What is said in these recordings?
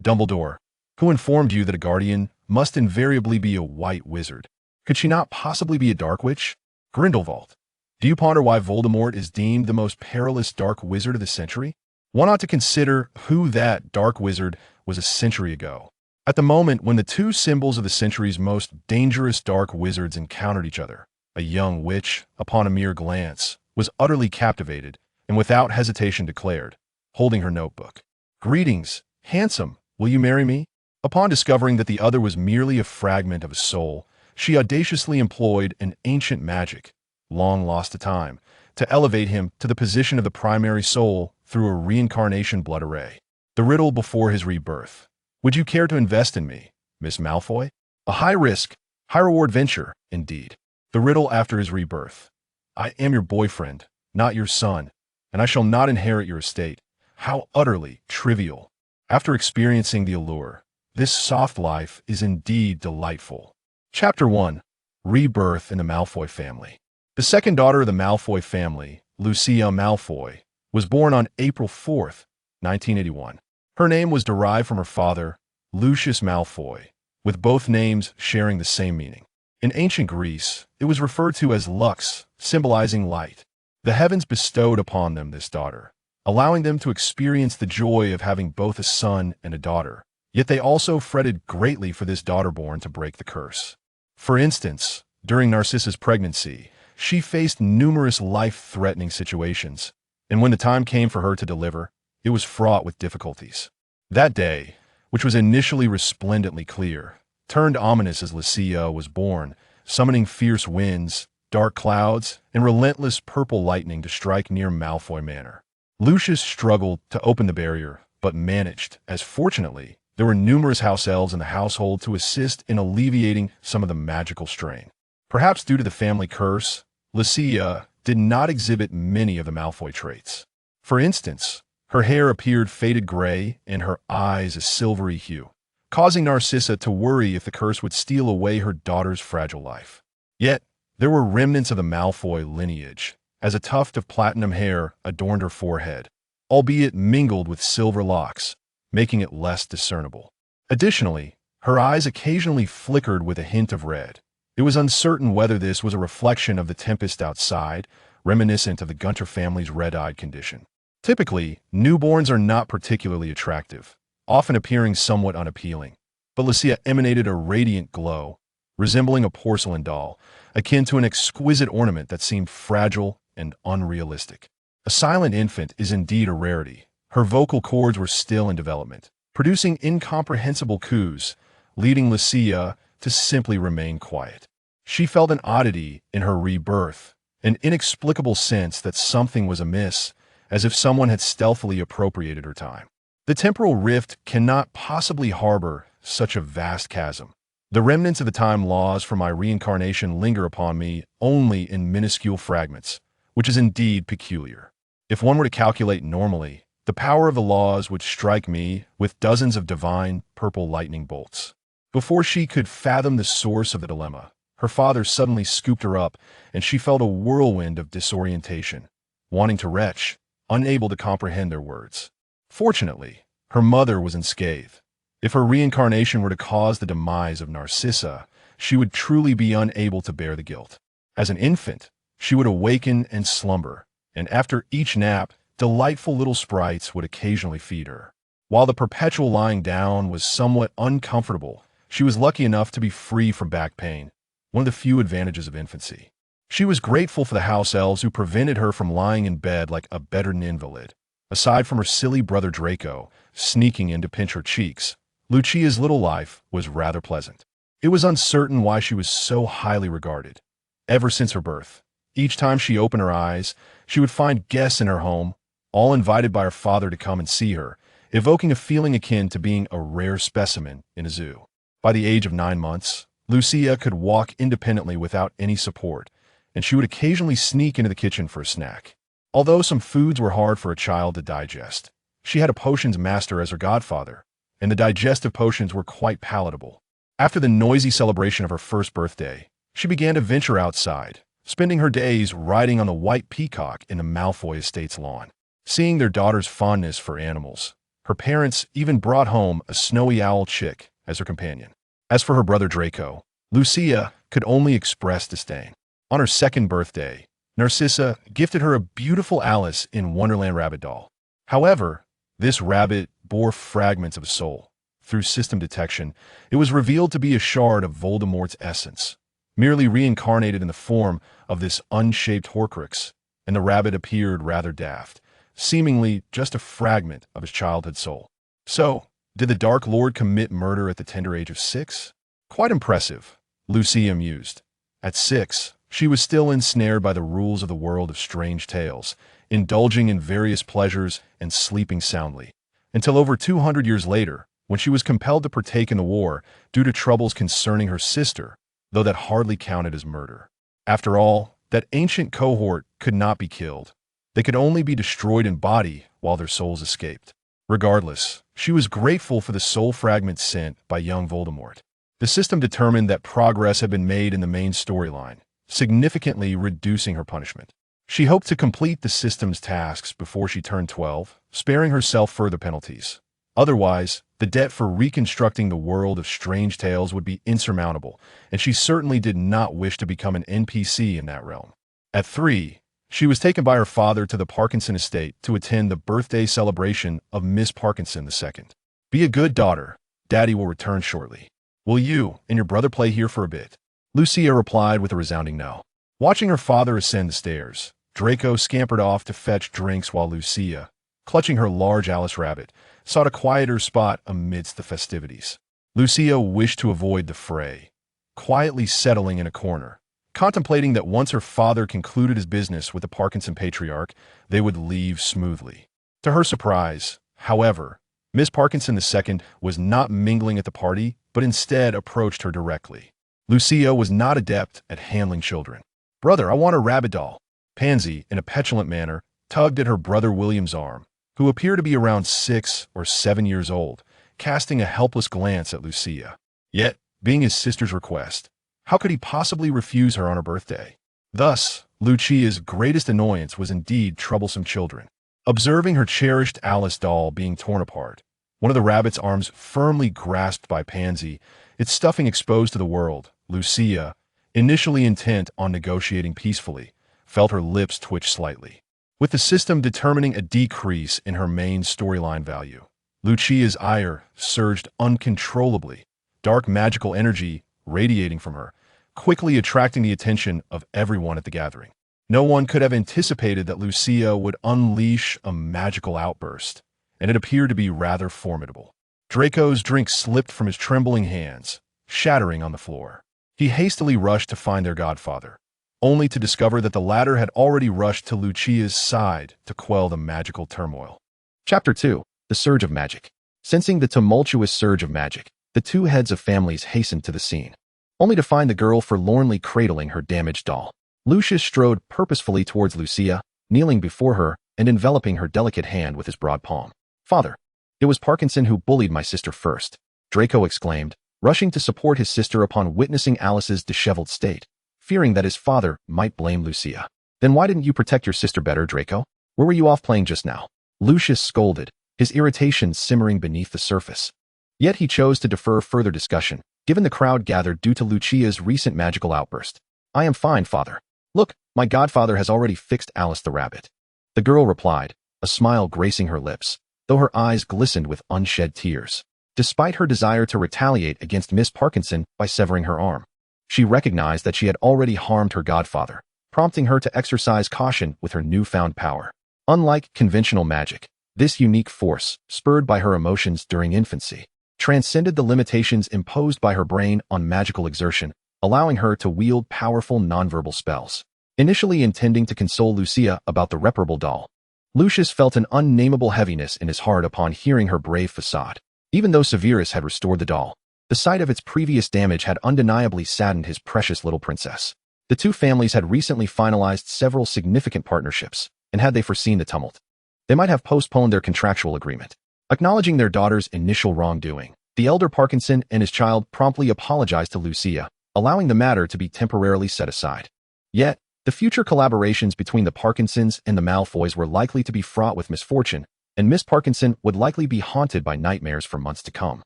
Dumbledore, who informed you that a guardian must invariably be a white wizard? Could she not possibly be a dark witch? Grindelwald, do you ponder why Voldemort is deemed the most perilous dark wizard of the century? One ought to consider who that dark wizard was a century ago. At the moment when the two symbols of the century's most dangerous dark wizards encountered each other, a young witch, upon a mere glance, was utterly captivated and without hesitation declared, holding her notebook, "Greetings, handsome, will you marry me?" Upon discovering that the other was merely a fragment of a soul, she audaciously employed an ancient magic, long lost to time, to elevate him to the position of the primary soul through a reincarnation blood array. The riddle before his rebirth. Would you care to invest in me, Miss Malfoy? A high-risk, high-reward venture, indeed. The riddle after his rebirth. I am your boyfriend, not your son, and I shall not inherit your estate. How utterly trivial. After experiencing the allure, this soft life is indeed delightful. Chapter 1. Rebirth in the Malfoy family. The second daughter of the Malfoy family, Lucia Malfoy, was born on April 4th, 1981. Her name was derived from her father, Lucius Malfoy, with both names sharing the same meaning. In ancient Greece, it was referred to as lux, symbolizing light. The heavens bestowed upon them this daughter, allowing them to experience the joy of having both a son and a daughter. Yet they also fretted greatly for this daughter born to break the curse. For instance, during Narcissa's pregnancy, she faced numerous life-threatening situations, and when the time came for her to deliver, it was fraught with difficulties. That day, which was initially resplendently clear, turned ominous as Lucia was born, summoning fierce winds, dark clouds, and relentless purple lightning to strike near Malfoy Manor. Lucius struggled to open the barrier, but managed, as fortunately, there were numerous house elves in the household to assist in alleviating some of the magical strain. Perhaps due to the family curse, Lucia did not exhibit many of the Malfoy traits. For instance, her hair appeared faded gray and her eyes a silvery hue, causing Narcissa to worry if the curse would steal away her daughter's fragile life. Yet, there were remnants of the Malfoy lineage, as a tuft of platinum hair adorned her forehead, albeit mingled with silver locks, making it less discernible. Additionally, her eyes occasionally flickered with a hint of red. It was uncertain whether this was a reflection of the tempest outside, reminiscent of the Gunter family's red-eyed condition. Typically, newborns are not particularly attractive, often appearing somewhat unappealing, but Lucia emanated a radiant glow, resembling a porcelain doll, akin to an exquisite ornament that seemed fragile and unrealistic. A silent infant is indeed a rarity. Her vocal cords were still in development, producing incomprehensible coos, leading Lucia to simply remain quiet. She felt an oddity in her rebirth, an inexplicable sense that something was amiss, as if someone had stealthily appropriated her time. The temporal rift cannot possibly harbor such a vast chasm. The remnants of the time laws from my reincarnation linger upon me only in minuscule fragments, which is indeed peculiar. If one were to calculate normally, the power of the laws would strike me with dozens of divine purple lightning bolts. Before she could fathom the source of the dilemma, her father suddenly scooped her up, and she felt a whirlwind of disorientation, wanting to retch, unable to comprehend their words. Fortunately, her mother was unscathed. If her reincarnation were to cause the demise of Narcissa, she would truly be unable to bear the guilt. As an infant, she would awaken and slumber, and after each nap, delightful little sprites would occasionally feed her. While the perpetual lying down was somewhat uncomfortable, she was lucky enough to be free from back pain, one of the few advantages of infancy. She was grateful for the house elves who prevented her from lying in bed like a bedridden invalid. Aside from her silly brother Draco, sneaking in to pinch her cheeks, Lucia's little life was rather pleasant. It was uncertain why she was so highly regarded. Ever since her birth, each time she opened her eyes, she would find guests in her home, all invited by her father to come and see her, evoking a feeling akin to being a rare specimen in a zoo. By the age of 9 months, Lucia could walk independently without any support, and she would occasionally sneak into the kitchen for a snack. Although some foods were hard for a child to digest, she had a potions master as her godfather, and the digestive potions were quite palatable. After the noisy celebration of her first birthday, she began to venture outside, spending her days riding on the white peacock in the Malfoy estate's lawn. Seeing their daughter's fondness for animals, Her parents even brought home a snowy owl chick as her companion. As for her brother Draco, Lucia could only express disdain. On her second birthday, Narcissa gifted her a beautiful Alice in Wonderland rabbit doll. However, this rabbit bore fragments of a soul. Through system detection, it was revealed to be a shard of Voldemort's essence, merely reincarnated in the form of this unshaped Horcrux, and the rabbit appeared rather daft, seemingly just a fragment of his childhood soul. So, did the Dark Lord commit murder at the tender age of 6? Quite impressive, Lucia mused. At 6, she was still ensnared by the rules of the world of strange tales, indulging in various pleasures and sleeping soundly, until over 200 years later, when she was compelled to partake in the war due to troubles concerning her sister, though that hardly counted as murder. After all, that ancient cohort could not be killed. They could only be destroyed in body while their souls escaped. Regardless, she was grateful for the soul fragment sent by young Voldemort. The system determined that progress had been made in the main storyline, significantly reducing her punishment. She hoped to complete the system's tasks before she turned 12, sparing herself further penalties. Otherwise, the debt for reconstructing the world of strange tales would be insurmountable, and she certainly did not wish to become an NPC in that realm. At 3, she was taken by her father to the Parkinson estate to attend the birthday celebration of Miss Parkinson II. Be a good daughter. Daddy will return shortly. Will you and your brother play here for a bit? Lucia replied with a resounding no. Watching her father ascend the stairs, Draco scampered off to fetch drinks while Lucia, clutching her large Alice rabbit, sought a quieter spot amidst the festivities. Lucia wished to avoid the fray, quietly settling in a corner, contemplating that once her father concluded his business with the Parkinson patriarch, they would leave smoothly. To her surprise, however, Miss Parkinson II was not mingling at the party, but instead approached her directly. Lucia was not adept at handling children. "Brother, I want a rabbit doll." Pansy, in a petulant manner, tugged at her brother William's arm, who appeared to be around 6 or 7 years old, casting a helpless glance at Lucia. Yet, being his sister's request, how could he possibly refuse her on her birthday? Thus, Lucia's greatest annoyance was indeed troublesome children. Observing her cherished Alice doll being torn apart, one of the rabbit's arms firmly grasped by Pansy, its stuffing exposed to the world, Lucia, initially intent on negotiating peacefully, felt her lips twitch slightly. With the system determining a decrease in her main storyline value, Lucia's ire surged uncontrollably, dark magical energy radiating from her, quickly attracting the attention of everyone at the gathering. No one could have anticipated that Lucia would unleash a magical outburst, and it appeared to be rather formidable. Draco's drink slipped from his trembling hands, shattering on the floor. He hastily rushed to find their godfather, only to discover that the latter had already rushed to Lucia's side to quell the magical turmoil. Chapter 2. The Surge of Magic. Sensing the tumultuous surge of magic, the two heads of families hastened to the scene, only to find the girl forlornly cradling her damaged doll. Lucius strode purposefully towards Lucia, kneeling before her and enveloping her delicate hand with his broad palm. "Father, it was Parkinson who bullied my sister first," Draco exclaimed, rushing to support his sister upon witnessing Alice's disheveled state, fearing that his father might blame Lucia. "Then why didn't you protect your sister better, Draco? Where were you off playing just now?" Lucius scolded, his irritation simmering beneath the surface. Yet he chose to defer further discussion, given the crowd gathered due to Lucia's recent magical outburst. "I am fine, father. Look, my godfather has already fixed Alice the rabbit." The girl replied, a smile gracing her lips, though her eyes glistened with unshed tears. Despite her desire to retaliate against Miss Parkinson by severing her arm, she recognized that she had already harmed her godfather, prompting her to exercise caution with her newfound power. Unlike conventional magic, this unique force, spurred by her emotions during infancy, transcended the limitations imposed by her brain on magical exertion, allowing her to wield powerful nonverbal spells. Initially intending to console Lucia about the reparable doll, Lucius felt an unnameable heaviness in his heart upon hearing her brave facade. Even though Severus had restored the doll, the sight of its previous damage had undeniably saddened his precious little princess. The two families had recently finalized several significant partnerships, and had they foreseen the tumult, they might have postponed their contractual agreement. Acknowledging their daughter's initial wrongdoing, the elder Parkinson and his child promptly apologized to Lucia, allowing the matter to be temporarily set aside. Yet, the future collaborations between the Parkinsons and the Malfoys were likely to be fraught with misfortune, and Miss Parkinson would likely be haunted by nightmares for months to come,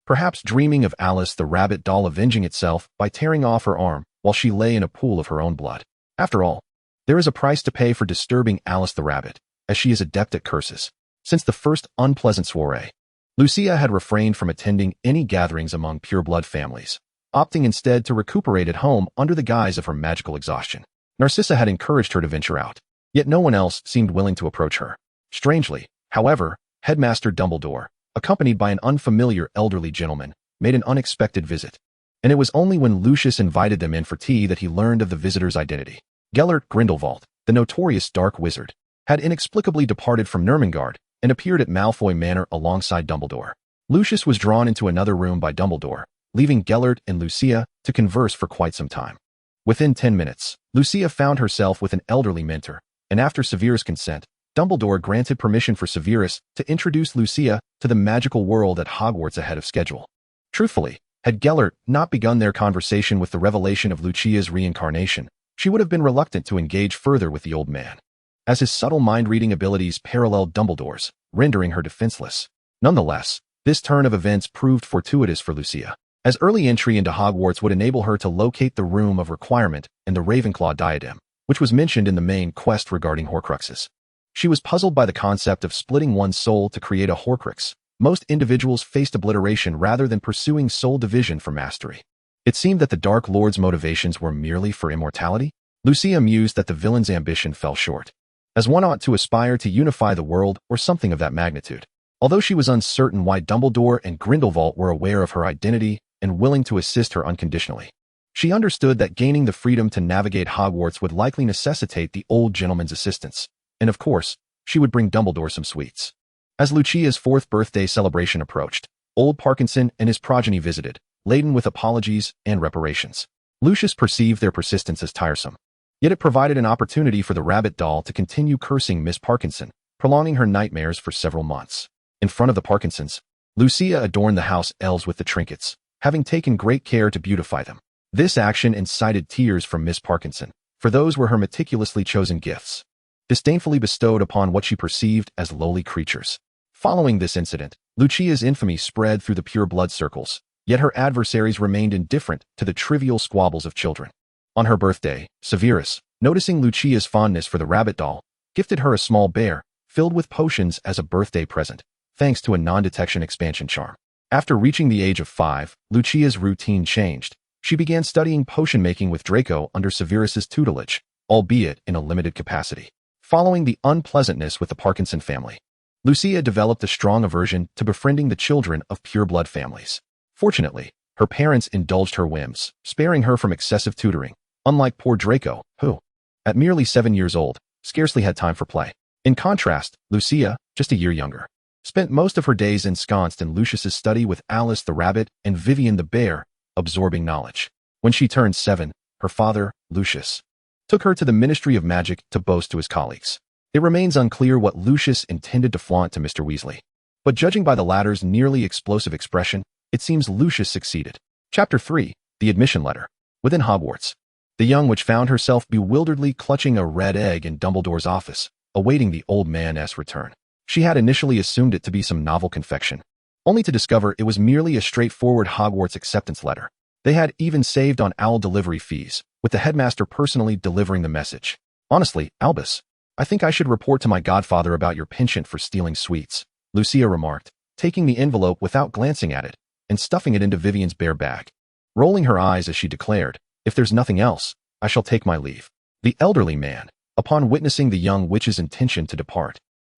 perhaps dreaming of Alice the rabbit doll avenging itself by tearing off her arm while she lay in a pool of her own blood. After all, there is a price to pay for disturbing Alice the rabbit, as she is adept at curses. Since the first unpleasant soiree, Lucia had refrained from attending any gatherings among pure-blood families, opting instead to recuperate at home under the guise of her magical exhaustion. Narcissa had encouraged her to venture out, yet no one else seemed willing to approach her. Strangely, however, Headmaster Dumbledore, accompanied by an unfamiliar elderly gentleman, made an unexpected visit, and it was only when Lucius invited them in for tea that he learned of the visitor's identity. Gellert Grindelwald, the notorious dark wizard, had inexplicably departed from Nurmengard and appeared at Malfoy Manor alongside Dumbledore. Lucius was drawn into another room by Dumbledore, leaving Gellert and Lucia to converse for quite some time. Within 10 minutes, Lucia found herself with an elderly mentor, and after Severus' consent, Dumbledore granted permission for Severus to introduce Lucia to the magical world at Hogwarts ahead of schedule. Truthfully, had Gellert not begun their conversation with the revelation of Lucia's reincarnation, she would have been reluctant to engage further with the old man, as his subtle mind-reading abilities paralleled Dumbledore's, rendering her defenseless. Nonetheless, this turn of events proved fortuitous for Lucia, as early entry into Hogwarts would enable her to locate the Room of Requirement and the Ravenclaw diadem, which was mentioned in the main quest regarding Horcruxes. She was puzzled by the concept of splitting one's soul to create a Horcrux. Most individuals faced obliteration rather than pursuing soul division for mastery. It seemed that the Dark Lord's motivations were merely for immortality. Lucia mused that the villain's ambition fell short, as one ought to aspire to unify the world or something of that magnitude. Although she was uncertain why Dumbledore and Grindelwald were aware of her identity and willing to assist her unconditionally, she understood that gaining the freedom to navigate Hogwarts would likely necessitate the old gentleman's assistance, and of course, she would bring Dumbledore some sweets. As Lucia's 4th birthday celebration approached, old Parkinson and his progeny visited, laden with apologies and reparations. Lucius perceived their persistence as tiresome, yet it provided an opportunity for the rabbit doll to continue cursing Miss Parkinson, prolonging her nightmares for several months. In front of the Parkinsons, Lucia adorned the house elves with the trinkets, having taken great care to beautify them. This action incited tears from Miss Parkinson, for those were her meticulously chosen gifts, disdainfully bestowed upon what she perceived as lowly creatures. Following this incident, Lucia's infamy spread through the pure blood circles, yet her adversaries remained indifferent to the trivial squabbles of children. On her birthday, Severus, noticing Lucia's fondness for the rabbit doll, gifted her a small bear, filled with potions as a birthday present, thanks to a non-detection expansion charm. After reaching the age of 5, Lucia's routine changed. She began studying potion-making with Draco under Severus's tutelage, albeit in a limited capacity. Following the unpleasantness with the Parkinson family, Lucia developed a strong aversion to befriending the children of pure-blood families. Fortunately, her parents indulged her whims, sparing her from excessive tutoring, unlike poor Draco, who, at merely 7 years old, scarcely had time for play. In contrast, Lucia, just a year younger, spent most of her days ensconced in Lucius's study with Alice the rabbit and Vivian the bear, absorbing knowledge. When she turned 7, her father, Lucius, took her to the Ministry of Magic to boast to his colleagues. It remains unclear what Lucius intended to flaunt to Mr. Weasley, but judging by the latter's nearly explosive expression, it seems Lucius succeeded. Chapter 3, The Admission Letter. Within Hogwarts, the young witch found herself bewilderedly clutching a red egg in Dumbledore's office, awaiting the old man's return. She had initially assumed it to be some novel confection, only to discover it was merely a straightforward Hogwarts acceptance letter. They had even saved on owl delivery fees, with the headmaster personally delivering the message. Honestly, Albus, I think I should report to my godfather about your penchant for stealing sweets, Lucia remarked, taking the envelope without glancing at it, and stuffing it into Vivian's bare bag. Rolling her eyes as she declared, if there's nothing else, I shall take my leave. The elderly man, upon witnessing the young witch's intention to depart,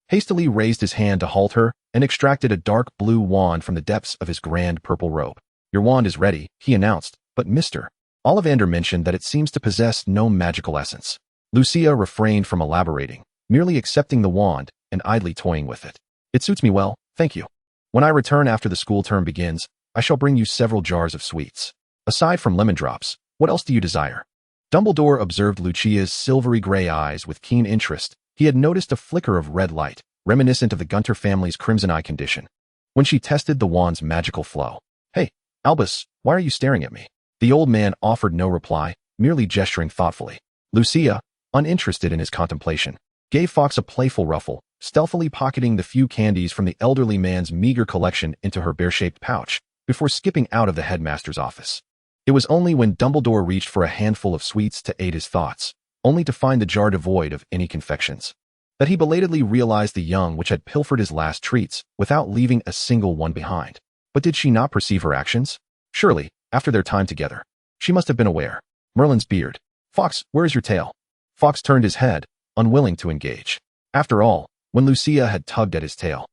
hastily raised his hand to halt her and extracted a dark blue wand from the depths of his grand purple robe. Your wand is ready, he announced, but Mr. Ollivander mentioned that it seems to possess no magical essence. Lucia refrained from elaborating, merely accepting the wand and idly toying with it. It suits me well, thank you. When I return after the school term begins, I shall bring you several jars of sweets. Aside from lemon drops, what else do you desire? Dumbledore observed Lucia's silvery gray eyes with keen interest. He had noticed a flicker of red light, reminiscent of the Gunter family's crimson eye condition, when she tested the wand's magical flow. Hey, Albus, why are you staring at me? The old man offered no reply, merely gesturing thoughtfully. Lucia, uninterested in his contemplation, gave Fawkes a playful ruffle, stealthily pocketing the few candies from the elderly man's meager collection into her bear-shaped pouch before skipping out of the headmaster's office. It was only when Dumbledore reached for a handful of sweets to aid his thoughts, only to find the jar devoid of any confections, that he belatedly realized the young witch had pilfered his last treats without leaving a single one behind. But did she not perceive her actions? Surely, after their time together, she must have been aware. Merlin's beard. Fawkes, where is your tail? Fawkes turned his head, unwilling to engage. After all, when Lucia had tugged at his tail,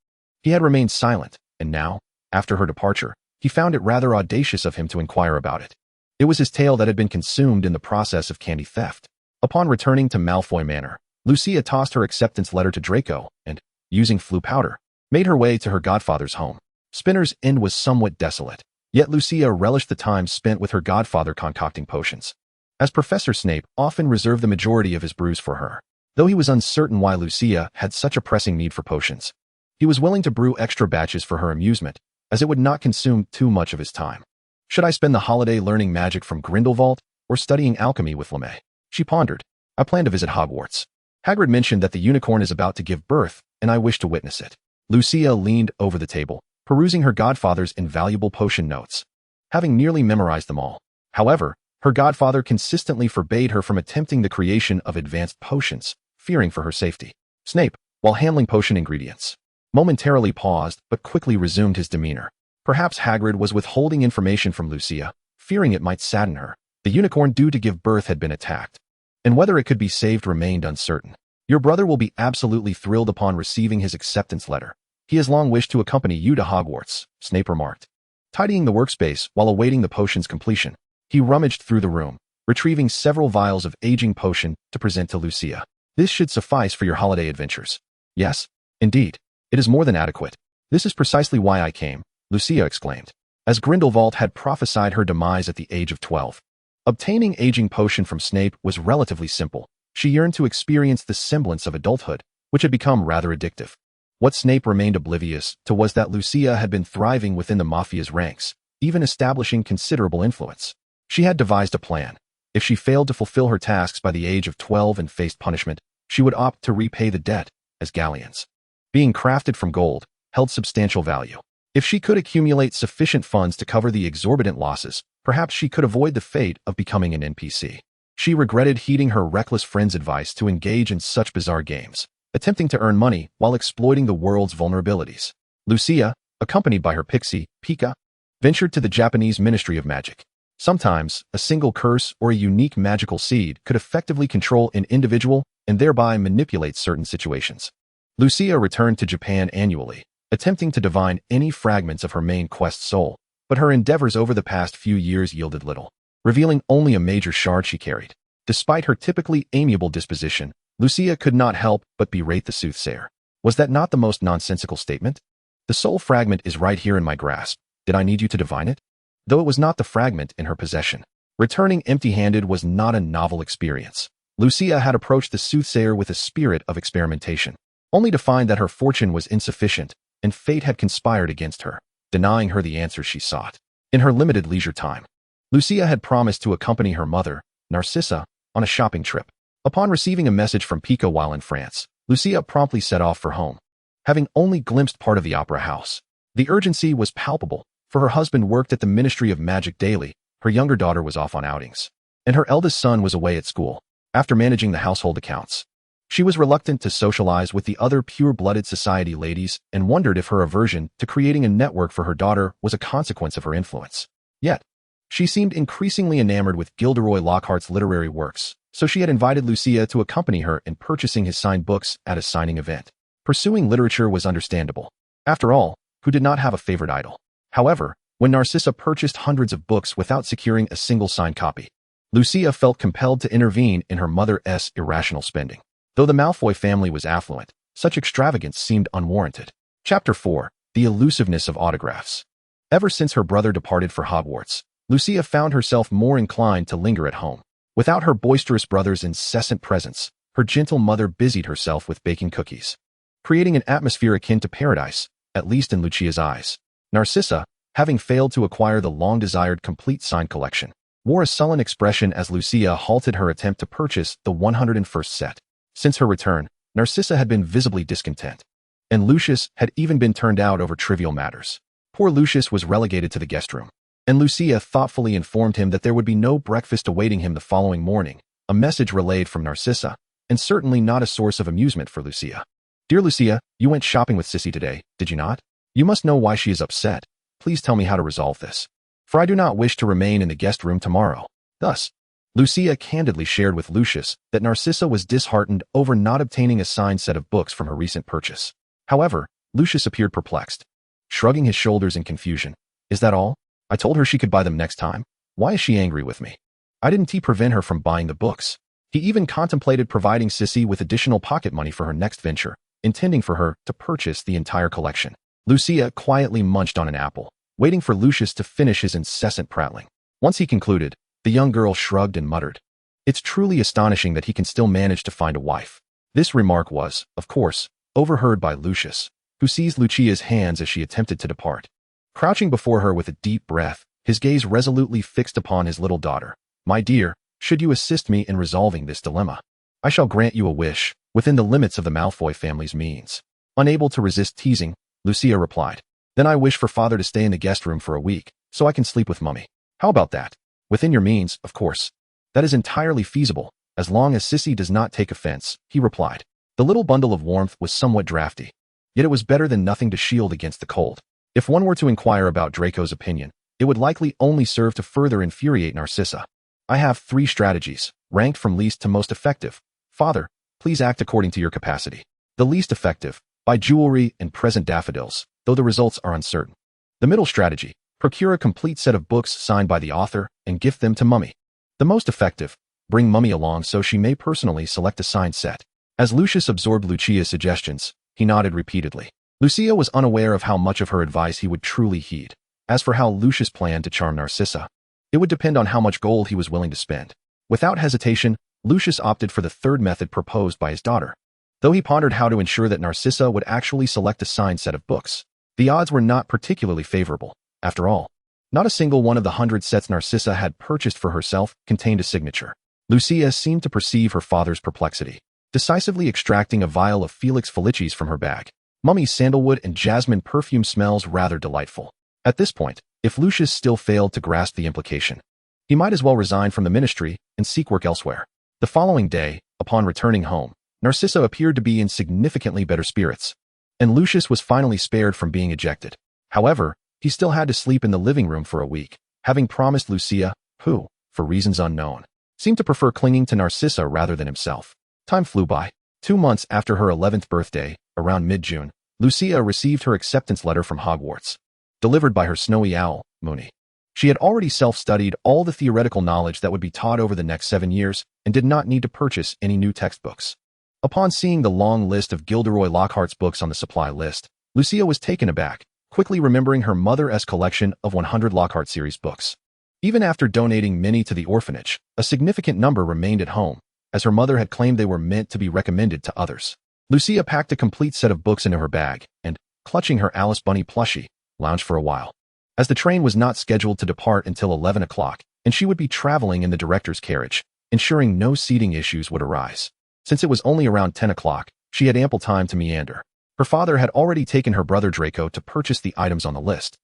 he had remained silent, and now, after her departure, he found it rather audacious of him to inquire about it. It was his tail that had been consumed in the process of candy theft. Upon returning to Malfoy Manor, Lucia tossed her acceptance letter to Draco and, using Floo powder, made her way to her godfather's home. Spinner's End was somewhat desolate, yet Lucia relished the time spent with her godfather concocting potions, as Professor Snape often reserved the majority of his brews for her. Though he was uncertain why Lucia had such a pressing need for potions, he was willing to brew extra batches for her amusement, as it would not consume too much of his time. Should I spend the holiday learning magic from Grindelwald or studying alchemy with LeMay? She pondered. I plan to visit Hogwarts. Hagrid mentioned that the unicorn is about to give birth, and I wish to witness it. Lucia leaned over the table, perusing her godfather's invaluable potion notes, having nearly memorized them all. However, her godfather consistently forbade her from attempting the creation of advanced potions, fearing for her safety. Snape, while handling potion ingredients, momentarily paused but quickly resumed his demeanor. Perhaps Hagrid was withholding information from Lucia, fearing it might sadden her. The unicorn due to give birth had been attacked, and whether it could be saved remained uncertain. Your brother will be absolutely thrilled upon receiving his acceptance letter. He has long wished to accompany you to Hogwarts, Snape remarked. Tidying the workspace while awaiting the potion's completion, he rummaged through the room, retrieving several vials of aging potion to present to Lucia. This should suffice for your holiday adventures. Yes, indeed. It is more than adequate. This is precisely why I came, Lucia exclaimed, as Grindelwald had prophesied her demise at the age of 12. Obtaining aging potion from Snape was relatively simple. She yearned to experience the semblance of adulthood, which had become rather addictive. What Snape remained oblivious to was that Lucia had been thriving within the Mafia's ranks, even establishing considerable influence. She had devised a plan. If she failed to fulfill her tasks by the age of 12 and faced punishment, she would opt to repay the debt, as galleons, being crafted from gold, held substantial value. If she could accumulate sufficient funds to cover the exorbitant losses, perhaps she could avoid the fate of becoming an NPC. She regretted heeding her reckless friend's advice to engage in such bizarre games, attempting to earn money while exploiting the world's vulnerabilities. Lucia, accompanied by her pixie, Pika, ventured to the Japanese Ministry of Magic. Sometimes, a single curse or a unique magical seed could effectively control an individual and thereby manipulate certain situations. Lucia returned to Japan annually, attempting to divine any fragments of her main quest soul, but her endeavors over the past few years yielded little, revealing only a major shard she carried. Despite her typically amiable disposition, Lucia could not help but berate the soothsayer. Was that not the most nonsensical statement? The soul fragment is right here in my grasp. Did I need you to divine it? Though it was not the fragment in her possession, returning empty-handed was not a novel experience. Lucia had approached the soothsayer with a spirit of experimentation, only to find that her fortune was insufficient and fate had conspired against her, denying her the answers she sought. In her limited leisure time, Lucia had promised to accompany her mother, Narcissa, on a shopping trip. Upon receiving a message from Pico while in France, Lucia promptly set off for home, having only glimpsed part of the opera house. The urgency was palpable, for her husband worked at the Ministry of Magic daily, her younger daughter was off on outings, and her eldest son was away at school, after managing the household accounts. She was reluctant to socialize with the other pure-blooded society ladies and wondered if her aversion to creating a network for her daughter was a consequence of her influence. Yet, she seemed increasingly enamored with Gilderoy Lockhart's literary works, so she had invited Lucia to accompany her in purchasing his signed books at a signing event. Pursuing literature was understandable. After all, who did not have a favorite idol? However, when Narcissa purchased hundreds of books without securing a single signed copy, Lucia felt compelled to intervene in her mother's irrational spending. Though the Malfoy family was affluent, such extravagance seemed unwarranted. Chapter 4. The Elusiveness of Autographs. Ever since her brother departed for Hogwarts, Lucia found herself more inclined to linger at home. Without her boisterous brother's incessant presence, her gentle mother busied herself with baking cookies, creating an atmosphere akin to paradise, at least in Lucia's eyes. Narcissa, having failed to acquire the long-desired complete signed collection, wore a sullen expression as Lucia halted her attempt to purchase the 101st set. Since her return, Narcissa had been visibly discontent, and Lucius had even been turned out over trivial matters. Poor Lucius was relegated to the guest room, and Lucia thoughtfully informed him that there would be no breakfast awaiting him the following morning, a message relayed from Narcissa, and certainly not a source of amusement for Lucia. Dear Lucia, you went shopping with Sissy today, did you not? You must know why she is upset. Please tell me how to resolve this, for I do not wish to remain in the guest room tomorrow. Thus, Lucia candidly shared with Lucius that Narcissa was disheartened over not obtaining a signed set of books from her recent purchase. However, Lucius appeared perplexed, shrugging his shoulders in confusion. Is that all? I told her she could buy them next time. Why is she angry with me? I didn't prevent her from buying the books. He even contemplated providing Sissy with additional pocket money for her next venture, intending for her to purchase the entire collection. Lucia quietly munched on an apple, waiting for Lucius to finish his incessant prattling. Once he concluded, the young girl shrugged and muttered, "It's truly astonishing that he can still manage to find a wife." This remark was, of course, overheard by Lucius, who seized Lucia's hands as she attempted to depart. Crouching before her with a deep breath, his gaze resolutely fixed upon his little daughter. "My dear, should you assist me in resolving this dilemma, I shall grant you a wish, within the limits of the Malfoy family's means." Unable to resist teasing, Lucia replied, "Then I wish for father to stay in the guest room for a week, so I can sleep with mummy. How about that? Within your means, of course." "That is entirely feasible, as long as Sissy does not take offense," he replied. The little bundle of warmth was somewhat drafty, yet it was better than nothing to shield against the cold. If one were to inquire about Draco's opinion, it would likely only serve to further infuriate Narcissa. "I have 3 strategies, ranked from least to most effective. Father, please act according to your capacity. The least effective, buy jewelry and present daffodils, though the results are uncertain. The middle strategy, procure a complete set of books signed by the author and gift them to mummy. The most effective, bring mummy along so she may personally select a signed set." As Lucius absorbed Lucia's suggestions, he nodded repeatedly. Lucia was unaware of how much of her advice he would truly heed. As for how Lucius planned to charm Narcissa, it would depend on how much gold he was willing to spend. Without hesitation, Lucius opted for the third method proposed by his daughter. Though he pondered how to ensure that Narcissa would actually select a signed set of books, the odds were not particularly favorable. After all, not a single one of the 100 sets Narcissa had purchased for herself contained a signature. Lucia seemed to perceive her father's perplexity, decisively extracting a vial of Felix Felicis from her bag. Mummy's sandalwood and jasmine perfume smells rather delightful. At this point, if Lucius still failed to grasp the implication, he might as well resign from the ministry and seek work elsewhere. The following day, upon returning home, Narcissa appeared to be in significantly better spirits, and Lucius was finally spared from being ejected. However, he still had to sleep in the living room for a week, having promised Lucia, who, for reasons unknown, seemed to prefer clinging to Narcissa rather than himself. Time flew by. 2 months after her 11th birthday, around mid-June, Lucia received her acceptance letter from Hogwarts, delivered by her snowy owl, Moony. She had already self-studied all the theoretical knowledge that would be taught over the next 7 years and did not need to purchase any new textbooks. Upon seeing the long list of Gilderoy Lockhart's books on the supply list, Lucia was taken aback, quickly remembering her mother's collection of 100 Lockhart series books. Even after donating many to the orphanage, a significant number remained at home, as her mother had claimed they were meant to be recommended to others. Lucia packed a complete set of books into her bag and, clutching her Alice Bunny plushie, lounged for a while. As the train was not scheduled to depart until 11 o'clock, and she would be traveling in the director's carriage, ensuring no seating issues would arise. Since it was only around 10 o'clock, she had ample time to meander. Her father had already taken her brother Draco to purchase the items on the list,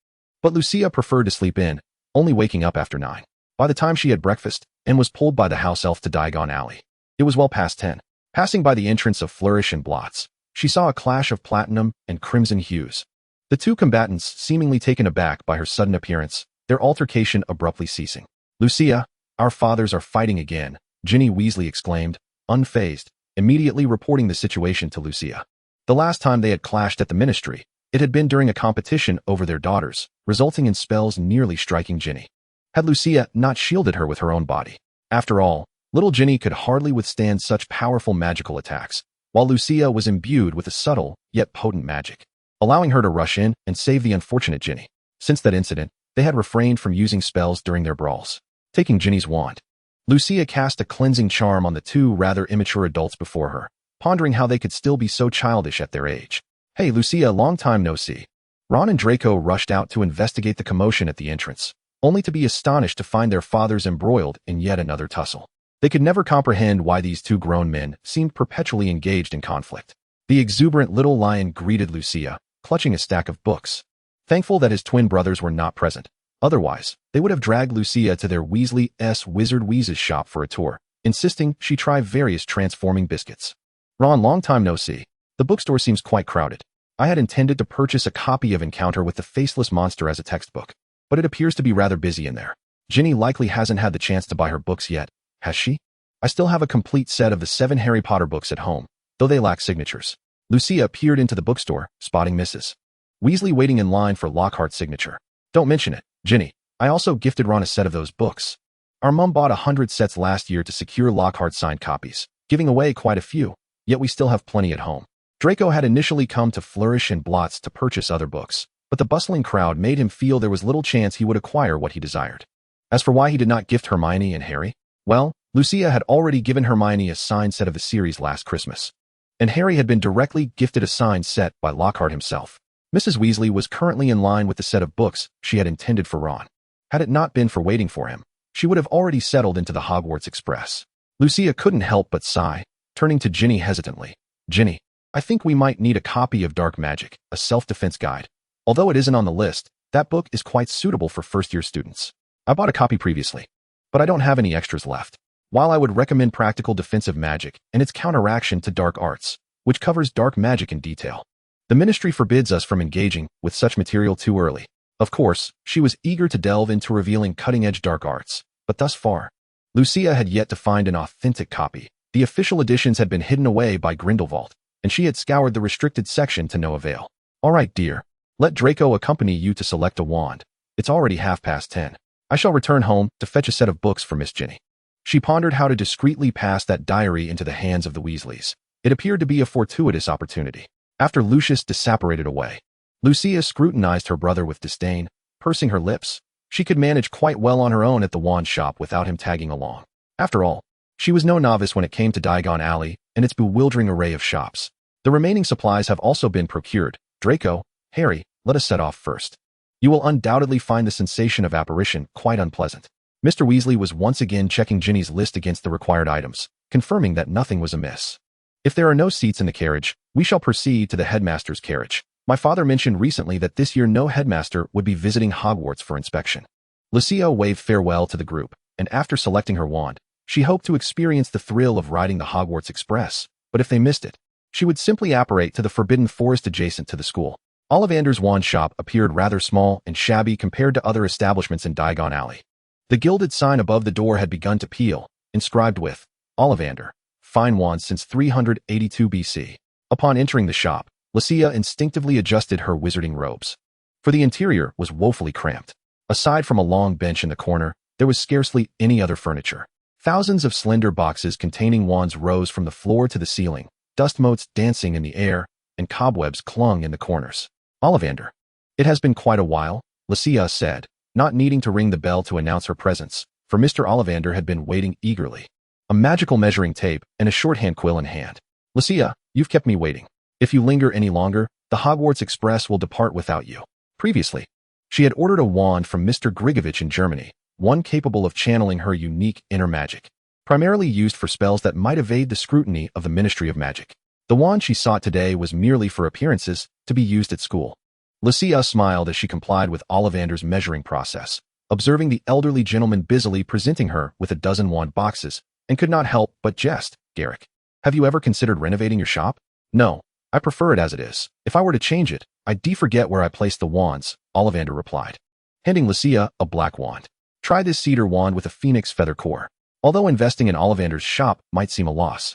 but Lucia preferred to sleep in, only waking up after 9. By the time she had breakfast and was pulled by the house elf to Diagon Alley, it was well past 10. Passing by the entrance of Flourish and Blots, she saw a clash of platinum and crimson hues. The two combatants seemingly taken aback by her sudden appearance, their altercation abruptly ceasing. "Lucia, our fathers are fighting again," Ginny Weasley exclaimed, unfazed, immediately reporting the situation to Lucia. The last time they had clashed at the ministry, it had been during a competition over their daughters, resulting in spells nearly striking Ginny. Had Lucia not shielded her with her own body? After all, little Ginny could hardly withstand such powerful magical attacks, while Lucia was imbued with a subtle yet potent magic, allowing her to rush in and save the unfortunate Ginny. Since that incident, they had refrained from using spells during their brawls. Taking Ginny's wand, Lucia cast a cleansing charm on the two rather immature adults before her, pondering how they could still be so childish at their age. "Hey, Lucia, long time no see." Ron and Draco rushed out to investigate the commotion at the entrance, only to be astonished to find their fathers embroiled in yet another tussle. They could never comprehend why these two grown men seemed perpetually engaged in conflict. The exuberant little lion greeted Lucia, clutching a stack of books, thankful that his twin brothers were not present. Otherwise, they would have dragged Lucia to their Weasley's Wizard Wheezes shop for a tour, insisting she try various transforming biscuits. Ron, long time no see. The bookstore seems quite crowded. I had intended to purchase a copy of Encounter with the Faceless Monster as a textbook, but it appears to be rather busy in there. Ginny likely hasn't had the chance to buy her books yet, has she? I still have a complete set of the 7 Harry Potter books at home, though they lack signatures. Lucia peered into the bookstore, spotting Mrs. Weasley waiting in line for Lockhart's signature. Don't mention it, Ginny. I also gifted Ron a set of those books. Our mum bought 100 sets last year to secure Lockhart's signed copies, giving away quite a few, yet we still have plenty at home. Draco had initially come to Flourish and Blots to purchase other books, but the bustling crowd made him feel there was little chance he would acquire what he desired. As for why he did not gift Hermione and Harry, well, Lucia had already given Hermione a signed set of the series last Christmas, and Harry had been directly gifted a signed set by Lockhart himself. Mrs. Weasley was currently in line with the set of books she had intended for Ron. Had it not been for waiting for him, she would have already settled into the Hogwarts Express. Lucia couldn't help but sigh, turning to Ginny hesitantly. Ginny, I think we might need a copy of Dark Magic, a self-defense guide. Although it isn't on the list, that book is quite suitable for first-year students. I bought a copy previously, but I don't have any extras left. While I would recommend Practical Defensive Magic and its counteraction to Dark Arts, which covers dark magic in detail, the Ministry forbids us from engaging with such material too early. Of course, she was eager to delve into revealing cutting-edge dark arts, but thus far, Lucia had yet to find an authentic copy. The official editions had been hidden away by Grindelwald, and she had scoured the restricted section to no avail. All right, dear. Let Draco accompany you to select a wand. It's already 10:30. I shall return home to fetch a set of books for Miss Ginny. She pondered how to discreetly pass that diary into the hands of the Weasleys. It appeared to be a fortuitous opportunity. After Lucius disapparated away, Lucia scrutinized her brother with disdain, pursing her lips. She could manage quite well on her own at the wand shop without him tagging along. After all, she was no novice when it came to Diagon Alley and its bewildering array of shops. The remaining supplies have also been procured. Draco, Harry, let us set off first. You will undoubtedly find the sensation of apparition quite unpleasant. Mr. Weasley was once again checking Ginny's list against the required items, confirming that nothing was amiss. If there are no seats in the carriage, we shall proceed to the headmaster's carriage. My father mentioned recently that this year no headmaster would be visiting Hogwarts for inspection. Lucia waved farewell to the group, and after selecting her wand, she hoped to experience the thrill of riding the Hogwarts Express, but if they missed it, she would simply apparate to the forbidden forest adjacent to the school. Ollivander's wand shop appeared rather small and shabby compared to other establishments in Diagon Alley. The gilded sign above the door had begun to peel, inscribed with, Ollivander, fine wands since 382 BC. Upon entering the shop, Lucia instinctively adjusted her wizarding robes, for the interior was woefully cramped. Aside from a long bench in the corner, there was scarcely any other furniture. Thousands of slender boxes containing wands rose from the floor to the ceiling, dust motes dancing in the air, and cobwebs clung in the corners. Ollivander. It has been quite a while, Lucia said, not needing to ring the bell to announce her presence, for Mr. Ollivander had been waiting eagerly. A magical measuring tape and a shorthand quill in hand. Lucia, you've kept me waiting. If you linger any longer, the Hogwarts Express will depart without you. Previously, she had ordered a wand from Mr. Grigovich in Germany, one capable of channeling her unique inner magic, primarily used for spells that might evade the scrutiny of the Ministry of Magic. The wand she sought today was merely for appearances, to be used at school. Lucia smiled as she complied with Ollivander's measuring process, observing the elderly gentleman busily presenting her with a dozen wand boxes, and could not help but jest. Garrick, have you ever considered renovating your shop? No, I prefer it as it is. If I were to change it, I'd forget where I placed the wands, Ollivander replied, handing Lucia a black wand. Try this cedar wand with a phoenix feather core. Although investing in Ollivander's shop might seem a loss,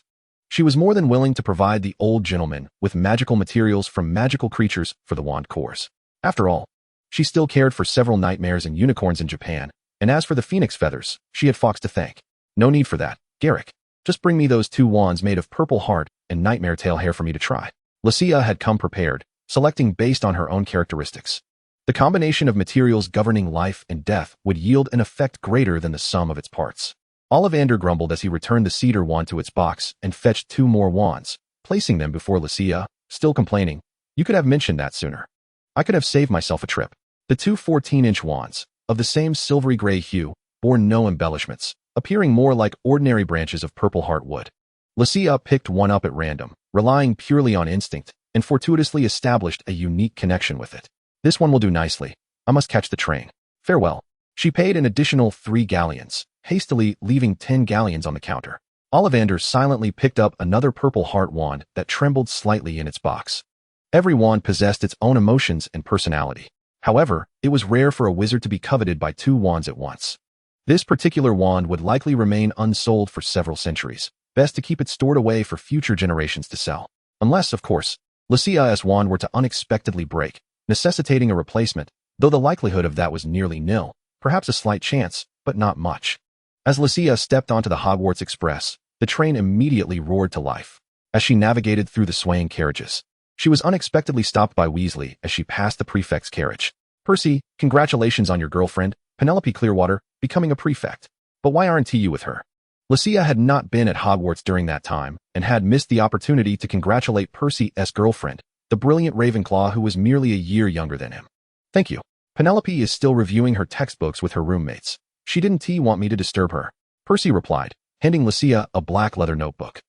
she was more than willing to provide the old gentleman with magical materials from magical creatures for the wand cores. After all, she still cared for several nightmares and unicorns in Japan, and as for the phoenix feathers, she had Fox to thank. No need for that, Garrick. Just bring me those 2 wands made of purple heart and nightmare tail hair for me to try. Lucia had come prepared, selecting based on her own characteristics. The combination of materials governing life and death would yield an effect greater than the sum of its parts. Ollivander grumbled as he returned the cedar wand to its box and fetched 2 more wands, placing them before Lucia, still complaining. You could have mentioned that sooner. I could have saved myself a trip. The 2 14-inch wands, of the same silvery gray hue, bore no embellishments, appearing more like ordinary branches of purple heartwood. Lucia picked one up at random, relying purely on instinct, and fortuitously established a unique connection with it. This one will do nicely. I must catch the train. Farewell. She paid an additional 3 galleons, hastily leaving 10 galleons on the counter. Ollivander silently picked up another purple heart wand that trembled slightly in its box. Every wand possessed its own emotions and personality. However, it was rare for a wizard to be coveted by 2 wands at once. This particular wand would likely remain unsold for several centuries. Best to keep it stored away for future generations to sell. Unless, of course, Lucia's wand were to unexpectedly break, necessitating a replacement, though the likelihood of that was nearly nil, perhaps a slight chance, but not much. As Lucia stepped onto the Hogwarts Express, the train immediately roared to life. As she navigated through the swaying carriages, she was unexpectedly stopped by Weasley as she passed the prefect's carriage. Percy, congratulations on your girlfriend, Penelope Clearwater, becoming a prefect. But why aren't you with her? Lucia had not been at Hogwarts during that time and had missed the opportunity to congratulate Percy's girlfriend, the brilliant Ravenclaw who was merely a year younger than him. Thank you. Penelope is still reviewing her textbooks with her roommates. She didn't want me to disturb her. Percy replied, handing Lucia a black leather notebook.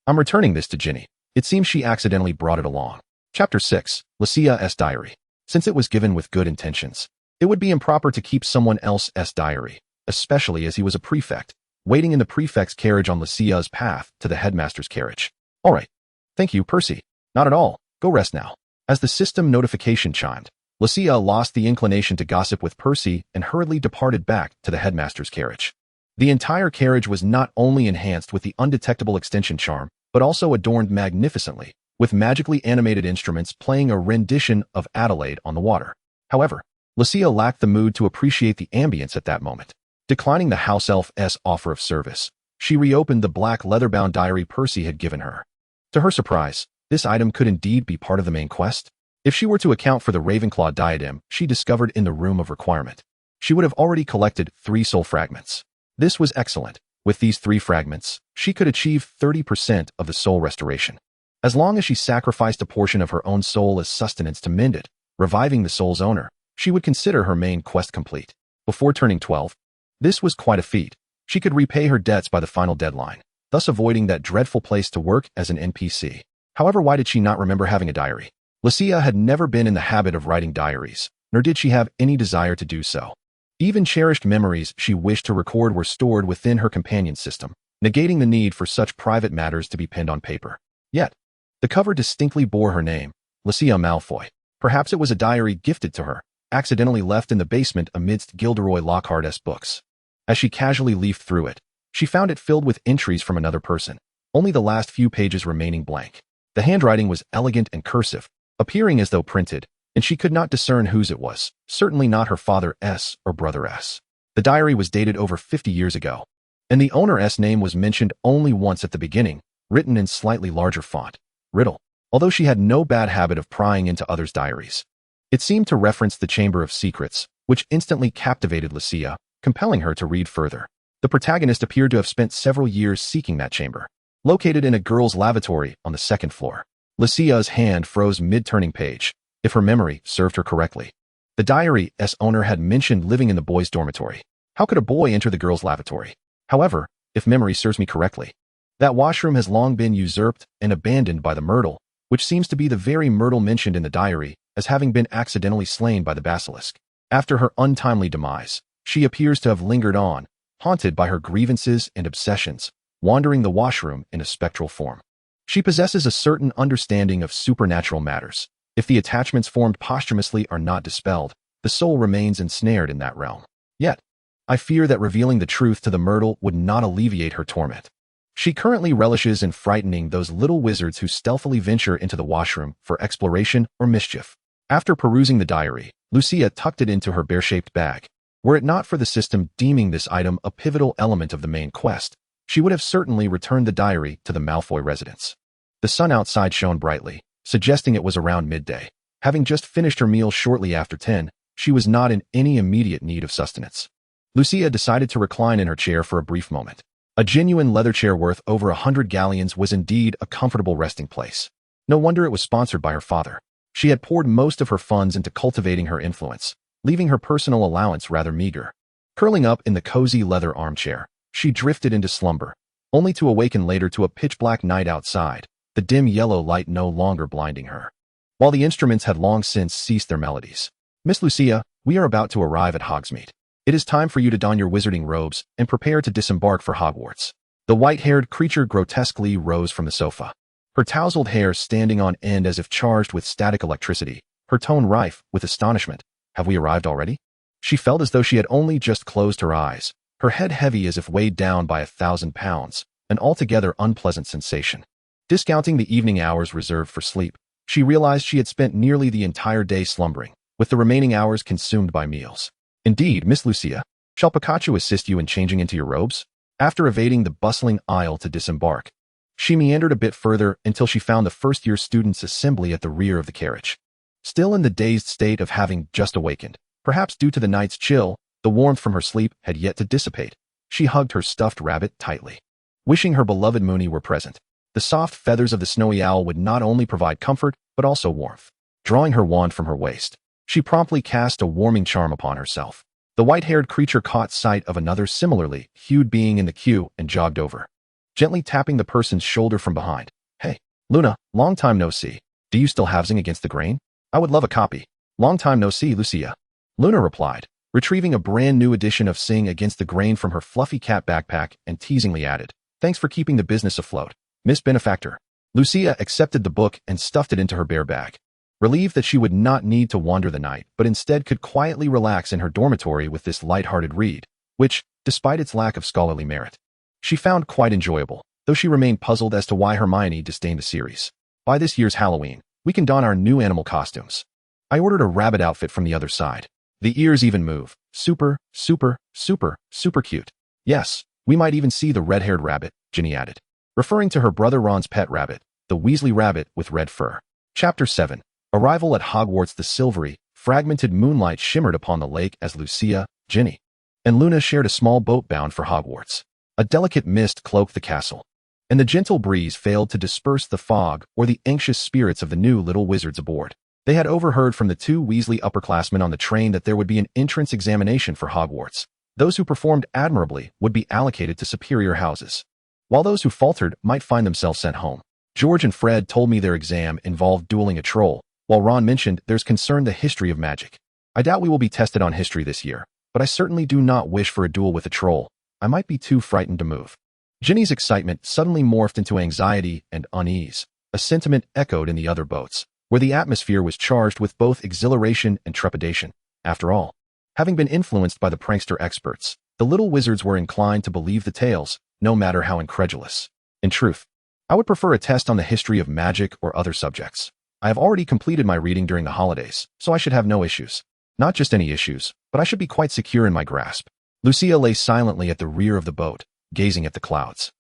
I'm returning this to Ginny. It seems she accidentally brought it along. Chapter 6, Lucia's Diary. Since it was given with good intentions, it would be improper to keep someone else's diary, especially as he was a prefect, waiting in the prefect's carriage on Lucia's path to the headmaster's carriage. All right. Thank you, Percy. Not at all. Go rest now. As the system notification chimed, Lucia lost the inclination to gossip with Percy and hurriedly departed back to the headmaster's carriage. The entire carriage was not only enhanced with the undetectable extension charm, but also adorned magnificently, with magically animated instruments playing a rendition of Adelaide on the water. However, Lucia lacked the mood to appreciate the ambience at that moment. Declining the house elf's offer of service, she reopened the black leather-bound diary Percy had given her. To her surprise, this item could indeed be part of the main quest. If she were to account for the Ravenclaw diadem she discovered in the Room of Requirement, she would have already collected 3 soul fragments. This was excellent. With these 3 fragments, she could achieve 30% of the soul restoration. As long as she sacrificed a portion of her own soul as sustenance to mend it, reviving the soul's owner, she would consider her main quest complete. Before turning 12, this was quite a feat. She could repay her debts by the final deadline, thus avoiding that dreadful place to work as an NPC. However, why did she not remember having a diary? Lucia had never been in the habit of writing diaries, nor did she have any desire to do so. Even cherished memories she wished to record were stored within her companion system, negating the need for such private matters to be penned on paper. Yet, the cover distinctly bore her name, Lucia Malfoy. Perhaps it was a diary gifted to her, accidentally left in the basement amidst Gilderoy Lockhart's books. As she casually leafed through it, she found it filled with entries from another person, only the last few pages remaining blank. The handwriting was elegant and cursive, appearing as though printed, and she could not discern whose it was, certainly not her father's or brother's. The diary was dated over 50 years ago, and the owner's name was mentioned only once at the beginning, written in slightly larger font, Riddle, although she had no bad habit of prying into others' diaries. It seemed to reference the Chamber of Secrets, which instantly captivated Lucia, compelling her to read further. The protagonist appeared to have spent several years seeking that chamber, located in a girls' lavatory on the 2nd floor. Lucia's hand froze mid-turning page, if her memory served her correctly. The diary's owner had mentioned living in the boys' dormitory. How could a boy enter the girls' lavatory? However, if memory serves me correctly, that washroom has long been usurped and abandoned by the Myrtle, which seems to be the very Myrtle mentioned in the diary as having been accidentally slain by the basilisk. After her untimely demise, she appears to have lingered on, haunted by her grievances and obsessions, wandering the washroom in a spectral form. She possesses a certain understanding of supernatural matters. If the attachments formed posthumously are not dispelled, the soul remains ensnared in that realm. Yet, I fear that revealing the truth to the Myrtle would not alleviate her torment. She currently relishes in frightening those little wizards who stealthily venture into the washroom for exploration or mischief. After perusing the diary, Lucia tucked it into her bear-shaped bag. Were it not for the system deeming this item a pivotal element of the main quest, she would have certainly returned the diary to the Malfoy residence. The sun outside shone brightly, suggesting it was around midday. Having just finished her meal shortly after 10, she was not in any immediate need of sustenance. Lucia decided to recline in her chair for a brief moment. A genuine leather chair worth over 100 galleons was indeed a comfortable resting place. No wonder it was sponsored by her father. She had poured most of her funds into cultivating her influence, leaving her personal allowance rather meager. Curling up in the cozy leather armchair, She drifted into slumber, only to awaken later to a pitch-black night outside, the dim yellow light no longer blinding her. While the instruments had long since ceased their melodies. Miss Lucia, we are about to arrive at Hogsmeade. It is time for you to don your wizarding robes and prepare to disembark for Hogwarts. The white-haired creature grotesquely rose from the sofa, her tousled hair standing on end as if charged with static electricity, her tone rife with astonishment. Have we arrived already? She felt as though she had only just closed her eyes, her head heavy as if weighed down by 1,000 pounds, an altogether unpleasant sensation. Discounting the evening hours reserved for sleep, she realized she had spent nearly the entire day slumbering, with the remaining hours consumed by meals. Indeed, Miss Lucia, shall Pikachu assist you in changing into your robes? After evading the bustling aisle to disembark, she meandered a bit further until she found the first-year students' assembly at the rear of the carriage. Still in the dazed state of having just awakened, perhaps due to the night's chill, the warmth from her sleep had yet to dissipate. She hugged her stuffed rabbit tightly, wishing her beloved Moony were present. The soft feathers of the snowy owl would not only provide comfort, but also warmth. Drawing her wand from her waist, she promptly cast a warming charm upon herself. The white-haired creature caught sight of another similarly hued being in the queue and jogged over, gently tapping the person's shoulder from behind. Hey, Luna, long time no see. Do you still have Zing Against the Grain? I would love a copy. Long time no see, Lucia. Luna replied, retrieving a brand new edition of Sing Against the Grain from her fluffy cat backpack and teasingly added, Thanks for keeping the business afloat, Miss Benefactor. Lucia accepted the book and stuffed it into her bear bag, relieved that she would not need to wander the night, but instead could quietly relax in her dormitory with this light-hearted read, which, despite its lack of scholarly merit, she found quite enjoyable, though she remained puzzled as to why Hermione disdained the series. By this year's Halloween, we can don our new animal costumes. I ordered a rabbit outfit from the other side. The ears even move. Super, super, super, super cute. Yes, we might even see the red-haired rabbit, Ginny added, referring to her brother Ron's pet rabbit, the Weasley rabbit with red fur. Chapter 7. Arrival at Hogwarts. The silvery, fragmented moonlight shimmered upon the lake as Lucia, Ginny, and Luna shared a small boat bound for Hogwarts. A delicate mist cloaked the castle, and the gentle breeze failed to disperse the fog or the anxious spirits of the new little wizards aboard. They had overheard from the two Weasley upperclassmen on the train that there would be an entrance examination for Hogwarts. Those who performed admirably would be allocated to superior houses, while those who faltered might find themselves sent home. George and Fred told me their exam involved dueling a troll, while Ron mentioned there's concerned the history of magic. I doubt we will be tested on history this year, but I certainly do not wish for a duel with a troll. I might be too frightened to move. Ginny's excitement suddenly morphed into anxiety and unease, a sentiment echoed in the other boats, where the atmosphere was charged with both exhilaration and trepidation. After all, having been influenced by the prankster experts, the little wizards were inclined to believe the tales, no matter how incredulous. In truth, I would prefer a test on the history of magic or other subjects. I have already completed my reading during the holidays, so I should have no issues. Not just any issues, but I should be quite secure in my grasp. Lucia lay silently at the rear of the boat, gazing at the clouds.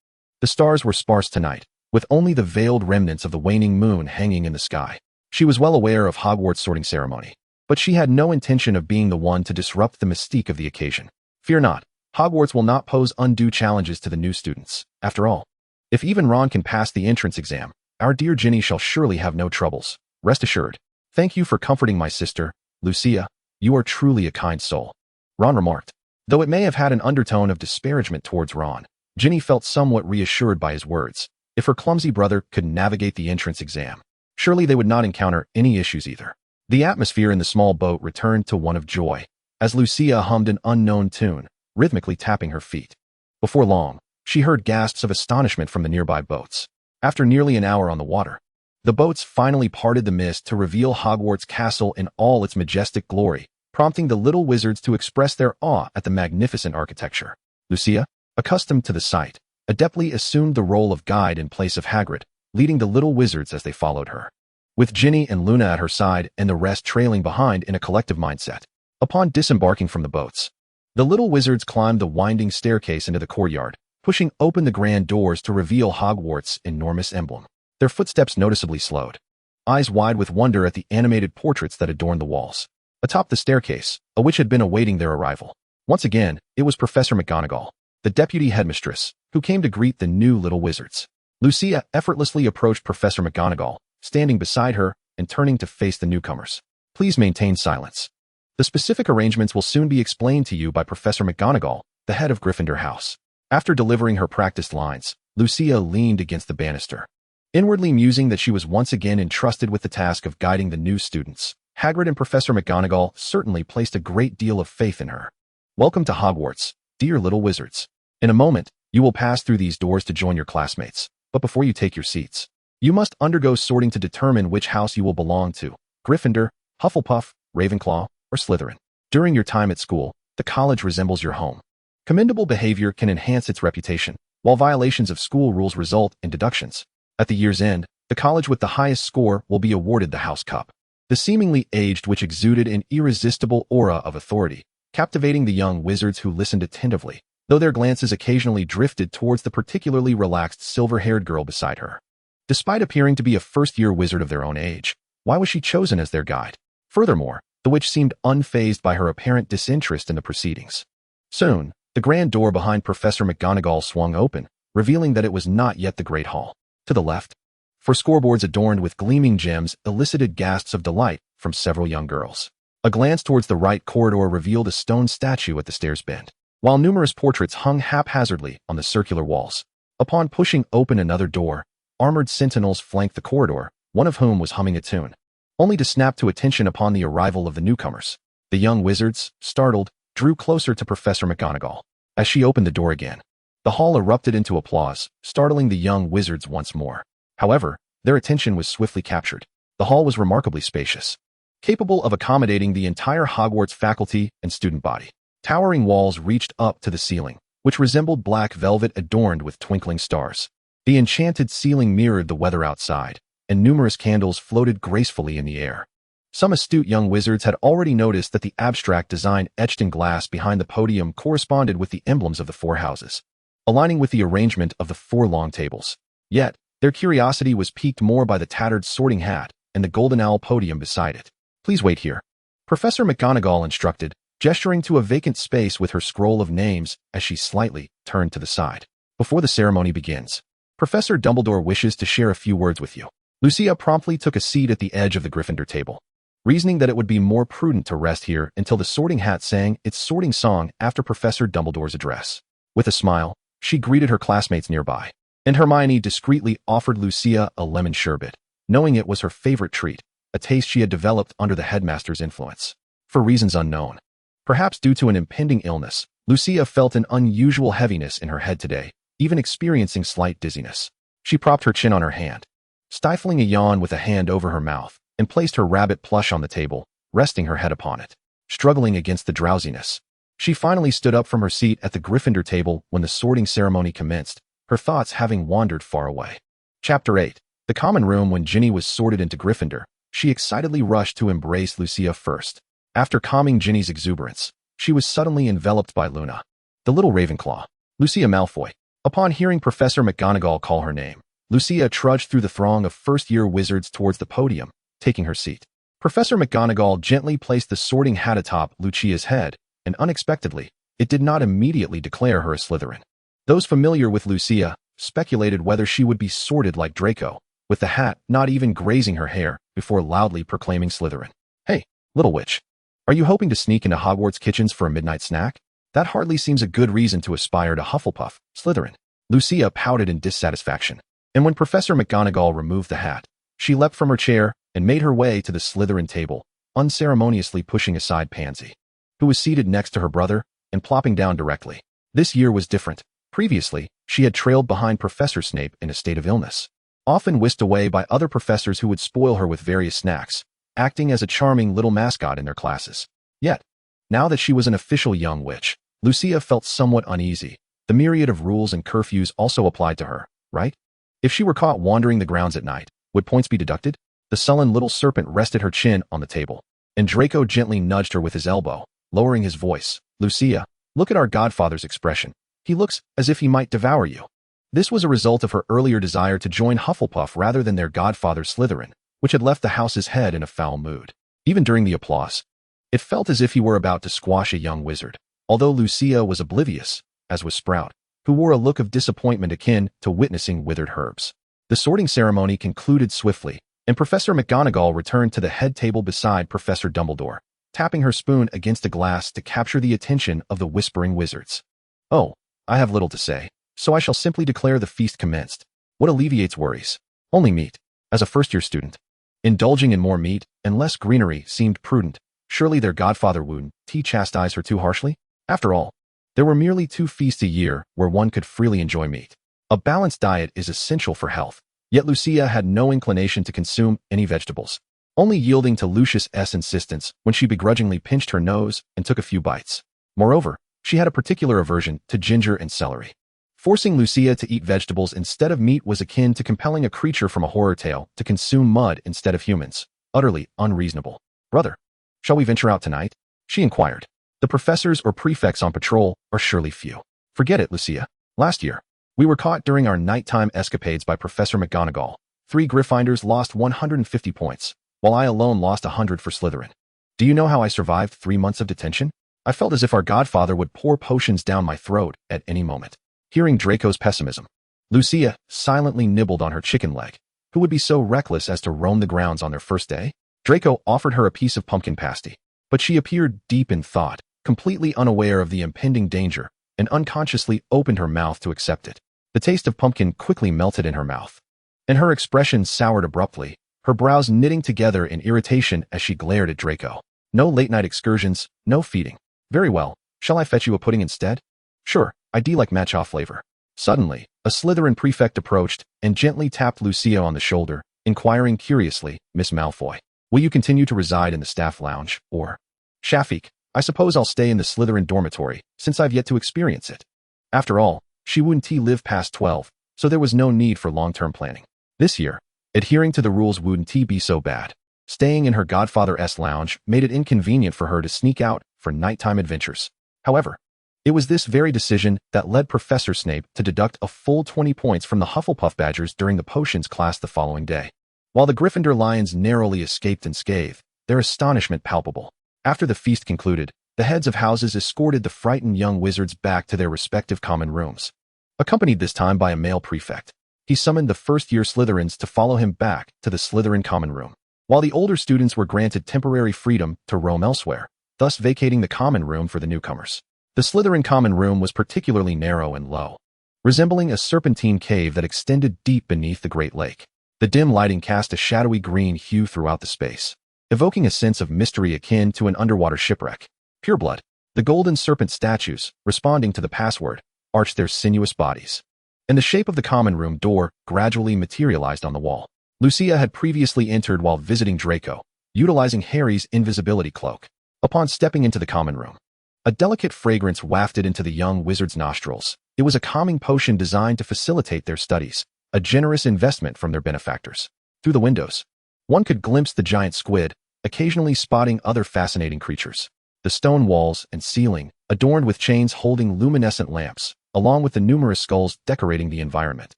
The stars were sparse tonight, with only the veiled remnants of the waning moon hanging in the sky. She was well aware of Hogwarts' sorting ceremony, but she had no intention of being the one to disrupt the mystique of the occasion. Fear not, Hogwarts will not pose undue challenges to the new students. After all, if even Ron can pass the entrance exam, our dear Ginny shall surely have no troubles. Rest assured. Thank you for comforting my sister, Lucia. You are truly a kind soul, Ron remarked. Though it may have had an undertone of disparagement towards Ron, Ginny felt somewhat reassured by his words. If her clumsy brother could navigate the entrance exam, surely they would not encounter any issues either. The atmosphere in the small boat returned to one of joy, as Lucia hummed an unknown tune, rhythmically tapping her feet. Before long, she heard gasps of astonishment from the nearby boats. After nearly an hour on the water, the boats finally parted the mist to reveal Hogwarts Castle in all its majestic glory, prompting the little wizards to express their awe at the magnificent architecture. Lucia, accustomed to the sight, adeptly assumed the role of guide in place of Hagrid, leading the little wizards as they followed her, with Ginny and Luna at her side and the rest trailing behind in a collective mindset. Upon disembarking from the boats, the little wizards climbed the winding staircase into the courtyard, pushing open the grand doors to reveal Hogwarts' enormous emblem. Their footsteps noticeably slowed, eyes wide with wonder at the animated portraits that adorned the walls. Atop the staircase, a witch had been awaiting their arrival. Once again, it was Professor McGonagall, the deputy headmistress, who came to greet the new little wizards. Lucia effortlessly approached Professor McGonagall, standing beside her and turning to face the newcomers. Please maintain silence. The specific arrangements will soon be explained to you by Professor McGonagall, the head of Gryffindor House. After delivering her practiced lines, Lucia leaned against the banister, inwardly musing that she was once again entrusted with the task of guiding the new students. Hagrid and Professor McGonagall certainly placed a great deal of faith in her. Welcome to Hogwarts, dear little wizards. In a moment, you will pass through these doors to join your classmates, but before you take your seats, you must undergo sorting to determine which house you will belong to: Gryffindor, Hufflepuff, Ravenclaw, or Slytherin. During your time at school, the college resembles your home. Commendable behavior can enhance its reputation, while violations of school rules result in deductions. At the year's end, the college with the highest score will be awarded the House Cup. The seemingly aged witch exuded an irresistible aura of authority, captivating the young wizards who listened attentively, though their glances occasionally drifted towards the particularly relaxed silver-haired girl beside her. Despite appearing to be a first-year wizard of their own age, why was she chosen as their guide? Furthermore, the witch seemed unfazed by her apparent disinterest in the proceedings. Soon, the grand door behind Professor McGonagall swung open, revealing that it was not yet the Great Hall. To the left, for scoreboards adorned with gleaming gems elicited gasps of delight from several young girls. A glance towards the right corridor revealed a stone statue at the stairs bend, while numerous portraits hung haphazardly on the circular walls. Upon pushing open another door, armored sentinels flanked the corridor, one of whom was humming a tune, only to snap to attention upon the arrival of the newcomers. The young wizards, startled, drew closer to Professor McGonagall. As she opened the door again, the hall erupted into applause, startling the young wizards once more. However, their attention was swiftly captured. The hall was remarkably spacious, capable of accommodating the entire Hogwarts faculty and student body. Towering walls reached up to the ceiling, which resembled black velvet adorned with twinkling stars. The enchanted ceiling mirrored the weather outside, and numerous candles floated gracefully in the air. Some astute young wizards had already noticed that the abstract design etched in glass behind the podium corresponded with the emblems of the four houses, aligning with the arrangement of the four long tables. Yet, their curiosity was piqued more by the tattered sorting hat and the golden owl podium beside it. Please wait here, Professor McGonagall instructed, gesturing to a vacant space with her scroll of names as she slightly turned to the side. Before the ceremony begins, Professor Dumbledore wishes to share a few words with you. Lucia promptly took a seat at the edge of the Gryffindor table, reasoning that it would be more prudent to rest here until the sorting hat sang its sorting song after Professor Dumbledore's address. With a smile, she greeted her classmates nearby, and Hermione discreetly offered Lucia a lemon sherbet, knowing it was her favorite treat, a taste she had developed under the headmaster's influence. For reasons unknown, perhaps due to an impending illness, Lucia felt an unusual heaviness in her head today, even experiencing slight dizziness. She propped her chin on her hand, stifling a yawn with a hand over her mouth, and placed her rabbit plush on the table, resting her head upon it. Struggling against the drowsiness, she finally stood up from her seat at the Gryffindor table when the sorting ceremony commenced, her thoughts having wandered far away. Chapter 8. The common room. When Ginny was sorted into Gryffindor, she excitedly rushed to embrace Lucia first. After calming Ginny's exuberance, she was suddenly enveloped by Luna, the little Ravenclaw, Lucia Malfoy. Upon hearing Professor McGonagall call her name, Lucia trudged through the throng of first-year wizards towards the podium, taking her seat. Professor McGonagall gently placed the sorting hat atop Lucia's head, and unexpectedly, it did not immediately declare her a Slytherin. Those familiar with Lucia speculated whether she would be sorted like Draco, with the hat not even grazing her hair, before loudly proclaiming Slytherin. Hey, little witch, are you hoping to sneak into Hogwarts kitchens for a midnight snack? That hardly seems a good reason to aspire to Hufflepuff, Slytherin. Lucia pouted in dissatisfaction, and when Professor McGonagall removed the hat, she leapt from her chair and made her way to the Slytherin table, unceremoniously pushing aside Pansy, who was seated next to her brother, and plopping down directly. This year was different. Previously, she had trailed behind Professor Snape in a state of illness, often whisked away by other professors who would spoil her with various snacks, acting as a charming little mascot in their classes. Yet, now that she was an official young witch, Lucia felt somewhat uneasy. The myriad of rules and curfews also applied to her, right? If she were caught wandering the grounds at night, would points be deducted? The sullen little serpent rested her chin on the table, and Draco gently nudged her with his elbow, lowering his voice. Lucia, look at our godfather's expression. He looks as if he might devour you. This was a result of her earlier desire to join Hufflepuff rather than their godfather Slytherin, which had left the house's head in a foul mood. Even during the applause, it felt as if he were about to squash a young wizard, although Lucia was oblivious, as was Sprout, who wore a look of disappointment akin to witnessing withered herbs. The sorting ceremony concluded swiftly, and Professor McGonagall returned to the head table beside Professor Dumbledore, tapping her spoon against a glass to capture the attention of the whispering wizards. Oh, I have little to say, so I shall simply declare the feast commenced. What alleviates worries? Only meat. As a first-year student, indulging in more meat and less greenery seemed prudent. Surely their godfather wouldn't chastise her too harshly? After all, there were merely 2 feasts a year where one could freely enjoy meat. A balanced diet is essential for health, yet Lucia had no inclination to consume any vegetables, only yielding to Lucia's insistence when she begrudgingly pinched her nose and took a few bites. Moreover, she had a particular aversion to ginger and celery. Forcing Lucia to eat vegetables instead of meat was akin to compelling a creature from a horror tale to consume mud instead of humans. Utterly unreasonable. Brother, shall we venture out tonight? She inquired. The professors or prefects on patrol are surely few. Forget it, Lucia. Last year, we were caught during our nighttime escapades by Professor McGonagall. 3 Gryffindors lost 150 points, while I alone lost 100 for Slytherin. Do you know how I survived 3 months of detention? I felt as if our godfather would pour potions down my throat at any moment. Hearing Draco's pessimism, Lucia silently nibbled on her chicken leg. Who would be so reckless as to roam the grounds on their first day? Draco offered her a piece of pumpkin pasty, but she appeared deep in thought, completely unaware of the impending danger, and unconsciously opened her mouth to accept it. The taste of pumpkin quickly melted in her mouth, and her expression soured abruptly, her brows knitting together in irritation as she glared at Draco. No late-night excursions, no feeding. Very well, shall I fetch you a pudding instead? Sure, I do like matcha flavor. Suddenly, a Slytherin prefect approached and gently tapped Lucia on the shoulder, inquiring curiously, Miss Malfoy, will you continue to reside in the staff lounge, or? Shafik, I suppose I'll stay in the Slytherin dormitory, since I've yet to experience it. After all, she wouldn't live past 12, so there was no need for long-term planning. This year, adhering to the rules wouldn't be so bad. Staying in her godfather's lounge made it inconvenient for her to sneak out for nighttime adventures. However, it was this very decision that led Professor Snape to deduct a full 20 points from the Hufflepuff Badgers during the potions class the following day. While the Gryffindor Lions narrowly escaped unscathed, their astonishment palpable. After the feast concluded, the heads of houses escorted the frightened young wizards back to their respective common rooms. Accompanied this time by a male prefect, he summoned the first-year Slytherins to follow him back to the Slytherin common room, while the older students were granted temporary freedom to roam elsewhere, thus vacating the common room for the newcomers. The Slytherin common room was particularly narrow and low, resembling a serpentine cave that extended deep beneath the Great Lake. The dim lighting cast a shadowy green hue throughout the space, evoking a sense of mystery akin to an underwater shipwreck. Pureblood, the golden serpent statues, responding to the password, arched their sinuous bodies, and the shape of the common room door gradually materialized on the wall. Lucia had previously entered while visiting Draco, utilizing Harry's invisibility cloak. Upon stepping into the common room, a delicate fragrance wafted into the young wizard's nostrils. It was a calming potion designed to facilitate their studies, a generous investment from their benefactors. Through the windows, one could glimpse the giant squid, occasionally spotting other fascinating creatures. The stone walls and ceiling, adorned with chains holding luminescent lamps, along with the numerous skulls decorating the environment,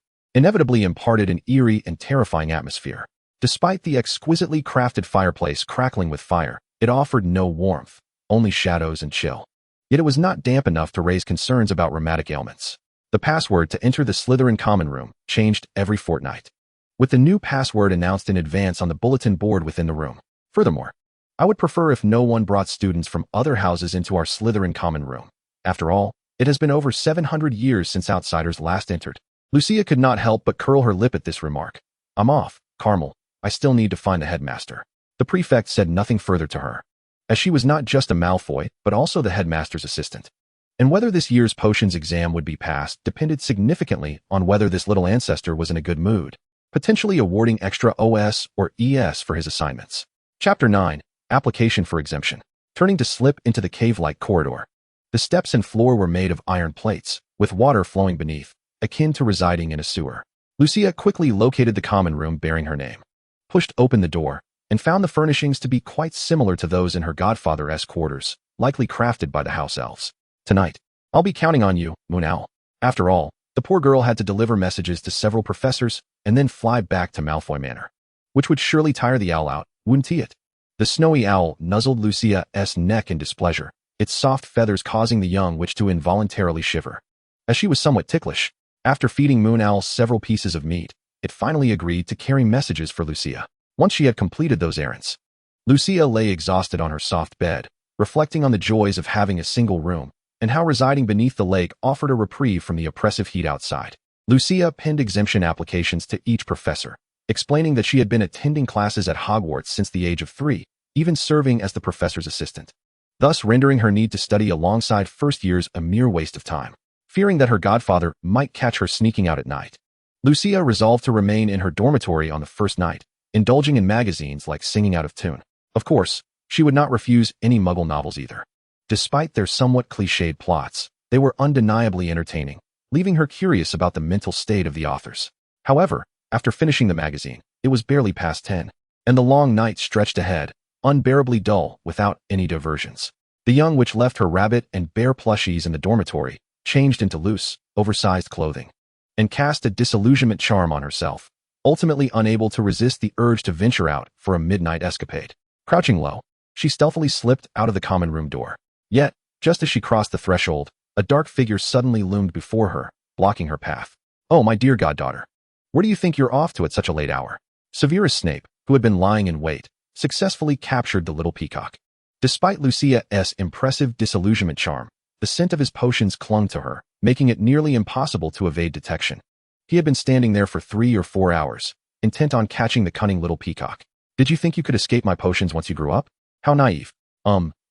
inevitably imparted an eerie and terrifying atmosphere. Despite the exquisitely crafted fireplace crackling with fire, it offered no warmth, only shadows and chill. Yet it was not damp enough to raise concerns about rheumatic ailments. The password to enter the Slytherin common room changed every fortnight, with the new password announced in advance on the bulletin board within the room. Furthermore, I would prefer if no one brought students from other houses into our Slytherin common room. After all, it has been over 700 years since outsiders last entered. Lucia could not help but curl her lip at this remark. I'm off, Carmel. I still need to find the headmaster. The prefect said nothing further to her, as she was not just a Malfoy, but also the headmaster's assistant. And whether this year's potions exam would be passed depended significantly on whether this little ancestor was in a good mood, potentially awarding extra OS or ES for his assignments. Chapter 9, Application for Exemption. Turning to slip into the cave-like corridor. The steps and floor were made of iron plates, with water flowing beneath, akin to residing in a sewer. Lucia quickly located the common room bearing her name, pushed open the door, and found the furnishings to be quite similar to those in her godfather's quarters, likely crafted by the house elves. Tonight, I'll be counting on you, Moon Owl. After all, the poor girl had to deliver messages to several professors and then fly back to Malfoy Manor, which would surely tire the owl out, wouldn't it? The snowy owl nuzzled Lucia's neck in displeasure, its soft feathers causing the young witch to involuntarily shiver. As she was somewhat ticklish, after feeding Moon Owl several pieces of meat, it finally agreed to carry messages for Lucia. Once she had completed those errands, Lucia lay exhausted on her soft bed, reflecting on the joys of having a single room and how residing beneath the lake offered a reprieve from the oppressive heat outside. Lucia penned exemption applications to each professor, explaining that she had been attending classes at Hogwarts since the age of 3, even serving as the professor's assistant, thus rendering her need to study alongside first years a mere waste of time. Fearing that her godfather might catch her sneaking out at night, Lucia resolved to remain in her dormitory on the first night, indulging in magazines like Singing Out of Tune. Of course, she would not refuse any Muggle novels either. Despite their somewhat cliched plots, they were undeniably entertaining, leaving her curious about the mental state of the authors. However, after finishing the magazine, it was barely past 10, and the long night stretched ahead, unbearably dull without any diversions. The young witch left her rabbit and bear plushies in the dormitory, changed into loose, oversized clothing, and cast a disillusionment charm on herself, ultimately unable to resist the urge to venture out for a midnight escapade. Crouching low, she stealthily slipped out of the common room door. Yet, just as she crossed the threshold, a dark figure suddenly loomed before her, blocking her path. "Oh, my dear goddaughter, where do you think you're off to at such a late hour?" Severus Snape, who had been lying in wait, successfully captured the little peacock. Despite Lucia's impressive disillusionment charm, the scent of his potions clung to her, making it nearly impossible to evade detection. He had been standing there for 3 or 4 hours, intent on catching the cunning little peacock. "Did you think you could escape my potions once you grew up? How naive."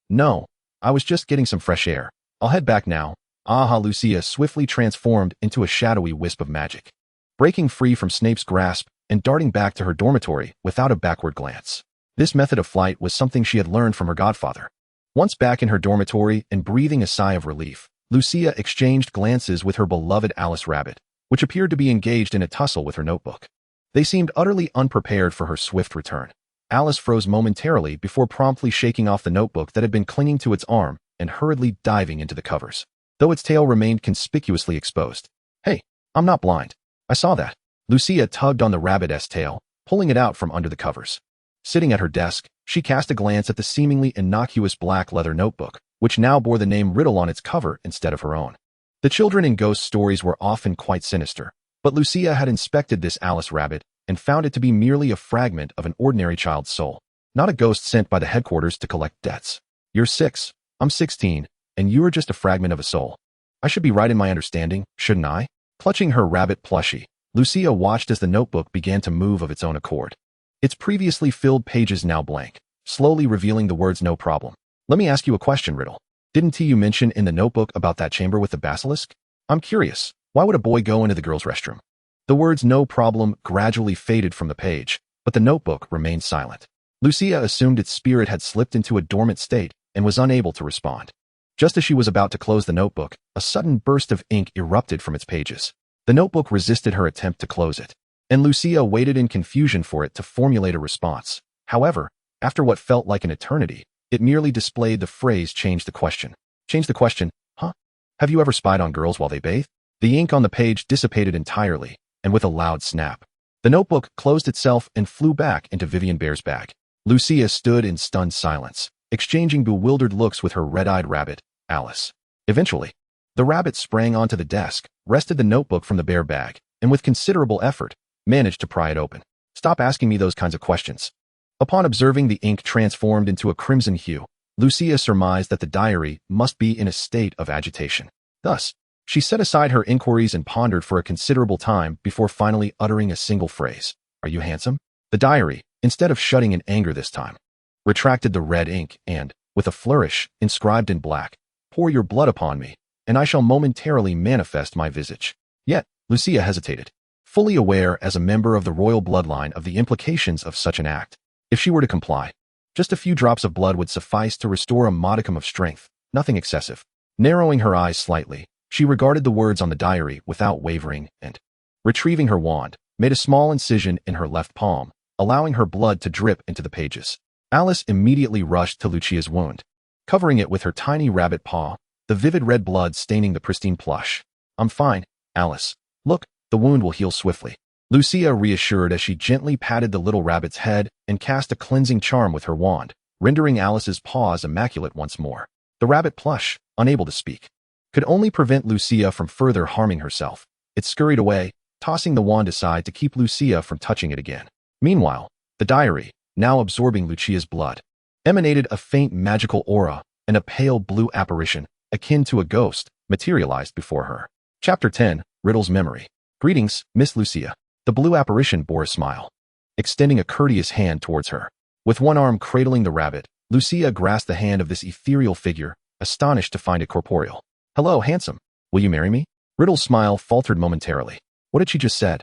No. I was just getting some fresh air. I'll head back now." Aha! Lucia swiftly transformed into a shadowy wisp of magic, breaking free from Snape's grasp and darting back to her dormitory without a backward glance. This method of flight was something she had learned from her godfather. Once back in her dormitory and breathing a sigh of relief, Lucia exchanged glances with her beloved Alice Rabbit, which appeared to be engaged in a tussle with her notebook. They seemed utterly unprepared for her swift return. Alice froze momentarily before promptly shaking off the notebook that had been clinging to its arm and hurriedly diving into the covers, though its tail remained conspicuously exposed. "Hey, I'm not blind. I saw that." Lucia tugged on the rabbit's tail, pulling it out from under the covers. Sitting at her desk, she cast a glance at the seemingly innocuous black leather notebook, which now bore the name Riddle on its cover instead of her own. The children in ghost stories were often quite sinister, but Lucia had inspected this Alice Rabbit and found it to be merely a fragment of an ordinary child's soul, not a ghost sent by the headquarters to collect debts. "You're 6, I'm 16, and you are just a fragment of a soul. I should be right in my understanding, shouldn't I?" Clutching her rabbit plushie, Lucia watched as the notebook began to move of its own accord. Its previously filled pages now blank, slowly revealing the words "no problem." "Let me ask you a question, Riddle. Didn't you mention in the notebook about that chamber with the basilisk? I'm curious, why would a boy go into the girls' restroom?" The words "no problem" gradually faded from the page, but the notebook remained silent. Lucia assumed its spirit had slipped into a dormant state and was unable to respond. Just as she was about to close the notebook, a sudden burst of ink erupted from its pages. The notebook resisted her attempt to close it, and Lucia waited in confusion for it to formulate a response. However, after what felt like an eternity, it merely displayed the phrase "change the question." "Change the question, huh? Have you ever spied on girls while they bathe?" The ink on the page dissipated entirely, and with a loud snap, the notebook closed itself and flew back into Vivian Bear's bag. Lucia stood in stunned silence, exchanging bewildered looks with her red-eyed rabbit, Alice. Eventually, the rabbit sprang onto the desk, wrested the notebook from the bear bag, and with considerable effort, managed to pry it open. "Stop asking me those kinds of questions." Upon observing the ink transformed into a crimson hue, Lucia surmised that the diary must be in a state of agitation. Thus, she set aside her inquiries and pondered for a considerable time before finally uttering a single phrase. "Are you handsome?" The diary, instead of shutting in anger this time, retracted the red ink and, with a flourish, inscribed in black, "Pour your blood upon me, and I shall momentarily manifest my visage." Yet, Lucia hesitated, fully aware as a member of the royal bloodline of the implications of such an act. If she were to comply, just a few drops of blood would suffice to restore a modicum of strength, nothing excessive. Narrowing her eyes slightly, she regarded the words on the diary without wavering and, retrieving her wand, made a small incision in her left palm, allowing her blood to drip into the pages. Alice immediately rushed to Lucia's wound, covering it with her tiny rabbit paw, the vivid red blood staining the pristine plush. "I'm fine, Alice. Look, the wound will heal swiftly." Lucia reassured as she gently patted the little rabbit's head and cast a cleansing charm with her wand, rendering Alice's paws immaculate once more. The rabbit plush, unable to speak, could only prevent Lucia from further harming herself. It scurried away, tossing the wand aside to keep Lucia from touching it again. Meanwhile, the diary, now absorbing Lucia's blood, emanated a faint magical aura, and a pale blue apparition, akin to a ghost, materialized before her. Chapter 10, Riddle's Memory. Greetings, Miss Lucia. The blue apparition bore a smile, extending a courteous hand towards her. With one arm cradling the rabbit, Lucia grasped the hand of this ethereal figure, astonished to find it corporeal. Hello, handsome. Will you marry me? Riddle's smile faltered momentarily. What had she just said?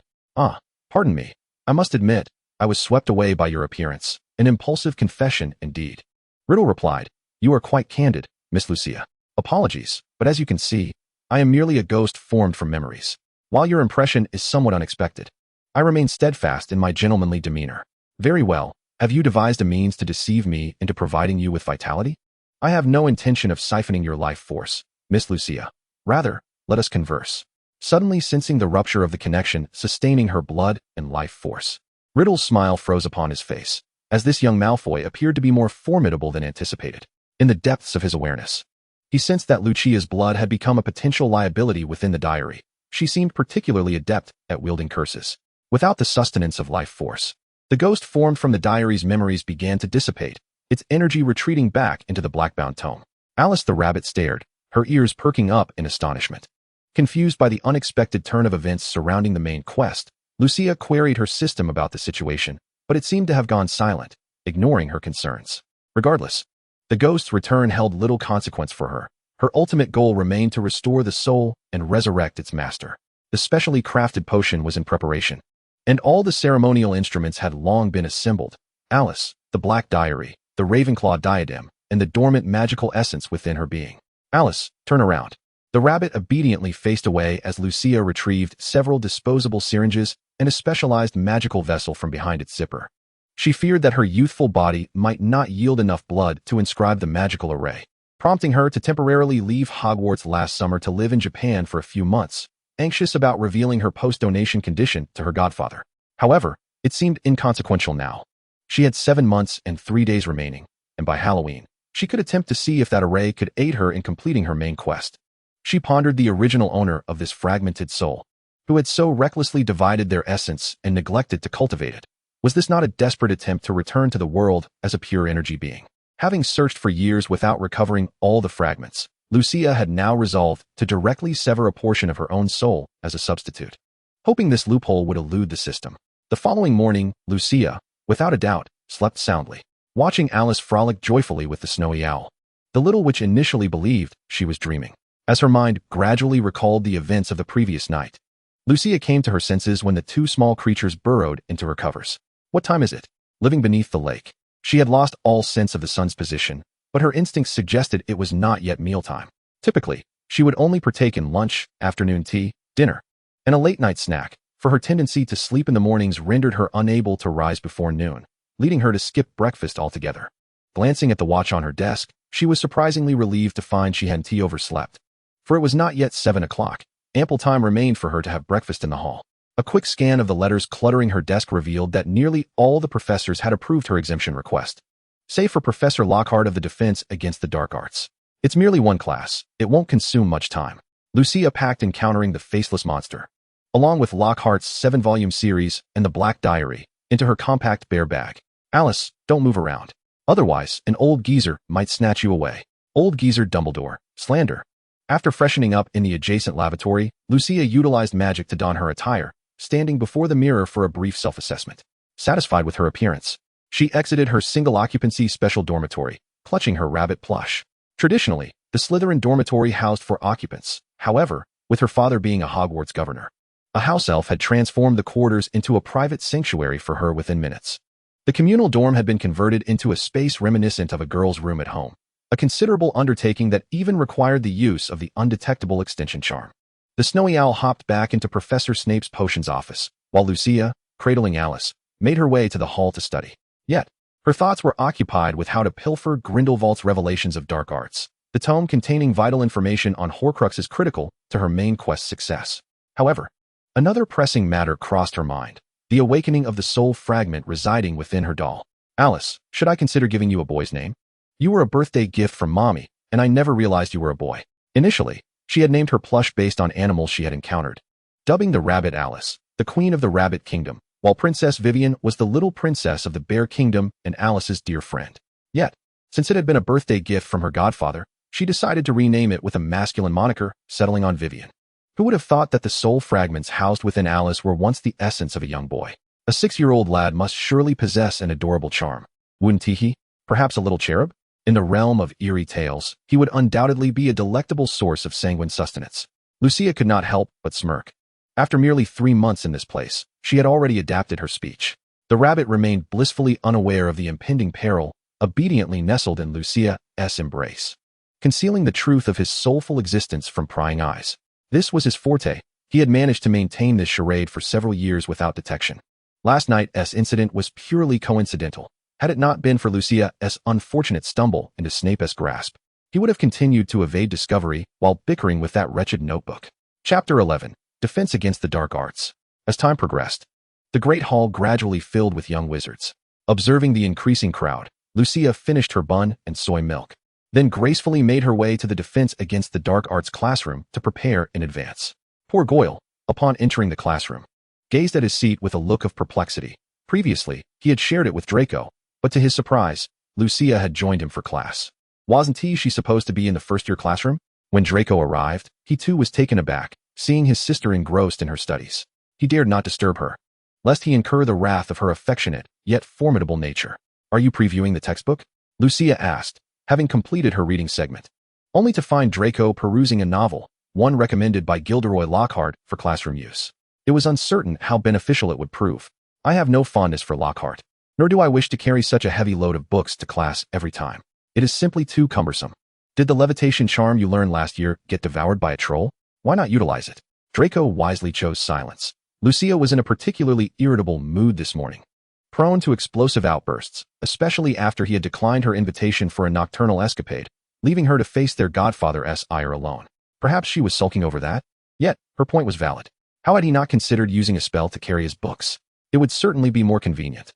Pardon me. I must admit, I was swept away by your appearance. An impulsive confession, indeed. Riddle replied, You are quite candid, Miss Lucia. Apologies, but as you can see, I am merely a ghost formed from memories. While your impression is somewhat unexpected, I remain steadfast in my gentlemanly demeanor. Very well. Have you devised a means to deceive me into providing you with vitality? I have no intention of siphoning your life force, Miss Lucia. Rather, let us converse. Suddenly sensing the rupture of the connection sustaining her blood and life force, Riddle's smile froze upon his face, as this young Malfoy appeared to be more formidable than anticipated. In the depths of his awareness, he sensed that Lucia's blood had become a potential liability within the diary. She seemed particularly adept at wielding curses. Without the sustenance of life force, the ghost formed from the diary's memories began to dissipate, its energy retreating back into the black-bound tome. Alice the rabbit stared, her ears perking up in astonishment. Confused by the unexpected turn of events surrounding the main quest, Lucia queried her system about the situation, but it seemed to have gone silent, ignoring her concerns. Regardless, the ghost's return held little consequence for her. Her ultimate goal remained to restore the soul and resurrect its master. The specially crafted potion was in preparation, and all the ceremonial instruments had long been assembled. Alice, the black diary, the Ravenclaw diadem, and the dormant magical essence within her being. Alice, turn around. The rabbit obediently faced away as Lucia retrieved several disposable syringes and a specialized magical vessel from behind its zipper. She feared that her youthful body might not yield enough blood to inscribe the magical array, prompting her to temporarily leave Hogwarts last summer to live in Japan for a few months, anxious about revealing her post-donation condition to her godfather. However, it seemed inconsequential now. She had 7 months and 3 days remaining, and by Halloween, she could attempt to see if that array could aid her in completing her main quest. She pondered the original owner of this fragmented soul, who had so recklessly divided their essence and neglected to cultivate it. Was this not a desperate attempt to return to the world as a pure energy being? Having searched for years without recovering all the fragments, Lucia had now resolved to directly sever a portion of her own soul as a substitute, hoping this loophole would elude the system. The following morning, Lucia, without a doubt, slept soundly, watching Alice frolic joyfully with the snowy owl. The little witch initially believed she was dreaming, as her mind gradually recalled the events of the previous night. Lucia came to her senses when the two small creatures burrowed into her covers. What time is it? Living beneath the lake, she had lost all sense of the sun's position, but her instincts suggested it was not yet mealtime. Typically, she would only partake in lunch, afternoon tea, dinner, and a late-night snack, for her tendency to sleep in the mornings rendered her unable to rise before noon, leading her to skip breakfast altogether. Glancing at the watch on her desk, she was surprisingly relieved to find she hadn't overslept, for it was not yet 7 o'clock. Ample time remained for her to have breakfast in the hall. A quick scan of the letters cluttering her desk revealed that nearly all the professors had approved her exemption request, save for Professor Lockhart of the Defense Against the Dark Arts. It's merely one class. It won't consume much time. Lucia packed Encountering the Faceless Monster, along with Lockhart's 7-volume series and the Black Diary, into her compact bear bag. Alice, don't move around. Otherwise, an old geezer might snatch you away. Old geezer Dumbledore. Slander. After freshening up in the adjacent lavatory, Lucia utilized magic to don her attire, standing before the mirror for a brief self-assessment. Satisfied with her appearance, she exited her single-occupancy special dormitory, clutching her rabbit plush. Traditionally, the Slytherin dormitory housed 4 occupants. However, with her father being a Hogwarts governor, a house elf had transformed the quarters into a private sanctuary for her within minutes. The communal dorm had been converted into a space reminiscent of a girl's room at home, a considerable undertaking that even required the use of the undetectable extension charm. The snowy owl hopped back into Professor Snape's potions office, while Lucia, cradling Alice, made her way to the hall to study. Yet, her thoughts were occupied with how to pilfer Grindelwald's Revelations of Dark Arts. The tome containing vital information on Horcrux is critical to her main quest's success. However, another pressing matter crossed her mind: the awakening of the soul fragment residing within her doll. Alice, should I consider giving you a boy's name? You were a birthday gift from Mommy, and I never realized you were a boy. Initially, she had named her plush based on animals she had encountered, dubbing the rabbit Alice, the queen of the rabbit kingdom, while Princess Vivian was the little princess of the bear kingdom and Alice's dear friend. Yet, since it had been a birthday gift from her godfather, She decided to rename it with a masculine moniker, settling on Vivian. Who would have thought that the soul fragments housed within Alice were once the essence of a young boy? A 6-year-old lad must surely possess an adorable charm. Wouldn't he? Perhaps a little cherub? In the realm of eerie tales, he would undoubtedly be a delectable source of sanguine sustenance. Lucia could not help but smirk. After merely 3 months in this place, she had already adapted her speech. The rabbit remained blissfully unaware of the impending peril, obediently nestled in Lucia's embrace, concealing the truth of his soulful existence from prying eyes. This was his forte. He had managed to maintain this charade for several years without detection. Last night's incident was purely coincidental. Had it not been for Lucia's unfortunate stumble into Snape's grasp, he would have continued to evade discovery while bickering with that wretched notebook. Chapter 11. Defense Against the Dark Arts. As time progressed, the Great Hall gradually filled with young wizards. Observing the increasing crowd, Lucia finished her bun and soy milk, then gracefully made her way to the Defense Against the Dark Arts classroom to prepare in advance. Poor Goyle, upon entering the classroom, gazed at his seat with a look of perplexity. Previously, he had shared it with Draco, but to his surprise, Lucia had joined him for class. Wasn't she supposed to be in the first-year classroom? When Draco arrived, he too was taken aback, seeing his sister engrossed in her studies. He dared not disturb her, lest he incur the wrath of her affectionate, yet formidable nature. "Are you previewing the textbook?" Lucia asked, having completed her reading segment, only to find Draco perusing a novel, one recommended by Gilderoy Lockhart for classroom use. It was uncertain how beneficial it would prove. "I have no fondness for Lockhart, nor do I wish to carry such a heavy load of books to class every time. It is simply too cumbersome. Did the levitation charm you learned last year get devoured by a troll? Why not utilize it?" Draco wisely chose silence. Lucia was in a particularly irritable mood this morning, prone to explosive outbursts, especially after he had declined her invitation for a nocturnal escapade, leaving her to face their godfather's ire alone. Perhaps she was sulking over that? Yet, her point was valid. How had he not considered using a spell to carry his books? It would certainly be more convenient.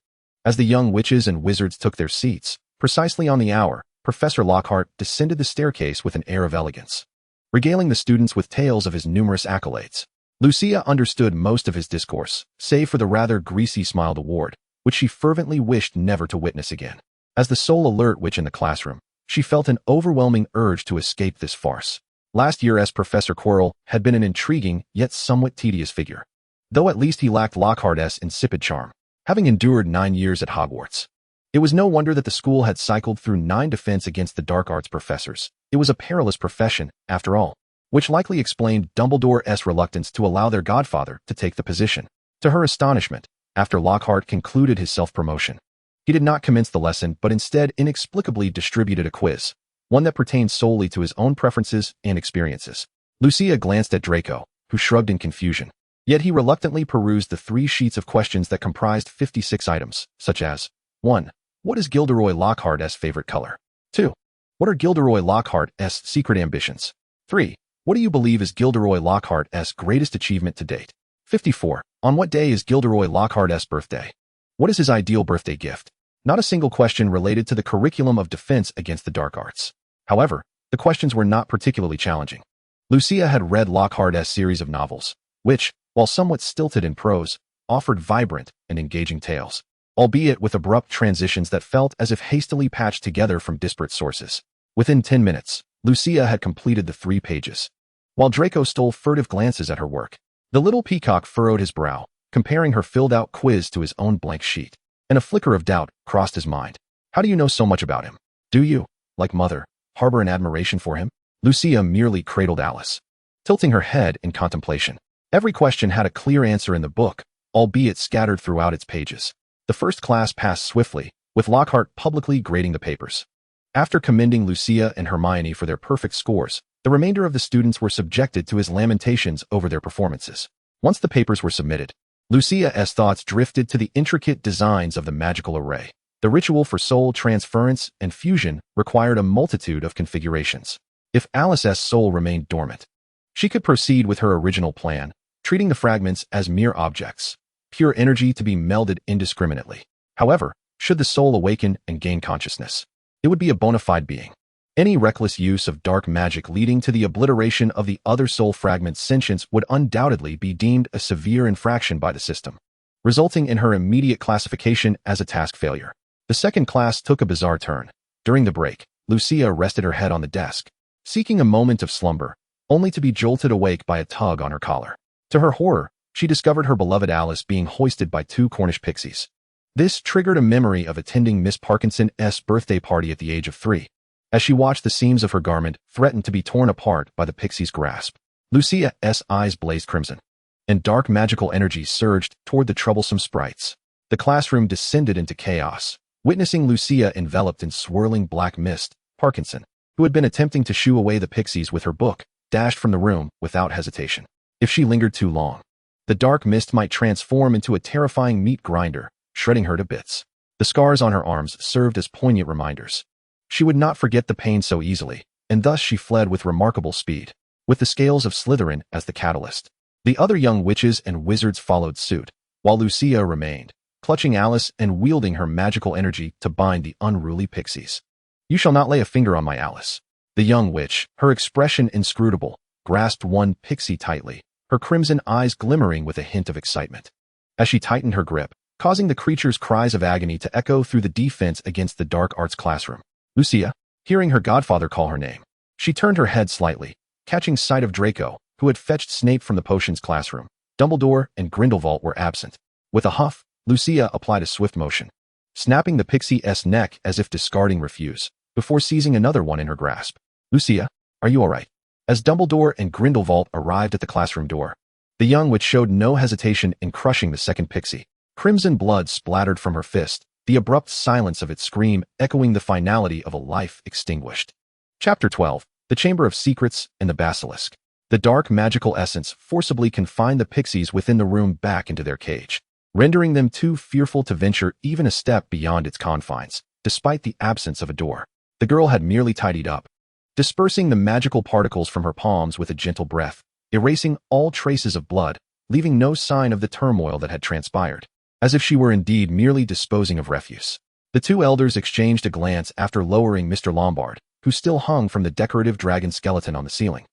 As the young witches and wizards took their seats, precisely on the hour, Professor Lockhart descended the staircase with an air of elegance, regaling the students with tales of his numerous accolades. Lucia understood most of his discourse, save for the rather greasy-smiled award, which she fervently wished never to witness again. As the sole alert witch in the classroom, she felt an overwhelming urge to escape this farce. Last year, as Professor Quirrell had been an intriguing, yet somewhat tedious figure, though at least he lacked Lockhart's insipid charm, having endured 9 years at Hogwarts. It was no wonder that the school had cycled through 9 Defense Against the Dark Arts professors. It was a perilous profession, after all, which likely explained Dumbledore's reluctance to allow their godfather to take the position. To her astonishment, after Lockhart concluded his self-promotion, he did not commence the lesson but instead inexplicably distributed a quiz, one that pertained solely to his own preferences and experiences. Lucia glanced at Draco, who shrugged in confusion. Yet he reluctantly perused the 3 sheets of questions that comprised 56 items, such as 1. What is Gilderoy Lockhart's favorite color? 2. What are Gilderoy Lockhart's secret ambitions? 3. What do you believe is Gilderoy Lockhart's greatest achievement to date? 54. On what day is Gilderoy Lockhart's birthday? What is his ideal birthday gift? Not a single question related to the curriculum of Defense Against the Dark Arts. However, the questions were not particularly challenging. Lucia had read Lockhart's series of novels, which, while somewhat stilted in prose, offered vibrant and engaging tales, albeit with abrupt transitions that felt as if hastily patched together from disparate sources. Within 10 minutes, Lucia had completed the 3 pages. While Draco stole furtive glances at her work, the little peacock furrowed his brow, comparing her filled-out quiz to his own blank sheet, and a flicker of doubt crossed his mind. How do you know so much about him? Do you, like Mother, harbor an admiration for him? Lucia merely cradled Alice, tilting her head in contemplation. Every question had a clear answer in the book, albeit scattered throughout its pages. The first class passed swiftly, with Lockhart publicly grading the papers. After commending Lucia and Hermione for their perfect scores, the remainder of the students were subjected to his lamentations over their performances. Once the papers were submitted, Lucia's thoughts drifted to the intricate designs of the magical array. The ritual for soul transference and fusion required a multitude of configurations. If Alice's soul remained dormant, she could proceed with her original plan, treating the fragments as mere objects, pure energy to be melded indiscriminately. However, should the soul awaken and gain consciousness, it would be a bona fide being. Any reckless use of dark magic leading to the obliteration of the other soul fragment's sentience would undoubtedly be deemed a severe infraction by the system, resulting in her immediate classification as a task failure. The second class took a bizarre turn. During the break, Lucia rested her head on the desk, seeking a moment of slumber, only to be jolted awake by a tug on her collar. To her horror, she discovered her beloved Alice being hoisted by two Cornish pixies. This triggered a memory of attending Miss Parkinson's birthday party at the age of 3. As she watched the seams of her garment threaten to be torn apart by the pixie's grasp, Lucia's eyes blazed crimson, and dark magical energy surged toward the troublesome sprites. The classroom descended into chaos, witnessing Lucia enveloped in swirling black mist. Parkinson, who had been attempting to shoo away the pixies with her book, dashed from the room without hesitation. If she lingered too long, the dark mist might transform into a terrifying meat grinder, shredding her to bits. The scars on her arms served as poignant reminders. She would not forget the pain so easily, and thus she fled with remarkable speed, with the scales of Slytherin as the catalyst. The other young witches and wizards followed suit, while Lucia remained, clutching Alice and wielding her magical energy to bind the unruly pixies. "You shall not lay a finger on my Alice." The young witch, her expression inscrutable, grasped one pixie tightly, her crimson eyes glimmering with a hint of excitement. As she tightened her grip, causing the creature's cries of agony to echo through the defense against the dark arts classroom. Lucia, hearing her godfather call her name, she turned her head slightly, catching sight of Draco, who had fetched Snape from the potions classroom. Dumbledore and Grindelwald were absent. With a huff, Lucia applied a swift motion, snapping the pixie's neck as if discarding refuse, before seizing another one in her grasp. "Lucia, are you all right?" As Dumbledore and Grindelwald arrived at the classroom door, the young witch showed no hesitation in crushing the second pixie. Crimson blood splattered from her fist, the abrupt silence of its scream echoing the finality of a life extinguished. Chapter 12. The Chamber of Secrets and the Basilisk. The dark magical essence forcibly confined the pixies within the room back into their cage, rendering them too fearful to venture even a step beyond its confines, despite the absence of a door. The girl had merely tidied up, dispersing the magical particles from her palms with a gentle breath, erasing all traces of blood, leaving no sign of the turmoil that had transpired, as if she were indeed merely disposing of refuse. The two elders exchanged a glance after lowering Mr. Lombard, who still hung from the decorative dragon skeleton on the ceiling,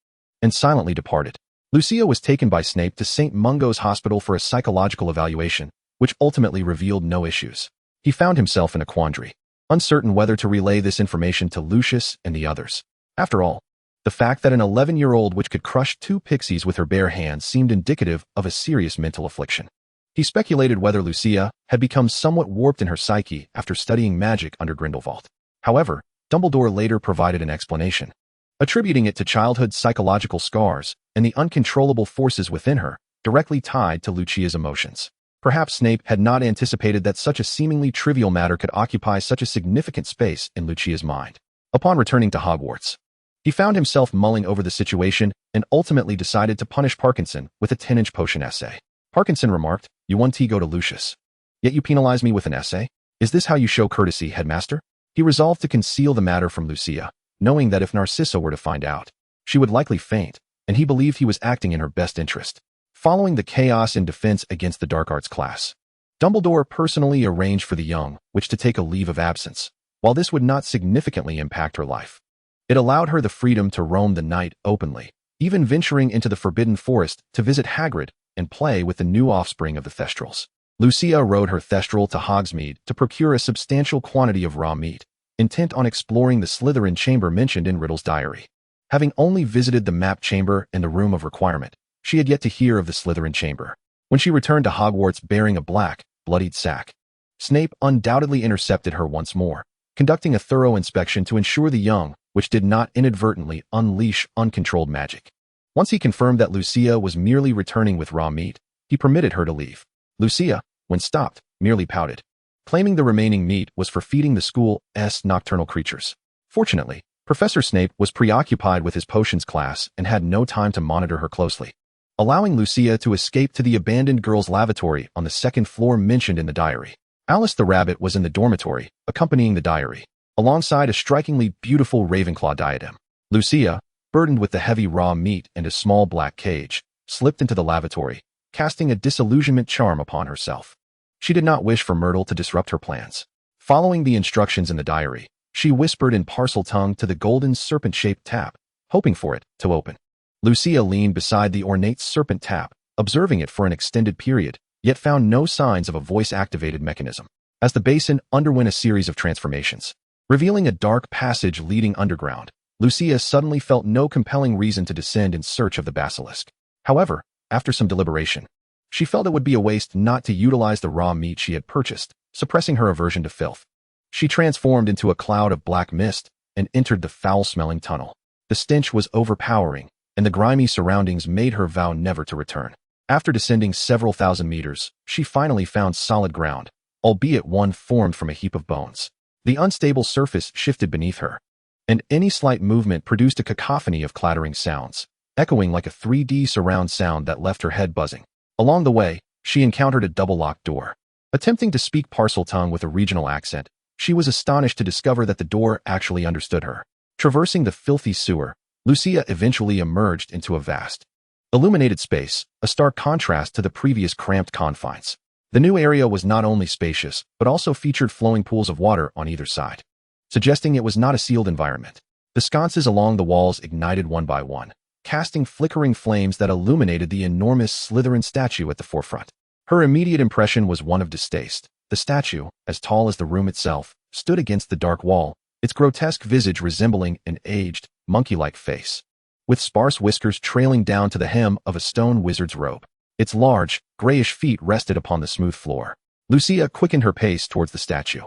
and silently departed. Lucia was taken by Snape to St. Mungo's Hospital for a psychological evaluation, which ultimately revealed no issues. He found himself in a quandary, uncertain whether to relay this information to Lucius and the others. After all, the fact that an 11-year-old witch could crush two pixies with her bare hands seemed indicative of a serious mental affliction. He speculated whether Lucia had become somewhat warped in her psyche after studying magic under Grindelwald. However, Dumbledore later provided an explanation, attributing it to childhood psychological scars and the uncontrollable forces within her, directly tied to Lucia's emotions. Perhaps Snape had not anticipated that such a seemingly trivial matter could occupy such a significant space in Lucia's mind. Upon returning to Hogwarts, he found himself mulling over the situation and ultimately decided to punish Parkinson with a 10-inch potion essay. Parkinson remarked, "You want to go to Lucius, yet you penalize me with an essay? Is this how you show courtesy, headmaster?" He resolved to conceal the matter from Lucia, knowing that if Narcissa were to find out, she would likely faint, and he believed he was acting in her best interest. Following the chaos in defense against the dark arts class, Dumbledore personally arranged for the young witch to take a leave of absence. While this would not significantly impact her life, it allowed her the freedom to roam the night openly, even venturing into the Forbidden Forest to visit Hagrid and play with the new offspring of the Thestrals. Lucia rode her Thestral to Hogsmeade to procure a substantial quantity of raw meat, intent on exploring the Slytherin chamber mentioned in Riddle's diary. Having only visited the map chamber and the room of requirement, she had yet to hear of the Slytherin chamber. When she returned to Hogwarts bearing a black, bloodied sack, Snape undoubtedly intercepted her once more, conducting a thorough inspection to ensure the young witch did not inadvertently unleash uncontrolled magic. Once he confirmed that Lucia was merely returning with raw meat, he permitted her to leave. Lucia, when stopped, merely pouted, claiming the remaining meat was for feeding the school's nocturnal creatures. Fortunately, Professor Snape was preoccupied with his potions class and had no time to monitor her closely, allowing Lucia to escape to the abandoned girls' lavatory on the second floor mentioned in the diary. Alice the rabbit was in the dormitory, accompanying the diary, alongside a strikingly beautiful Ravenclaw diadem. Lucia, burdened with the heavy raw meat and a small black cage, slipped into the lavatory, casting a disillusionment charm upon herself. She did not wish for Myrtle to disrupt her plans. Following the instructions in the diary, she whispered in Parseltongue to the golden serpent-shaped tap, hoping for it to open. Lucia leaned beside the ornate serpent tap, observing it for an extended period, yet found no signs of a voice-activated mechanism. As the basin underwent a series of transformations, revealing a dark passage leading underground, Lucia suddenly felt no compelling reason to descend in search of the basilisk. However, after some deliberation, she felt it would be a waste not to utilize the raw meat she had purchased, suppressing her aversion to filth. She transformed into a cloud of black mist and entered the foul-smelling tunnel. The stench was overpowering, and the grimy surroundings made her vow never to return. After descending several thousand meters, she finally found solid ground, albeit one formed from a heap of bones. The unstable surface shifted beneath her, and any slight movement produced a cacophony of clattering sounds, echoing like a 3D surround sound that left her head buzzing. Along the way, she encountered a double-locked door. Attempting to speak Parseltongue with a regional accent, she was astonished to discover that the door actually understood her. Traversing the filthy sewer, Lucia eventually emerged into a vast, illuminated space, a stark contrast to the previous cramped confines. The new area was not only spacious, but also featured flowing pools of water on either side, suggesting it was not a sealed environment. The sconces along the walls ignited one by one, casting flickering flames that illuminated the enormous Slytherin statue at the forefront. Her immediate impression was one of distaste. The statue, as tall as the room itself, stood against the dark wall, its grotesque visage resembling an aged, monkey-like face, with sparse whiskers trailing down to the hem of a stone wizard's robe. Its large, grayish feet rested upon the smooth floor. Lucia quickened her pace towards the statue,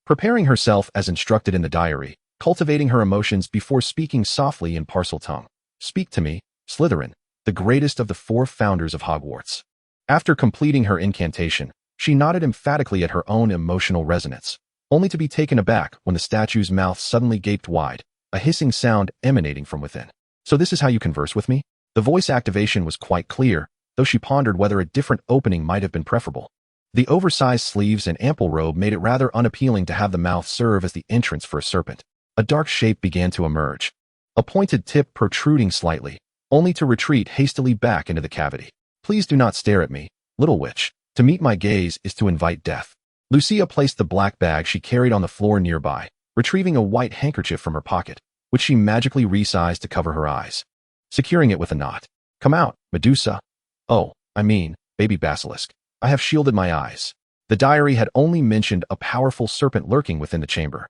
preparing herself as instructed in the diary, cultivating her emotions before speaking softly in Parseltongue. "Speak to me, Slytherin, the greatest of the 4 founders of Hogwarts." After completing her incantation, she nodded emphatically at her own emotional resonance, only to be taken aback when the statue's mouth suddenly gaped wide, a hissing sound emanating from within. "So this is how you converse with me?" The voice activation was quite clear, though she pondered whether a different opening might have been preferable. The oversized sleeves and ample robe made it rather unappealing to have the mouth serve as the entrance for a serpent. A dark shape began to emerge, a pointed tip protruding slightly, only to retreat hastily back into the cavity. "Please do not stare at me, little witch. To meet my gaze is to invite death." Lucia placed the black bag she carried on the floor nearby, retrieving a white handkerchief from her pocket, which she magically resized to cover her eyes, securing it with a knot. "Come out, Medusa. Oh, I mean, baby basilisk. I have shielded my eyes." The diary had only mentioned a powerful serpent lurking within the chamber,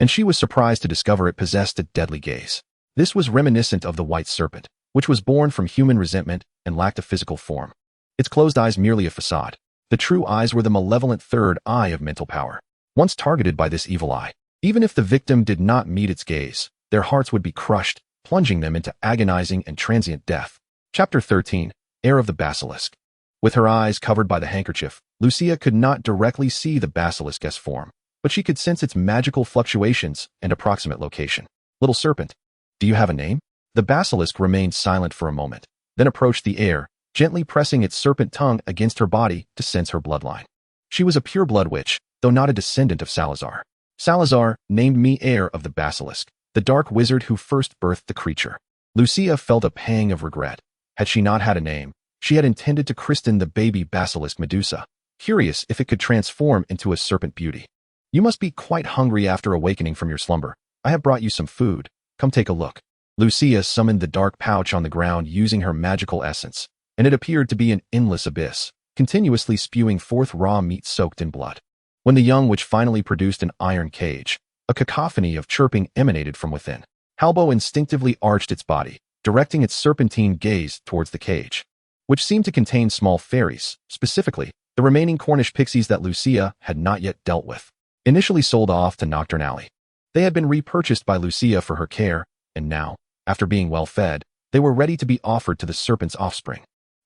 and she was surprised to discover it possessed a deadly gaze. This was reminiscent of the white serpent, which was born from human resentment and lacked a physical form. Its closed eyes merely a facade. The true eyes were the malevolent third eye of mental power. Once targeted by this evil eye, even if the victim did not meet its gaze, their hearts would be crushed, plunging them into agonizing and transient death. Chapter 13. Heir of the Basilisk. With her eyes covered by the handkerchief, Lucia could not directly see the basilisk's form, but she could sense its magical fluctuations and approximate location. "Little serpent, do you have a name?" The basilisk remained silent for a moment, then approached the heir, gently pressing its serpent tongue against her body to sense her bloodline. She was a pure-blood witch, though not a descendant of Salazar. "Salazar named me heir of the basilisk, the dark wizard who first birthed the creature." Lucia felt a pang of regret. Had she not had a name, she had intended to christen the baby basilisk Medusa, curious if it could transform into a serpent beauty. "You must be quite hungry after awakening from your slumber. I have brought you some food. Come take a look." Lucia summoned the dark pouch on the ground using her magical essence, and it appeared to be an endless abyss, continuously spewing forth raw meat soaked in blood. When the young witch finally produced an iron cage, a cacophony of chirping emanated from within. Halbo instinctively arched its body, directing its serpentine gaze towards the cage, which seemed to contain small fairies, specifically, the remaining Cornish pixies that Lucia had not yet dealt with. Initially sold off to Nocturne Alley, they had been repurchased by Lucia for her care, and now, after being well fed, they were ready to be offered to the serpent's offspring.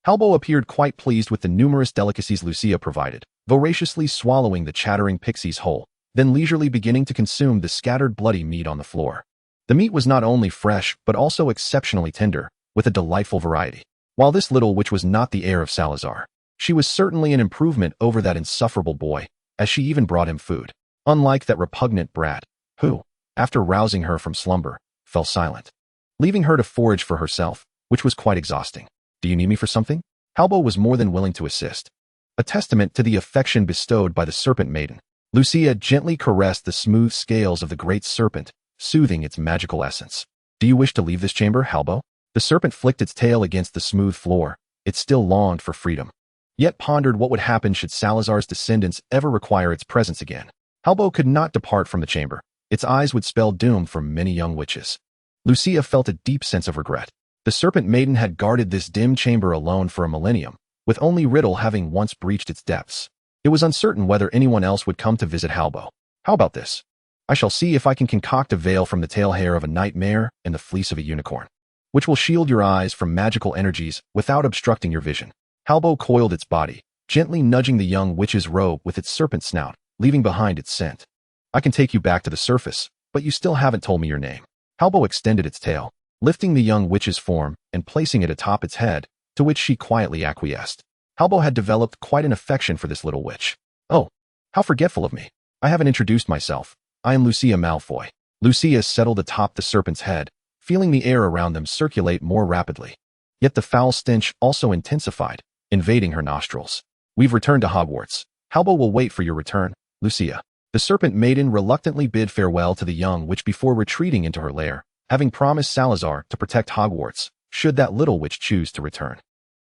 Halbo appeared quite pleased with the numerous delicacies Lucia provided, voraciously swallowing the chattering pixies whole, then leisurely beginning to consume the scattered bloody meat on the floor. The meat was not only fresh, but also exceptionally tender, with a delightful variety. While this little witch was not the heir of Salazar, she was certainly an improvement over that insufferable boy, as she even brought him food. Unlike that repugnant brat, who, after rousing her from slumber, fell silent, leaving her to forage for herself, which was quite exhausting. "Do you need me for something?" Halbo was more than willing to assist. A testament to the affection bestowed by the serpent maiden, Lucia gently caressed the smooth scales of the great serpent, soothing its magical essence. "Do you wish to leave this chamber, Halbo?" The serpent flicked its tail against the smooth floor. It still longed for freedom, yet pondered what would happen should Salazar's descendants ever require its presence again. Halbo could not depart from the chamber. Its eyes would spell doom for many young witches. Lucia felt a deep sense of regret. The Serpent Maiden had guarded this dim chamber alone for a millennium, with only Riddle having once breached its depths. It was uncertain whether anyone else would come to visit Halbo. How about this? I shall see if I can concoct a veil from the tail hair of a nightmare and the fleece of a unicorn, which will shield your eyes from magical energies without obstructing your vision. Halbo coiled its body, gently nudging the young witch's robe with its serpent snout, leaving behind its scent. I can take you back to the surface, but you still haven't told me your name. Halbo extended its tail, lifting the young witch's form and placing it atop its head, to which she quietly acquiesced. Halbo had developed quite an affection for this little witch. Oh, how forgetful of me. I haven't introduced myself. I am Lucia Malfoy. Lucia settled atop the serpent's head, feeling the air around them circulate more rapidly. Yet the foul stench also intensified, invading her nostrils. We've returned to Hogwarts. Halbo will wait for your return, Lucia. The Serpent Maiden reluctantly bid farewell to the young witch before retreating into her lair, having promised Salazar to protect Hogwarts, should that little witch choose to return.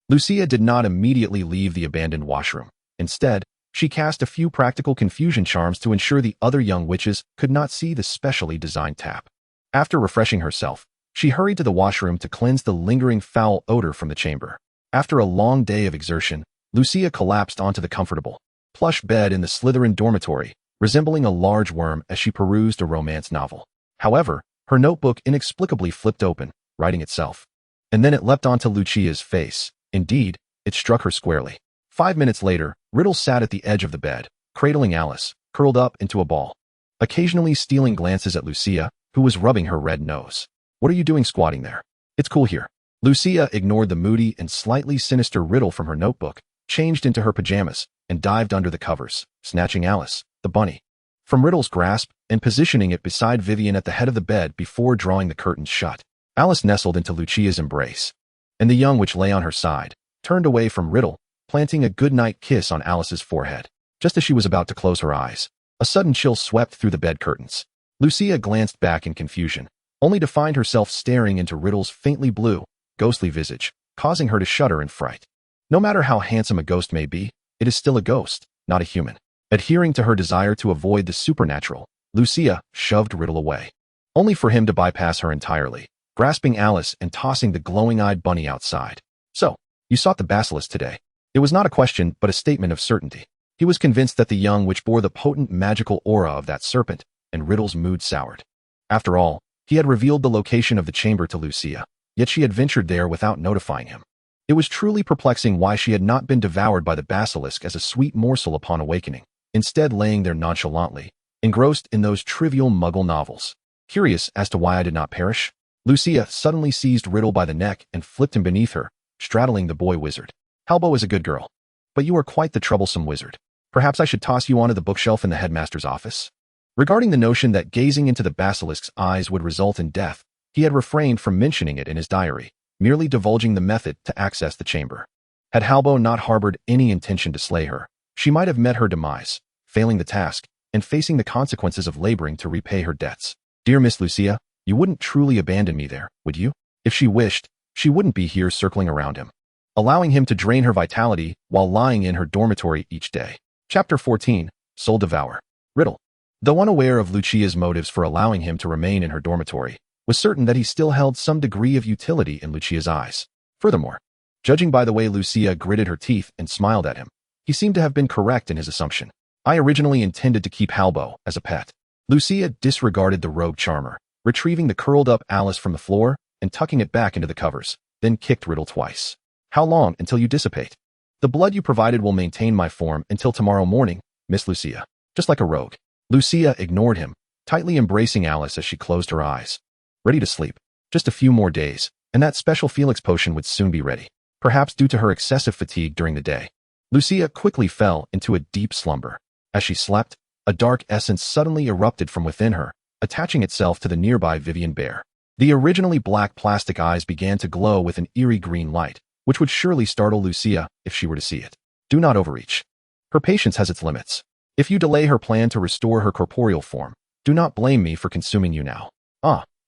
Lucia did not immediately leave the abandoned washroom. Instead, she cast a few practical confusion charms to ensure the other young witches could not see the specially designed tap. After refreshing herself, she hurried to the washroom to cleanse the lingering foul odor from the chamber. After a long day of exertion, Lucia collapsed onto the comfortable, plush bed in the Slytherin dormitory, resembling a large worm as she perused a romance novel. However, her notebook inexplicably flipped open, writing itself. And then it leapt onto Lucia's face. Indeed, it struck her squarely. 5 minutes later, Riddle sat at the edge of the bed, cradling Alice, curled up into a ball, occasionally stealing glances at Lucia, who was rubbing her red nose. What are you doing squatting there? It's cool here. Lucia ignored the moody and slightly sinister Riddle from her notebook, changed into her pajamas, and dived under the covers, snatching Alice, the bunny, from Riddle's grasp and positioning it beside Vivian at the head of the bed before drawing the curtains shut. Alice nestled into Lucia's embrace, and the young witch lay on her side, turned away from Riddle, planting a goodnight kiss on Alice's forehead. Just as she was about to close her eyes, a sudden chill swept through the bed curtains. Lucia glanced back in confusion, only to find herself staring into Riddle's faintly blue, ghostly visage, causing her to shudder in fright. No matter how handsome a ghost may be, it is still a ghost, not a human. Adhering to her desire to avoid the supernatural, Lucia shoved Riddle away, only for him to bypass her entirely, grasping Alice and tossing the glowing-eyed bunny outside. So, you sought the basilisk today. It was not a question but a statement of certainty. He was convinced that the young witch bore the potent magical aura of that serpent, and Riddle's mood soured. After all, he had revealed the location of the chamber to Lucia, yet she had ventured there without notifying him. It was truly perplexing why she had not been devoured by the basilisk as a sweet morsel upon awakening, instead laying there nonchalantly, engrossed in those trivial muggle novels. Curious as to why I did not perish, Lucia suddenly seized Riddle by the neck and flipped him beneath her, straddling the boy wizard. Halbo is a good girl, but you are quite the troublesome wizard. Perhaps I should toss you onto the bookshelf in the headmaster's office? Regarding the notion that gazing into the basilisk's eyes would result in death, he had refrained from mentioning it in his diary, merely divulging the method to access the chamber. Had Halbo not harbored any intention to slay her, she might have met her demise, failing the task, and facing the consequences of laboring to repay her debts. Dear Miss Lucia, you wouldn't truly abandon me there, would you? If she wished, she wouldn't be here circling around him, allowing him to drain her vitality while lying in her dormitory each day. Chapter 14, Soul Devour. Riddle, though unaware of Lucia's motives for allowing him to remain in her dormitory, was certain that he still held some degree of utility in Lucia's eyes. Furthermore, judging by the way Lucia gritted her teeth and smiled at him, he seemed to have been correct in his assumption. I originally intended to keep Halbo as a pet. Lucia disregarded the rogue charmer, retrieving the curled-up Alice from the floor and tucking it back into the covers, then kicked Riddle twice. How long until you dissipate? The blood you provided will maintain my form until tomorrow morning, Miss Lucia. Just like a rogue. Lucia ignored him, tightly embracing Alice as she closed her eyes. Ready to sleep. Just a few more days, and that special Felix potion would soon be ready. Perhaps due to her excessive fatigue during the day, Lucia quickly fell into a deep slumber. As she slept, a dark essence suddenly erupted from within her, attaching itself to the nearby Vivian bear. The originally black plastic eyes began to glow with an eerie green light, which would surely startle Lucia if she were to see it. Do not overreach. Her patience has its limits. If you delay her plan to restore her corporeal form, do not blame me for consuming you now.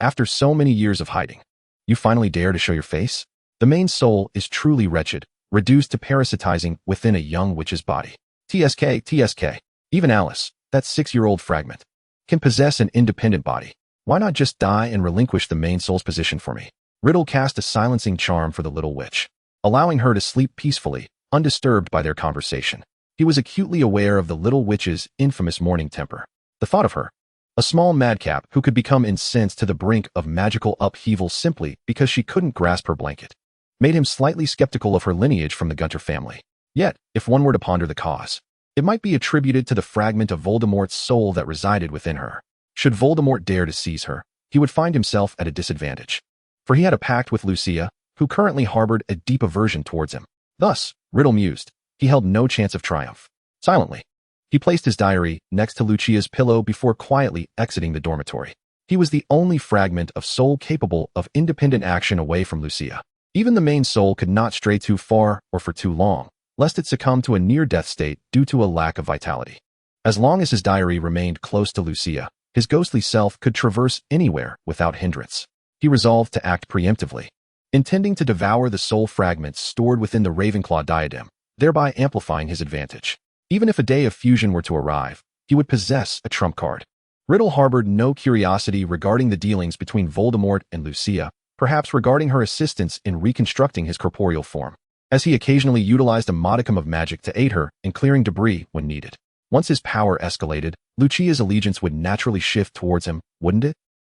After so many years of hiding, you finally dare to show your face? The main soul is truly wretched, reduced to parasitizing within a young witch's body. TSK. Even Alice, that 6-year-old fragment, can possess an independent body. Why not just die and relinquish the main soul's position for me? Riddle cast a silencing charm for the little witch, allowing her to sleep peacefully, undisturbed by their conversation. He was acutely aware of the little witch's infamous morning temper. The thought of her, a small madcap who could become incensed to the brink of magical upheaval simply because she couldn't grasp her blanket, made him slightly skeptical of her lineage from the Gunter family. Yet, if one were to ponder the cause, it might be attributed to the fragment of Voldemort's soul that resided within her. Should Voldemort dare to seize her, he would find himself at a disadvantage. For he had a pact with Lucia, who currently harbored a deep aversion towards him. Thus, Riddle mused, he held no chance of triumph. Silently, he placed his diary next to Lucia's pillow before quietly exiting the dormitory. He was the only fragment of soul capable of independent action away from Lucia. Even the main soul could not stray too far or for too long, lest it succumb to a near-death state due to a lack of vitality. As long as his diary remained close to Lucia, his ghostly self could traverse anywhere without hindrance. He resolved to act preemptively, intending to devour the soul fragments stored within the Ravenclaw diadem, thereby amplifying his advantage. Even if a day of fusion were to arrive, he would possess a trump card. Riddle harbored no curiosity regarding the dealings between Voldemort and Lucia, perhaps regarding her assistance in reconstructing his corporeal form, as he occasionally utilized a modicum of magic to aid her in clearing debris when needed. Once his power escalated, Lucia's allegiance would naturally shift towards him, wouldn't it?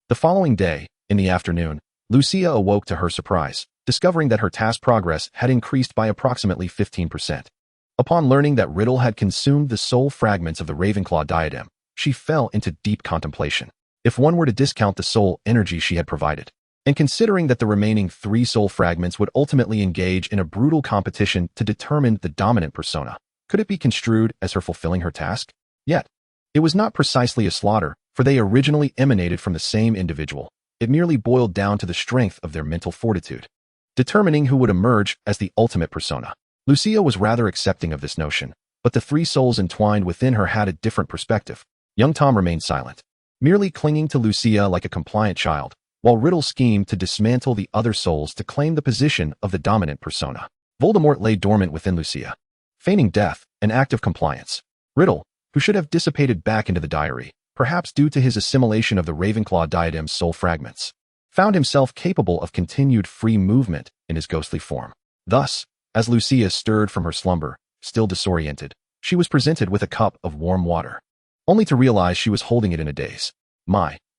The following day, in the afternoon, Lucia awoke to her surprise, discovering that her task progress had increased by approximately 15%. Upon learning that Riddle had consumed the soul fragments of the Ravenclaw diadem, she fell into deep contemplation. If one were to discount the soul energy she had provided, and considering that the remaining 3 soul fragments would ultimately engage in a brutal competition to determine the dominant persona, could it be construed as her fulfilling her task? Yet, it was not precisely a slaughter, for they originally emanated from the same individual. It merely boiled down to the strength of their mental fortitude, determining who would emerge as the ultimate persona. Lucia was rather accepting of this notion, but the 3 souls entwined within her had a different perspective. Young Tom remained silent, merely clinging to Lucia like a compliant child, while Riddle schemed to dismantle the other souls to claim the position of the dominant persona. Voldemort lay dormant within Lucia, feigning death, an act of compliance. Riddle, who should have dissipated back into the diary, perhaps due to his assimilation of the Ravenclaw diadem's soul fragments, found himself capable of continued free movement in his ghostly form. Thus, as Lucia stirred from her slumber, still disoriented, she was presented with a cup of warm water, only to realize she was holding it in a daze.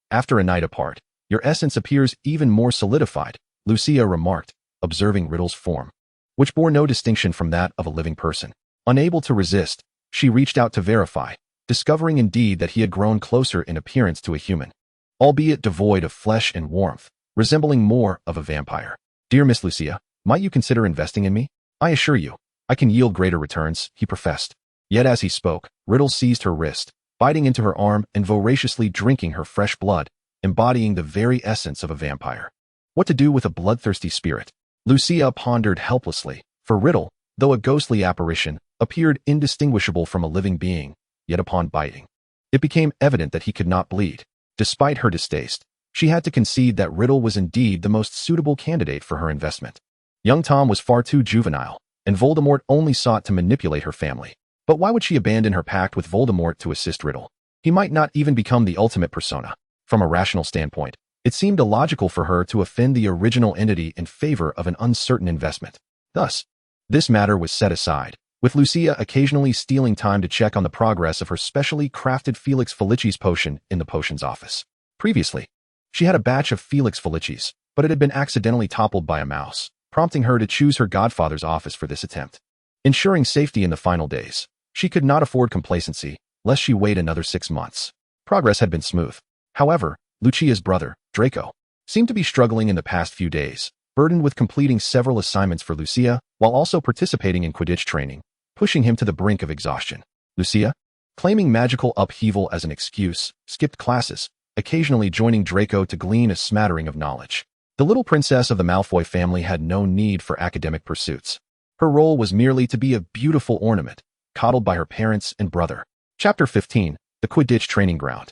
After a night apart, your essence appears even more solidified, Lucia remarked, observing Riddle's form, which bore no distinction from that of a living person. Unable to resist, she reached out to verify, discovering indeed that he had grown closer in appearance to a human, albeit devoid of flesh and warmth, resembling more of a vampire. Dear Miss Lucia, might you consider investing in me? I assure you, I can yield greater returns, he professed. Yet as he spoke, Riddle seized her wrist, biting into her arm and voraciously drinking her fresh blood, embodying the very essence of a vampire. What to do with a bloodthirsty spirit? Lucia pondered helplessly, for Riddle, though a ghostly apparition, appeared indistinguishable from a living being, yet upon biting, it became evident that he could not bleed. Despite her distaste, she had to concede that Riddle was indeed the most suitable candidate for her investment. Young Tom was far too juvenile, and Voldemort only sought to manipulate her family. But why would she abandon her pact with Voldemort to assist Riddle? He might not even become the ultimate persona. From a rational standpoint, it seemed illogical for her to offend the original entity in favor of an uncertain investment. Thus, this matter was set aside, with Lucia occasionally stealing time to check on the progress of her specially crafted Felix Felicis potion in the potions office. Previously, she had a batch of Felix Felicis, but it had been accidentally toppled by a mouse, prompting her to choose her godfather's office for this attempt. Ensuring safety in the final days, she could not afford complacency, lest she wait another 6 months. Progress had been smooth. However, Lucia's brother, Draco, seemed to be struggling in the past few days, burdened with completing several assignments for Lucia, while also participating in Quidditch training, pushing him to the brink of exhaustion. Lucia, claiming magical upheaval as an excuse, skipped classes, occasionally joining Draco to glean a smattering of knowledge. The little princess of the Malfoy family had no need for academic pursuits. Her role was merely to be a beautiful ornament, coddled by her parents and brother. Chapter 15, The Quidditch Training Ground.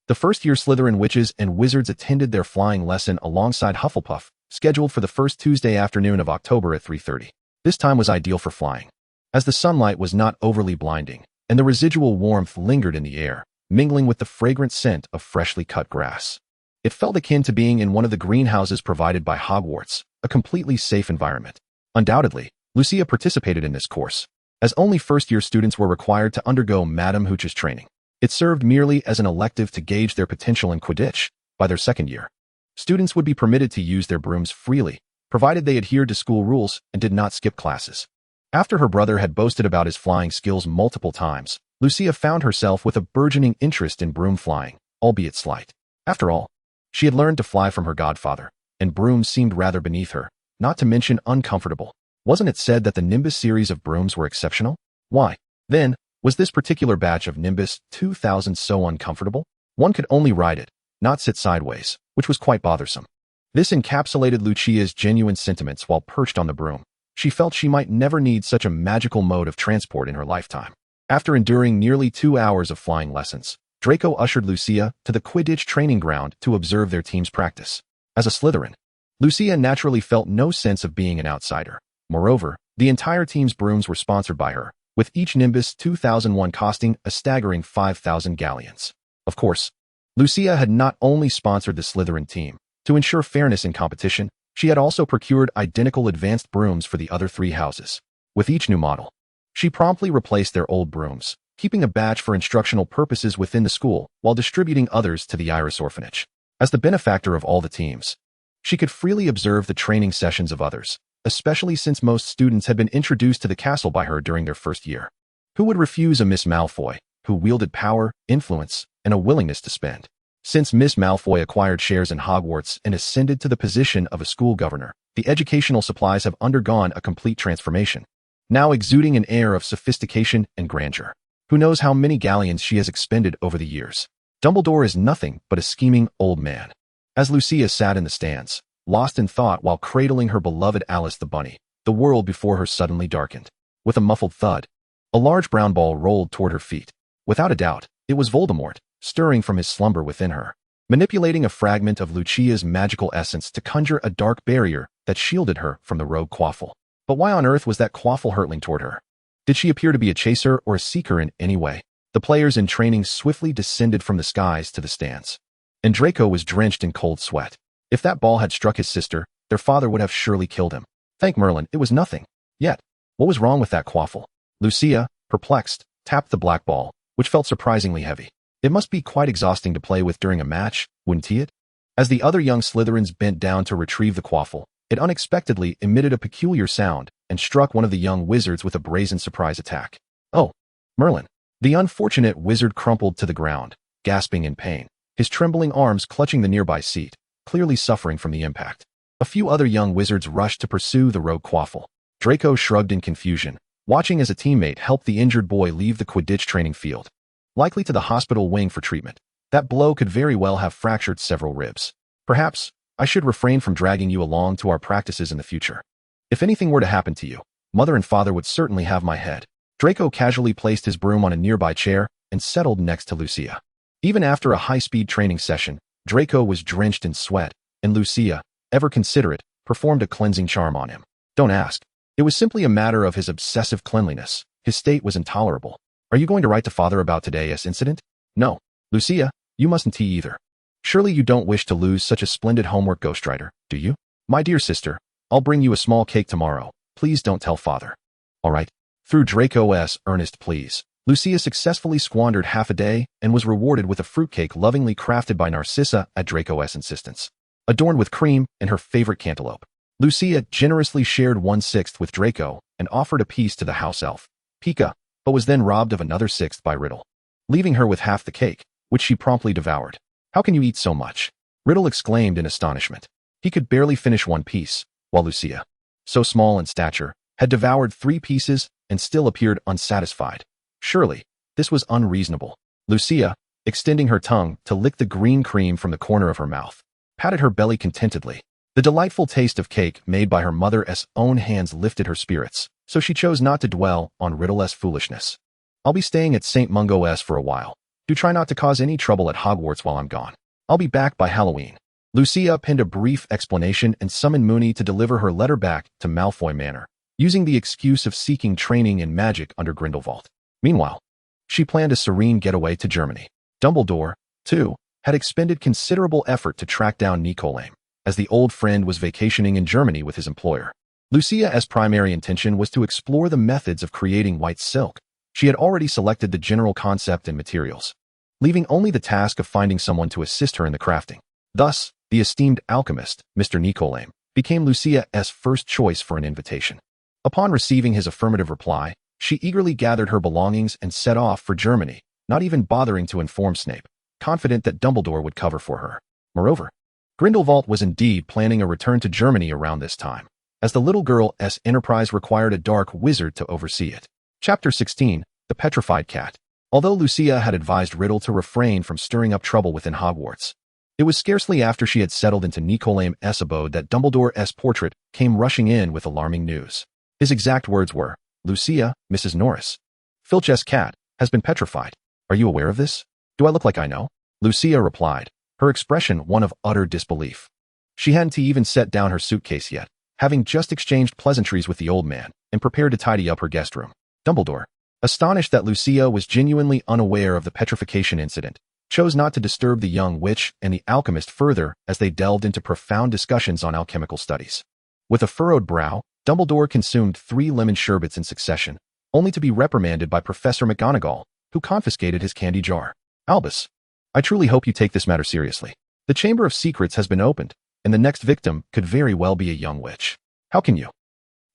The first-year Slytherin witches and wizards attended their flying lesson alongside Hufflepuff, scheduled for the first Tuesday afternoon of October at 3:30. This time was ideal for flying, as the sunlight was not overly blinding, and the residual warmth lingered in the air, mingling with the fragrant scent of freshly cut grass. It felt akin to being in one of the greenhouses provided by Hogwarts, a completely safe environment. Undoubtedly, Lucia participated in this course, as only first-year students were required to undergo Madame Hooch's training. It served merely as an elective to gauge their potential in Quidditch. By their second year, students would be permitted to use their brooms freely, provided they adhered to school rules and did not skip classes. After her brother had boasted about his flying skills multiple times, Lucia found herself with a burgeoning interest in broom flying, albeit slight. After all, she had learned to fly from her godfather, and brooms seemed rather beneath her, not to mention uncomfortable. Wasn't it said that the Nimbus series of brooms were exceptional? Why, then, was this particular batch of Nimbus 2000 so uncomfortable? One could only ride it, not sit sideways, which was quite bothersome. This encapsulated Lucia's genuine sentiments while perched on the broom. She felt she might never need such a magical mode of transport in her lifetime. After enduring nearly 2 hours of flying lessons, Draco ushered Lucia to the Quidditch training ground to observe their team's practice. As a Slytherin, Lucia naturally felt no sense of being an outsider. Moreover, the entire team's brooms were sponsored by her, with each Nimbus 2001 costing a staggering 5,000 galleons. Of course, Lucia had not only sponsored the Slytherin team. To ensure fairness in competition, she had also procured identical advanced brooms for the other 3 houses. With each new model, she promptly replaced their old brooms, keeping a batch for instructional purposes within the school while distributing others to the Iris Orphanage. As the benefactor of all the teams, she could freely observe the training sessions of others, especially since most students had been introduced to the castle by her during their first year. Who would refuse a Miss Malfoy, who wielded power, influence, and a willingness to spend? Since Miss Malfoy acquired shares in Hogwarts and ascended to the position of a school governor, the educational supplies have undergone a complete transformation, now exuding an air of sophistication and grandeur. Who knows how many galleons she has expended over the years? Dumbledore is nothing but a scheming old man. As Lucia sat in the stands, lost in thought while cradling her beloved Alice the Bunny, the world before her suddenly darkened. With a muffled thud, a large brown ball rolled toward her feet. Without a doubt, it was Voldemort, stirring from his slumber within her, manipulating a fragment of Lucia's magical essence to conjure a dark barrier that shielded her from the rogue Quaffle. But why on earth was that Quaffle hurtling toward her? Did she appear to be a chaser or a seeker in any way? The players in training swiftly descended from the skies to the stands, and Draco was drenched in cold sweat. If that ball had struck his sister, their father would have surely killed him. Thank Merlin, it was nothing. Yet, what was wrong with that Quaffle? Lucia, perplexed, tapped the black ball, which felt surprisingly heavy. It must be quite exhausting to play with during a match, wouldn't it? As the other young Slytherins bent down to retrieve the Quaffle, it unexpectedly emitted a peculiar sound and struck one of the young wizards with a brazen surprise attack. Oh, Merlin. The unfortunate wizard crumpled to the ground, gasping in pain, his trembling arms clutching the nearby seat, clearly suffering from the impact. A few other young wizards rushed to pursue the rogue Quaffle. Draco shrugged in confusion, watching as a teammate helped the injured boy leave the Quidditch training field, likely to the hospital wing for treatment. That blow could very well have fractured several ribs. Perhaps I should refrain from dragging you along to our practices in the future. If anything were to happen to you, Mother and Father would certainly have my head. Draco casually placed his broom on a nearby chair and settled next to Lucia. Even after a high-speed training session, Draco was drenched in sweat, and Lucia, ever considerate, performed a cleansing charm on him. Don't ask. It was simply a matter of his obsessive cleanliness. His state was intolerable. Are you going to write to Father about today's incident? No. Lucia, you mustn't tea either. Surely you don't wish to lose such a splendid homework ghostwriter, do you? My dear sister, I'll bring you a small cake tomorrow. Please don't tell Father. All right. Through Draco's earnest pleas, Lucia successfully squandered half a day and was rewarded with a fruitcake lovingly crafted by Narcissa at Draco's insistence. Adorned with cream and her favorite cantaloupe, Lucia generously shared 1/6 with Draco and offered a piece to the house elf, Pika, but was then robbed of another 1/6 by Riddle, leaving her with half the cake, which she promptly devoured. How can you eat so much? Riddle exclaimed in astonishment. He could barely finish one piece, while Lucia, so small in stature, had devoured 3 pieces and still appeared unsatisfied. Surely, this was unreasonable. Lucia, extending her tongue to lick the green cream from the corner of her mouth, patted her belly contentedly. The delightful taste of cake made by her mother's own hands lifted her spirits, so she chose not to dwell on Riddle's foolishness. I'll be staying at St. Mungo's for a while. Do try not to cause any trouble at Hogwarts while I'm gone. I'll be back by Halloween. Lucia penned a brief explanation and summoned Moony to deliver her letter back to Malfoy Manor, using the excuse of seeking training in magic under Grindelwald. Meanwhile, she planned a serene getaway to Germany. Dumbledore, too, had expended considerable effort to track down Nicolaim, as the old friend was vacationing in Germany with his employer. Lucia's primary intention was to explore the methods of creating white silk. She had already selected the general concept and materials, leaving only the task of finding someone to assist her in the crafting. Thus, the esteemed alchemist, Mr. Nicolaim, became Lucia's first choice for an invitation. Upon receiving his affirmative reply, she eagerly gathered her belongings and set off for Germany, not even bothering to inform Snape, confident that Dumbledore would cover for her. Moreover, Grindelwald was indeed planning a return to Germany around this time, as the little girl's enterprise required a dark wizard to oversee it. Chapter 16, The Petrified Cat. Although Lucia had advised Riddle to refrain from stirring up trouble within Hogwarts, it was scarcely after she had settled into Nicolaim's abode that Dumbledore's portrait came rushing in with alarming news. His exact words were, "Lucia, Mrs. Norris, Filch's cat, has been petrified. Are you aware of this? Do I look like I know?" Lucia replied, her expression one of utter disbelief. She hadn't even set down her suitcase yet, having just exchanged pleasantries with the old man and prepared to tidy up her guest room. Dumbledore, astonished that Lucia was genuinely unaware of the petrification incident, chose not to disturb the young witch and the alchemist further as they delved into profound discussions on alchemical studies. With a furrowed brow, Dumbledore consumed 3 lemon sherbets in succession, only to be reprimanded by Professor McGonagall, who confiscated his candy jar. "Albus, I truly hope you take this matter seriously. The Chamber of Secrets has been opened, and the next victim could very well be a young witch. How can you?"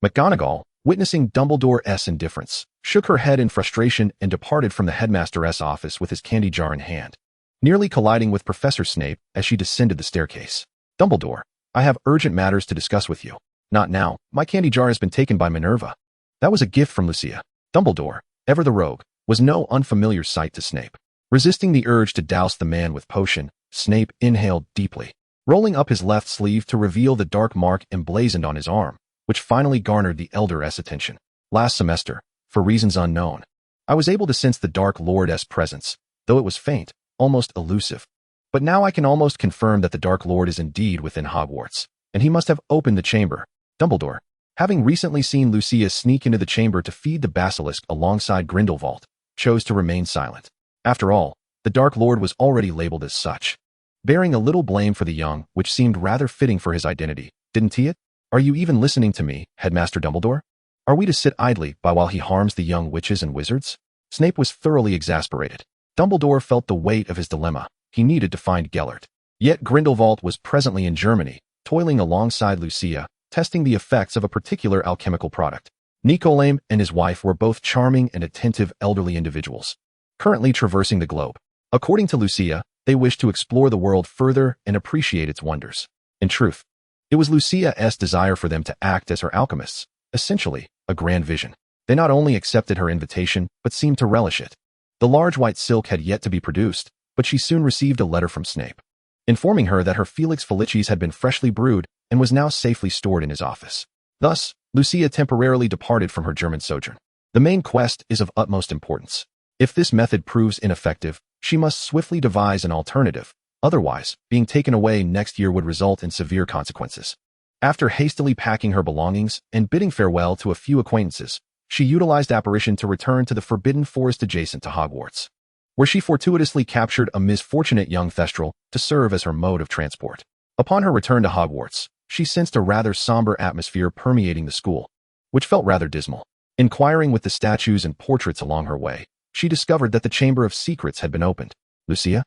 McGonagall, witnessing Dumbledore's indifference, shook her head in frustration and departed from the headmaster's office with his candy jar in hand, nearly colliding with Professor Snape as she descended the staircase. "Dumbledore, I have urgent matters to discuss with you." "Not now. My candy jar has been taken by Minerva." That was a gift from Lucia. Dumbledore, ever the rogue, was no unfamiliar sight to Snape. Resisting the urge to douse the man with potion, Snape inhaled deeply, rolling up his left sleeve to reveal the dark mark emblazoned on his arm, which finally garnered the elder's attention. "Last semester, for reasons unknown, I was able to sense the Dark Lord's presence, though it was faint, almost elusive. But now I can almost confirm that the Dark Lord is indeed within Hogwarts, and he must have opened the chamber." Dumbledore, having recently seen Lucia sneak into the chamber to feed the basilisk alongside Grindelwald, chose to remain silent. After all, the Dark Lord was already labeled as such, bearing a little blame for the young, which seemed rather fitting for his identity, didn't he? "Are you even listening to me, Headmaster Dumbledore? Are we to sit idly by while he harms the young witches and wizards?" Snape was thoroughly exasperated. Dumbledore felt the weight of his dilemma. He needed to find Gellert. Yet Grindelwald was presently in Germany, toiling alongside Lucia, testing the effects of a particular alchemical product. Nicolaim and his wife were both charming and attentive elderly individuals, currently traversing the globe. According to Lucia, they wished to explore the world further and appreciate its wonders. In truth, it was Lucia's desire for them to act as her alchemists, essentially, a grand vision. They not only accepted her invitation, but seemed to relish it. The large white silk had yet to be produced, but she soon received a letter from Snape, informing her that her Felix Felicis had been freshly brewed and was now safely stored in his office. Thus, Lucia temporarily departed from her German sojourn. The main quest is of utmost importance. If this method proves ineffective, she must swiftly devise an alternative. Otherwise, being taken away next year would result in severe consequences. After hastily packing her belongings and bidding farewell to a few acquaintances, she utilized apparition to return to the forbidden forest adjacent to Hogwarts, where she fortuitously captured a misfortunate young Thestral to serve as her mode of transport. Upon her return to Hogwarts, she sensed a rather somber atmosphere permeating the school, which felt rather dismal. Inquiring with the statues and portraits along her way, she discovered that the Chamber of Secrets had been opened. Lucia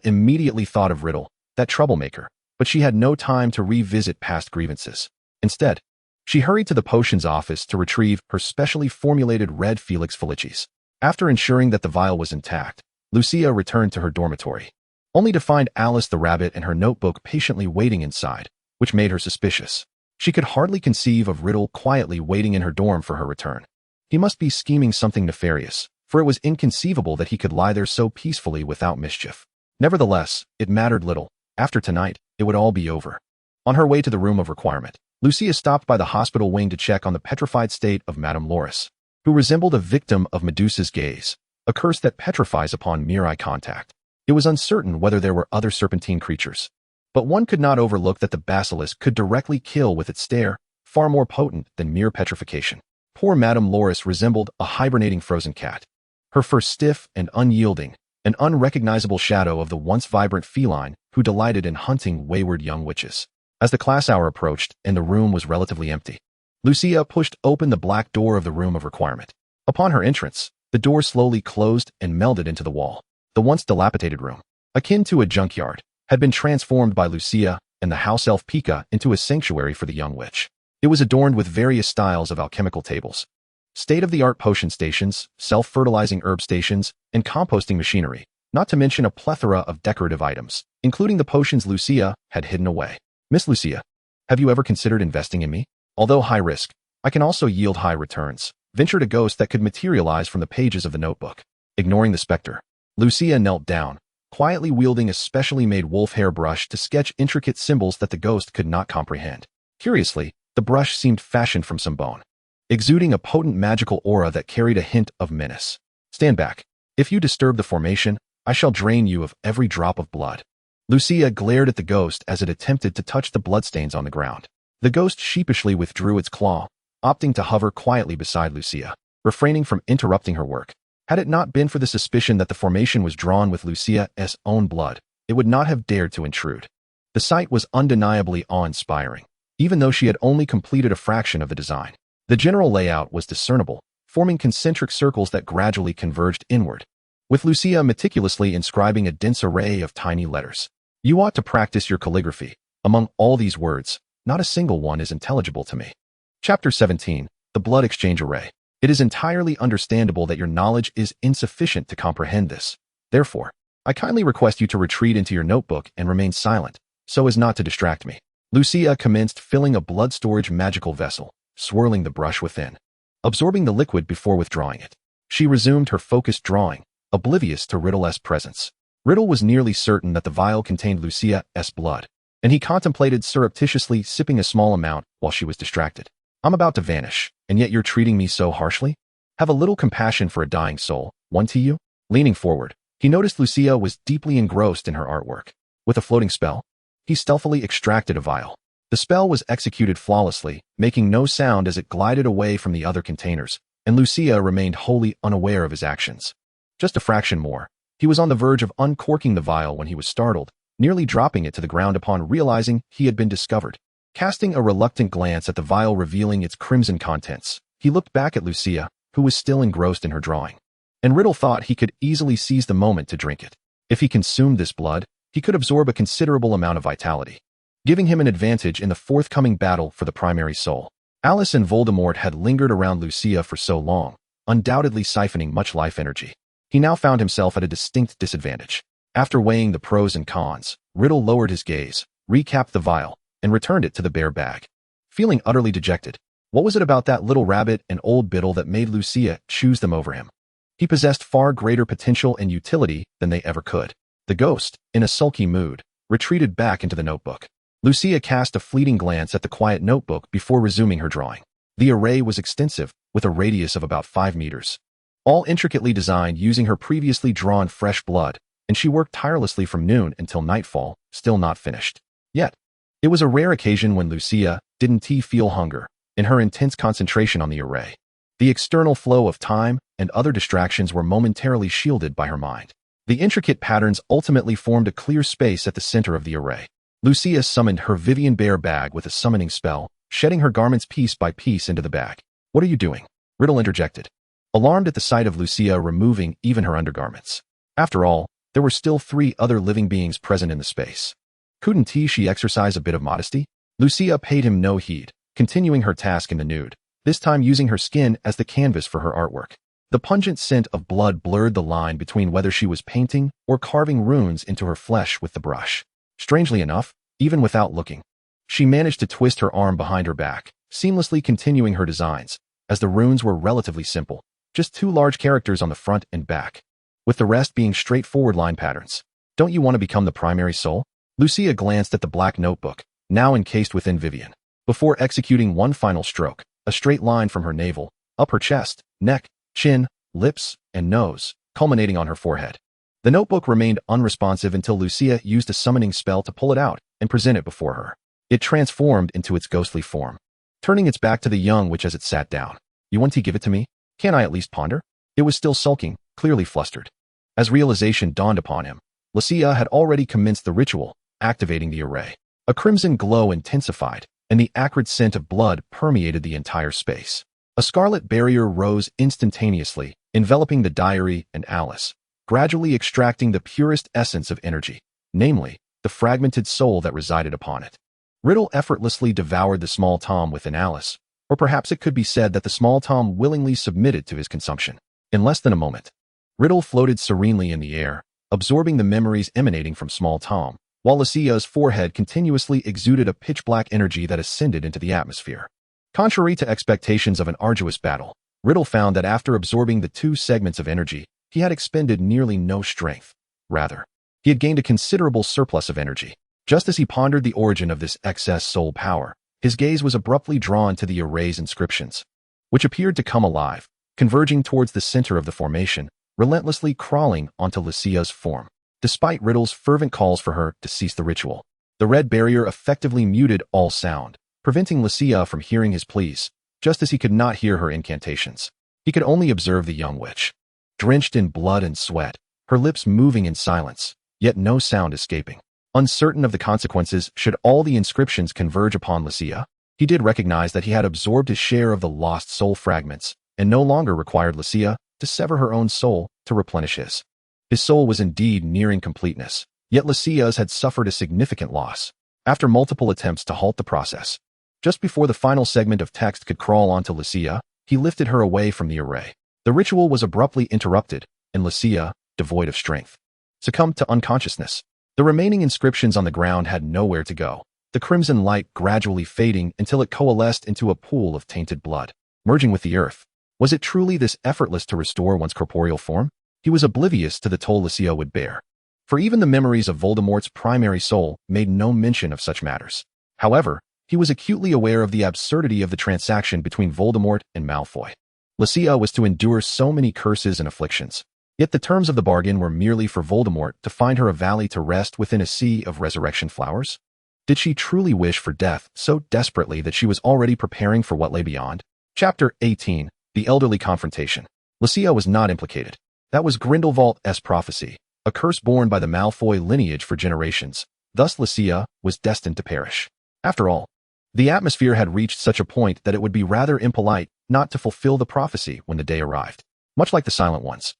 immediately thought of Riddle, that troublemaker, but she had no time to revisit past grievances. Instead, she hurried to the potions office to retrieve her specially formulated red Felix Felicis. After ensuring that the vial was intact, Lucia returned to her dormitory, only to find Alice the rabbit and her notebook patiently waiting inside, which made her suspicious. She could hardly conceive of Riddle quietly waiting in her dorm for her return. He must be scheming something nefarious, for it was inconceivable that he could lie there so peacefully without mischief. Nevertheless, it mattered little. After tonight, it would all be over. On her way to the room of requirement, Lucia stopped by the hospital wing to check on the petrified state of Madame Loris, who resembled a victim of Medusa's gaze, a curse that petrifies upon mere eye contact. It was uncertain whether there were other serpentine creatures, but one could not overlook that the basilisk could directly kill with its stare, far more potent than mere petrification. Poor Madame Loris resembled a hibernating frozen cat, her fur stiff and unyielding, an unrecognizable shadow of the once vibrant feline who delighted in hunting wayward young witches. As the class hour approached and the room was relatively empty, Lucia pushed open the black door of the room of requirement. Upon her entrance, the door slowly closed and melded into the wall. The once dilapidated room, akin to a junkyard, had been transformed by Lucia and the house elf Pika into a sanctuary for the young witch. It was adorned with various styles of alchemical tables, state-of-the-art potion stations, self-fertilizing herb stations, and composting machinery, not to mention a plethora of decorative items, including the potions Lucia had hidden away. Miss Lucia, have you ever considered investing in me? Although high risk, I can also yield high returns, ventured a ghost that could materialize from the pages of the notebook. Ignoring the specter, Lucia knelt down, quietly wielding a specially made wolf hair brush to sketch intricate symbols that the ghost could not comprehend. Curiously, the brush seemed fashioned from some bone, exuding a potent magical aura that carried a hint of menace. Stand back. If you disturb the formation, I shall drain you of every drop of blood. Lucia glared at the ghost as it attempted to touch the bloodstains on the ground. The ghost sheepishly withdrew its claw, opting to hover quietly beside Lucia, refraining from interrupting her work. Had it not been for the suspicion that the formation was drawn with Lucia's own blood, it would not have dared to intrude. The sight was undeniably awe-inspiring, even though she had only completed a fraction of the design. The general layout was discernible, forming concentric circles that gradually converged inward, with Lucia meticulously inscribing a dense array of tiny letters. You ought to practice your calligraphy. Among all these words, not a single one is intelligible to me. Chapter 17, The Blood Exchange Array. It is entirely understandable that your knowledge is insufficient to comprehend this. Therefore, I kindly request you to retreat into your notebook and remain silent, so as not to distract me. Lucia commenced filling a blood storage magical vessel, swirling the brush within, absorbing the liquid before withdrawing it. She resumed her focused drawing, oblivious to Riddle's presence. Riddle was nearly certain that the vial contained Lucia's blood, and he contemplated surreptitiously sipping a small amount while she was distracted. I'm about to vanish, and yet you're treating me so harshly? Have a little compassion for a dying soul, one to you? Leaning forward, he noticed Lucia was deeply engrossed in her artwork. With a floating spell, he stealthily extracted a vial. The spell was executed flawlessly, making no sound as it glided away from the other containers, and Lucia remained wholly unaware of his actions. Just a fraction more. He was on the verge of uncorking the vial when he was startled, nearly dropping it to the ground upon realizing he had been discovered. Casting a reluctant glance at the vial revealing its crimson contents, he looked back at Lucia, who was still engrossed in her drawing. And Riddle thought he could easily seize the moment to drink it. If he consumed this blood, he could absorb a considerable amount of vitality, giving him an advantage in the forthcoming battle for the primary soul. Alice and Voldemort had lingered around Lucia for so long, undoubtedly siphoning much life energy. He now found himself at a distinct disadvantage. After weighing the pros and cons, Riddle lowered his gaze, recapped the vial, and returned it to the bare bag. Feeling utterly dejected, what was it about that little rabbit and old Biddle that made Lucia choose them over him? He possessed far greater potential and utility than they ever could. The ghost, in a sulky mood, retreated back into the notebook. Lucia cast a fleeting glance at the quiet notebook before resuming her drawing. The array was extensive, with a radius of about 5 meters. All intricately designed using her previously drawn fresh blood, and she worked tirelessly from noon until nightfall, still not finished. Yet, it was a rare occasion when Lucia didn't feel hunger, in her intense concentration on the array. The external flow of time and other distractions were momentarily shielded by her mind. The intricate patterns ultimately formed a clear space at the center of the array. Lucia summoned her Vivian Bear bag with a summoning spell, shedding her garments piece by piece into the bag. What are you doing? Riddle interjected, alarmed at the sight of Lucia removing even her undergarments. After all, there were still 3 other living beings present in the space. Couldn't she exercise a bit of modesty? Lucia paid him no heed, continuing her task in the nude, this time using her skin as the canvas for her artwork. The pungent scent of blood blurred the line between whether she was painting or carving runes into her flesh with the brush. Strangely enough, even without looking, she managed to twist her arm behind her back, seamlessly continuing her designs, as the runes were relatively simple, just 2 large characters on the front and back, with the rest being straightforward line patterns. Don't you want to become the primary soul? Lucia glanced at the black notebook, now encased within Vivian, before executing one final stroke, a straight line from her navel, up her chest, neck, chin, lips, and nose, culminating on her forehead. The notebook remained unresponsive until Lucia used a summoning spell to pull it out and present it before her. It transformed into its ghostly form, turning its back to the young witch as it sat down. You want to give it to me? Can I at least ponder? It was still sulking, clearly flustered. As realization dawned upon him, Lucia had already commenced the ritual, activating the array. A crimson glow intensified, and the acrid scent of blood permeated the entire space. A scarlet barrier rose instantaneously, enveloping the diary and Alice, gradually extracting the purest essence of energy, namely, the fragmented soul that resided upon it. Riddle effortlessly devoured the small Tom within Alice, or perhaps it could be said that the small Tom willingly submitted to his consumption. In less than a moment, Riddle floated serenely in the air, absorbing the memories emanating from small Tom, while Lucia's forehead continuously exuded a pitch-black energy that ascended into the atmosphere. Contrary to expectations of an arduous battle, Riddle found that after absorbing the two segments of energy, he had expended nearly no strength. Rather, he had gained a considerable surplus of energy. Just as he pondered the origin of this excess soul power, his gaze was abruptly drawn to the array's inscriptions, which appeared to come alive, converging towards the center of the formation, relentlessly crawling onto Lucia's form. Despite Riddle's fervent calls for her to cease the ritual, the red barrier effectively muted all sound, preventing Lucia from hearing his pleas, just as he could not hear her incantations. He could only observe the young witch, drenched in blood and sweat, her lips moving in silence, yet no sound escaping. Uncertain of the consequences should all the inscriptions converge upon Lucia, he did recognize that he had absorbed his share of the lost soul fragments, and no longer required Lucia to sever her own soul to replenish his. His soul was indeed nearing completeness, yet Lucia's had suffered a significant loss. After multiple attempts to halt the process, just before the final segment of text could crawl onto Lucia, he lifted her away from the array. The ritual was abruptly interrupted, and Lucia, devoid of strength, succumbed to unconsciousness. The remaining inscriptions on the ground had nowhere to go, the crimson light gradually fading until it coalesced into a pool of tainted blood, merging with the earth. Was it truly this effortless to restore one's corporeal form? He was oblivious to the toll Lucia would bear, for even the memories of Voldemort's primary soul made no mention of such matters. However, he was acutely aware of the absurdity of the transaction between Voldemort and Malfoy. Lucia was to endure so many curses and afflictions, yet the terms of the bargain were merely for Voldemort to find her a valley to rest within a sea of resurrection flowers? Did she truly wish for death so desperately that she was already preparing for what lay beyond? Chapter 18. The Elderly Confrontation. Lucia was not implicated. That was Grindelwald's prophecy, a curse borne by the Malfoy lineage for generations. Thus Lucia was destined to perish. After all, the atmosphere had reached such a point that it would be rather impolite not to fulfill the prophecy when the day arrived. Much like the Silent Ones,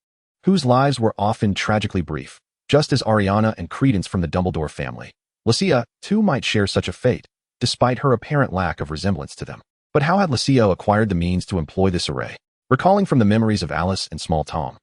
whose lives were often tragically brief, just as Ariana and Credence from the Dumbledore family. Lucia, too, might share such a fate, despite her apparent lack of resemblance to them. But how had Lucia acquired the means to employ this array? Recalling from the memories of Alice and small Tom,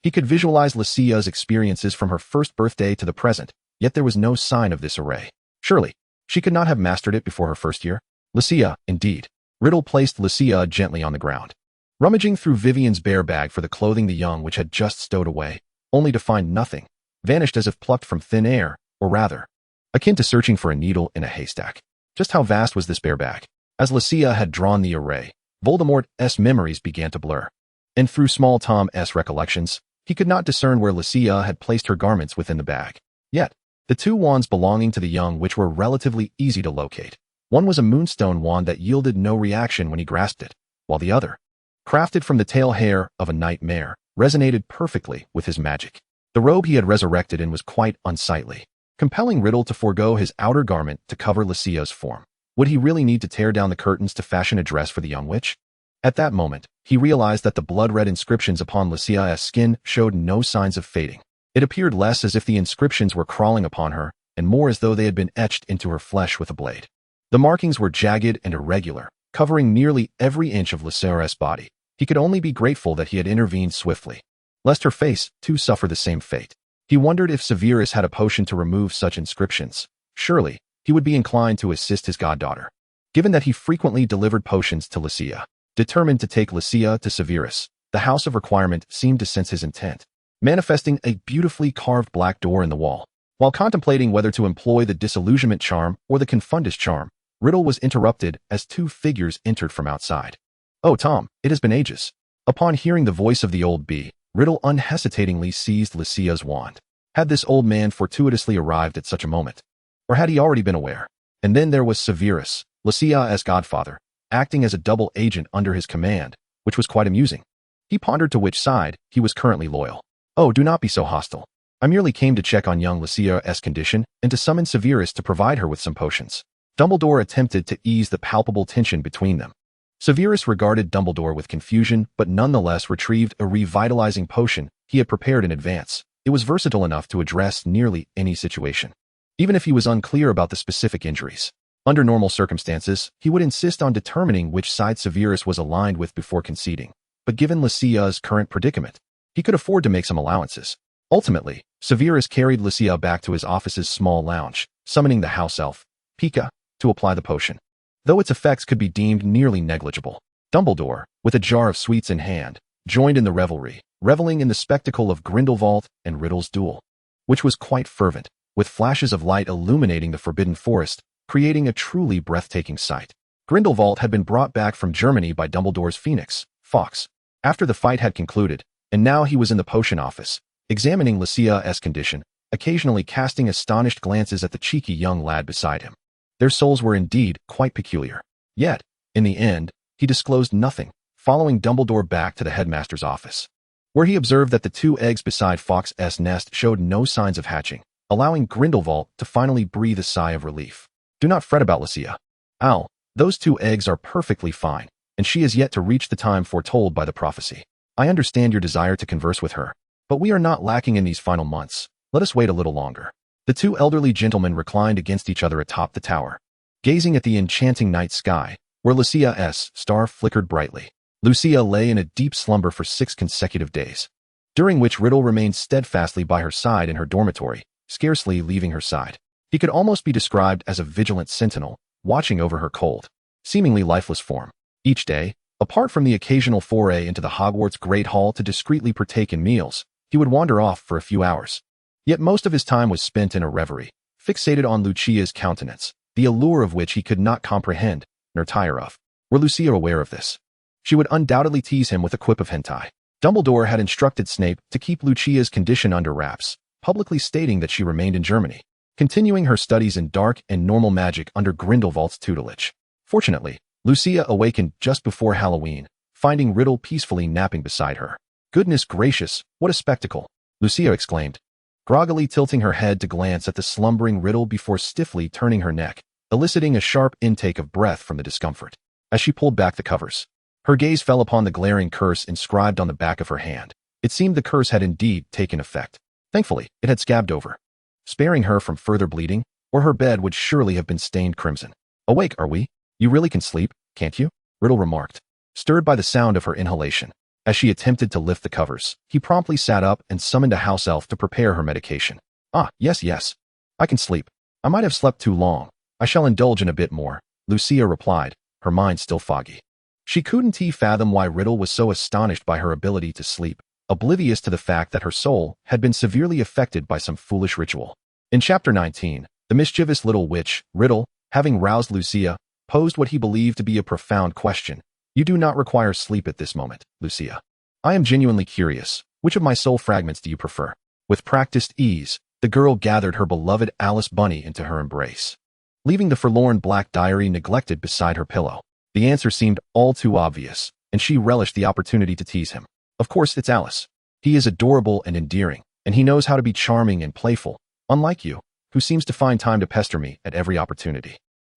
he could visualize Lucia's experiences from her first birthday to the present, yet there was no sign of this array. Surely, she could not have mastered it before her first year. Lucia, indeed. Riddle placed Lucia gently on the ground, rummaging through Vivian's bear bag for the clothing the young witch had just stowed away, only to find nothing, vanished as if plucked from thin air, or rather, akin to searching for a needle in a haystack. Just how vast was this bear bag? As Lucia had drawn the array, Voldemort's memories began to blur, and through small Tom's recollections, he could not discern where Lucia had placed her garments within the bag. Yet, the two wands belonging to the young witch were relatively easy to locate. One was a moonstone wand that yielded no reaction when he grasped it, while the other, crafted from the tail hair of a nightmare, resonated perfectly with his magic. The robe he had resurrected in was quite unsightly, compelling Riddle to forego his outer garment to cover Lucia's form. Would he really need to tear down the curtains to fashion a dress for the young witch? At that moment, he realized that the blood-red inscriptions upon Lucia's skin showed no signs of fading. It appeared less as if the inscriptions were crawling upon her, and more as though they had been etched into her flesh with a blade. The markings were jagged and irregular, covering nearly every inch of Lucia's body. He could only be grateful that he had intervened swiftly, lest her face, too, suffer the same fate. He wondered if Severus had a potion to remove such inscriptions. Surely, he would be inclined to assist his goddaughter, given that he frequently delivered potions to Lucia. Determined to take Lucia to Severus, the House of Requirement seemed to sense his intent, manifesting a beautifully carved black door in the wall. While contemplating whether to employ the disillusionment charm or the confundus charm, Riddle was interrupted as two figures entered from outside. "Oh, Tom, it has been ages." Upon hearing the voice of the old bee, Riddle unhesitatingly seized Lucia's wand. Had this old man fortuitously arrived at such a moment? Or had he already been aware? And then there was Severus, Lucia's godfather, acting as a double agent under his command, which was quite amusing. He pondered to which side he was currently loyal. Oh, do not be so hostile. I merely came to check on young Lucia's condition and to summon Severus to provide her with some potions. Dumbledore attempted to ease the palpable tension between them. Severus regarded Dumbledore with confusion, but nonetheless retrieved a revitalizing potion he had prepared in advance. It was versatile enough to address nearly any situation, even if he was unclear about the specific injuries. Under normal circumstances, he would insist on determining which side Severus was aligned with before conceding. But given Lucia's current predicament, he could afford to make some allowances. Ultimately, Severus carried Lucia back to his office's small lounge, summoning the house elf, Pika, to apply the potion. Though its effects could be deemed nearly negligible, Dumbledore, with a jar of sweets in hand, joined in the revelry, reveling in the spectacle of Grindelwald and Riddle's duel, which was quite fervent, with flashes of light illuminating the forbidden forest, creating a truly breathtaking sight. Grindelwald had been brought back from Germany by Dumbledore's phoenix, Fawkes, after the fight had concluded, and now he was in the potion office, examining Lucia's condition, occasionally casting astonished glances at the cheeky young lad beside him. Their souls were indeed quite peculiar. Yet, in the end, he disclosed nothing, following Dumbledore back to the headmaster's office, where he observed that the 2 eggs beside Fawkes' nest showed no signs of hatching, allowing Grindelwald to finally breathe a sigh of relief. Do not fret about Lucia. Al, those 2 eggs are perfectly fine, and she is yet to reach the time foretold by the prophecy. I understand your desire to converse with her, but we are not lacking in these final months. Let us wait a little longer. The 2 elderly gentlemen reclined against each other atop the tower, gazing at the enchanting night sky, where Lucia's star flickered brightly. Lucia lay in a deep slumber for 6 consecutive days, during which Riddle remained steadfastly by her side in her dormitory, scarcely leaving her side. He could almost be described as a vigilant sentinel, watching over her cold, seemingly lifeless form. Each day, apart from the occasional foray into the Hogwarts Great Hall to discreetly partake in meals, he would wander off for a few hours. Yet most of his time was spent in a reverie, fixated on Lucia's countenance, the allure of which he could not comprehend, nor tire of. Were Lucia aware of this, she would undoubtedly tease him with a quip of hentai. Dumbledore had instructed Snape to keep Lucia's condition under wraps, publicly stating that she remained in Germany, continuing her studies in dark and normal magic under Grindelwald's tutelage. Fortunately, Lucia awakened just before Halloween, finding Riddle peacefully napping beside her. Goodness gracious, what a spectacle! Lucia exclaimed, groggily tilting her head to glance at the slumbering Riddle before stiffly turning her neck, eliciting a sharp intake of breath from the discomfort. As she pulled back the covers, her gaze fell upon the glaring curse inscribed on the back of her hand. It seemed the curse had indeed taken effect. Thankfully, it had scabbed over, sparing her from further bleeding, or her bed would surely have been stained crimson. Awake, are we? You really can sleep, can't you? Riddle remarked, stirred by the sound of her inhalation. As she attempted to lift the covers, he promptly sat up and summoned a house elf to prepare her medication. Ah, yes. I can sleep. I might have slept too long. I shall indulge in a bit more, Lucia replied, her mind still foggy. She couldn't fathom why Riddle was so astonished by her ability to sleep, oblivious to the fact that her soul had been severely affected by some foolish ritual. In Chapter 19, the mischievous little witch, Riddle, having roused Lucia, posed what he believed to be a profound question. You do not require sleep at this moment, Lucia. I am genuinely curious. Which of my soul fragments do you prefer? With practiced ease, the girl gathered her beloved Alice Bunny into her embrace, leaving the forlorn black diary neglected beside her pillow. The answer seemed all too obvious, and she relished the opportunity to tease him. Of course, it's Alice. He is adorable and endearing, and he knows how to be charming and playful, unlike you, who seems to find time to pester me at every opportunity.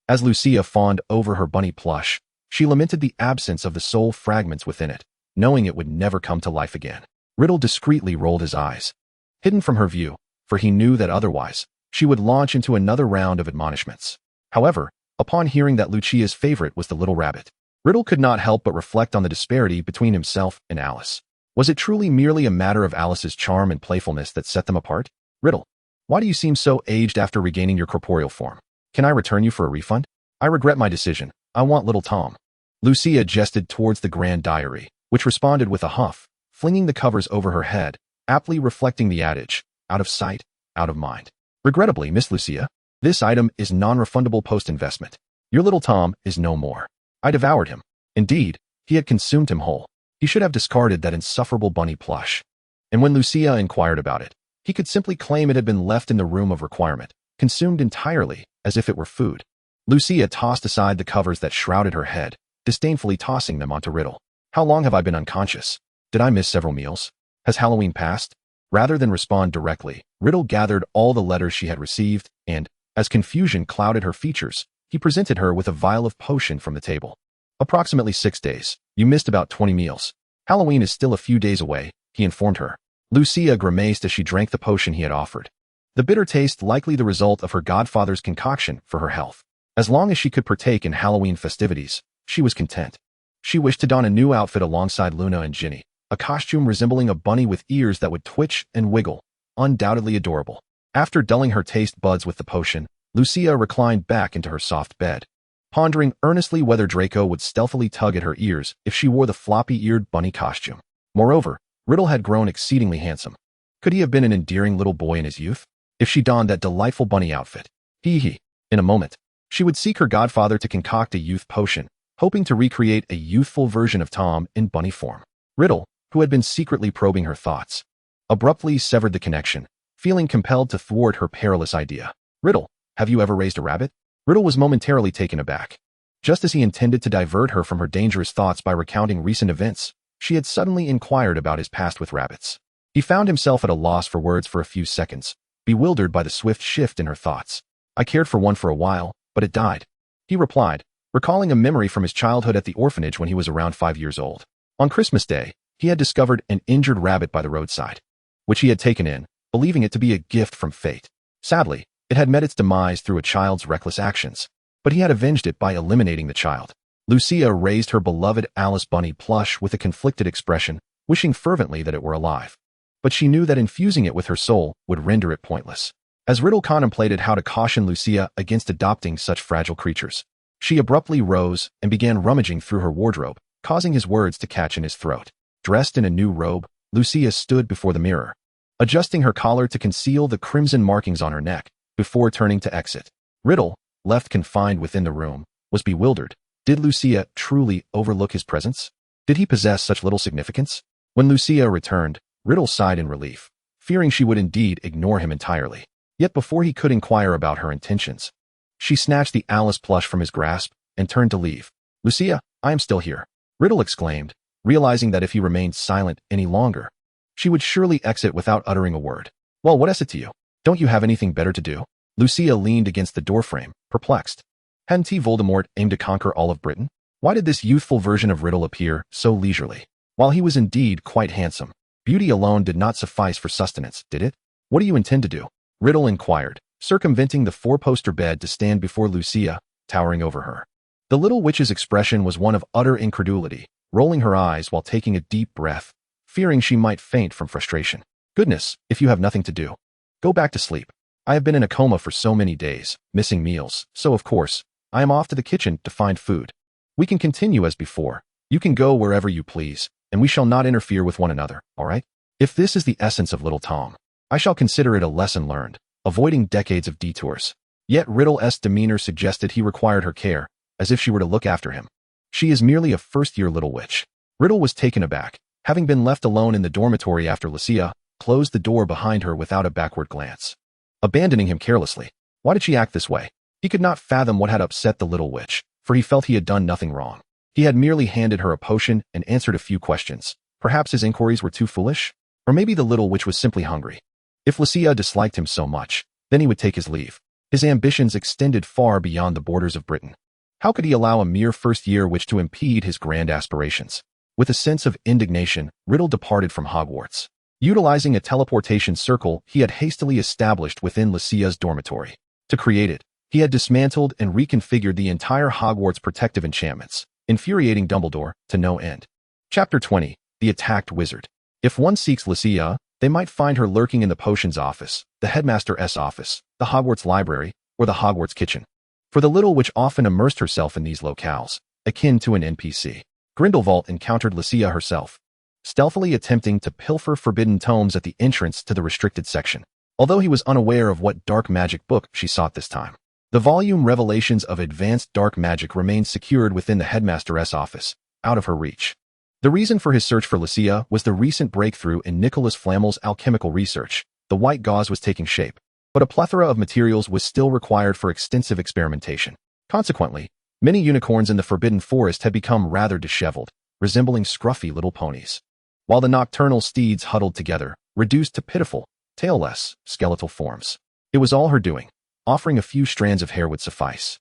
As Lucia fawned over her bunny plush, she lamented the absence of the soul fragments within it, knowing it would never come to life again. Riddle discreetly rolled his eyes, hidden from her view, for he knew that otherwise, she would launch into another round of admonishments. However, upon hearing that Lucia's favorite was the little rabbit, Riddle could not help but reflect on the disparity between himself and Alice. Was it truly merely a matter of Alice's charm and playfulness that set them apart? Riddle, why do you seem so aged after regaining your corporeal form? Can I return you for a refund? I regret my decision. I want little Tom. Lucia gestured towards the grand diary, which responded with a huff, flinging the covers over her head, aptly reflecting the adage, out of sight, out of mind. Regrettably, Miss Lucia, this item is non-refundable post-investment. Your little Tom is no more. I devoured him. Indeed, he had consumed him whole. He should have discarded that insufferable bunny plush. And when Lucia inquired about it, he could simply claim it had been left in the room of requirement, consumed entirely, as if it were food. Lucia tossed aside the covers that shrouded her head, disdainfully tossing them onto Riddle. How long have I been unconscious? Did I miss several meals? Has Halloween passed? Rather than respond directly, Riddle gathered all the letters she had received, and, as confusion clouded her features, he presented her with a vial of potion from the table. Approximately 6 days. You missed about 20 meals. Halloween is still a few days away, he informed her. Lucia grimaced as she drank the potion he had offered. The bitter taste likely the result of her godfather's concoction for her health. As long as she could partake in Halloween festivities, she was content. She wished to don a new outfit alongside Luna and Ginny, a costume resembling a bunny with ears that would twitch and wiggle, undoubtedly adorable. After dulling her taste buds with the potion, Lucia reclined back into her soft bed, pondering earnestly whether Draco would stealthily tug at her ears if she wore the floppy-eared bunny costume. Moreover, Riddle had grown exceedingly handsome. Could he have been an endearing little boy in his youth? If she donned that delightful bunny outfit. In a moment, she would seek her godfather to concoct a youth potion, hoping to recreate a youthful version of Tom in bunny form. Riddle, who had been secretly probing her thoughts, abruptly severed the connection, feeling compelled to thwart her perilous idea. Riddle, have you ever raised a rabbit? Riddle was momentarily taken aback. Just as he intended to divert her from her dangerous thoughts by recounting recent events, she had suddenly inquired about his past with rabbits. He found himself at a loss for words for a few seconds, bewildered by the swift shift in her thoughts. I cared for one for a while, but it died, he replied, recalling a memory from his childhood at the orphanage when he was around 5 years old. On Christmas Day, he had discovered an injured rabbit by the roadside, which he had taken in, believing it to be a gift from fate. Sadly, it had met its demise through a child's reckless actions, but he had avenged it by eliminating the child. Lucia raised her beloved Alice Bunny plush with a conflicted expression, wishing fervently that it were alive. But she knew that infusing it with her soul would render it pointless. As Riddle contemplated how to caution Lucia against adopting such fragile creatures, she abruptly rose and began rummaging through her wardrobe, causing his words to catch in his throat. Dressed in a new robe, Lucia stood before the mirror, adjusting her collar to conceal the crimson markings on her neck, before turning to exit. Riddle, left confined within the room, was bewildered. Did Lucia truly overlook his presence? Did he possess such little significance? When Lucia returned, Riddle sighed in relief, fearing she would indeed ignore him entirely. Yet before he could inquire about her intentions, she snatched the Alice plush from his grasp and turned to leave. Lucia, I am still here, Riddle exclaimed, realizing that if he remained silent any longer, she would surely exit without uttering a word. Well, what is it to you? Don't you have anything better to do? Lucia leaned against the doorframe, perplexed. Hadn't Voldemort aimed to conquer all of Britain? Why did this youthful version of Riddle appear so leisurely? While he was indeed quite handsome, beauty alone did not suffice for sustenance, did it? What do you intend to do? Riddle inquired, circumventing the four-poster bed to stand before Lucia, towering over her. The little witch's expression was one of utter incredulity, rolling her eyes while taking a deep breath, fearing she might faint from frustration. Goodness, if you have nothing to do, go back to sleep. I have been in a coma for so many days, missing meals, so of course, I am off to the kitchen to find food. We can continue as before. You can go wherever you please, and we shall not interfere with one another, all right? If this is the essence of little Tom, I shall consider it a lesson learned, avoiding decades of detours. Yet Riddle's demeanor suggested he required her care, as if she were to look after him. She is merely a first-year little witch. Riddle was taken aback, having been left alone in the dormitory after Lucia closed the door behind her without a backward glance, abandoning him carelessly. Why did she act this way? He could not fathom what had upset the little witch, for he felt he had done nothing wrong. He had merely handed her a potion and answered a few questions. Perhaps his inquiries were too foolish? Or maybe the little witch was simply hungry. If Lucia disliked him so much, then he would take his leave. His ambitions extended far beyond the borders of Britain. How could he allow a mere first-year witch to impede his grand aspirations? With a sense of indignation, Riddle departed from Hogwarts, utilizing a teleportation circle he had hastily established within Lucia's dormitory. To create it, he had dismantled and reconfigured the entire Hogwarts protective enchantments, infuriating Dumbledore to no end. Chapter 20. The Attacked Wizard. If one seeks Lucia, they might find her lurking in the potions office, the headmaster's office, the Hogwarts library, or the Hogwarts kitchen. For the little witch often immersed herself in these locales, akin to an NPC. Grindelwald encountered Lucia herself, stealthily attempting to pilfer forbidden tomes at the entrance to the restricted section, although he was unaware of what dark magic book she sought this time. The volume Revelations of Advanced Dark Magic remained secured within the headmaster's office, out of her reach. The reason for his search for Lucia was the recent breakthrough in Nicholas Flamel's alchemical research. The white gauze was taking shape, but a plethora of materials was still required for extensive experimentation. Consequently, many unicorns in the Forbidden Forest had become rather disheveled, resembling scruffy little ponies. While the nocturnal steeds huddled together, reduced to pitiful, tailless, skeletal forms. It was all her doing. Offering a few strands of hair would suffice.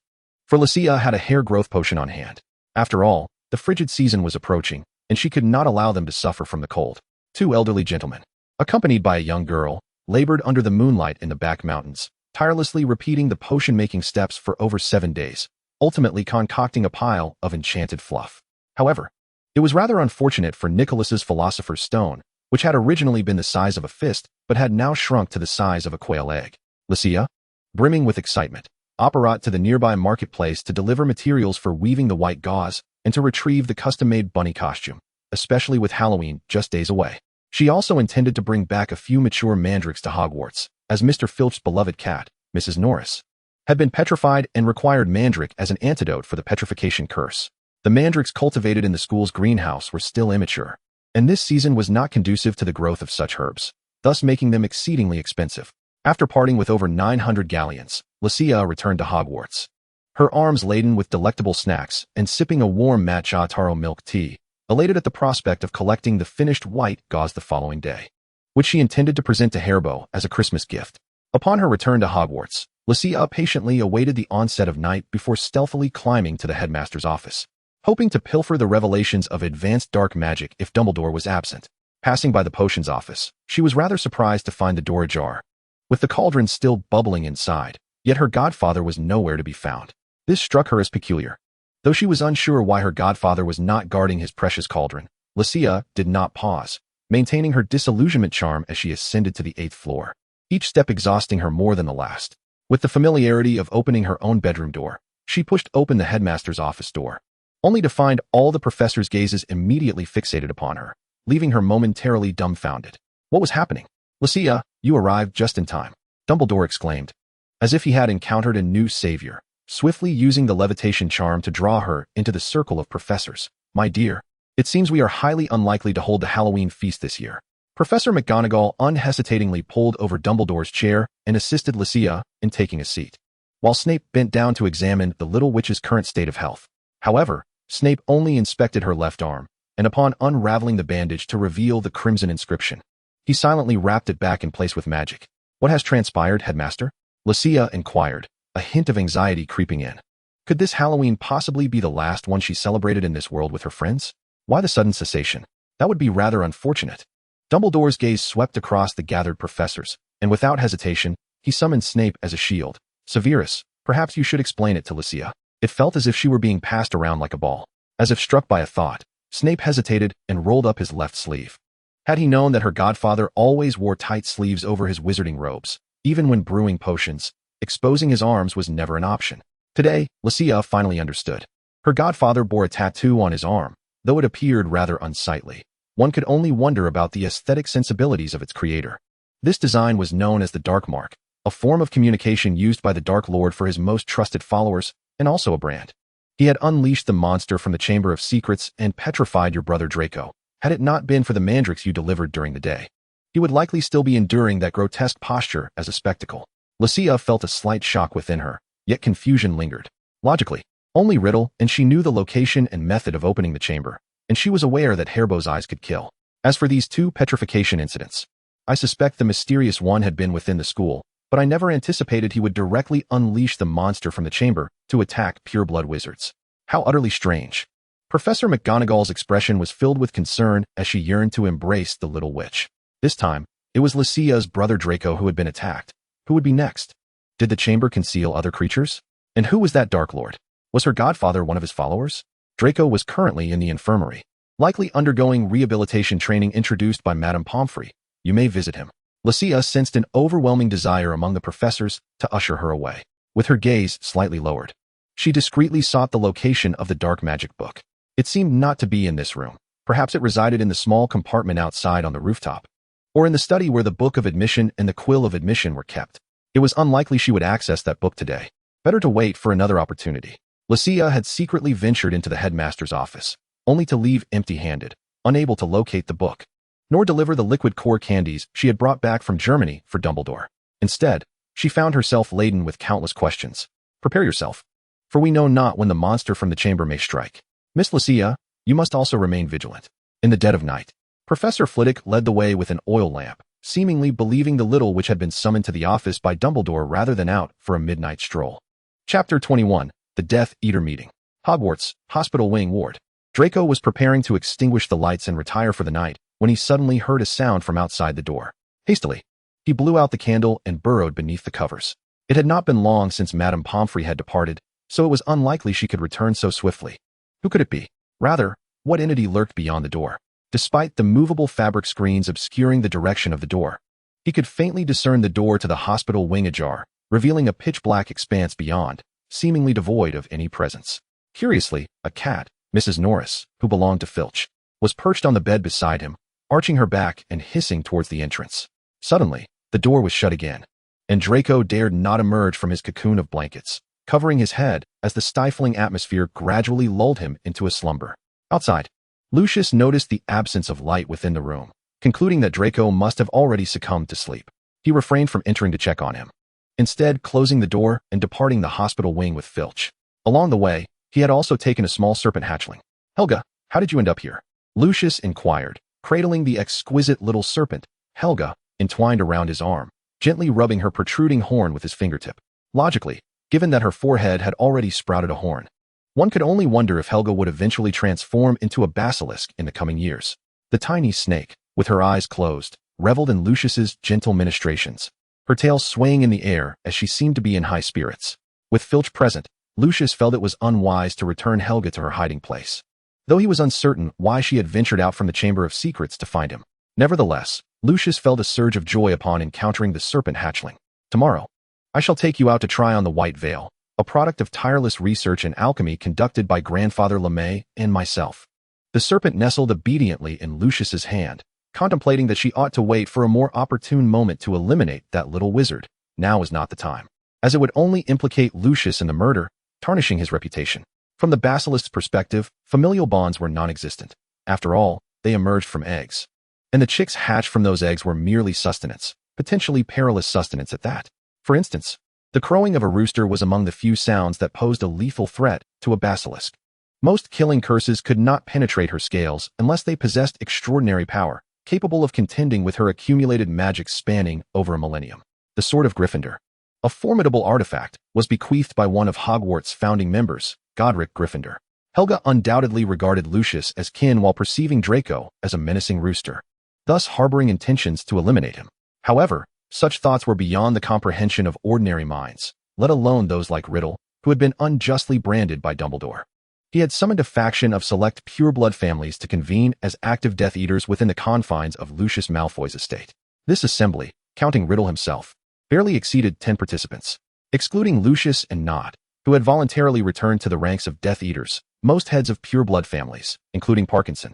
For Lucia had a hair growth potion on hand. After all, the frigid season was approaching, and she could not allow them to suffer from the cold. Two elderly gentlemen, accompanied by a young girl, labored under the moonlight in the back mountains, tirelessly repeating the potion-making steps for over 7 days, ultimately concocting a pile of enchanted fluff. However, it was rather unfortunate for Nicholas's Philosopher's Stone, which had originally been the size of a fist but had now shrunk to the size of a quail egg. Lucia, brimming with excitement, operated to the nearby marketplace to deliver materials for weaving the white gauze and to retrieve the custom-made bunny costume, especially with Halloween just days away. She also intended to bring back a few mature mandrakes to Hogwarts, as Mr. Filch's beloved cat, Mrs. Norris, had been petrified and required mandrake as an antidote for the petrification curse. The mandrakes cultivated in the school's greenhouse were still immature, and this season was not conducive to the growth of such herbs, thus making them exceedingly expensive. After parting with over 900 galleons, Lucia returned to Hogwarts, her arms laden with delectable snacks and sipping a warm matcha taro milk tea, elated at the prospect of collecting the finished white gauze the following day, which she intended to present to Haribo as a Christmas gift. Upon her return to Hogwarts, Lucia patiently awaited the onset of night before stealthily climbing to the headmaster's office, hoping to pilfer the revelations of advanced dark magic if Dumbledore was absent. Passing by the potions office, she was rather surprised to find the door ajar, with the cauldron still bubbling inside, yet her godfather was nowhere to be found. This struck her as peculiar. Though she was unsure why her godfather was not guarding his precious cauldron, Lucia did not pause, maintaining her disillusionment charm as she ascended to the 8th floor, each step exhausting her more than the last. With the familiarity of opening her own bedroom door, she pushed open the headmaster's office door, only to find all the professor's gazes immediately fixated upon her, leaving her momentarily dumbfounded. What was happening? Lucia, you arrived just in time, Dumbledore exclaimed, as if he had encountered a new savior, swiftly using the levitation charm to draw her into the circle of professors. My dear, it seems we are highly unlikely to hold the Halloween feast this year. Professor McGonagall unhesitatingly pulled over Dumbledore's chair and assisted Lucia in taking a seat, while Snape bent down to examine the little witch's current state of health. However, Snape only inspected her left arm, and upon unraveling the bandage to reveal the crimson inscription, he silently wrapped it back in place with magic. What has transpired, Headmaster? Lucia inquired, a hint of anxiety creeping in. Could this Halloween possibly be the last one she celebrated in this world with her friends? Why the sudden cessation? That would be rather unfortunate. Dumbledore's gaze swept across the gathered professors, and without hesitation, he summoned Snape as a shield. Severus, perhaps you should explain it to Lucia. It felt as if she were being passed around like a ball. As if struck by a thought, Snape hesitated and rolled up his left sleeve. Had he known that her godfather always wore tight sleeves over his wizarding robes, even when brewing potions, exposing his arms was never an option. Today, Lucia finally understood. Her godfather bore a tattoo on his arm, though it appeared rather unsightly. One could only wonder about the aesthetic sensibilities of its creator. This design was known as the Dark Mark, a form of communication used by the Dark Lord for his most trusted followers, and also a brand. He had unleashed the monster from the Chamber of Secrets and petrified your brother Draco. Had it not been for the mandrakes you delivered during the day, he would likely still be enduring that grotesque posture as a spectacle. Lucia felt a slight shock within her, yet confusion lingered. Logically, only Riddle and she knew the location and method of opening the chamber, and she was aware that Haribo's eyes could kill. As for these 2 petrification incidents, I suspect the mysterious one had been within the school, but I never anticipated he would directly unleash the monster from the chamber to attack pureblood wizards. How utterly strange. Professor McGonagall's expression was filled with concern as she yearned to embrace the little witch. This time, it was Lucia's brother Draco who had been attacked. Who would be next? Did the chamber conceal other creatures? And who was that Dark Lord? Was her godfather one of his followers? Draco was currently in the infirmary, likely undergoing rehabilitation training introduced by Madame Pomfrey. You may visit him. Lucia sensed an overwhelming desire among the professors to usher her away. With her gaze slightly lowered, she discreetly sought the location of the dark magic book. It seemed not to be in this room. Perhaps it resided in the small compartment outside on the rooftop, or in the study where the book of admission and the quill of admission were kept. It was unlikely she would access that book today. Better to wait for another opportunity. Lucia had secretly ventured into the headmaster's office, only to leave empty-handed, unable to locate the book, nor deliver the liquid core candies she had brought back from Germany for Dumbledore. Instead, she found herself laden with countless questions. Prepare yourself, for we know not when the monster from the chamber may strike. Miss Lucia, you must also remain vigilant. In the dead of night, Professor Flitwick led the way with an oil lamp, seemingly believing the little witch had been summoned to the office by Dumbledore rather than out for a midnight stroll. Chapter 21. The Death Eater Meeting. Hogwarts, Hospital Wing Ward. Draco was preparing to extinguish the lights and retire for the night when he suddenly heard a sound from outside the door. Hastily, he blew out the candle and burrowed beneath the covers. It had not been long since Madame Pomfrey had departed, so it was unlikely she could return so swiftly. Who could it be? Rather, what entity lurked beyond the door? Despite the movable fabric screens obscuring the direction of the door, he could faintly discern the door to the hospital wing ajar, revealing a pitch-black expanse beyond, seemingly devoid of any presence. Curiously, a cat, Mrs. Norris, who belonged to Filch, was perched on the bed beside him, arching her back and hissing towards the entrance. Suddenly, the door was shut again, and Draco dared not emerge from his cocoon of blankets, covering his head as the stifling atmosphere gradually lulled him into a slumber. Outside, Lucius noticed the absence of light within the room, concluding that Draco must have already succumbed to sleep. He refrained from entering to check on him, instead closing the door and departing the hospital wing with Filch. Along the way, he had also taken a small serpent hatchling. "Helga, how did you end up here?" Lucius inquired, cradling the exquisite little serpent, Helga, entwined around his arm, gently rubbing her protruding horn with his fingertip. Logically, given that her forehead had already sprouted a horn, one could only wonder if Helga would eventually transform into a basilisk in the coming years. The tiny snake, with her eyes closed, reveled in Lucius's gentle ministrations, her tail swaying in the air as she seemed to be in high spirits. With Filch present, Lucius felt it was unwise to return Helga to her hiding place, though he was uncertain why she had ventured out from the Chamber of Secrets to find him. Nevertheless, Lucius felt a surge of joy upon encountering the serpent hatchling. "Tomorrow, I shall take you out to try on the white veil, a product of tireless research and alchemy conducted by Grandfather LeMay and myself." The serpent nestled obediently in Lucius's hand, contemplating that she ought to wait for a more opportune moment to eliminate that little wizard. Now was not the time, as it would only implicate Lucius in the murder, tarnishing his reputation. From the basilisk's perspective, familial bonds were non-existent. After all, they emerged from eggs, and the chicks hatched from those eggs were merely sustenance, potentially perilous sustenance at that. For instance, the crowing of a rooster was among the few sounds that posed a lethal threat to a basilisk. Most killing curses could not penetrate her scales unless they possessed extraordinary power, capable of contending with her accumulated magic spanning over a millennium. The Sword of Gryffindor, a formidable artifact, was bequeathed by one of Hogwarts' founding members, Godric Gryffindor. Helga undoubtedly regarded Lucius as kin while perceiving Draco as a menacing rooster, thus harboring intentions to eliminate him. However, such thoughts were beyond the comprehension of ordinary minds, let alone those like Riddle, who had been unjustly branded by Dumbledore. He had summoned a faction of select pureblood families to convene as active Death Eaters within the confines of Lucius Malfoy's estate. This assembly, counting Riddle himself, barely exceeded 10 participants. Excluding Lucius and Nod, who had voluntarily returned to the ranks of Death Eaters, most heads of pureblood families, including Parkinson,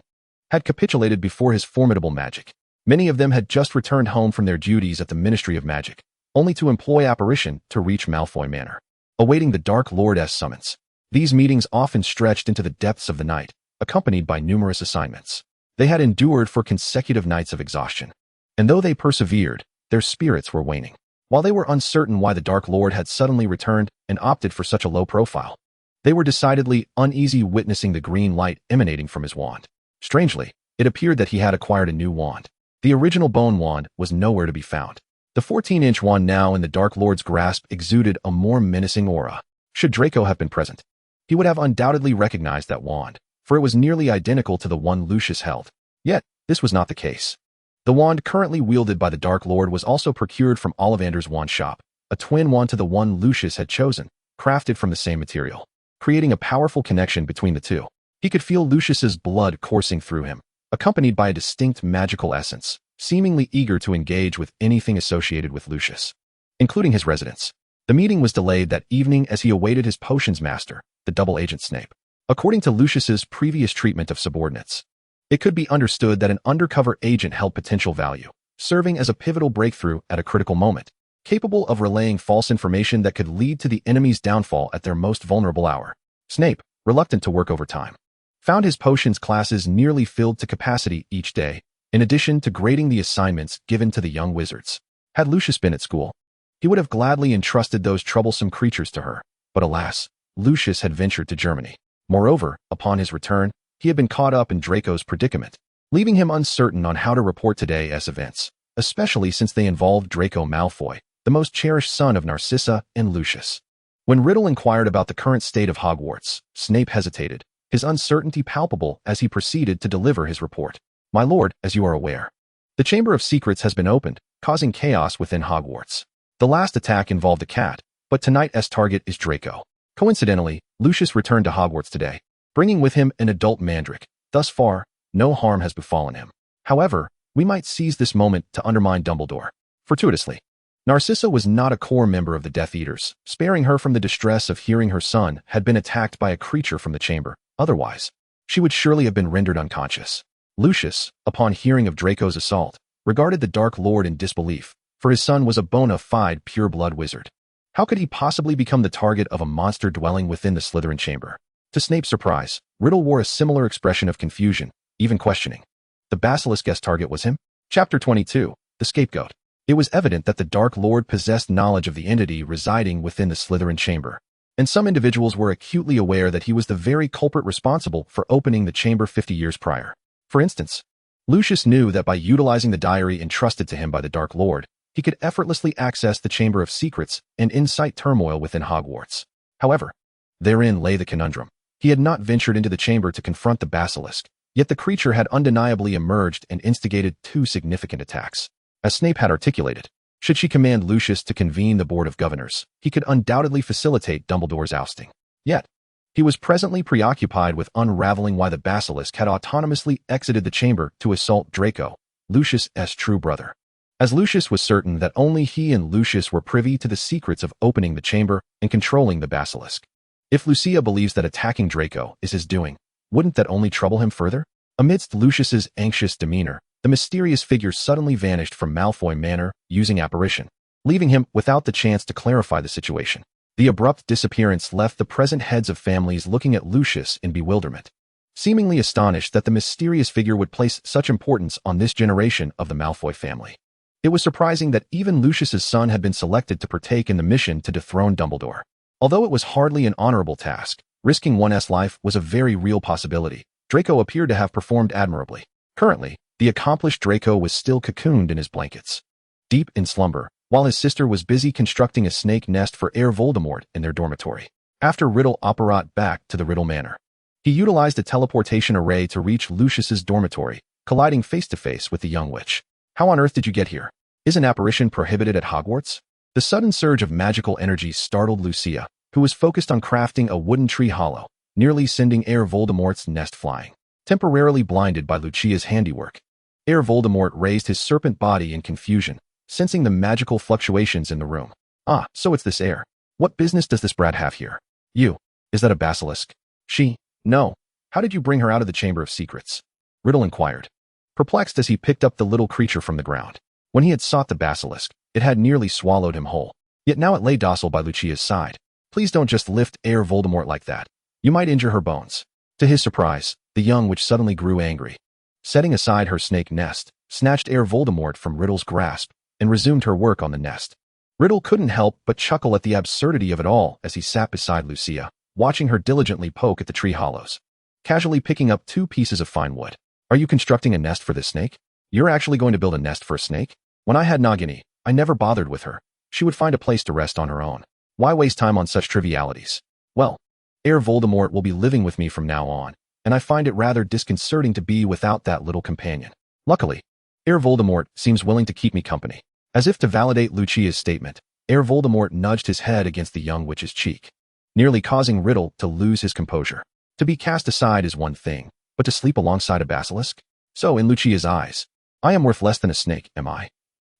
had capitulated before his formidable magic. Many of them had just returned home from their duties at the Ministry of Magic, only to employ apparition to reach Malfoy Manor, awaiting the Dark Lord's summons. These meetings often stretched into the depths of the night, accompanied by numerous assignments. They had endured for consecutive nights of exhaustion, and though they persevered, their spirits were waning. While they were uncertain why the Dark Lord had suddenly returned and opted for such a low profile, they were decidedly uneasy witnessing the green light emanating from his wand. Strangely, it appeared that he had acquired a new wand. The original bone wand was nowhere to be found. The 14-inch wand now in the Dark Lord's grasp exuded a more menacing aura. Should Draco have been present, he would have undoubtedly recognized that wand, for it was nearly identical to the one Lucius held. Yet, this was not the case. The wand currently wielded by the Dark Lord was also procured from Ollivander's wand shop, a twin wand to the one Lucius had chosen, crafted from the same material, creating a powerful connection between the two. He could feel Lucius's blood coursing through him, accompanied by a distinct magical essence, seemingly eager to engage with anything associated with Lucius, including his residence. The meeting was delayed that evening as he awaited his potions master, the double agent Snape. According to Lucius's previous treatment of subordinates, it could be understood that an undercover agent held potential value, serving as a pivotal breakthrough at a critical moment, capable of relaying false information that could lead to the enemy's downfall at their most vulnerable hour. Snape, reluctant to work overtime, found his potions classes nearly filled to capacity each day, in addition to grading the assignments given to the young wizards. Had Lucius been at school, he would have gladly entrusted those troublesome creatures to her, but alas, Lucius had ventured to Germany. Moreover, upon his return, he had been caught up in Draco's predicament, leaving him uncertain on how to report today's events, especially since they involved Draco Malfoy, the most cherished son of Narcissa and Lucius. When Riddle inquired about the current state of Hogwarts, Snape hesitated, his uncertainty palpable as he proceeded to deliver his report. My lord, as you are aware, the Chamber of Secrets has been opened, causing chaos within Hogwarts. The last attack involved a cat, but tonight's target is Draco. Coincidentally, Lucius returned to Hogwarts today, bringing with him an adult mandrake. Thus far, no harm has befallen him. However, we might seize this moment to undermine Dumbledore. Fortuitously, Narcissa was not a core member of the Death Eaters, sparing her from the distress of hearing her son had been attacked by a creature from the chamber. Otherwise, she would surely have been rendered unconscious. Lucius, upon hearing of Draco's assault, regarded the Dark Lord in disbelief, for his son was a bona fide pure-blood wizard. How could he possibly become the target of a monster dwelling within the Slytherin chamber? To Snape's surprise, Riddle wore a similar expression of confusion, even questioning. The basilisk's target was him? Chapter 22, The Scapegoat. It was evident that the Dark Lord possessed knowledge of the entity residing within the Slytherin chamber, and some individuals were acutely aware that he was the very culprit responsible for opening the chamber 50 years prior. For instance, Lucius knew that by utilizing the diary entrusted to him by the Dark Lord, he could effortlessly access the Chamber of Secrets and incite turmoil within Hogwarts. However, therein lay the conundrum. He had not ventured into the chamber to confront the basilisk, yet the creature had undeniably emerged and instigated 2 significant attacks. As Snape had articulated, should she command Lucius to convene the Board of Governors, he could undoubtedly facilitate Dumbledore's ousting. Yet, he was presently preoccupied with unraveling why the basilisk had autonomously exited the chamber to assault Draco, Lucius's true brother. As Lucius was certain that only he and Lucius were privy to the secrets of opening the chamber and controlling the basilisk. If Lucia believes that attacking Draco is his doing, wouldn't that only trouble him further? Amidst Lucius's anxious demeanor, the mysterious figure suddenly vanished from Malfoy Manor using apparition, leaving him without the chance to clarify the situation. The abrupt disappearance left the present heads of families looking at Lucius in bewilderment, seemingly astonished that the mysterious figure would place such importance on this generation of the Malfoy family. It was surprising that even Lucius's son had been selected to partake in the mission to dethrone Dumbledore. Although it was hardly an honorable task, risking one's life was a very real possibility. Draco appeared to have performed admirably. Currently, the accomplished Draco was still cocooned in his blankets, deep in slumber, while his sister was busy constructing a snake nest for Heir Voldemort in their dormitory. After Riddle apparat back to the Riddle Manor, he utilized a teleportation array to reach Lucius's dormitory, colliding face-to-face with the young witch. How on earth did you get here? Is an apparition prohibited at Hogwarts? The sudden surge of magical energy startled Lucia, who was focused on crafting a wooden tree hollow, nearly sending Heir Voldemort's nest flying. Temporarily blinded by Lucia's handiwork, Heir Voldemort raised his serpent body in confusion, sensing the magical fluctuations in the room. Ah, so it's this heir. What business does this brat have here? You. Is that a basilisk? She. No. How did you bring her out of the Chamber of Secrets? Riddle inquired, perplexed as he picked up the little creature from the ground. When he had sought the basilisk, it had nearly swallowed him whole. Yet now it lay docile by Lucia's side. Please don't just lift Heir Voldemort like that. You might injure her bones. To his surprise, the young witch suddenly grew angry. Setting aside her snake nest, snatched Heir Voldemort from Riddle's grasp and resumed her work on the nest. Riddle couldn't help but chuckle at the absurdity of it all as he sat beside Lucia, watching her diligently poke at the tree hollows, casually picking up 2 pieces of fine wood. Are you constructing a nest for this snake? You're actually going to build a nest for a snake? When I had Nagini, I never bothered with her. She would find a place to rest on her own. Why waste time on such trivialities? Well, Heir Voldemort will be living with me from now on, and I find it rather disconcerting to be without that little companion. Luckily, Heir Voldemort seems willing to keep me company. As if to validate Lucia's statement, Heir Voldemort nudged his head against the young witch's cheek, nearly causing Riddle to lose his composure. To be cast aside is one thing, but to sleep alongside a basilisk? So, in Lucia's eyes, I am worth less than a snake, am I?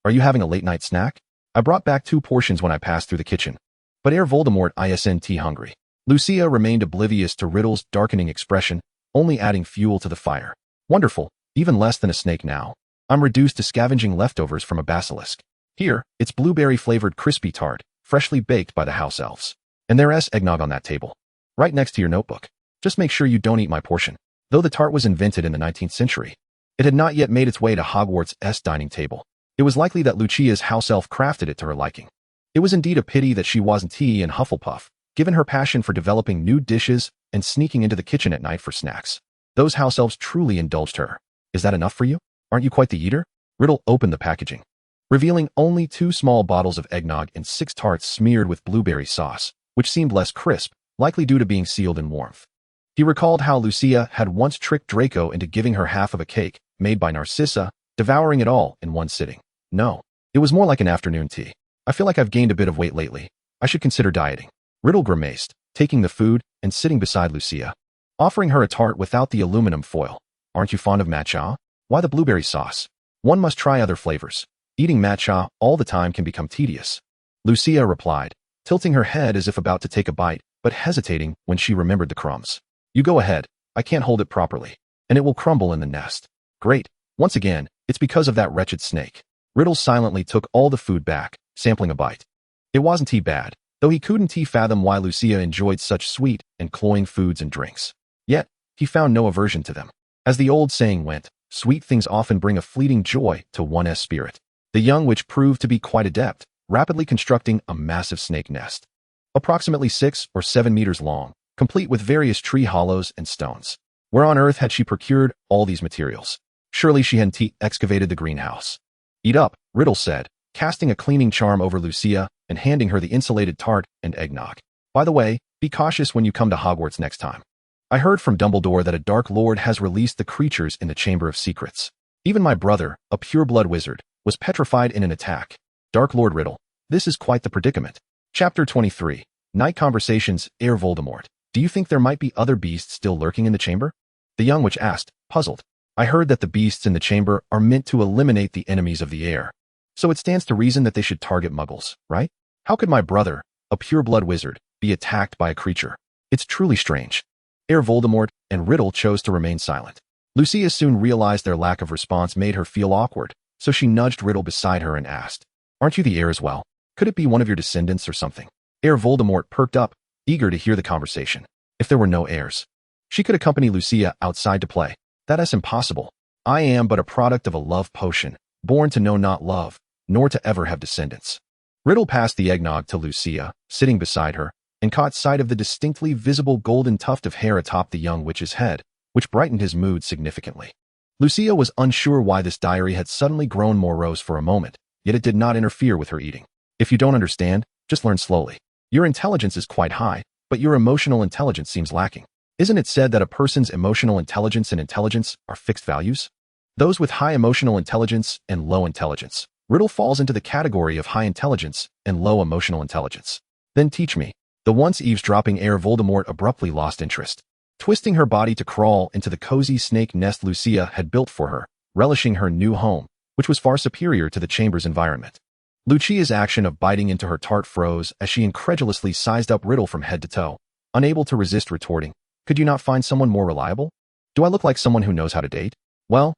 Are you having a late-night snack? I brought back 2 portions when I passed through the kitchen. But Heir Voldemort isn't hungry. Lucia remained oblivious to Riddle's darkening expression, only adding fuel to the fire. Wonderful, even less than a snake now. I'm reduced to scavenging leftovers from a basilisk. Here, it's blueberry-flavored crispy tart, freshly baked by the house elves. And there's eggnog on that table, right next to your notebook. Just make sure you don't eat my portion. Though the tart was invented in the 19th century, it had not yet made its way to Hogwarts' dining table. It was likely that Lucia's house elf crafted it to her liking. It was indeed a pity that she wasn't tea and Hufflepuff, given her passion for developing new dishes and sneaking into the kitchen at night for snacks. Those house elves truly indulged her. Is that enough for you? Aren't you quite the eater? Riddle opened the packaging, revealing only 2 small bottles of eggnog and 6 tarts smeared with blueberry sauce, which seemed less crisp, likely due to being sealed in warmth. He recalled how Lucia had once tricked Draco into giving her half of a cake made by Narcissa, devouring it all in one sitting. No, it was more like an afternoon tea. I feel like I've gained a bit of weight lately. I should consider dieting. Riddle grimaced, taking the food and sitting beside Lucia, offering her a tart without the aluminum foil. Aren't you fond of matcha? Why the blueberry sauce? One must try other flavors. Eating matcha all the time can become tedious. Lucia replied, tilting her head as if about to take a bite, but hesitating when she remembered the crumbs. You go ahead. I can't hold it properly, and it will crumble in the nest. Great. Once again, it's because of that wretched snake. Riddle silently took all the food back, sampling a bite. It wasn't bad, though he couldn't fathom why Lucia enjoyed such sweet and cloying foods and drinks. Yet, he found no aversion to them. As the old saying went, sweet things often bring a fleeting joy to one's spirit. The young witch proved to be quite adept, rapidly constructing a massive snake nest. Approximately 6 or 7 meters long, complete with various tree hollows and stones. Where on earth had she procured all these materials? Surely she hadn't excavated the greenhouse. Eat up, Riddle said, casting a cleaning charm over Lucia and handing her the insulated tart and eggnog. By the way, be cautious when you come to Hogwarts next time. I heard from Dumbledore that a Dark Lord has released the creatures in the Chamber of Secrets. Even my brother, a pure-blood wizard, was petrified in an attack. Dark Lord Riddle, this is quite the predicament. Chapter 23. Night Conversations, Heir Voldemort. Do you think there might be other beasts still lurking in the chamber? The young witch asked, puzzled. I heard that the beasts in the chamber are meant to eliminate the enemies of the heir. So it stands to reason that they should target muggles, right? How could my brother, a pure-blood wizard, be attacked by a creature? It's truly strange. Heir Voldemort and Riddle chose to remain silent. Lucia soon realized their lack of response made her feel awkward, so she nudged Riddle beside her and asked, aren't you the heir as well? Could it be one of your descendants or something? Heir Voldemort perked up, eager to hear the conversation. If there were no heirs, she could accompany Lucia outside to play. That is impossible. I am but a product of a love potion, born to know not love, nor to ever have descendants. Riddle passed the eggnog to Lucia, sitting beside her, and caught sight of the distinctly visible golden tuft of hair atop the young witch's head, which brightened his mood significantly. Lucia was unsure why this diary had suddenly grown morose for a moment, yet it did not interfere with her eating. If you don't understand, just learn slowly. Your intelligence is quite high, but your emotional intelligence seems lacking. Isn't it said that a person's emotional intelligence and intelligence are fixed values? Those with high emotional intelligence and low intelligence. Riddle falls into the category of high intelligence and low emotional intelligence. Then teach me. The once eavesdropping Heir Voldemort abruptly lost interest. Twisting her body to crawl into the cozy snake nest Lucia had built for her, relishing her new home, which was far superior to the chamber's environment. Lucia's action of biting into her tart froze as she incredulously sized up Riddle from head to toe, unable to resist retorting, could you not find someone more reliable? Do I look like someone who knows how to date? Well,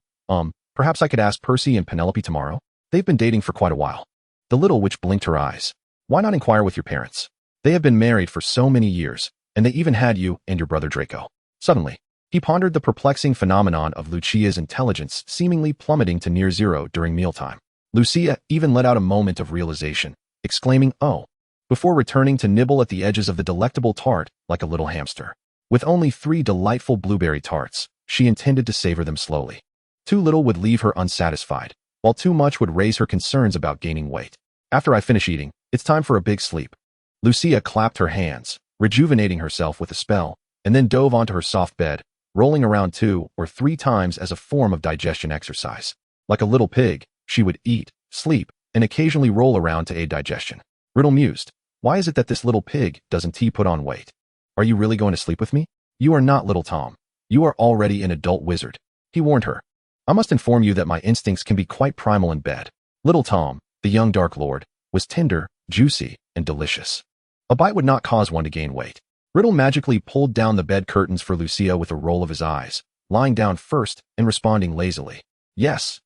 perhaps I could ask Percy and Penelope tomorrow. They've been dating for quite a while. The little witch blinked her eyes. Why not inquire with your parents? They have been married for so many years, and they even had you and your brother Draco. Suddenly, he pondered the perplexing phenomenon of Lucia's intelligence seemingly plummeting to near zero during mealtime. Lucia even let out a moment of realization, exclaiming, oh, before returning to nibble at the edges of the delectable tart like a little hamster. With only 3 delightful blueberry tarts, she intended to savor them slowly. Too little would leave her unsatisfied, while too much would raise her concerns about gaining weight. After I finish eating, it's time for a big sleep. Lucia clapped her hands, rejuvenating herself with a spell, and then dove onto her soft bed, rolling around 2 or 3 times as a form of digestion exercise. Like a little pig, she would eat, sleep, and occasionally roll around to aid digestion. Riddle mused, why is it that this little pig doesn't put on weight? Are you really going to sleep with me? You are not little Tom. You are already an adult wizard. He warned her. I must inform you that my instincts can be quite primal in bed. Little Tom, the young Dark Lord, was tender, juicy, and delicious. A bite would not cause one to gain weight. Riddle magically pulled down the bed curtains for Lucia with a roll of his eyes, lying down first and responding lazily. Yes,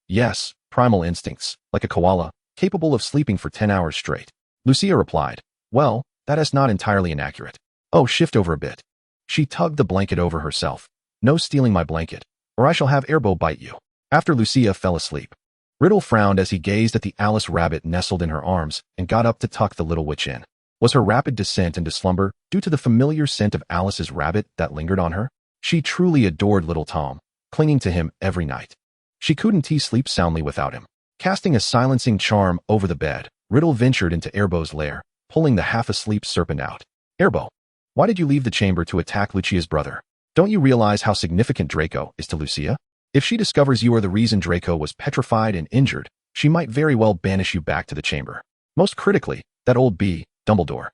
primal instincts, like a koala, capable of sleeping for 10 hours straight. Lucia replied, well, that is not entirely inaccurate. Oh, shift over a bit. She tugged the blanket over herself. No stealing my blanket, or I shall have Airbo bite you. After Lucia fell asleep, Riddle frowned as he gazed at the Alice rabbit nestled in her arms and got up to tuck the little witch in. Was her rapid descent into slumber due to the familiar scent of Alice's rabbit that lingered on her? She truly adored little Tom, clinging to him every night. She couldn't sleep soundly without him. Casting a silencing charm over the bed, Riddle ventured into Erbo's lair, pulling the half-asleep serpent out. Erbo, why did you leave the chamber to attack Lucia's brother? Don't you realize how significant Draco is to Lucia? If she discovers you are the reason Draco was petrified and injured, she might very well banish you back to the chamber. Most critically, that old B, Dumbledore,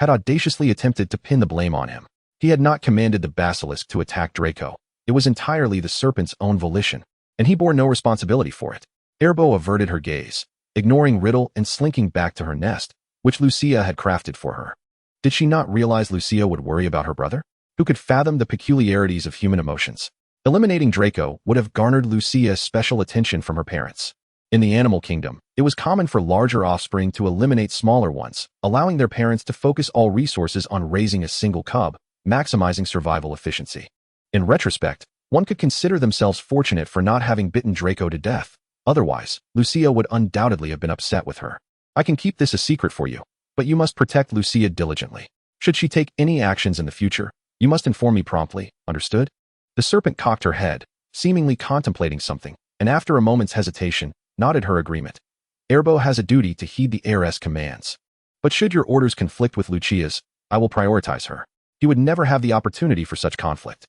had audaciously attempted to pin the blame on him. He had not commanded the basilisk to attack Draco. It was entirely the serpent's own volition, and he bore no responsibility for it. Erbo averted her gaze, ignoring Riddle and slinking back to her nest, which Lucia had crafted for her. Did she not realize Lucia would worry about her brother? Who could fathom the peculiarities of human emotions? Eliminating Draco would have garnered Lucia special attention from her parents. In the animal kingdom, it was common for larger offspring to eliminate smaller ones, allowing their parents to focus all resources on raising a single cub, maximizing survival efficiency. In retrospect, one could consider themselves fortunate for not having bitten Draco to death. Otherwise, Lucia would undoubtedly have been upset with her. I can keep this a secret for you, but you must protect Lucia diligently. Should she take any actions in the future, you must inform me promptly, understood? The serpent cocked her head, seemingly contemplating something, and after a moment's hesitation, nodded her agreement. Erbo has a duty to heed the heiress' commands. But should your orders conflict with Lucia's, I will prioritize her. He would never have the opportunity for such conflict.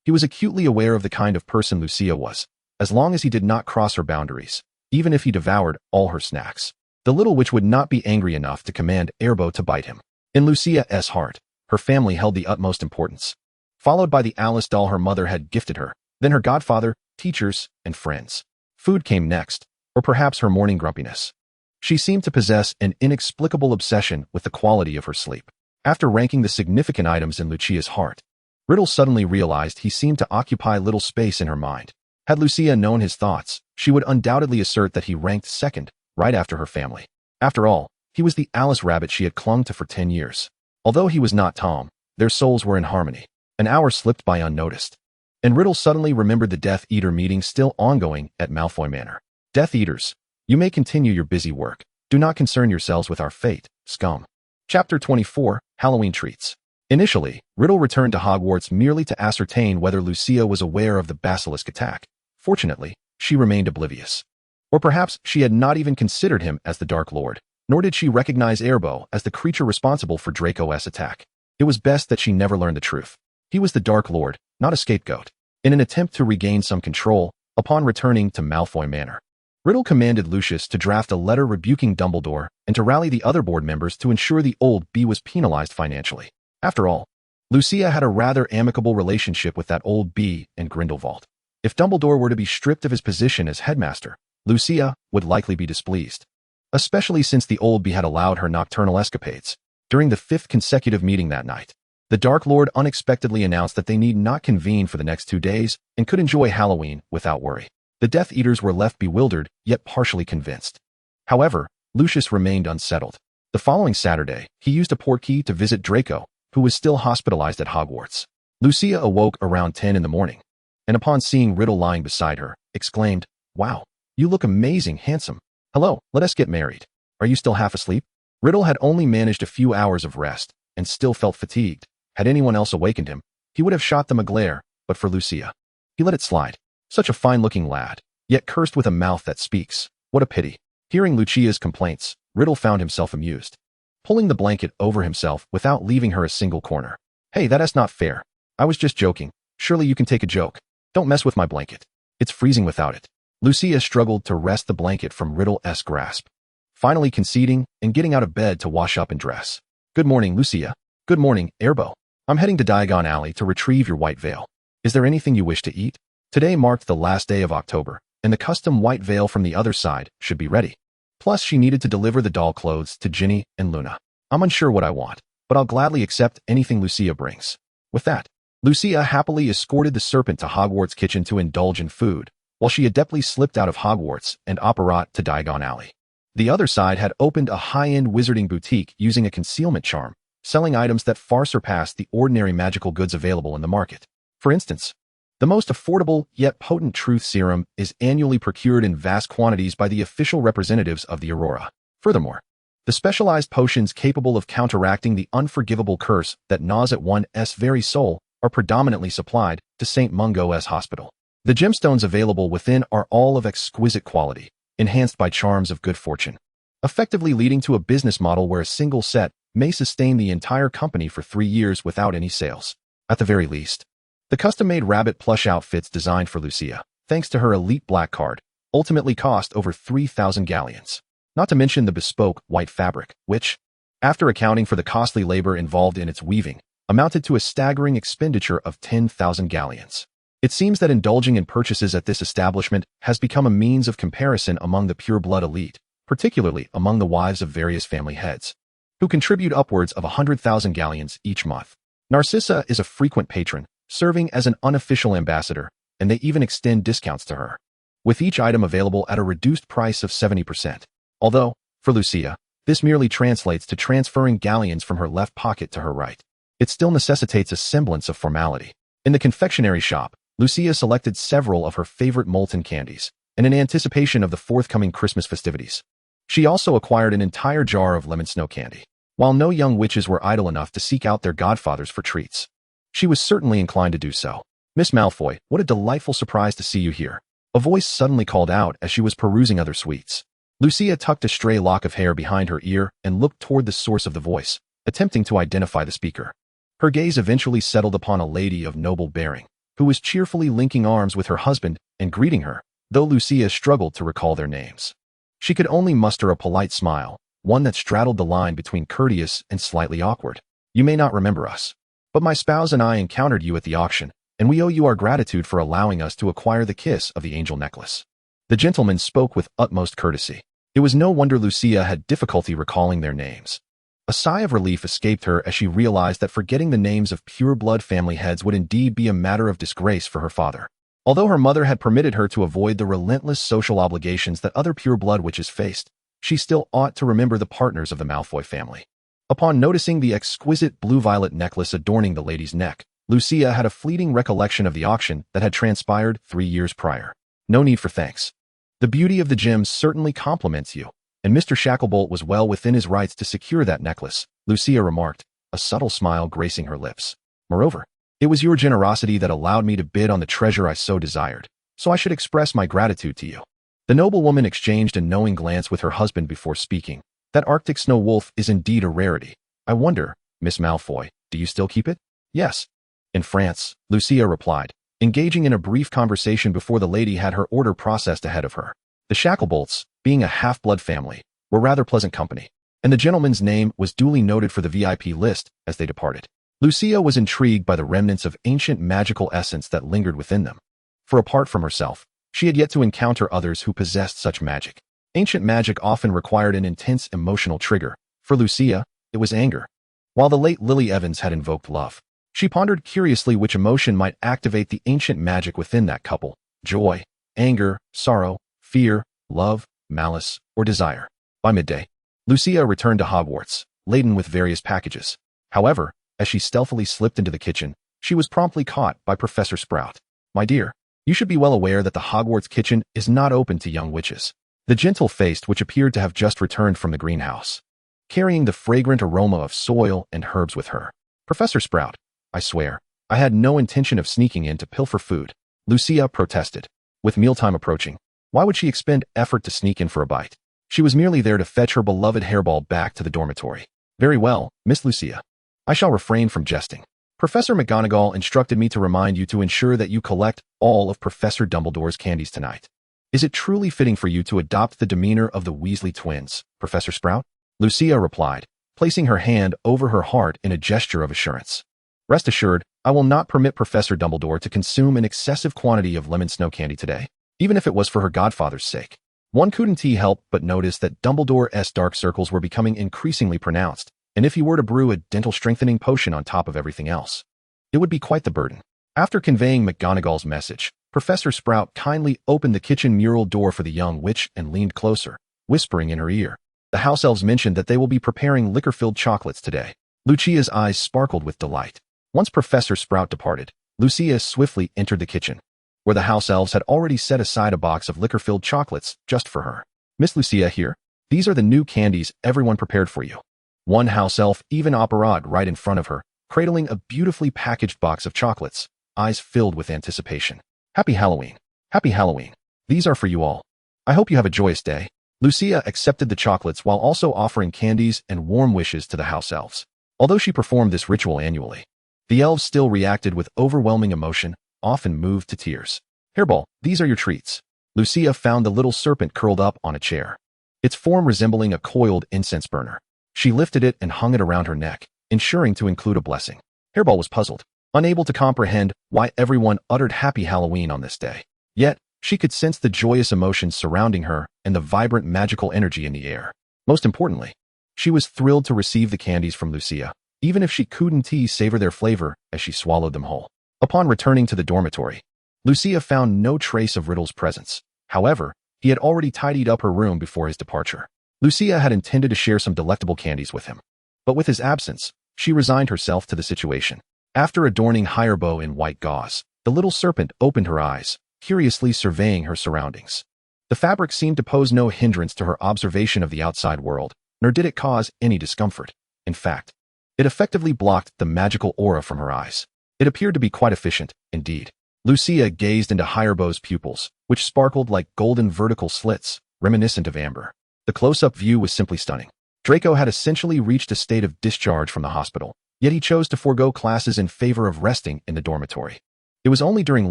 He was acutely aware of the kind of person Lucia was, as long as he did not cross her boundaries, even if he devoured all her snacks. The little witch would not be angry enough to command Erbo to bite him. In Lucia's heart, her family held the utmost importance, followed by the Alice doll her mother had gifted her, then her godfather, teachers, and friends. Food came next, or perhaps her morning grumpiness. She seemed to possess an inexplicable obsession with the quality of her sleep. After ranking the significant items in Lucia's heart, Riddle suddenly realized he seemed to occupy little space in her mind. Had Lucia known his thoughts, she would undoubtedly assert that he ranked second, right after her family. After all, he was the Alice rabbit she had clung to for 10 years. Although he was not Tom, their souls were in harmony. An hour slipped by unnoticed, and Riddle suddenly remembered the Death Eater meeting still ongoing at Malfoy Manor. Death Eaters, you may continue your busy work. Do not concern yourselves with our fate, scum. Chapter 24, Halloween Treats. Initially, Riddle returned to Hogwarts merely to ascertain whether Lucia was aware of the basilisk attack. Fortunately, she remained oblivious. Or perhaps she had not even considered him as the Dark Lord, nor did she recognize Erbo as the creature responsible for Draco's attack. It was best that she never learned the truth. He was the Dark Lord, not a scapegoat. In an attempt to regain some control, upon returning to Malfoy Manor, Riddle commanded Lucius to draft a letter rebuking Dumbledore and to rally the other board members to ensure the old bee was penalized financially. After all, Lucia had a rather amicable relationship with that old bee and Grindelwald. If Dumbledore were to be stripped of his position as headmaster, Lucia would likely be displeased, especially since the old bee had allowed her nocturnal escapades. During the 5th consecutive meeting that night, the Dark Lord unexpectedly announced that they need not convene for the next 2 days and could enjoy Halloween without worry. The Death Eaters were left bewildered, yet partially convinced. However, Lucius remained unsettled. The following Saturday, he used a portkey to visit Draco, who was still hospitalized at Hogwarts. Lucia awoke around 10 in the morning, and upon seeing Riddle lying beside her, exclaimed, "Wow, you look amazing, handsome. Hello, let us get married. Are you still half asleep?" Riddle had only managed a few hours of rest, and still felt fatigued. Had anyone else awakened him, he would have shot them a glare, but for Lucia, he let it slide. Such a fine-looking lad, yet cursed with a mouth that speaks. What a pity. Hearing Lucia's complaints, Riddle found himself amused, pulling the blanket over himself without leaving her a single corner. "Hey, that's not fair. I was just joking. Surely you can take a joke. Don't mess with my blanket. It's freezing without it." Lucia struggled to wrest the blanket from Riddle's grasp, finally conceding and getting out of bed to wash up and dress. "Good morning, Lucia." "Good morning, Erbo. I'm heading to Diagon Alley to retrieve your white veil. Is there anything you wish to eat?" Today marked the last day of October, and the custom white veil from the other side should be ready. Plus, she needed to deliver the doll clothes to Ginny and Luna. "I'm unsure what I want, but I'll gladly accept anything Lucia brings." With that, Lucia happily escorted the serpent to Hogwarts' kitchen to indulge in food, while she adeptly slipped out of Hogwarts and apparat to Diagon Alley. The other side had opened a high-end wizarding boutique using a concealment charm, selling items that far surpassed the ordinary magical goods available in the market. For instance, the most affordable yet potent truth serum is annually procured in vast quantities by the official representatives of the Aurora. Furthermore, the specialized potions capable of counteracting the unforgivable curse that gnaws at one's very soul are predominantly supplied to St. Mungo's Hospital. The gemstones available within are all of exquisite quality, enhanced by charms of good fortune, effectively leading to a business model where a single set may sustain the entire company for 3 years without any sales. At the very least, the custom-made rabbit plush outfits designed for Lucia, thanks to her elite black card, ultimately cost over 3,000 galleons. Not to mention the bespoke white fabric, which, after accounting for the costly labor involved in its weaving, amounted to a staggering expenditure of 10,000 galleons. It seems that indulging in purchases at this establishment has become a means of comparison among the pure-blood elite, particularly among the wives of various family heads, who contribute upwards of 100,000 galleons each month. Narcissa is a frequent patron, serving as an unofficial ambassador, and they even extend discounts to her, with each item available at a reduced price of 70%. Although, for Lucia, this merely translates to transferring galleons from her left pocket to her right. It still necessitates a semblance of formality. In the confectionery shop, Lucia selected several of her favorite molten candies, and in anticipation of the forthcoming Christmas festivities, she also acquired an entire jar of lemon snow candy. While no young witches were idle enough to seek out their godfathers for treats, she was certainly inclined to do so. "Miss Malfoy, what a delightful surprise to see you here," a voice suddenly called out as she was perusing other sweets. Lucia tucked a stray lock of hair behind her ear and looked toward the source of the voice, attempting to identify the speaker. Her gaze eventually settled upon a lady of noble bearing, who was cheerfully linking arms with her husband and greeting her, though Lucia struggled to recall their names. She could only muster a polite smile, one that straddled the line between courteous and slightly awkward. "You may not remember us, but my spouse and I encountered you at the auction, and we owe you our gratitude for allowing us to acquire the kiss of the angel necklace." The gentleman spoke with utmost courtesy. It was no wonder Lucia had difficulty recalling their names. A sigh of relief escaped her as she realized that forgetting the names of pure-blood family heads would indeed be a matter of disgrace for her father. Although her mother had permitted her to avoid the relentless social obligations that other pure-blood witches faced, she still ought to remember the partners of the Malfoy family. Upon noticing the exquisite blue-violet necklace adorning the lady's neck, Lucia had a fleeting recollection of the auction that had transpired 3 years prior. "No need for thanks. The beauty of the gems certainly compliments you, and Mr. Shacklebolt was well within his rights to secure that necklace," Lucia remarked, a subtle smile gracing her lips. "Moreover, it was your generosity that allowed me to bid on the treasure I so desired, so I should express my gratitude to you." The noblewoman exchanged a knowing glance with her husband before speaking. "That Arctic snow wolf is indeed a rarity. I wonder, Miss Malfoy, do you still keep it?" "Yes. In France," Lucia replied, engaging in a brief conversation before the lady had her order processed ahead of her. The Shacklebolts, being a half-blood family, were rather pleasant company, and the gentleman's name was duly noted for the VIP list as they departed. Lucia was intrigued by the remnants of ancient magical essence that lingered within them, for apart from herself, she had yet to encounter others who possessed such magic. Ancient magic often required an intense emotional trigger. For Lucia, it was anger, while the late Lily Evans had invoked love. She pondered curiously which emotion might activate the ancient magic within that couple: joy, anger, sorrow, fear, love, malice, or desire. By midday, Lucia returned to Hogwarts, laden with various packages. However, as she stealthily slipped into the kitchen, she was promptly caught by Professor Sprout. "My dear, you should be well aware that the Hogwarts kitchen is not open to young witches." The gentle-faced witch appeared to have just returned from the greenhouse, carrying the fragrant aroma of soil and herbs with her. "Professor Sprout, I swear, I had no intention of sneaking in to pilfer food," Lucia protested. With mealtime approaching, why would she expend effort to sneak in for a bite? She was merely there to fetch her beloved hairball back to the dormitory. "Very well, Miss Lucia. I shall refrain from jesting. Professor McGonagall instructed me to remind you to ensure that you collect all of Professor Dumbledore's candies tonight. Is it truly fitting for you to adopt the demeanor of the Weasley twins, Professor Sprout?" Lucia replied, placing her hand over her heart in a gesture of assurance. "Rest assured, I will not permit Professor Dumbledore to consume an excessive quantity of lemon snow candy today, even if it was for her godfather's sake." One couldn't help but notice that Dumbledore's dark circles were becoming increasingly pronounced, and if he were to brew a dental strengthening potion on top of everything else, it would be quite the burden. After conveying McGonagall's message, Professor Sprout kindly opened the kitchen mural door for the young witch and leaned closer, whispering in her ear. "The house elves mentioned that they will be preparing liquor-filled chocolates today." Lucia's eyes sparkled with delight. Once Professor Sprout departed, Lucia swiftly entered the kitchen, where the house elves had already set aside a box of liquor-filled chocolates just for her. "Miss Lucia here. These are the new candies everyone prepared for you." One house elf even operaed right in front of her, cradling a beautifully packaged box of chocolates, eyes filled with anticipation. "Happy Halloween. Happy Halloween. These are for you all. I hope you have a joyous day. Lucia accepted the chocolates while also offering candies and warm wishes to the house elves. Although she performed this ritual annually, the elves still reacted with overwhelming emotion, often moved to tears. Hairball, these are your treats. Lucia found the little serpent curled up on a chair, its form resembling a coiled incense burner. She lifted it and hung it around her neck, ensuring to include a blessing. Hairball was puzzled, unable to comprehend why everyone uttered Happy Halloween on this day. Yet, she could sense the joyous emotions surrounding her and the vibrant magical energy in the air. Most importantly, she was thrilled to receive the candies from Lucia, even if she couldn't savor their flavor as she swallowed them whole. Upon returning to the dormitory, Lucia found no trace of Riddle's presence. However, he had already tidied up her room before his departure. Lucia had intended to share some delectable candies with him, but with his absence, she resigned herself to the situation. After adorning Hirebow in white gauze, the little serpent opened her eyes, curiously surveying her surroundings. The fabric seemed to pose no hindrance to her observation of the outside world, nor did it cause any discomfort. In fact, it effectively blocked the magical aura from her eyes. It appeared to be quite efficient, indeed. Lucia gazed into Hirebow's pupils, which sparkled like golden vertical slits, reminiscent of amber. The close-up view was simply stunning. Draco had essentially reached a state of discharge from the hospital, yet he chose to forego classes in favor of resting in the dormitory. It was only during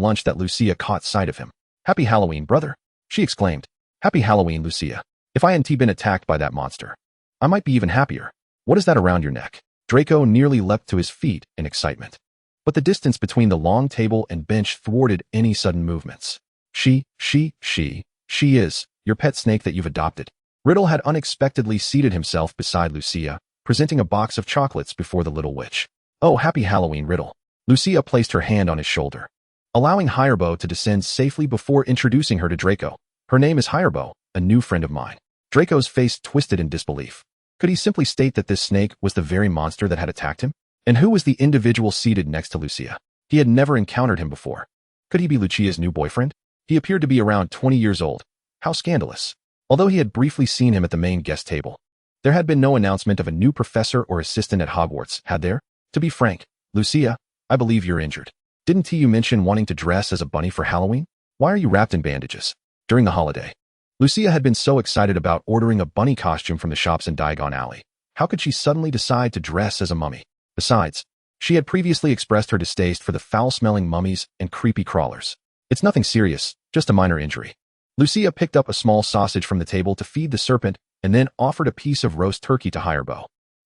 lunch that Lucia caught sight of him. "Happy Halloween, brother," she exclaimed. "Happy Halloween, Lucia. If I hadn't been attacked by that monster, I might be even happier. What is that around your neck?" Draco nearly leapt to his feet in excitement, but the distance between the long table and bench thwarted any sudden movements. She is your pet snake that you've adopted." Riddle had unexpectedly seated himself beside Lucia, presenting a box of chocolates before the little witch. "Oh, happy Halloween, Riddle." Lucia placed her hand on his shoulder, allowing Hirebow to descend safely before introducing her to Draco. "Her name is Hirebow, a new friend of mine." Draco's face twisted in disbelief. Could he simply state that this snake was the very monster that had attacked him? And who was the individual seated next to Lucia? He had never encountered him before. Could he be Lucia's new boyfriend? He appeared to be around 20 years old. How scandalous. Although he had briefly seen him at the main guest table, there had been no announcement of a new professor or assistant at Hogwarts, had there? To be frank, Lucia, I believe you're injured. Didn't you mention wanting to dress as a bunny for Halloween? Why are you wrapped in bandages? During the holiday, Lucia had been so excited about ordering a bunny costume from the shops in Diagon Alley. How could she suddenly decide to dress as a mummy? Besides, she had previously expressed her distaste for the foul-smelling mummies and creepy crawlers. "It's nothing serious, just a minor injury." Lucia picked up a small sausage from the table to feed the serpent and then offered a piece of roast turkey to Hirebow,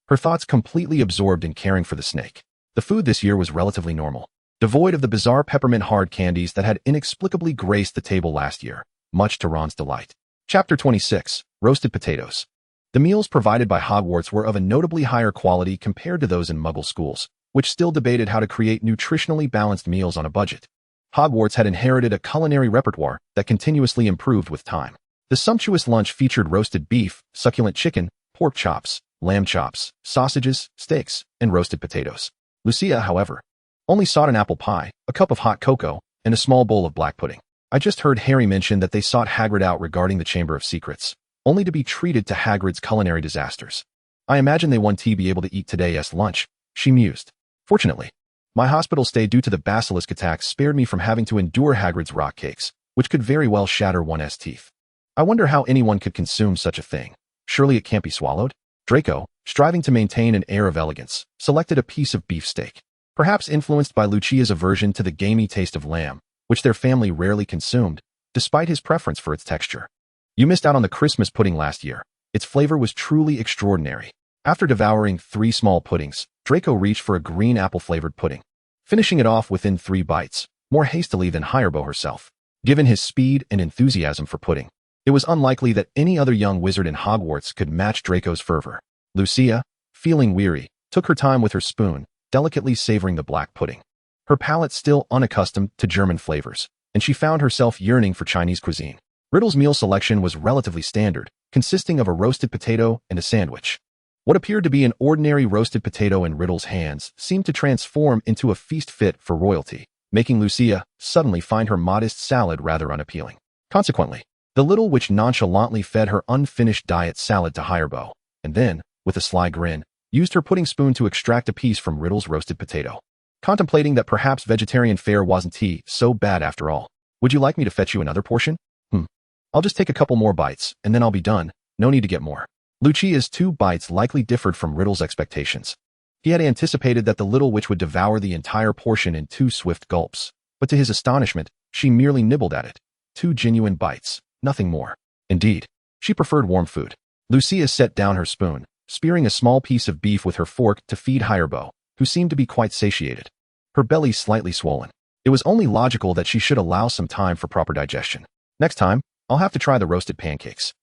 her thoughts completely absorbed in caring for the snake. The food this year was relatively normal, devoid of the bizarre peppermint hard candies that had inexplicably graced the table last year, much to Ron's delight. Chapter 26, Roasted Potatoes. The meals provided by Hogwarts were of a notably higher quality compared to those in Muggle schools, which still debated how to create nutritionally balanced meals on a budget. Hogwarts had inherited a culinary repertoire that continuously improved with time. The sumptuous lunch featured roasted beef, succulent chicken, pork chops, lamb chops, sausages, steaks, and roasted potatoes. Lucia, however, only sought an apple pie, a cup of hot cocoa, and a small bowl of black pudding. "I just heard Harry mention that they sought Hagrid out regarding the Chamber of Secrets, only to be treated to Hagrid's culinary disasters. I imagine they won't be able to eat today's lunch," she mused. "Fortunately, my hospital stay due to the basilisk attacks spared me from having to endure Hagrid's rock cakes, which could very well shatter one's teeth. I wonder how anyone could consume such a thing. Surely it can't be swallowed?" Draco, striving to maintain an air of elegance, selected a piece of beefsteak. Perhaps influenced by Lucia's aversion to the gamey taste of lamb, which their family rarely consumed, despite his preference for its texture. "You missed out on the Christmas pudding last year. Its flavor was truly extraordinary." After devouring 3 small puddings, Draco reached for a green apple-flavored pudding, finishing it off within 3 bites, more hastily than Hirebow herself. Given his speed and enthusiasm for pudding, it was unlikely that any other young wizard in Hogwarts could match Draco's fervor. Lucia, feeling weary, took her time with her spoon, delicately savoring the black pudding. Her palate still unaccustomed to German flavors, and she found herself yearning for Chinese cuisine. Riddle's meal selection was relatively standard, consisting of a roasted potato and a sandwich. What appeared to be an ordinary roasted potato in Riddle's hands seemed to transform into a feast fit for royalty, making Lucia suddenly find her modest salad rather unappealing. Consequently, the little witch nonchalantly fed her unfinished diet salad to Hirebow, and then, with a sly grin, used her pudding spoon to extract a piece from Riddle's roasted potato. Contemplating that perhaps vegetarian fare wasn't so bad after all. "Would you like me to fetch you another portion?" I'll just take a couple more bites, and then I'll be done. No need to get more. Lucia's 2 bites likely differed from Riddle's expectations. He had anticipated that the little witch would devour the entire portion in 2 swift gulps, but to his astonishment, she merely nibbled at it. 2 genuine bites, nothing more. Indeed, she preferred warm food. Lucia set down her spoon, spearing a small piece of beef with her fork to feed Hirebo, who seemed to be quite satiated. Her belly slightly swollen. It was only logical that she should allow some time for proper digestion. Next time, I'll have to try the roasted pancakes.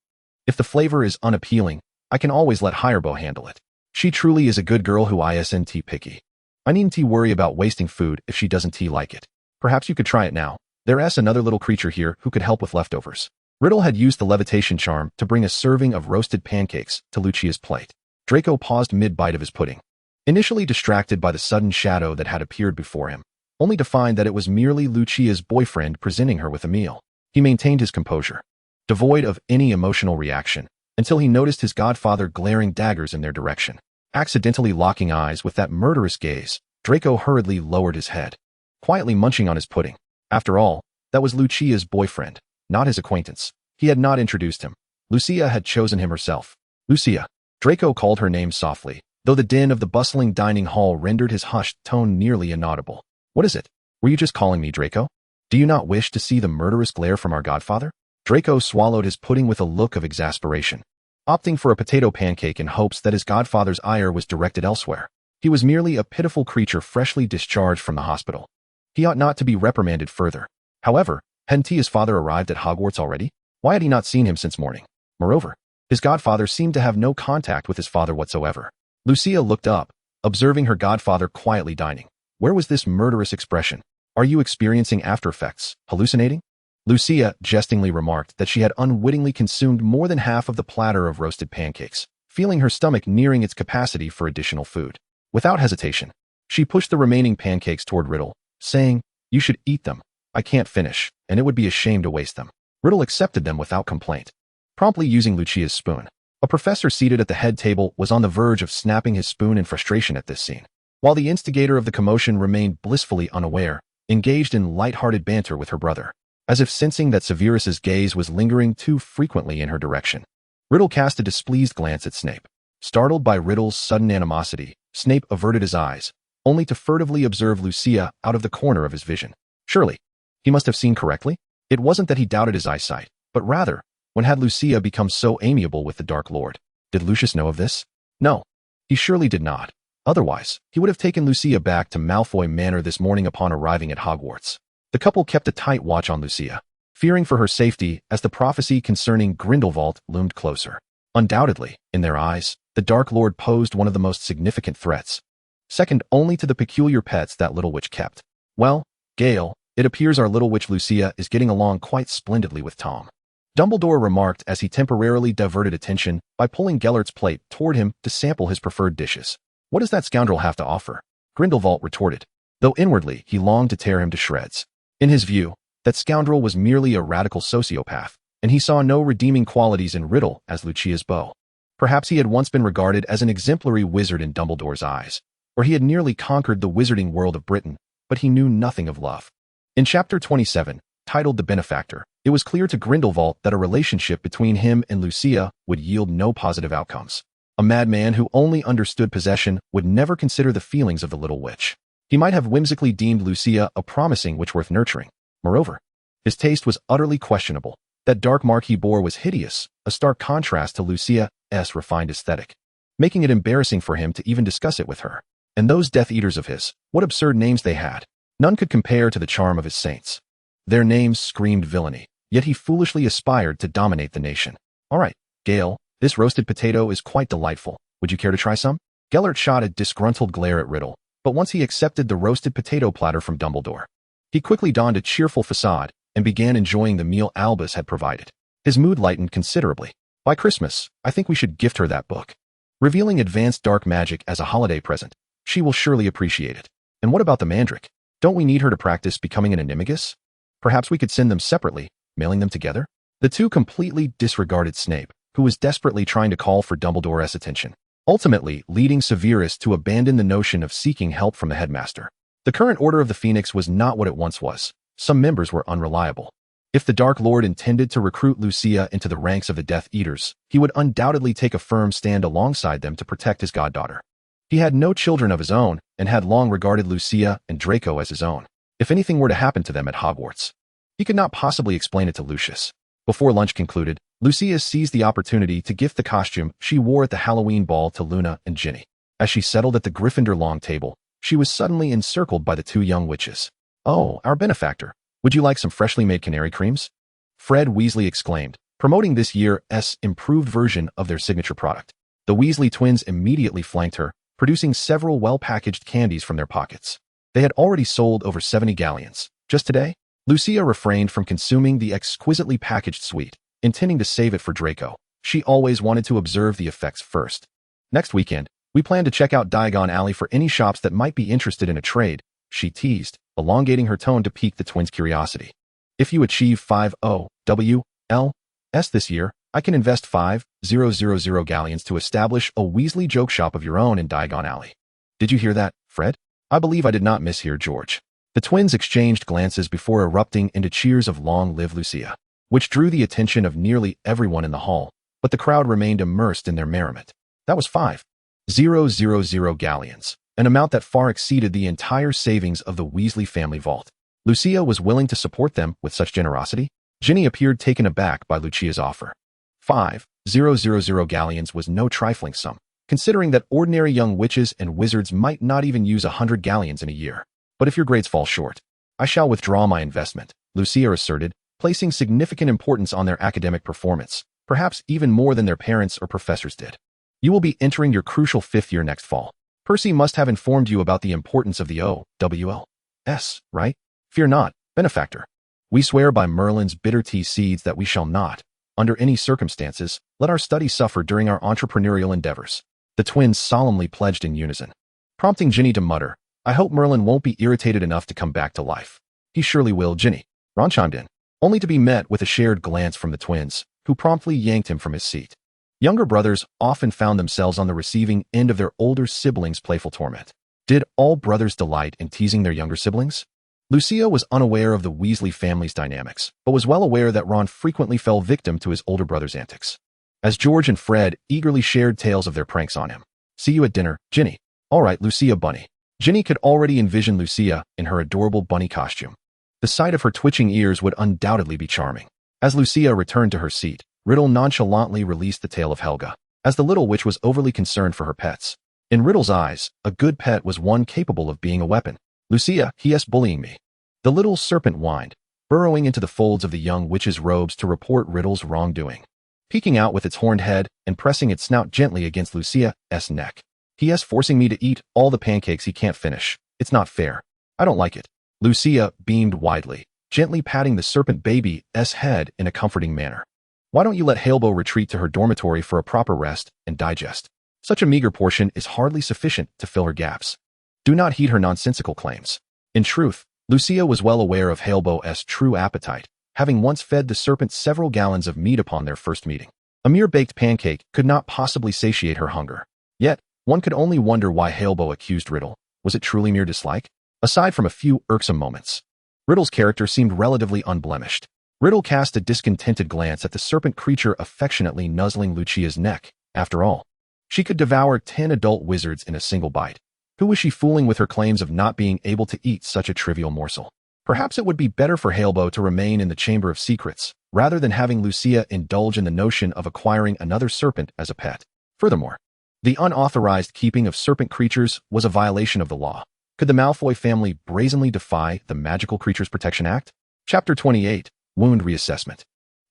If the flavor is unappealing, I can always let Hirebo handle it. She truly is a good girl who isn't picky. I needn't worry about wasting food if she doesn't like it. Perhaps you could try it now. There's another little creature here who could help with leftovers. Riddle had used the levitation charm to bring a serving of roasted pancakes to Lucia's plate. Draco paused mid-bite of his pudding, initially distracted by the sudden shadow that had appeared before him, only to find that it was merely Lucia's boyfriend presenting her with a meal. He maintained his composure, devoid of any emotional reaction, until he noticed his godfather glaring daggers in their direction. Accidentally locking eyes with that murderous gaze, Draco hurriedly lowered his head, quietly munching on his pudding. After all, that was Lucia's boyfriend, not his acquaintance. He had not introduced him. Lucia had chosen him herself. Lucia. Draco called her name softly, though the din of the bustling dining hall rendered his hushed tone nearly inaudible. What is it? Were you just calling me Draco? Do you not wish to see the murderous glare from our godfather? Draco swallowed his pudding with a look of exasperation, opting for a potato pancake in hopes that his godfather's ire was directed elsewhere. He was merely a pitiful creature freshly discharged from the hospital. He ought not to be reprimanded further. However, hadn't his father arrived at Hogwarts already? Why had he not seen him since morning? Moreover, his godfather seemed to have no contact with his father whatsoever. Lucia looked up, observing her godfather quietly dining. Where was this murderous expression? Are you experiencing after effects? Hallucinating? Lucia jestingly remarked that she had unwittingly consumed more than half of the platter of roasted pancakes, feeling her stomach nearing its capacity for additional food. Without hesitation, she pushed the remaining pancakes toward Riddle, saying, "You should eat them. I can't finish, and it would be a shame to waste them." Riddle accepted them without complaint, promptly using Lucia's spoon. A professor seated at the head table was on the verge of snapping his spoon in frustration at this scene, while the instigator of the commotion remained blissfully unaware, engaged in light-hearted banter with her brother, as if sensing that Severus's gaze was lingering too frequently in her direction. Riddle cast a displeased glance at Snape. Startled by Riddle's sudden animosity, Snape averted his eyes, only to furtively observe Lucia out of the corner of his vision. Surely, he must have seen correctly? It wasn't that he doubted his eyesight, but rather, when had Lucia become so amiable with the Dark Lord? Did Lucius know of this? No, he surely did not. Otherwise, he would have taken Lucia back to Malfoy Manor this morning upon arriving at Hogwarts. The couple kept a tight watch on Lucia, fearing for her safety as the prophecy concerning Grindelwald loomed closer. Undoubtedly, in their eyes, the Dark Lord posed one of the most significant threats, second only to the peculiar pets that little witch kept. Well, Gale, it appears our little witch Lucia is getting along quite splendidly with Tom. Dumbledore remarked as he temporarily diverted attention by pulling Gellert's plate toward him to sample his preferred dishes. What does that scoundrel have to offer? Grindelwald retorted, though inwardly he longed to tear him to shreds. In his view, that scoundrel was merely a radical sociopath, and he saw no redeeming qualities in Riddle as Lucia's beau. Perhaps he had once been regarded as an exemplary wizard in Dumbledore's eyes, or he had nearly conquered the wizarding world of Britain, but he knew nothing of love. In Chapter 27, titled The Benefactor, it was clear to Grindelwald that a relationship between him and Lucia would yield no positive outcomes. A madman who only understood possession would never consider the feelings of the little witch. He might have whimsically deemed Lucia a promising witch worth nurturing. Moreover, his taste was utterly questionable. That dark mark he bore was hideous, a stark contrast to Lucia's refined aesthetic, making it embarrassing for him to even discuss it with her. And those Death Eaters of his, what absurd names they had. None could compare to the charm of his saints. Their names screamed villainy, yet he foolishly aspired to dominate the nation. All right, Gale, this roasted potato is quite delightful. Would you care to try some? Gellert shot a disgruntled glare at Riddle, but once he accepted the roasted potato platter from Dumbledore, he quickly donned a cheerful facade and began enjoying the meal Albus had provided. His mood lightened considerably. By Christmas, I think we should gift her that book. Revealing advanced dark magic as a holiday present, she will surely appreciate it. And what about the Mandrake? Don't we need her to practice becoming an animagus? Perhaps we could send them separately, mailing them together? The two completely disregarded Snape, who was desperately trying to call for Dumbledore's attention, ultimately leading Severus to abandon the notion of seeking help from the headmaster. The current Order of the Phoenix was not what it once was. Some members were unreliable. If the Dark Lord intended to recruit Lucia into the ranks of the Death Eaters, he would undoubtedly take a firm stand alongside them to protect his goddaughter. He had no children of his own and had long regarded Lucia and Draco as his own. If anything were to happen to them at Hogwarts, he could not possibly explain it to Lucius. Before lunch concluded, Lucia seized the opportunity to gift the costume she wore at the Halloween ball to Luna and Ginny. As she settled at the Gryffindor long table, she was suddenly encircled by the two young witches. "Oh, our benefactor. Would you like some freshly made canary creams?" Fred Weasley exclaimed, promoting this year's improved version of their signature product. The Weasley twins immediately flanked her, producing several well-packaged candies from their pockets. They had already sold over 70 galleons. Just today, Lucia refrained from consuming the exquisitely packaged sweet, intending to save it for Draco. She always wanted to observe the effects first. "Next weekend, we plan to check out Diagon Alley for any shops that might be interested in a trade," she teased, elongating her tone to pique the twins' curiosity. "If you achieve 5,000,000 this year, I can invest 5,000 galleons to establish a Weasley joke shop of your own in Diagon Alley." "Did you hear that, Fred?" "I believe I did not mishear, George." The twins exchanged glances before erupting into cheers of "Long live Lucia," which drew the attention of nearly everyone in the hall, but the crowd remained immersed in their merriment. That was 5,000 galleons, an amount that far exceeded the entire savings of the Weasley family vault. Lucia was willing to support them with such generosity? Ginny appeared taken aback by Lucia's offer. 5,000 galleons was no trifling sum, considering that ordinary young witches and wizards might not even use 100 galleons in a year. "But if your grades fall short, I shall withdraw my investment," Lucia asserted, placing significant importance on their academic performance, perhaps even more than their parents or professors did. "You will be entering your crucial 5th year next fall. Percy must have informed you about the importance of the OWLs, right? Fear not, benefactor. We swear by Merlin's bitter tea seeds that we shall not, under any circumstances, let our studies suffer during our entrepreneurial endeavors." The twins solemnly pledged in unison, prompting Ginny to mutter, "I hope Merlin won't be irritated enough to come back to life." "He surely will, Ginny," Ron chimed in, only to be met with a shared glance from the twins, who promptly yanked him from his seat. Younger brothers often found themselves on the receiving end of their older siblings' playful torment. Did all brothers delight in teasing their younger siblings? Lucia was unaware of the Weasley family's dynamics, but was well aware that Ron frequently fell victim to his older brother's antics, as George and Fred eagerly shared tales of their pranks on him. "See you at dinner, Ginny." "All right, Lucia Bunny." Ginny could already envision Lucia in her adorable bunny costume. The sight of her twitching ears would undoubtedly be charming. As Lucia returned to her seat, Riddle nonchalantly released the tale of Helga, as the little witch was overly concerned for her pets. In Riddle's eyes, a good pet was one capable of being a weapon. "Lucia, he's bullying me." The little serpent whined, burrowing into the folds of the young witch's robes to report Riddle's wrongdoing. Peeking out with its horned head and pressing its snout gently against Lucia's neck. "He's forcing me to eat all the pancakes he can't finish. It's not fair. I don't like it." Lucia beamed widely, gently patting the serpent baby's head in a comforting manner. "Why don't you let Halebo retreat to her dormitory for a proper rest and digest? Such a meager portion is hardly sufficient to fill her gaps." Do not heed her nonsensical claims. In truth, Lucia was well aware of Halebo's true appetite, having once fed the serpent several gallons of meat upon their first meeting. A mere baked pancake could not possibly satiate her hunger. Yet, one could only wonder why Halebo accused Riddle. Was it truly mere dislike? Aside from a few irksome moments, Riddle's character seemed relatively unblemished. Riddle cast a discontented glance at the serpent creature affectionately nuzzling Lucia's neck. After all, she could devour 10 adult wizards in a single bite. Who was she fooling with her claims of not being able to eat such a trivial morsel? Perhaps it would be better for Halebo to remain in the Chamber of Secrets, rather than having Lucia indulge in the notion of acquiring another serpent as a pet. Furthermore, the unauthorized keeping of serpent creatures was a violation of the law. Could the Malfoy family brazenly defy the Magical Creatures Protection Act? Chapter 28, Wound Reassessment.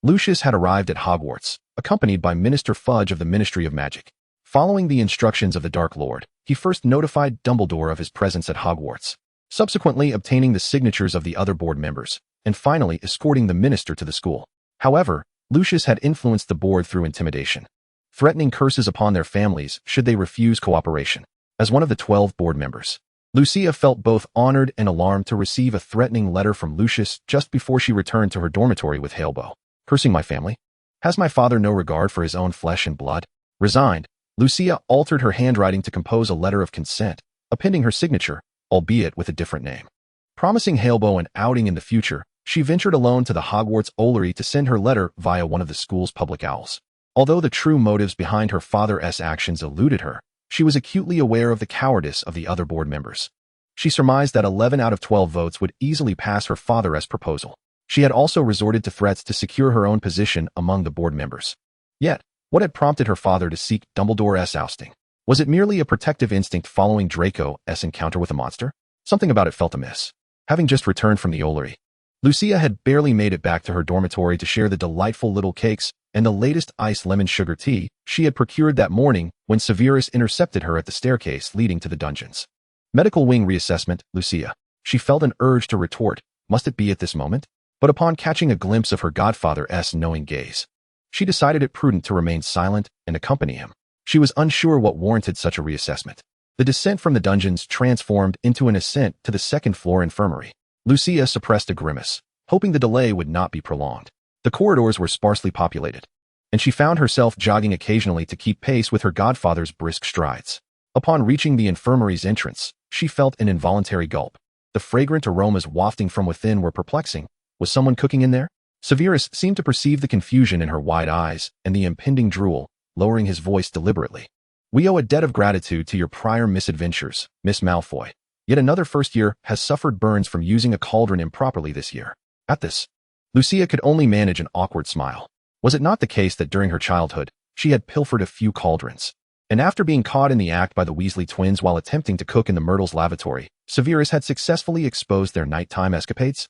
Lucius had arrived at Hogwarts, accompanied by Minister Fudge of the Ministry of Magic. Following the instructions of the Dark Lord, he first notified Dumbledore of his presence at Hogwarts, subsequently obtaining the signatures of the other board members, and finally escorting the minister to the school. However, Lucius had influenced the board through intimidation, threatening curses upon their families should they refuse cooperation. As one of the 12 board members, Lucia felt both honored and alarmed to receive a threatening letter from Lucius just before she returned to her dormitory with Halebo. "Cursing my family? Has my father no regard for his own flesh and blood?" Resigned, Lucia altered her handwriting to compose a letter of consent, appending her signature, albeit with a different name. Promising Halebo an outing in the future, She ventured alone to the Hogwarts Ollery to send her letter via one of the school's public owls. Although the true motives behind her father's actions eluded her, she was acutely aware of the cowardice of the other board members. She surmised that 11 out of 12 votes would easily pass her father's proposal. She had also resorted to threats to secure her own position among the board members. Yet, what had prompted her father to seek Dumbledore's ousting? Was it merely a protective instinct following Draco's encounter with a monster? Something about it felt amiss. Having just returned from the Ollery, Lucia had barely made it back to her dormitory to share the delightful little cakes and the latest iced lemon sugar tea she had procured that morning when Severus intercepted her at the staircase leading to the dungeons. Medical wing reassessment, Lucia. She felt an urge to retort, must it be at this moment? But upon catching a glimpse of her godfather's knowing gaze, she decided it prudent to remain silent and accompany him. She was unsure what warranted such a reassessment. The descent from the dungeons transformed into an ascent to the second-floor infirmary. Lucia suppressed a grimace, hoping the delay would not be prolonged. The corridors were sparsely populated, and she found herself jogging occasionally to keep pace with her godfather's brisk strides. Upon reaching the infirmary's entrance, she felt an involuntary gulp. The fragrant aromas wafting from within were perplexing. Was someone cooking in there? Severus seemed to perceive the confusion in her wide eyes and the impending drool, lowering his voice deliberately. We owe a debt of gratitude to your prior misadventures, Miss Malfoy. Yet another first year has suffered burns from using a cauldron improperly this year. At this, Lucia could only manage an awkward smile. Was it not the case that during her childhood, she had pilfered a few cauldrons? And after being caught in the act by the Weasley twins while attempting to cook in the Myrtle's lavatory, Severus had successfully exposed their nighttime escapades?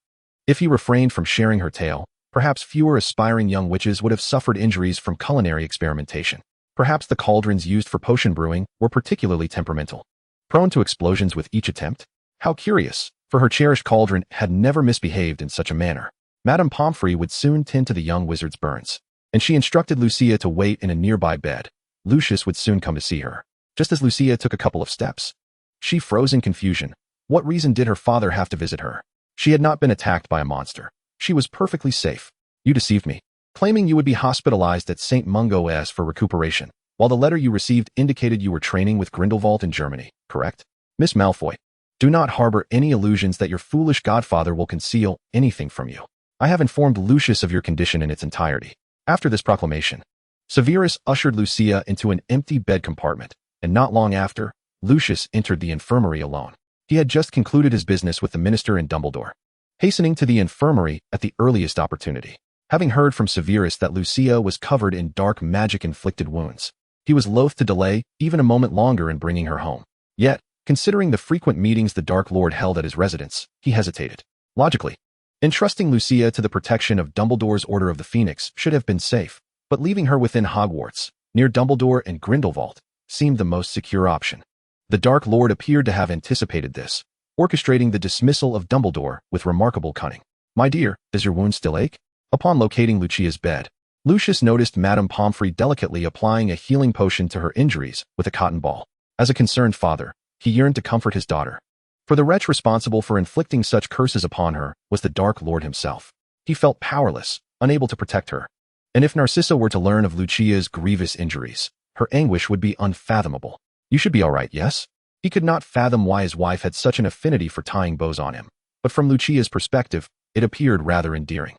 If he refrained from sharing her tale, perhaps fewer aspiring young witches would have suffered injuries from culinary experimentation. Perhaps the cauldrons used for potion brewing were particularly temperamental, prone to explosions with each attempt. How curious, for her cherished cauldron had never misbehaved in such a manner. Madame Pomfrey would soon tend to the young wizard's burns, and she instructed Lucia to wait in a nearby bed. Lucius would soon come to see her. Just as Lucia took a couple of steps, she froze in confusion. What reason did her father have to visit her? She had not been attacked by a monster. She was perfectly safe. You deceived me, claiming you would be hospitalized at St. Mungo's for recuperation, while the letter you received indicated you were training with Grindelwald in Germany, correct? Miss Malfoy, do not harbor any illusions that your foolish godfather will conceal anything from you. I have informed Lucius of your condition in its entirety. After this proclamation, Severus ushered Lucia into an empty bed compartment, and not long after, Lucius entered the infirmary alone. He had just concluded his business with the minister and Dumbledore, hastening to the infirmary at the earliest opportunity. Having heard from Severus that Lucia was covered in dark magic-inflicted wounds, he was loath to delay even a moment longer in bringing her home. Yet, considering the frequent meetings the Dark Lord held at his residence, he hesitated. Logically, entrusting Lucia to the protection of Dumbledore's Order of the Phoenix should have been safe, but leaving her within Hogwarts, near Dumbledore and Grindelwald, seemed the most secure option. The Dark Lord appeared to have anticipated this, orchestrating the dismissal of Dumbledore with remarkable cunning. My dear, does your wound still ache? Upon locating Lucia's bed, Lucius noticed Madame Pomfrey delicately applying a healing potion to her injuries with a cotton ball. As a concerned father, he yearned to comfort his daughter. For the wretch responsible for inflicting such curses upon her was the Dark Lord himself. He felt powerless, unable to protect her. And if Narcissa were to learn of Lucia's grievous injuries, her anguish would be unfathomable. You should be all right, yes? He could not fathom why his wife had such an affinity for tying bows on him, but from Lucia's perspective, it appeared rather endearing.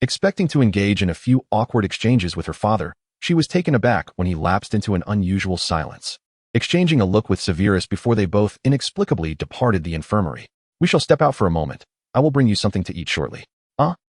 Expecting to engage in a few awkward exchanges with her father, she was taken aback when he lapsed into an unusual silence, exchanging a look with Severus before they both inexplicably departed the infirmary. We shall step out for a moment. I will bring you something to eat shortly.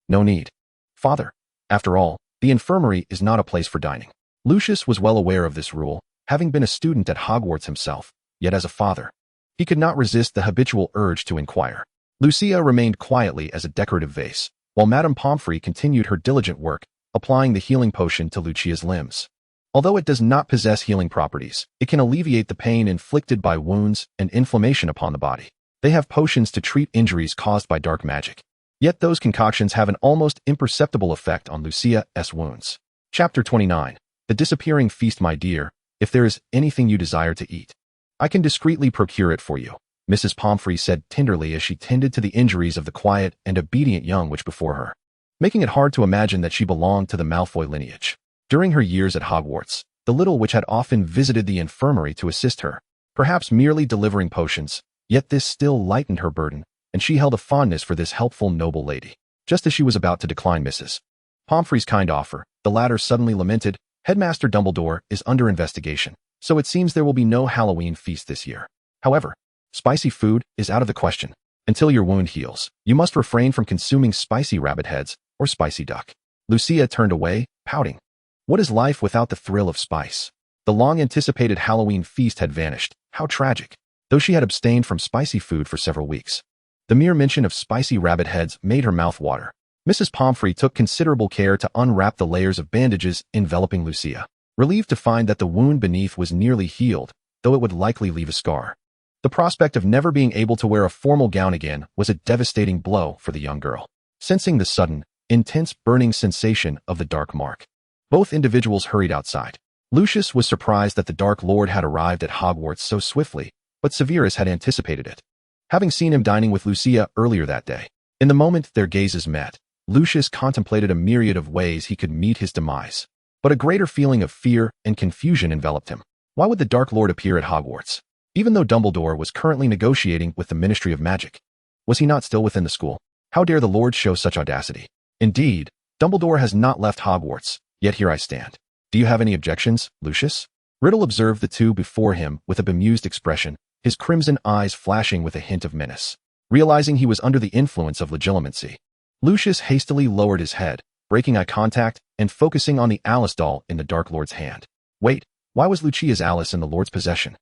No need. Father, after all, the infirmary is not a place for dining. Lucius was well aware of this rule, having been a student at Hogwarts himself, yet as a father, he could not resist the habitual urge to inquire. Lucia remained quietly as a decorative vase, while Madame Pomfrey continued her diligent work, applying the healing potion to Lucia's limbs. Although it does not possess healing properties, it can alleviate the pain inflicted by wounds and inflammation upon the body. They have potions to treat injuries caused by dark magic. Yet those concoctions have an almost imperceptible effect on Lucia's wounds. Chapter 29. The Disappearing Feast. My dear, if there is anything you desire to eat, I can discreetly procure it for you, Mrs. Pomfrey said tenderly as she tended to the injuries of the quiet and obedient young witch before her, making it hard to imagine that she belonged to the Malfoy lineage. During her years at Hogwarts, the little witch had often visited the infirmary to assist her, perhaps merely delivering potions, yet this still lightened her burden, and she held a fondness for this helpful noble lady. Just as she was about to decline Mrs. Pomfrey's kind offer, the latter suddenly lamented, "Headmaster Dumbledore is under investigation, so it seems there will be no Halloween feast this year. However, spicy food is out of the question. Until your wound heals, you must refrain from consuming spicy rabbit heads or spicy duck." Lucia turned away, pouting. What is life without the thrill of spice? The long-anticipated Halloween feast had vanished. How tragic. Though she had abstained from spicy food for several weeks. The mere mention of spicy rabbit heads made her mouth water. Mrs. Pomfrey took considerable care to unwrap the layers of bandages enveloping Lucia, relieved to find that the wound beneath was nearly healed, though it would likely leave a scar. The prospect of never being able to wear a formal gown again was a devastating blow for the young girl. Sensing the sudden, intense burning sensation of the dark mark, both individuals hurried outside. Lucius was surprised that the Dark Lord had arrived at Hogwarts so swiftly, but Severus had anticipated it, having seen him dining with Lucia earlier that day. In the moment their gazes met, Lucius contemplated a myriad of ways he could meet his demise. But a greater feeling of fear and confusion enveloped him. Why would the Dark Lord appear at Hogwarts? Even though Dumbledore was currently negotiating with the Ministry of Magic, was he not still within the school? How dare the Lord show such audacity? Indeed, Dumbledore has not left Hogwarts, yet here I stand. Do you have any objections, Lucius? Riddle observed the two before him with a bemused expression, his crimson eyes flashing with a hint of menace. Realizing he was under the influence of legitimacy, Lucius hastily lowered his head, breaking eye contact and focusing on the Alice doll in the Dark Lord's hand. Wait, why was Lucia's Alice in the Lord's possession?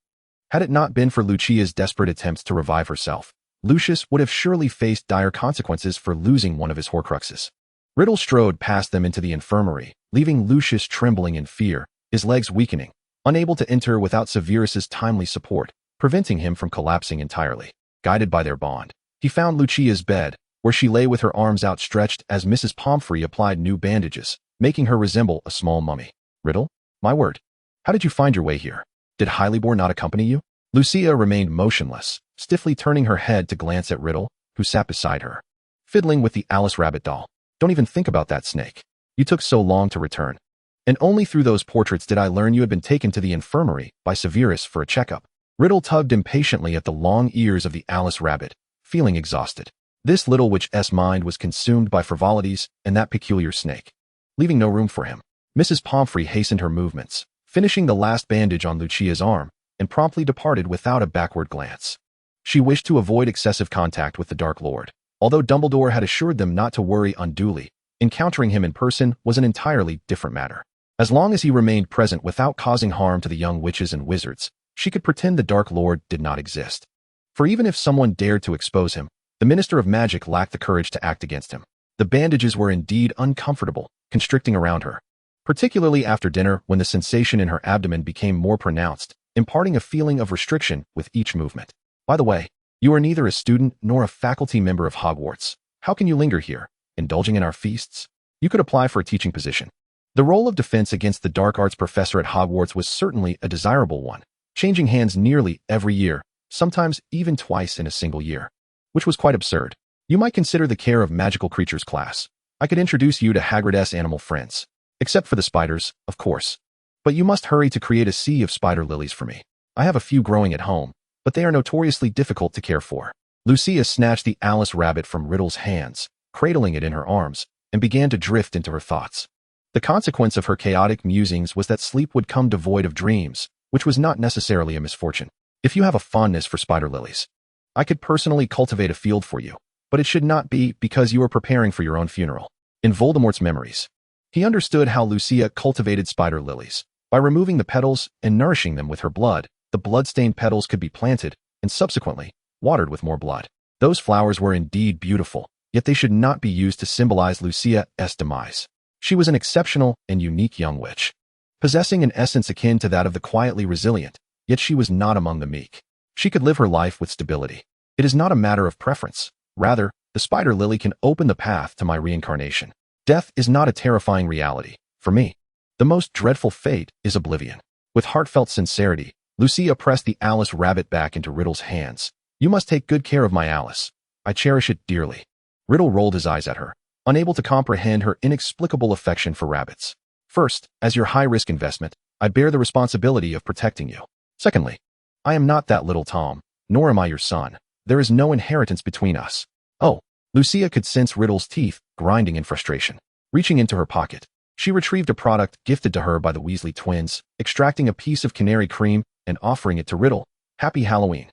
Had it not been for Lucia's desperate attempts to revive herself, Lucius would have surely faced dire consequences for losing one of his Horcruxes. Riddle strode past them into the infirmary, leaving Lucius trembling in fear, his legs weakening, unable to enter without Severus's timely support, preventing him from collapsing entirely. Guided by their bond, he found Lucia's bed, where she lay with her arms outstretched as Mrs. Pomfrey applied new bandages, making her resemble a small mummy. Riddle? My word. How did you find your way here? Did Hylebor not accompany you? Lucia remained motionless, stiffly turning her head to glance at Riddle, who sat beside her, fiddling with the Alice Rabbit doll. Don't even think about that snake. You took so long to return. And only through those portraits did I learn you had been taken to the infirmary by Severus for a checkup. Riddle tugged impatiently at the long ears of the Alice Rabbit, feeling exhausted. This little witch's mind was consumed by frivolities and that peculiar snake, leaving no room for him. Mrs. Pomfrey hastened her movements, finishing the last bandage on Lucia's arm, and promptly departed without a backward glance. She wished to avoid excessive contact with the Dark Lord, although Dumbledore had assured them not to worry unduly. Encountering him in person was an entirely different matter. As long as he remained present without causing harm to the young witches and wizards, she could pretend the Dark Lord did not exist. For even if someone dared to expose him, the Minister of Magic lacked the courage to act against him. The bandages were indeed uncomfortable, constricting around her, particularly after dinner when the sensation in her abdomen became more pronounced, imparting a feeling of restriction with each movement. By the way, you are neither a student nor a faculty member of Hogwarts. How can you linger here, indulging in our feasts? You could apply for a teaching position. The role of defense against the dark arts professor at Hogwarts was certainly a desirable one, changing hands nearly every year, sometimes even twice in a single year, which was quite absurd. You might consider the care of magical creatures class. I could introduce you to Hagrid's animal friends, except for the spiders, of course. But you must hurry to create a sea of spider lilies for me. I have a few growing at home, but they are notoriously difficult to care for. Lucia snatched the Alice Rabbit from Riddle's hands, cradling it in her arms, and began to drift into her thoughts. The consequence of her chaotic musings was that sleep would come devoid of dreams, which was not necessarily a misfortune. If you have a fondness for spider lilies, I could personally cultivate a field for you, but it should not be because you are preparing for your own funeral. In Voldemort's memories, he understood how Lucia cultivated spider lilies. By removing the petals and nourishing them with her blood, the blood-stained petals could be planted and subsequently watered with more blood. Those flowers were indeed beautiful, yet they should not be used to symbolize Lucia's demise. She was an exceptional and unique young witch, possessing an essence akin to that of the quietly resilient, yet she was not among the meek. She could live her life with stability. It is not a matter of preference. Rather, the spider lily can open the path to my reincarnation. Death is not a terrifying reality. For me, the most dreadful fate is oblivion. With heartfelt sincerity, Lucia pressed the Alice Rabbit back into Riddle's hands. You must take good care of my Alice. I cherish it dearly. Riddle rolled his eyes at her, unable to comprehend her inexplicable affection for rabbits. First, as your high-risk investment, I bear the responsibility of protecting you. Secondly, I am not that little Tom, nor am I your son. There is no inheritance between us. Oh, Lucia could sense Riddle's teeth grinding in frustration. Reaching into her pocket, she retrieved a product gifted to her by the Weasley twins, extracting a piece of canary cream and offering it to Riddle. Happy Halloween.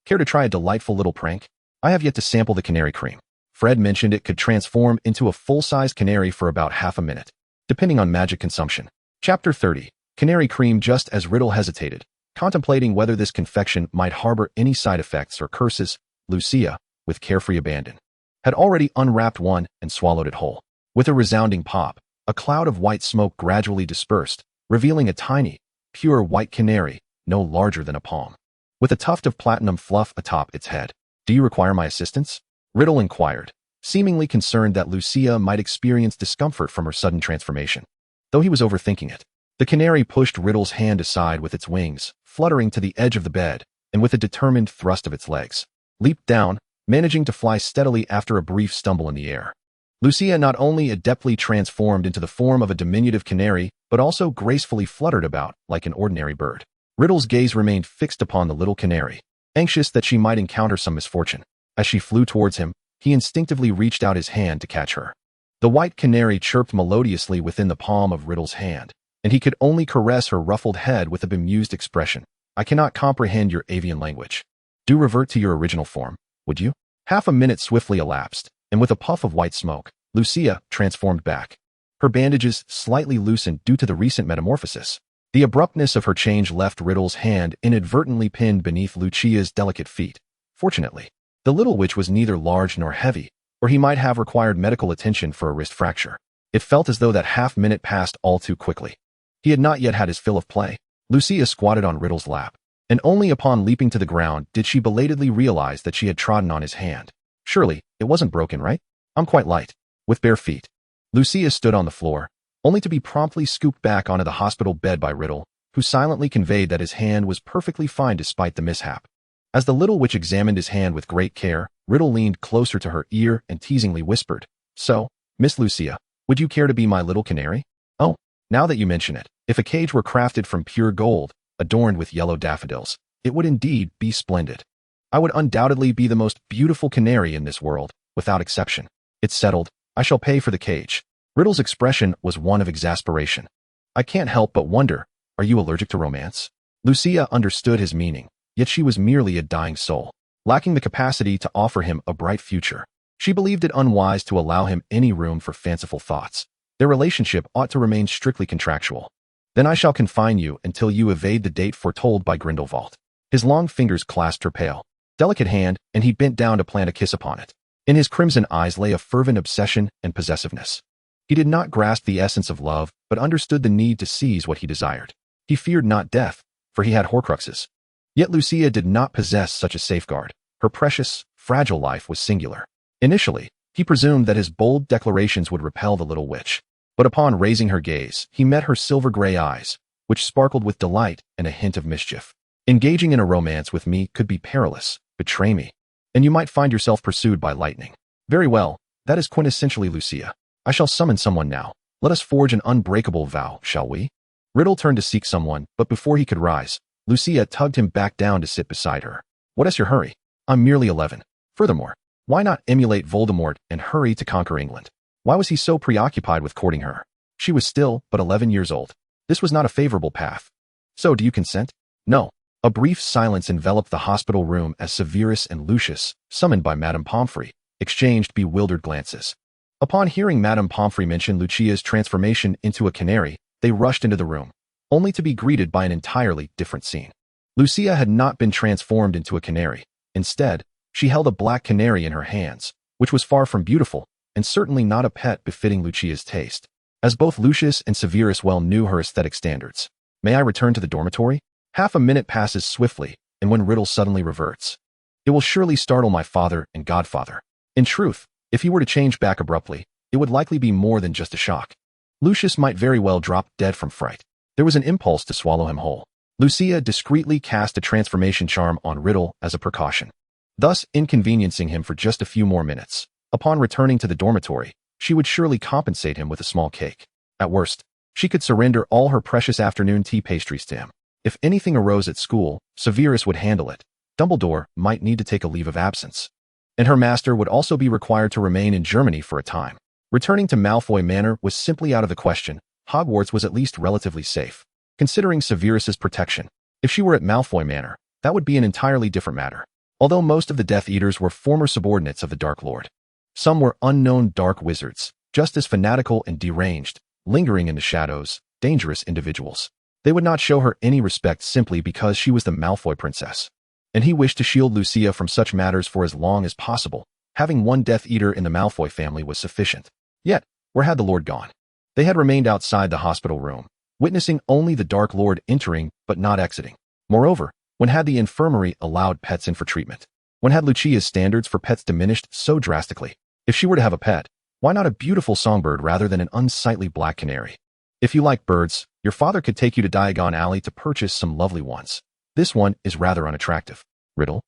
Care to try a delightful little prank? I have yet to sample the canary cream. Fred mentioned it could transform into a full-size canary for about half a minute, depending on magic consumption. Chapter 30. Canary cream. Just as Riddle hesitated, contemplating whether this confection might harbor any side effects or curses, Lucia, with carefree abandon, had already unwrapped one and swallowed it whole. With a resounding pop, a cloud of white smoke gradually dispersed, revealing a tiny, pure white canary, no larger than a palm, with a tuft of platinum fluff atop its head. Do you require my assistance? Riddle inquired, seemingly concerned that Lucia might experience discomfort from her sudden transformation. Though he was overthinking it, the canary pushed Riddle's hand aside with its wings, fluttering to the edge of the bed, and with a determined thrust of its legs, leaped down, managing to fly steadily after a brief stumble in the air. Lucia not only adeptly transformed into the form of a diminutive canary, but also gracefully fluttered about like an ordinary bird. Riddle's gaze remained fixed upon the little canary, anxious that she might encounter some misfortune. As she flew towards him, he instinctively reached out his hand to catch her. The white canary chirped melodiously within the palm of Riddle's hand, and he could only caress her ruffled head with a bemused expression. I cannot comprehend your avian language. Do revert to your original form, would you? Half a minute swiftly elapsed, and with a puff of white smoke, Lucia transformed back. Her bandages slightly loosened due to the recent metamorphosis. The abruptness of her change left Riddle's hand inadvertently pinned beneath Lucia's delicate feet. Fortunately, the little witch was neither large nor heavy, or he might have required medical attention for a wrist fracture. It felt as though that half-minute passed all too quickly. He had not yet had his fill of play. Lucia squatted on Riddle's lap, and only upon leaping to the ground did she belatedly realize that she had trodden on his hand. Surely, it wasn't broken, right? I'm quite light. With bare feet. Lucia stood on the floor, only to be promptly scooped back onto the hospital bed by Riddle, who silently conveyed that his hand was perfectly fine despite the mishap. As the little witch examined his hand with great care, Riddle leaned closer to her ear and teasingly whispered, So, Miss Lucia, would you care to be my little canary? Oh, now that you mention it, if a cage were crafted from pure gold, adorned with yellow daffodils, it would indeed be splendid. I would undoubtedly be the most beautiful canary in this world, without exception. It's settled. I shall pay for the cage. Riddle's expression was one of exasperation. I can't help but wonder, are you allergic to romance? Lucia understood his meaning, yet she was merely a dying soul, lacking the capacity to offer him a bright future. She believed it unwise to allow him any room for fanciful thoughts. Their relationship ought to remain strictly contractual. Then I shall confine you until you evade the date foretold by Grindelwald. His long fingers clasped her pale, delicate hand, and he bent down to plant a kiss upon it. In his crimson eyes lay a fervent obsession and possessiveness. He did not grasp the essence of love, but understood the need to seize what he desired. He feared not death, for he had Horcruxes. Yet Lucia did not possess such a safeguard. Her precious, fragile life was singular. Initially, he presumed that his bold declarations would repel the little witch. But upon raising her gaze, he met her silver-gray eyes, which sparkled with delight and a hint of mischief. Engaging in a romance with me could be perilous. Betray me, and you might find yourself pursued by lightning. Very well, that is quintessentially Lucia. I shall summon someone now. Let us forge an unbreakable vow, shall we? Riddle turned to seek someone, but before he could rise, Lucia tugged him back down to sit beside her. What is your hurry? I'm merely 11. Furthermore, why not emulate Voldemort and hurry to conquer England? Why was he so preoccupied with courting her? She was still but 11 years old. This was not a favorable path. So do you consent? No. A brief silence enveloped the hospital room as Severus and Lucius, summoned by Madame Pomfrey, exchanged bewildered glances. Upon hearing Madame Pomfrey mention Lucia's transformation into a canary, they rushed into the room, only to be greeted by an entirely different scene. Lucia had not been transformed into a canary. Instead, she held a black canary in her hands, which was far from beautiful, and certainly not a pet befitting Lucia's taste, as both Lucius and Severus well knew her aesthetic standards. May I return to the dormitory? Half a minute passes swiftly, and when Riddle suddenly reverts, it will surely startle my father and godfather. In truth, if he were to change back abruptly, it would likely be more than just a shock. Lucius might very well drop dead from fright. There was an impulse to swallow him whole. Lucia discreetly cast a transformation charm on Riddle as a precaution, thus inconveniencing him for just a few more minutes. Upon returning to the dormitory, she would surely compensate him with a small cake. At worst, she could surrender all her precious afternoon tea pastries to him. If anything arose at school, Severus would handle it. Dumbledore might need to take a leave of absence. and her master would also be required to remain in Germany for a time. Returning to Malfoy Manor was simply out of the question. Hogwarts was at least relatively safe, considering Severus's protection. If she were at Malfoy Manor, that would be an entirely different matter. Although most of the Death Eaters were former subordinates of the Dark Lord, some were unknown dark wizards, just as fanatical and deranged, lingering in the shadows, dangerous individuals. They would not show her any respect simply because she was the Malfoy princess. And he wished to shield Lucia from such matters for as long as possible. Having one Death Eater in the Malfoy family was sufficient. Yet, where had the Lord gone? They had remained outside the hospital room, witnessing only the Dark Lord entering but not exiting. Moreover, when had the infirmary allowed pets in for treatment? When had Lucia's standards for pets diminished so drastically? If she were to have a pet, why not a beautiful songbird rather than an unsightly black canary? If you like birds, your father could take you to Diagon Alley to purchase some lovely ones. This one is rather unattractive. Riddle?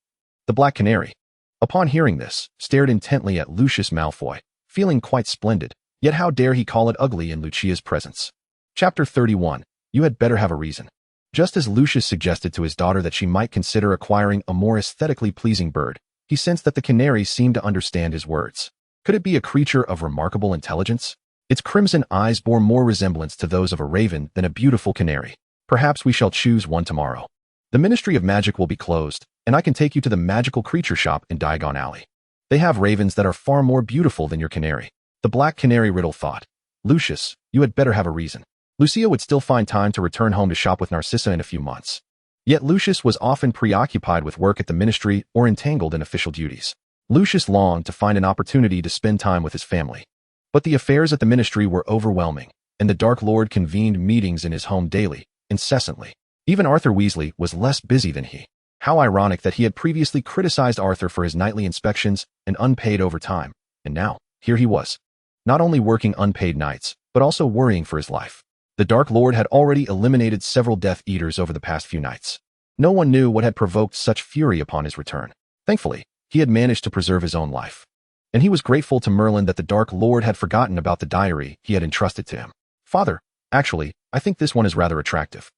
The black canary. Upon hearing this, stared intently at Lucius Malfoy, feeling quite splendid, yet how dare he call it ugly in Lucia's presence. Chapter 31. You had better have a reason. Just as Lucius suggested to his daughter that she might consider acquiring a more aesthetically pleasing bird, he sensed that the canary seemed to understand his words. Could it be a creature of remarkable intelligence? Its crimson eyes bore more resemblance to those of a raven than a beautiful canary. Perhaps we shall choose one tomorrow. The Ministry of Magic will be closed, and I can take you to the magical creature shop in Diagon Alley. They have ravens that are far more beautiful than your canary. The black canary, Riddle thought. Lucius, you had better have a reason. Lucia would still find time to return home to shop with Narcissa in a few months. Yet Lucius was often preoccupied with work at the ministry or entangled in official duties. Lucius longed to find an opportunity to spend time with his family. But the affairs at the ministry were overwhelming, and the Dark Lord convened meetings in his home daily, incessantly. Even Arthur Weasley was less busy than he. How ironic that he had previously criticized Arthur for his nightly inspections and unpaid overtime, and now, here he was. Not only working unpaid nights, but also worrying for his life. The Dark Lord had already eliminated several Death Eaters over the past few nights. No one knew what had provoked such fury upon his return. Thankfully, he had managed to preserve his own life. And he was grateful to Merlin that the Dark Lord had forgotten about the diary he had entrusted to him. Father, actually, I think this one is rather attractive.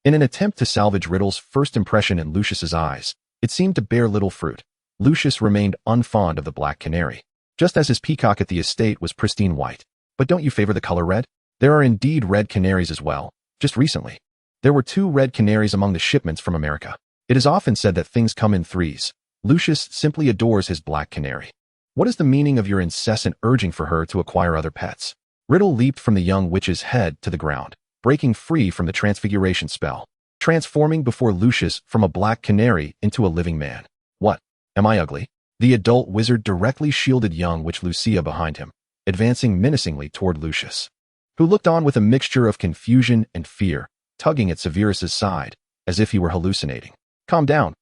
In an attempt to salvage Riddle's first impression in Lucius's eyes, it seemed to bear little fruit. Lucius remained unfond of the black canary, just as his peacock at the estate was pristine white. But don't you favor the color red? There are indeed red canaries as well. Just recently, there were 2 red canaries among the shipments from America. It is often said that things come in threes. Lucius simply adores his black canary. What is the meaning of your incessant urging for her to acquire other pets? Riddle leaped from the young witch's head to the ground, breaking free from the transfiguration spell, transforming before Lucius from a black canary into a living man. What? Am I ugly? The adult wizard directly shielded young witch Lucia behind him, advancing menacingly toward Lucius, who looked on with a mixture of confusion and fear, tugging at Severus's side, as if he were hallucinating. Calm down,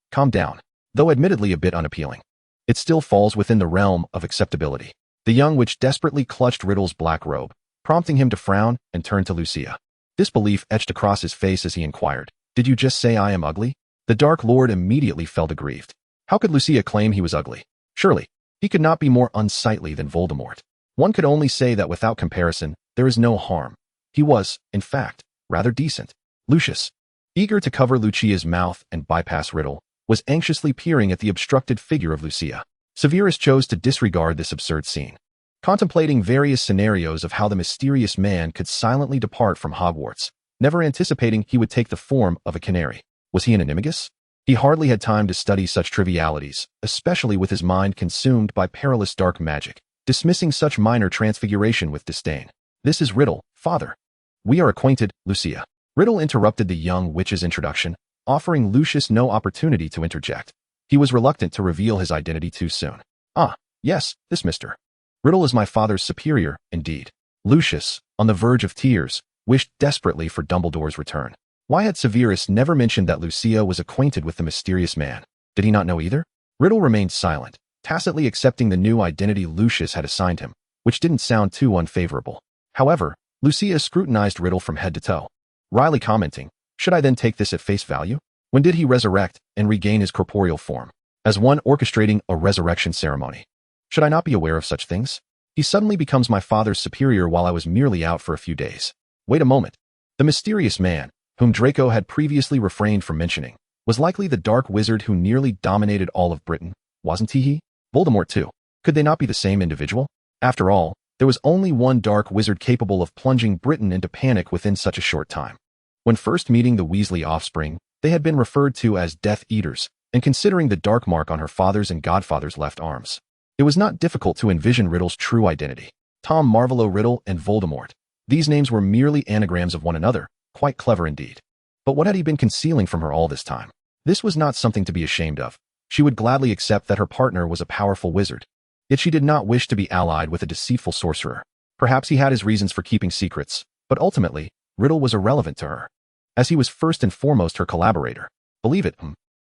though admittedly a bit unappealing. It still falls within the realm of acceptability. The young witch desperately clutched Riddle's black robe, prompting him to frown and turn to Lucia. Disbelief etched across his face as he inquired, "Did you just say I am ugly?" The Dark Lord immediately felt aggrieved. How could Lucia claim he was ugly? Surely, he could not be more unsightly than Voldemort. One could only say that without comparison, there is no harm. He was, in fact, rather decent. Lucius, eager to cover Lucia's mouth and bypass Riddle, was anxiously peering at the obstructed figure of Lucia. Severus chose to disregard this absurd scene, contemplating various scenarios of how the mysterious man could silently depart from Hogwarts, never anticipating he would take the form of a canary. Was he an animagus? He hardly had time to study such trivialities, especially with his mind consumed by perilous dark magic, dismissing such minor transfiguration with disdain. "This is Riddle, father. We are acquainted, Lucia." Riddle interrupted the young witch's introduction, offering Lucius no opportunity to interject. He was reluctant to reveal his identity too soon. "Ah, yes, this Mr. Riddle is my father's superior, indeed." Lucius, on the verge of tears, wished desperately for Dumbledore's return. Why had Severus never mentioned that Lucia was acquainted with the mysterious man? Did he not know either? Riddle remained silent, tacitly accepting the new identity Lucius had assigned him, which didn't sound too unfavorable. However, Lucia scrutinized Riddle from head to toe, wryly commenting, "Should I then take this at face value? When did he resurrect and regain his corporeal form? As one orchestrating a resurrection ceremony. Should I not be aware of such things? He suddenly becomes my father's superior while I was merely out for a few days. Wait a moment. The mysterious man, whom Draco had previously refrained from mentioning, was likely the dark wizard who nearly dominated all of Britain, wasn't he? Voldemort too. Could they not be the same individual? After all, there was only one dark wizard capable of plunging Britain into panic within such a short time. When first meeting the Weasley offspring, they had been referred to as Death Eaters, and considering the dark mark on her father's and godfather's left arms, it was not difficult to envision Riddle's true identity. Tom Riddle and Voldemort. These names were merely anagrams of one another, quite clever indeed. But what had he been concealing from her all this time? This was not something to be ashamed of. She would gladly accept that her partner was a powerful wizard. Yet she did not wish to be allied with a deceitful sorcerer. Perhaps he had his reasons for keeping secrets, but ultimately, Riddle was irrelevant to her, as he was first and foremost her collaborator. Believe it,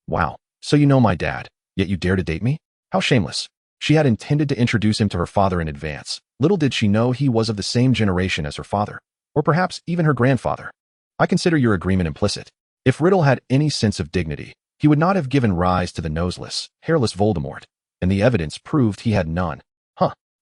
Wow, so you know my dad, yet you dare to date me? How shameless. She had intended to introduce him to her father in advance. Little did she know he was of the same generation as her father, or perhaps even her grandfather. I consider your agreement implicit. If Riddle had any sense of dignity, he would not have given rise to the noseless, hairless Voldemort, and the evidence proved he had none.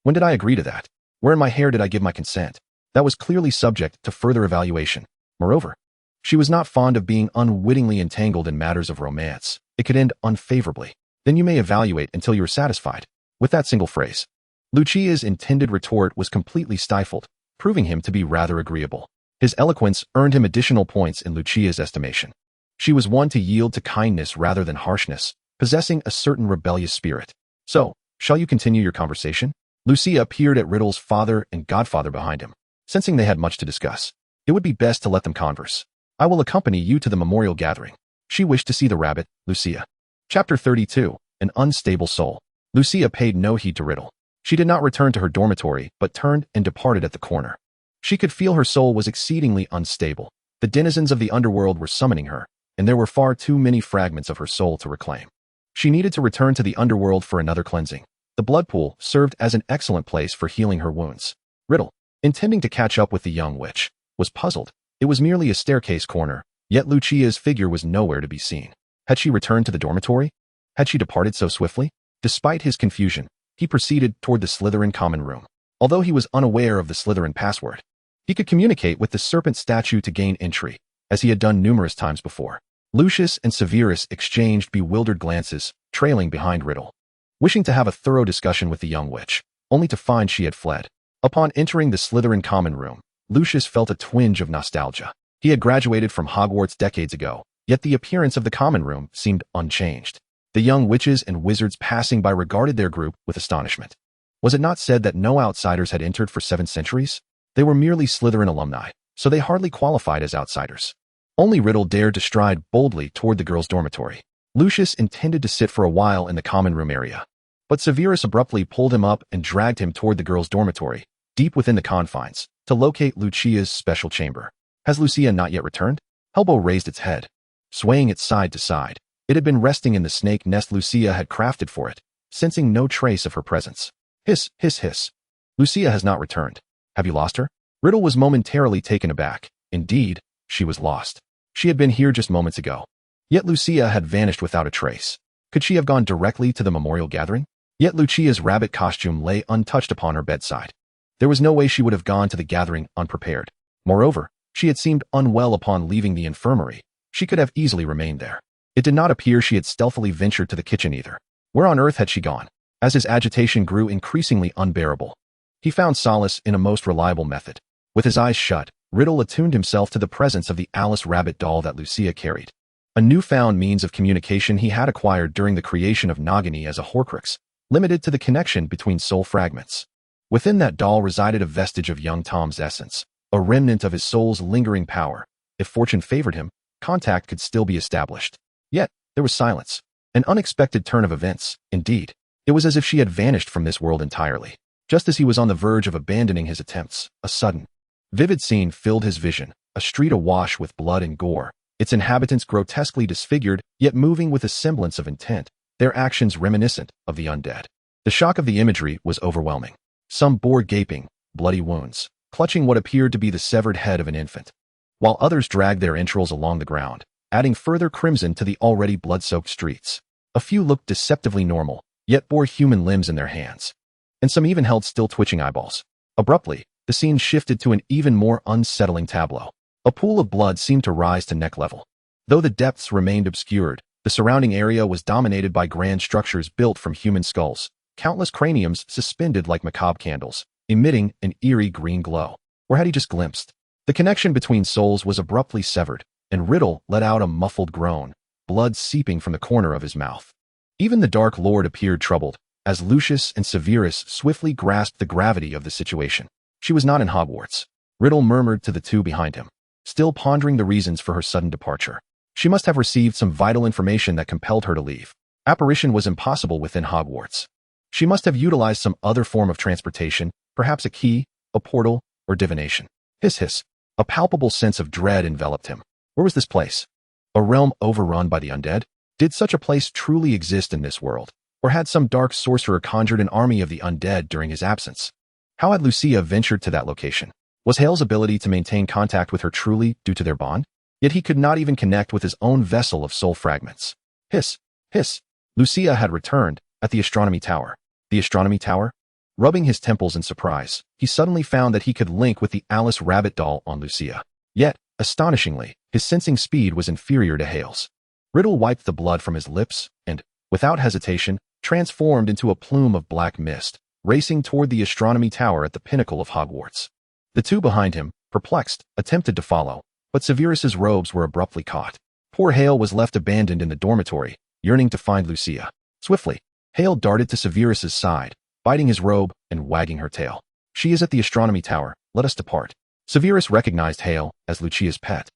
When did I agree to that? Where in my hair did I give my consent? That was clearly subject to further evaluation. Moreover, she was not fond of being unwittingly entangled in matters of romance. It could end unfavorably. Then you may evaluate until you are satisfied. With that single phrase, Lucia's intended retort was completely stifled, proving him to be rather agreeable. His eloquence earned him additional points in Lucia's estimation. She was one to yield to kindness rather than harshness, possessing a certain rebellious spirit. So, shall you continue your conversation? Lucia peered at Riddle's father and godfather behind him, sensing they had much to discuss. It would be best to let them converse. I will accompany you to the memorial gathering. She wished to see the rabbit, Lucia. Chapter 32, An Unstable Soul. Lucia paid no heed to Riddle. She did not return to her dormitory, but turned and departed at the corner. She could feel her soul was exceedingly unstable. The denizens of the underworld were summoning her, and there were far too many fragments of her soul to reclaim. She needed to return to the underworld for another cleansing. The blood pool served as an excellent place for healing her wounds. Riddle, intending to catch up with the young witch, was puzzled. It was merely a staircase corner, yet Lucia's figure was nowhere to be seen. Had she returned to the dormitory? Had she departed so swiftly? Despite his confusion, he proceeded toward the Slytherin common room. Although he was unaware of the Slytherin password, he could communicate with the serpent statue to gain entry, as he had done numerous times before. Lucius and Severus exchanged bewildered glances, trailing behind Riddle, wishing to have a thorough discussion with the young witch, only to find she had fled. Upon entering the Slytherin common room, Lucius felt a twinge of nostalgia. He had graduated from Hogwarts decades ago, yet the appearance of the common room seemed unchanged. The young witches and wizards passing by regarded their group with astonishment. Was it not said that no outsiders had entered for 7 centuries? They were merely Slytherin alumni, so they hardly qualified as outsiders. Only Riddle dared to stride boldly toward the girls' dormitory. Lucius intended to sit for a while in the common room area, but Severus abruptly pulled him up and dragged him toward the girls' dormitory, deep within the confines, to locate Lucia's special chamber. Has Lucia not yet returned? Helbo raised its head, swaying it side to side. It had been resting in the snake nest Lucia had crafted for it, sensing no trace of her presence. Hiss, hiss, hiss. Lucia has not returned. Have you lost her? Riddle was momentarily taken aback. Indeed, she was lost. She had been here just moments ago. Yet Lucia had vanished without a trace. Could she have gone directly to the memorial gathering? Yet Lucia's rabbit costume lay untouched upon her bedside. There was no way she would have gone to the gathering unprepared. Moreover, she had seemed unwell upon leaving the infirmary. She could have easily remained there. It did not appear she had stealthily ventured to the kitchen either. Where on earth had she gone? As his agitation grew increasingly unbearable, he found solace in a most reliable method. With his eyes shut, Riddle attuned himself to the presence of the Alice rabbit doll that Lucia carried. A newfound means of communication he had acquired during the creation of Nagini as a Horcrux, limited to the connection between soul fragments. Within that doll resided a vestige of young Tom's essence, a remnant of his soul's lingering power. If fortune favored him, contact could still be established. Yet, there was silence. An unexpected turn of events, indeed. It was as if she had vanished from this world entirely. Just as he was on the verge of abandoning his attempts, a sudden, vivid scene filled his vision, a street awash with blood and gore, its inhabitants grotesquely disfigured, yet moving with a semblance of intent, their actions reminiscent of the undead. The shock of the imagery was overwhelming. Some bore gaping, bloody wounds, clutching what appeared to be the severed head of an infant, while others dragged their entrails along the ground, adding further crimson to the already blood-soaked streets. A few looked deceptively normal, yet bore human limbs in their hands, and some even held still twitching eyeballs. Abruptly, the scene shifted to an even more unsettling tableau. A pool of blood seemed to rise to neck level. Though the depths remained obscured, the surrounding area was dominated by grand structures built from human skulls, countless craniums suspended like macabre candles, emitting an eerie green glow. Or had he just glimpsed? The connection between souls was abruptly severed, and Riddle let out a muffled groan, blood seeping from the corner of his mouth. Even the Dark Lord appeared troubled, as Lucius and Severus swiftly grasped the gravity of the situation. She was not in Hogwarts. Riddle murmured to the two behind him, still pondering the reasons for her sudden departure. She must have received some vital information that compelled her to leave. Apparition was impossible within Hogwarts. She must have utilized some other form of transportation, perhaps a key, a portal, or divination. Hiss hiss. A palpable sense of dread enveloped him. Where was this place? A realm overrun by the undead? Did such a place truly exist in this world? Or had some dark sorcerer conjured an army of the undead during his absence? How had Lucia ventured to that location? Was Hale's ability to maintain contact with her truly due to their bond? Yet he could not even connect with his own vessel of soul fragments. Hiss, hiss. Lucia had returned at the astronomy tower. The astronomy tower? Rubbing his temples in surprise, he suddenly found that he could link with the Alice Rabbit doll on Lucia. Yet, astonishingly, his sensing speed was inferior to Hale's. Riddle wiped the blood from his lips and, without hesitation, transformed into a plume of black mist, racing toward the astronomy tower at the pinnacle of Hogwarts. The two behind him, perplexed, attempted to follow, but Severus's robes were abruptly caught. Poor Hale was left abandoned in the dormitory, yearning to find Lucia. Swiftly, Hale darted to Severus's side, biting his robe and wagging her tail. She is at the astronomy tower, let us depart. Severus recognized Hale as Lucia's pet.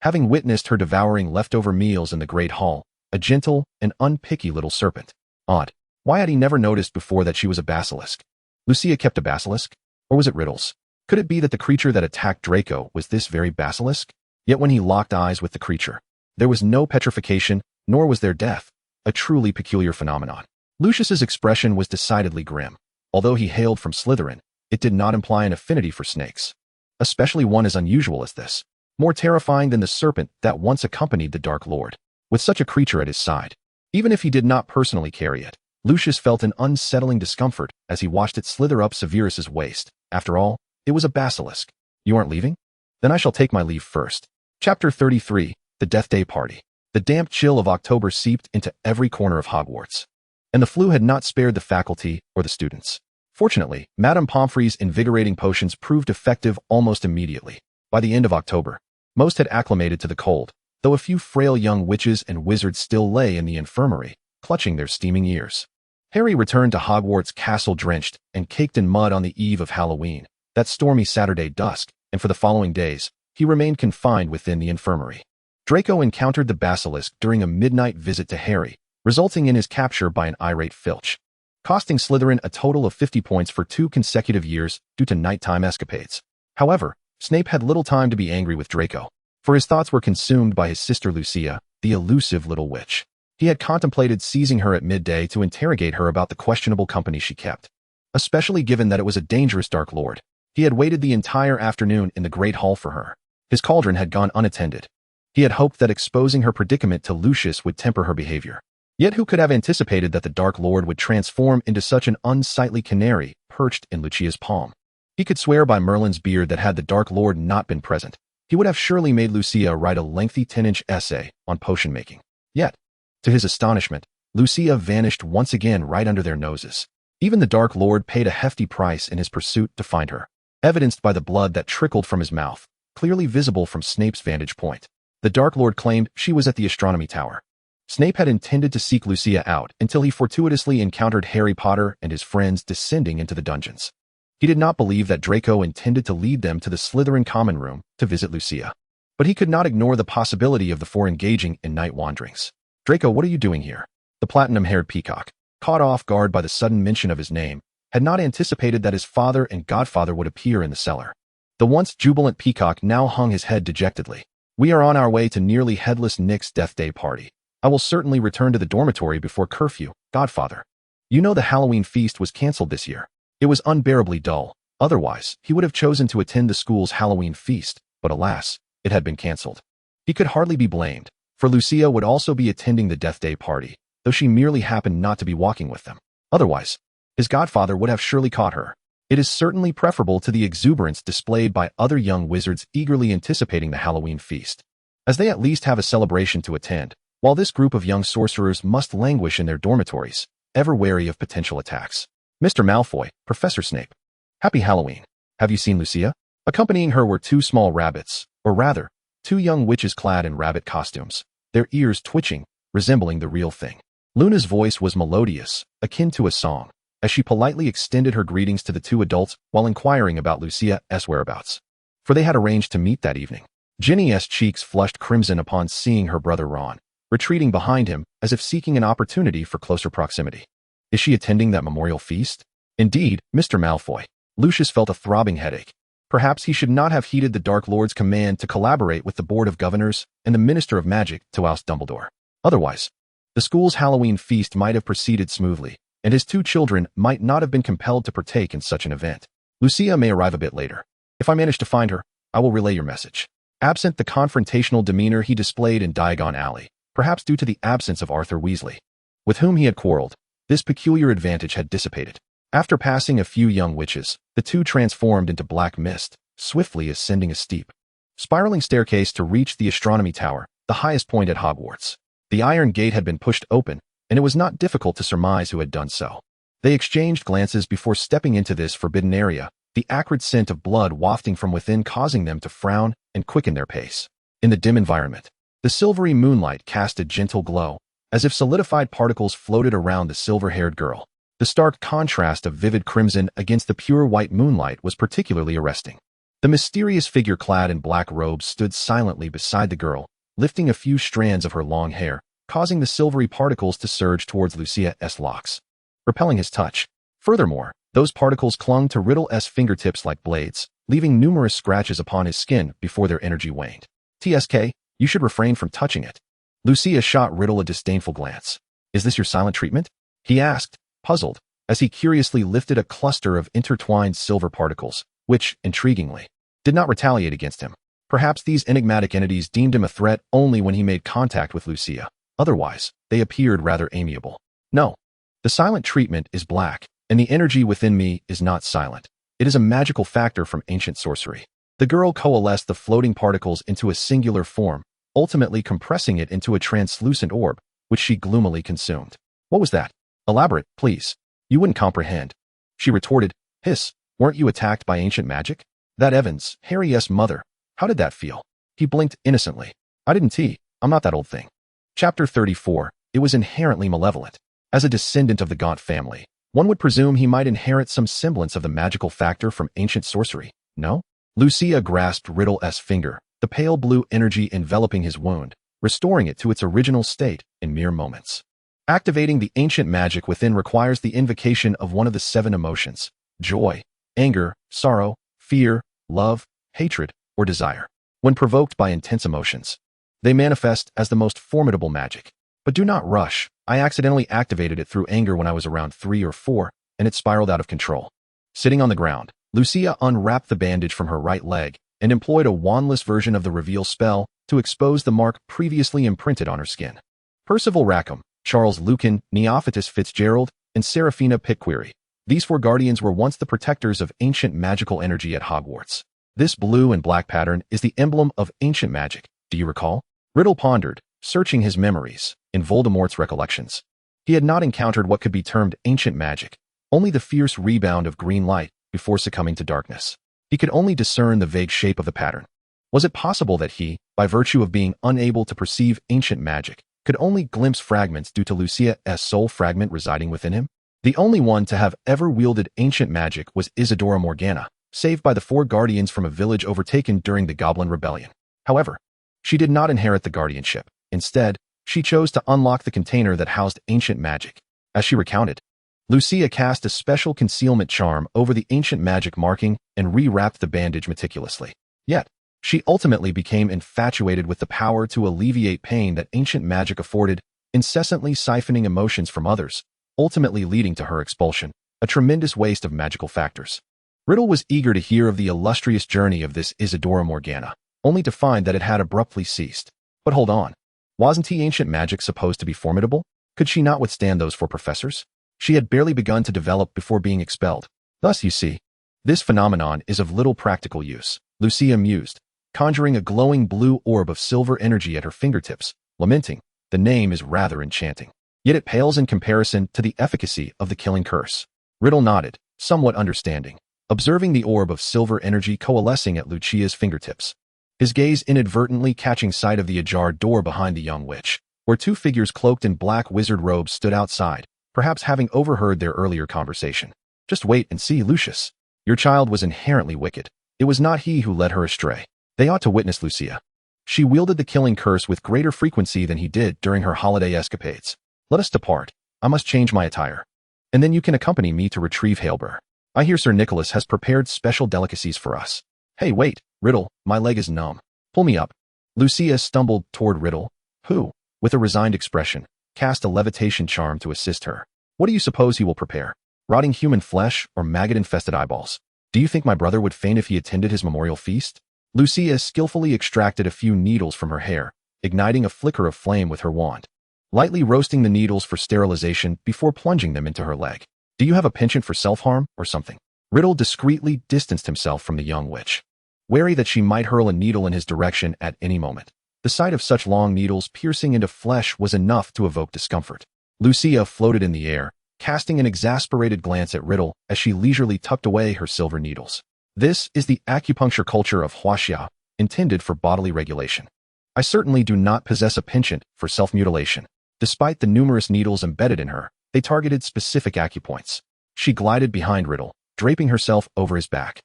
Having witnessed her devouring leftover meals in the great hall, a gentle and unpicky little serpent. Odd. Why had he never noticed before that she was a basilisk? Lucia kept a basilisk? Or was it Riddle's? Could it be that the creature that attacked Draco was this very basilisk? Yet when he locked eyes with the creature, there was no petrification, nor was there death, a truly peculiar phenomenon. Lucius's expression was decidedly grim. Although he hailed from Slytherin, it did not imply an affinity for snakes. Especially one as unusual as this. More terrifying than the serpent that once accompanied the Dark Lord. With such a creature at his side, even if he did not personally carry it, Lucius felt an unsettling discomfort as he watched it slither up Severus's waist. After all, it was a basilisk. You aren't leaving? Then I shall take my leave first. Chapter 33, The Death Day Party. The damp chill of October seeped into every corner of Hogwarts. And the flu had not spared the faculty or the students. Fortunately, Madame Pomfrey's invigorating potions proved effective almost immediately. By the end of October, most had acclimated to the cold, though a few frail young witches and wizards still lay in the infirmary, clutching their steaming ears. Harry returned to Hogwarts Castle drenched and caked in mud on the eve of Halloween, that stormy Saturday dusk, and for the following days, he remained confined within the infirmary. Draco encountered the basilisk during a midnight visit to Harry, resulting in his capture by an irate Filch, costing Slytherin a total of 50 points for 2 consecutive years due to nighttime escapades. However, Snape had little time to be angry with Draco, for his thoughts were consumed by his sister Lucia, the elusive little witch. He had contemplated seizing her at midday to interrogate her about the questionable company she kept, especially given that it was a dangerous Dark Lord. He had waited the entire afternoon in the Great Hall for her. His cauldron had gone unattended. He had hoped that exposing her predicament to Lucius would temper her behavior. Yet who could have anticipated that the Dark Lord would transform into such an unsightly canary perched in Lucia's palm? He could swear by Merlin's beard that had the Dark Lord not been present, he would have surely made Lucia write a lengthy 10-inch essay on potion making. Yet, to his astonishment, Lucia vanished once again right under their noses. Even the Dark Lord paid a hefty price in his pursuit to find her, evidenced by the blood that trickled from his mouth, clearly visible from Snape's vantage point. The Dark Lord claimed she was at the astronomy tower. Snape had intended to seek Lucia out until he fortuitously encountered Harry Potter and his friends descending into the dungeons. He did not believe that Draco intended to lead them to the Slytherin common room to visit Lucia. But he could not ignore the possibility of the four engaging in night wanderings. Draco, what are you doing here? The platinum-haired peacock, caught off guard by the sudden mention of his name, had not anticipated that his father and godfather would appear in the cellar. The once jubilant peacock now hung his head dejectedly. We are on our way to nearly headless Nick's death day party. I will certainly return to the dormitory before curfew, godfather. You know the Halloween feast was cancelled this year. It was unbearably dull. Otherwise, he would have chosen to attend the school's Halloween feast, but alas, it had been cancelled. He could hardly be blamed, for Lucia would also be attending the death day party, though she merely happened not to be walking with them. Otherwise, his godfather would have surely caught her. It is certainly preferable to the exuberance displayed by other young wizards eagerly anticipating the Halloween feast, as they at least have a celebration to attend. While this group of young sorcerers must languish in their dormitories, ever wary of potential attacks. Mr. Malfoy, Professor Snape. Happy Halloween. Have you seen Lucia? Accompanying her were two small rabbits, or rather, two young witches clad in rabbit costumes, their ears twitching, resembling the real thing. Luna's voice was melodious, akin to a song, as she politely extended her greetings to the two adults while inquiring about Lucia's whereabouts. For they had arranged to meet that evening. Ginny's cheeks flushed crimson upon seeing her brother Ron, retreating behind him as if seeking an opportunity for closer proximity. Is she attending that memorial feast? Indeed, Mr. Malfoy. Lucius felt a throbbing headache. Perhaps he should not have heeded the Dark Lord's command to collaborate with the Board of Governors and the Minister of Magic to oust Dumbledore. Otherwise, the school's Halloween feast might have proceeded smoothly, and his two children might not have been compelled to partake in such an event. Lucia may arrive a bit later. If I manage to find her, I will relay your message. Absent the confrontational demeanor he displayed in Diagon Alley, perhaps due to the absence of Arthur Weasley, with whom he had quarreled, this peculiar advantage had dissipated. After passing a few young witches, the two transformed into black mist, swiftly ascending a steep, spiraling staircase to reach the astronomy tower, the highest point at Hogwarts. The iron gate had been pushed open, and it was not difficult to surmise who had done so. They exchanged glances before stepping into this forbidden area, the acrid scent of blood wafting from within causing them to frown and quicken their pace. In the dim environment, the silvery moonlight cast a gentle glow, as if solidified particles floated around the silver-haired girl. The stark contrast of vivid crimson against the pure white moonlight was particularly arresting. The mysterious figure clad in black robes stood silently beside the girl, lifting a few strands of her long hair, causing the silvery particles to surge towards Lucia's locks, repelling his touch. Furthermore, those particles clung to Riddle's fingertips like blades, leaving numerous scratches upon his skin before their energy waned. TSK, you should refrain from touching it. Lucia shot Riddle a disdainful glance. Is this your silent treatment? He asked, puzzled, as he curiously lifted a cluster of intertwined silver particles, which, intriguingly, did not retaliate against him. Perhaps these enigmatic entities deemed him a threat only when he made contact with Lucia. Otherwise, they appeared rather amiable. No. The silent treatment is black, and the energy within me is not silent. It is a magical factor from ancient sorcery. The girl coalesced the floating particles into a singular form, ultimately compressing it into a translucent orb, which she gloomily consumed. What was that? Elaborate, please. You wouldn't comprehend. She retorted, hiss, weren't you attacked by ancient magic? That Evans, Harry's mother. How did that feel? He blinked innocently. I didn't. I'm not that old thing. Chapter 34. It was inherently malevolent. As a descendant of the Gaunt family, one would presume he might inherit some semblance of the magical factor from ancient sorcery, no? Lucia grasped Riddle's finger, the pale blue energy enveloping his wound, restoring it to its original state in mere moments. Activating the ancient magic within requires the invocation of one of the 7 emotions: joy, anger, sorrow, fear, love, hatred, or desire. When provoked by intense emotions, they manifest as the most formidable magic. But do not rush. I accidentally activated it through anger when I was around 3 or 4, and it spiraled out of control. Sitting on the ground, Lucia unwrapped the bandage from her right leg and employed a wandless version of the reveal spell to expose the mark previously imprinted on her skin. Percival Rackham, Charles Lucan, Neophytus Fitzgerald, and Seraphina Pickquery. These 4 guardians were once the protectors of ancient magical energy at Hogwarts. This blue and black pattern is the emblem of ancient magic, do you recall? Riddle pondered, searching his memories, in Voldemort's recollections. He had not encountered what could be termed ancient magic, only the fierce rebound of green light before succumbing to darkness. He could only discern the vague shape of the pattern. Was it possible that he, by virtue of being unable to perceive ancient magic, could only glimpse fragments due to Lucia's soul fragment residing within him? The only one to have ever wielded ancient magic was Isidora Morgana, saved by the 4 guardians from a village overtaken during the Goblin Rebellion. However, she did not inherit the guardianship. Instead, she chose to unlock the container that housed ancient magic. As she recounted, Lucia cast a special concealment charm over the ancient magic marking and rewrapped the bandage meticulously. Yet, she ultimately became infatuated with the power to alleviate pain that ancient magic afforded, incessantly siphoning emotions from others, ultimately leading to her expulsion, a tremendous waste of magical factors. Riddle was eager to hear of the illustrious journey of this Isidora Morgana, only to find that it had abruptly ceased. But hold on. Wasn't ancient magic supposed to be formidable? Could she not withstand those 4 professors? She had barely begun to develop before being expelled. Thus, you see, this phenomenon is of little practical use, Lucia mused, conjuring a glowing blue orb of silver energy at her fingertips, lamenting, the name is rather enchanting. yet it pales in comparison to the efficacy of the killing curse. Riddle nodded, somewhat understanding, observing the orb of silver energy coalescing at Lucia's fingertips. His gaze inadvertently catching sight of the ajar door behind the young witch, where two figures cloaked in black wizard robes stood outside, perhaps having overheard their earlier conversation. Just wait and see, Lucius. Your child was inherently wicked. It was not he who led her astray. They ought to witness Lucia. She wielded the killing curse with greater frequency than he did during her holiday escapades. Let us depart. I must change my attire. And then you can accompany me to retrieve Halebur. I hear Sir Nicholas has prepared special delicacies for us. Hey, wait, Riddle, my leg is numb. Pull me up. Lucia stumbled toward Riddle, who, with a resigned expression, cast a levitation charm to assist her. What do you suppose he will prepare? Rotting human flesh or maggot-infested eyeballs? Do you think my brother would faint if he attended his memorial feast? Lucia skillfully extracted a few needles from her hair, igniting a flicker of flame with her wand, lightly roasting the needles for sterilization before plunging them into her leg. Do you have a penchant for self-harm or something? Riddle discreetly distanced himself from the young witch, wary that she might hurl a needle in his direction at any moment. The sight of such long needles piercing into flesh was enough to evoke discomfort. Lucia floated in the air, casting an exasperated glance at Riddle as she leisurely tucked away her silver needles. This is the acupuncture culture of Huaxia, intended for bodily regulation. I certainly do not possess a penchant for self-mutilation. Despite the numerous needles embedded in her, they targeted specific acupoints. She glided behind Riddle, draping herself over his back,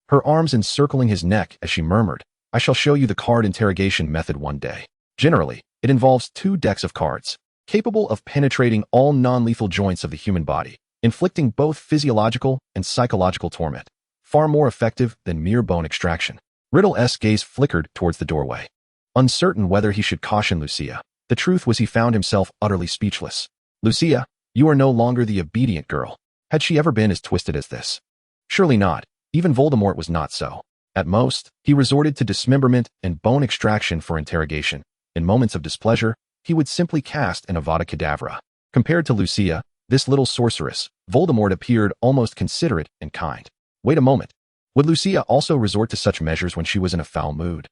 her arms encircling his neck as she murmured, I shall show you the card interrogation method one day. Generally, it involves 2 decks of cards, capable of penetrating all non-lethal joints of the human body, inflicting both physiological and psychological torment, far more effective than mere bone extraction. Riddle's gaze flickered towards the doorway, uncertain whether he should caution Lucia. The truth was he found himself utterly speechless. Lucia, you are no longer the obedient girl. Had she ever been as twisted as this? Surely not. Even Voldemort was not so. At most, he resorted to dismemberment and bone extraction for interrogation. In moments of displeasure, he would simply cast an Avada Kedavra. Compared to Lucia, this little sorceress, Voldemort appeared almost considerate and kind. Wait a moment. Would Lucia also resort to such measures when she was in a foul mood?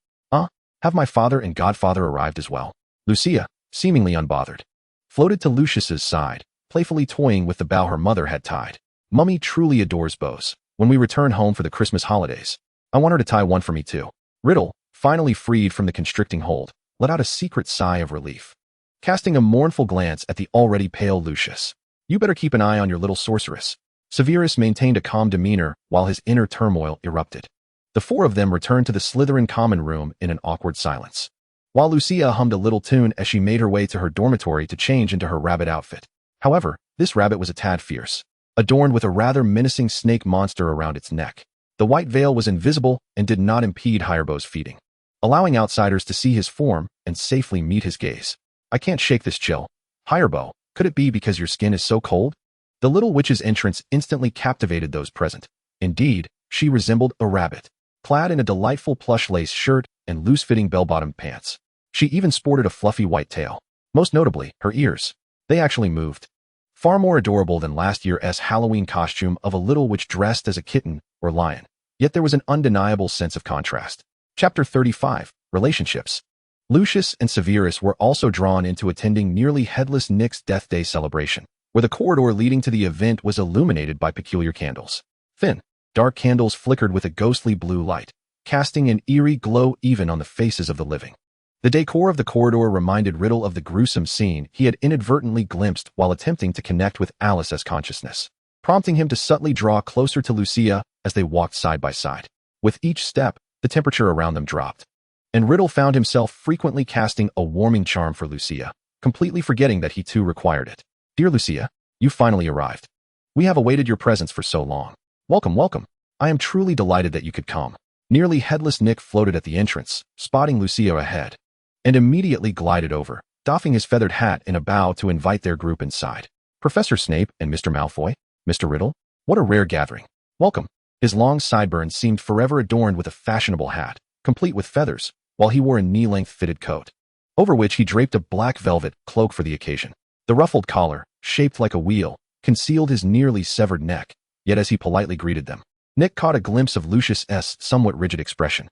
Have my father and godfather arrived as well? Lucia, seemingly unbothered, floated to Lucius's side, playfully toying with the bow her mother had tied. Mummy truly adores bows. When we return home for the Christmas holidays, I want her to tie one for me too. Riddle, finally freed from the constricting hold, let out a secret sigh of relief, casting a mournful glance at the already pale Lucius. You better keep an eye on your little sorceress. Severus maintained a calm demeanor while his inner turmoil erupted. The 4 of them returned to the Slytherin common room in an awkward silence, while Lucia hummed a little tune as she made her way to her dormitory to change into her rabbit outfit. However, this rabbit was a tad fierce, adorned with a rather menacing snake monster around its neck. The white veil was invisible and did not impede Hirebo's feeding, allowing outsiders to see his form and safely meet his gaze. I can't shake this chill. Hirebo, could it be because your skin is so cold? The little witch's entrance instantly captivated those present. Indeed, she resembled a rabbit, clad in a delightful plush lace shirt and loose-fitting bell-bottomed pants. She even sported a fluffy white tail. Most notably, her ears. They actually moved. Far more adorable than last year's Halloween costume of a little witch dressed as a kitten or lion. Yet there was an undeniable sense of contrast. Chapter 35, Relationships. Lucius and Severus were also drawn into attending nearly headless Nick's Death Day celebration, where the corridor leading to the event was illuminated by peculiar candles. Thin, dark candles flickered with a ghostly blue light, casting an eerie glow even on the faces of the living. The decor of the corridor reminded Riddle of the gruesome scene he had inadvertently glimpsed while attempting to connect with Alice's consciousness, prompting him to subtly draw closer to Lucia as they walked side by side. With each step, the temperature around them dropped, and Riddle found himself frequently casting a warming charm for Lucia, completely forgetting that he too required it. Dear Lucia, you finally arrived. We have awaited your presence for so long. Welcome, welcome. I am truly delighted that you could come. Nearly headless Nick floated at the entrance, spotting Lucia ahead, and immediately glided over, doffing his feathered hat in a bow to invite their group inside. Professor Snape and Mr. Malfoy, Mr. Riddle, what a rare gathering. Welcome. His long sideburns seemed forever adorned with a fashionable hat, complete with feathers, while he wore a knee-length fitted coat, over which he draped a black velvet cloak for the occasion. The ruffled collar, shaped like a wheel, concealed his nearly severed neck, yet as he politely greeted them, Nick caught a glimpse of Lucius's somewhat rigid expression.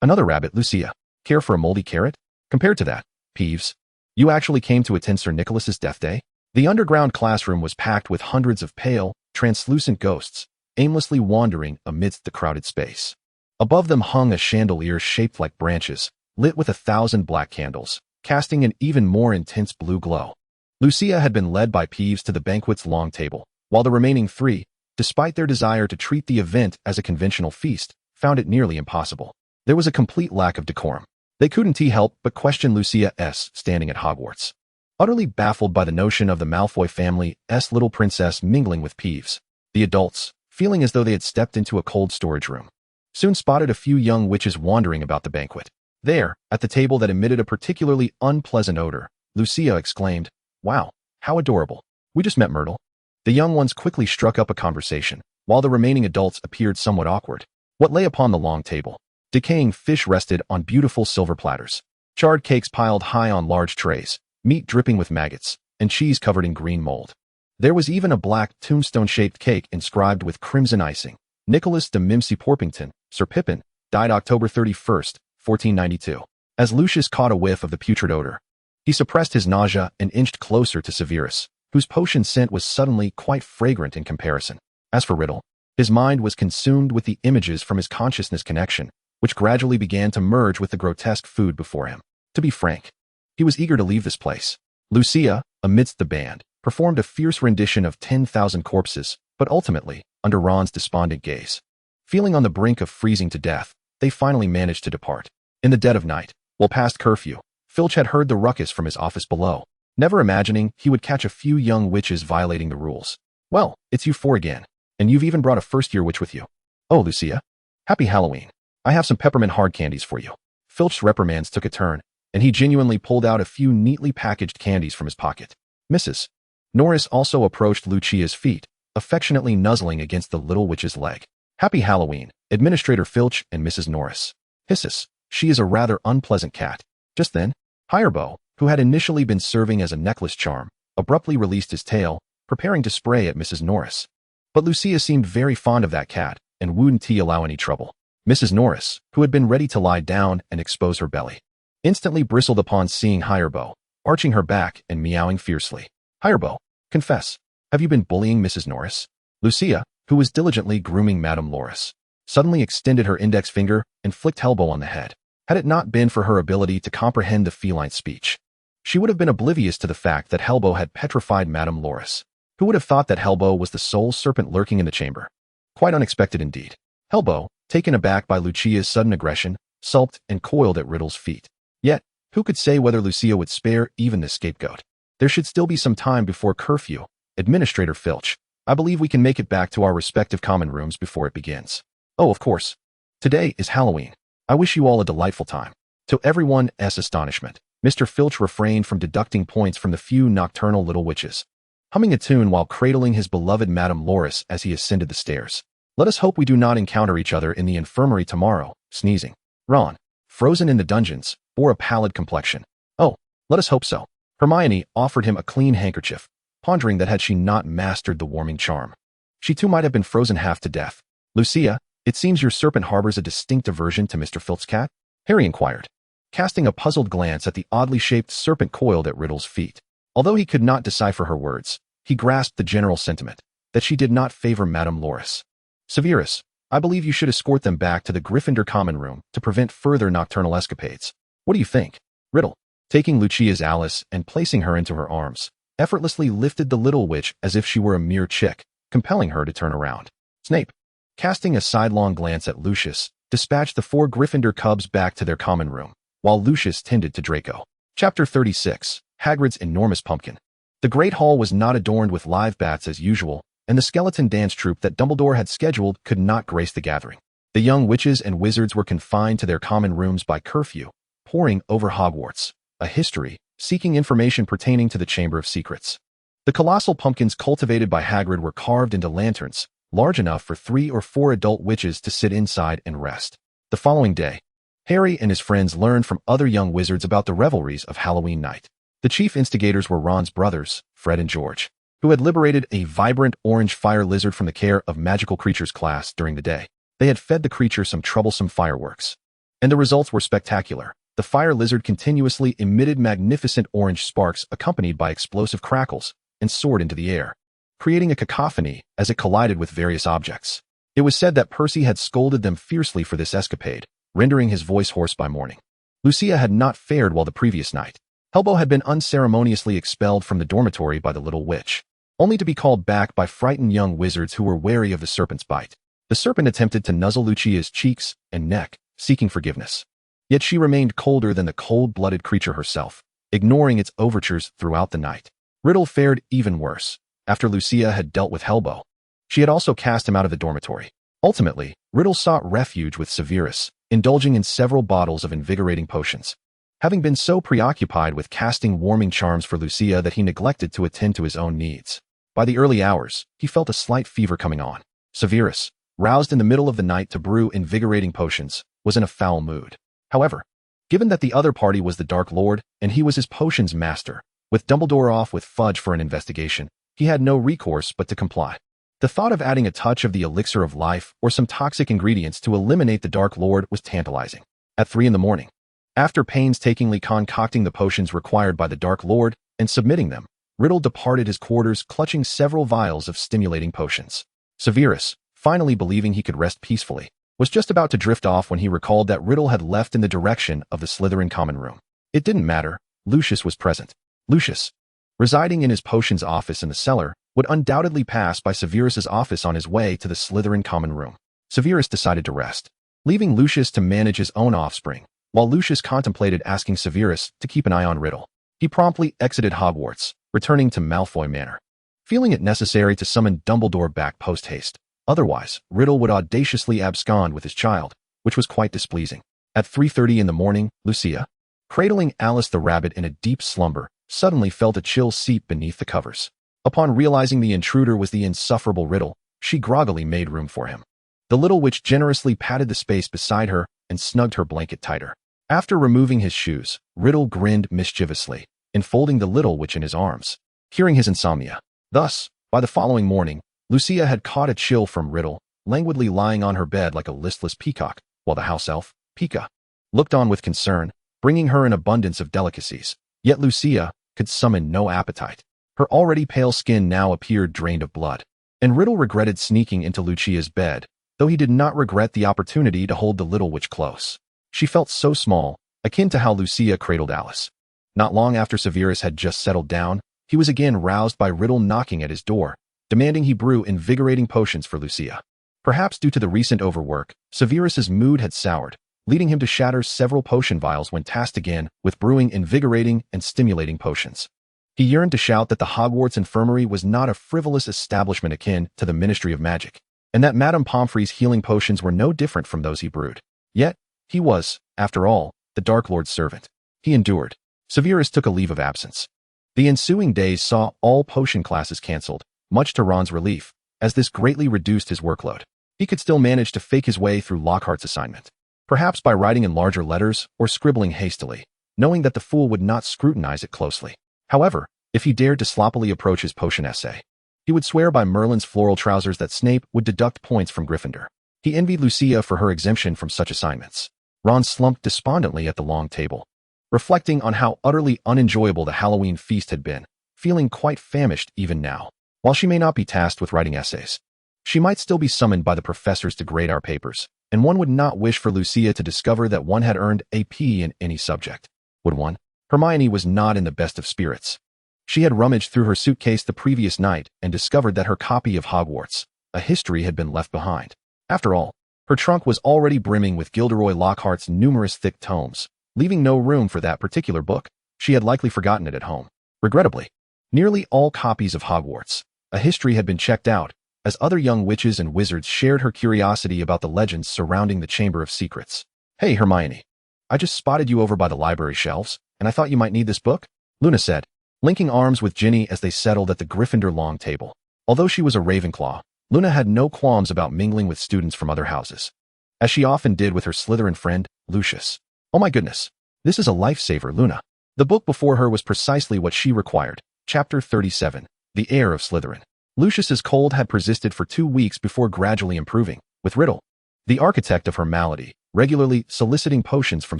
Another rabbit, Lucia. Care for a moldy carrot? Compared to that, Peeves, you actually came to attend Sir Nicholas's death day? The underground classroom was packed with hundreds of pale, translucent ghosts, aimlessly wandering amidst the crowded space. Above them hung a chandelier shaped like branches, lit with 1,000 black candles, casting an even more intense blue glow. Lucia had been led by Peeves to the banquet's long table, while the remaining three, despite their desire to treat the event as a conventional feast, found it nearly impossible. There was a complete lack of decorum. They couldn't help but question Lucia's standing at Hogwarts. Utterly baffled by the notion of the Malfoy family's little princess mingling with Peeves, the adults, feeling as though they had stepped into a cold storage room, soon spotted a few young witches wandering about the banquet. There, at the table that emitted a particularly unpleasant odor, Lucia exclaimed, "Wow, how adorable. We just met Myrtle." The young ones quickly struck up a conversation, while the remaining adults appeared somewhat awkward. What lay upon the long table? Decaying fish rested on beautiful silver platters, charred cakes piled high on large trays, meat dripping with maggots, and cheese covered in green mold. There was even a black tombstone-shaped cake inscribed with crimson icing. Nicholas de Mimsy Porpington, Sir Pippin, died October 31st, 1492. As Lucius caught a whiff of the putrid odor, he suppressed his nausea and inched closer to Severus, whose potion scent was suddenly quite fragrant in comparison. As for Riddle, his mind was consumed with the images from his consciousness connection, which gradually began to merge with the grotesque food before him. To be frank, he was eager to leave this place. Lucia, amidst the band, performed a fierce rendition of 10,000 corpses, but ultimately, under Ron's despondent gaze, feeling on the brink of freezing to death, they finally managed to depart. In the dead of night, while past curfew, Filch had heard the ruckus from his office below, never imagining he would catch a few young witches violating the rules. "Well, it's you four again, and you've even brought a first-year witch with you. Oh, Lucia. Happy Halloween. I have some peppermint hard candies for you." Filch's reprimands took a turn, and he genuinely pulled out a few neatly packaged candies from his pocket. Mrs. Norris also approached Lucia's feet, affectionately nuzzling against the little witch's leg. "Happy Halloween, Administrator Filch and Mrs. Norris." Hisses. "She is a rather unpleasant cat." Just then, Hirebow, who had initially been serving as a necklace charm, abruptly released his tail, preparing to spray at Mrs. Norris. But Lucia seemed very fond of that cat, and wouldn't allow any trouble. Mrs. Norris, who had been ready to lie down and expose her belly, instantly bristled upon seeing Hirebow, arching her back and meowing fiercely. "Hirebow, confess, have you been bullying Mrs. Norris?" Lucia, who was diligently grooming Madame Loris, suddenly extended her index finger and flicked Hellbow on the head. Had it not been for her ability to comprehend the feline speech, she would have been oblivious to the fact that Hellbow had petrified Madame Loris. Who would have thought that Hellbow was the sole serpent lurking in the chamber? Quite unexpected indeed. Hellbow, taken aback by Lucia's sudden aggression, sulked and coiled at Riddle's feet. Yet, who could say whether Lucia would spare even the scapegoat? There should still be some time before curfew. Administrator Filch, I believe we can make it back to our respective common rooms before it begins. Oh, of course. Today is Halloween. I wish you all a delightful time. To everyone's astonishment, Mr. Filch refrained from deducting points from the few nocturnal little witches, humming a tune while cradling his beloved Madame Loris as he ascended the stairs. "Let us hope we do not encounter each other in the infirmary tomorrow," sneezing. Ron, frozen in the dungeons, bore a pallid complexion. "Oh, let us hope so." Hermione offered him a clean handkerchief, pondering that had she not mastered the warming charm, she too might have been frozen half to death. "Lucia, it seems your serpent harbors a distinct aversion to Mr. Filch's cat?" Harry inquired, casting a puzzled glance at the oddly shaped serpent coiled at Riddle's feet. Although he could not decipher her words, he grasped the general sentiment, that she did not favor Madame Loris. "Severus, I believe you should escort them back to the Gryffindor common room to prevent further nocturnal escapades. What do you think?" Riddle, taking Lucia's Alice and placing her into her arms, effortlessly lifted the little witch as if she were a mere chick, compelling her to turn around. Snape, casting a sidelong glance at Lucius, dispatched the 4 Gryffindor cubs back to their common room, while Lucius tended to Draco. Chapter 36, Hagrid's Enormous Pumpkin. The Great Hall was not adorned with live bats as usual, and the skeleton dance troupe that Dumbledore had scheduled could not grace the gathering. The young witches and wizards were confined to their common rooms by curfew, poring over Hogwarts, a history, seeking information pertaining to the Chamber of Secrets. The colossal pumpkins cultivated by Hagrid were carved into lanterns, large enough for 3 or 4 adult witches to sit inside and rest. The following day, Harry and his friends learned from other young wizards about the revelries of Halloween night. The chief instigators were Ron's brothers, Fred and George, who had liberated a vibrant orange fire lizard from the care of magical creatures class during the day. They had fed the creature some troublesome fireworks, and the results were spectacular. The fire lizard continuously emitted magnificent orange sparks accompanied by explosive crackles, and soared into the air, creating a cacophony as it collided with various objects. It was said that Percy had scolded them fiercely for this escapade, rendering his voice hoarse by morning. Lucia had not fared well the previous night. Helbo had been unceremoniously expelled from the dormitory by the little witch, only to be called back by frightened young wizards who were wary of the serpent's bite. The serpent attempted to nuzzle Lucia's cheeks and neck, seeking forgiveness. Yet she remained colder than the cold-blooded creature herself, ignoring its overtures throughout the night. Riddle fared even worse. After Lucia had dealt with Helbo, she had also cast him out of the dormitory. Ultimately, Riddle sought refuge with Severus, indulging in several bottles of invigorating potions, having been so preoccupied with casting warming charms for Lucia that he neglected to attend to his own needs. By the early hours, he felt a slight fever coming on. Severus, roused in the middle of the night to brew invigorating potions, was in a foul mood. However, given that the other party was the Dark Lord and he was his potions master, with Dumbledore off with Fudge for an investigation, he had no recourse but to comply. The thought of adding a touch of the elixir of life or some toxic ingredients to eliminate the Dark Lord was tantalizing. At 3 a.m, after painstakingly concocting the potions required by the Dark Lord and submitting them, Riddle departed his quarters clutching several vials of stimulating potions. Severus, finally believing he could rest peacefully, was just about to drift off when he recalled that Riddle had left in the direction of the Slytherin common room. It didn't matter. Lucius was present. Lucius, residing in his potions office in the cellar, would undoubtedly pass by Severus's office on his way to the Slytherin common room. Severus decided to rest, leaving Lucius to manage his own offspring, while Lucius contemplated asking Severus to keep an eye on Riddle. He promptly exited Hogwarts, returning to Malfoy Manor, feeling it necessary to summon Dumbledore back post-haste. Otherwise, Riddle would audaciously abscond with his child, which was quite displeasing. At 3:30 a.m, Lucia, cradling Alice the rabbit in a deep slumber, suddenly felt a chill seep beneath the covers. Upon realizing the intruder was the insufferable Riddle, she groggily made room for him. The little witch generously patted the space beside her and snugged her blanket tighter. After removing his shoes, Riddle grinned mischievously, enfolding the little witch in his arms, curing his insomnia. Thus, by the following morning, Lucia had caught a chill from Riddle, languidly lying on her bed like a listless peacock, while the house elf, Pika, looked on with concern, bringing her an abundance of delicacies. Yet Lucia could summon no appetite. Her already pale skin now appeared drained of blood, and Riddle regretted sneaking into Lucia's bed, though he did not regret the opportunity to hold the little witch close. She felt so small, akin to how Lucia cradled Alice. Not long after Severus had just settled down, he was again roused by Riddle knocking at his door, demanding he brew invigorating potions for Lucia. Perhaps due to the recent overwork, Severus's mood had soured, leading him to shatter several potion vials when tasked again with brewing invigorating and stimulating potions. He yearned to shout that the Hogwarts Infirmary was not a frivolous establishment akin to the Ministry of Magic, and that Madame Pomfrey's healing potions were no different from those he brewed. Yet, he was, after all, the Dark Lord's servant. He endured. Severus took a leave of absence. The ensuing days saw all potion classes cancelled, much to Ron's relief, as this greatly reduced his workload. He could still manage to fake his way through Lockhart's assignment, perhaps by writing in larger letters or scribbling hastily, knowing that the fool would not scrutinize it closely. However, if he dared to sloppily approach his potion essay, he would swear by Merlin's floral trousers that Snape would deduct points from Gryffindor. He envied Lucia for her exemption from such assignments. Ron slumped despondently at the long table, reflecting on how utterly unenjoyable the Halloween feast had been, feeling quite famished even now. While she may not be tasked with writing essays, she might still be summoned by the professors to grade our papers, and one would not wish for Lucia to discover that one had earned a P in any subject. Would one? Hermione was not in the best of spirits. She had rummaged through her suitcase the previous night and discovered that her copy of Hogwarts, a history, had been left behind. After all, her trunk was already brimming with Gilderoy Lockhart's numerous thick tomes, leaving no room for that particular book. She had likely forgotten it at home. Regrettably, nearly all copies of Hogwarts, a history, had been checked out, as other young witches and wizards shared her curiosity about the legends surrounding the Chamber of Secrets. "Hey, Hermione, I just spotted you over by the library shelves, and I thought you might need this book," Luna said, linking arms with Ginny as they settled at the Gryffindor long table. Although she was a Ravenclaw, Luna had no qualms about mingling with students from other houses, as she often did with her Slytherin friend, Lucius. "Oh my goodness, this is a lifesaver, Luna." The book before her was precisely what she required. Chapter 37, The Heir of Slytherin. Lucius's cold had persisted for 2 weeks before gradually improving, with Riddle, the architect of her malady, regularly soliciting potions from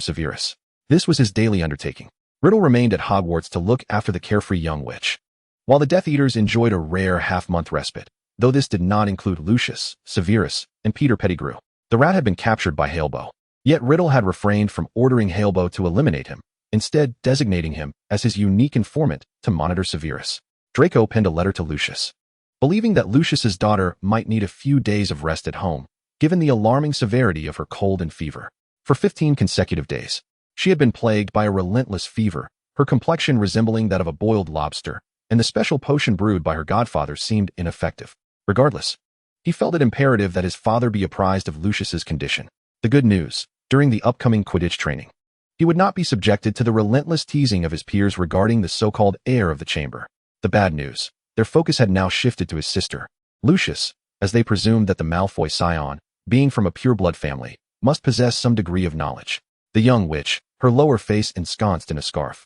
Severus. This was his daily undertaking. Riddle remained at Hogwarts to look after the carefree young witch, While the Death Eaters enjoyed a rare half-month respite, though this did not include Lucius, Severus, and Peter Pettigrew. The rat had been captured by Halebo. Yet Riddle had refrained from ordering Halebo to eliminate him, instead designating him as his unique informant to monitor Severus. Draco penned a letter to Lucius, believing that Lucius's daughter might need a few days of rest at home, given the alarming severity of her cold and fever. For 15 consecutive days, she had been plagued by a relentless fever, her complexion resembling that of a boiled lobster, and the special potion brewed by her godfather seemed ineffective. Regardless, he felt it imperative that his father be apprised of Lucius's condition. The good news, during the upcoming Quidditch training, he would not be subjected to the relentless teasing of his peers regarding the so-called heir of the chamber. The bad news, their focus had now shifted to his sister, Lucius, as they presumed that the Malfoy scion, being from a pure-blood family, must possess some degree of knowledge. The young witch, her lower face ensconced in a scarf,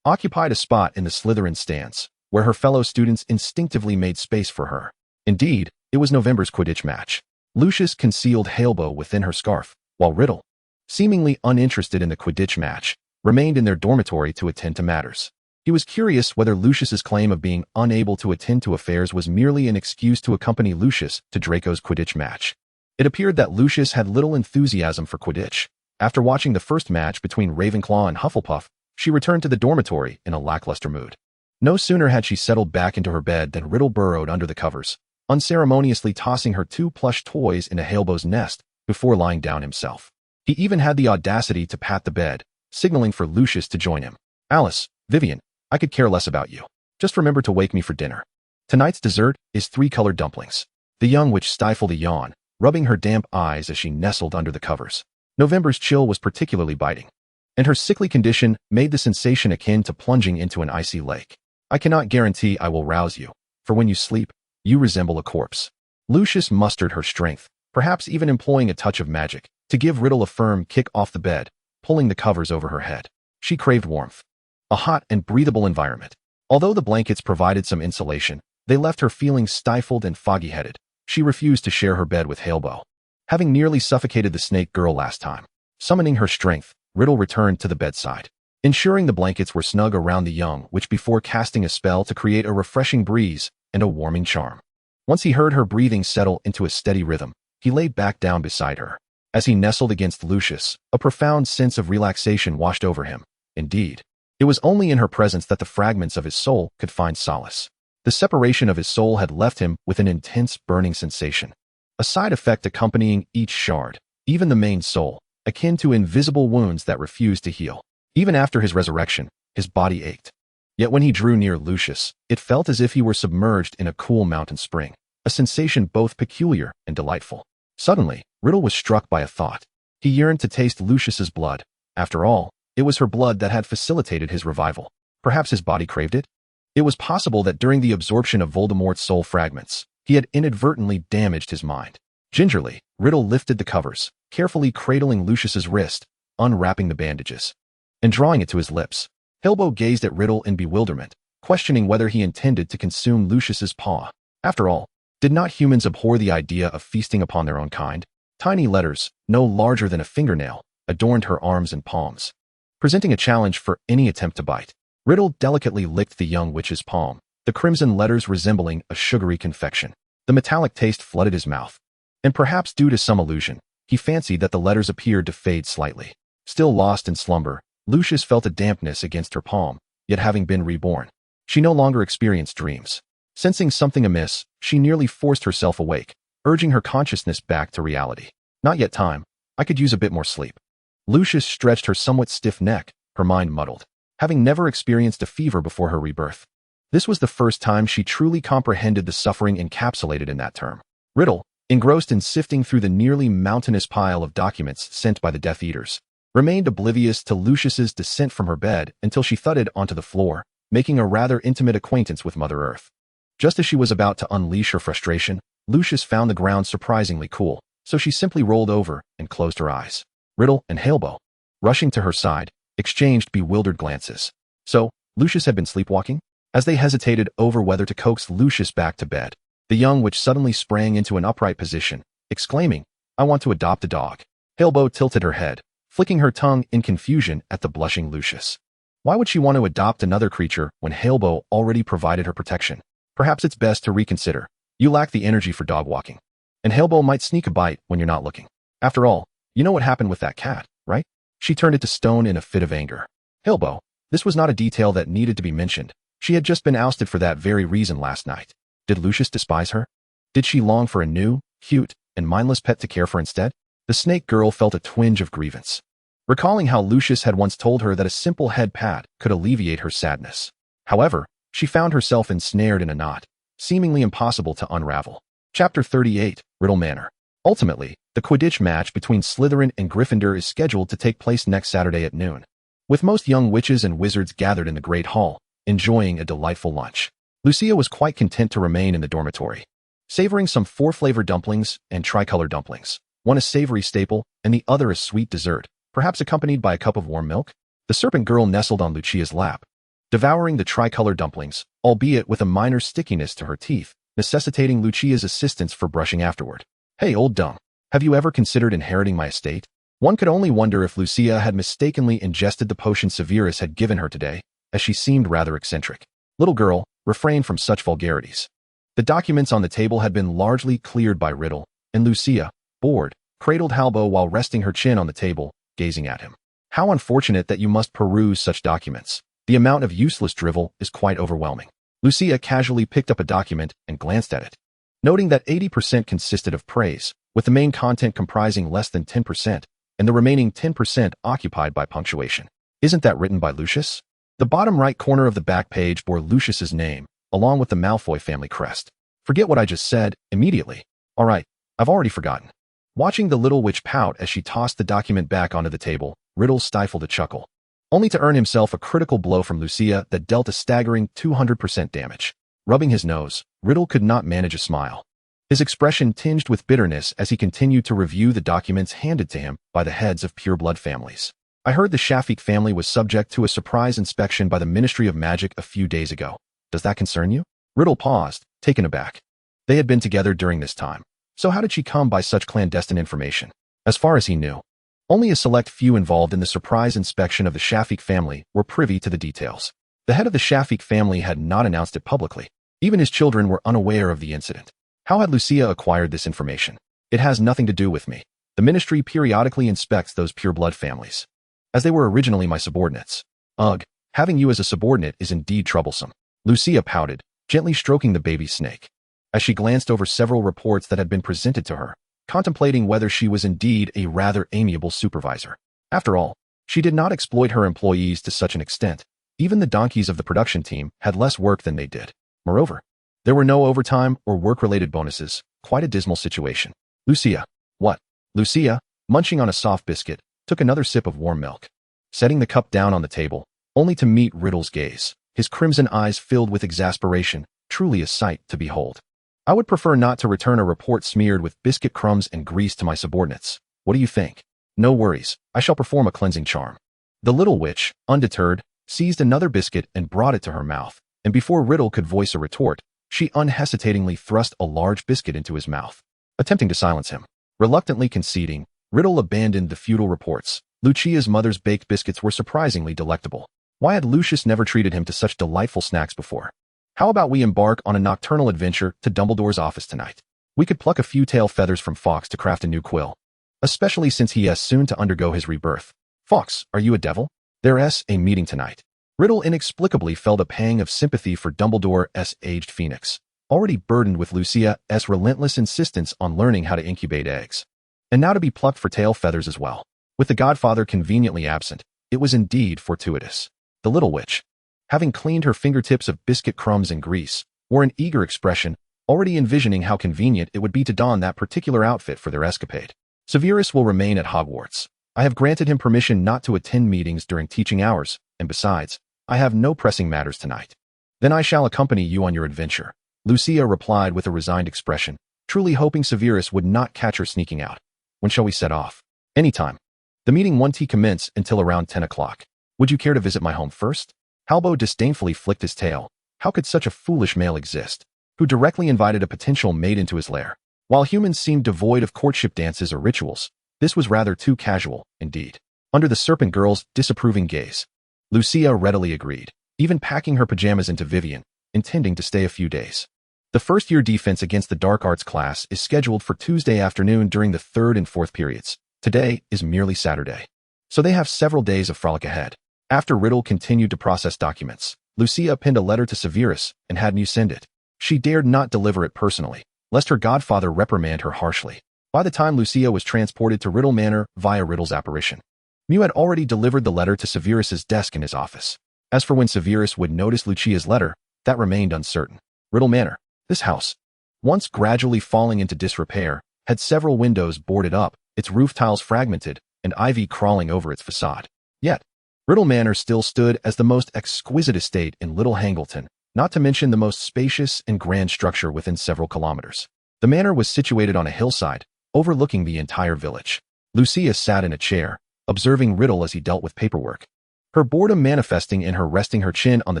occupied a spot in the Slytherin stance, where her fellow students instinctively made space for her. Indeed, it was November's Quidditch match. Lucius concealed Halebo within her scarf, while Riddle, seemingly uninterested in the Quidditch match, remained in their dormitory to attend to matters. He was curious whether Lucius's claim of being unable to attend to affairs was merely an excuse to accompany Lucius to Draco's Quidditch match. It appeared that Lucius had little enthusiasm for Quidditch. After watching the first match between Ravenclaw and Hufflepuff, she returned to the dormitory in a lackluster mood. No sooner had she settled back into her bed than Riddle burrowed under the covers, unceremoniously tossing her 2 plush toys into Halebo's nest before lying down himself. He even had the audacity to pat the bed, signaling for Lucius to join him. "Alice, Vivian, I could care less about you. Just remember to wake me for dinner. Tonight's dessert is 3-colored dumplings." The young witch stifled a yawn, rubbing her damp eyes as she nestled under the covers. November's chill was particularly biting, and her sickly condition made the sensation akin to plunging into an icy lake. "I cannot guarantee I will rouse you, for when you sleep, you resemble a corpse." Lucius mustered her strength, perhaps even employing a touch of magic, to give Riddle a firm kick off the bed, pulling the covers over her head. She craved warmth, a hot and breathable environment. Although the blankets provided some insulation, they left her feeling stifled and foggy-headed. She refused to share her bed with Halebo, having nearly suffocated the snake girl last time. Summoning her strength, Riddle returned to the bedside, ensuring the blankets were snug around the young witch before casting a spell to create a refreshing breeze and a warming charm. Once he heard her breathing settle into a steady rhythm, he lay back down beside her. As he nestled against Lucius, a profound sense of relaxation washed over him. Indeed, it was only in her presence that the fragments of his soul could find solace. The separation of his soul had left him with an intense burning sensation, a side effect accompanying each shard, even the main soul, akin to invisible wounds that refused to heal. Even after his resurrection, his body ached. Yet when he drew near Lucius, it felt as if he were submerged in a cool mountain spring, a sensation both peculiar and delightful. Suddenly, Riddle was struck by a thought. He yearned to taste Lucius's blood. After all, it was her blood that had facilitated his revival. Perhaps his body craved it? It was possible that during the absorption of Voldemort's soul fragments, he had inadvertently damaged his mind. Gingerly, Riddle lifted the covers, carefully cradling Lucius's wrist, unwrapping the bandages, and drawing it to his lips. Halebo gazed at Riddle in bewilderment, questioning whether he intended to consume Lucius's paw. After all, did not humans abhor the idea of feasting upon their own kind? Tiny letters, no larger than a fingernail, adorned her arms and palms, presenting a challenge for any attempt to bite. Riddle delicately licked the young witch's palm, the crimson letters resembling a sugary confection. The metallic taste flooded his mouth, and perhaps due to some illusion, he fancied that the letters appeared to fade slightly. Still lost in slumber, Lucius felt a dampness against her palm, yet having been reborn, she no longer experienced dreams. Sensing something amiss, she nearly forced herself awake, urging her consciousness back to reality. "Not yet time. I could use a bit more sleep." Lucius stretched her somewhat stiff neck, her mind muddled, having never experienced a fever before her rebirth. This was the first time she truly comprehended the suffering encapsulated in that term. Riddle, engrossed in sifting through the nearly mountainous pile of documents sent by the Death Eaters, remained oblivious to Lucius's descent from her bed until she thudded onto the floor, making a rather intimate acquaintance with Mother Earth. Just as she was about to unleash her frustration, Lucius found the ground surprisingly cool, so she simply rolled over and closed her eyes. Riddle and Halebo, rushing to her side, exchanged bewildered glances. So, Lucius had been sleepwalking? As they hesitated over whether to coax Lucius back to bed, the young witch suddenly sprang into an upright position, exclaiming, "I want to adopt a dog." Halebo tilted her head, flicking her tongue in confusion at the blushing Lucius. Why would she want to adopt another creature when Halebo already provided her protection? Perhaps it's best to reconsider. You lack the energy for dog walking. And Halebo might sneak a bite when you're not looking. After all, you know what happened with that cat, right? She turned it to stone in a fit of anger. Halebo, this was not a detail that needed to be mentioned. She had just been ousted for that very reason last night. Did Lucius despise her? Did she long for a new, cute, and mindless pet to care for instead? The snake girl felt a twinge of grievance, recalling how Lucius had once told her that a simple head pat could alleviate her sadness. However, she found herself ensnared in a knot, seemingly impossible to unravel. Chapter 38, Riddle Manor. Ultimately, the Quidditch match between Slytherin and Gryffindor is scheduled to take place next Saturday at noon. With most young witches and wizards gathered in the Great Hall, enjoying a delightful lunch, Lucia was quite content to remain in the dormitory, savoring some 4-flavor dumplings and tricolor dumplings, one a savory staple and the other a sweet dessert, perhaps accompanied by a cup of warm milk. The serpent girl nestled on Lucia's lap, devouring the tricolor dumplings, albeit with a minor stickiness to her teeth, necessitating Lucia's assistance for brushing afterward. Hey, old dumb, have you ever considered inheriting my estate? One could only wonder if Lucia had mistakenly ingested the potion Severus had given her today, as she seemed rather eccentric. Little girl, refrain from such vulgarities. The documents on the table had been largely cleared by Riddle, and Lucia, bored, cradled Halebo while resting her chin on the table, gazing at him. How unfortunate that you must peruse such documents. The amount of useless drivel is quite overwhelming. Lucia casually picked up a document and glanced at it, noting that 80% consisted of praise, with the main content comprising less than 10%, and the remaining 10% occupied by punctuation. Isn't that written by Lucius? The bottom right corner of the back page bore Lucius's name, along with the Malfoy family crest. Forget what I just said, immediately. All right, I've already forgotten. Watching the little witch pout as she tossed the document back onto the table, Riddle stifled a chuckle, only to earn himself a critical blow from Lucia that dealt a staggering 200% damage. Rubbing his nose, Riddle could not manage a smile, his expression tinged with bitterness as he continued to review the documents handed to him by the heads of pureblood families. I heard the Shafik family was subject to a surprise inspection by the Ministry of Magic a few days ago. Does that concern you? Riddle paused, taken aback. They had been together during this time, so how did she come by such clandestine information? As far as he knew, only a select few involved in the surprise inspection of the Shafik family were privy to the details. The head of the Shafik family had not announced it publicly. Even his children were unaware of the incident. How had Lucia acquired this information? It has nothing to do with me. The ministry periodically inspects those pureblood families, as they were originally my subordinates. Ugh, having you as a subordinate is indeed troublesome. Lucia pouted, gently stroking the baby snake, as she glanced over several reports that had been presented to her, contemplating whether she was indeed a rather amiable supervisor. After all, she did not exploit her employees to such an extent. Even the donkeys of the production team had less work than they did. Moreover, there were no overtime or work-related bonuses. Quite a dismal situation. Lucia. What? Lucia, munching on a soft biscuit, took another sip of warm milk, setting the cup down on the table, only to meet Riddle's gaze, his crimson eyes filled with exasperation, truly a sight to behold. I would prefer not to return a report smeared with biscuit crumbs and grease to my subordinates. What do you think? No worries, I shall perform a cleansing charm. The little witch, undeterred, seized another biscuit and brought it to her mouth, and before Riddle could voice a retort, she unhesitatingly thrust a large biscuit into his mouth, attempting to silence him. Reluctantly conceding, Riddle abandoned the futile reports. Lucia's mother's baked biscuits were surprisingly delectable. Why had Lucius never treated him to such delightful snacks before? How about we embark on a nocturnal adventure to Dumbledore's office tonight? We could pluck a few tail feathers from Fawkes to craft a new quill, especially since he has soon to undergo his rebirth. Fawkes, are you a devil? There's a meeting tonight. Riddle inexplicably felt a pang of sympathy for Dumbledore's aged phoenix, already burdened with Lucia's relentless insistence on learning how to incubate eggs, and now to be plucked for tail feathers as well. With the godfather conveniently absent, it was indeed fortuitous. The little witch, having cleaned her fingertips of biscuit crumbs and grease, wore an eager expression, already envisioning how convenient it would be to don that particular outfit for their escapade. Severus will remain at Hogwarts. I have granted him permission not to attend meetings during teaching hours, and besides, I have no pressing matters tonight. Then I shall accompany you on your adventure. Lucia replied with a resigned expression, truly hoping Severus would not catch her sneaking out. When shall we set off? Anytime. The meeting won't commence until around 10 o'clock. Would you care to visit my home first? Halbo disdainfully flicked his tail. How could such a foolish male exist, who directly invited a potential mate into his lair? While humans seemed devoid of courtship dances or rituals, this was rather too casual, indeed. Under the serpent girl's disapproving gaze, Lucia readily agreed, even packing her pajamas into Vivian, intending to stay a few days. The first-year defense against the dark arts class is scheduled for Tuesday afternoon during the 3rd and 4th periods. Today is merely Saturday. So they have several days of frolic ahead. After Riddle continued to process documents, Lucia penned a letter to Severus and had Mew send it. She dared not deliver it personally, lest her godfather reprimand her harshly. By the time Lucia was transported to Riddle Manor via Riddle's apparition, Mew had already delivered the letter to Severus's desk in his office. As for when Severus would notice Lucia's letter, that remained uncertain. Riddle Manor, this house, once gradually falling into disrepair, had several windows boarded up, its roof tiles fragmented, and ivy crawling over its facade. Yet, Riddle Manor still stood as the most exquisite estate in Little Hangleton, not to mention the most spacious and grand structure within several kilometers. The manor was situated on a hillside, overlooking the entire village. Lucia sat in a chair, observing Riddle as he dealt with paperwork. Her boredom manifesting in her resting her chin on the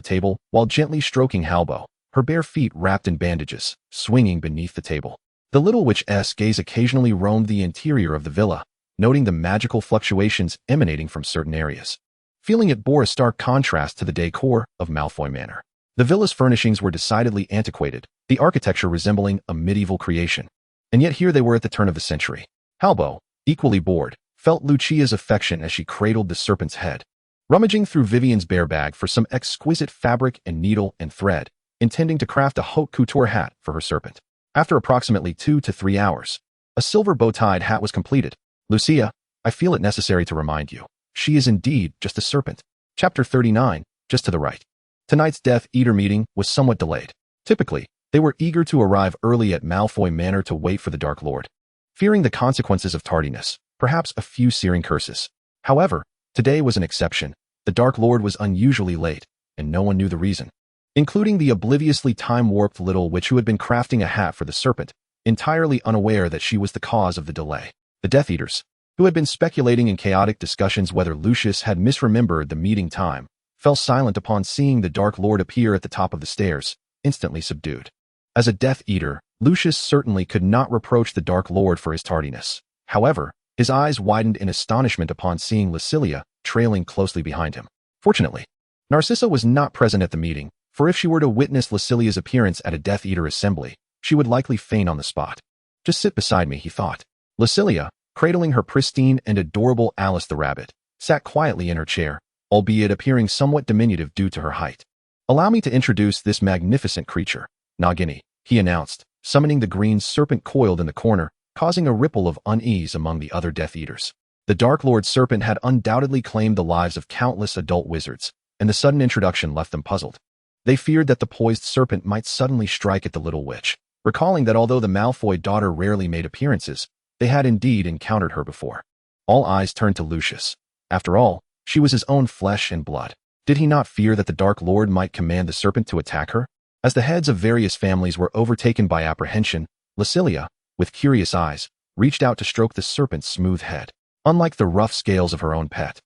table while gently stroking Halbo, her bare feet wrapped in bandages, swinging beneath the table. The little witch's gaze occasionally roamed the interior of the villa, noting the magical fluctuations emanating from certain areas. Feeling it bore a stark contrast to the decor of Malfoy Manor. The villa's furnishings were decidedly antiquated, the architecture resembling a medieval creation. And yet here they were at the turn of the century. Halbo, equally bored, felt Lucia's affection as she cradled the serpent's head. Rummaging through Vivian's bear bag for some exquisite fabric and needle and thread, intending to craft a haute couture hat for her serpent. After approximately 2 to 3 hours, a silver bow-tied hat was completed. Lucia, I feel it necessary to remind you, she is indeed just a serpent. Chapter 39, just to the right. Tonight's Death Eater meeting was somewhat delayed. Typically, they were eager to arrive early at Malfoy Manor to wait for the Dark Lord, fearing the consequences of tardiness, perhaps a few searing curses. However, today was an exception. The Dark Lord was unusually late, and no one knew the reason, including the obliviously time-warped little witch who had been crafting a hat for the serpent, entirely unaware that she was the cause of the delay. The Death Eaters, who had been speculating in chaotic discussions whether Lucius had misremembered the meeting time, fell silent upon seeing the Dark Lord appear at the top of the stairs, instantly subdued. As a Death Eater, Lucius certainly could not reproach the Dark Lord for his tardiness. However, his eyes widened in astonishment upon seeing Lucilia trailing closely behind him. Fortunately, Narcissa was not present at the meeting, for if she were to witness Lucilia's appearance at a Death Eater assembly, she would likely faint on the spot. Just sit beside me, he thought. Lucilia, cradling her pristine and adorable Alice the Rabbit, sat quietly in her chair, albeit appearing somewhat diminutive due to her height. Allow me to introduce this magnificent creature, Nagini, he announced, summoning the green serpent coiled in the corner, causing a ripple of unease among the other Death Eaters. The Dark Lord Serpent had undoubtedly claimed the lives of countless adult wizards, and the sudden introduction left them puzzled. They feared that the poised serpent might suddenly strike at the little witch, recalling that although the Malfoy daughter rarely made appearances, they had indeed encountered her before. All eyes turned to Lucius. After all, she was his own flesh and blood. Did he not fear that the Dark Lord might command the serpent to attack her? As the heads of various families were overtaken by apprehension, Lucilia, with curious eyes, reached out to stroke the serpent's smooth head. Unlike the rough scales of her own pet,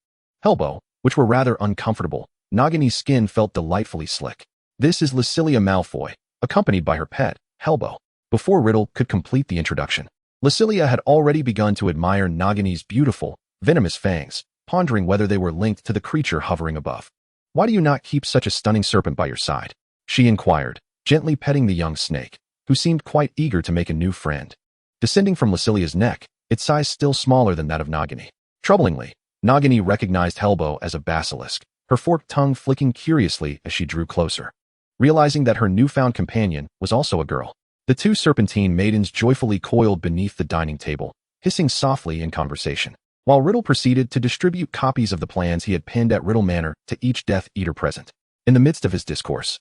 Halbo, which were rather uncomfortable, Nagini's skin felt delightfully slick. This is Lucia Malfoy, accompanied by her pet, Halbo. Before Riddle could complete the introduction, Lucilia had already begun to admire Nagini's beautiful, venomous fangs, pondering whether they were linked to the creature hovering above. Why do you not keep such a stunning serpent by your side? She inquired, gently petting the young snake, who seemed quite eager to make a new friend. Descending from Lucilia's neck, its size still smaller than that of Nagini. Troublingly, Nagini recognized Halbo as a basilisk, her forked tongue flicking curiously as she drew closer. Realizing that her newfound companion was also a girl, the two serpentine maidens joyfully coiled beneath the dining table, hissing softly in conversation, while Riddle proceeded to distribute copies of the plans he had pinned at Riddle Manor to each Death Eater present. In the midst of his discourse,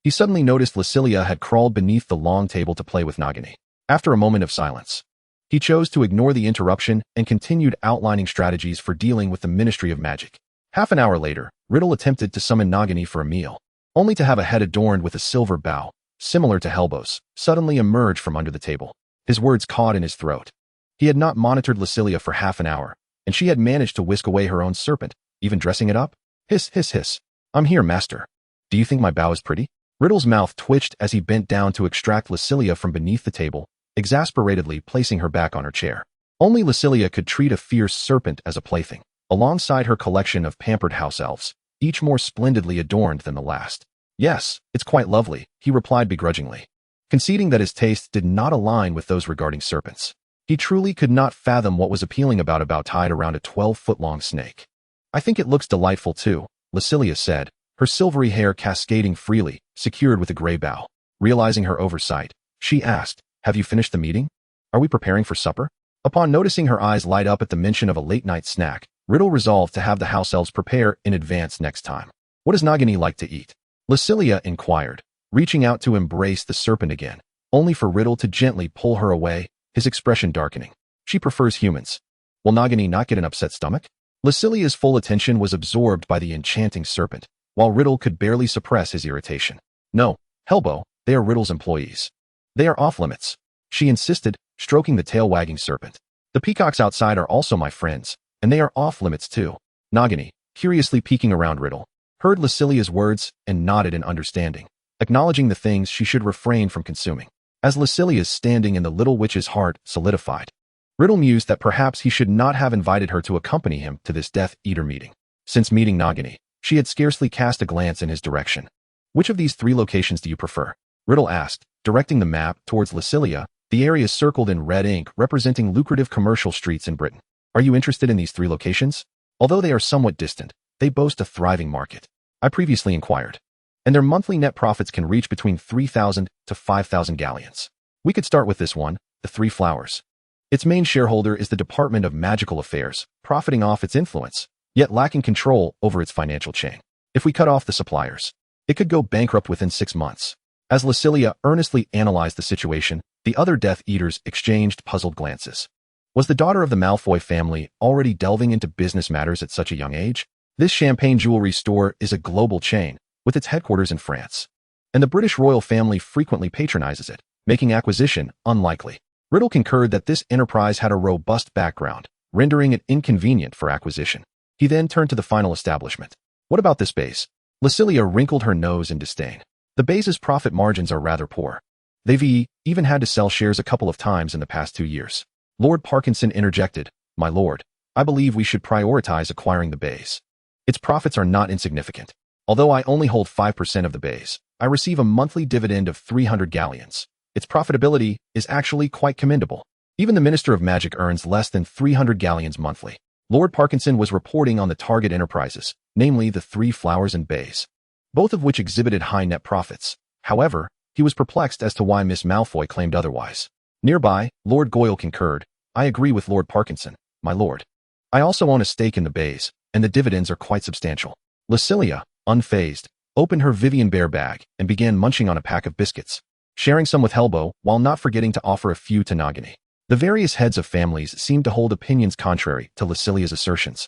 he suddenly noticed Lucilia had crawled beneath the long table to play with Nagini. After a moment of silence, he chose to ignore the interruption and continued outlining strategies for dealing with the Ministry of Magic. Half an hour later, Riddle attempted to summon Nagini for a meal, only to have a head adorned with a silver bow, similar to Halbo's, suddenly emerge from under the table. His words caught in his throat. He had not monitored Lucilia for half an hour, and she had managed to whisk away her own serpent, even dressing it up. Hiss, hiss, hiss. I'm here, master. Do you think my bow is pretty? Riddle's mouth twitched as he bent down to extract Lucilia from beneath the table, exasperatedly placing her back on her chair. Only Lucilia could treat a fierce serpent as a plaything. Alongside her collection of pampered house elves, each more splendidly adorned than the last. Yes, it's quite lovely, he replied begrudgingly, conceding that his tastes did not align with those regarding serpents. He truly could not fathom what was appealing about tied around a 12-foot-long snake. I think it looks delightful too, Lucia said, her silvery hair cascading freely, secured with a gray bow. Realizing her oversight, she asked, have you finished the meeting? Are we preparing for supper? Upon noticing her eyes light up at the mention of a late-night snack, Riddle resolved to have the house elves prepare in advance next time. What does Nagini like to eat? Lucia inquired, reaching out to embrace the serpent again, only for Riddle to gently pull her away, his expression darkening. She prefers humans. Will Nagini not get an upset stomach? Lucilia's full attention was absorbed by the enchanting serpent, while Riddle could barely suppress his irritation. No, Hellbow, they are Riddle's employees. They are off-limits, she insisted, stroking the tail-wagging serpent. The peacocks outside are also my friends, and they are off-limits too. Nagini, curiously peeking around Riddle, heard Lucilia's words and nodded in understanding, acknowledging the things she should refrain from consuming. As Lucilia's standing in the little witch's heart solidified, Riddle mused that perhaps he should not have invited her to accompany him to this Death Eater meeting. Since meeting Nagini, she had scarcely cast a glance in his direction. Which of these 3 locations do you prefer? Riddle asked, directing the map towards Lucia, the areas circled in red ink representing lucrative commercial streets in Britain. Are you interested in these 3 locations? Although they are somewhat distant, they boast a thriving market. I previously inquired, and their monthly net profits can reach between 3,000 to 5,000 galleons. We could start with this one, the 3 Flowers. Its main shareholder is the Department of Magical Affairs, profiting off its influence, yet lacking control over its financial chain. If we cut off the suppliers, it could go bankrupt within 6 months. As Lucia earnestly analyzed the situation, the other Death Eaters exchanged puzzled glances. Was the daughter of the Malfoy family already delving into business matters at such a young age? This champagne jewelry store is a global chain, with its headquarters in France, and the British royal family frequently patronizes it, making acquisition unlikely. Riddle concurred that this enterprise had a robust background, rendering it inconvenient for acquisition. He then turned to the final establishment. What about this base? Lucia wrinkled her nose in disdain. The base's profit margins are rather poor. They've even had to sell shares a couple of times in the past 2 years. Lord Parkinson interjected, My lord, I believe we should prioritize acquiring the base. Its profits are not insignificant. Although I only hold 5% of the base, I receive a monthly dividend of 300 galleons. Its profitability is actually quite commendable. Even the Minister of Magic earns less than 300 galleons monthly. Lord Parkinson was reporting on the target enterprises, namely the 3 Flowers and Bays, both of which exhibited high net profits. However, he was perplexed as to why Miss Malfoy claimed otherwise. Nearby, Lord Goyle concurred, I agree with Lord Parkinson, my lord. I also own a stake in the Bays, and the dividends are quite substantial. Lucia, unfazed, opened her Vivian Bear bag and began munching on a pack of biscuits, sharing some with Hellbow while not forgetting to offer a few to Nagini. The various heads of families seemed to hold opinions contrary to Lucilia's assertions.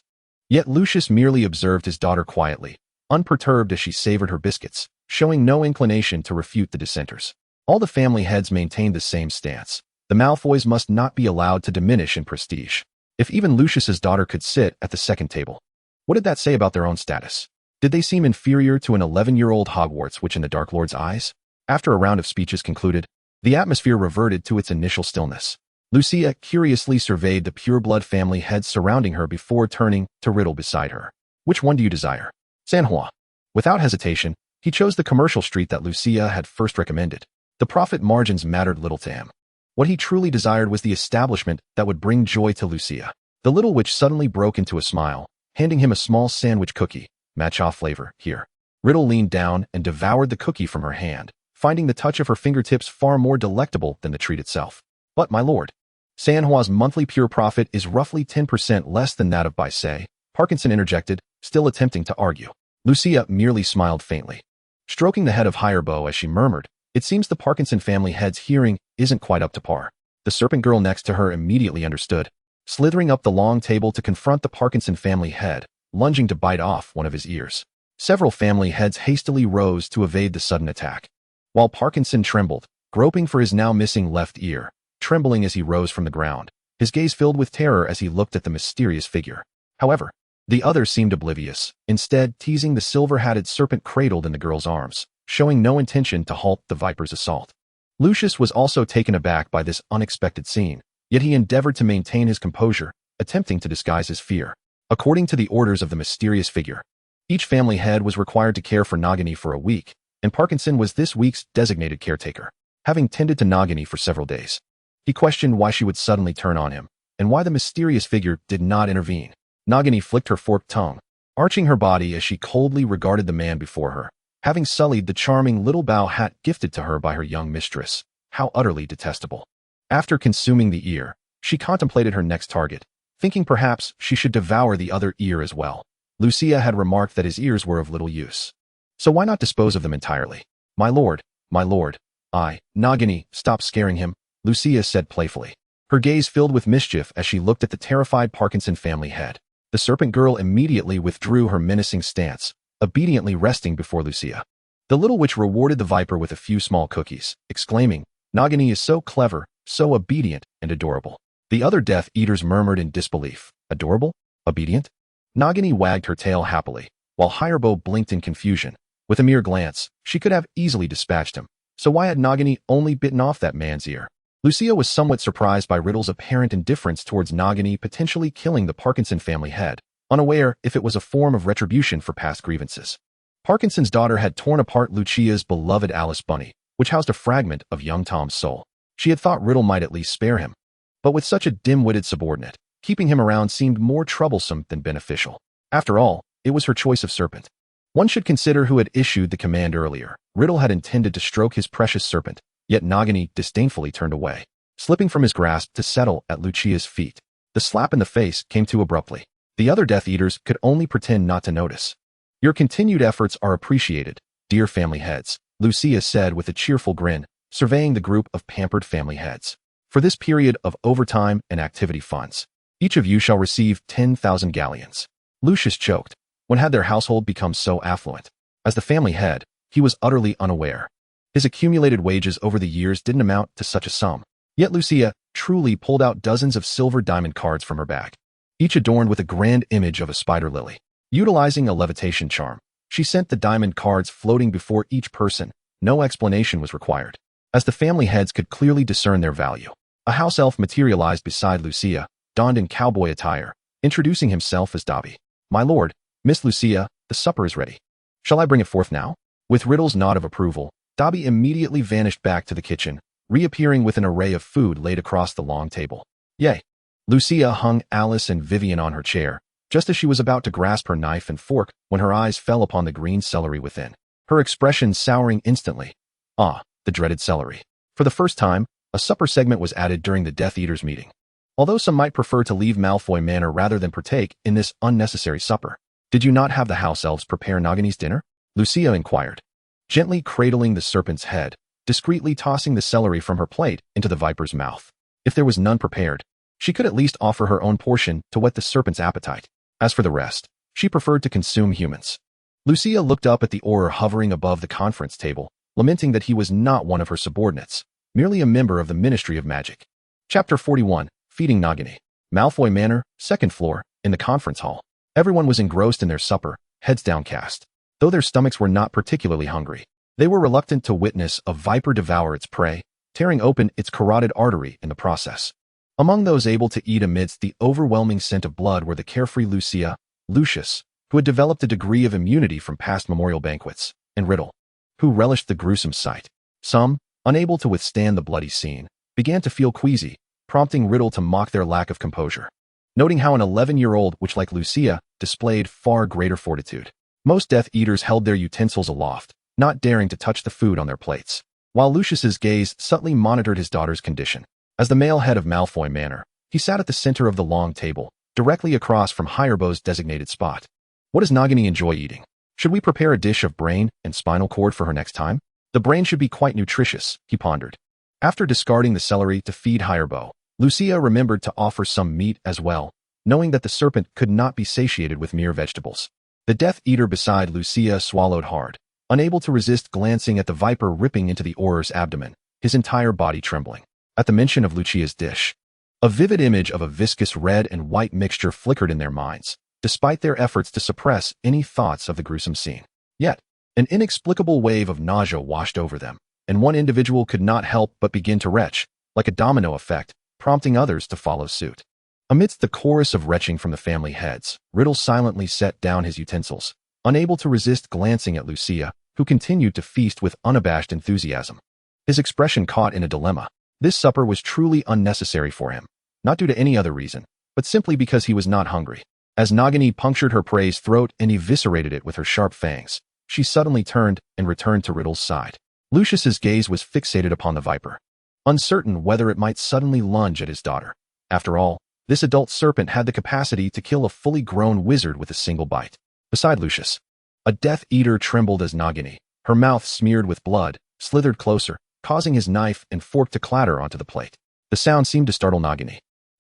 Yet Lucius merely observed his daughter quietly, unperturbed as she savored her biscuits, showing no inclination to refute the dissenters. All the family heads maintained the same stance. The Malfoys must not be allowed to diminish in prestige. If even Lucius's daughter could sit at the second table, what did that say about their own status? Did they seem inferior to an 11-year-old Hogwarts witch in the Dark Lord's eyes? After a round of speeches concluded, the atmosphere reverted to its initial stillness. Lucia curiously surveyed the pureblood family heads surrounding her before turning to Riddle beside her. Which one do you desire? Sanhua. Without hesitation, he chose the commercial street that Lucia had first recommended. The profit margins mattered little to him. What he truly desired was the establishment that would bring joy to Lucia. The little witch suddenly broke into a smile, handing him a small sandwich cookie. Matcha flavor, here. Riddle leaned down and devoured the cookie from her hand, finding the touch of her fingertips far more delectable than the treat itself. But, my lord, Sanhua's monthly pure profit is roughly 10% less than that of Baisei, Parkinson interjected, still attempting to argue. Lucia merely smiled faintly, stroking the head of Hirebow as she murmured, it seems the Parkinson family head's hearing isn't quite up to par. The serpent girl next to her immediately understood, slithering up the long table to confront the Parkinson family head, lunging to bite off one of his ears. Several family heads hastily rose to evade the sudden attack, while Parkinson trembled, groping for his now missing left ear, trembling as he rose from the ground, his gaze filled with terror as he looked at the mysterious figure. However, the others seemed oblivious, instead teasing the silver-hatted serpent cradled in the girl's arms, showing no intention to halt the viper's assault. Lucius was also taken aback by this unexpected scene, yet he endeavored to maintain his composure, attempting to disguise his fear. According to the orders of the mysterious figure, Each family head was required to care for Nagini for a week, and Parkinson was this week's designated caretaker. Having tended to Nagini for several days, he questioned why she would suddenly turn on him, and why the mysterious figure did not intervene. Nagini flicked her forked tongue, arching her body as she coldly regarded the man before her, having sullied the charming little bow hat gifted to her by her young mistress. How utterly detestable. After consuming the ear, she contemplated her next target, thinking perhaps she should devour the other ear as well. Lucia had remarked that his ears were of little use, so why not dispose of them entirely? My lord, Nagini, stop scaring him, Lucia said playfully. Her gaze filled with mischief as she looked at the terrified Parkinson family head. The serpent girl immediately withdrew her menacing stance, obediently resting before Lucia. The little witch rewarded the viper with a few small cookies, exclaiming, Nagini is so clever, so obedient and adorable. The other Death Eaters murmured in disbelief. Adorable? Obedient? Nagini wagged her tail happily, while Hirebo blinked in confusion. With a mere glance, she could have easily dispatched him. So why had Nagini only bitten off that man's ear? Lucia was somewhat surprised by Riddle's apparent indifference towards Nagini potentially killing the Parkinson family head, unaware if it was a form of retribution for past grievances. Parkinson's daughter had torn apart Lucia's beloved Alice bunny, which housed a fragment of young Tom's soul. She had thought Riddle might at least spare him. But with such a dim-witted subordinate, keeping him around seemed more troublesome than beneficial. After all, it was her choice of serpent. One should consider who had issued the command earlier. Riddle had intended to stroke his precious serpent, yet Nagini disdainfully turned away, slipping from his grasp to settle at Lucia's feet. The slap in the face came too abruptly. The other Death Eaters could only pretend not to notice. Your continued efforts are appreciated, dear family heads, Lucia said with a cheerful grin, surveying the group of pampered family heads. For this period of overtime and activity funds, each of you shall receive 10,000 galleons. Lucius choked. When had their household become so affluent? As the family head, he was utterly unaware. His accumulated wages over the years didn't amount to such a sum. Yet Lucia truly pulled out dozens of silver diamond cards from her bag, each adorned with a grand image of a spider lily. Utilizing a levitation charm, she sent the diamond cards floating before each person. No explanation was required, as the family heads could clearly discern their value. A house elf materialized beside Lucia, donned in cowboy attire, introducing himself as Dobby. My lord, Miss Lucia, the supper is ready. Shall I bring it forth now? With Riddle's nod of approval, Dobby immediately vanished back to the kitchen, reappearing with an array of food laid across the long table. Yay! Lucia hung Alice and Vivian on her chair, just as she was about to grasp her knife and fork when her eyes fell upon the green celery within, her expression souring instantly. Ah, the dreaded celery. For the first time, a supper segment was added during the Death Eaters meeting. Although some might prefer to leave Malfoy Manor rather than partake in this unnecessary supper. Did you not have the house elves prepare Nagini's dinner? Lucia inquired, gently cradling the serpent's head, discreetly tossing the celery from her plate into the viper's mouth. If there was none prepared, she could at least offer her own portion to whet the serpent's appetite. As for the rest, she preferred to consume humans. Lucia looked up at the Auror hovering above the conference table, lamenting that he was not one of her subordinates, merely a member of the Ministry of Magic. Chapter 41, Feeding Nagini. Malfoy Manor, second floor, in the conference hall. Everyone was engrossed in their supper, heads downcast. Though their stomachs were not particularly hungry, they were reluctant to witness a viper devour its prey, tearing open its carotid artery in the process. Among those able to eat amidst the overwhelming scent of blood were the carefree Lucius, who had developed a degree of immunity from past memorial banquets, and Riddle, who relished the gruesome sight. Some, unable to withstand the bloody scene, began to feel queasy, prompting Riddle to mock their lack of composure, noting how an 11-year-old witch like Lucia displayed far greater fortitude. Most Death Eaters held their utensils aloft, not daring to touch the food on their plates, while Lucius's gaze subtly monitored his daughter's condition. As the male head of Malfoy Manor, he sat at the center of the long table, directly across from Hirebo's designated spot. What does Nagini enjoy eating? Should we prepare a dish of brain and spinal cord for her next time? The brain should be quite nutritious, he pondered. After discarding the celery to feed Hirebo, Lucia remembered to offer some meat as well, knowing that the serpent could not be satiated with mere vegetables. The Death Eater beside Lucia swallowed hard, unable to resist glancing at the viper ripping into the Auror's abdomen, his entire body trembling. At the mention of Lucia's dish, a vivid image of a viscous red and white mixture flickered in their minds, despite their efforts to suppress any thoughts of the gruesome scene. Yet, an inexplicable wave of nausea washed over them, and one individual could not help but begin to retch, like a domino effect, prompting others to follow suit. Amidst the chorus of retching from the family heads, Riddle silently set down his utensils, unable to resist glancing at Lucia, who continued to feast with unabashed enthusiasm. His expression caught in a dilemma. This supper was truly unnecessary for him, not due to any other reason, but simply because he was not hungry. As Nagini punctured her prey's throat and eviscerated it with her sharp fangs, she suddenly turned and returned to Riddle's side. Lucius's gaze was fixated upon the viper, uncertain whether it might suddenly lunge at his daughter. After all, this adult serpent had the capacity to kill a fully grown wizard with a single bite. Beside Lucius, a Death Eater trembled as Nagini, her mouth smeared with blood, slithered closer, causing his knife and fork to clatter onto the plate. The sound seemed to startle Nagini,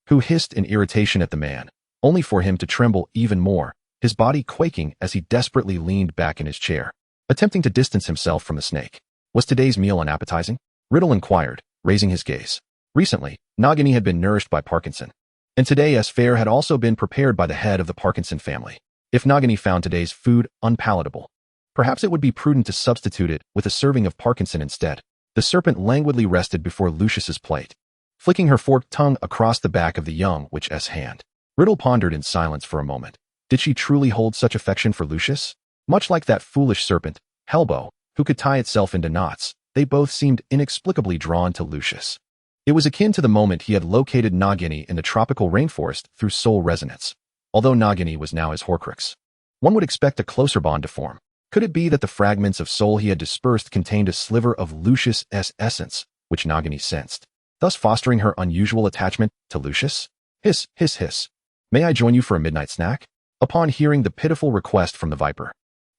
who hissed in irritation at the man, only for him to tremble even more, his body quaking as he desperately leaned back in his chair, attempting to distance himself from the snake. Was today's meal unappetizing? Riddle inquired, raising his gaze. Recently, Nagini had been nourished by Parkinson, and today's fare had also been prepared by the head of the Parkinson family. If Nagini found today's food unpalatable, perhaps it would be prudent to substitute it with a serving of Parkinson instead. The serpent languidly rested before Lucius's plate, flicking her forked tongue across the back of the young witch's hand. Riddle pondered in silence for a moment. Did she truly hold such affection for Lucius? Much like that foolish serpent, Hellbow, who could tie itself into knots, they both seemed inexplicably drawn to Lucius. It was akin to the moment he had located Nagini in the tropical rainforest through soul resonance, although Nagini was now his Horcrux. One would expect a closer bond to form. Could it be that the fragments of soul he had dispersed contained a sliver of Lucius's essence, which Nagini sensed, thus fostering her unusual attachment to Lucius? Hiss, hiss, hiss. May I join you for a midnight snack? Upon hearing the pitiful request from the viper,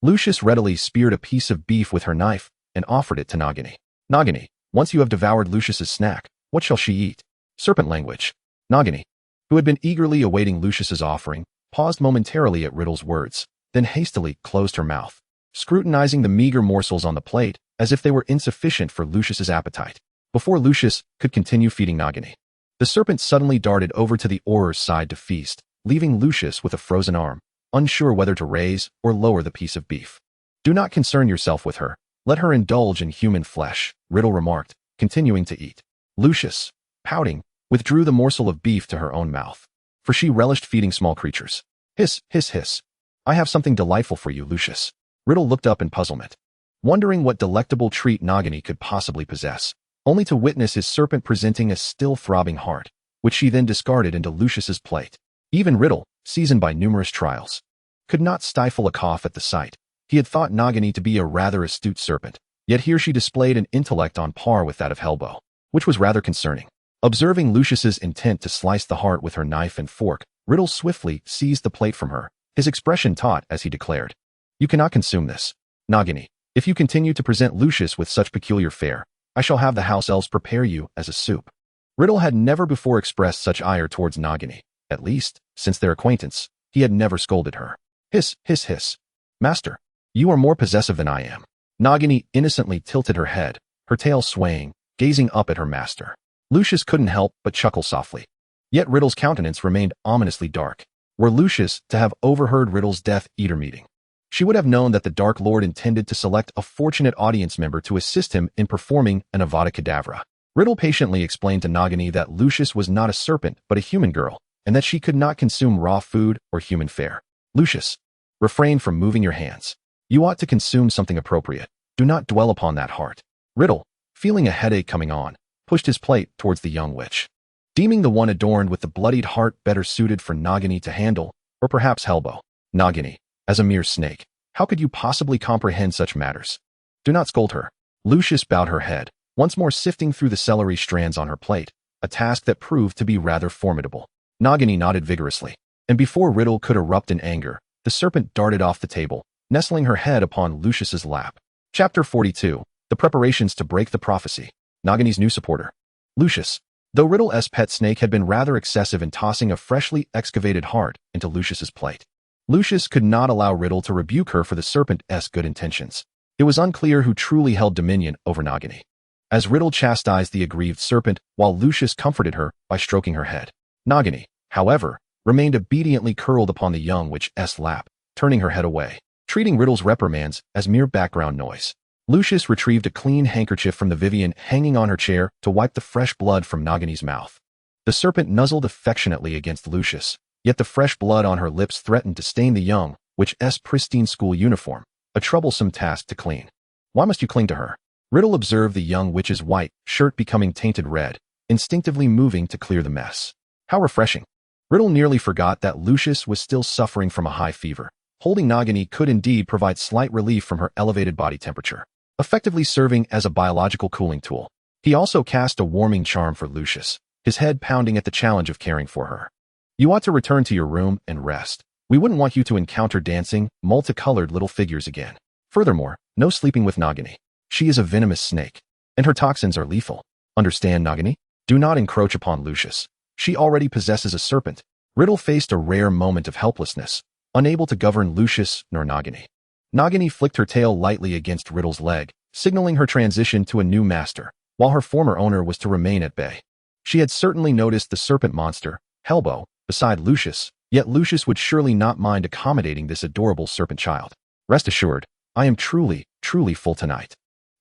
Lucius readily speared a piece of beef with her knife and offered it to Nagini. Nagini, once you have devoured Lucius's snack, what shall she eat? Serpent language. Nagini, who had been eagerly awaiting Lucius's offering, paused momentarily at Riddle's words, then hastily closed her mouth, scrutinizing the meager morsels on the plate as if they were insufficient for Lucius's appetite. Before Lucius could continue feeding Nagini, the serpent suddenly darted over to the Auror's side to feast, leaving Lucius with a frozen arm, unsure whether to raise or lower the piece of beef. Do not concern yourself with her. Let her indulge in human flesh, Riddle remarked, continuing to eat. Lucius, pouting, withdrew the morsel of beef to her own mouth, for she relished feeding small creatures. Hiss, hiss, hiss. I have something delightful for you, Lucius. Riddle looked up in puzzlement, wondering what delectable treat Nagini could possibly possess, only to witness his serpent presenting a still throbbing heart, which she then discarded into Lucius's plate. Even Riddle, seasoned by numerous trials, could not stifle a cough at the sight. He had thought Nagini to be a rather astute serpent, yet here she displayed an intellect on par with that of Hellbow, which was rather concerning. Observing Lucius's intent to slice the heart with her knife and fork, Riddle swiftly seized the plate from her, his expression taut as he declared, "You cannot consume this. Nagini, if you continue to present Lucius with such peculiar fare, I shall have the house elves prepare you as a soup." Riddle had never before expressed such ire towards Nagini. At least, since their acquaintance, he had never scolded her. Hiss, hiss, hiss. Master, you are more possessive than I am. Nagini innocently tilted her head, her tail swaying, gazing up at her master. Lucius couldn't help but chuckle softly. Yet Riddle's countenance remained ominously dark. Were Lucius to have overheard Riddle's Death Eater meeting, she would have known that the Dark Lord intended to select a fortunate audience member to assist him in performing an Avada Kedavra. Riddle patiently explained to Nagini that Lucius was not a serpent but a human girl, and that she could not consume raw food or human fare. Lucius, refrain from moving your hands. You ought to consume something appropriate. Do not dwell upon that heart. Riddle, feeling a headache coming on, pushed his plate towards the young witch, deeming the one adorned with the bloodied heart better suited for Nagini to handle, or perhaps Hellbow. Nagini, as a mere snake, how could you possibly comprehend such matters? Do not scold her. Lucius bowed her head, once more sifting through the celery strands on her plate, a task that proved to be rather formidable. Nagini nodded vigorously, and before Riddle could erupt in anger, the serpent darted off the table, nestling her head upon Lucius's lap. Chapter 42. The Preparations to Break the Prophecy. Nagini's new supporter. Lucius. Though Riddle's pet snake had been rather excessive in tossing a freshly excavated heart into Lucius's plate, Lucius could not allow Riddle to rebuke her for the serpent's good intentions. It was unclear who truly held dominion over Nagini, as Riddle chastised the aggrieved serpent while Lucius comforted her by stroking her head. Nagini, however, remained obediently curled upon the young witch's lap, turning her head away, treating Riddle's reprimands as mere background noise. Lucius retrieved a clean handkerchief from the Vivian hanging on her chair to wipe the fresh blood from Nagini's mouth. The serpent nuzzled affectionately against Lucius, yet the fresh blood on her lips threatened to stain the young witch's pristine school uniform, a troublesome task to clean. Why must you cling to her? Riddle observed the young witch's white shirt becoming tainted red, instinctively moving to clear the mess. How refreshing. Riddle nearly forgot that Lucius was still suffering from a high fever. Holding Nagini could indeed provide slight relief from her elevated body temperature, effectively serving as a biological cooling tool. He also cast a warming charm for Lucius, his head pounding at the challenge of caring for her. You ought to return to your room and rest. We wouldn't want you to encounter dancing, multicolored little figures again. Furthermore, no sleeping with Nagini. She is a venomous snake, and her toxins are lethal. Understand, Nagini? Do not encroach upon Lucius. She already possesses a serpent. Riddle faced a rare moment of helplessness, unable to govern Lucius nor Nagini. Nagini flicked her tail lightly against Riddle's leg, signaling her transition to a new master, while her former owner was to remain at bay. She had certainly noticed the serpent monster, Hellbow, beside Lucius, yet Lucius would surely not mind accommodating this adorable serpent child. Rest assured, I am truly, truly full tonight.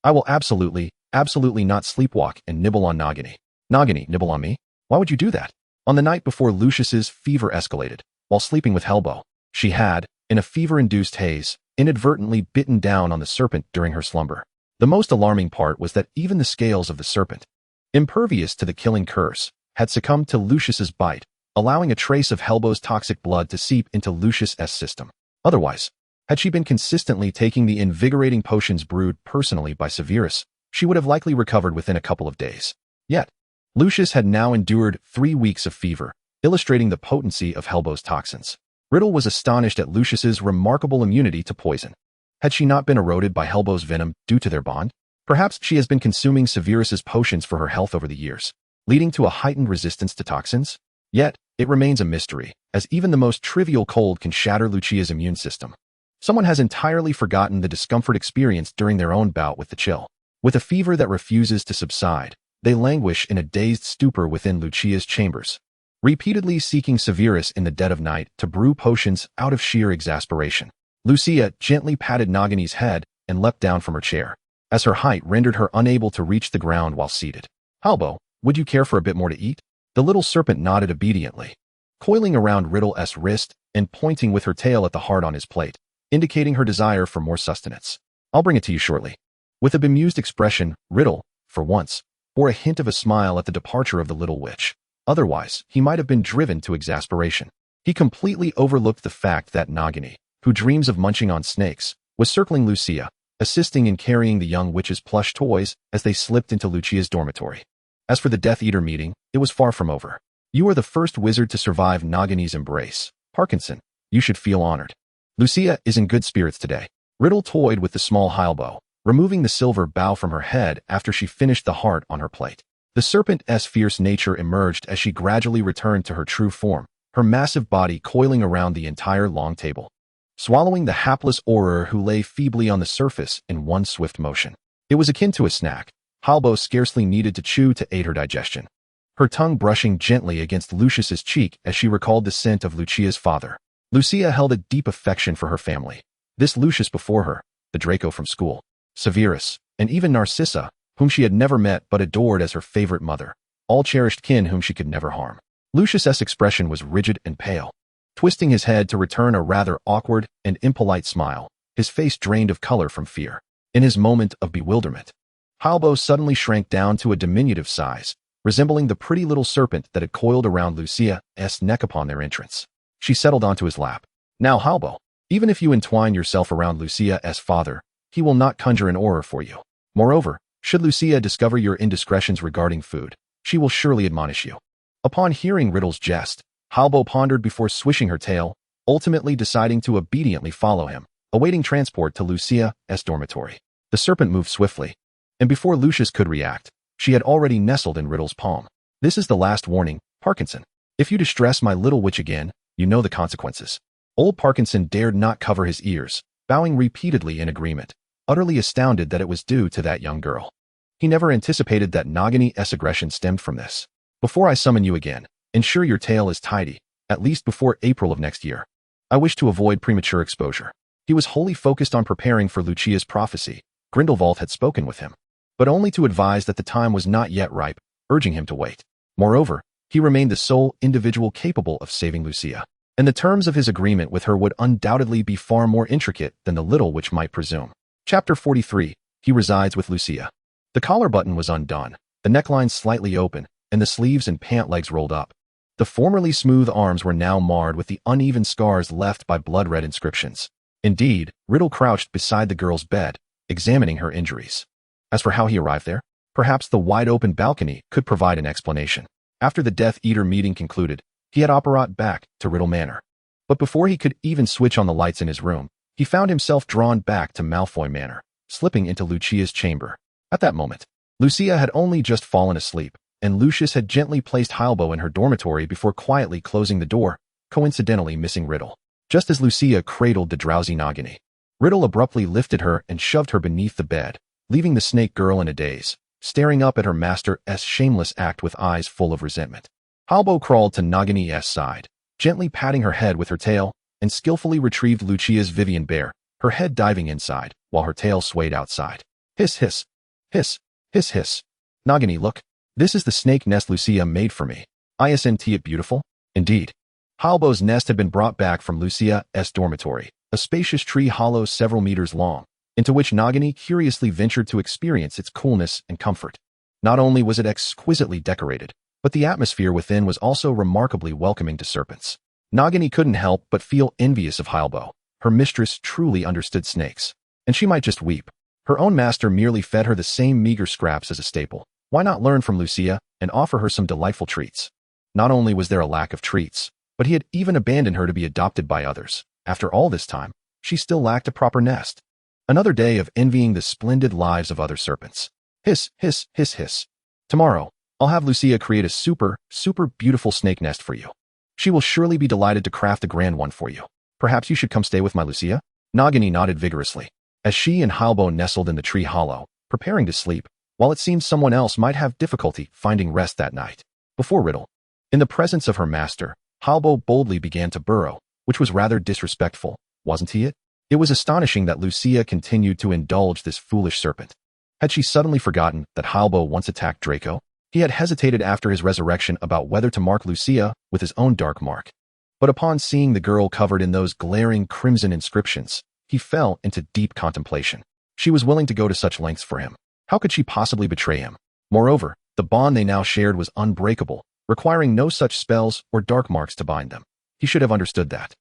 I will absolutely not sleepwalk and nibble on Nagini. Nagini, nibble on me? Why would you do that? On the night before Lucius's fever escalated, while sleeping with Hellbow, she had, in a fever-induced haze, inadvertently bitten down on the serpent during her slumber. The most alarming part was that even the scales of the serpent, impervious to the killing curse, had succumbed to Lucius's bite, allowing a trace of Hellbow's toxic blood to seep into Lucius's system. Otherwise, had she been consistently taking the invigorating potions brewed personally by Severus, she would have likely recovered within a couple of days. Yet, Lucius had now endured 3 weeks of fever, illustrating the potency of Hellbow's toxins. Riddle was astonished at Lucius's remarkable immunity to poison. Had she not been eroded by Hellbow's venom due to their bond? Perhaps she has been consuming Severus's potions for her health over the years, leading to a heightened resistance to toxins? Yet, it remains a mystery, as even the most trivial cold can shatter Lucia's immune system. Someone has entirely forgotten the discomfort experienced during their own bout with the chill. With a fever that refuses to subside, they languish in a dazed stupor within Lucia's chambers, repeatedly seeking Severus in the dead of night to brew potions out of sheer exasperation. Lucia gently patted Nagini's head and leapt down from her chair, as her height rendered her unable to reach the ground while seated. Hellbow, would you care for a bit more to eat? The little serpent nodded obediently, coiling around Riddle's wrist and pointing with her tail at the heart on his plate, indicating her desire for more sustenance. I'll bring it to you shortly. With a bemused expression, Riddle, for once, bore a hint of a smile at the departure of the little witch. Otherwise, he might have been driven to exasperation. He completely overlooked the fact that Nagini, who dreams of munching on snakes, was circling Lucia, assisting in carrying the young witch's plush toys as they slipped into Lucia's dormitory. As for the Death Eater meeting, it was far from over. You are the first wizard to survive Nagini's embrace. Parkinson, you should feel honored. Lucia is in good spirits today. Riddle toyed with the small Hellbow, removing the silver bow from her head after she finished the heart on her plate. The serpent's fierce nature emerged as she gradually returned to her true form, her massive body coiling around the entire long table, swallowing the hapless Auror who lay feebly on the surface in one swift motion. It was akin to a snack. Hellbow scarcely needed to chew to aid her digestion, her tongue brushing gently against Lucius's cheek as she recalled the scent of Lucia's father. Lucia held a deep affection for her family. This Lucius before her, the Draco from school, Severus, and even Narcissa, whom she had never met but adored as her favorite mother, all cherished kin whom she could never harm. Lucius's expression was rigid and pale, twisting his head to return a rather awkward and impolite smile, his face drained of color from fear. In his moment of bewilderment, Hellbow suddenly shrank down to a diminutive size, resembling the pretty little serpent that had coiled around Lucia's neck upon their entrance. She settled onto his lap. Now, Hellbow, even if you entwine yourself around Lucia's father, he will not conjure an Auror for you. Moreover, should Lucia discover your indiscretions regarding food, she will surely admonish you. Upon hearing Riddle's jest, Hellbow pondered before swishing her tail, ultimately deciding to obediently follow him, awaiting transport to Lucia's dormitory. The serpent moved swiftly, and before Lucius could react, she had already nestled in Riddle's palm. This is the last warning, Parkinson. If you distress my little witch again, you know the consequences. Old Parkinson dared not cover his ears, bowing repeatedly in agreement, utterly astounded that it was due to that young girl. He never anticipated that Nagini's aggression stemmed from this. Before I summon you again, ensure your tail is tidy, at least before April of next year. I wish to avoid premature exposure. He was wholly focused on preparing for Lucia's prophecy. Grindelwald had spoken with him, but only to advise that the time was not yet ripe, urging him to wait. Moreover, he remained the sole individual capable of saving Lucia. and the terms of his agreement with her would undoubtedly be far more intricate than the little witch might presume. Chapter 43. He resides with Lucia. The collar button was undone, the neckline slightly open, and the sleeves and pant legs rolled up. The formerly smooth arms were now marred with the uneven scars left by blood-red inscriptions. Indeed, Riddle crouched beside the girl's bed, examining her injuries. As for how he arrived there, perhaps the wide-open balcony could provide an explanation. After the Death Eater meeting concluded, he had apparat back to Riddle Manor. But before he could even switch on the lights in his room, he found himself drawn back to Malfoy Manor, slipping into Lucia's chamber. At that moment, Lucia had only just fallen asleep, and Lucius had gently placed Halbo in her dormitory before quietly closing the door, coincidentally missing Riddle. Just as Lucia cradled the drowsy Nagini, Riddle abruptly lifted her and shoved her beneath the bed, leaving the snake girl in a daze, staring up at her master's shameless act with eyes full of resentment. Halbo crawled to Nagini's side, gently patting her head with her tail, and skillfully retrieved Lucia's Vivian bear, her head diving inside, while her tail swayed outside. Hiss, hiss. Hiss, hiss, hiss. Nagini, look. This is the snake nest Lucia made for me. Isn't it beautiful? Indeed. Halbo's nest had been brought back from Lucia's dormitory, a spacious tree hollow several meters long, into which Nagini curiously ventured to experience its coolness and comfort. Not only was it exquisitely decorated, but the atmosphere within was also remarkably welcoming to serpents. Nagini couldn't help but feel envious of Halbo. Her mistress truly understood snakes, and she might just weep. Her own master merely fed her the same meager scraps as a staple. Why not learn from Lucia and offer her some delightful treats? Not only was there a lack of treats, but he had even abandoned her to be adopted by others. After all this time, she still lacked a proper nest. Another day of envying the splendid lives of other serpents. Hiss, hiss, hiss, hiss. Tomorrow, I'll have Lucia create a super beautiful snake nest for you. She will surely be delighted to craft a grand one for you. Perhaps you should come stay with my Lucia? Nagini nodded vigorously, as she and Halbo nestled in the tree hollow, preparing to sleep, while it seemed someone else might have difficulty finding rest that night. Before Riddle, in the presence of her master, Halbo boldly began to burrow, which was rather disrespectful, wasn't he it? It was astonishing that Lucia continued to indulge this foolish serpent. Had she suddenly forgotten that Halbo once attacked Draco? He had hesitated after his resurrection about whether to mark Lucia with his own dark mark. But upon seeing the girl covered in those glaring crimson inscriptions, he fell into deep contemplation. She was willing to go to such lengths for him. How could she possibly betray him? Moreover, the bond they now shared was unbreakable, requiring no such spells or dark marks to bind them. He should have understood that.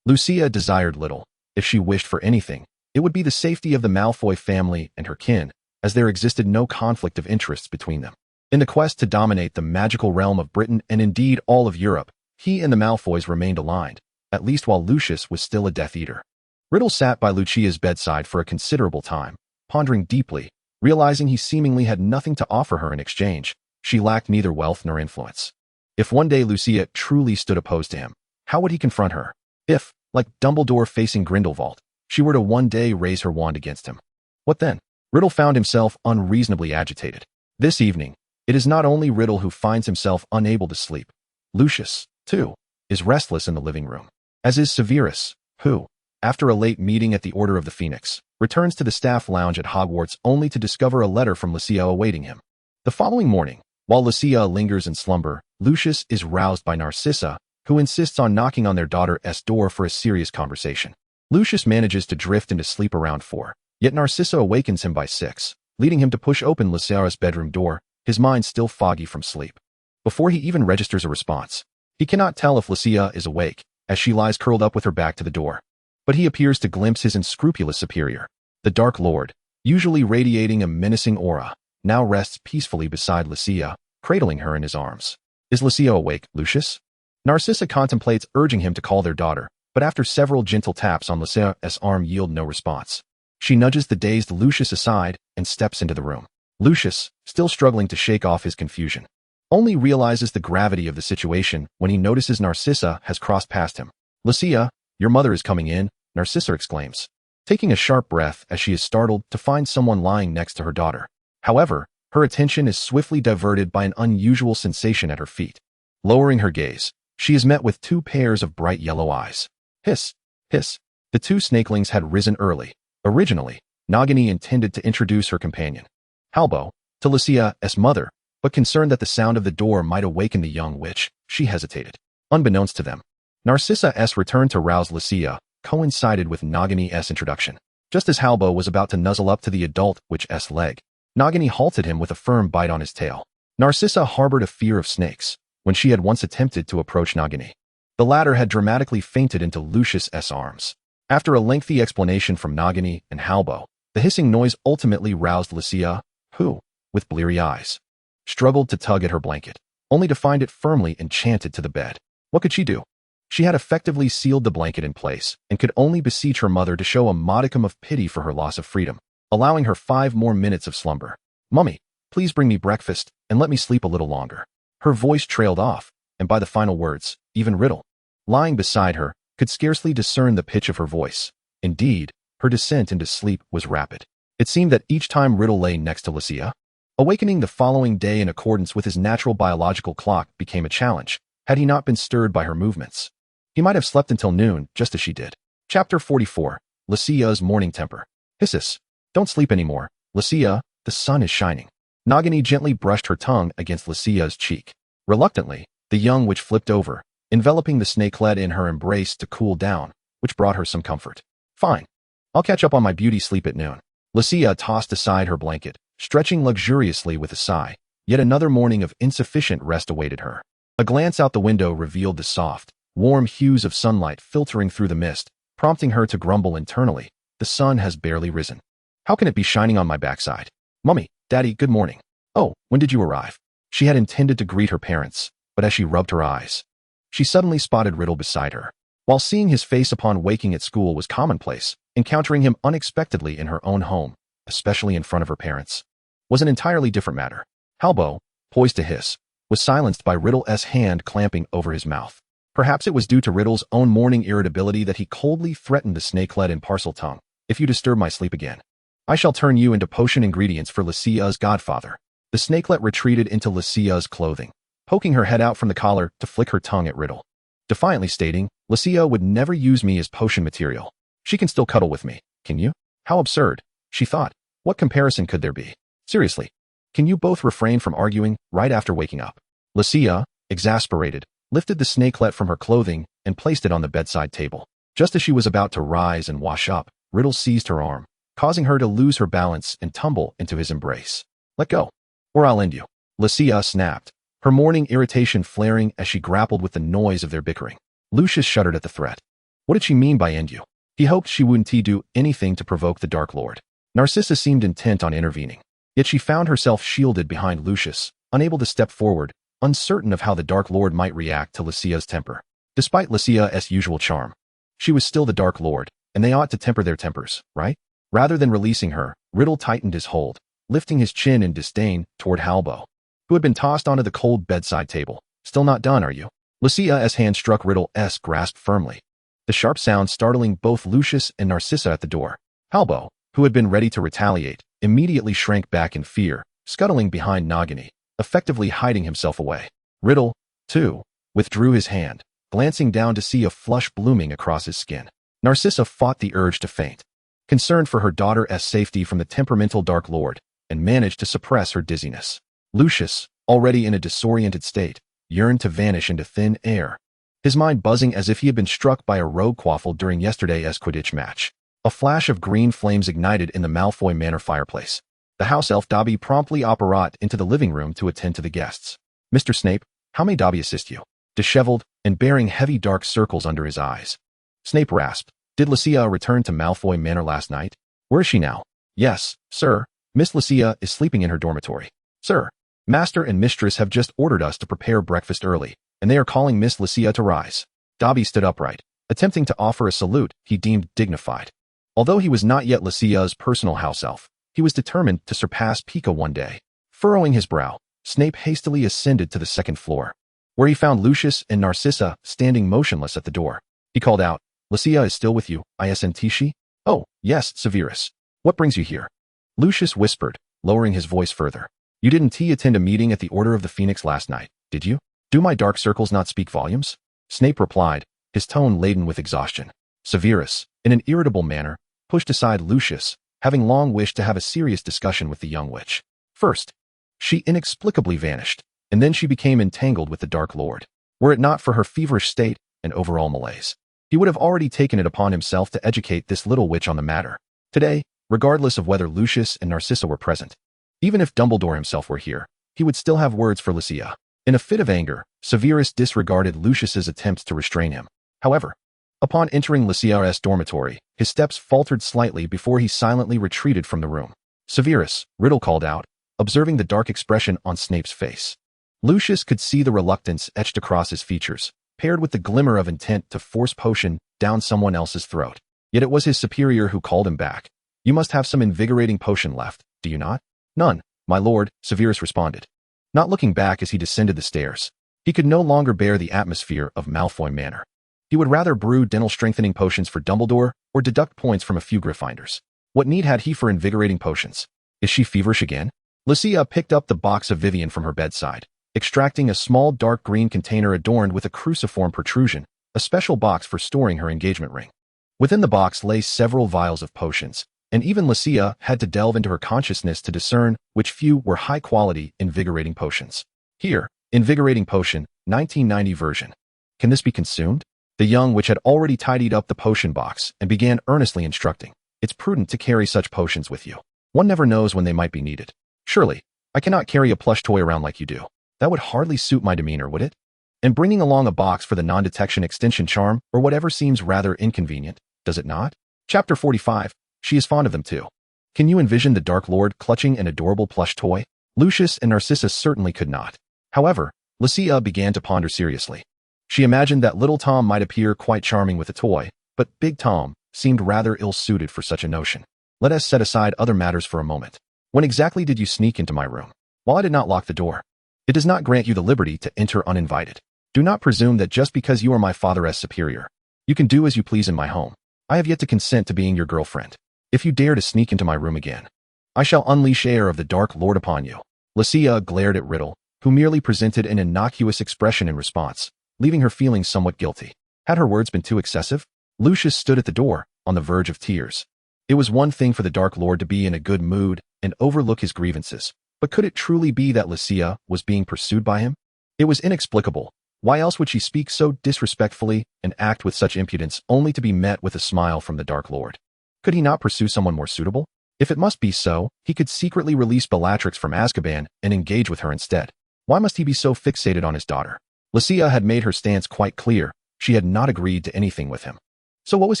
Lucia desired little. If she wished for anything, it would be the safety of the Malfoy family and her kin, as there existed no conflict of interests between them. In the quest to dominate the magical realm of Britain and indeed all of Europe, he and the Malfoys remained aligned, at least while Lucius was still a Death Eater. Riddle sat by Lucia's bedside for a considerable time, pondering deeply, realizing he seemingly had nothing to offer her in exchange. She lacked neither wealth nor influence. If one day Lucia truly stood opposed to him, how would he confront her? If, like Dumbledore facing Grindelwald, she were to one day raise her wand against him, what then? Riddle found himself unreasonably agitated. This evening, it is not only Riddle who finds himself unable to sleep. Lucius, too, is restless in the living room, as is Severus, who, after a late meeting at the Order of the Phoenix, returns to the staff lounge at Hogwarts only to discover a letter from Lucia awaiting him. The following morning, while Lucia lingers in slumber, Lucius is roused by Narcissa, who insists on knocking on their daughter's door for a serious conversation. Lucius manages to drift into sleep around 4, yet Narcissa awakens him by 6, leading him to push open Lucia's bedroom door, his mind still foggy from sleep. Before he even registers a response, he cannot tell if Lucia is awake, as she lies curled up with her back to the door. But he appears to glimpse his unscrupulous superior. The Dark Lord, usually radiating a menacing aura, now rests peacefully beside Lucia, cradling her in his arms. Is Lucia awake, Lucius? Narcissa contemplates urging him to call their daughter, but after several gentle taps on Lucia's arm yield no response. She nudges the dazed Lucius aside and steps into the room. Lucius, still struggling to shake off his confusion, only realizes the gravity of the situation when he notices Narcissa has crossed past him. Lucia, your mother is coming in, Narcissa exclaims, taking a sharp breath as she is startled to find someone lying next to her daughter. However, her attention is swiftly diverted by an unusual sensation at her feet. Lowering her gaze, she is met with 2 pairs of bright yellow eyes. Hiss, hiss. The 2 snakelings had risen early. Originally, Nagini intended to introduce her companion, Halbo, to Lucia's mother, but concerned that the sound of the door might awaken the young witch, she hesitated. Unbeknownst to them, Narcissa's return to rouse Lucia coincided with Nagini's introduction. Just as Halbo was about to nuzzle up to the adult witch's leg, Nagini halted him with a firm bite on his tail. Narcissa harbored a fear of snakes when she had once attempted to approach Nagini. The latter had dramatically fainted into Lucius's arms. After a lengthy explanation from Nagini and Halbo, the hissing noise ultimately roused Lucia, who, with bleary eyes, struggled to tug at her blanket, only to find it firmly enchanted to the bed. What could she do? She had effectively sealed the blanket in place and could only beseech her mother to show a modicum of pity for her loss of freedom, allowing her 5 more minutes of slumber. "Mummy, please bring me breakfast and let me sleep a little longer." Her voice trailed off, and by the final words, even Riddle, lying beside her, could scarcely discern the pitch of her voice. Indeed, her descent into sleep was rapid. It seemed that each time Riddle lay next to Lucia, awakening the following day in accordance with his natural biological clock became a challenge, had he not been stirred by her movements. He might have slept until noon, just as she did. Chapter 44. Lucia's Morning Temper. Hisses. Don't sleep anymore, Lucia, the sun is shining. Nagini gently brushed her tongue against Lucia's cheek. Reluctantly, the young witch flipped over, enveloping the snakelet in her embrace to cool down, which brought her some comfort. "Fine. I'll catch up on my beauty sleep at noon." Lucia tossed aside her blanket, stretching luxuriously with a sigh. Yet another morning of insufficient rest awaited her. A glance out the window revealed the soft, warm hues of sunlight filtering through the mist, prompting her to grumble internally. The sun has barely risen. How can it be shining on my backside? "Mummy, Daddy, good morning." "Oh, when did you arrive?" She had intended to greet her parents, but as she rubbed her eyes, she suddenly spotted Riddle beside her. While seeing his face upon waking at school was commonplace, encountering him unexpectedly in her own home, especially in front of her parents, was an entirely different matter. Halbo, poised to hiss, was silenced by Riddle's hand clamping over his mouth. Perhaps it was due to Riddle's own morning irritability that he coldly threatened the snakelet in parcel tongue. "If you disturb my sleep again, I shall turn you into potion ingredients for Lucia's godfather." The snakelet retreated into Lucia's clothing, poking her head out from the collar to flick her tongue at Riddle, defiantly stating, "Lucia would never use me as potion material. She can still cuddle with me, can you?" How absurd, she thought. What comparison could there be? Seriously, can you both refrain from arguing right after waking up? Lucia, exasperated, lifted the snakelet from her clothing and placed it on the bedside table. Just as she was about to rise and wash up, Riddle seized her arm, causing her to lose her balance and tumble into his embrace. "Let go, or I'll end you." Lucia snapped, her morning irritation flaring as she grappled with the noise of their bickering. Lucius shuddered at the threat. What did she mean by end you? He hoped she wouldn't do anything to provoke the Dark Lord. Narcissa seemed intent on intervening, yet she found herself shielded behind Lucius, unable to step forward, uncertain of how the Dark Lord might react to Lucia's temper. Despite Lucia's usual charm, she was still the Dark Lord, and they ought to temper their tempers, right? Rather than releasing her, Riddle tightened his hold, lifting his chin in disdain toward Halbo, who had been tossed onto the cold bedside table. "Still not done, are you?" Lucia's hand struck Riddle's grasp firmly, the sharp sound startling both Lucius and Narcissa at the door. Halbo, who had been ready to retaliate, immediately shrank back in fear, scuttling behind Nagini, effectively hiding himself away. Riddle, too, withdrew his hand, glancing down to see a flush blooming across his skin. Narcissa fought the urge to faint, concerned for her daughter's safety from the temperamental Dark Lord, and managed to suppress her dizziness. Lucius, already in a disoriented state, yearned to vanish into thin air, his mind buzzing as if he had been struck by a rogue quaffle during yesterday's Quidditch match. A flash of green flames ignited in the Malfoy Manor fireplace. The house elf Dobby promptly apparat into the living room to attend to the guests. "Mr. Snape, how may Dobby assist you?" Disheveled and bearing heavy dark circles under his eyes, Snape rasped, "Did Lucia return to Malfoy Manor last night? Where is she now?" "Yes, sir. Miss Lucia is sleeping in her dormitory. Sir, Master and Mistress have just ordered us to prepare breakfast early, and they are calling Miss Lucia to rise." Dobby stood upright, attempting to offer a salute he deemed dignified. Although he was not yet Lucia's personal house elf, he was determined to surpass Pika one day. Furrowing his brow, Snape hastily ascended to the second floor, where he found Lucius and Narcissa standing motionless at the door. He called out, "Lucia is still with you, isn't she?" "Oh, yes, Severus. What brings you here?" Lucius whispered, lowering his voice further. "You didn't attend a meeting at the Order of the Phoenix last night, did you? Do my dark circles not speak volumes?" Snape replied, his tone laden with exhaustion. Severus, in an irritable manner, pushed aside Lucius, having long wished to have a serious discussion with the young witch. First, she inexplicably vanished, and then she became entangled with the Dark Lord. Were it not for her feverish state and overall malaise. He would have already taken it upon himself to educate this little witch on the matter. Today, regardless of whether Lucius and Narcissa were present, even if Dumbledore himself were here, he would still have words for Lucia. In a fit of anger, Severus disregarded Lucius's attempts to restrain him. However, upon entering Lucia's dormitory, his steps faltered slightly before he silently retreated from the room. "Severus," Riddle called out, observing the dark expression on Snape's face. Lucius could see the reluctance etched across his features, paired with the glimmer of intent to force potion down someone else's throat. Yet it was his superior who called him back. "You must have some invigorating potion left, do you not?" "None, my lord," Severus responded, not looking back as he descended the stairs. He could no longer bear the atmosphere of Malfoy Manor. He would rather brew dental-strengthening potions for Dumbledore or deduct points from a few Gryffindors. What need had he for invigorating potions? Is she feverish again? Lucia picked up the box of Vivian from her bedside, extracting a small dark green container adorned with a cruciform protrusion, a special box for storing her engagement ring. Within the box lay several vials of potions, and even Lucia had to delve into her consciousness to discern which few were high-quality, invigorating potions. Here, invigorating potion, 1990 version. Can this be consumed? The young witch had already tidied up the potion box and began earnestly instructing. "It's prudent to carry such potions with you. One never knows when they might be needed. Surely, I cannot carry a plush toy around like you do. That would hardly suit my demeanor, would it? And bringing along a box for the non-detection extension charm or whatever seems rather inconvenient, does it not?" Chapter 45. She is fond of them too. Can you envision the Dark Lord clutching an adorable plush toy? Lucius and Narcissa certainly could not. However, Lucia began to ponder seriously. She imagined that little Tom might appear quite charming with a toy, but Big Tom seemed rather ill-suited for such a notion. Let us set aside other matters for a moment. When exactly did you sneak into my room? While I did not lock the door. It does not grant you the liberty to enter uninvited. Do not presume that just because you are my father's superior, you can do as you please in my home. I have yet to consent to being your girlfriend. If you dare to sneak into my room again, I shall unleash air of the Dark Lord upon you." Lucia glared at Riddle, who merely presented an innocuous expression in response, leaving her feeling somewhat guilty. Had her words been too excessive? Lucius stood at the door, on the verge of tears. It was one thing for the Dark Lord to be in a good mood and overlook his grievances, but could it truly be that Lucia was being pursued by him? It was inexplicable. Why else would she speak so disrespectfully and act with such impudence only to be met with a smile from the Dark Lord? Could he not pursue someone more suitable? If it must be so, he could secretly release Bellatrix from Azkaban and engage with her instead. Why must he be so fixated on his daughter? Lucia had made her stance quite clear. She had not agreed to anything with him. So what was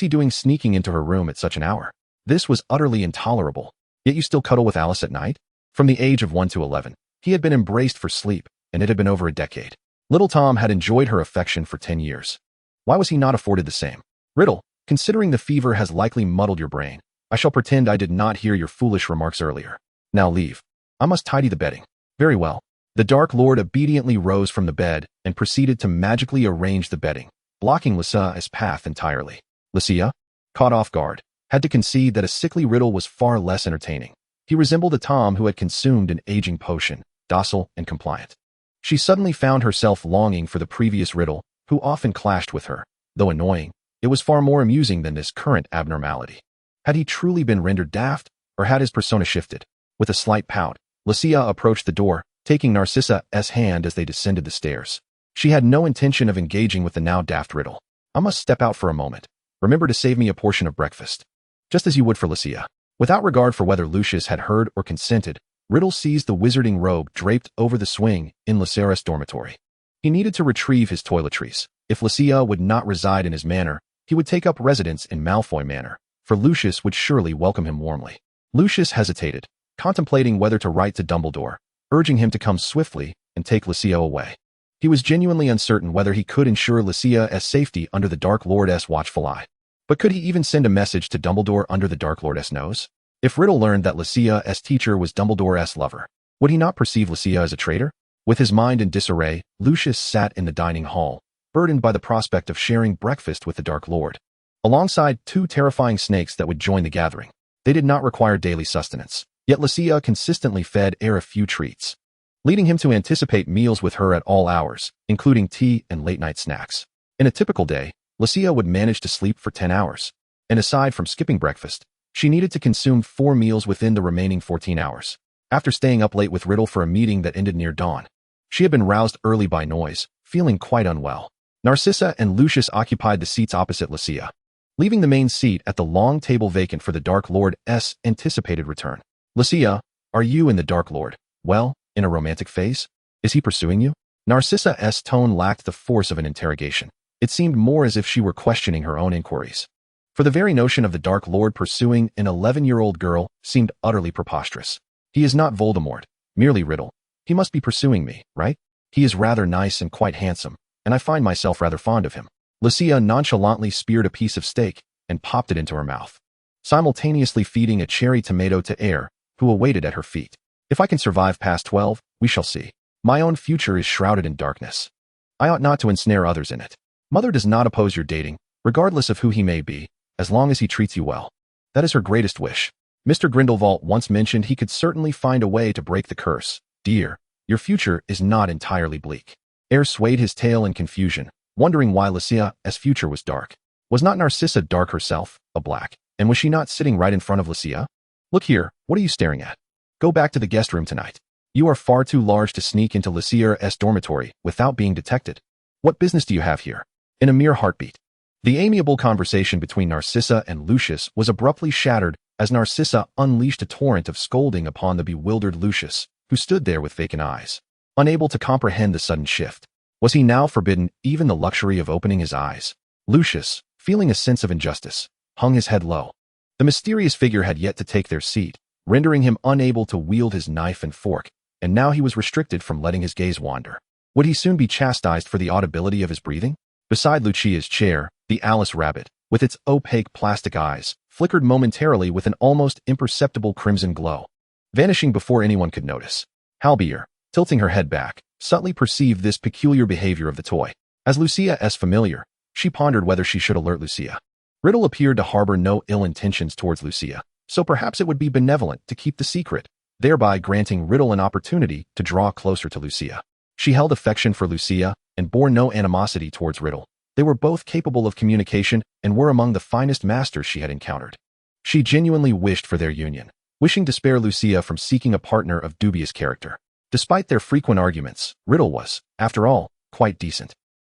he doing sneaking into her room at such an hour? This was utterly intolerable. Yet you still cuddle with Alice at night? From the age of 1 to 11, he had been embraced for sleep, and it had been over a decade. Little Tom had enjoyed her affection for 10 years. Why was he not afforded the same? Riddle, considering the fever has likely muddled your brain, I shall pretend I did not hear your foolish remarks earlier. Now leave. I must tidy the bedding. Very well. The Dark Lord obediently rose from the bed and proceeded to magically arrange the bedding, blocking Lucia's path entirely. Lucia, caught off guard, had to concede that a sickly Riddle was far less entertaining. He resembled a Tom who had consumed an aging potion, docile and compliant. She suddenly found herself longing for the previous Riddle, who often clashed with her. Though annoying, it was far more amusing than this current abnormality. Had he truly been rendered daft, or had his persona shifted? With a slight pout, Lucia approached the door, taking Narcissa's hand as they descended the stairs. She had no intention of engaging with the now daft Riddle. "I must step out for a moment. Remember to save me a portion of breakfast." Just as you would for Lucia. Without regard for whether Lucius had heard or consented, Riddle seized the wizarding robe draped over the swing in Lucia's dormitory. He needed to retrieve his toiletries. If Lucia would not reside in his manor, he would take up residence in Malfoy Manor, for Lucius would surely welcome him warmly. Lucius hesitated, contemplating whether to write to Dumbledore, urging him to come swiftly and take Lucia away. He was genuinely uncertain whether he could ensure Lucia's safety under the Dark Lord's watchful eye. But could he even send a message to Dumbledore under the Dark Lord's nose? If Riddle learned that Lucia's teacher was Dumbledore's lover, would he not perceive Lucia as a traitor? With his mind in disarray, Lucius sat in the dining hall, burdened by the prospect of sharing breakfast with the Dark Lord, alongside 2 terrifying snakes that would join the gathering. They did not require daily sustenance, yet Lucia consistently fed a few treats, leading him to anticipate meals with her at all hours, including tea and late-night snacks. In a typical day, Lucia would manage to sleep for 10 hours, and aside from skipping breakfast, she needed to consume 4 meals within the remaining 14 hours. After staying up late with Riddle for a meeting that ended near dawn, she had been roused early by noise, feeling quite unwell. Narcissa and Lucius occupied the seats opposite Lucia, leaving the main seat at the long table vacant for the Dark Lord's anticipated return. Lucia, are you and the Dark Lord, well, in a romantic phase? Is he pursuing you? Narcissa's tone lacked the force of an interrogation. It seemed more as if she were questioning her own inquiries. For the very notion of the Dark Lord pursuing an 11-year-old girl seemed utterly preposterous. He is not Voldemort, merely Riddle. He must be pursuing me, right? He is rather nice and quite handsome, and I find myself rather fond of him. Lucia nonchalantly speared a piece of steak and popped it into her mouth, simultaneously feeding a cherry tomato to Air, who awaited at her feet. If I can survive past 12, we shall see. My own future is shrouded in darkness. I ought not to ensnare others in it. Mother does not oppose your dating, regardless of who he may be, as long as he treats you well. That is her greatest wish. Mr. Grindelwald once mentioned he could certainly find a way to break the curse. Dear, your future is not entirely bleak. Air swayed his tail in confusion, wondering why Lucia's future was dark. Was not Narcissa dark herself, a black, and was she not sitting right in front of Lucia? Look here, what are you staring at? Go back to the guest room tonight. You are far too large to sneak into Lucia's dormitory without being detected. What business do you have here? In a mere heartbeat. The amiable conversation between Narcissa and Lucius was abruptly shattered as Narcissa unleashed a torrent of scolding upon the bewildered Lucius, who stood there with vacant eyes, unable to comprehend the sudden shift. Was he now forbidden even the luxury of opening his eyes? Lucius, feeling a sense of injustice, hung his head low. The mysterious figure had yet to take their seat, rendering him unable to wield his knife and fork, and now he was restricted from letting his gaze wander. Would he soon be chastised for the audibility of his breathing? Beside Lucia's chair, the Alice rabbit, with its opaque plastic eyes, flickered momentarily with an almost imperceptible crimson glow, vanishing before anyone could notice. Halbier, tilting her head back, subtly perceived this peculiar behavior of the toy. As Lucia's familiar, she pondered whether she should alert Lucia. Riddle appeared to harbor no ill intentions towards Lucia, so perhaps it would be benevolent to keep the secret, thereby granting Riddle an opportunity to draw closer to Lucia. She held affection for Lucia and bore no animosity towards Riddle. They were both capable of communication and were among the finest masters she had encountered. She genuinely wished for their union, wishing to spare Lucia from seeking a partner of dubious character. Despite their frequent arguments, Riddle was, after all, quite decent.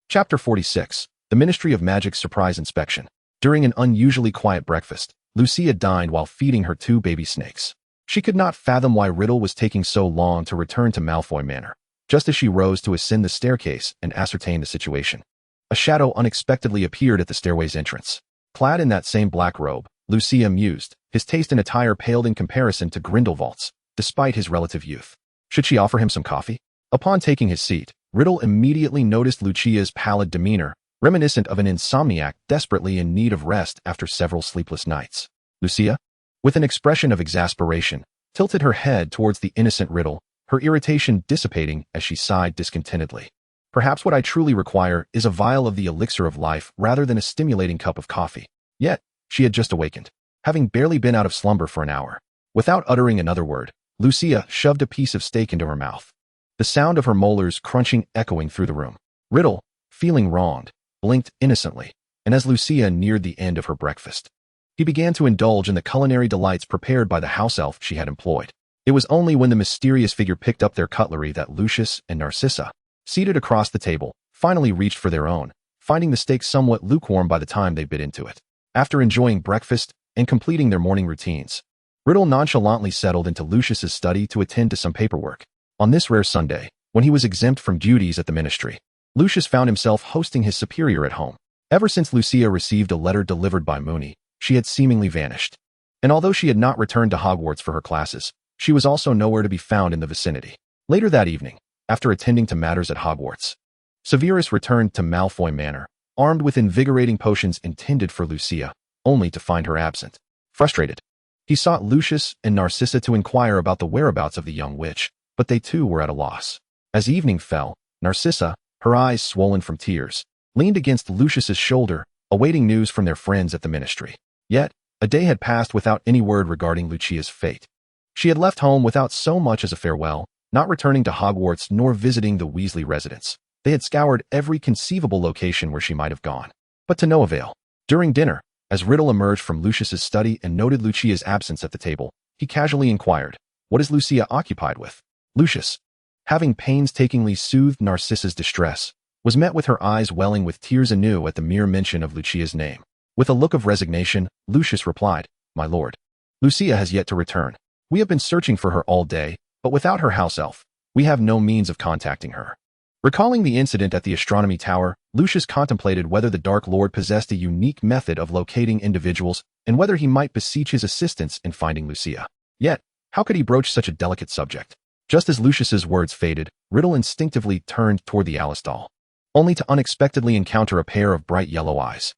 Chapter 46, The Ministry of Magic's Surprise Inspection. During an unusually quiet breakfast, Lucia dined while feeding her 2 baby snakes. She could not fathom why Riddle was taking so long to return to Malfoy Manor, just as she rose to ascend the staircase and ascertain the situation. A shadow unexpectedly appeared at the stairway's entrance. Clad in that same black robe, Lucia mused, his taste in attire paled in comparison to Grindelwald's, despite his relative youth. Should she offer him some coffee? Upon taking his seat, Riddle immediately noticed Lucia's pallid demeanor, reminiscent of an insomniac desperately in need of rest after several sleepless nights. Lucia, with an expression of exasperation, tilted her head towards the innocent Riddle, her irritation dissipating as she sighed discontentedly. Perhaps what I truly require is a vial of the elixir of life rather than a stimulating cup of coffee. Yet, she had just awakened, having barely been out of slumber for an hour. Without uttering another word, Lucia shoved a piece of steak into her mouth, the sound of her molars crunching echoing through the room. Riddle, feeling wronged, blinked innocently, and as Lucia neared the end of her breakfast, he began to indulge in the culinary delights prepared by the house elf she had employed. It was only when the mysterious figure picked up their cutlery that Lucius and Narcissa, seated across the table, finally reached for their own, finding the steak somewhat lukewarm by the time they bit into it. After enjoying breakfast and completing their morning routines, Riddle nonchalantly settled into Lucius's study to attend to some paperwork. On this rare Sunday, when he was exempt from duties at the ministry, Lucius found himself hosting his superior at home. Ever since Lucia received a letter delivered by Mooney, she had seemingly vanished. And although she had not returned to Hogwarts for her classes, she was also nowhere to be found in the vicinity. Later that evening, after attending to matters at Hogwarts, Severus returned to Malfoy Manor, armed with invigorating potions intended for Lucia, only to find her absent. Frustrated, he sought Lucius and Narcissa to inquire about the whereabouts of the young witch, but they too were at a loss. As evening fell, Narcissa, her eyes swollen from tears, leaned against Lucius's shoulder, awaiting news from their friends at the ministry. Yet, a day had passed without any word regarding Lucia's fate. She had left home without so much as a farewell, not returning to Hogwarts nor visiting the Weasley residence. They had scoured every conceivable location where she might have gone, but to no avail. During dinner, as Riddle emerged from Lucius's study and noted Lucia's absence at the table, he casually inquired, "What is Lucia occupied with?" Lucius, having painstakingly soothed Narcissa's distress, was met with her eyes welling with tears anew at the mere mention of Lucia's name. With a look of resignation, Lucius replied, "My lord, Lucia has yet to return. We have been searching for her all day, but without her house elf, we have no means of contacting her." Recalling the incident at the astronomy tower, Lucius contemplated whether the Dark Lord possessed a unique method of locating individuals and whether he might beseech his assistance in finding Lucia. Yet, how could he broach such a delicate subject? Just as Lucius's words faded, Riddle instinctively turned toward the Alice doll, only to unexpectedly encounter a pair of bright yellow eyes.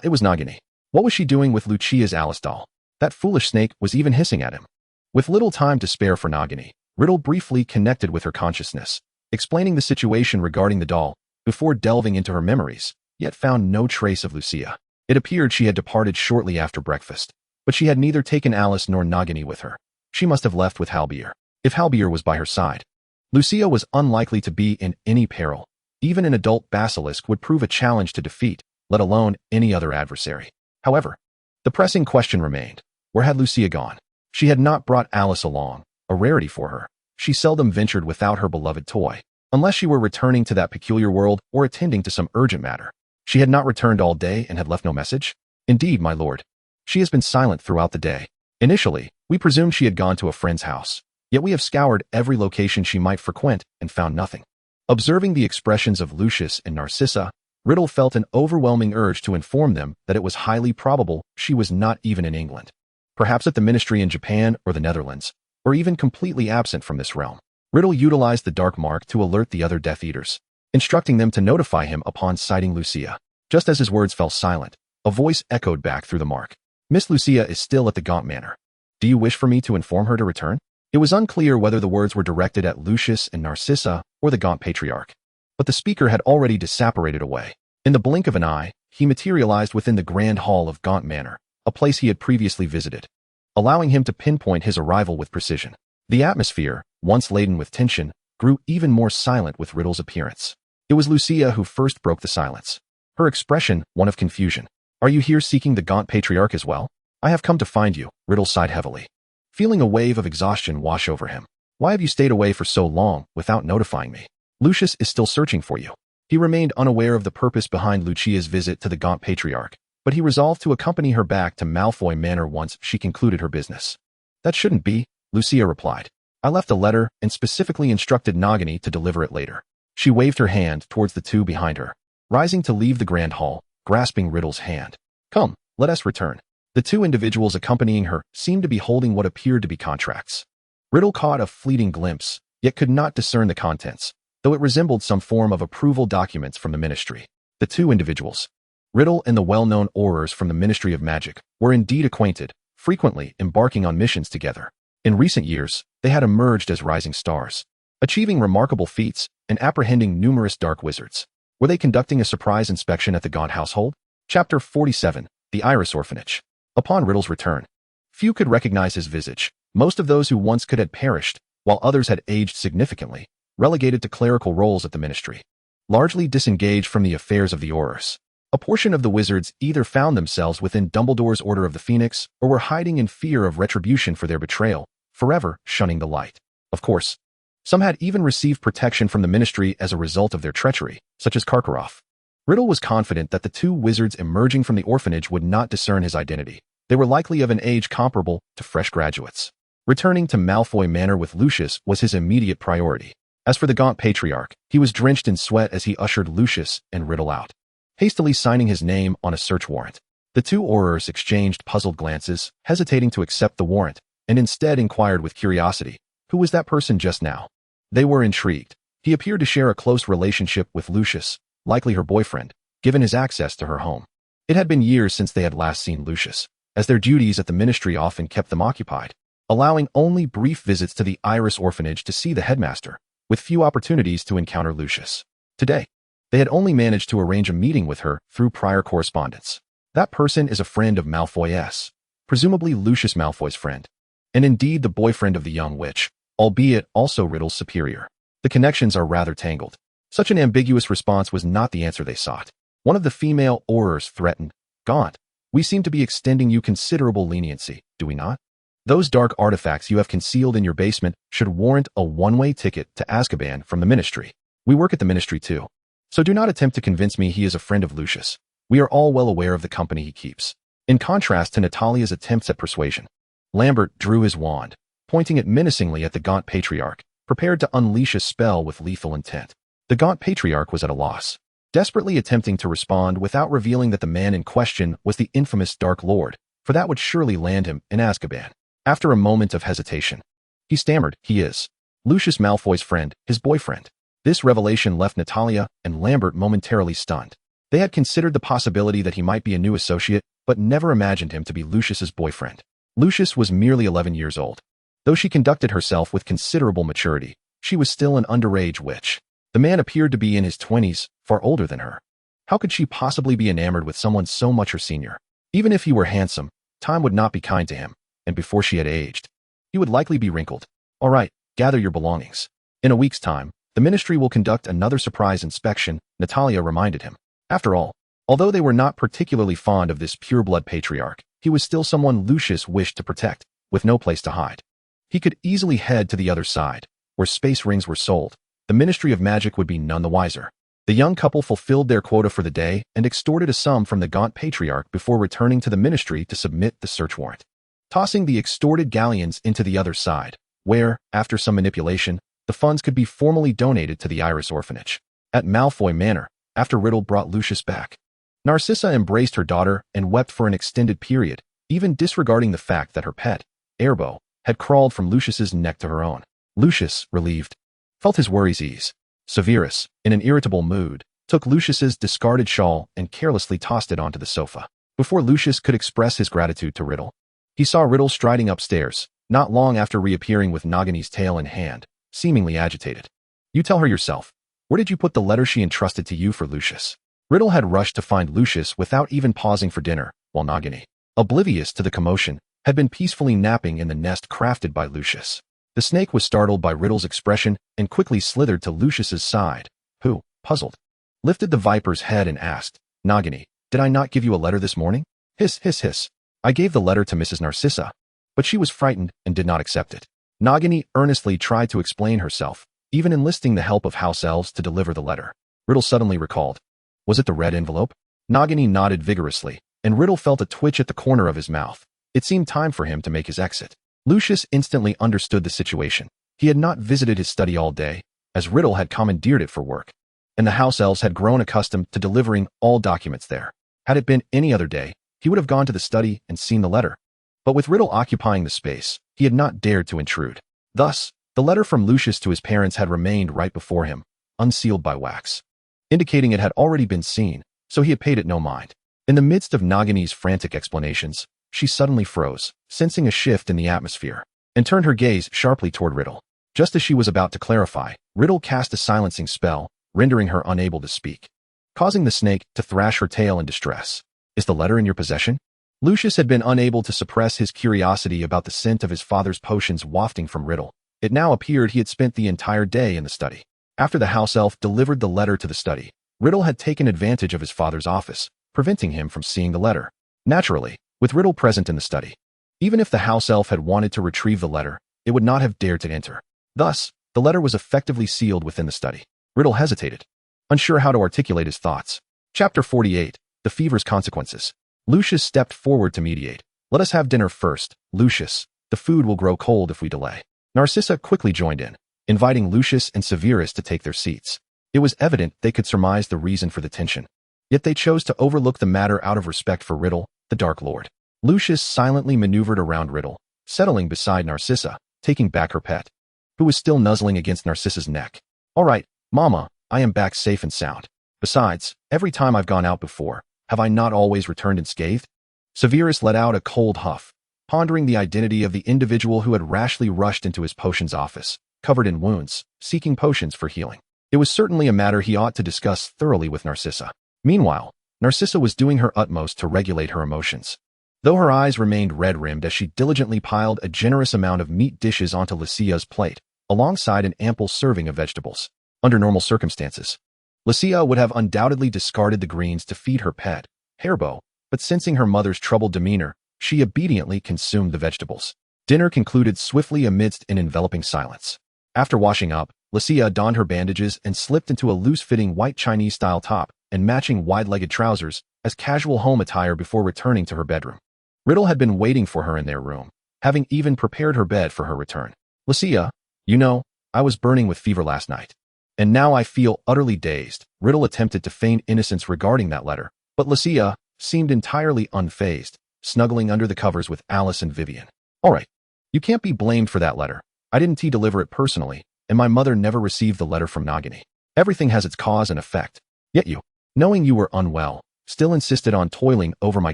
It was Nagini. What was she doing with Lucia's Alice doll? That foolish snake was even hissing at him. With little time to spare for Nagini, Riddle briefly connected with her consciousness, explaining the situation regarding the doll, before delving into her memories, yet found no trace of Lucia. It appeared she had departed shortly after breakfast, but she had neither taken Alice nor Nagini with her. She must have left with Halbier, if Halbier was by her side. Lucia was unlikely to be in any peril. Even an adult basilisk would prove a challenge to defeat, let alone any other adversary. However, the pressing question remained, where had Lucia gone? She had not brought Alice along, a rarity for her. She seldom ventured without her beloved toy, unless she were returning to that peculiar world or attending to some urgent matter. She had not returned all day and had left no message? Indeed, my lord. She has been silent throughout the day. Initially, we presumed she had gone to a friend's house, yet we have scoured every location she might frequent and found nothing. Observing the expressions of Lucius and Narcissa, Riddle felt an overwhelming urge to inform them that it was highly probable she was not even in England. Perhaps at the ministry in Japan or the Netherlands, or even completely absent from this realm. Riddle utilized the dark mark to alert the other Death Eaters, instructing them to notify him upon sighting Lucia. Just as his words fell silent, a voice echoed back through the mark. "Miss Lucia is still at the Gaunt Manor. Do you wish for me to inform her to return?" It was unclear whether the words were directed at Lucius and Narcissa or the Gaunt Patriarch, but the speaker had already disapparated away. In the blink of an eye, he materialized within the grand hall of Gaunt Manor, a place he had previously visited, allowing him to pinpoint his arrival with precision. The atmosphere, once laden with tension, grew even more silent with Riddle's appearance. It was Lucia who first broke the silence. Her expression, one of confusion. "Are you here seeking the Gaunt Patriarch as well?" "I have come to find you," Riddle sighed heavily, feeling a wave of exhaustion wash over him. "Why have you stayed away for so long without notifying me?" "Lucius is still searching for you." He remained unaware of the purpose behind Lucia's visit to the Gaunt Patriarch, but he resolved to accompany her back to Malfoy Manor once she concluded her business. "That shouldn't be," Lucia replied. "I left a letter and specifically instructed Nagini to deliver it later." She waved her hand towards the two behind her, rising to leave the grand hall, grasping Riddle's hand. "Come, let us return." The two individuals accompanying her seemed to be holding what appeared to be contracts. Riddle caught a fleeting glimpse, yet could not discern the contents, though it resembled some form of approval documents from the ministry. The two individuals, Riddle and the well-known Aurors from the Ministry of Magic, were indeed acquainted, frequently embarking on missions together. In recent years, they had emerged as rising stars, achieving remarkable feats and apprehending numerous dark wizards. Were they conducting a surprise inspection at the Gaunt household? Chapter 47, The Iris Orphanage. Upon Riddle's return, few could recognize his visage. Most of those who once could had perished, while others had aged significantly, relegated to clerical roles at the ministry, largely disengaged from the affairs of the Aurors. A portion of the wizards either found themselves within Dumbledore's Order of the Phoenix or were hiding in fear of retribution for their betrayal, forever shunning the light. Of course, some had even received protection from the ministry as a result of their treachery, such as Karkaroff. Riddle was confident that the two wizards emerging from the orphanage would not discern his identity. They were likely of an age comparable to fresh graduates. Returning to Malfoy Manor with Lucius was his immediate priority. As for the Gaunt Patriarch, he was drenched in sweat as he ushered Lucius and Riddle out, hastily signing his name on a search warrant. The two Aurors exchanged puzzled glances, hesitating to accept the warrant, and instead inquired with curiosity, who was that person just now? They were intrigued. He appeared to share a close relationship with Lucius, likely her boyfriend, given his access to her home. It had been years since they had last seen Lucius, as their duties at the ministry often kept them occupied, allowing only brief visits to the Iris Orphanage to see the headmaster, with few opportunities to encounter Lucius. Today, they had only managed to arrange a meeting with her through prior correspondence. That person is a friend of Malfoy's, presumably Lucius Malfoy's friend, and indeed the boyfriend of the young witch, albeit also Riddle's superior. The connections are rather tangled. Such an ambiguous response was not the answer they sought. One of the female Aurors threatened, "Gaunt, we seem to be extending you considerable leniency, do we not? Those dark artifacts you have concealed in your basement should warrant a one-way ticket to Azkaban from the ministry. We work at the ministry too. So do not attempt to convince me he is a friend of Lucius. We are all well aware of the company he keeps. In contrast to Natalia's attempts at persuasion, Lambert drew his wand, pointing it menacingly at the gaunt patriarch, prepared to unleash a spell with lethal intent. The gaunt patriarch was at a loss, desperately attempting to respond without revealing that the man in question was the infamous Dark Lord, for that would surely land him in Azkaban. After a moment of hesitation, he stammered, "He is Lucius Malfoy's friend, his boyfriend." This revelation left Natalia and Lambert momentarily stunned. They had considered the possibility that he might be a new associate, but never imagined him to be Lucius's boyfriend. Lucius was merely 11 years old. Though she conducted herself with considerable maturity, she was still an underage witch. The man appeared to be in his 20s, far older than her. How could she possibly be enamored with someone so much her senior? Even if he were handsome, time would not be kind to him, and before she had aged, he would likely be wrinkled. All right, gather your belongings. In a week's time, the ministry will conduct another surprise inspection, Natalia reminded him. After all, although they were not particularly fond of this pureblood patriarch, he was still someone Lucius wished to protect, with no place to hide. He could easily head to the other side, where space rings were sold. The Ministry of Magic would be none the wiser. The young couple fulfilled their quota for the day and extorted a sum from the gaunt patriarch before returning to the ministry to submit the search warrant, tossing the extorted galleons into the other side, where, after some manipulation, the funds could be formally donated to the Iris Orphanage. At Malfoy Manor, after Riddle brought Lucius back, Narcissa embraced her daughter and wept for an extended period, even disregarding the fact that her pet, Airbo, had crawled from Lucius's neck to her own. Lucius, relieved, felt his worries ease. Severus, in an irritable mood, took Lucius's discarded shawl and carelessly tossed it onto the sofa. Before Lucius could express his gratitude to Riddle, he saw Riddle striding upstairs, not long after reappearing with Nagini's tail in hand, seemingly agitated. "You tell her yourself. Where did you put the letter she entrusted to you for Lucius?" Riddle had rushed to find Lucius without even pausing for dinner, while Nagini, oblivious to the commotion, had been peacefully napping in the nest crafted by Lucius. The snake was startled by Riddle's expression and quickly slithered to Lucius's side, who, puzzled, lifted the viper's head and asked, "Nagini, did I not give you a letter this morning?" "Hiss, hiss, hiss. I gave the letter to Mrs. Narcissa, but she was frightened and did not accept it." Nagini earnestly tried to explain herself, even enlisting the help of house elves to deliver the letter. Riddle suddenly recalled. Was it the red envelope? Nagini nodded vigorously, and Riddle felt a twitch at the corner of his mouth. It seemed time for him to make his exit. Lucius instantly understood the situation. He had not visited his study all day, as Riddle had commandeered it for work, and the house elves had grown accustomed to delivering all documents there. Had it been any other day, he would have gone to the study and seen the letter. But with Riddle occupying the space, he had not dared to intrude. Thus, the letter from Lucius to his parents had remained right before him, unsealed by wax, indicating it had already been seen, so he had paid it no mind. In the midst of Nagini's frantic explanations, she suddenly froze, sensing a shift in the atmosphere, and turned her gaze sharply toward Riddle. Just as she was about to clarify, Riddle cast a silencing spell, rendering her unable to speak, causing the snake to thrash her tail in distress. "Is the letter in your possession?" Lucius had been unable to suppress his curiosity about the scent of his father's potions wafting from Riddle. It now appeared he had spent the entire day in the study. After the house elf delivered the letter to the study, Riddle had taken advantage of his father's office, preventing him from seeing the letter. Naturally, with Riddle present in the study, even if the house elf had wanted to retrieve the letter, it would not have dared to enter. Thus, the letter was effectively sealed within the study. Riddle hesitated, unsure how to articulate his thoughts. Chapter 48, The Fever's Consequences. Lucius stepped forward to mediate. "Let us have dinner first, Lucius. The food will grow cold if we delay." Narcissa quickly joined in, inviting Lucius and Severus to take their seats. It was evident they could surmise the reason for the tension. Yet they chose to overlook the matter out of respect for Riddle, the Dark Lord. Lucius silently maneuvered around Riddle, settling beside Narcissa, taking back her pet, who was still nuzzling against Narcissa's neck. "All right, Mama, I am back safe and sound. Besides, every time I've gone out before, have I not always returned unscathed?" Severus let out a cold huff, pondering the identity of the individual who had rashly rushed into his potions office, covered in wounds, seeking potions for healing. It was certainly a matter he ought to discuss thoroughly with Narcissa. Meanwhile, Narcissa was doing her utmost to regulate her emotions. Though her eyes remained red-rimmed as she diligently piled a generous amount of meat dishes onto Lucia's plate, alongside an ample serving of vegetables. Under normal circumstances, Lucia would have undoubtedly discarded the greens to feed her pet, Hairbow, but sensing her mother's troubled demeanor, she obediently consumed the vegetables. Dinner concluded swiftly amidst an enveloping silence. After washing up, Lucia donned her bandages and slipped into a loose-fitting white Chinese-style top and matching wide-legged trousers as casual home attire before returning to her bedroom. Riddle had been waiting for her in their room, having even prepared her bed for her return. Lucia, you know, I was burning with fever last night. And now I feel utterly dazed. Riddle attempted to feign innocence regarding that letter, but Lucia seemed entirely unfazed, snuggling under the covers with Alice and Vivian. All right, you can't be blamed for that letter. I didn't deliver it personally, and my mother never received the letter from Nagini. Everything has its cause and effect. Yet you, knowing you were unwell, still insisted on toiling over my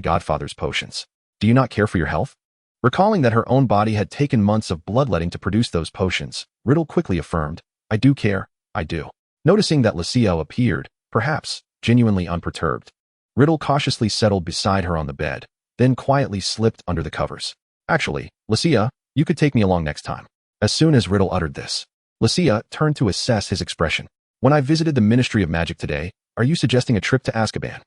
godfather's potions. Do you not care for your health? Recalling that her own body had taken months of bloodletting to produce those potions, Riddle quickly affirmed, I do care, I do. Noticing that Lucia appeared, perhaps, genuinely unperturbed, Riddle cautiously settled beside her on the bed, then quietly slipped under the covers. Actually, Lucia, you could take me along next time. As soon as Riddle uttered this, Lucia turned to assess his expression. When I visited the Ministry of Magic today, are you suggesting a trip to Azkaban?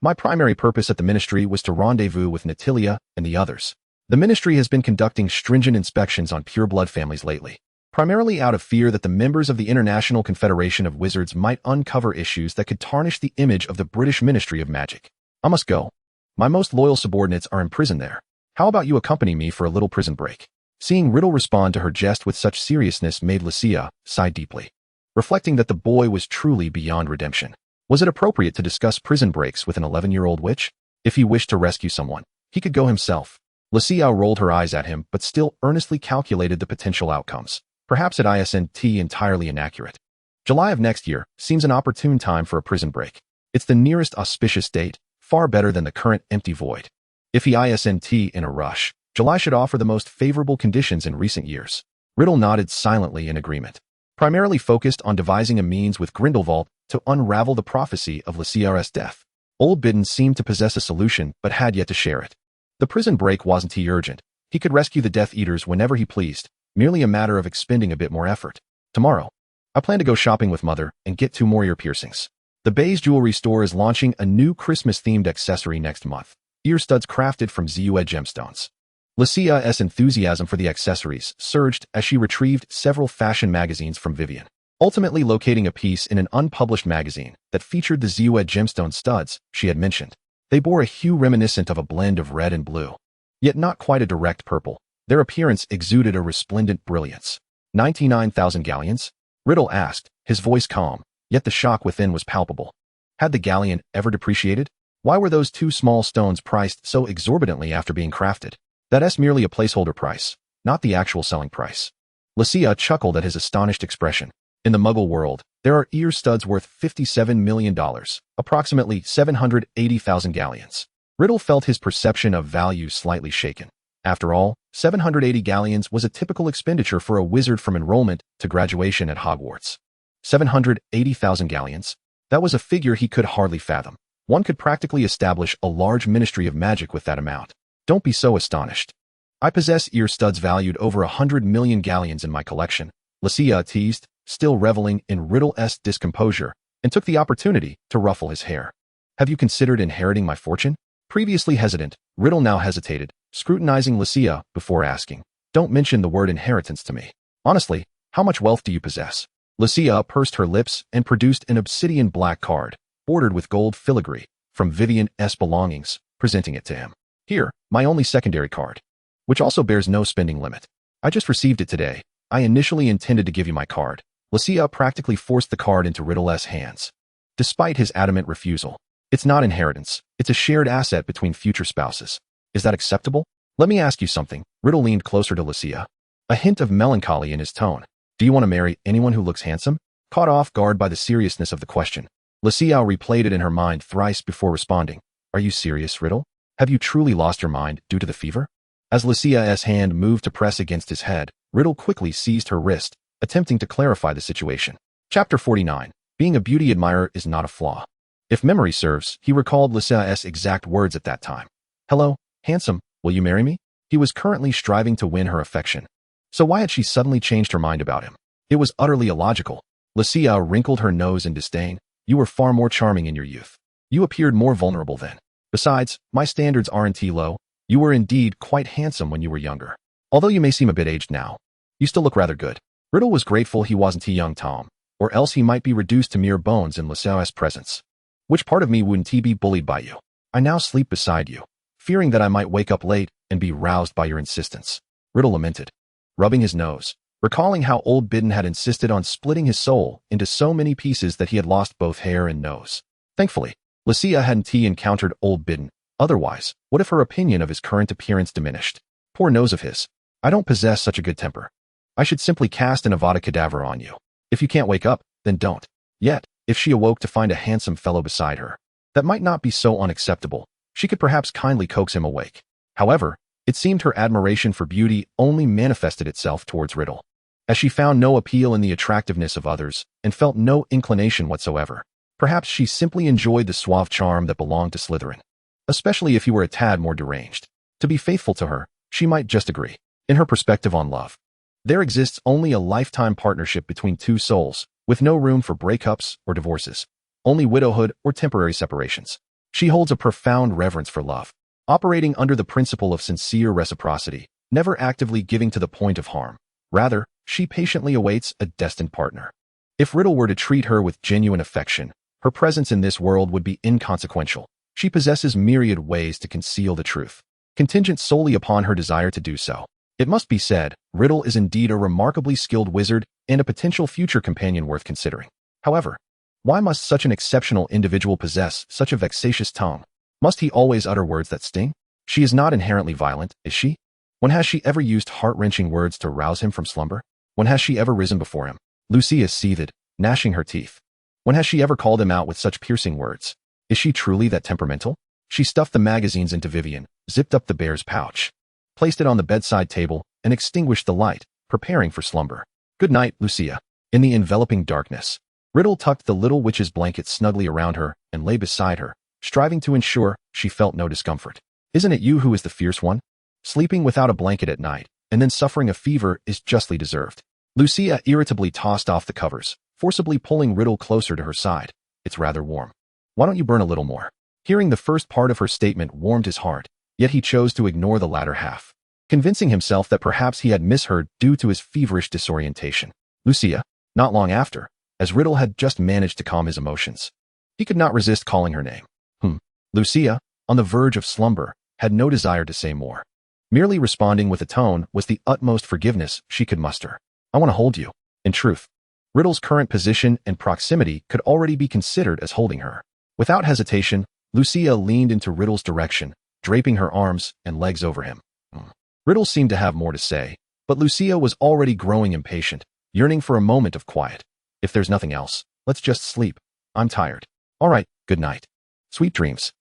My primary purpose at the Ministry was to rendezvous with Natalia and the others. The Ministry has been conducting stringent inspections on pure-blood families lately, primarily out of fear that the members of the International Confederation of Wizards might uncover issues that could tarnish the image of the British Ministry of Magic. I must go. My most loyal subordinates are imprisoned there. How about you accompany me for a little prison break? Seeing Riddle respond to her jest with such seriousness made Lucia sigh deeply, reflecting that the boy was truly beyond redemption. Was it appropriate to discuss prison breaks with an 11-year-old witch? If he wished to rescue someone, he could go himself. Lucia rolled her eyes at him but still earnestly calculated the potential outcomes. Perhaps at ISNT entirely inaccurate. July of next year seems an opportune time for a prison break. It's the nearest auspicious date, far better than the current empty void. If he ISNT in a rush, July should offer the most favorable conditions in recent years. Riddle nodded silently in agreement, primarily focused on devising a means with Grindelwald to unravel the prophecy of Lucia's death. Old Bidden seemed to possess a solution but had yet to share it. The prison break wasn't too urgent. He could rescue the Death Eaters whenever he pleased, merely a matter of expending a bit more effort. Tomorrow, I plan to go shopping with Mother and get 2 more ear piercings. The Bay's jewelry store is launching a new Christmas-themed accessory next month, ear studs crafted from GGAD gemstones. Lucia's enthusiasm for the accessories surged as she retrieved several fashion magazines from Vivian, ultimately locating a piece in an unpublished magazine that featured the GGAD gemstone studs she had mentioned. They bore a hue reminiscent of a blend of red and blue, yet not quite a direct purple. Their appearance exuded a resplendent brilliance. 99,000 galleons? Riddle asked, his voice calm, yet the shock within was palpable. Had the galleon ever depreciated? Why were those 2 small stones priced so exorbitantly after being crafted? That's merely a placeholder price, not the actual selling price. Lucia chuckled at his astonished expression. In the Muggle world, there are ear studs worth $57 million, approximately 780,000 galleons. Riddle felt his perception of value slightly shaken. After all, 780 galleons was a typical expenditure for a wizard from enrollment to graduation at Hogwarts. 780,000 galleons? That was a figure he could hardly fathom. One could practically establish a large ministry of magic with that amount. Don't be so astonished. I possess ear studs valued over 100 million galleons in my collection, Lucia teased, still reveling in Riddle's discomposure, and took the opportunity to ruffle his hair. Have you considered inheriting my fortune? Previously hesitant, Riddle now hesitated, scrutinizing Lucia before asking, Don't mention the word inheritance to me. Honestly, how much wealth do you possess? Lucia pursed her lips and produced an obsidian black card, bordered with gold filigree, from Vivian's belongings, presenting it to him. Here, my only secondary card, which also bears no spending limit. I just received it today. I initially intended to give you my card. Lucia practically forced the card into Riddle's hands. Despite his adamant refusal, it's not inheritance. It's a shared asset between future spouses. Is that acceptable? Let me ask you something. Riddle leaned closer to Lucia, a hint of melancholy in his tone. Do you want to marry anyone who looks handsome? Caught off guard by the seriousness of the question, Lucia replayed it in her mind thrice before responding. Are you serious, Riddle? Have you truly lost your mind due to the fever? As Lucia's hand moved to press against his head, Riddle quickly seized her wrist, attempting to clarify the situation. Chapter 49. Being a beauty admirer is not a flaw. If memory serves, he recalled Lucia's exact words at that time. Hello, handsome, will you marry me? He was currently striving to win her affection. So why had she suddenly changed her mind about him? It was utterly illogical. Lucia wrinkled her nose in disdain. You were far more charming in your youth. You appeared more vulnerable then. Besides, my standards aren't low. You were indeed quite handsome when you were younger. Although you may seem a bit aged now, you still look rather good. Riddle was grateful he wasn't too young Tom, or else he might be reduced to mere bones in Lucia's presence. Which part of me wouldn't he be bullied by you? I now sleep beside you, fearing that I might wake up late and be roused by your insistence. Riddle lamented, rubbing his nose, recalling how old Bidden had insisted on splitting his soul into so many pieces that he had lost both hair and nose. Thankfully, Lucia hadn't encountered old Bidden. Otherwise, what if her opinion of his current appearance diminished? Poor nose of his. I don't possess such a good temper. I should simply cast an Avada Kedavra on you. If you can't wake up, then don't. Yet, if she awoke to find a handsome fellow beside her, that might not be so unacceptable. She could perhaps kindly coax him awake. However, it seemed her admiration for beauty only manifested itself towards Riddle, as she found no appeal in the attractiveness of others and felt no inclination whatsoever. Perhaps she simply enjoyed the suave charm that belonged to Slytherin, especially if he were a tad more deranged. To be faithful to her, she might just agree. In her perspective on love, there exists only a lifetime partnership between two souls, with no room for breakups or divorces, only widowhood or temporary separations. She holds a profound reverence for love, operating under the principle of sincere reciprocity, never actively giving to the point of harm. Rather, she patiently awaits a destined partner. If Riddle were to treat her with genuine affection, her presence in this world would be inconsequential. She possesses myriad ways to conceal the truth, contingent solely upon her desire to do so. It must be said, Riddle is indeed a remarkably skilled wizard and a potential future companion worth considering. However, why must such an exceptional individual possess such a vexatious tongue? Must he always utter words that sting? She is not inherently violent, is she? When has she ever used heart-wrenching words to rouse him from slumber? When has she ever risen before him? Lucia seethed, gnashing her teeth. When has she ever called him out with such piercing words? Is she truly that temperamental? She stuffed the magazines into Vivian, zipped up the bear's pouch, placed it on the bedside table, and extinguished the light, preparing for slumber. Good night, Lucia. In the enveloping darkness, Riddle tucked the little witch's blanket snugly around her and lay beside her, striving to ensure she felt no discomfort. Isn't it you who is the fierce one? Sleeping without a blanket at night, and then suffering a fever is justly deserved. Lucia irritably tossed off the covers, forcibly pulling Riddle closer to her side. It's rather warm. Why don't you burn a little more? Hearing the first part of her statement warmed his heart, yet he chose to ignore the latter half, convincing himself that perhaps he had misheard due to his feverish disorientation. Lucia, not long after, as Riddle had just managed to calm his emotions, he could not resist calling her name. Lucia, on the verge of slumber, had no desire to say more. Merely responding with a tone was the utmost forgiveness she could muster. I want to hold you. In truth, Riddle's current position and proximity could already be considered as holding her. Without hesitation, Lucia leaned into Riddle's direction, draping her arms and legs over him. Riddle seemed to have more to say, but Lucia was already growing impatient, yearning for a moment of quiet. If there's nothing else, let's just sleep. I'm tired. All right, good night. Sweet dreams.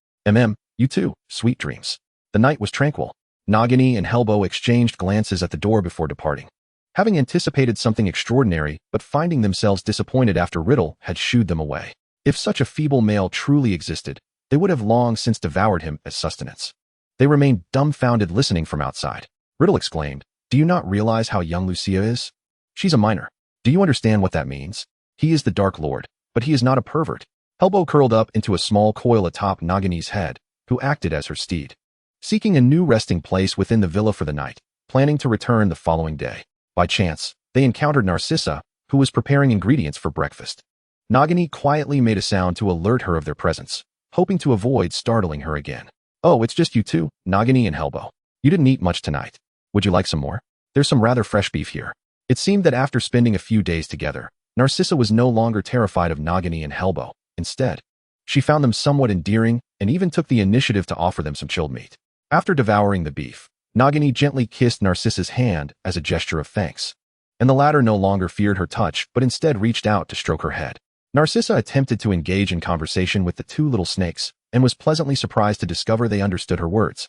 You too, sweet dreams. The night was tranquil. Nagini and Helbo exchanged glances at the door before departing, having anticipated something extraordinary but finding themselves disappointed after Riddle had shooed them away. If such a feeble male truly existed, they would have long since devoured him as sustenance. They remained dumbfounded listening from outside. Riddle exclaimed, "Do you not realize how young Lucia is? She's a minor. Do you understand what that means? He is the Dark Lord, but he is not a pervert." Helbo curled up into a small coil atop Nagini's head, who acted as her steed, seeking a new resting place within the villa for the night, planning to return the following day. By chance, they encountered Narcissa, who was preparing ingredients for breakfast. Nagini quietly made a sound to alert her of their presence, hoping to avoid startling her again. "Oh, it's just you two, Nagini and Helbo. You didn't eat much tonight. Would you like some more? There's some rather fresh beef here." It seemed that after spending a few days together, Narcissa was no longer terrified of Nagini and Helbo. Instead, she found them somewhat endearing and even took the initiative to offer them some chilled meat. After devouring the beef, Nagini gently kissed Narcissa's hand as a gesture of thanks, and the latter no longer feared her touch but instead reached out to stroke her head. Narcissa attempted to engage in conversation with the two little snakes and was pleasantly surprised to discover they understood her words,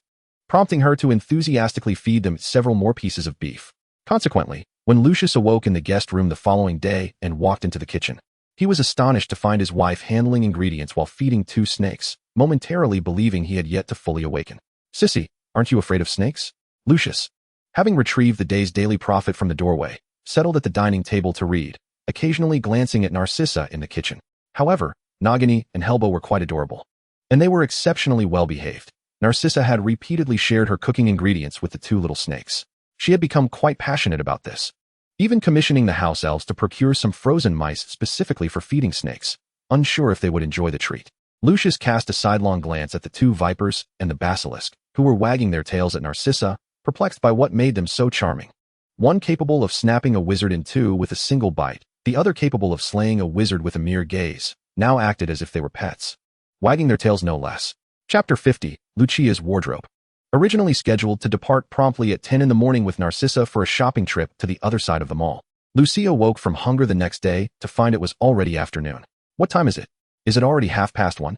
prompting her to enthusiastically feed them several more pieces of beef. Consequently, when Lucius awoke in the guest room the following day and walked into the kitchen, he was astonished to find his wife handling ingredients while feeding two snakes, momentarily believing he had yet to fully awaken. "Sissy, aren't you afraid of snakes?" Lucius, having retrieved the day's daily profit from the doorway, settled at the dining table to read, occasionally glancing at Narcissa in the kitchen. However, Nagini and Helbo were quite adorable, and they were exceptionally well behaved. Narcissa had repeatedly shared her cooking ingredients with the two little snakes. She had become quite passionate about this, even commissioning the house elves to procure some frozen mice specifically for feeding snakes, unsure if they would enjoy the treat. Lucius cast a sidelong glance at the two vipers and the basilisk, who were wagging their tails at Narcissa, perplexed by what made them so charming. One capable of snapping a wizard in two with a single bite, the other capable of slaying a wizard with a mere gaze, now acted as if they were pets. Wagging their tails no less. Chapter 50, Lucia's Wardrobe. Originally scheduled to depart promptly at 10 in the morning with Narcissa for a shopping trip to the other side of the mall, Lucia woke from hunger the next day to find it was already afternoon. What time is it? Is it already 1:30?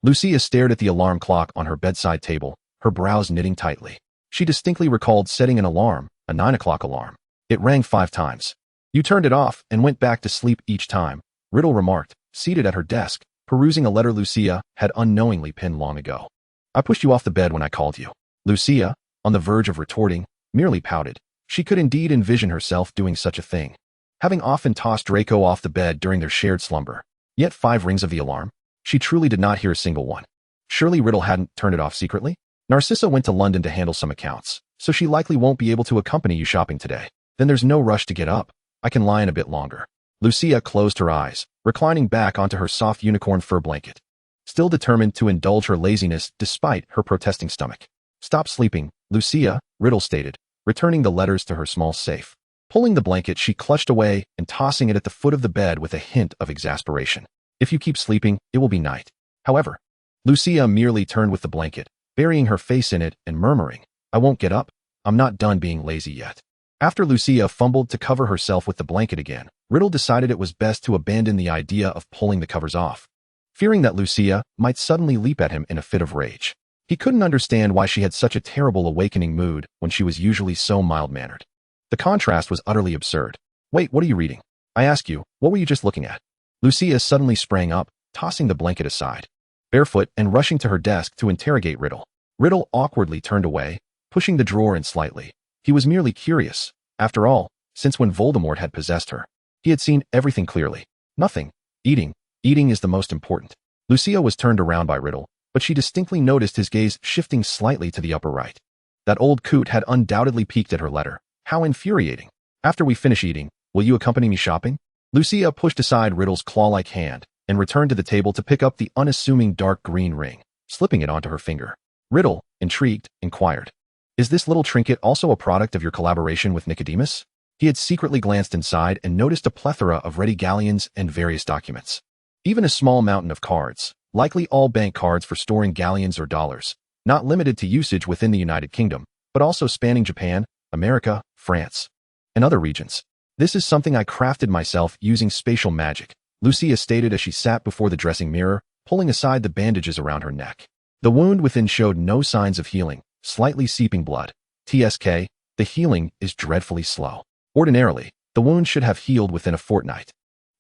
Lucia stared at the alarm clock on her bedside table, her brows knitting tightly. She distinctly recalled setting an alarm, a 9 o'clock alarm. It rang 5 times. You turned it off and went back to sleep each time, Riddle remarked, seated at her desk, perusing a letter Lucia had unknowingly penned long ago. I pushed you off the bed when I called you. Lucia, on the verge of retorting, merely pouted. She could indeed envision herself doing such a thing, having often tossed Draco off the bed during their shared slumber. Yet 5 rings of the alarm? She truly did not hear a single one. Surely Riddle hadn't turned it off secretly? Narcissa went to London to handle some accounts, so she likely won't be able to accompany you shopping today. Then there's no rush to get up. I can lie in a bit longer. Lucia closed her eyes, reclining back onto her soft unicorn fur blanket, still determined to indulge her laziness despite her protesting stomach. Stop sleeping, Lucia, Riddle stated, returning the letters to her small safe. Pulling the blanket, she clutched away and tossing it at the foot of the bed with a hint of exasperation. If you keep sleeping, it will be night. However, Lucia merely turned with the blanket, burying her face in it and murmuring, I won't get up. I'm not done being lazy yet. After Lucia fumbled to cover herself with the blanket again, Riddle decided it was best to abandon the idea of pulling the covers off, fearing that Lucia might suddenly leap at him in a fit of rage. He couldn't understand why she had such a terrible awakening mood when she was usually so mild-mannered. The contrast was utterly absurd. Wait, what are you reading? I ask you, what were you just looking at? Lucia suddenly sprang up, tossing the blanket aside, barefoot and rushing to her desk to interrogate Riddle. Riddle awkwardly turned away, pushing the drawer in slightly. He was merely curious. After all, since when Voldemort had possessed her, he had seen everything clearly. Nothing. Eating is the most important. Lucia was turned around by Riddle, but she distinctly noticed his gaze shifting slightly to the upper right. That old coot had undoubtedly peeked at her letter. How infuriating. After we finish eating, will you accompany me shopping? Lucia pushed aside Riddle's claw-like hand and returned to the table to pick up the unassuming dark green ring, slipping it onto her finger. Riddle, intrigued, inquired, is this little trinket also a product of your collaboration with Nicodemus? He had secretly glanced inside and noticed a plethora of ready galleons and various documents. Even a small mountain of cards, likely all bank cards for storing galleons or dollars, not limited to usage within the United Kingdom, but also spanning Japan, America, France, and other regions. This is something I crafted myself using spatial magic, Lucia stated as she sat before the dressing mirror, pulling aside the bandages around her neck. The wound within showed no signs of healing, slightly seeping blood. TSK, the healing is dreadfully slow. Ordinarily, the wound should have healed within a fortnight,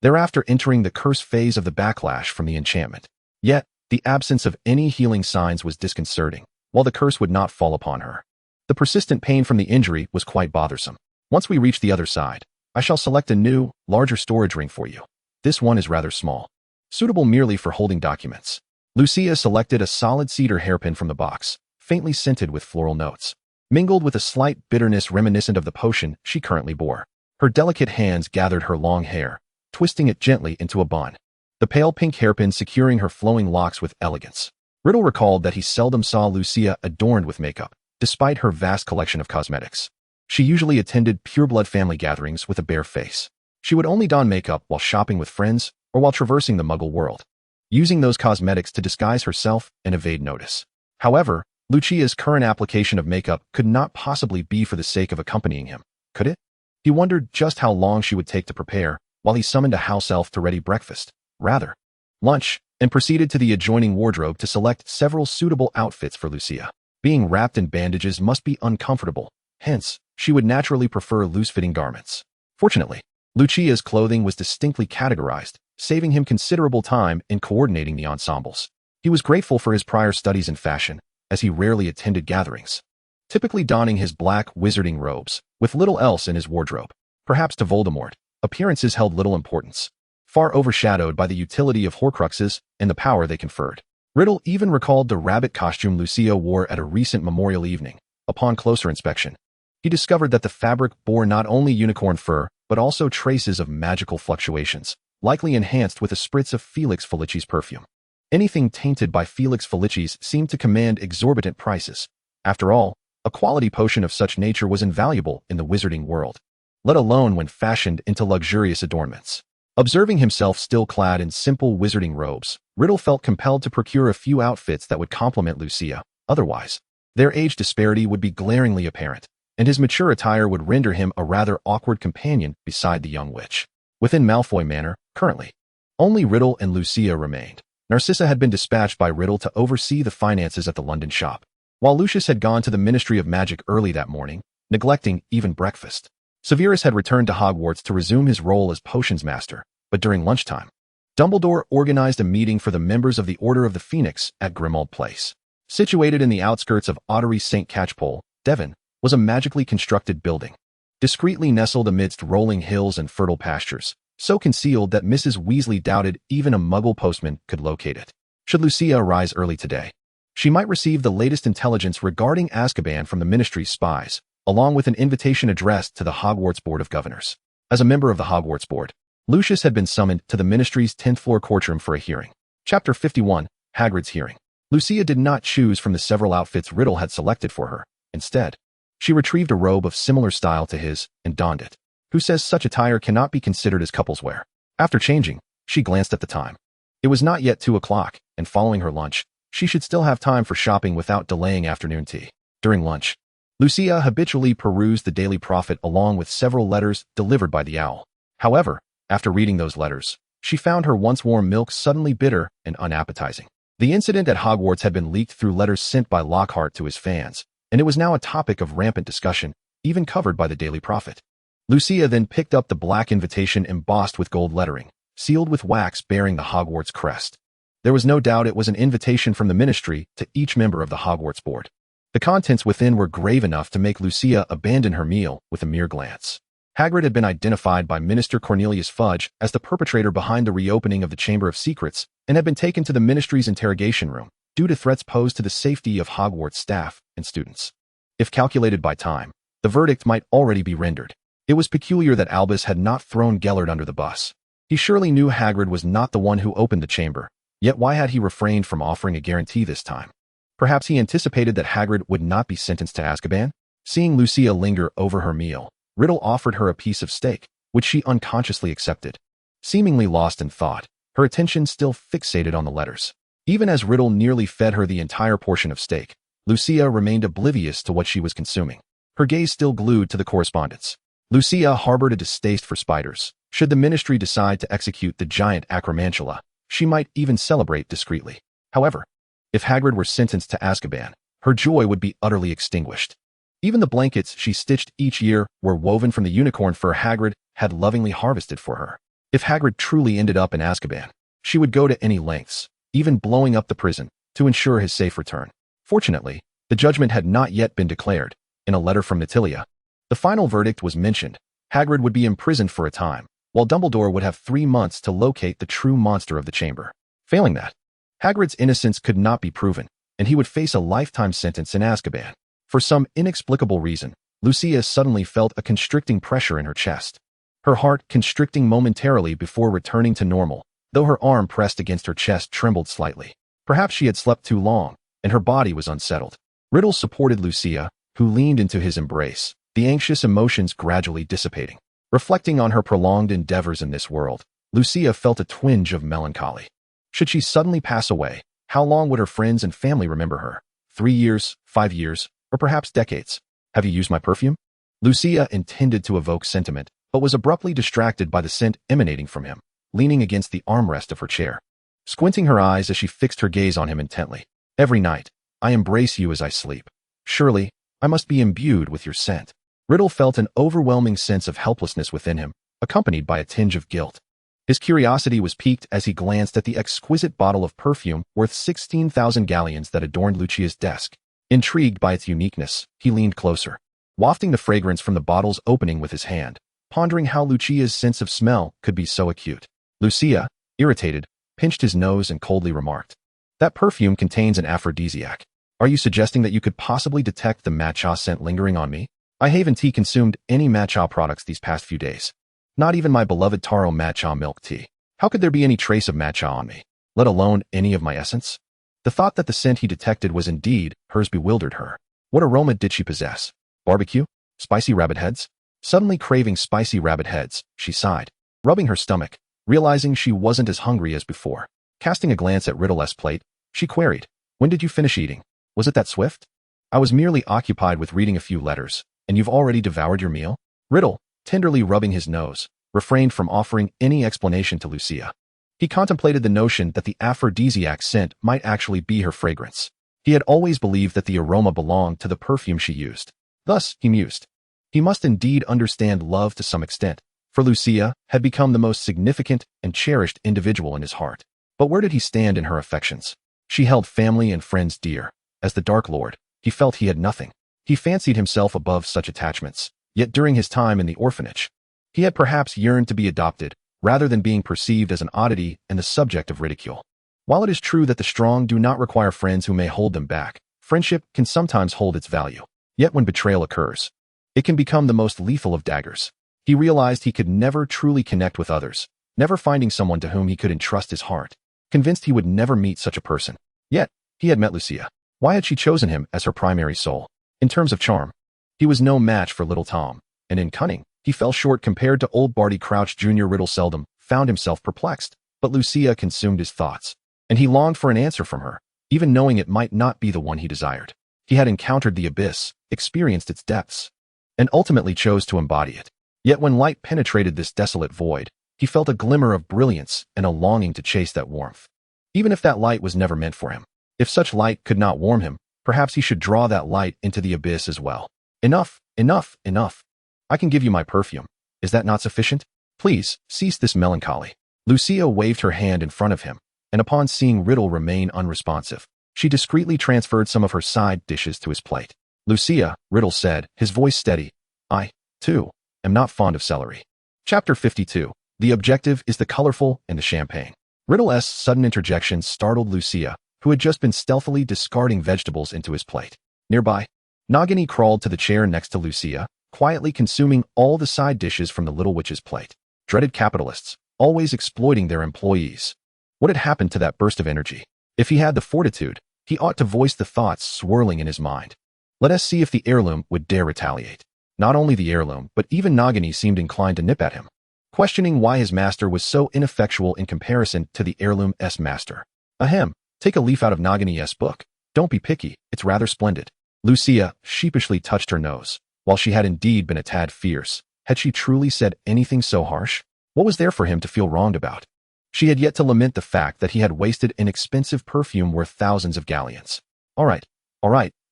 thereafter entering the curse phase of the backlash from the enchantment. Yet, the absence of any healing signs was disconcerting, while the curse would not fall upon her. The persistent pain from the injury was quite bothersome. Once we reach the other side, I shall select a new, larger storage ring for you. This one is rather small, suitable merely for holding documents. Lucia selected a solid cedar hairpin from the box, faintly scented with floral notes, mingled with a slight bitterness reminiscent of the potion she currently bore. Her delicate hands gathered her long hair, twisting it gently into a bun, the pale pink hairpin securing her flowing locks with elegance. Riddle recalled that he seldom saw Lucia adorned with makeup, despite her vast collection of cosmetics. She usually attended pureblood family gatherings with a bare face. She would only don makeup while shopping with friends or while traversing the Muggle world, using those cosmetics to disguise herself and evade notice. However, Lucia's current application of makeup could not possibly be for the sake of accompanying him, could it? He wondered just how long she would take to prepare while he summoned a house elf to ready breakfast, rather, lunch, and proceeded to the adjoining wardrobe to select several suitable outfits for Lucia. Being wrapped in bandages must be uncomfortable, hence, she would naturally prefer loose-fitting garments. Fortunately, Lucia's clothing was distinctly categorized, saving him considerable time in coordinating the ensembles. He was grateful for his prior studies in fashion, as he rarely attended gatherings, typically donning his black wizarding robes, with little else in his wardrobe. Perhaps to Voldemort, appearances held little importance, far overshadowed by the utility of Horcruxes and the power they conferred. Riddle even recalled the rabbit costume Lucia wore at a recent memorial evening. Upon closer inspection, he discovered that the fabric bore not only unicorn fur, but also traces of magical fluctuations, likely enhanced with a spritz of Felix Felici's perfume. Anything tainted by Felix Felici's seemed to command exorbitant prices. After all, a quality potion of such nature was invaluable in the wizarding world, let alone when fashioned into luxurious adornments. Observing himself still clad in simple wizarding robes, Riddle felt compelled to procure a few outfits that would complement Lucia. Otherwise, their age disparity would be glaringly apparent, and his mature attire would render him a rather awkward companion beside the young witch. Within Malfoy Manor, currently, only Riddle and Lucia remained. Narcissa had been dispatched by Riddle to oversee the finances at the London shop, while Lucius had gone to the Ministry of Magic early that morning, neglecting even breakfast. Severus had returned to Hogwarts to resume his role as potions master, but during lunchtime, Dumbledore organized a meeting for the members of the Order of the Phoenix at Grimmauld Place. Situated in the outskirts of Ottery St. Catchpole, Devon, was a magically constructed building, discreetly nestled amidst rolling hills and fertile pastures, so concealed that Mrs. Weasley doubted even a Muggle postman could locate it. Should Lucia arise early today, she might receive the latest intelligence regarding Azkaban from the Ministry's spies, along with an invitation addressed to the Hogwarts Board of Governors. As a member of the Hogwarts Board, Lucius had been summoned to the Ministry's 10th floor courtroom for a hearing. Chapter 51, Hagrid's Hearing. Lucia did not choose from the several outfits Riddle had selected for her. Instead, she retrieved a robe of similar style to his and donned it. Who says such attire cannot be considered as couples wear? After changing, she glanced at the time. It was not yet 2 o'clock, and following her lunch, she should still have time for shopping without delaying afternoon tea. During lunch, Lucia habitually perused the Daily Prophet along with several letters delivered by the owl. However, after reading those letters, she found her once warm milk suddenly bitter and unappetizing. The incident at Hogwarts had been leaked through letters sent by Lockhart to his fans, and it was now a topic of rampant discussion, even covered by the Daily Prophet. Lucia then picked up the black invitation embossed with gold lettering, sealed with wax bearing the Hogwarts crest. There was no doubt it was an invitation from the Ministry to each member of the Hogwarts Board. The contents within were grave enough to make Lucia abandon her meal with a mere glance. Hagrid had been identified by Minister Cornelius Fudge as the perpetrator behind the reopening of the Chamber of Secrets and had been taken to the Ministry's interrogation room due to threats posed to the safety of Hogwarts staff and students. If calculated by time, the verdict might already be rendered. It was peculiar that Albus had not thrown Gellert under the bus. He surely knew Hagrid was not the one who opened the chamber, yet why had he refrained from offering a guarantee this time? Perhaps he anticipated that Hagrid would not be sentenced to Azkaban? Seeing Lucia linger over her meal, Riddle offered her a piece of steak, which she unconsciously accepted. Seemingly lost in thought, her attention still fixated on the letters. Even as Riddle nearly fed her the entire portion of steak, Lucia remained oblivious to what she was consuming, her gaze still glued to the correspondence. Lucia harbored a distaste for spiders. Should the Ministry decide to execute the giant Acromantula, she might even celebrate discreetly. However, if Hagrid were sentenced to Azkaban, her joy would be utterly extinguished. Even the blankets she stitched each year were woven from the unicorn fur Hagrid had lovingly harvested for her. If Hagrid truly ended up in Azkaban, she would go to any lengths, even blowing up the prison, to ensure his safe return. Fortunately, the judgment had not yet been declared. In a letter from Natalia, the final verdict was mentioned. Hagrid would be imprisoned for a time, while Dumbledore would have 3 months to locate the true monster of the chamber. Failing that, Hagrid's innocence could not be proven, and he would face a lifetime sentence in Azkaban. For some inexplicable reason, Lucia suddenly felt a constricting pressure in her chest. Her heart constricting momentarily before returning to normal, though her arm pressed against her chest trembled slightly. Perhaps she had slept too long, and her body was unsettled. Riddle supported Lucia, who leaned into his embrace, the anxious emotions gradually dissipating. Reflecting on her prolonged endeavors in this world, Lucia felt a twinge of melancholy. Should she suddenly pass away, how long would her friends and family remember her? 3 years, 5 years, or perhaps decades? Have you used my perfume? Lucia intended to evoke sentiment, but was abruptly distracted by the scent emanating from him, leaning against the armrest of her chair, squinting her eyes as she fixed her gaze on him intently. Every night, I embrace you as I sleep. Surely, I must be imbued with your scent. Riddle felt an overwhelming sense of helplessness within him, accompanied by a tinge of guilt. His curiosity was piqued as he glanced at the exquisite bottle of perfume worth 16,000 galleons that adorned Lucia's desk. Intrigued by its uniqueness, he leaned closer, wafting the fragrance from the bottle's opening with his hand, pondering how Lucia's sense of smell could be so acute. Lucia, irritated, pinched his nose and coldly remarked, "That perfume contains an aphrodisiac. Are you suggesting that you could possibly detect the matcha scent lingering on me? I haven't tea consumed any matcha products these past few days. Not even my beloved taro matcha milk tea. How could there be any trace of matcha on me, let alone any of my essence? The thought that the scent he detected was indeed hers bewildered her. What aroma did she possess? Barbecue? Spicy rabbit heads? Suddenly craving spicy rabbit heads, she sighed, rubbing her stomach, realizing she wasn't as hungry as before. Casting a glance at Riddle's plate, she queried, "When did you finish eating? Was it that swift?" "I was merely occupied with reading a few letters, and you've already devoured your meal?" Riddle, tenderly rubbing his nose, refrained from offering any explanation to Lucia. He contemplated the notion that the aphrodisiac scent might actually be her fragrance. He had always believed that the aroma belonged to the perfume she used. Thus, he mused, he must indeed understand love to some extent, for Lucia had become the most significant and cherished individual in his heart. But where did he stand in her affections? She held family and friends dear. As the Dark Lord, he felt he had nothing. He fancied himself above such attachments, yet during his time in the orphanage, he had perhaps yearned to be adopted, rather than being perceived as an oddity and the subject of ridicule. While it is true that the strong do not require friends who may hold them back, friendship can sometimes hold its value. Yet when betrayal occurs, it can become the most lethal of daggers. He realized he could never truly connect with others, never finding someone to whom he could entrust his heart, convinced he would never meet such a person. Yet, he had met Lucia. Why had she chosen him as her primary soul? In terms of charm, he was no match for little Tom, and in cunning, he fell short compared to old Barty Crouch Jr. Riddle seldom found himself perplexed, but Lucia consumed his thoughts, and he longed for an answer from her, even knowing it might not be the one he desired. He had encountered the abyss, experienced its depths, and ultimately chose to embody it. Yet when light penetrated this desolate void, he felt a glimmer of brilliance and a longing to chase that warmth. Even if that light was never meant for him, if such light could not warm him, perhaps he should draw that light into the abyss as well. Enough, enough, enough. I can give you my perfume. Is that not sufficient? Please, cease this melancholy. Lucia waved her hand in front of him, and upon seeing Riddle remain unresponsive, she discreetly transferred some of her side dishes to his plate. "Lucia," Riddle said, his voice steady, "I, too, am not fond of celery." Chapter 52. The objective is the colorful and the champagne. Riddle's sudden interjection startled Lucia, who had just been stealthily discarding vegetables into his plate. Nearby, Nagini crawled to the chair next to Lucia, quietly consuming all the side dishes from the little witch's plate. Dreaded capitalists, always exploiting their employees. What had happened to that burst of energy? If he had the fortitude, he ought to voice the thoughts swirling in his mind. Let us see if the heirloom would dare retaliate. Not only the heirloom, but even Nagini seemed inclined to nip at him, questioning why his master was so ineffectual in comparison to the heirloom's master. Ahem, take a leaf out of Nagini's book. Don't be picky, it's rather splendid. Lucia sheepishly touched her nose. While she had indeed been a tad fierce, had she truly said anything so harsh? What was there for him to feel wronged about? She had yet to lament the fact that he had wasted an expensive perfume worth thousands of galleons. All right,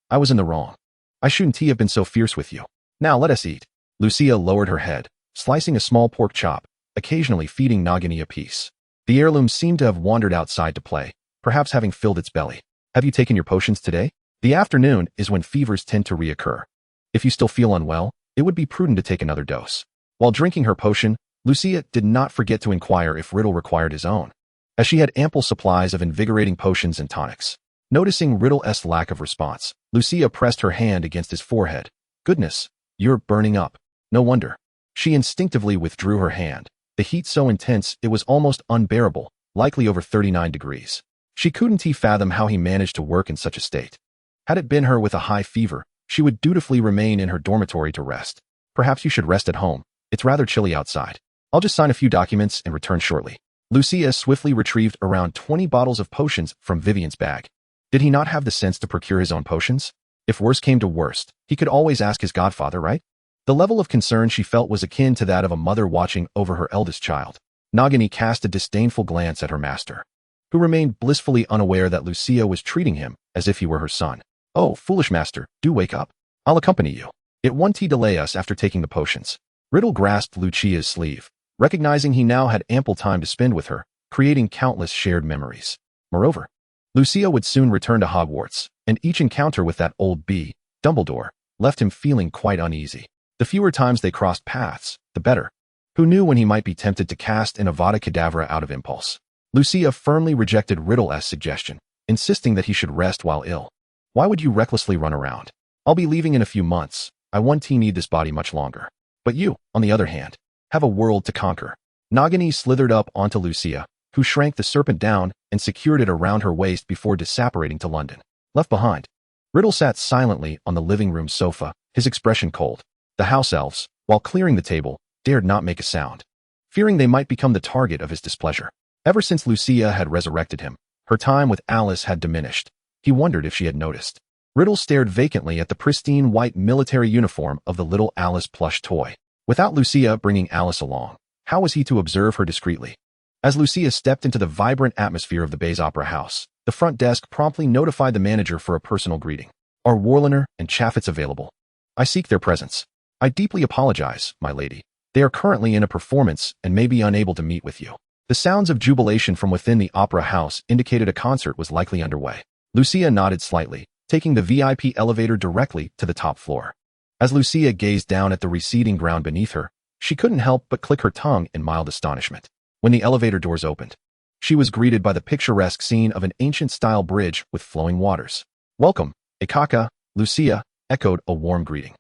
I was in the wrong. I shouldn't have been so fierce with you. Now let us eat. Lucia lowered her head, slicing a small pork chop, occasionally feeding Nagini a piece. The heirloom seemed to have wandered outside to play, perhaps having filled its belly. Have you taken your potions today? The afternoon is when fevers tend to reoccur. If you still feel unwell, it would be prudent to take another dose. While drinking her potion, Lucia did not forget to inquire if Riddle required his own, as she had ample supplies of invigorating potions and tonics. Noticing Riddle's lack of response, Lucia pressed her hand against his forehead. Goodness, you're burning up. No wonder. She instinctively withdrew her hand, the heat so intense it was almost unbearable, likely over 39 degrees. She couldn't fathom how he managed to work in such a state. Had it been her with a high fever, she would dutifully remain in her dormitory to rest. Perhaps you should rest at home. It's rather chilly outside. I'll just sign a few documents and return shortly. Lucia swiftly retrieved around 20 bottles of potions from Vivian's bag. Did he not have the sense to procure his own potions? If worst came to worst, he could always ask his godfather, right? The level of concern she felt was akin to that of a mother watching over her eldest child. Nagini cast a disdainful glance at her master, who remained blissfully unaware that Lucia was treating him as if he were her son. Oh, foolish master, do wake up. I'll accompany you. It won't delay us after taking the potions. Riddle grasped Lucia's sleeve, recognizing he now had ample time to spend with her, creating countless shared memories. Moreover, Lucia would soon return to Hogwarts, and each encounter with that old bee, Dumbledore, left him feeling quite uneasy. The fewer times they crossed paths, the better. Who knew when he might be tempted to cast an Avada Kedavra out of impulse? Lucia firmly rejected Riddle's suggestion, insisting that he should rest while ill. Why would you recklessly run around? I'll be leaving in a few months. I won't need this body much longer. But you, on the other hand, have a world to conquer. Nagini slithered up onto Lucia, who shrank the serpent down and secured it around her waist before disapparating to London. Left behind, Riddle sat silently on the living room sofa, his expression cold. The house elves, while clearing the table, dared not make a sound, fearing they might become the target of his displeasure. Ever since Lucia had resurrected him, her time with Alice had diminished. He wondered if she had noticed. Riddle stared vacantly at the pristine white military uniform of the little Alice plush toy. Without Lucia bringing Alice along, how was he to observe her discreetly? As Lucia stepped into the vibrant atmosphere of the Bay's Opera House, the front desk promptly notified the manager for a personal greeting. Are Warliner and Chaffetz available? I seek their presence. I deeply apologize, my lady. They are currently in a performance and may be unable to meet with you. The sounds of jubilation from within the opera house indicated a concert was likely underway. Lucia nodded slightly, taking the VIP elevator directly to the top floor. As Lucia gazed down at the receding ground beneath her, she couldn't help but click her tongue in mild astonishment. When the elevator doors opened, she was greeted by the picturesque scene of an ancient-style bridge with flowing waters. Welcome, Ikaka, Lucia echoed a warm greeting.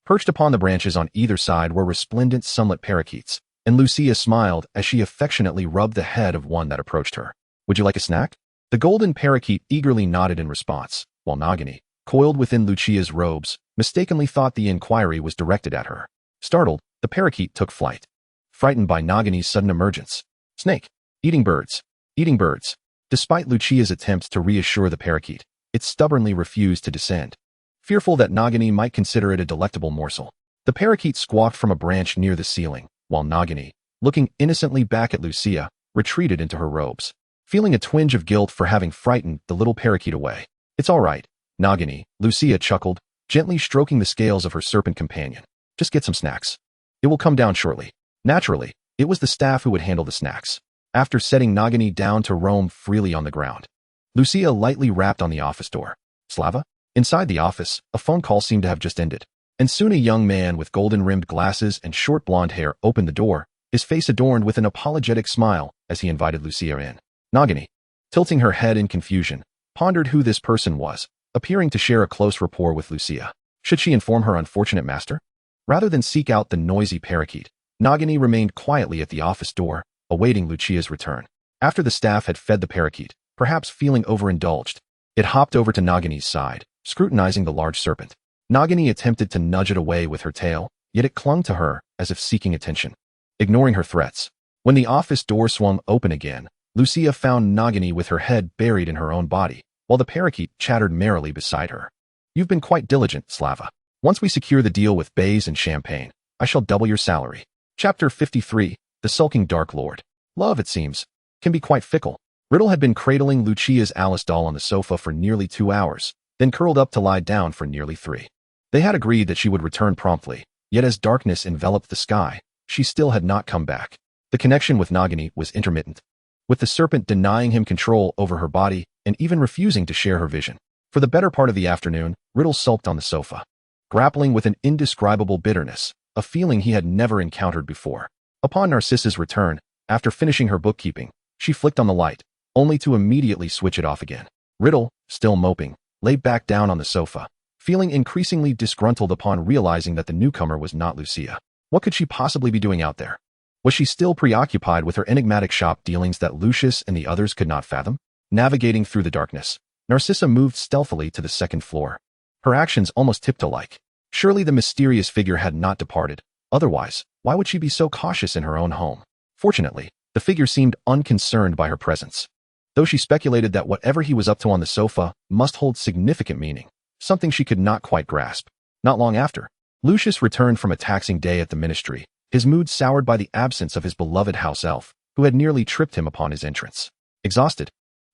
Perched upon the branches on either side were resplendent sunlit parakeets, and Lucia smiled as she affectionately rubbed the head of one that approached her. Would you like a snack? The golden parakeet eagerly nodded in response, while Nagini, coiled within Lucia's robes, mistakenly thought the inquiry was directed at her. Startled, the parakeet took flight, frightened by Nagini's sudden emergence. Snake. Eating birds. Eating birds. Despite Lucia's attempts to reassure the parakeet, it stubbornly refused to descend. Fearful that Nagini might consider it a delectable morsel, the parakeet squawked from a branch near the ceiling, while Nagini, looking innocently back at Lucia, retreated into her robes, feeling a twinge of guilt for having frightened the little parakeet away. It's all right, Nagini, Lucia chuckled, gently stroking the scales of her serpent companion. Just get some snacks. It will come down shortly. Naturally, it was the staff who would handle the snacks. After setting Nagini down to roam freely on the ground, Lucia lightly rapped on the office door. Slava? Inside the office, a phone call seemed to have just ended, and soon a young man with golden-rimmed glasses and short blonde hair opened the door, his face adorned with an apologetic smile as he invited Lucia in. Nagini, tilting her head in confusion, pondered who this person was, appearing to share a close rapport with Lucia. Should she inform her unfortunate master? Rather than seek out the noisy parakeet, Nagini remained quietly at the office door, awaiting Lucia's return. After the staff had fed the parakeet, perhaps feeling overindulged, it hopped over to Nagini's side, scrutinizing the large serpent. Nagini attempted to nudge it away with her tail, yet it clung to her as if seeking attention. Ignoring her threats, when the office door swung open again, Lucia found Nagini with her head buried in her own body, while the parakeet chattered merrily beside her. You've been quite diligent, Slava. Once we secure the deal with Bays and Champagne, I shall double your salary. Chapter 53, The Sulking Dark Lord. Love, it seems, can be quite fickle. Riddle had been cradling Lucia's Alice doll on the sofa for nearly 2 hours, then curled up to lie down for nearly 3. They had agreed that she would return promptly, yet as darkness enveloped the sky, she still had not come back. The connection with Nagini was intermittent, with the serpent denying him control over her body and even refusing to share her vision. For the better part of the afternoon, Riddle sulked on the sofa, grappling with an indescribable bitterness, a feeling he had never encountered before. Upon Narcissa's return, after finishing her bookkeeping, she flicked on the light, only to immediately switch it off again. Riddle, still moping, lay back down on the sofa, feeling increasingly disgruntled upon realizing that the newcomer was not Lucia. What could she possibly be doing out there? Was she still preoccupied with her enigmatic shop dealings that Lucius and the others could not fathom? Navigating through the darkness, Narcissa moved stealthily to the second floor, her actions almost tiptoe-like. Surely the mysterious figure had not departed. Otherwise, why would she be so cautious in her own home? Fortunately, the figure seemed unconcerned by her presence, though she speculated that whatever he was up to on the sofa must hold significant meaning, something she could not quite grasp. Not long after, Lucius returned from a taxing day at the ministry, his mood soured by the absence of his beloved house elf, who had nearly tripped him upon his entrance. Exhausted,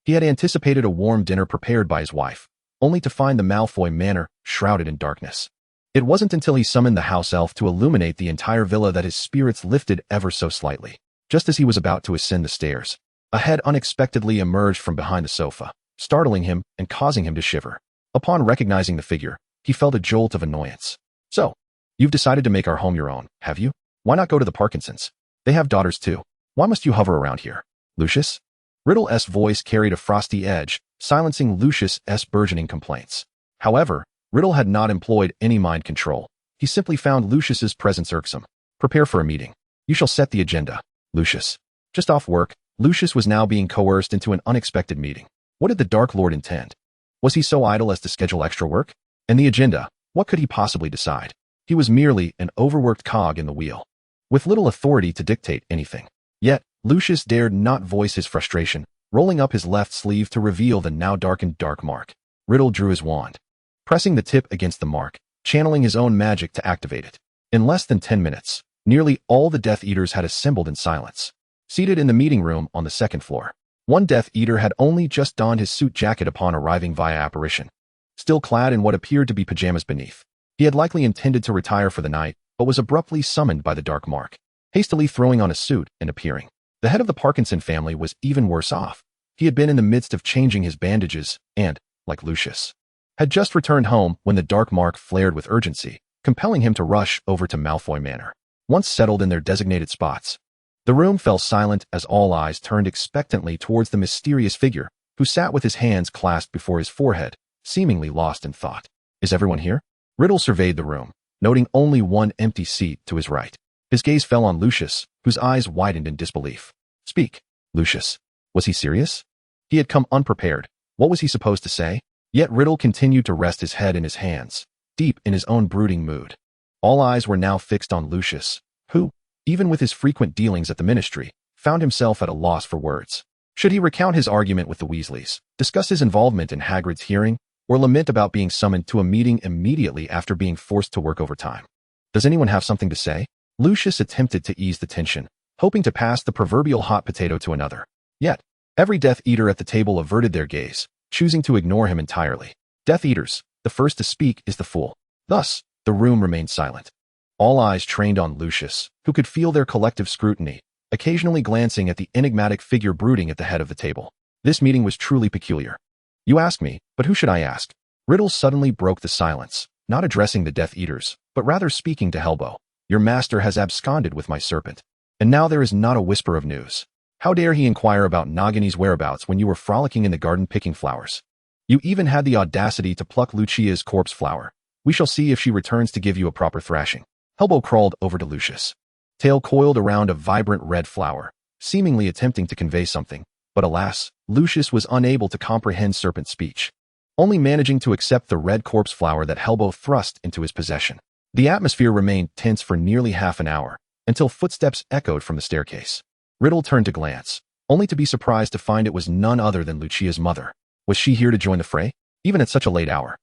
he had anticipated a warm dinner prepared by his wife, only to find the Malfoy manor shrouded in darkness. It wasn't until he summoned the house elf to illuminate the entire villa that his spirits lifted ever so slightly. Just as he was about to ascend the stairs, a head unexpectedly emerged from behind the sofa, startling him and causing him to shiver. Upon recognizing the figure, he felt a jolt of annoyance. So, you've decided to make our home your own, have you? Why not go to the Parkinsons? They have daughters too. Why must you hover around here? Lucius? Riddle's voice carried a frosty edge, silencing Lucius's burgeoning complaints. However, Riddle had not employed any mind control. He simply found Lucius's presence irksome. Prepare for a meeting. You shall set the agenda. Lucius. Just off work, Lucius was now being coerced into an unexpected meeting. What did the Dark Lord intend? Was he so idle as to schedule extra work? And the agenda, what could he possibly decide? He was merely an overworked cog in the wheel, with little authority to dictate anything. Yet, Lucius dared not voice his frustration, rolling up his left sleeve to reveal the now darkened dark mark. Riddle drew his wand, pressing the tip against the mark, channeling his own magic to activate it. In less than 10 minutes, nearly all the Death Eaters had assembled in silence. Seated in the meeting room on the second floor, one Death Eater had only just donned his suit jacket upon arriving via apparition, still clad in what appeared to be pajamas beneath. He had likely intended to retire for the night, but was abruptly summoned by the dark mark, hastily throwing on a suit and appearing. The head of the Parkinson family was even worse off. He had been in the midst of changing his bandages and, like Lucius, had just returned home when the dark mark flared with urgency, compelling him to rush over to Malfoy Manor. Once settled in their designated spots, the room fell silent as all eyes turned expectantly towards the mysterious figure who sat with his hands clasped before his forehead, seemingly lost in thought. Is everyone here? Riddle surveyed the room, noting only one empty seat to his right. His gaze fell on Lucius, whose eyes widened in disbelief. Speak, Lucius. Was he serious? He had come unprepared. What was he supposed to say? Yet Riddle continued to rest his head in his hands, deep in his own brooding mood. All eyes were now fixed on Lucius, who, even with his frequent dealings at the ministry, found himself at a loss for words. Should he recount his argument with the Weasleys, discuss his involvement in Hagrid's hearing, or lament about being summoned to a meeting immediately after being forced to work overtime? Does anyone have something to say? Lucius attempted to ease the tension, hoping to pass the proverbial hot potato to another. Yet, every Death Eater at the table averted their gaze, choosing to ignore him entirely. Death Eaters, the first to speak is the fool. Thus, the room remained silent. All eyes trained on Lucius, who could feel their collective scrutiny, occasionally glancing at the enigmatic figure brooding at the head of the table. This meeting was truly peculiar. You ask me, but who should I ask? Riddle suddenly broke the silence, not addressing the Death Eaters, but rather speaking to Helbo. Your master has absconded with my serpent, and now there is not a whisper of news. How dare he inquire about Nagini's whereabouts when you were frolicking in the garden picking flowers? You even had the audacity to pluck Lucia's corpse flower. We shall see if she returns to give you a proper thrashing. Helbo crawled over to Lucius, tail coiled around a vibrant red flower, seemingly attempting to convey something, but alas, Lucius was unable to comprehend serpent speech, only managing to accept the red corpse flower that Helbo thrust into his possession. The atmosphere remained tense for nearly half an hour, until footsteps echoed from the staircase. Riddle turned to glance, only to be surprised to find it was none other than Lucia's mother. Was she here to join the fray, even at such a late hour?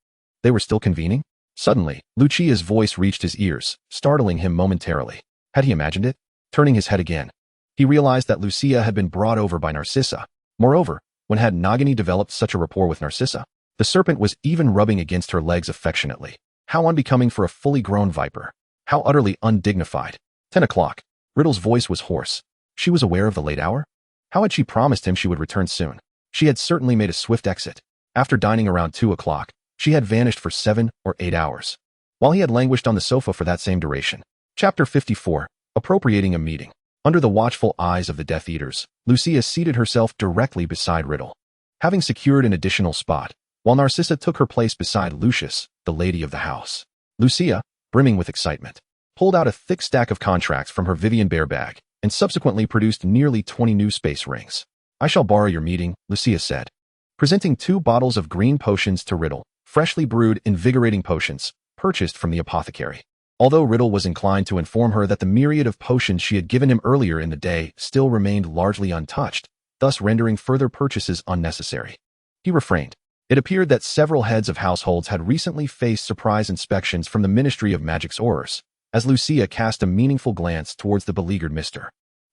They were still convening? Suddenly, Lucia's voice reached his ears, startling him momentarily. Had he imagined it? Turning his head again, he realized that Lucia had been brought over by Narcissa. Moreover, when had Nagini developed such a rapport with Narcissa? The serpent was even rubbing against her legs affectionately. How unbecoming for a fully grown viper. How utterly undignified. 10 o'clock. Riddle's voice was hoarse. She was aware of the late hour? How had she promised him she would return soon? She had certainly made a swift exit. After dining around 2 o'clock, she had vanished for 7 or 8 hours, while he had languished on the sofa for that same duration. Chapter 54. Appropriating a meeting. Under the watchful eyes of the Death Eaters, Lucia seated herself directly beside Riddle, having secured an additional spot, while Narcissa took her place beside Lucius, the lady of the house. Lucia, brimming with excitement, pulled out a thick stack of contracts from her Vivian Bear bag, and subsequently produced nearly 20 new space rings. I shall borrow your meeting, Lucia said, presenting 2 bottles of green potions to Riddle, freshly brewed, invigorating potions, purchased from the apothecary. Although Riddle was inclined to inform her that the myriad of potions she had given him earlier in the day still remained largely untouched, thus rendering further purchases unnecessary, he refrained. It appeared that several heads of households had recently faced surprise inspections from the Ministry of Magic's Horrors, as Lucia cast a meaningful glance towards the beleaguered Mr.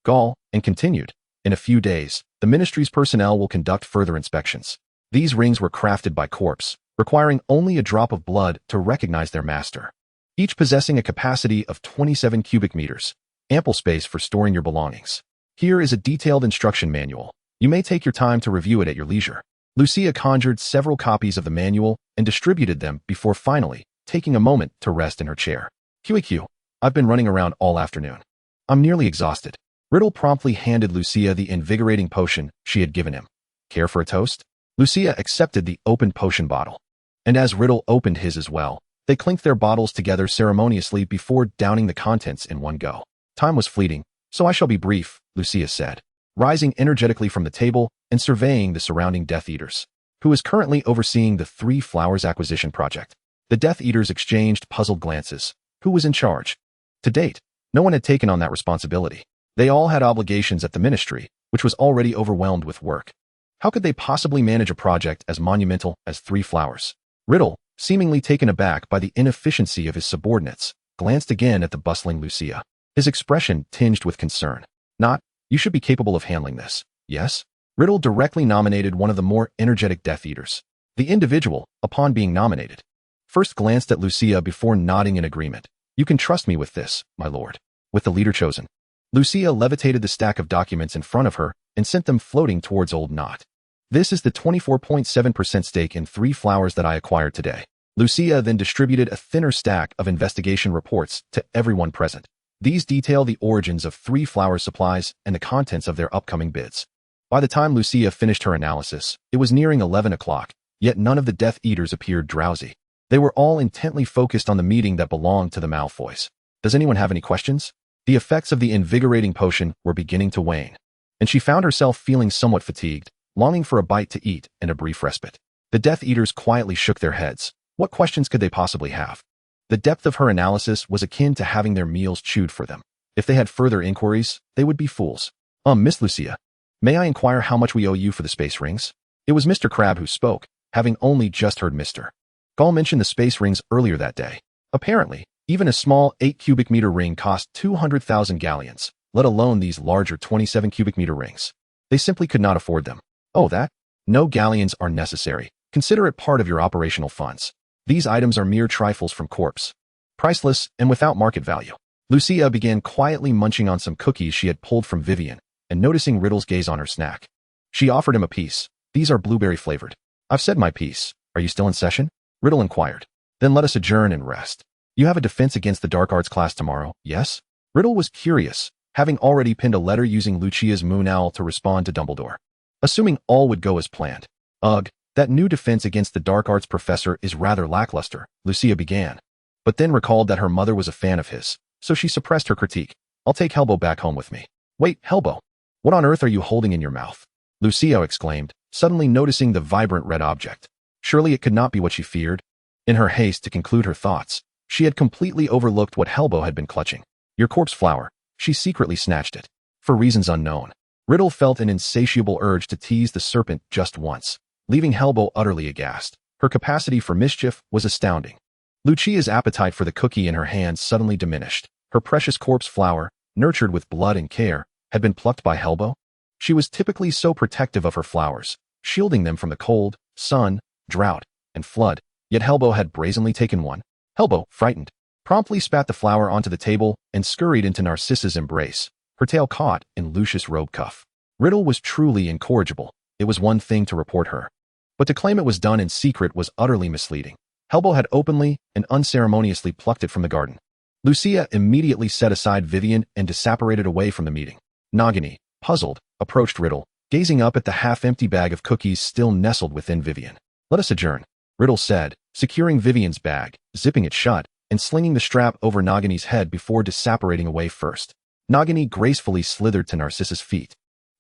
Gall, and continued, in a few days, the ministry's personnel will conduct further inspections. These rings were crafted by corpse, requiring only a drop of blood to recognize their master, each possessing a capacity of 27 cubic meters, ample space for storing your belongings. Here is a detailed instruction manual. You may take your time to review it at your leisure. Lucia conjured several copies of the manual and distributed them before finally taking a moment to rest in her chair. QAQ, I've been running around all afternoon. I'm nearly exhausted. Riddle promptly handed Lucia the invigorating potion she had given him. Care for a toast? Lucia accepted the open potion bottle, and as Riddle opened his as well, They clinked their bottles together ceremoniously before downing the contents in one go. Time was fleeting, so I shall be brief, Lucia said, rising energetically from the table and surveying the surrounding Death Eaters, who was currently overseeing the Three Flowers acquisition project. The Death Eaters exchanged puzzled glances. Who was in charge? To date, no one had taken on that responsibility. They all had obligations at the ministry, which was already overwhelmed with work. How could they possibly manage a project as monumental as Three Flowers? Riddle, seemingly taken aback by the inefficiency of his subordinates, glanced again at the bustling Lucia. His expression tinged with concern. Not, you should be capable of handling this. Yes? Riddle directly nominated one of the more energetic Death Eaters. The individual, upon being nominated, first glanced at Lucia before nodding in agreement. You can trust me with this, my lord. With the leader chosen, Lucia levitated the stack of documents in front of her and sent them floating towards Old Knot. This is the 24.7% stake in Three Flowers that I acquired today. Lucia then distributed a thinner stack of investigation reports to everyone present. These detail the origins of Three Flowers supplies and the contents of their upcoming bids. By the time Lucia finished her analysis, it was nearing 11 o'clock, yet none of the Death Eaters appeared drowsy. They were all intently focused on the meeting that belonged to the Malfoys. Does anyone have any questions? The effects of the invigorating potion were beginning to wane, and she found herself feeling somewhat fatigued, longing for a bite to eat and a brief respite. The Death Eaters quietly shook their heads. What questions could they possibly have? The depth of her analysis was akin to having their meals chewed for them. If they had further inquiries, they would be fools. Miss Lucia, may I inquire how much we owe you for the space rings? It was Mr. Crabbe who spoke, having only just heard Mr. Gall mention the space rings earlier that day. Apparently, even a small 8 cubic meter ring cost 200,000 galleons, let alone these larger 27 cubic meter rings. They simply could not afford them. Oh, that? No galleons are necessary. Consider it part of your operational funds. These items are mere trifles from corpse. Priceless and without market value. Lucia began quietly munching on some cookies she had pulled from Vivian, and noticing Riddle's gaze on her snack. She offered him a piece. These are blueberry flavored. I've said my piece. Are you still in session? Riddle inquired. Then let us adjourn and rest. You have a defense against the dark arts class tomorrow, yes? Riddle was curious, having already penned a letter using Lucia's moon owl to respond to Dumbledore. Assuming all would go as planned. Ugh, that new defense against the dark arts professor is rather lackluster, Lucia began, but then recalled that her mother was a fan of his, so she suppressed her critique. I'll take Helbo back home with me. Wait, Helbo, what on earth are you holding in your mouth? Lucia exclaimed, suddenly noticing the vibrant red object. Surely it could not be what she feared. In her haste to conclude her thoughts, she had completely overlooked what Helbo had been clutching. Your corpse flower. She secretly snatched it. For reasons unknown, Riddle felt an insatiable urge to tease the serpent just once, leaving Helbo utterly aghast. Her capacity for mischief was astounding. Lucia's appetite for the cookie in her hands suddenly diminished. Her precious corpse flower, nurtured with blood and care, had been plucked by Helbo. She was typically so protective of her flowers, shielding them from the cold, sun, drought, and flood, yet Helbo had brazenly taken one. Helbo, frightened, promptly spat the flower onto the table and scurried into Narcissa's embrace, her tail caught in Lucius' robe cuff. Riddle was truly incorrigible. It was one thing to report her, but to claim it was done in secret was utterly misleading. Helbo had openly and unceremoniously plucked it from the garden. Lucia immediately set aside Vivian and disapparated away from the meeting. Nagini, puzzled, approached Riddle, gazing up at the half-empty bag of cookies still nestled within Vivian. Let us adjourn, Riddle said, securing Vivian's bag, zipping it shut, and slinging the strap over Nagini's head before disapparating away first. Nagini gracefully slithered to Narcissa's feet,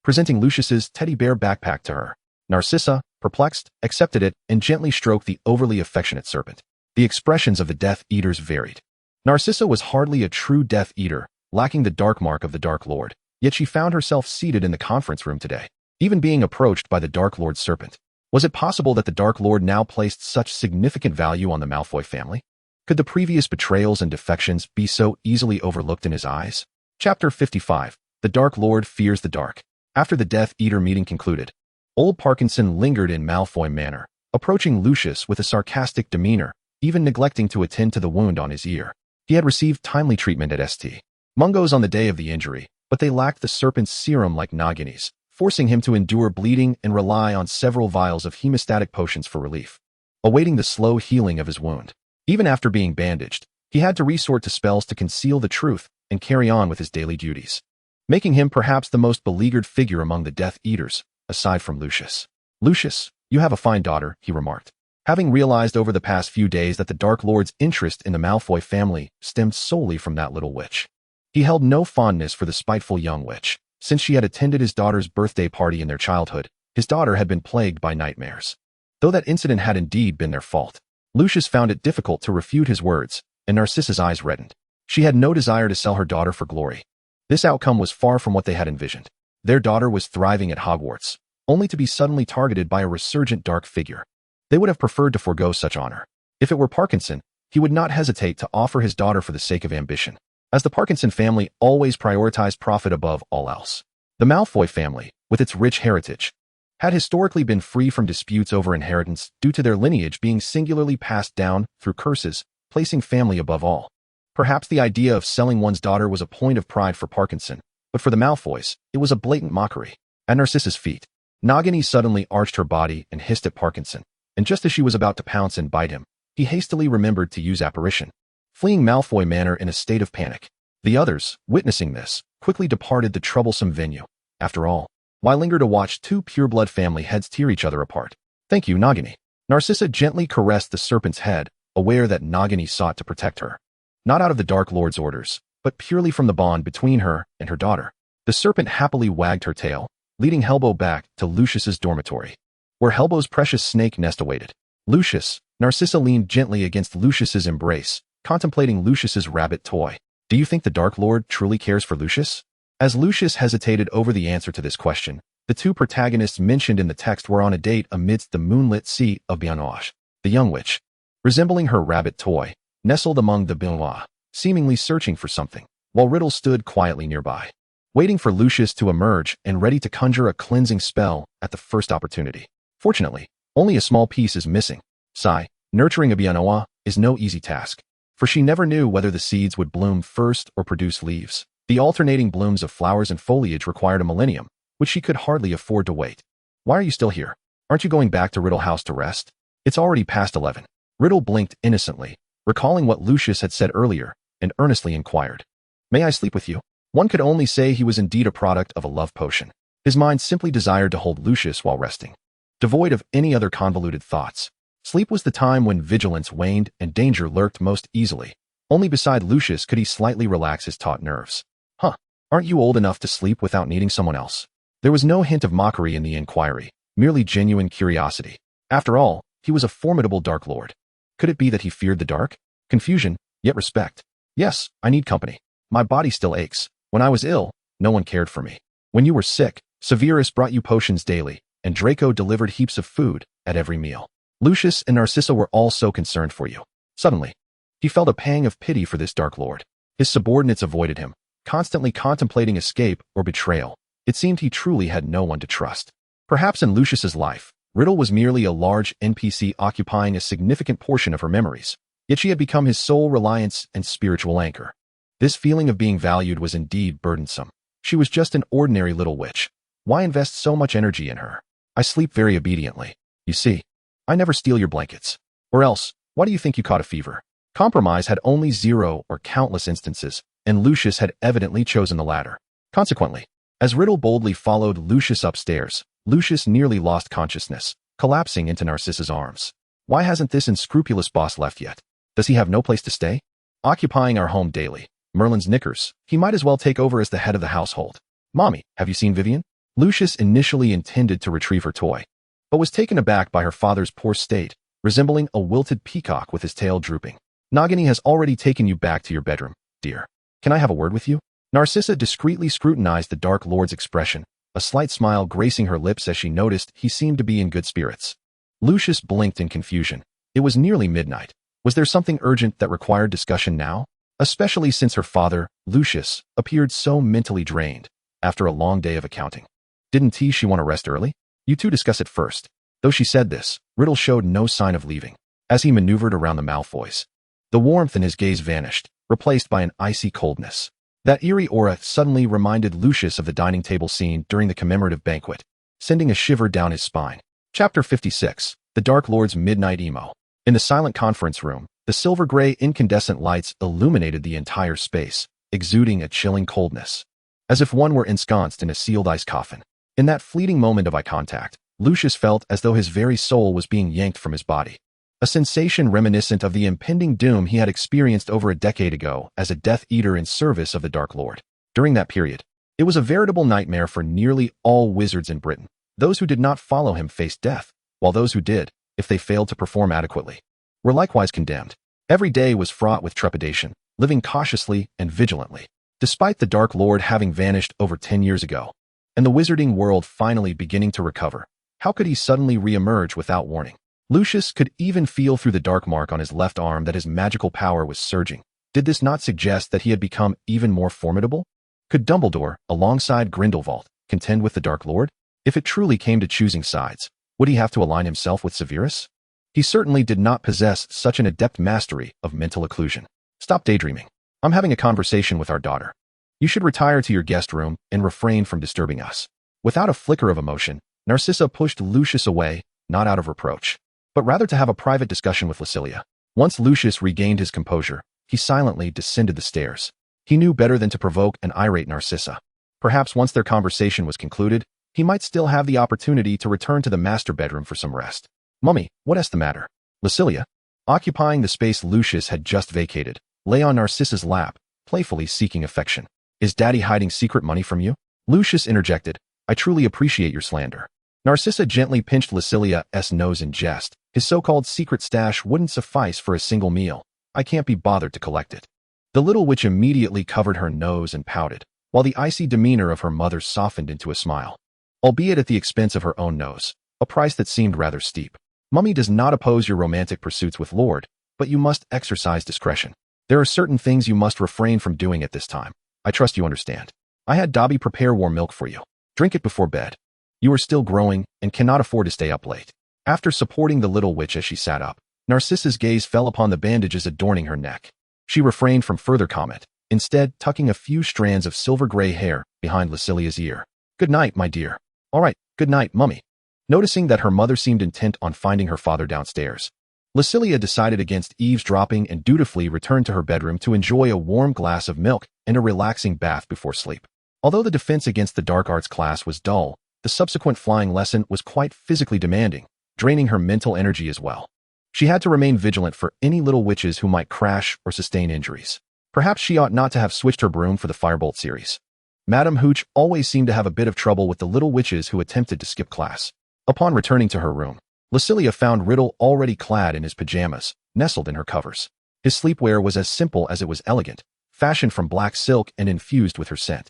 presenting Lucius's teddy bear backpack to her. Narcissa, perplexed, accepted it and gently stroked the overly affectionate serpent. The expressions of the Death Eaters varied. Narcissa was hardly a true Death Eater, lacking the dark mark of the Dark Lord, yet she found herself seated in the conference room today, even being approached by the Dark Lord serpent. Was it possible that the Dark Lord now placed such significant value on the Malfoy family? Could the previous betrayals and defections be so easily overlooked in his eyes? Chapter 55. The Dark Lord Fears the Dark. After the Death Eater meeting concluded, Old Parkinson lingered in Malfoy Manor, approaching Lucius with a sarcastic demeanor, even neglecting to attend to the wound on his ear. He had received timely treatment at St. Mungo's on the day of the injury, but they lacked the serpent's serum like Nagini's, forcing him to endure bleeding and rely on several vials of hemostatic potions for relief, awaiting the slow healing of his wound. Even after being bandaged, he had to resort to spells to conceal the truth and carry on with his daily duties, making him perhaps the most beleaguered figure among the Death Eaters, aside from Lucius. Lucius, you have a fine daughter, he remarked. having realized over the past few days that the Dark Lord's interest in the Malfoy family stemmed solely from that little witch. He held no fondness for the spiteful young witch. Since she had attended his daughter's birthday party in their childhood, his daughter had been plagued by nightmares. Though that incident had indeed been their fault, Lucius found it difficult to refute his words, and Narcissa's eyes reddened. She had no desire to sell her daughter for glory. This outcome was far from what they had envisioned. Their daughter was thriving at Hogwarts, only to be suddenly targeted by a resurgent dark figure. They would have preferred to forego such honor. If it were Parkinson, he would not hesitate to offer his daughter for the sake of ambition, as the Parkinson family always prioritized profit above all else. The Malfoy family, with its rich heritage, had historically been free from disputes over inheritance due to their lineage being singularly passed down through curses, placing family above all. Perhaps the idea of selling one's daughter was a point of pride for Parkinson, but for the Malfoys, it was a blatant mockery. At Narcissa's feet, Nagini suddenly arched her body and hissed at Parkinson, and just as she was about to pounce and bite him, he hastily remembered to use apparition, fleeing Malfoy Manor in a state of panic. The others, witnessing this, quickly departed the troublesome venue. After all, why linger to watch two pureblood family heads tear each other apart? Thank you, Nagini. Narcissa gently caressed the serpent's head, aware that Nagini sought to protect her. Not out of the Dark Lord's orders, but purely from the bond between her and her daughter. The serpent happily wagged her tail, leading Helbo back to Lucius's dormitory, where Helbo's precious snake nest awaited. Lucius, Narcissa leaned gently against Lucius's embrace, contemplating Lucius's rabbit toy. Do you think the Dark Lord truly cares for Lucius? As Lucius hesitated over the answer to this question, the two protagonists mentioned in the text were on a date amidst the moonlit sea of Bianoche. The young witch, resembling her rabbit toy, nestled among the Bianois, seemingly searching for something, while Riddle stood quietly nearby, waiting for Lucius to emerge and ready to conjure a cleansing spell at the first opportunity. Fortunately, only a small piece is missing. Sigh, nurturing a Bianois is no easy task, for she never knew whether the seeds would bloom first or produce leaves. The alternating blooms of flowers and foliage required a millennium, which she could hardly afford to wait. Why are you still here? Aren't you going back to Riddle House to rest? It's already past 11. Riddle blinked innocently, recalling what Lucius had said earlier, and earnestly inquired. May I sleep with you? One could only say he was indeed a product of a love potion. His mind simply desired to hold Lucius while resting, devoid of any other convoluted thoughts. Sleep was the time when vigilance waned and danger lurked most easily. Only beside Lucius could he slightly relax his taut nerves. Huh, aren't you old enough to sleep without needing someone else? There was no hint of mockery in the inquiry, merely genuine curiosity. After all, he was a formidable Dark Lord. Could it be that he feared the dark? Confusion, yet respect. Yes, I need company. My body still aches. When I was ill, no one cared for me. When you were sick, Severus brought you potions daily, and Draco delivered heaps of food at every meal. Lucius and Narcissa were all so concerned for you. Suddenly, he felt a pang of pity for this Dark Lord. His subordinates avoided him, constantly contemplating escape or betrayal. It seemed he truly had no one to trust. Perhaps in Lucius's life, Riddle was merely a large NPC occupying a significant portion of her memories, yet she had become his sole reliance and spiritual anchor. This feeling of being valued was indeed burdensome. She was just an ordinary little witch. Why invest so much energy in her? I sleep very obediently. You see, I never steal your blankets. Or else, why do you think you caught a fever? Compromise had only 0 or countless instances, and Lucius had evidently chosen the latter. Consequently, as Riddle boldly followed Lucius upstairs, Lucius nearly lost consciousness, collapsing into Narcissa's arms. Why hasn't this unscrupulous boss left yet? Does he have no place to stay? Occupying our home daily, Merlin's knickers, he might as well take over as the head of the household. Mommy, have you seen Vivian? Lucius initially intended to retrieve her toy, but was taken aback by her father's poor state, resembling a wilted peacock with his tail drooping. Nagini has already taken you back to your bedroom, dear. Can I have a word with you? Narcissa discreetly scrutinized the Dark Lord's expression, a slight smile gracing her lips as she noticed he seemed to be in good spirits. Lucius blinked in confusion. It was nearly midnight. Was there something urgent that required discussion now? Especially since her father, Lucius, appeared so mentally drained after a long day of accounting. Didn't she want to rest early? You two discuss it first. Though she said this, Riddle showed no sign of leaving. As he maneuvered around the Malfoys, the warmth in his gaze vanished, replaced by an icy coldness. That eerie aura suddenly reminded Lucius of the dining table scene during the commemorative banquet, sending a shiver down his spine. Chapter 56, The Dark Lord's Midnight Emo. In the silent conference room, the silver-gray incandescent lights illuminated the entire space, exuding a chilling coldness, as if one were ensconced in a sealed ice coffin. In that fleeting moment of eye contact, Lucius felt as though his very soul was being yanked from his body. a sensation reminiscent of the impending doom he had experienced over a decade ago as a Death Eater in service of the Dark Lord. During that period, it was a veritable nightmare for nearly all wizards in Britain. Those who did not follow him faced death, while those who did, if they failed to perform adequately, were likewise condemned. Every day was fraught with trepidation, living cautiously and vigilantly. Despite the Dark Lord having vanished over 10 years ago, and the wizarding world finally beginning to recover, how could he suddenly re-emerge without warning? Lucius could even feel through the dark mark on his left arm that his magical power was surging. Did this not suggest that he had become even more formidable? Could Dumbledore, alongside Grindelwald, contend with the Dark Lord? If it truly came to choosing sides, would he have to align himself with Severus? He certainly did not possess such an adept mastery of mental occlusion. Stop daydreaming. I'm having a conversation with our daughter. You should retire to your guest room and refrain from disturbing us. Without a flicker of emotion, Narcissa pushed Lucius away, not out of reproach, but rather to have a private discussion with Lucilia. Once Lucius regained his composure, he silently descended the stairs. He knew better than to provoke an irate Narcissa. Perhaps once their conversation was concluded, he might still have the opportunity to return to the master bedroom for some rest. Mummy, what's the matter? Lucilia, occupying the space Lucius had just vacated, lay on Narcissa's lap, playfully seeking affection. Is Daddy hiding secret money from you? Lucius interjected. I truly appreciate your slander. Narcissa gently pinched Lucilia's nose in jest. His so-called secret stash wouldn't suffice for a single meal. I can't be bothered to collect it. The little witch immediately covered her nose and pouted, while the icy demeanor of her mother softened into a smile, albeit at the expense of her own nose, a price that seemed rather steep. Mummy does not oppose your romantic pursuits with Lord, but you must exercise discretion. There are certain things you must refrain from doing at this time. I trust you understand. I had Dobby prepare warm milk for you. Drink it before bed. You are still growing and cannot afford to stay up late. After supporting the little witch as she sat up, Narcissa's gaze fell upon the bandages adorning her neck. She refrained from further comment, instead tucking a few strands of silver-gray hair behind Lucilia's ear. Good night, my dear. All right, good night, Mummy. Noticing that her mother seemed intent on finding her father downstairs, Lucilia decided against eavesdropping and dutifully returned to her bedroom to enjoy a warm glass of milk and a relaxing bath before sleep. Although the defense against the dark arts class was dull, the subsequent flying lesson was quite physically demanding, draining her mental energy as well. She had to remain vigilant for any little witches who might crash or sustain injuries. Perhaps she ought not to have switched her broom for the Firebolt series. Madame Hooch always seemed to have a bit of trouble with the little witches who attempted to skip class. Upon returning to her room, Lucilia found Riddle already clad in his pajamas, nestled in her covers. His sleepwear was as simple as it was elegant, fashioned from black silk and infused with her scent.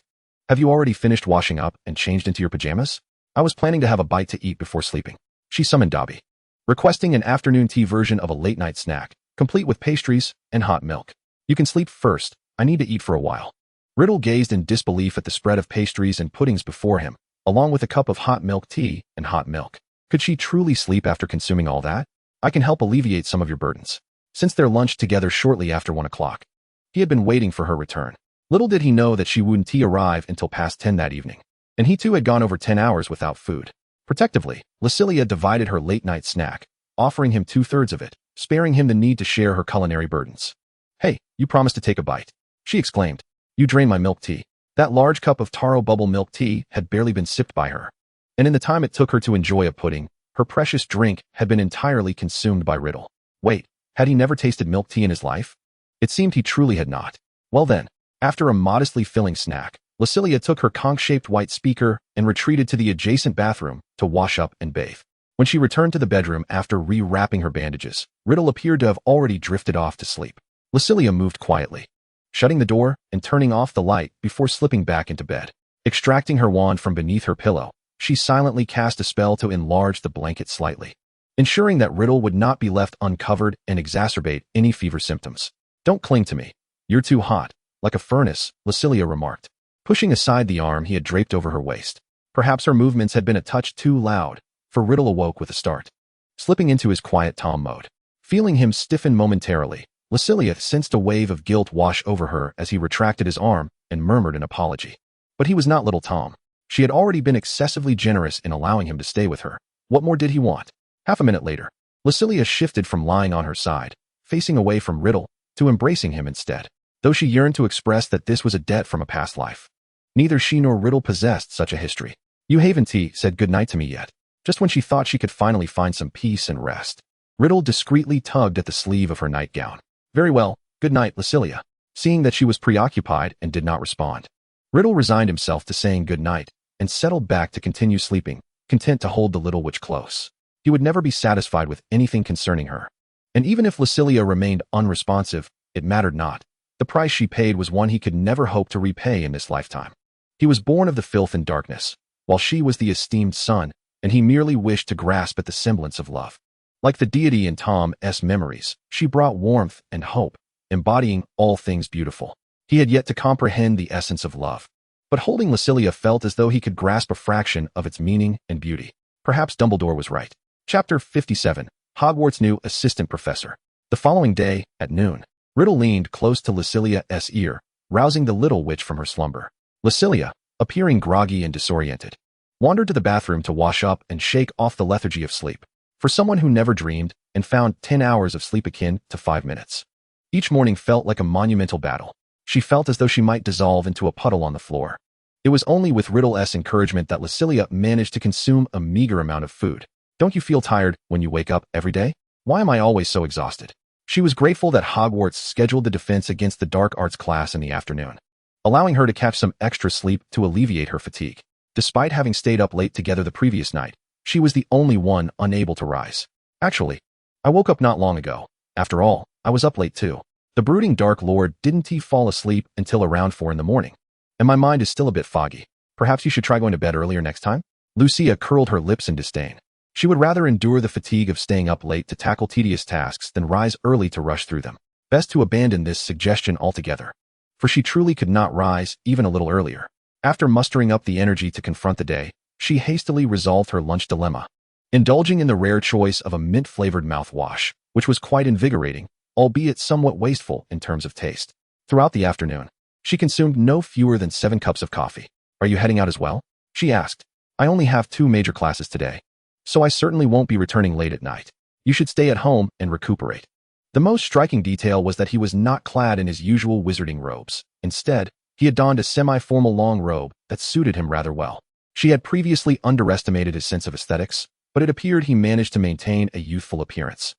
Have you already finished washing up and changed into your pajamas? I was planning to have a bite to eat before sleeping. She summoned Dobby, requesting an afternoon tea version of a late-night snack, complete with pastries and hot milk. You can sleep first. I need to eat for a while. Riddle gazed in disbelief at the spread of pastries and puddings before him, along with a cup of hot milk tea and hot milk. Could she truly sleep after consuming all that? I can help alleviate some of your burdens. Since their lunch together shortly after 1 o'clock, he had been waiting for her return. Little did he know that she wouldn't arrive until past 10 that evening, and he too had gone over 10 hours without food. Protectively, Lucilia divided her late-night snack, offering him 2/3 of it, sparing him the need to share her culinary burdens. Hey, you promised to take a bite, she exclaimed. You drained my milk tea. That large cup of taro bubble milk tea had barely been sipped by her, and in the time it took her to enjoy a pudding, her precious drink had been entirely consumed by Riddle. Wait, had he never tasted milk tea in his life? It seemed he truly had not. Well then, after a modestly filling snack, Lucilia took her conch-shaped white speaker and retreated to the adjacent bathroom to wash up and bathe. When she returned to the bedroom after re-wrapping her bandages, Riddle appeared to have already drifted off to sleep. Lucilia moved quietly, shutting the door and turning off the light before slipping back into bed. Extracting her wand from beneath her pillow, she silently cast a spell to enlarge the blanket slightly, ensuring that Riddle would not be left uncovered and exacerbate any fever symptoms. Don't cling to me. You're too hot, like a furnace, Lucilia remarked, pushing aside the arm he had draped over her waist. Perhaps her movements had been a touch too loud, for Riddle awoke with a start, slipping into his quiet Tom mode. Feeling him stiffen momentarily, Lucilia sensed a wave of guilt wash over her as he retracted his arm and murmured an apology. But he was not little Tom. She had already been excessively generous in allowing him to stay with her. What more did he want? Half a minute later, Lucilia shifted from lying on her side, facing away from Riddle, to embracing him instead, though she yearned to express that this was a debt from a past life. Neither she nor Riddle possessed such a history. You haven't said goodnight to me yet, just when she thought she could finally find some peace and rest. Riddle discreetly tugged at the sleeve of her nightgown. Very well, good night, Lucia. Seeing that she was preoccupied and did not respond, Riddle resigned himself to saying good night and settled back to continue sleeping, content to hold the little witch close. He would never be satisfied with anything concerning her. And even if Lucia remained unresponsive, it mattered not. The price she paid was one he could never hope to repay in this lifetime. He was born of the filth and darkness, while she was the esteemed sun, and he merely wished to grasp at the semblance of love. Like the deity in Tom's memories, she brought warmth and hope, embodying all things beautiful. He had yet to comprehend the essence of love. But holding Lucia felt as though he could grasp a fraction of its meaning and beauty. Perhaps Dumbledore was right. Chapter 57. Hogwarts' New Assistant Professor. The following day, at noon, Riddle leaned close to Lucia's ear, rousing the little witch from her slumber. Lucia, appearing groggy and disoriented, wandered to the bathroom to wash up and shake off the lethargy of sleep. For someone who never dreamed and found 10 hours of sleep akin to 5 minutes. Each morning felt like a monumental battle. She felt as though she might dissolve into a puddle on the floor. It was only with Riddle's encouragement that Lucia managed to consume a meager amount of food. Don't you feel tired when you wake up every day? Why am I always so exhausted? She was grateful that Hogwarts scheduled the defense against the dark arts class in the afternoon, allowing her to catch some extra sleep to alleviate her fatigue. Despite having stayed up late together the previous night, she was the only one unable to rise. Actually, I woke up not long ago. After all, I was up late too. The brooding Dark Lord didn't fall asleep until around 4 in the morning. And my mind is still a bit foggy. Perhaps you should try going to bed earlier next time? Lucia curled her lips in disdain. She would rather endure the fatigue of staying up late to tackle tedious tasks than rise early to rush through them. Best to abandon this suggestion altogether. For she truly could not rise even a little earlier. After mustering up the energy to confront the day, she hastily resolved her lunch dilemma, indulging in the rare choice of a mint-flavored mouthwash, which was quite invigorating, albeit somewhat wasteful in terms of taste. Throughout the afternoon, she consumed no fewer than 7 cups of coffee. Are you heading out as well? She asked. I only have 2 major classes today, so I certainly won't be returning late at night. You should stay at home and recuperate. The most striking detail was that he was not clad in his usual wizarding robes. Instead, he had donned a semi-formal long robe that suited him rather well. She had previously underestimated his sense of aesthetics, but it appeared he managed to maintain a youthful appearance,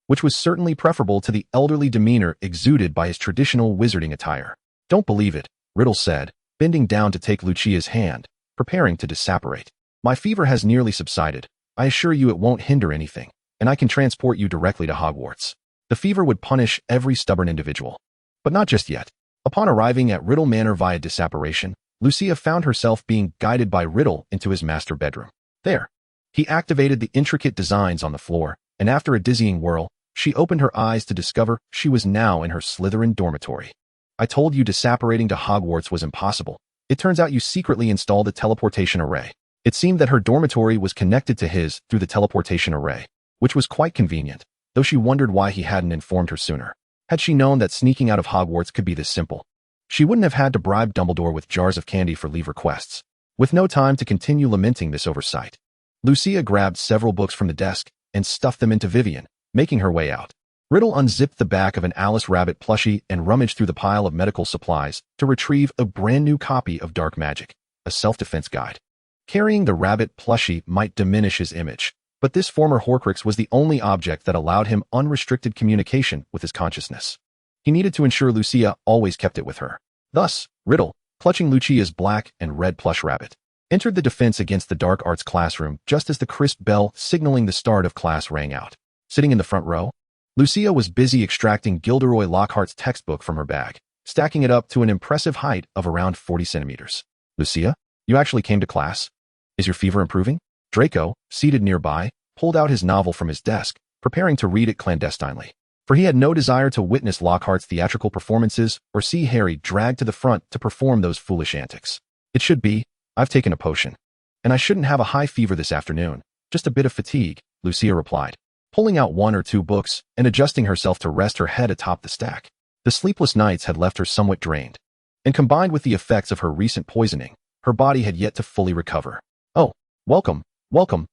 which was certainly preferable to the elderly demeanor exuded by his traditional wizarding attire. Don't believe it, Riddle said, bending down to take Lucia's hand, preparing to disapparate. My fever has nearly subsided. I assure you it won't hinder anything, and I can transport you directly to Hogwarts. The fever would punish every stubborn individual. But not just yet. Upon arriving at Riddle Manor via disapparation, Lucia found herself being guided by Riddle into his master bedroom. There, he activated the intricate designs on the floor, and after a dizzying whirl, she opened her eyes to discover she was now in her Slytherin dormitory. I told you disapparating to Hogwarts was impossible. It turns out you secretly installed a teleportation array. It seemed that her dormitory was connected to his through the teleportation array, which was quite convenient, though she wondered why he hadn't informed her sooner. Had she known that sneaking out of Hogwarts could be this simple, she wouldn't have had to bribe Dumbledore with jars of candy for leave requests. With no time to continue lamenting this oversight, Lucia grabbed several books from the desk and stuffed them into Vivian, making her way out. Riddle unzipped the back of an Alice Rabbit plushie and rummaged through the pile of medical supplies to retrieve a brand new copy of Dark Magic, a self-defense guide. Carrying the rabbit plushie might diminish his image, but this former Horcrux was the only object that allowed him unrestricted communication with his consciousness. He needed to ensure Lucia always kept it with her. Thus, Riddle, clutching Lucia's black and red plush rabbit, entered the defense against the dark arts classroom just as the crisp bell signaling the start of class rang out. Sitting in the front row, Lucia was busy extracting Gilderoy Lockhart's textbook from her bag, stacking it up to an impressive height of around 40 centimeters. Lucia, you actually came to class? Is your fever improving? Draco, seated nearby, pulled out his novel from his desk, preparing to read it clandestinely. For he had no desire to witness Lockhart's theatrical performances or see Harry dragged to the front to perform those foolish antics. It should be, I've taken a potion. And I shouldn't have a high fever this afternoon, just a bit of fatigue, Lucia replied, pulling out 1 or 2 books and adjusting herself to rest her head atop the stack. The sleepless nights had left her somewhat drained, and combined with the effects of her recent poisoning, her body had yet to fully recover. Oh, welcome,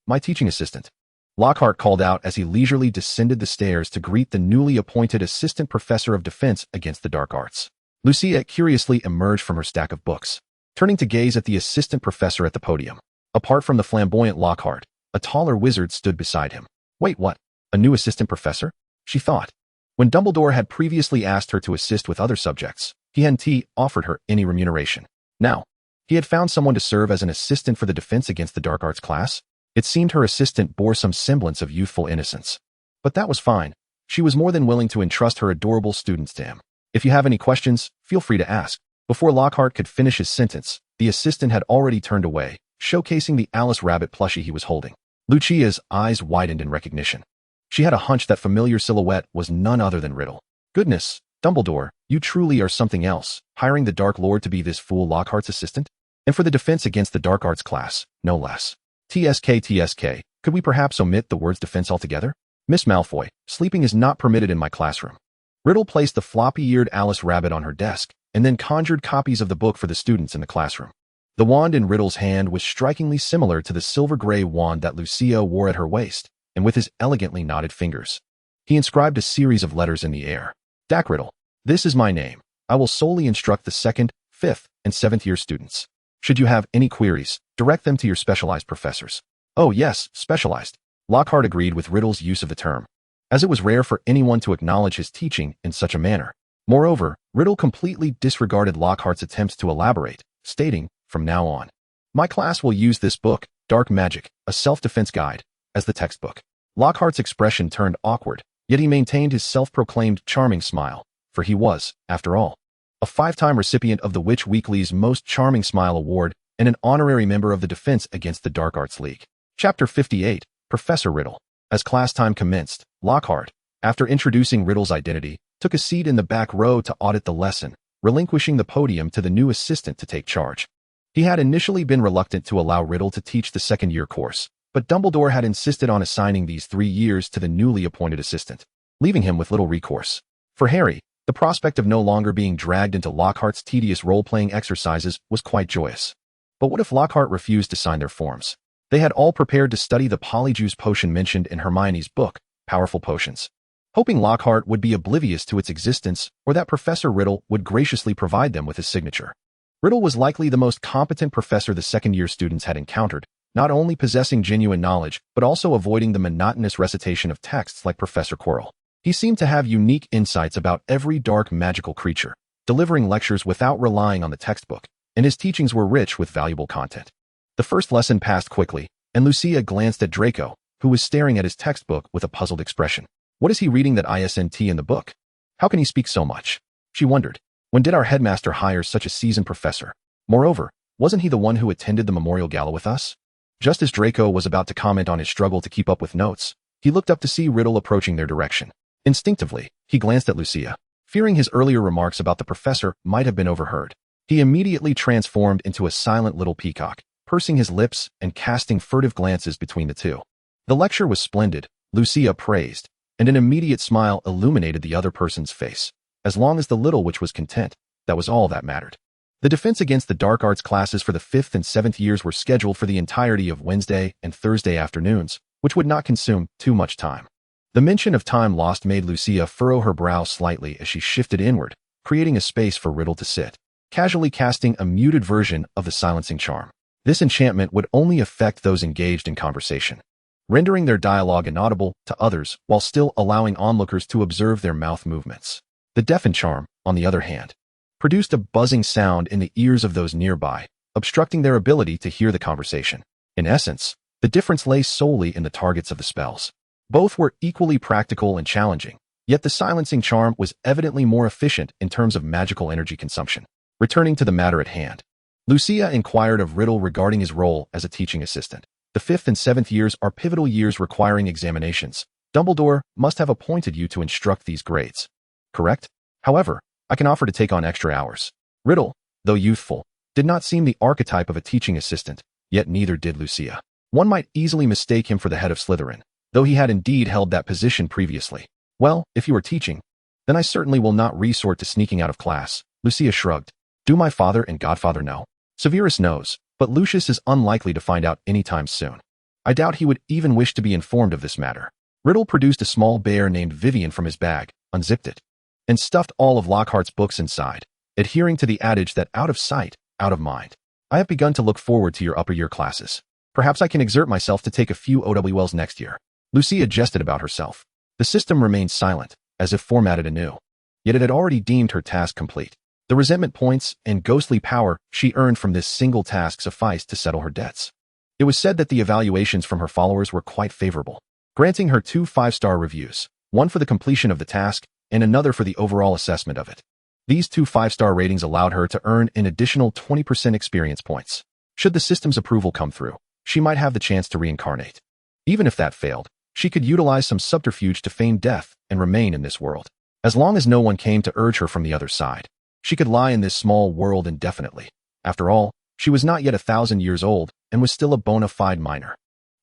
my teaching assistant. Lockhart called out as he leisurely descended the stairs to greet the newly appointed assistant professor of defense against the dark arts. Lucia curiously emerged from her stack of books, turning to gaze at the assistant professor at the podium. Apart from the flamboyant Lockhart, a taller wizard stood beside him. Wait, what? A new assistant professor? She thought. When Dumbledore had previously asked her to assist with other subjects, he hadn't offered her any remuneration. Now, he had found someone to serve as an assistant for the defense against the dark arts class. It seemed her assistant bore some semblance of youthful innocence. But that was fine. She was more than willing to entrust her adorable students to him. If you have any questions, feel free to ask. Before Lockhart could finish his sentence, the assistant had already turned away, showcasing the Alice Rabbit plushie he was holding. Lucia's eyes widened in recognition. She had a hunch that familiar silhouette was none other than Riddle. Goodness, Dumbledore, you truly are something else, hiring the Dark Lord to be this fool Lockhart's assistant? And for the defense against the dark arts class, no less. TSK, could we perhaps omit the words defense altogether? Miss Malfoy, sleeping is not permitted in my classroom. Riddle placed the floppy-eared Alice Rabbit on her desk, and then conjured copies of the book for the students in the classroom. The wand in Riddle's hand was strikingly similar to the silver-gray wand that Lucia wore at her waist, and with his elegantly knotted fingers, he inscribed a series of letters in the air. Dak Riddle, this is my name. I will solely instruct the 2nd, 5th, and 7th year students. Should you have any queries, direct them to your specialized professors. Oh yes, specialized. Lockhart agreed with Riddle's use of the term, as it was rare for anyone to acknowledge his teaching in such a manner. Moreover, Riddle completely disregarded Lockhart's attempts to elaborate, stating, from now on, my class will use this book, Dark Magic, a self-defense guide, as the textbook. Lockhart's expression turned awkward, yet he maintained his self-proclaimed charming smile, for he was, after all, a 5-time recipient of the Witch Weekly's Most Charming Smile Award and an honorary member of the Defense Against the Dark Arts League. Chapter 58, Professor Riddle. As class time commenced, Lockhart, after introducing Riddle's identity, took a seat in the back row to audit the lesson, relinquishing the podium to the new assistant to take charge. He had initially been reluctant to allow Riddle to teach the 2nd year course, but Dumbledore had insisted on assigning these 3 years to the newly appointed assistant, leaving him with little recourse. For Harry, the prospect of no longer being dragged into Lockhart's tedious role-playing exercises was quite joyous. But what if Lockhart refused to sign their forms? They had all prepared to study the polyjuice potion mentioned in Hermione's book, Powerful Potions, hoping Lockhart would be oblivious to its existence or that Professor Riddle would graciously provide them with his signature. Riddle was likely the most competent professor the 2nd year students had encountered, not only possessing genuine knowledge, but also avoiding the monotonous recitation of texts like Professor Quirrell. He seemed to have unique insights about every dark magical creature, delivering lectures without relying on the textbook, and his teachings were rich with valuable content. The first lesson passed quickly, and Lucia glanced at Draco, who was staring at his textbook with a puzzled expression. What is he reading that isn't in the book? How can he speak so much? She wondered. When did our headmaster hire such a seasoned professor? Moreover, wasn't he the one who attended the memorial gala with us? Just as Draco was about to comment on his struggle to keep up with notes, he looked up to see Riddle approaching their direction. Instinctively, he glanced at Lucia. Fearing his earlier remarks about the professor might have been overheard, he immediately transformed into a silent little peacock, pursing his lips and casting furtive glances between the two. The lecture was splendid, Lucia praised, and an immediate smile illuminated the other person's face. As long as the little witch was content, that was all that mattered. The defense against the dark arts classes for the 5th and 7th years were scheduled for the entirety of Wednesday and Thursday afternoons, which would not consume too much time. The mention of time lost made Lucia furrow her brow slightly as she shifted inward, creating a space for Riddle to sit, casually casting a muted version of the silencing charm. This enchantment would only affect those engaged in conversation, rendering their dialogue inaudible to others while still allowing onlookers to observe their mouth movements. The deafen charm, on the other hand, produced a buzzing sound in the ears of those nearby, obstructing their ability to hear the conversation. In essence, the difference lay solely in the targets of the spells. Both were equally practical and challenging, yet the silencing charm was evidently more efficient in terms of magical energy consumption. Returning to the matter at hand, Lucia inquired of Riddle regarding his role as a teaching assistant. The 5th and 7th years are pivotal years requiring examinations. Dumbledore must have appointed you to instruct these grades. Correct? However, I can offer to take on extra hours. Riddle, though youthful, did not seem the archetype of a teaching assistant, yet neither did Lucia. One might easily mistake him for the head of Slytherin, though he had indeed held that position previously. Well, if you are teaching, then I certainly will not resort to sneaking out of class. Lucia shrugged. Do my father and godfather know? Severus knows, but Lucius is unlikely to find out anytime soon. I doubt he would even wish to be informed of this matter. Riddle produced a small bear named Vivian from his bag, unzipped it, and stuffed all of Lockhart's books inside, adhering to the adage that out of sight, out of mind. I have begun to look forward to your upper year classes. Perhaps I can exert myself to take a few OWLs next year. Lucia jested about herself. The system remained silent, as if formatted anew. Yet it had already deemed her task complete. The resentment points and ghostly power she earned from this single task sufficed to settle her debts. It was said that the evaluations from her followers were quite favorable, granting her 2 5-star reviews, one for the completion of the task and another for the overall assessment of it. These 2 5-star ratings allowed her to earn an additional 20% experience points. Should the system's approval come through, she might have the chance to reincarnate. Even if that failed, she could utilize some subterfuge to feign death and remain in this world. As long as no one came to urge her from the other side, she could lie in this small world indefinitely. After all, she was not yet 1,000 years old and was still a bona fide minor.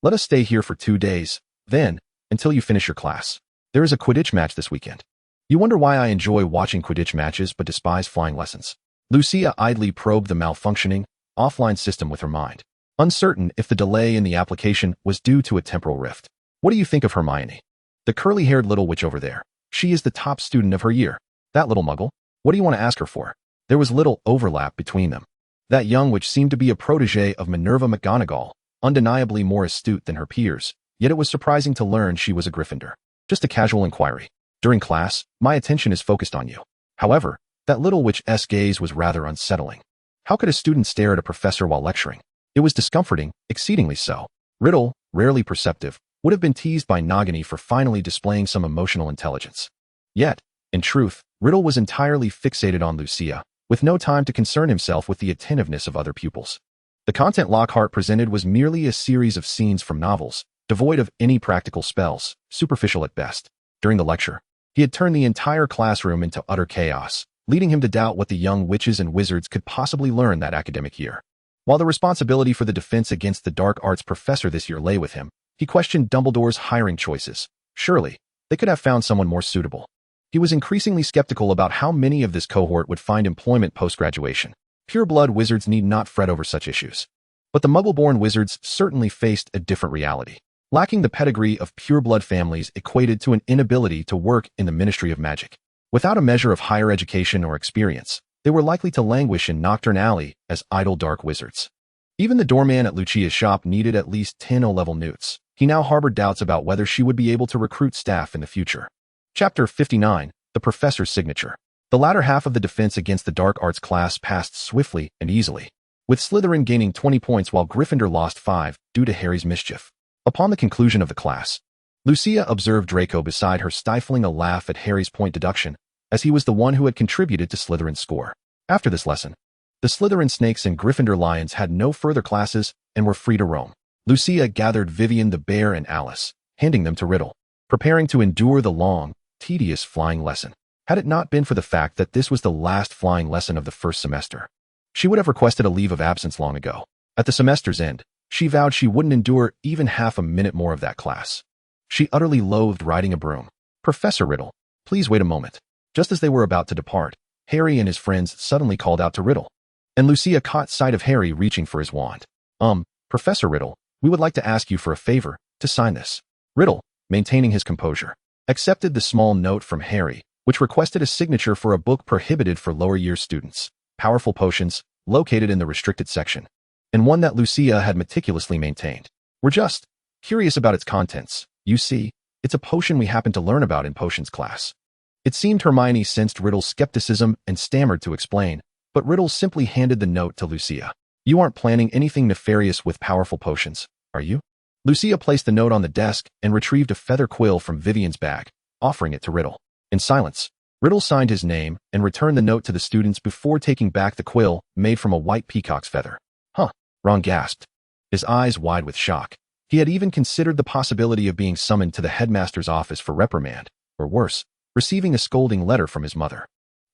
Let us stay here for 2 days, then, until you finish your class. There is a Quidditch match this weekend. You wonder why I enjoy watching Quidditch matches but despise flying lessons. Lucia idly probed the malfunctioning, offline system with her mind, uncertain if the delay in the application was due to a temporal rift. What do you think of Hermione? The curly-haired little witch over there. She is the top student of her year. That little muggle? What do you want to ask her for? There was little overlap between them. That young witch seemed to be a protege of Minerva McGonagall, undeniably more astute than her peers, yet it was surprising to learn she was a Gryffindor. Just a casual inquiry. During class, my attention is focused on you. However, that little witch's gaze was rather unsettling. How could a student stare at a professor while lecturing? It was discomforting, exceedingly so. Riddle, rarely perceptive, would have been teased by Nagini for finally displaying some emotional intelligence. Yet, in truth, Riddle was entirely fixated on Lucia, with no time to concern himself with the attentiveness of other pupils. The content Lockhart presented was merely a series of scenes from novels, devoid of any practical spells, superficial at best. During the lecture, he had turned the entire classroom into utter chaos, leading him to doubt what the young witches and wizards could possibly learn that academic year. While the responsibility for the defense against the dark arts professor this year lay with him, he questioned Dumbledore's hiring choices. Surely, they could have found someone more suitable. He was increasingly skeptical about how many of this cohort would find employment post-graduation. Pure-blood wizards need not fret over such issues. But the Muggle-born wizards certainly faced a different reality. Lacking the pedigree of pure-blood families equated to an inability to work in the Ministry of Magic. Without a measure of higher education or experience, they were likely to languish in Nocturne Alley as idle dark wizards. Even the doorman at Lucia's shop needed at least 10 O-level newts. He now harbored doubts about whether she would be able to recruit staff in the future. Chapter 59, The Professor's Signature. The latter half of the defense against the dark arts class passed swiftly and easily, with Slytherin gaining 20 points while Gryffindor lost 5 due to Harry's mischief. Upon the conclusion of the class, Lucia observed Draco beside her stifling a laugh at Harry's point deduction, as he was the one who had contributed to Slytherin's score. After this lesson, the Slytherin snakes and Gryffindor lions had no further classes and were free to roam. Lucia gathered Vivian the bear and Alice, handing them to Riddle, preparing to endure the long, tedious flying lesson. Had it not been for the fact that this was the last flying lesson of the first semester, she would have requested a leave of absence long ago. At the semester's end, she vowed she wouldn't endure even half a minute more of that class. She utterly loathed riding a broom. Professor Riddle, please wait a moment. Just as they were about to depart, Harry and his friends suddenly called out to Riddle, and Lucia caught sight of Harry reaching for his wand. Professor Riddle, we would like to ask you for a favor, to sign this. Riddle, maintaining his composure, accepted the small note from Harry, which requested a signature for a book prohibited for lower year students, Powerful Potions, located in the restricted section, and one that Lucia had meticulously maintained. We're just curious about its contents. You see, it's a potion we happened to learn about in potions class. It seemed Hermione sensed Riddle's skepticism and stammered to explain, but Riddle simply handed the note to Lucia. You aren't planning anything nefarious with powerful potions, are you? Lucia placed the note on the desk and retrieved a feather quill from Vivian's bag, offering it to Riddle. In silence, Riddle signed his name and returned the note to the students before taking back the quill made from a white peacock's feather. Huh, Ron gasped, his eyes wide with shock. He had even considered the possibility of being summoned to the headmaster's office for reprimand, or worse, receiving a scolding letter from his mother.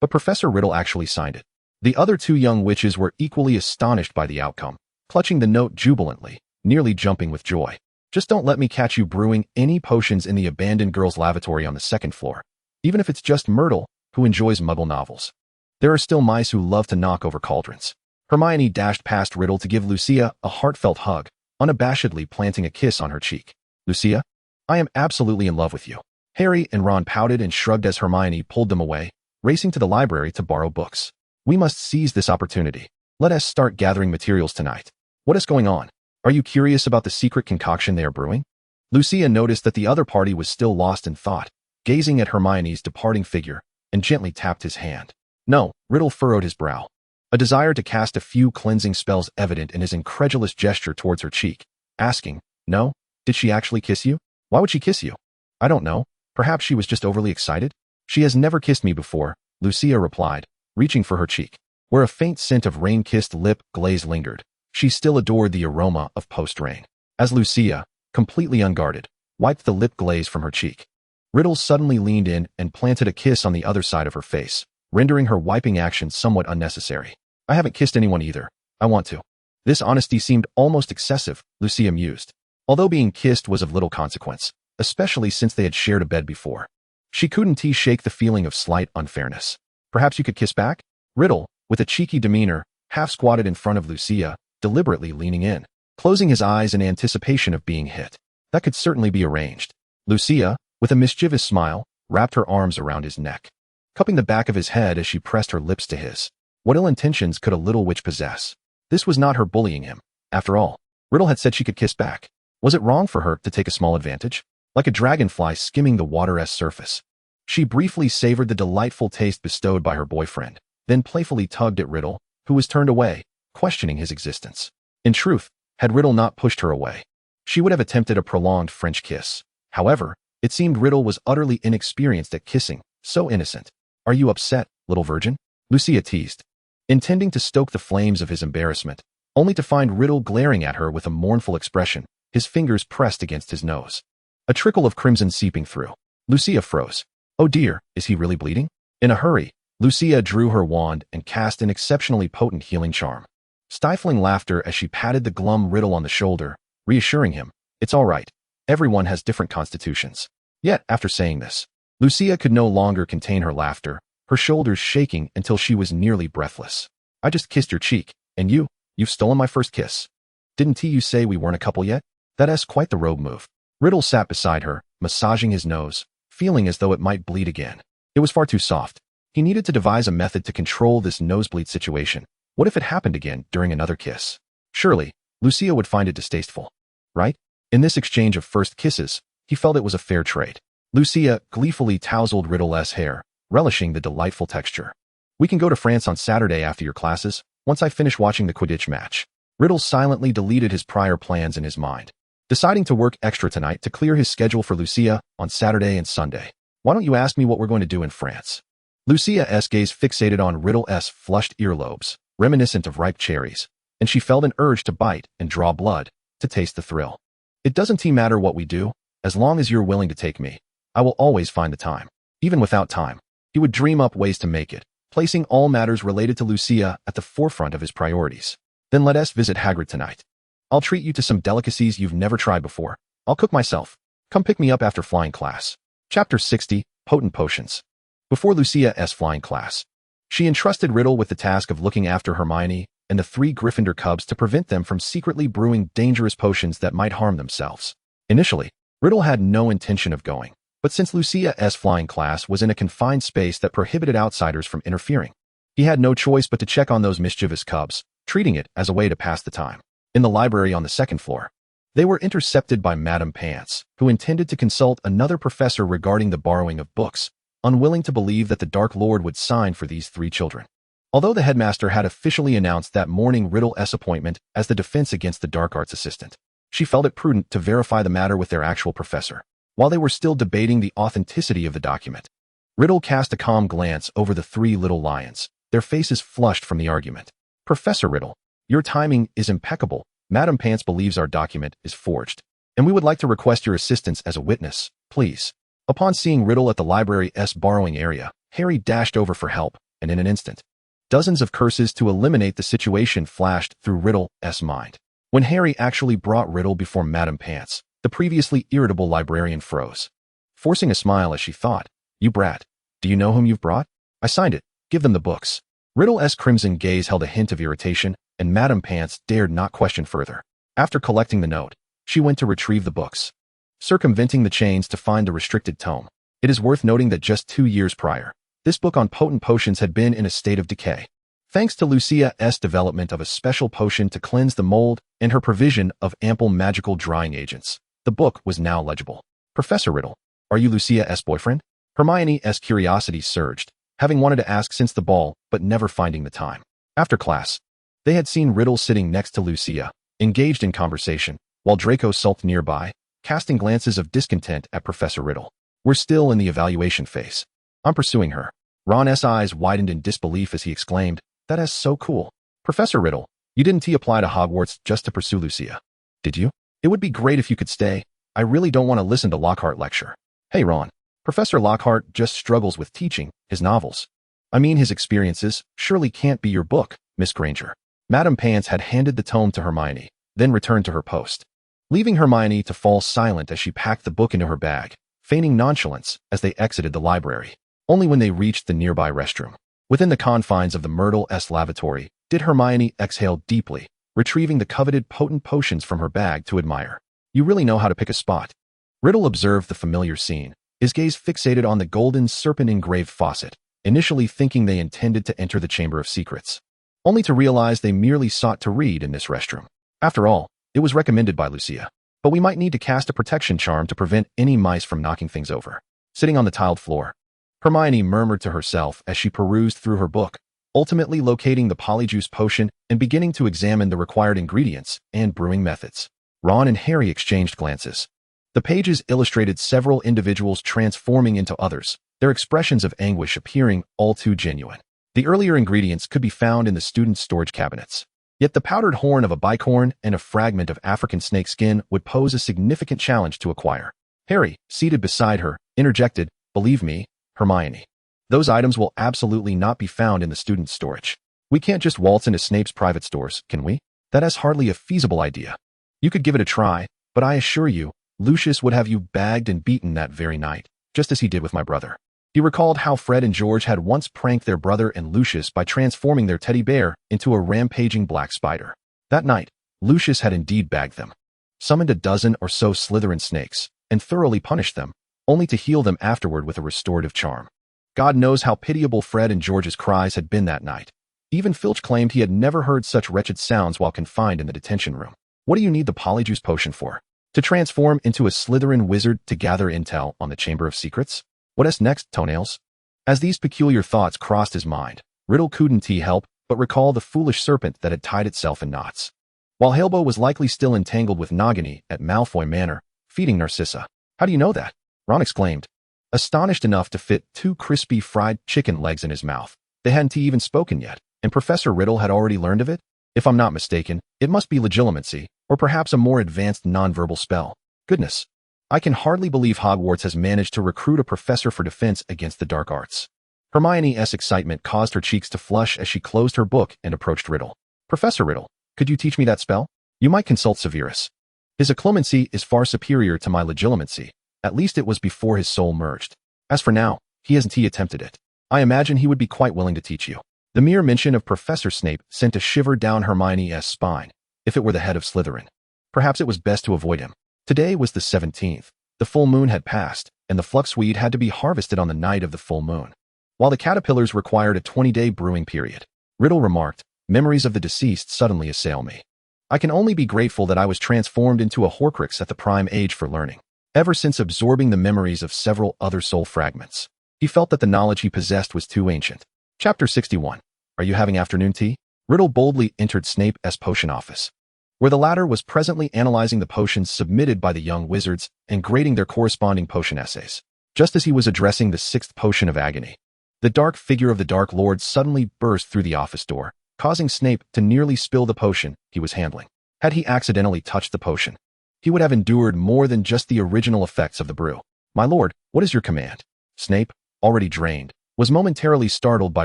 But Professor Riddle actually signed it. The other 2 young witches were equally astonished by the outcome, clutching the note jubilantly, nearly jumping with joy. Just don't let me catch you brewing any potions in the abandoned girls' lavatory on the 2nd floor, even if it's just Myrtle, who enjoys Muggle novels. There are still mice who love to knock over cauldrons. Hermione dashed past Riddle to give Lucia a heartfelt hug, unabashedly planting a kiss on her cheek. Lucia, I am absolutely in love with you. Harry and Ron pouted and shrugged as Hermione pulled them away, racing to the library to borrow books. We must seize this opportunity. Let us start gathering materials tonight. What is going on? Are you curious about the secret concoction they are brewing? Lucia noticed that the other party was still lost in thought, gazing at Hermione's departing figure, and gently tapped his hand. No, Riddle furrowed his brow. A desire to cast a few cleansing spells evident in his incredulous gesture towards her cheek, asking, "No? Did she actually kiss you? Why would she kiss you?" "I don't know. Perhaps she was just overly excited?" "She has never kissed me before," Lucia replied, reaching for her cheek, where a faint scent of rain-kissed lip glaze lingered. She still adored the aroma of post-rain. As Lucia, completely unguarded, wiped the lip glaze from her cheek, Riddle suddenly leaned in and planted a kiss on the other side of her face, rendering her wiping action somewhat unnecessary. "I haven't kissed anyone either. I want to." This honesty seemed almost excessive, Lucia mused. Although being kissed was of little consequence, especially since they had shared a bed before, she couldn't shake the feeling of slight unfairness. "Perhaps you could kiss back?" Riddle, with a cheeky demeanor, half squatted in front of Lucia, deliberately leaning in, closing his eyes in anticipation of being hit. That could certainly be arranged. Lucia, with a mischievous smile, wrapped her arms around his neck, cupping the back of his head as she pressed her lips to his. What ill intentions could a little witch possess? This was not her bullying him. After all, Riddle had said she could kiss back. Was it wrong for her to take a small advantage? Like a dragonfly skimming the water's surface, she briefly savored the delightful taste bestowed by her boyfriend, then playfully tugged at Riddle, who was turned away, questioning his existence. In truth, had Riddle not pushed her away, she would have attempted a prolonged French kiss. However, it seemed Riddle was utterly inexperienced at kissing, so innocent. "Are you upset, little virgin?" Lucia teased, intending to stoke the flames of his embarrassment, only to find Riddle glaring at her with a mournful expression, his fingers pressed against his nose. A trickle of crimson seeping through. Lucia froze. Oh dear, is he really bleeding? In a hurry, Lucia drew her wand and cast an exceptionally potent healing charm, stifling laughter as she patted the glum Riddle on the shoulder, reassuring him, "It's all right. Everyone has different constitutions." Yet, after saying this, Lucia could no longer contain her laughter, her shoulders shaking until she was nearly breathless. "I just kissed your cheek, and you've stolen my first kiss. Didn't you say we weren't a couple yet?" That's quite the rogue move. Riddle sat beside her, massaging his nose, feeling as though it might bleed again. It was far too soft. He needed to devise a method to control this nosebleed situation. What if it happened again during another kiss? Surely, Lucia would find it distasteful, right? In this exchange of first kisses, he felt it was a fair trade. Lucia gleefully tousled Riddle's hair, relishing the delightful texture. "We can go to France on Saturday after your classes, once I finish watching the Quidditch match." Riddle silently deleted his prior plans in his mind, deciding to work extra tonight to clear his schedule for Lucia on Saturday and Sunday. "Why don't you ask me what we're going to do in France?" Lucia's gaze fixated on Riddle's flushed earlobes, reminiscent of ripe cherries, and she felt an urge to bite and draw blood, to taste the thrill. "It doesn't matter what we do, as long as you're willing to take me. I will always find the time." Even without time, he would dream up ways to make it, placing all matters related to Lucia at the forefront of his priorities. "Then let us visit Hagrid tonight. I'll treat you to some delicacies you've never tried before. I'll cook myself. Come pick me up after flying class." Chapter 60, Potent Potions. Before Lucia's flying class, she entrusted Riddle with the task of looking after Hermione and the 3 Gryffindor cubs to prevent them from secretly brewing dangerous potions that might harm themselves. Initially, Riddle had no intention of going, but since Lucia's flying class was in a confined space that prohibited outsiders from interfering, he had no choice but to check on those mischievous cubs, treating it as a way to pass the time. In the library on the 2nd floor, they were intercepted by Madame Pants, who intended to consult another professor regarding the borrowing of books, unwilling to believe that the Dark Lord would sign for these 3 children. Although the headmaster had officially announced that morning Riddle's appointment as the defense against the dark arts assistant, she felt it prudent to verify the matter with their actual professor. While they were still debating the authenticity of the document, Riddle cast a calm glance over the 3 little lions, their faces flushed from the argument. "Professor Riddle, your timing is impeccable. Madame Pants believes our document is forged, and we would like to request your assistance as a witness, please." Upon seeing Riddle at the library's borrowing area, Harry dashed over for help, and in an instant, dozens of curses to eliminate the situation flashed through Riddle's mind. When Harry actually brought Riddle before Madame Pants, the previously irritable librarian froze, forcing a smile as she thought, "You brat. Do you know whom you've brought? I signed it. Give them the books." Riddle's crimson gaze held a hint of irritation, and Madame Pants dared not question further. After collecting the note, she went to retrieve the books, circumventing the chains to find the restricted tome. It is worth noting that just 2 years prior, this book on potent potions had been in a state of decay. Thanks to Lucia's development of a special potion to cleanse the mold and her provision of ample magical drying agents, The book was now legible. Professor Riddle, are you Lucia's boyfriend? Hermione's curiosity surged, having wanted to ask since the ball, but never finding the time. After class, they had seen Riddle sitting next to Lucia, engaged in conversation, while Draco sulked nearby, casting glances of discontent at Professor Riddle. We're still in the evaluation phase. I'm pursuing her. Ron's eyes widened in disbelief as he exclaimed, "That is so cool. Professor Riddle, you didn't apply to Hogwarts just to pursue Lucia, did you? It would be great if you could stay. I really don't want to listen to Lockhart lecture." "Hey Ron, Professor Lockhart just struggles with teaching his novels. I mean his experiences surely can't be your book, Miss Granger." Madame Pants had handed the tome to Hermione, then returned to her post, leaving Hermione to fall silent as she packed the book into her bag, feigning nonchalance as they exited the library. Only when they reached the nearby restroom, within the confines of the Myrtle's lavatory, did Hermione exhale deeply, retrieving the coveted potent potions from her bag to admire. "You really know how to pick a spot." Riddle observed the familiar scene, his gaze fixated on the golden serpent-engraved faucet, initially thinking they intended to enter the Chamber of Secrets, only to realize they merely sought to read in this restroom. After all, it was recommended by Lucia, but we might need to cast a protection charm to prevent any mice from knocking things over. Sitting on the tiled floor, Hermione murmured to herself as she perused through her book, ultimately locating the polyjuice potion and beginning to examine the required ingredients and brewing methods. Ron and Harry exchanged glances. The pages illustrated several individuals transforming into others, their expressions of anguish appearing all too genuine. The earlier ingredients could be found in the students' storage cabinets. Yet the powdered horn of a bicorn and a fragment of African snake skin would pose a significant challenge to acquire. Harry, seated beside her, interjected, "Believe me, Hermione, those items will absolutely not be found in the students' storage. We can't just waltz into Snape's private stores, can we? That is hardly a feasible idea. You could give it a try, but I assure you, Lucius would have you bagged and beaten that very night, just as he did with my brother." He recalled how Fred and George had once pranked their brother and Lucius by transforming their teddy bear into a rampaging black spider. That night, Lucius had indeed bagged them, summoned a dozen or so Slytherin snakes, and thoroughly punished them, only to heal them afterward with a restorative charm. God knows how pitiable Fred and George's cries had been that night. Even Filch claimed he had never heard such wretched sounds while confined in the detention room. What do you need the polyjuice potion for? To transform into a Slytherin wizard to gather intel on the Chamber of Secrets? What's next, toenails? As these peculiar thoughts crossed his mind, Riddle couldn't help but recall the foolish serpent that had tied itself in knots, while Halebo was likely still entangled with Nagini at Malfoy Manor, feeding Narcissa. "How do you know that?" Ron exclaimed, astonished enough to fit 2 crispy fried chicken legs in his mouth. They hadn't even spoken yet, and Professor Riddle had already learned of it? If I'm not mistaken, it must be legilimency, or perhaps a more advanced nonverbal spell. Goodness, I can hardly believe Hogwarts has managed to recruit a professor for defense against the dark arts. Hermione's excitement caused her cheeks to flush as she closed her book and approached Riddle. "Professor Riddle, could you teach me that spell? You might consult Severus. His occlumency is far superior to my legilimency. At least it was before his soul merged. As for now, he hasn't attempted it. I imagine he would be quite willing to teach you." The mere mention of Professor Snape sent a shiver down Hermione's spine. If it were the head of Slytherin, perhaps it was best to avoid him. Today was the 17th. The full moon had passed, and the fluxweed had to be harvested on the night of the full moon, while the caterpillars required a 20-day brewing period. Riddle remarked, "Memories of the deceased suddenly assail me. I can only be grateful that I was transformed into a Horcrux at the prime age for learning." Ever since absorbing the memories of several other soul fragments, he felt that the knowledge he possessed was too ancient. Chapter 61. Are you having afternoon tea? Riddle boldly entered Snape's potion office, where the latter was presently analyzing the potions submitted by the young wizards and grading their corresponding potion essays. Just as he was addressing the 6th potion of agony, the dark figure of the Dark Lord suddenly burst through the office door, causing Snape to nearly spill the potion he was handling. Had he accidentally touched the potion, he would have endured more than just the original effects of the brew. "My lord, what is your command?" Snape, already drained, was momentarily startled by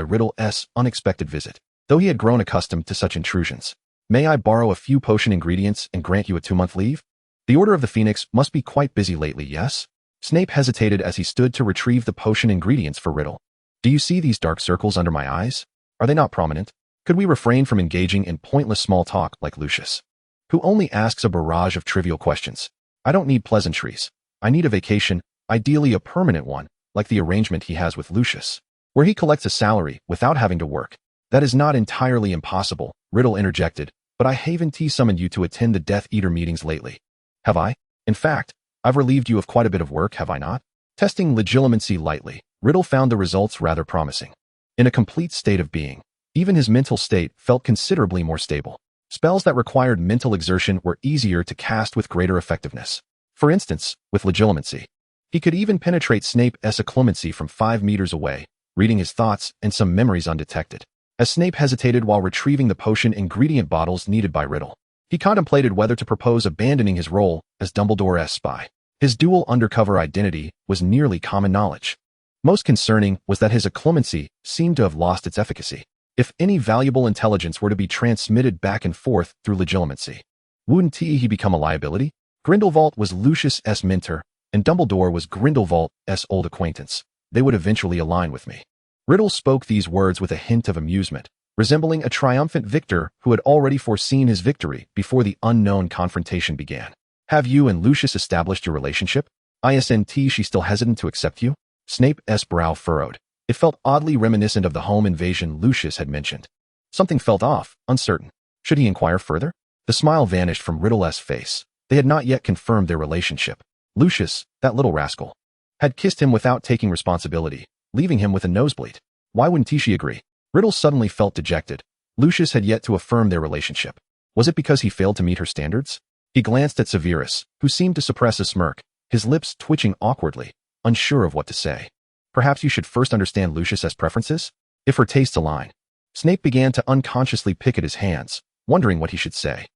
Riddle's unexpected visit, though he had grown accustomed to such intrusions. "May I borrow a few potion ingredients and grant you a 2-month leave? The Order of the Phoenix must be quite busy lately, yes?" Snape hesitated as he stood to retrieve the potion ingredients for Riddle. "Do you see these dark circles under my eyes? Are they not prominent? Could we refrain from engaging in pointless small talk like Lucius, who only asks a barrage of trivial questions? I don't need pleasantries. I need a vacation, ideally a permanent one, like the arrangement he has with Lucius, where he collects a salary without having to work." "That is not entirely impossible," Riddle interjected, "but I haven't summoned you to attend the Death Eater meetings lately." "Have I? In fact, I've relieved you of quite a bit of work, have I not? Testing legitimacy lightly, Riddle found the results rather promising. In a complete state of being, even his mental state felt considerably more stable. Spells that required mental exertion were easier to cast with greater effectiveness. For instance, with legitimacy, he could even penetrate Snape's occlumency from 5 meters away, reading his thoughts and some memories undetected. As Snape hesitated while retrieving the potion ingredient bottles needed by Riddle, he contemplated whether to propose abandoning his role as Dumbledore's spy. His dual undercover identity was nearly common knowledge. Most concerning was that his occlumency seemed to have lost its efficacy. If any valuable intelligence were to be transmitted back and forth through legitimacy, wouldn't he become a liability? Grindelwald was Lucius's mentor, and Dumbledore was Grindelwald's old acquaintance. They would eventually align with me. Riddle spoke these words with a hint of amusement, resembling a triumphant victor who had already foreseen his victory before the unknown confrontation began. Have you and Lucius established your relationship? Isn't she still hesitant to accept you? Snape's brow furrowed. It felt oddly reminiscent of the home invasion Lucius had mentioned. Something felt off, uncertain. Should he inquire further? The smile vanished from Riddle's face. They had not yet confirmed their relationship. Lucius, that little rascal, had kissed him without taking responsibility, leaving him with a nosebleed. Why wouldn't she agree? Riddle suddenly felt dejected. Lucius had yet to affirm their relationship. Was it because he failed to meet her standards? He glanced at Severus, who seemed to suppress a smirk, his lips twitching awkwardly, unsure of what to say. Perhaps you should first understand Lucius's preferences? If her tastes align. Snape began to unconsciously pick at his hands, wondering what he should say.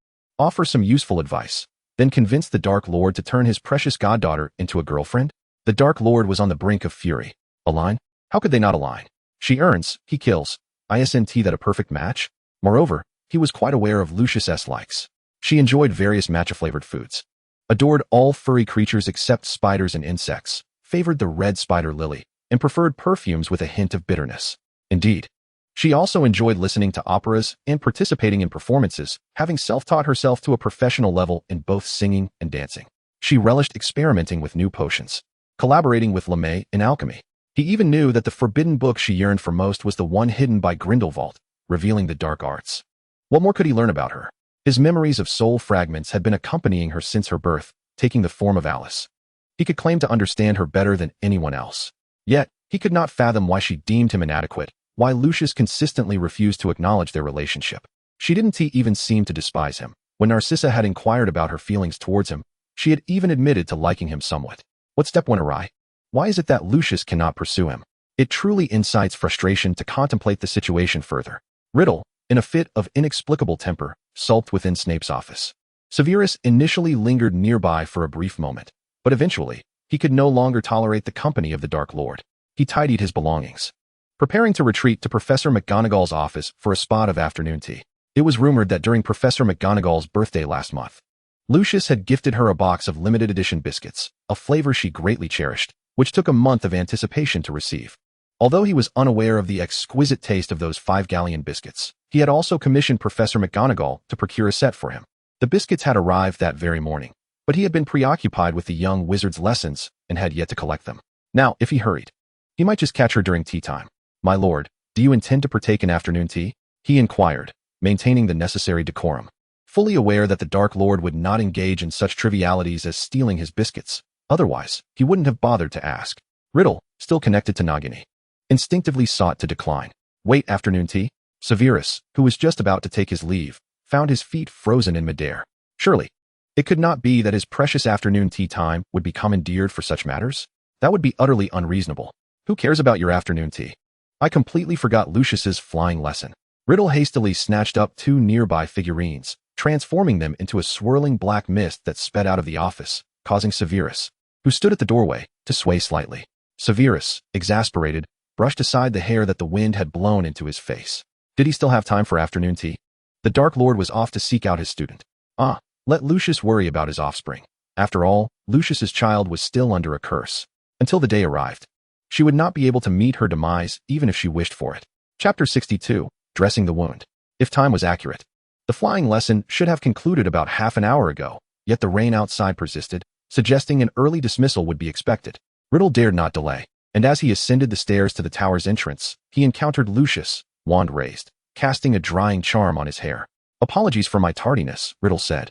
Offer some useful advice, then convince the Dark Lord to turn his precious goddaughter into a girlfriend? The Dark Lord was on the brink of fury. Align? How could they not align? She earns, he kills. Isn't that a perfect match? Moreover, he was quite aware of Lucius's likes. She enjoyed various matcha-flavored foods, adored all furry creatures except spiders and insects, favored the red spider lily, and preferred perfumes with a hint of bitterness. Indeed, she also enjoyed listening to operas and participating in performances, having self-taught herself to a professional level in both singing and dancing. She relished experimenting with new potions, collaborating with LeMay in alchemy. He even knew that the forbidden book she yearned for most was the one hidden by Grindelwald, revealing the dark arts. What more could he learn about her? His memories of soul fragments had been accompanying her since her birth, taking the form of Alice. He could claim to understand her better than anyone else. Yet, he could not fathom why she deemed him inadequate, why Lucius consistently refused to acknowledge their relationship. She didn't even seem to despise him. When Narcissa had inquired about her feelings towards him, she had even admitted to liking him somewhat. What step went awry? Why is it that Lucius cannot pursue him? It truly incites frustration to contemplate the situation further. Riddle, in a fit of inexplicable temper, sulked within Snape's office. Severus initially lingered nearby for a brief moment, but eventually, he could no longer tolerate the company of the Dark Lord. He tidied his belongings, preparing to retreat to Professor McGonagall's office for a spot of afternoon tea. It was rumored that during Professor McGonagall's birthday last month, Lucius had gifted her a box of limited edition biscuits, a flavor she greatly cherished, which took a month of anticipation to receive. Although he was unaware of the exquisite taste of those 5-galleon biscuits, he had also commissioned Professor McGonagall to procure a set for him. The biscuits had arrived that very morning, but he had been preoccupied with the young wizard's lessons and had yet to collect them. Now, if he hurried, he might just catch her during tea time. My lord, do you intend to partake in afternoon tea? He inquired, maintaining the necessary decorum, fully aware that the Dark Lord would not engage in such trivialities as stealing his biscuits. Otherwise, he wouldn't have bothered to ask. Riddle, still connected to Nagini, instinctively sought to decline. Wait, afternoon tea? Severus, who was just about to take his leave, found his feet frozen in midair. Surely, it could not be that his precious afternoon tea time would be commandeered for such matters? That would be utterly unreasonable. Who cares about your afternoon tea? I completely forgot Lucius's flying lesson. Riddle hastily snatched up 2 nearby figurines, transforming them into a swirling black mist that sped out of the office, causing Severus, who stood at the doorway, to sway slightly. Severus, exasperated, brushed aside the hair that the wind had blown into his face. Did he still have time for afternoon tea? The Dark Lord was off to seek out his student. Let Lucius worry about his offspring. After all, Lucius's child was still under a curse. Until the day arrived, she would not be able to meet her demise even if she wished for it. Chapter 62, Dressing the Wound. If time was accurate, the flying lesson should have concluded about half an hour ago, yet the rain outside persisted, suggesting an early dismissal would be expected. Riddle dared not delay, and as he ascended the stairs to the tower's entrance, he encountered Lucius, wand raised, casting a drying charm on his hair. Apologies for my tardiness, Riddle said,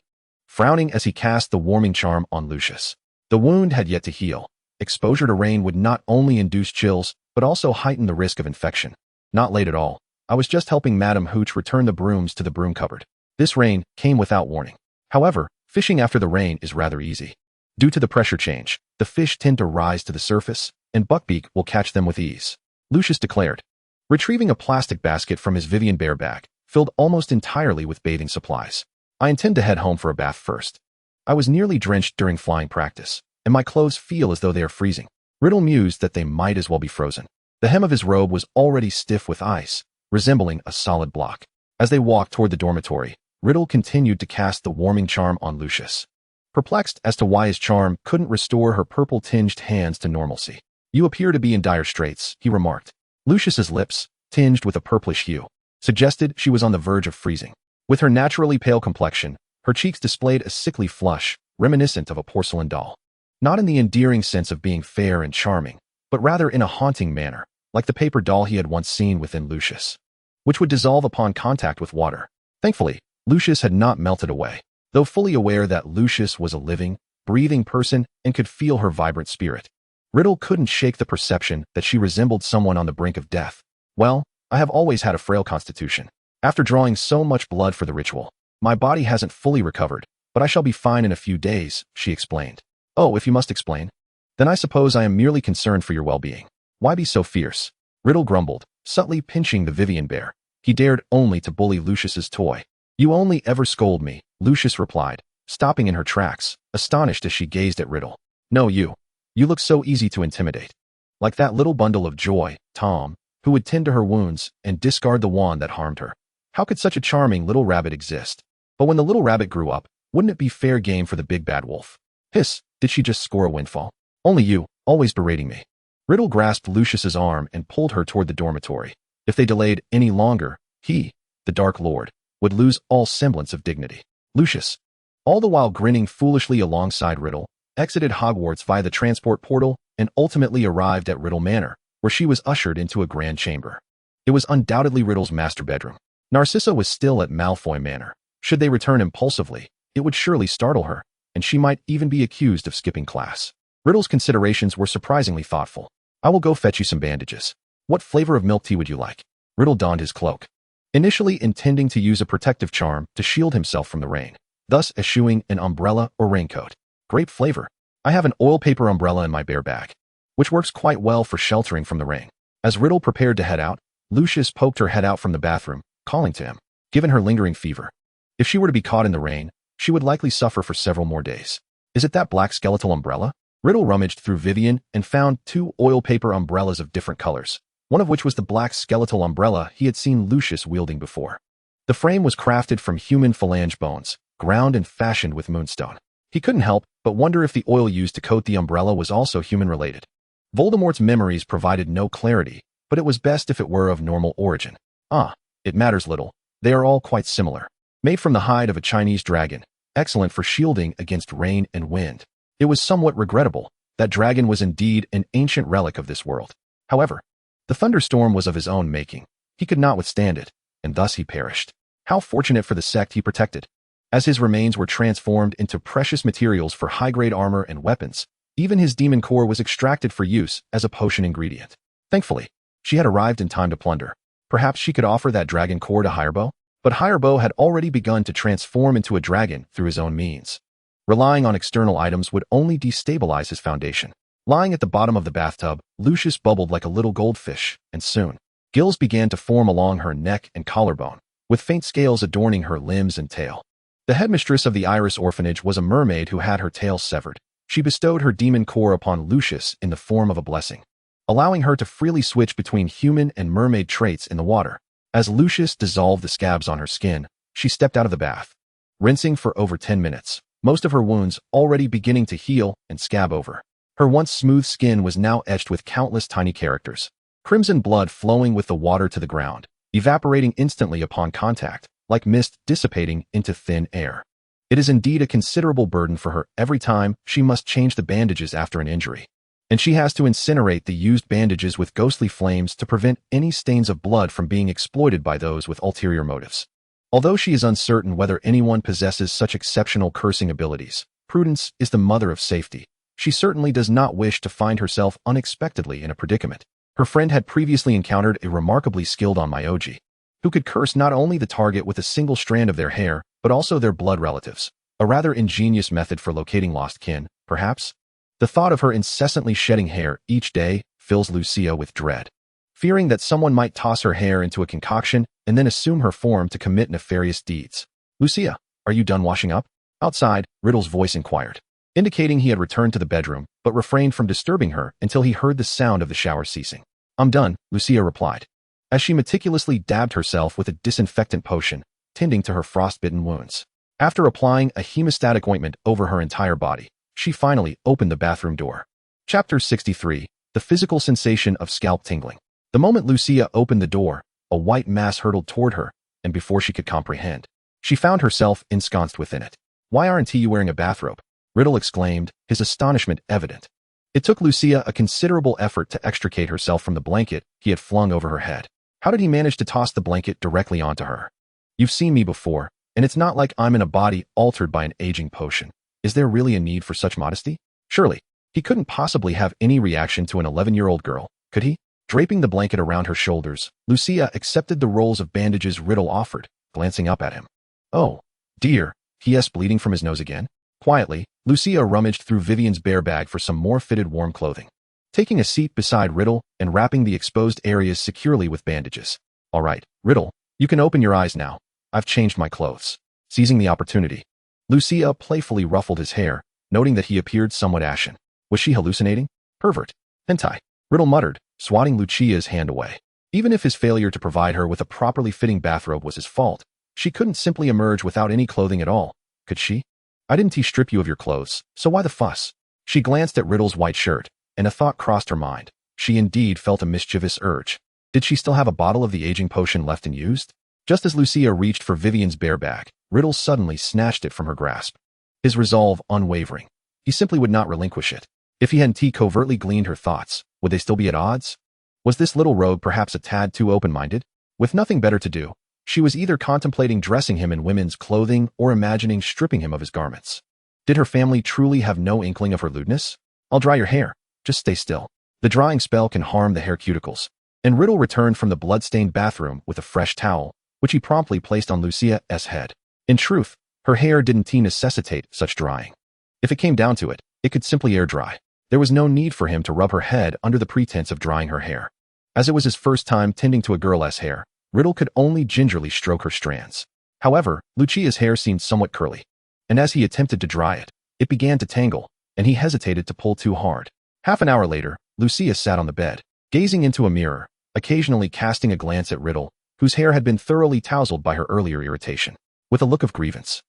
frowning as he cast the warming charm on Lucius. The wound had yet to heal. Exposure to rain would not only induce chills, but also heighten the risk of infection. Not late at all. I was just helping Madame Hooch return the brooms to the broom cupboard. This rain came without warning. However, fishing after the rain is rather easy. Due to the pressure change, the fish tend to rise to the surface, and Buckbeak will catch them with ease, Lucius declared, retrieving a plastic basket from his Vivian Bear bag, filled almost entirely with bathing supplies. I intend to head home for a bath first. I was nearly drenched during flying practice, and my clothes feel as though they are freezing. Riddle mused that they might as well be frozen. The hem of his robe was already stiff with ice, resembling a solid block. As they walked toward the dormitory, Riddle continued to cast the warming charm on Lucius. Perplexed as to why his charm couldn't restore her purple-tinged hands to normalcy. You appear to be in dire straits, he remarked. Lucius's lips, tinged with a purplish hue, suggested she was on the verge of freezing. With her naturally pale complexion, her cheeks displayed a sickly flush, reminiscent of a porcelain doll. Not in the endearing sense of being fair and charming, but rather in a haunting manner, like the paper doll he had once seen within Lucius, which would dissolve upon contact with water. Thankfully, Lucius had not melted away, though fully aware that Lucius was a living, breathing person and could feel her vibrant spirit. Riddle couldn't shake the perception that she resembled someone on the brink of death. Well, I have always had a frail constitution. After drawing so much blood for the ritual, my body hasn't fully recovered, but I shall be fine in a few days, she explained. Oh, if you must explain. Then I suppose I am merely concerned for your well-being. Why be so fierce? Riddle grumbled, subtly pinching the Vivian Bear. He dared only to bully Lucius's toy. You only ever scold me, Lucius replied, stopping in her tracks, astonished as she gazed at Riddle. No, you. You look so easy to intimidate. Like that little bundle of joy, Tom, who would tend to her wounds and discard the wand that harmed her. How could such a charming little rabbit exist? But when the little rabbit grew up, wouldn't it be fair game for the big bad wolf? Hiss, did she just score a windfall? Only you, always berating me. Riddle grasped Lucius's arm and pulled her toward the dormitory. If they delayed any longer, he, the Dark Lord, would lose all semblance of dignity. Lucius, all the while grinning foolishly alongside Riddle, exited Hogwarts via the transport portal and ultimately arrived at Riddle Manor, where she was ushered into a grand chamber. It was undoubtedly Riddle's master bedroom. Narcissa was still at Malfoy Manor. Should they return impulsively, it would surely startle her, and she might even be accused of skipping class. Riddle's considerations were surprisingly thoughtful. I will go fetch you some bandages. What flavor of milk tea would you like? Riddle donned his cloak, initially intending to use a protective charm to shield himself from the rain, thus eschewing an umbrella or raincoat. Grape flavor. I have an oil paper umbrella in my bear bag, which works quite well for sheltering from the rain. As Riddle prepared to head out, Lucius poked her head out from the bathroom, calling to him. Given her lingering fever, if she were to be caught in the rain, she would likely suffer for several more days. Is it that black skeletal umbrella? Riddle rummaged through Vivian and found 2 oil paper umbrellas of different colors, one of which was the black skeletal umbrella he had seen Lucius wielding before. The frame was crafted from human phalange bones, ground and fashioned with moonstone. He couldn't help but wonder if the oil used to coat the umbrella was also human-related. Voldemort's memories provided no clarity, but it was best if it were of normal origin. Ah, it matters little. They are all quite similar. Made from the hide of a Chinese dragon, excellent for shielding against rain and wind. It was somewhat regrettable that dragon was indeed an ancient relic of this world. However, the thunderstorm was of his own making. He could not withstand it, and thus he perished. How fortunate for the sect he protected. As his remains were transformed into precious materials for high-grade armor and weapons, even his demon core was extracted for use as a potion ingredient. Thankfully, she had arrived in time to plunder. Perhaps she could offer that dragon core to Hirebo? But Hirebo had already begun to transform into a dragon through his own means. Relying on external items would only destabilize his foundation. Lying at the bottom of the bathtub, Lucius bubbled like a little goldfish, and soon, gills began to form along her neck and collarbone, with faint scales adorning her limbs and tail. The headmistress of the Iris Orphanage was a mermaid who had her tail severed. She bestowed her demon core upon Lucius in the form of a blessing, allowing her to freely switch between human and mermaid traits in the water. As Lucius dissolved the scabs on her skin, she stepped out of the bath, rinsing for over 10 minutes, most of her wounds already beginning to heal and scab over. Her once smooth skin was now etched with countless tiny characters, crimson blood flowing with the water to the ground, evaporating instantly upon contact, like mist dissipating into thin air. It is indeed a considerable burden for her every time she must change the bandages after an injury. And she has to incinerate the used bandages with ghostly flames to prevent any stains of blood from being exploited by those with ulterior motives. Although she is uncertain whether anyone possesses such exceptional cursing abilities, prudence is the mother of safety. She certainly does not wish to find herself unexpectedly in a predicament. Her friend had previously encountered a remarkably skilled Onmyoji, who could curse not only the target with a single strand of their hair, but also their blood relatives. A rather ingenious method for locating lost kin, perhaps? The thought of her incessantly shedding hair each day fills Lucia with dread. Fearing that someone might toss her hair into a concoction and then assume her form to commit nefarious deeds. "Lucia, are you done washing up?" Outside, Riddle's voice inquired, indicating he had returned to the bedroom, but refrained from disturbing her until he heard the sound of the shower ceasing. "I'm done," Lucia replied, as she meticulously dabbed herself with a disinfectant potion, tending to her frostbitten wounds. After applying a hemostatic ointment over her entire body, she finally opened the bathroom door. Chapter 63, The Physical Sensation of Scalp Tingling. The moment Lucia opened the door, a white mass hurtled toward her, and before she could comprehend, she found herself ensconced within it. "Why aren't you wearing a bathrobe?" Riddle exclaimed, his astonishment evident. It took Lucia a considerable effort to extricate herself from the blanket he had flung over her head. How did he manage to toss the blanket directly onto her? "You've seen me before, and it's not like I'm in a body altered by an aging potion. Is there really a need for such modesty?" Surely, he couldn't possibly have any reaction to an 11-year-old girl, could he? Draping the blanket around her shoulders, Lucia accepted the rolls of bandages Riddle offered, glancing up at him. "Oh, dear," he bleeding from his nose again. Quietly, Lucia rummaged through Vivian's bear bag for some more fitted warm clothing, taking a seat beside Riddle and wrapping the exposed areas securely with bandages. "All right, Riddle, you can open your eyes now. I've changed my clothes." Seizing the opportunity, Lucia playfully ruffled his hair, noting that he appeared somewhat ashen. Was she hallucinating? Pervert. Hentai. Riddle muttered, swatting Lucia's hand away. Even if his failure to provide her with a properly fitting bathrobe was his fault, she couldn't simply emerge without any clothing at all, could she? "I didn't strip you of your clothes, so why the fuss?" She glanced at Riddle's white shirt, and a thought crossed her mind. She indeed felt a mischievous urge. Did she still have a bottle of the aging potion left unused? Just as Lucia reached for Vivian's bear bag, Riddle suddenly snatched it from her grasp. His resolve unwavering. He simply would not relinquish it. If he hadn't covertly gleaned her thoughts, would they still be at odds? Was this little rogue perhaps a tad too open-minded? With nothing better to do, she was either contemplating dressing him in women's clothing or imagining stripping him of his garments. Did her family truly have no inkling of her lewdness? "I'll dry your hair. Just stay still. The drying spell can harm the hair cuticles." And Riddle returned from the blood-stained bathroom with a fresh towel, which he promptly placed on Lucia's head. In truth, her hair didn't necessitate such drying. If it came down to it, it could simply air dry. There was no need for him to rub her head under the pretense of drying her hair. As it was his first time tending to a girl's hair, Riddle could only gingerly stroke her strands. However, Lucia's hair seemed somewhat curly, and as he attempted to dry it, it began to tangle, and he hesitated to pull too hard. Half an hour later, Lucia sat on the bed, gazing into a mirror, occasionally casting a glance at Riddle, whose hair had been thoroughly tousled by her earlier irritation. With a look of grievance,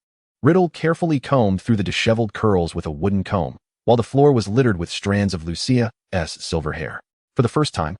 Riddle carefully combed through the disheveled curls with a wooden comb, while the floor was littered with strands of Lucia's silver hair. For the first time,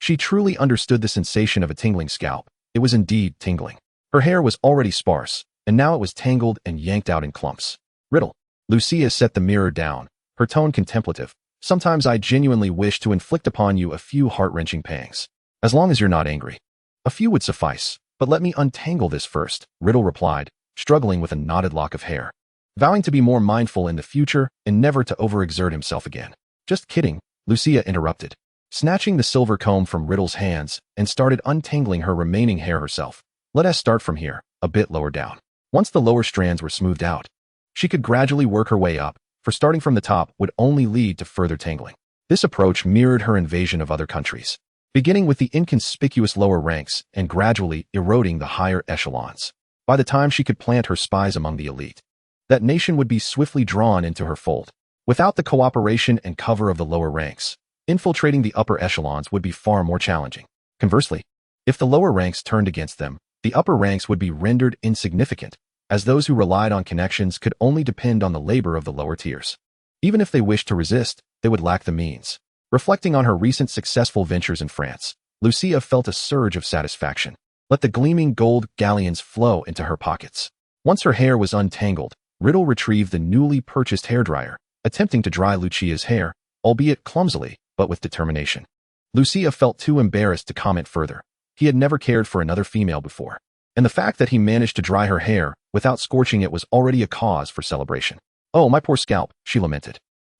she truly understood the sensation of a tingling scalp. It was indeed tingling. Her hair was already sparse, and now it was tangled and yanked out in clumps. "Riddle." Lucia set the mirror down, her tone contemplative. "Sometimes I genuinely wish to inflict upon you a few heart-wrenching pangs. As long as you're not angry. A few would suffice, but let me untangle this first," Riddle replied, struggling with a knotted lock of hair, vowing to be more mindful in the future and never to overexert himself again. "Just kidding," Lucia interrupted, snatching the silver comb from Riddle's hands and started untangling her remaining hair herself. "Let us start from here, a bit lower down." Once the lower strands were smoothed out, she could gradually work her way up, for starting from the top would only lead to further tangling. This approach mirrored her invasion of other countries, beginning with the inconspicuous lower ranks and gradually eroding the higher echelons. By the time she could plant her spies among the elite, that nation would be swiftly drawn into her fold. Without the cooperation and cover of the lower ranks, infiltrating the upper echelons would be far more challenging. Conversely, if the lower ranks turned against them, the upper ranks would be rendered insignificant, as those who relied on connections could only depend on the labor of the lower tiers. Even if they wished to resist, they would lack the means. Reflecting on her recent successful ventures in France, Lucia felt a surge of satisfaction. Let the gleaming gold galleons flow into her pockets. Once her hair was untangled, Riddle retrieved the newly purchased hairdryer, attempting to dry Lucia's hair, albeit clumsily, but with determination. Lucia felt too embarrassed to comment further. He had never cared for another female before. and the fact that he managed to dry her hair without scorching it was already a cause for celebration. "Oh, my poor scalp," she lamented.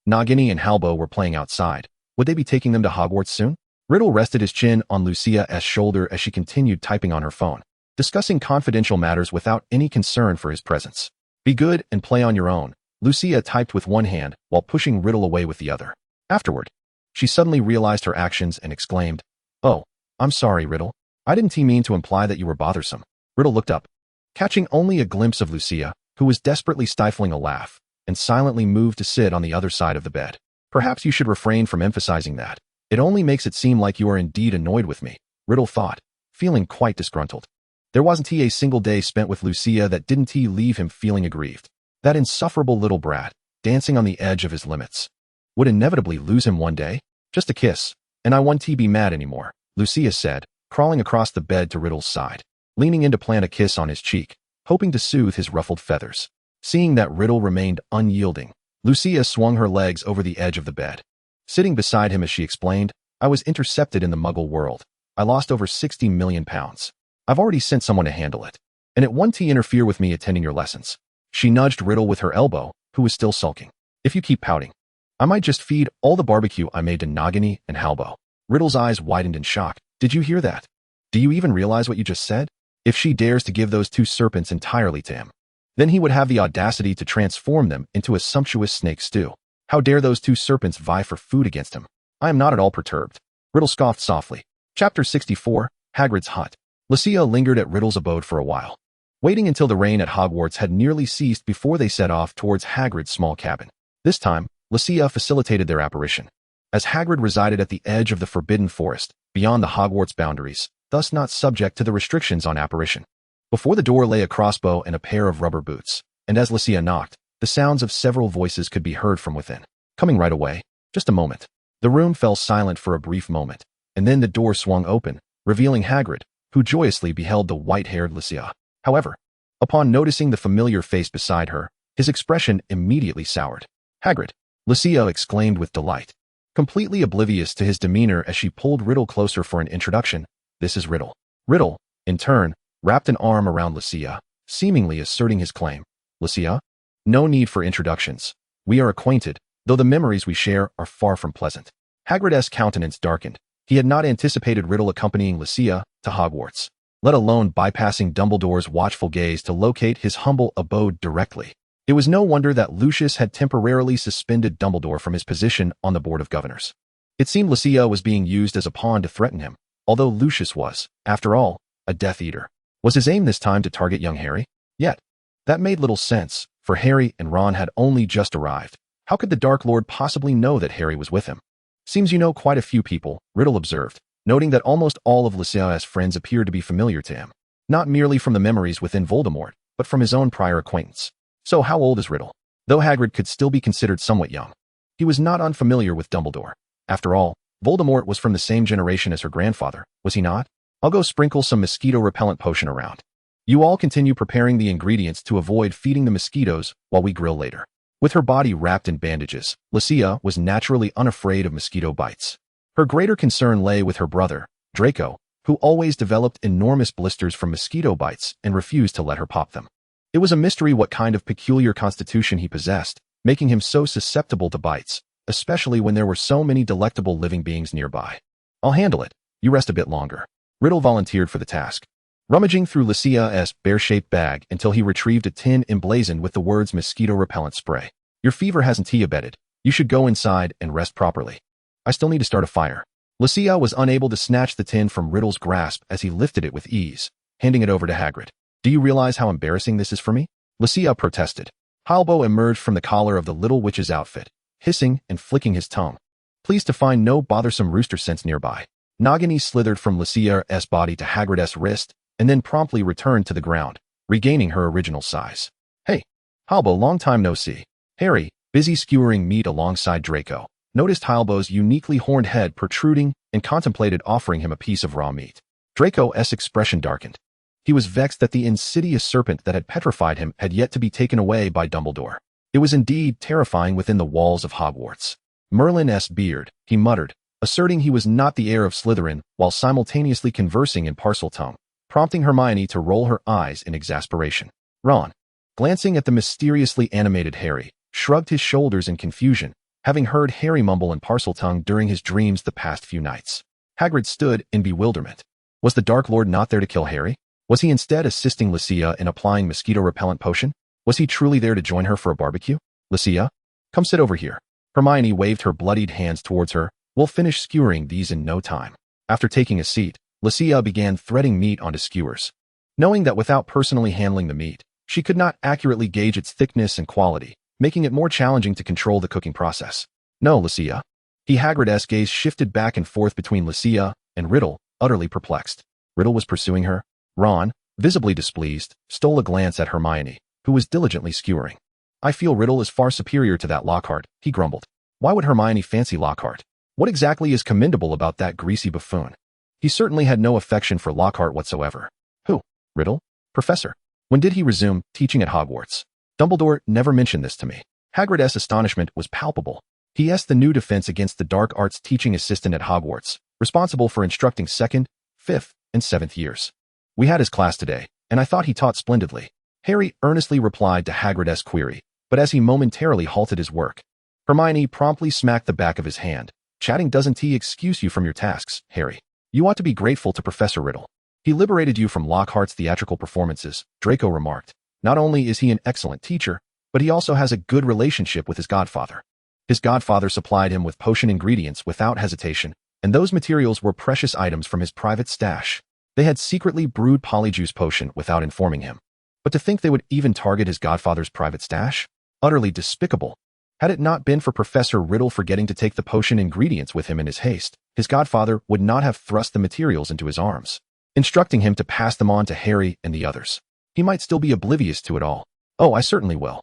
Nagini and Halbo were playing outside. Would they be taking them to Hogwarts soon? Riddle rested his chin on Lucia's shoulder as she continued typing on her phone, discussing confidential matters without any concern for his presence. "Be good and play on your own," Lucia typed with one hand while pushing Riddle away with the other. Afterward, she suddenly realized her actions and exclaimed, "Oh, I'm sorry, Riddle. I didn't mean to imply that you were bothersome." Riddle looked up, catching only a glimpse of Lucia, who was desperately stifling a laugh, and silently moved to sit on the other side of the bed. "Perhaps you should refrain from emphasizing that. It only makes it seem like you are indeed annoyed with me," Riddle thought, feeling quite disgruntled. There wasn't a single day spent with Lucia that didn't leave him feeling aggrieved. That insufferable little brat, dancing on the edge of his limits, would inevitably lose him one day. "Just a kiss, and I won't be mad anymore," Lucia said, crawling across the bed to Riddle's side, leaning in to plant a kiss on his cheek, hoping to soothe his ruffled feathers. Seeing that Riddle remained unyielding, Lucia swung her legs over the edge of the bed, sitting beside him as she explained, "I was intercepted in the Muggle world. I lost over 60 million pounds. I've already sent someone to handle it, and it won't interfere with me attending your lessons." She nudged Riddle with her elbow, who was still sulking. "If you keep pouting, I might just feed all the barbecue I made to Nagini and Halbo." Riddle's eyes widened in shock. "Did you hear that? Do you even realize what you just said? If she dares to give those two serpents entirely to him, then he would have the audacity to transform them into a sumptuous snake stew. How dare those two serpents vie for food against him? I am not at all perturbed." Riddle scoffed softly. Chapter 64, Hagrid's Hut. Lucia lingered at Riddle's abode for a while, waiting until the rain at Hogwarts had nearly ceased before they set off towards Hagrid's small cabin. This time, Lucia facilitated their apparition, as Hagrid resided at the edge of the Forbidden Forest, beyond the Hogwarts boundaries, thus not subject to the restrictions on apparition. Before the door lay a crossbow and a pair of rubber boots, and as Lucia knocked, the sounds of several voices could be heard from within. "Coming right away. Just a moment." The room fell silent for a brief moment, and then the door swung open, revealing Hagrid, who joyously beheld the white-haired Lucia. However, upon noticing the familiar face beside her, his expression immediately soured. "Hagrid!" Lucia exclaimed with delight, completely oblivious to his demeanor as she pulled Riddle closer for an introduction. "This is Riddle." Riddle, in turn, wrapped an arm around Lucia, seemingly asserting his claim. "Lucia? No need for introductions. We are acquainted, though the memories we share are far from pleasant." Hagrid's countenance darkened. He had not anticipated Riddle accompanying Lucia to Hogwarts, let alone bypassing Dumbledore's watchful gaze to locate his humble abode directly. It was no wonder that Lucius had temporarily suspended Dumbledore from his position on the Board of Governors. It seemed Lucia was being used as a pawn to threaten him, although Lucius was, after all, a Death Eater. Was his aim this time to target young Harry? Yet, that made little sense, for Harry and Ron had only just arrived. How could the Dark Lord possibly know that Harry was with him? "Seems you know quite a few people," Riddle observed, noting that almost all of Lucia's friends appeared to be familiar to him, not merely from the memories within Voldemort, but from his own prior acquaintance. So how old is Riddle? Though Hagrid could still be considered somewhat young, he was not unfamiliar with Dumbledore. After all, Voldemort was from the same generation as her grandfather, was he not? "I'll go sprinkle some mosquito-repellent potion around. You all continue preparing the ingredients to avoid feeding the mosquitoes while we grill later." With her body wrapped in bandages, Lucia was naturally unafraid of mosquito bites. Her greater concern lay with her brother, Draco, who always developed enormous blisters from mosquito bites and refused to let her pop them. It was a mystery what kind of peculiar constitution he possessed, making him so susceptible to bites, especially when there were so many delectable living beings nearby. "I'll handle it. You rest a bit longer." Riddle volunteered for the task, rummaging through Lucia's bear-shaped bag until he retrieved a tin emblazoned with the words mosquito-repellent spray. "Your fever hasn't abated. You should go inside and rest properly. I still need to start a fire." Lucia was unable to snatch the tin from Riddle's grasp as he lifted it with ease, handing it over to Hagrid. "Do you realize how embarrassing this is for me?" Lucia protested. Halbo emerged from the collar of the little witch's outfit, hissing and flicking his tongue, pleased to find no bothersome rooster scents nearby. Nagini slithered from Lucia's body to Hagrid's wrist, and then promptly returned to the ground, regaining her original size. "Hey, Halbo, long time no see." Harry, busy skewering meat alongside Draco, noticed Halbo's uniquely horned head protruding and contemplated offering him a piece of raw meat. Draco's expression darkened. He was vexed that the insidious serpent that had petrified him had yet to be taken away by Dumbledore. It was indeed terrifying within the walls of Hogwarts. "Merlin's beard," he muttered, asserting he was not the heir of Slytherin while simultaneously conversing in Parseltongue. prompting Hermione to roll her eyes in exasperation. Ron, glancing at the mysteriously animated Harry, shrugged his shoulders in confusion, having heard Harry mumble in Parseltongue during his dreams the past few nights. Hagrid stood in bewilderment. Was the Dark Lord not there to kill Harry? Was he instead assisting Lucia in applying mosquito-repellent potion? Was he truly there to join her for a barbecue? Lucia, come sit over here. Hermione waved her bloodied hands towards her. We'll finish skewering these in no time. After taking a seat, Lucia began threading meat onto skewers. Knowing that without personally handling the meat, she could not accurately gauge its thickness and quality, making it more challenging to control the cooking process. No, Lucia. Hagrid's gaze shifted back and forth between Lucia and Riddle, utterly perplexed. Riddle was pursuing her. Ron, visibly displeased, stole a glance at Hermione, who was diligently skewering. I feel Riddle is far superior to that Lockhart, he grumbled. Why would Hermione fancy Lockhart? What exactly is commendable about that greasy buffoon? He certainly had no affection for Lockhart whatsoever. Who? Riddle? Professor. When did he resume teaching at Hogwarts? Dumbledore never mentioned this to me. Hagrid's astonishment was palpable. He is the new defense against the dark arts teaching assistant at Hogwarts, responsible for instructing 2nd, 5th, and 7th years. We had his class today, and I thought he taught splendidly. Harry earnestly replied to Hagrid's query, but as he momentarily halted his work, Hermione promptly smacked the back of his hand. Chatting doesn't excuse you from your tasks, Harry. You ought to be grateful to Professor Riddle. He liberated you from Lockhart's theatrical performances, Draco remarked. Not only is he an excellent teacher, but he also has a good relationship with his godfather. His godfather supplied him with potion ingredients without hesitation, and those materials were precious items from his private stash. They had secretly brewed polyjuice potion without informing him. But to think they would even target his godfather's private stash? Utterly despicable. Had it not been for Professor Riddle forgetting to take the potion ingredients with him in his haste, his godfather would not have thrust the materials into his arms, instructing him to pass them on to Harry and the others. He might still be oblivious to it all. Oh, I certainly will.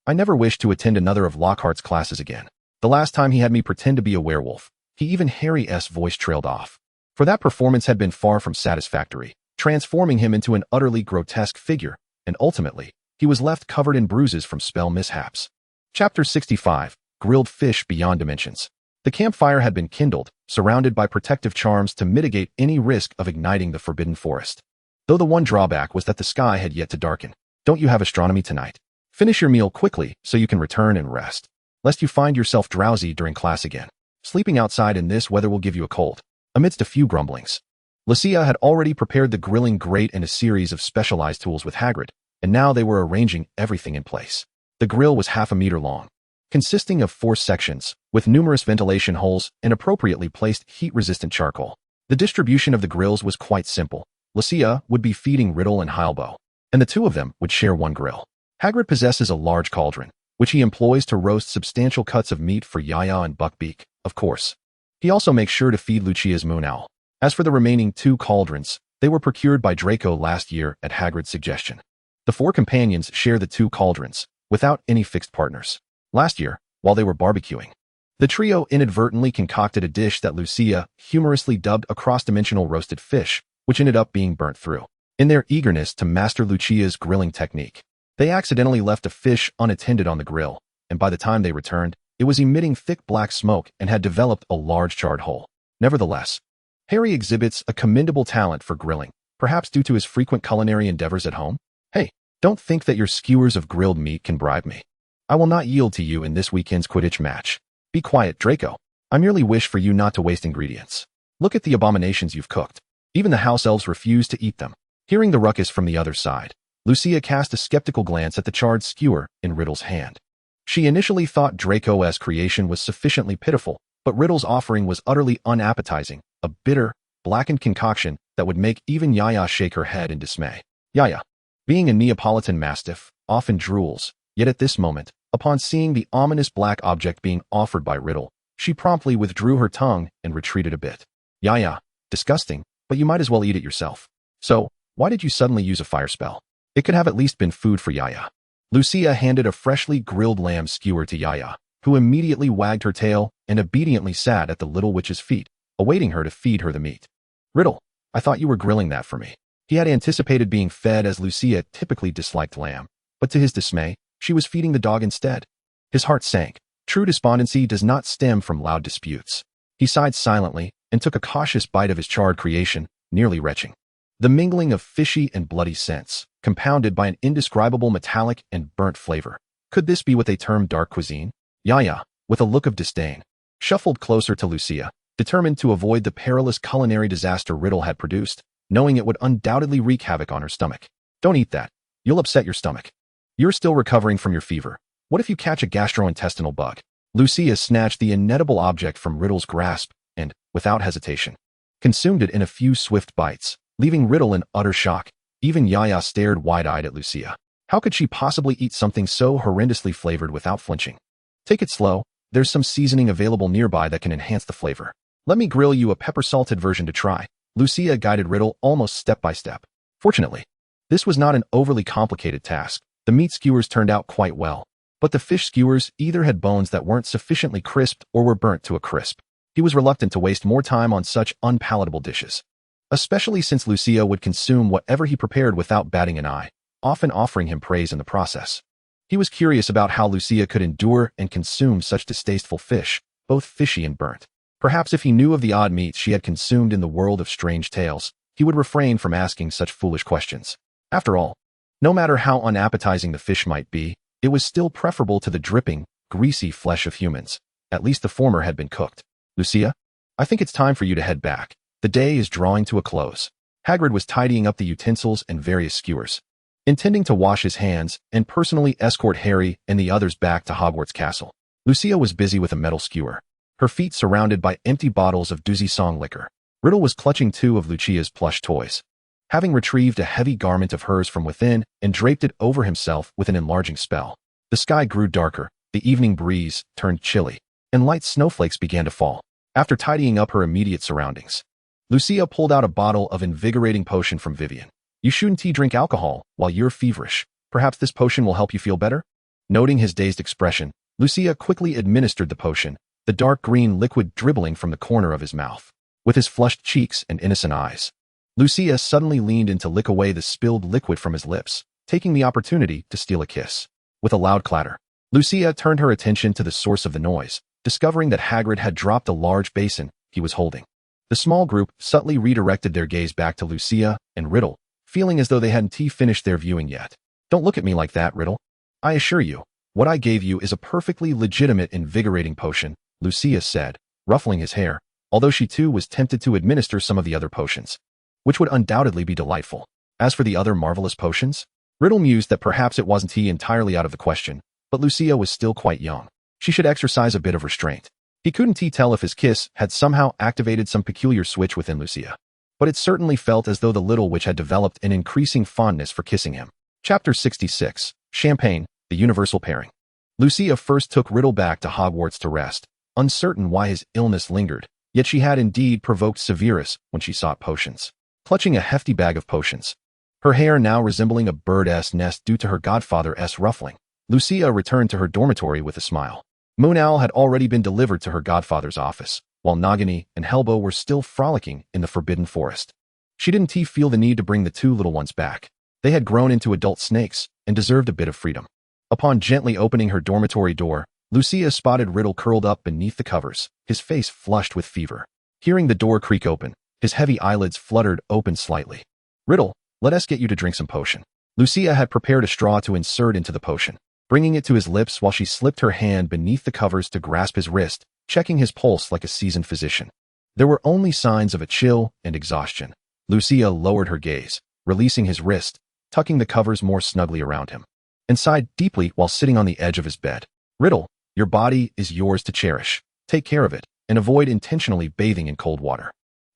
I never wish to attend another of Lockhart's classes again. The last time he had me pretend to be a werewolf, even Harry's voice trailed off. For that performance had been far from satisfactory, transforming him into an utterly grotesque figure, and ultimately, he was left covered in bruises from spell mishaps. Chapter 65, Grilled Fish Beyond Dimensions. The campfire had been kindled, surrounded by protective charms to mitigate any risk of igniting the forbidden forest. Though the one drawback was that the sky had yet to darken. Don't you have astronomy tonight? Finish your meal quickly so you can return and rest, lest you find yourself drowsy during class again. Sleeping outside in this weather will give you a cold. Amidst a few grumblings, Lucia had already prepared the grilling grate and a series of specialized tools with Hagrid, and now they were arranging everything in place. The grill was half a meter long, consisting of 4 sections, with numerous ventilation holes and appropriately placed heat-resistant charcoal. The distribution of the grills was quite simple. Lucia would be feeding Riddle and Heilbo, and the two of them would share one grill. Hagrid possesses a large cauldron, which he employs to roast substantial cuts of meat for Yaya and Buckbeak, of course. He also makes sure to feed Lucia's moon owl. As for the remaining 2 cauldrons, they were procured by Draco last year at Hagrid's suggestion. The 4 companions share the 2 cauldrons, without any fixed partners. Last year, while they were barbecuing, the trio inadvertently concocted a dish that Lucia humorously dubbed a cross-dimensional roasted fish, which ended up being burnt through. In their eagerness to master Lucia's grilling technique, they accidentally left a fish unattended on the grill, and by the time they returned, it was emitting thick black smoke and had developed a large charred hole. Nevertheless, Harry exhibits a commendable talent for grilling, perhaps due to his frequent culinary endeavors at home. Hey, don't think that your skewers of grilled meat can bribe me. I will not yield to you in this weekend's Quidditch match. Be quiet, Draco. I merely wish for you not to waste ingredients. Look at the abominations you've cooked. Even the house elves refuse to eat them. Hearing the ruckus from the other side, Lucia cast a skeptical glance at the charred skewer in Riddle's hand. She initially thought Draco's creation was sufficiently pitiful, but Riddle's offering was utterly unappetizing, a bitter, blackened concoction that would make even Yaya shake her head in dismay. Yaya, being a Neapolitan mastiff, often drools, yet at this moment, upon seeing the ominous black object being offered by Riddle, she promptly withdrew her tongue and retreated a bit. Yaya, disgusting, but you might as well eat it yourself. So, why did you suddenly use a fire spell? It could have at least been food for Yaya. Lucia handed a freshly grilled lamb skewer to Yaya, who immediately wagged her tail and obediently sat at the little witch's feet, awaiting her to feed her the meat. Riddle, I thought you were grilling that for me. He had anticipated being fed as Lucia typically disliked lamb, but to his dismay, she was feeding the dog instead. His heart sank. True despondency does not stem from loud disputes. He sighed silently and took a cautious bite of his charred creation, nearly retching. The mingling of fishy and bloody scents, compounded by an indescribable metallic and burnt flavor. Could this be what they term dark cuisine? Yaya, with a look of disdain, shuffled closer to Lucia, determined to avoid the perilous culinary disaster Riddle had produced, knowing it would undoubtedly wreak havoc on her stomach. Don't eat that. You'll upset your stomach. You're still recovering from your fever. What if you catch a gastrointestinal bug? Lucia snatched the inedible object from Riddle's grasp and, without hesitation, consumed it in a few swift bites, leaving Riddle in utter shock. Even Yaya stared wide-eyed at Lucia. How could she possibly eat something so horrendously flavored without flinching? Take it slow. There's some seasoning available nearby that can enhance the flavor. Let me grill you a pepper-salted version to try. Lucia guided Riddle almost step by step. Fortunately, this was not an overly complicated task. The meat skewers turned out quite well, but the fish skewers either had bones that weren't sufficiently crisped or were burnt to a crisp. He was reluctant to waste more time on such unpalatable dishes, especially since Lucia would consume whatever he prepared without batting an eye, often offering him praise in the process. He was curious about how Lucia could endure and consume such distasteful fish, both fishy and burnt. Perhaps if he knew of the odd meats she had consumed in the world of strange tales, he would refrain from asking such foolish questions. After all, no matter how unappetizing the fish might be, it was still preferable to the dripping, greasy flesh of humans. At least the former had been cooked. Lucia, I think it's time for you to head back. The day is drawing to a close. Hagrid was tidying up the utensils and various skewers, intending to wash his hands and personally escort Harry and the others back to Hogwarts Castle. Lucia was busy with a metal skewer, her feet surrounded by empty bottles of Doozy Song liquor. Riddle was clutching two of Lucia's plush toys, having retrieved a heavy garment of hers from within and draped it over himself with an enlarging spell. The sky grew darker, the evening breeze turned chilly, and light snowflakes began to fall. After tidying up her immediate surroundings, Lucia pulled out a bottle of invigorating potion from Vivian. You shouldn't drink alcohol while you're feverish. Perhaps this potion will help you feel better? Noting his dazed expression, Lucia quickly administered the potion, the dark green liquid dribbling from the corner of his mouth. With his flushed cheeks and innocent eyes, Lucia suddenly leaned in to lick away the spilled liquid from his lips, taking the opportunity to steal a kiss. With a loud clatter, Lucia turned her attention to the source of the noise, discovering that Hagrid had dropped a large basin he was holding. The small group subtly redirected their gaze back to Lucia and Riddle, feeling as though they hadn't finished their viewing yet. Don't look at me like that, Riddle. I assure you, what I gave you is a perfectly legitimate invigorating potion, Lucia said, ruffling his hair, although she too was tempted to administer some of the other potions, which would undoubtedly be delightful. As for the other marvelous potions, Riddle mused that perhaps it wasn't entirely out of the question, but Lucia was still quite young. She should exercise a bit of restraint. He couldn't tell if his kiss had somehow activated some peculiar switch within Lucia, but it certainly felt as though the little witch had developed an increasing fondness for kissing him. Chapter 66, Champagne, the Universal Pairing. Lucia first took Riddle back to Hogwarts to rest, uncertain why his illness lingered, yet she had indeed provoked Severus when she sought potions. Clutching a hefty bag of potions, her hair now resembling a bird's nest due to her godfather's ruffling, Lucia returned to her dormitory with a smile. Moon Owl had already been delivered to her godfather's office, while Nagini and Helbo were still frolicking in the Forbidden Forest. She didn't feel the need to bring the two little ones back. They had grown into adult snakes and deserved a bit of freedom. Upon gently opening her dormitory door, Lucia spotted Riddle curled up beneath the covers, his face flushed with fever. Hearing the door creak open, his heavy eyelids fluttered open slightly. Riddle, let us get you to drink some potion. Lucia had prepared a straw to insert into the potion, bringing it to his lips while she slipped her hand beneath the covers to grasp his wrist, checking his pulse like a seasoned physician. There were only signs of a chill and exhaustion. Lucia lowered her gaze, releasing his wrist, tucking the covers more snugly around him, and sighed deeply while sitting on the edge of his bed. Riddle, your body is yours to cherish. Take care of it, and avoid intentionally bathing in cold water.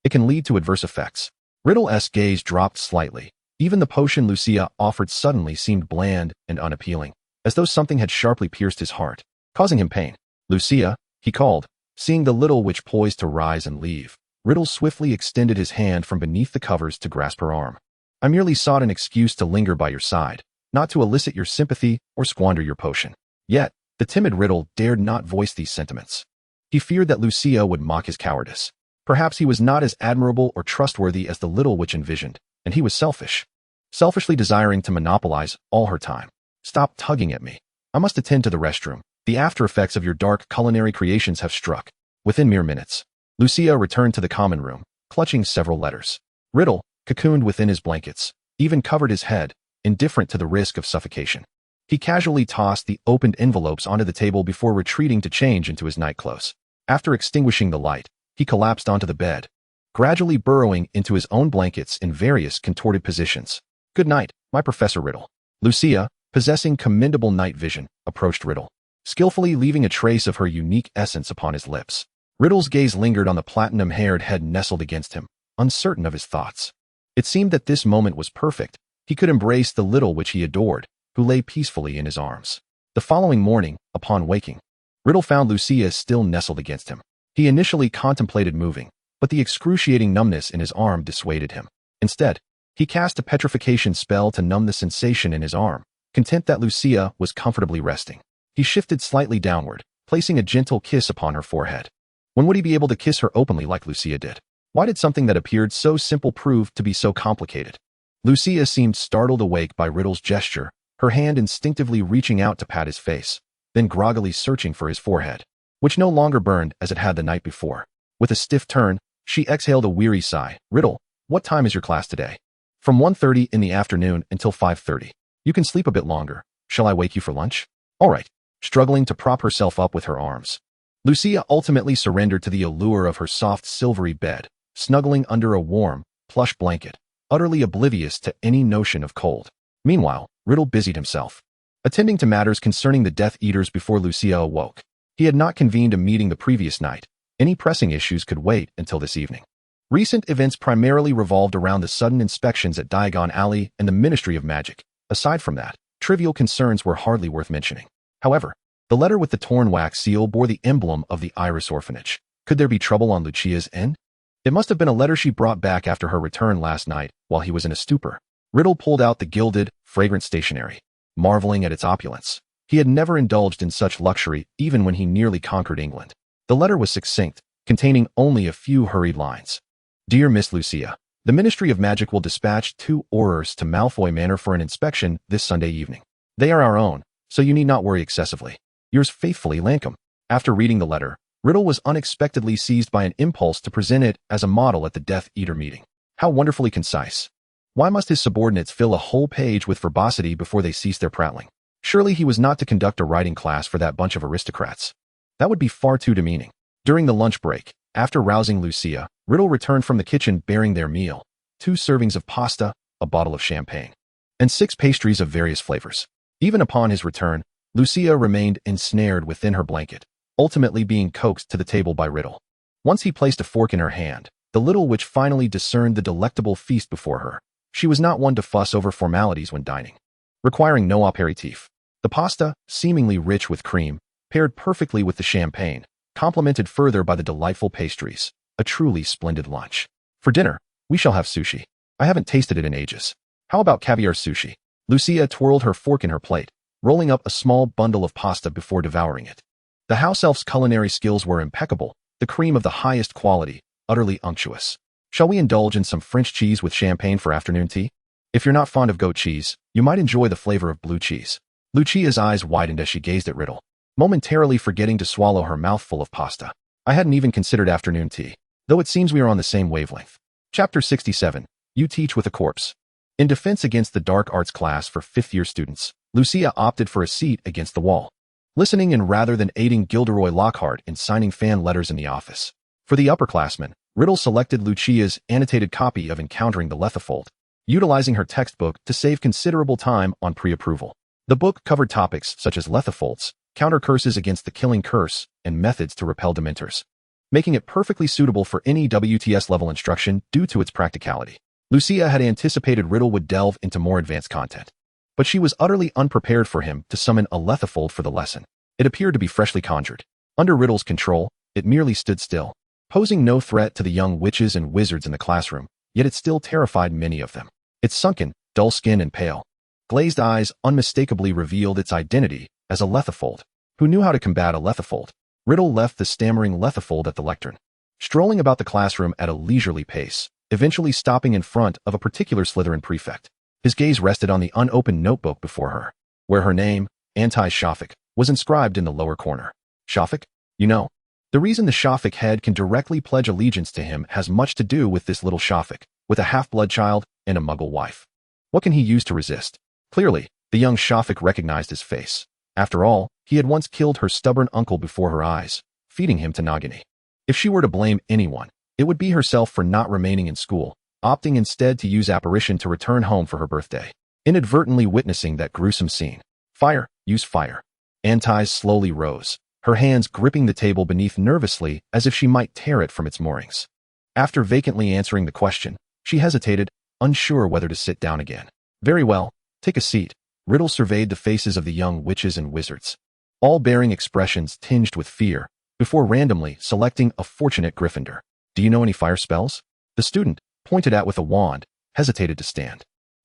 It can lead to adverse effects. Riddle's gaze dropped slightly. Even the potion Lucia offered suddenly seemed bland and unappealing, as though something had sharply pierced his heart, causing him pain. Lucia, he called, seeing the little witch poised to rise and leave. Riddle swiftly extended his hand from beneath the covers to grasp her arm. I merely sought an excuse to linger by your side, not to elicit your sympathy or squander your potion. Yet, the timid Riddle dared not voice these sentiments. He feared that Lucia would mock his cowardice. Perhaps he was not as admirable or trustworthy as the little witch envisioned, and he was selfish, selfishly desiring to monopolize all her time. Stop tugging at me. I must attend to the restroom. The after effects of your dark culinary creations have struck. Within mere minutes, Lucia returned to the common room, clutching several letters. Riddle, cocooned within his blankets, even covered his head, indifferent to the risk of suffocation. He casually tossed the opened envelopes onto the table before retreating to change into his nightclothes. After extinguishing the light, he collapsed onto the bed, gradually burrowing into his own blankets in various contorted positions. "Good night, my Professor Riddle." Lucia, possessing commendable night vision, approached Riddle, skillfully leaving a trace of her unique essence upon his lips. Riddle's gaze lingered on the platinum-haired head nestled against him, uncertain of his thoughts. It seemed that this moment was perfect. He could embrace the little which he adored, who lay peacefully in his arms. The following morning, upon waking, Riddle found Lucia still nestled against him. He initially contemplated moving, but the excruciating numbness in his arm dissuaded him. Instead, he cast a petrification spell to numb the sensation in his arm, content that Lucia was comfortably resting. He shifted slightly downward, placing a gentle kiss upon her forehead. When would he be able to kiss her openly like Lucia did? Why did something that appeared so simple prove to be so complicated? Lucia seemed startled awake by Riddle's gesture, her hand instinctively reaching out to pat his face, then groggily searching for his forehead, which no longer burned as it had the night before. With a stiff turn, she exhaled a weary sigh. "Riddle, what time is your class today?" "From 1:30 in the afternoon until 5:30. You can sleep a bit longer. Shall I wake you for lunch?" "All right." Struggling to prop herself up with her arms, Lucia ultimately surrendered to the allure of her soft silvery bed, snuggling under a warm, plush blanket, utterly oblivious to any notion of cold. Meanwhile, Riddle busied himself, attending to matters concerning the Death Eaters before Lucia awoke. He had not convened a meeting the previous night. Any pressing issues could wait until this evening. Recent events primarily revolved around the sudden inspections at Diagon Alley and the Ministry of Magic. Aside from that, trivial concerns were hardly worth mentioning. However, the letter with the torn wax seal bore the emblem of the Iris Orphanage. Could there be trouble on Lucia's end? It must have been a letter she brought back after her return last night while he was in a stupor. Riddle pulled out the gilded, fragrant stationery, marveling at its opulence. He had never indulged in such luxury even when he nearly conquered England. The letter was succinct, containing only a few hurried lines. "Dear Miss Lucia, the Ministry of Magic will dispatch 2 Aurors to Malfoy Manor for an inspection this Sunday evening. They are our own, so you need not worry excessively. Yours faithfully, Lancome." After reading the letter, Riddle was unexpectedly seized by an impulse to present it as a model at the Death Eater meeting. How wonderfully concise. Why must his subordinates fill a whole page with verbosity before they cease their prattling? Surely he was not to conduct a writing class for that bunch of aristocrats. That would be far too demeaning. During the lunch break, after rousing Lucia, Riddle returned from the kitchen bearing their meal: 2 servings of pasta, a bottle of champagne, and 6 pastries of various flavors. Even upon his return, Lucia remained ensnared within her blanket, ultimately being coaxed to the table by Riddle. Once he placed a fork in her hand, the little witch finally discerned the delectable feast before her. She was not one to fuss over formalities when dining, requiring no aperitif. The pasta, seemingly rich with cream, paired perfectly with the champagne, complemented further by the delightful pastries. A truly splendid lunch. For dinner, we shall have sushi. I haven't tasted it in ages. How about caviar sushi? Lucia twirled her fork in her plate, rolling up a small bundle of pasta before devouring it. The house elf's culinary skills were impeccable, the cream of the highest quality, utterly unctuous. Shall we indulge in some French cheese with champagne for afternoon tea? If you're not fond of goat cheese, you might enjoy the flavor of blue cheese. Lucia's eyes widened as she gazed at Riddle, momentarily forgetting to swallow her mouthful of pasta. I hadn't even considered afternoon tea, though it seems we are on the same wavelength. Chapter 67. You Teach with a Corpse. In defense against the dark arts class for 5th-year students, Lucia opted for a seat against the wall, listening in rather than aiding Gilderoy Lockhart in signing fan letters in the office. For the upperclassmen, Riddle selected Lucia's annotated copy of Encountering the Lethifold, utilizing her textbook to save considerable time on pre-approval. The book covered topics such as lethifolds, counter curses against the killing curse, and methods to repel dementors, making it perfectly suitable for any WTS-level instruction due to its practicality. Lucia had anticipated Riddle would delve into more advanced content, but she was utterly unprepared for him to summon a lethifold for the lesson. It appeared to be freshly conjured. Under Riddle's control, it merely stood still, posing no threat to the young witches and wizards in the classroom, yet it still terrified many of them. Its sunken, dull skin and pale, glazed eyes unmistakably revealed its identity as a lethifold. Who knew how to combat a lethifold? Riddle left the stammering lethifold at the lectern, strolling about the classroom at a leisurely pace, eventually stopping in front of a particular Slytherin prefect. His gaze rested on the unopened notebook before her, where her name, Anti-Shafik, was inscribed in the lower corner. Shafik? You know, the reason the Shafik head can directly pledge allegiance to him has much to do with this little Shafik, with a half-blood child and a muggle wife. What can he use to resist? Clearly, the young Shafik recognized his face. After all, he had once killed her stubborn uncle before her eyes, feeding him to Nagini. If she were to blame anyone, it would be herself for not remaining in school, opting instead to use apparition to return home for her birthday, inadvertently witnessing that gruesome scene. Fire, use fire. Antaeus slowly rose, her hands gripping the table beneath nervously as if she might tear it from its moorings. After vacantly answering the question, she hesitated, unsure whether to sit down again. Very well, take a seat. Riddle surveyed the faces of the young witches and wizards, all bearing expressions tinged with fear, before randomly selecting a fortunate Gryffindor. Do you know any fire spells? The student, pointed at with a wand, hesitated to stand,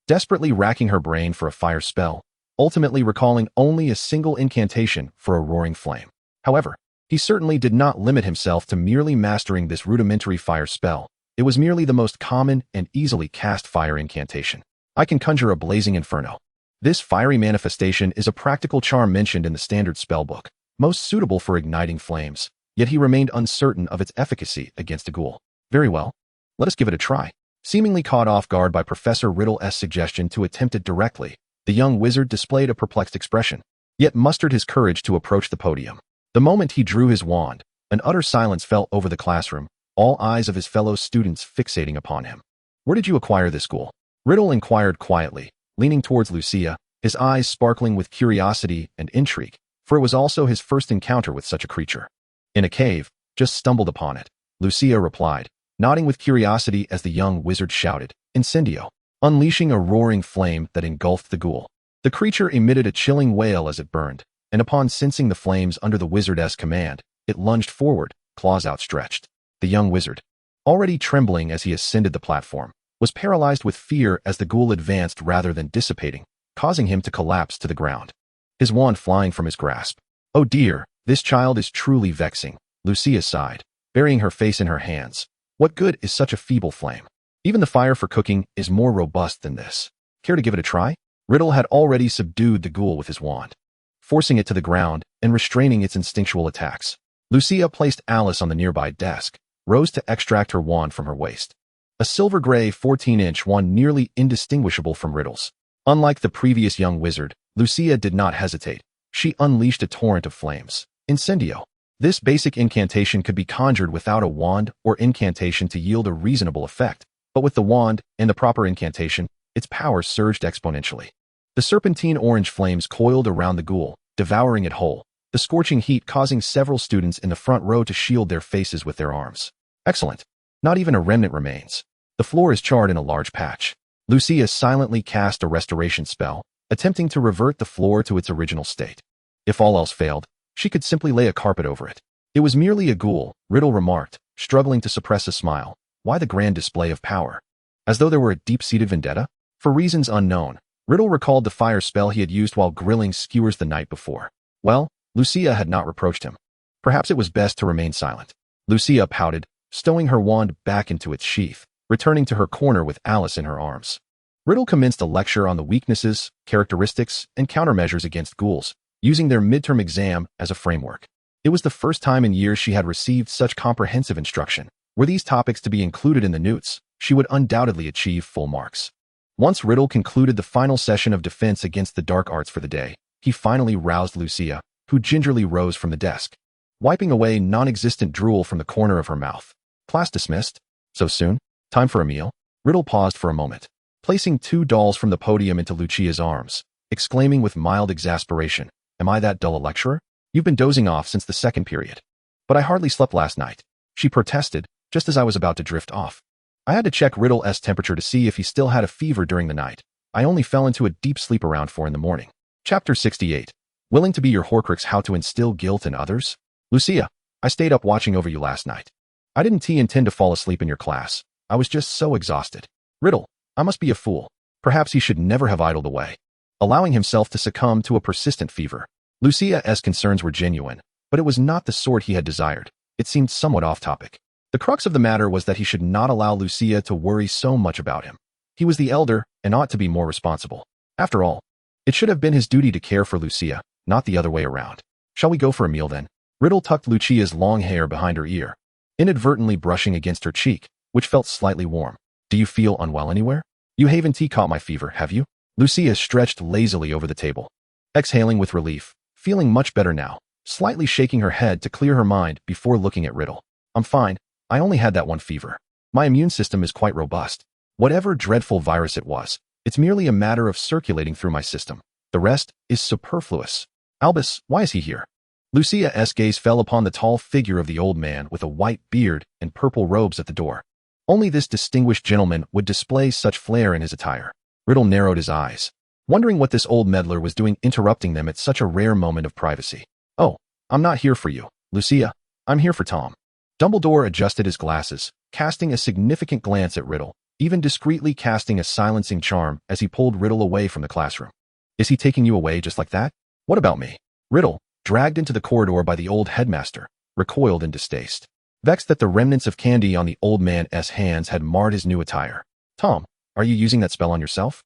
desperately racking her brain for a fire spell, ultimately recalling only a single incantation for a roaring flame. However, he certainly did not limit himself to merely mastering this rudimentary fire spell. It was merely the most common and easily cast fire incantation. I can conjure a blazing inferno. This fiery manifestation is a practical charm mentioned in the standard spellbook, most suitable for igniting flames, yet he remained uncertain of its efficacy against a ghoul. Very well, let us give it a try. Seemingly caught off guard by Professor Riddle's suggestion to attempt it directly, the young wizard displayed a perplexed expression, yet mustered his courage to approach the podium. The moment he drew his wand, an utter silence fell over the classroom, all eyes of his fellow students fixating upon him. Where did you acquire this ghoul? Riddle inquired quietly, leaning towards Lucia, his eyes sparkling with curiosity and intrigue, for it was also his first encounter with such a creature. In a cave, just stumbled upon it, Lucia replied, nodding with curiosity as the young wizard shouted, Incendio, unleashing a roaring flame that engulfed the ghoul. The creature emitted a chilling wail as it burned, and upon sensing the flames under the wizard's command, it lunged forward, claws outstretched. The young wizard, already trembling as he ascended the platform, was paralyzed with fear as the ghoul advanced rather than dissipating, causing him to collapse to the ground, his wand flying from his grasp. Oh dear, this child is truly vexing, Lucia sighed, burying her face in her hands. What good is such a feeble flame? Even the fire for cooking is more robust than this. Care to give it a try? Riddle had already subdued the ghoul with his wand, forcing it to the ground and restraining its instinctual attacks. Lucia placed Alice on the nearby desk, rose to extract her wand from her waist. A silver-gray 14-inch wand nearly indistinguishable from Riddle's. Unlike the previous young wizard, Lucia did not hesitate. She unleashed a torrent of flames. Incendio. This basic incantation could be conjured without a wand or incantation to yield a reasonable effect, but with the wand and the proper incantation, its power surged exponentially. The serpentine orange flames coiled around the ghoul, devouring it whole, the scorching heat causing several students in the front row to shield their faces with their arms. Excellent. Not even a remnant remains. The floor is charred in a large patch. Lucia silently cast a restoration spell, attempting to revert the floor to its original state. If all else failed, she could simply lay a carpet over it. It was merely a ghoul, Riddle remarked, struggling to suppress a smile. Why the grand display of power? As though there were a deep-seated vendetta? For reasons unknown, Riddle recalled the fire spell he had used while grilling skewers the night before. Well, Lucia had not reproached him. Perhaps it was best to remain silent. Lucia pouted, stowing her wand back into its sheath, returning to her corner with Alice in her arms. Riddle commenced a lecture on the weaknesses, characteristics, and countermeasures against ghouls, using their midterm exam as a framework. It was the first time in years she had received such comprehensive instruction. Were these topics to be included in the newts, she would undoubtedly achieve full marks. Once Riddle concluded the final session of defense against the dark arts for the day, he finally roused Lucia, who gingerly rose from the desk, wiping away non-existent drool from the corner of her mouth. Class dismissed. So soon? Time for a meal? Riddle paused for a moment, placing 2 dolls from the podium into Lucia's arms, exclaiming with mild exasperation, Am I that dull a lecturer? You've been dozing off since the second period. But I hardly slept last night, she protested, just as I was about to drift off. I had to check Riddle's temperature to see if he still had a fever during the night. I only fell into a deep sleep around 4 in the morning. Chapter 68. Willing to be your Horcrux, how to instill guilt in others? Lucia, I stayed up watching over you last night. I didn't intend to fall asleep in your class. I was just so exhausted. Riddle, I must be a fool. Perhaps he should never have idled away, allowing himself to succumb to a persistent fever. Lucia's concerns were genuine, but it was not the sort he had desired. It seemed somewhat off topic. The crux of the matter was that he should not allow Lucia to worry so much about him. He was the elder and ought to be more responsible. After all, it should have been his duty to care for Lucia, not the other way around. Shall we go for a meal then? Riddle tucked Lucia's long hair behind her ear, inadvertently brushing against her cheek, which felt slightly warm. Do you feel unwell anywhere? You haven't caught my fever, have you? Lucia stretched lazily over the table, exhaling with relief, feeling much better now, slightly shaking her head to clear her mind before looking at Riddle. I'm fine. I only had that one fever. My immune system is quite robust. Whatever dreadful virus it was, it's merely a matter of circulating through my system. The rest is superfluous. Albus, why is he here? Lucia's gaze fell upon the tall figure of the old man with a white beard and purple robes at the door. Only this distinguished gentleman would display such flair in his attire. Riddle narrowed his eyes, wondering what this old meddler was doing interrupting them at such a rare moment of privacy. Oh, I'm not here for you, Lucia. I'm here for Tom. Dumbledore adjusted his glasses, casting a significant glance at Riddle, even discreetly casting a silencing charm as he pulled Riddle away from the classroom. Is he taking you away just like that? What about me? Riddle, dragged into the corridor by the old headmaster, recoiled in distaste, vexed that the remnants of candy on the old man's hands had marred his new attire. Tom, are you using that spell on yourself?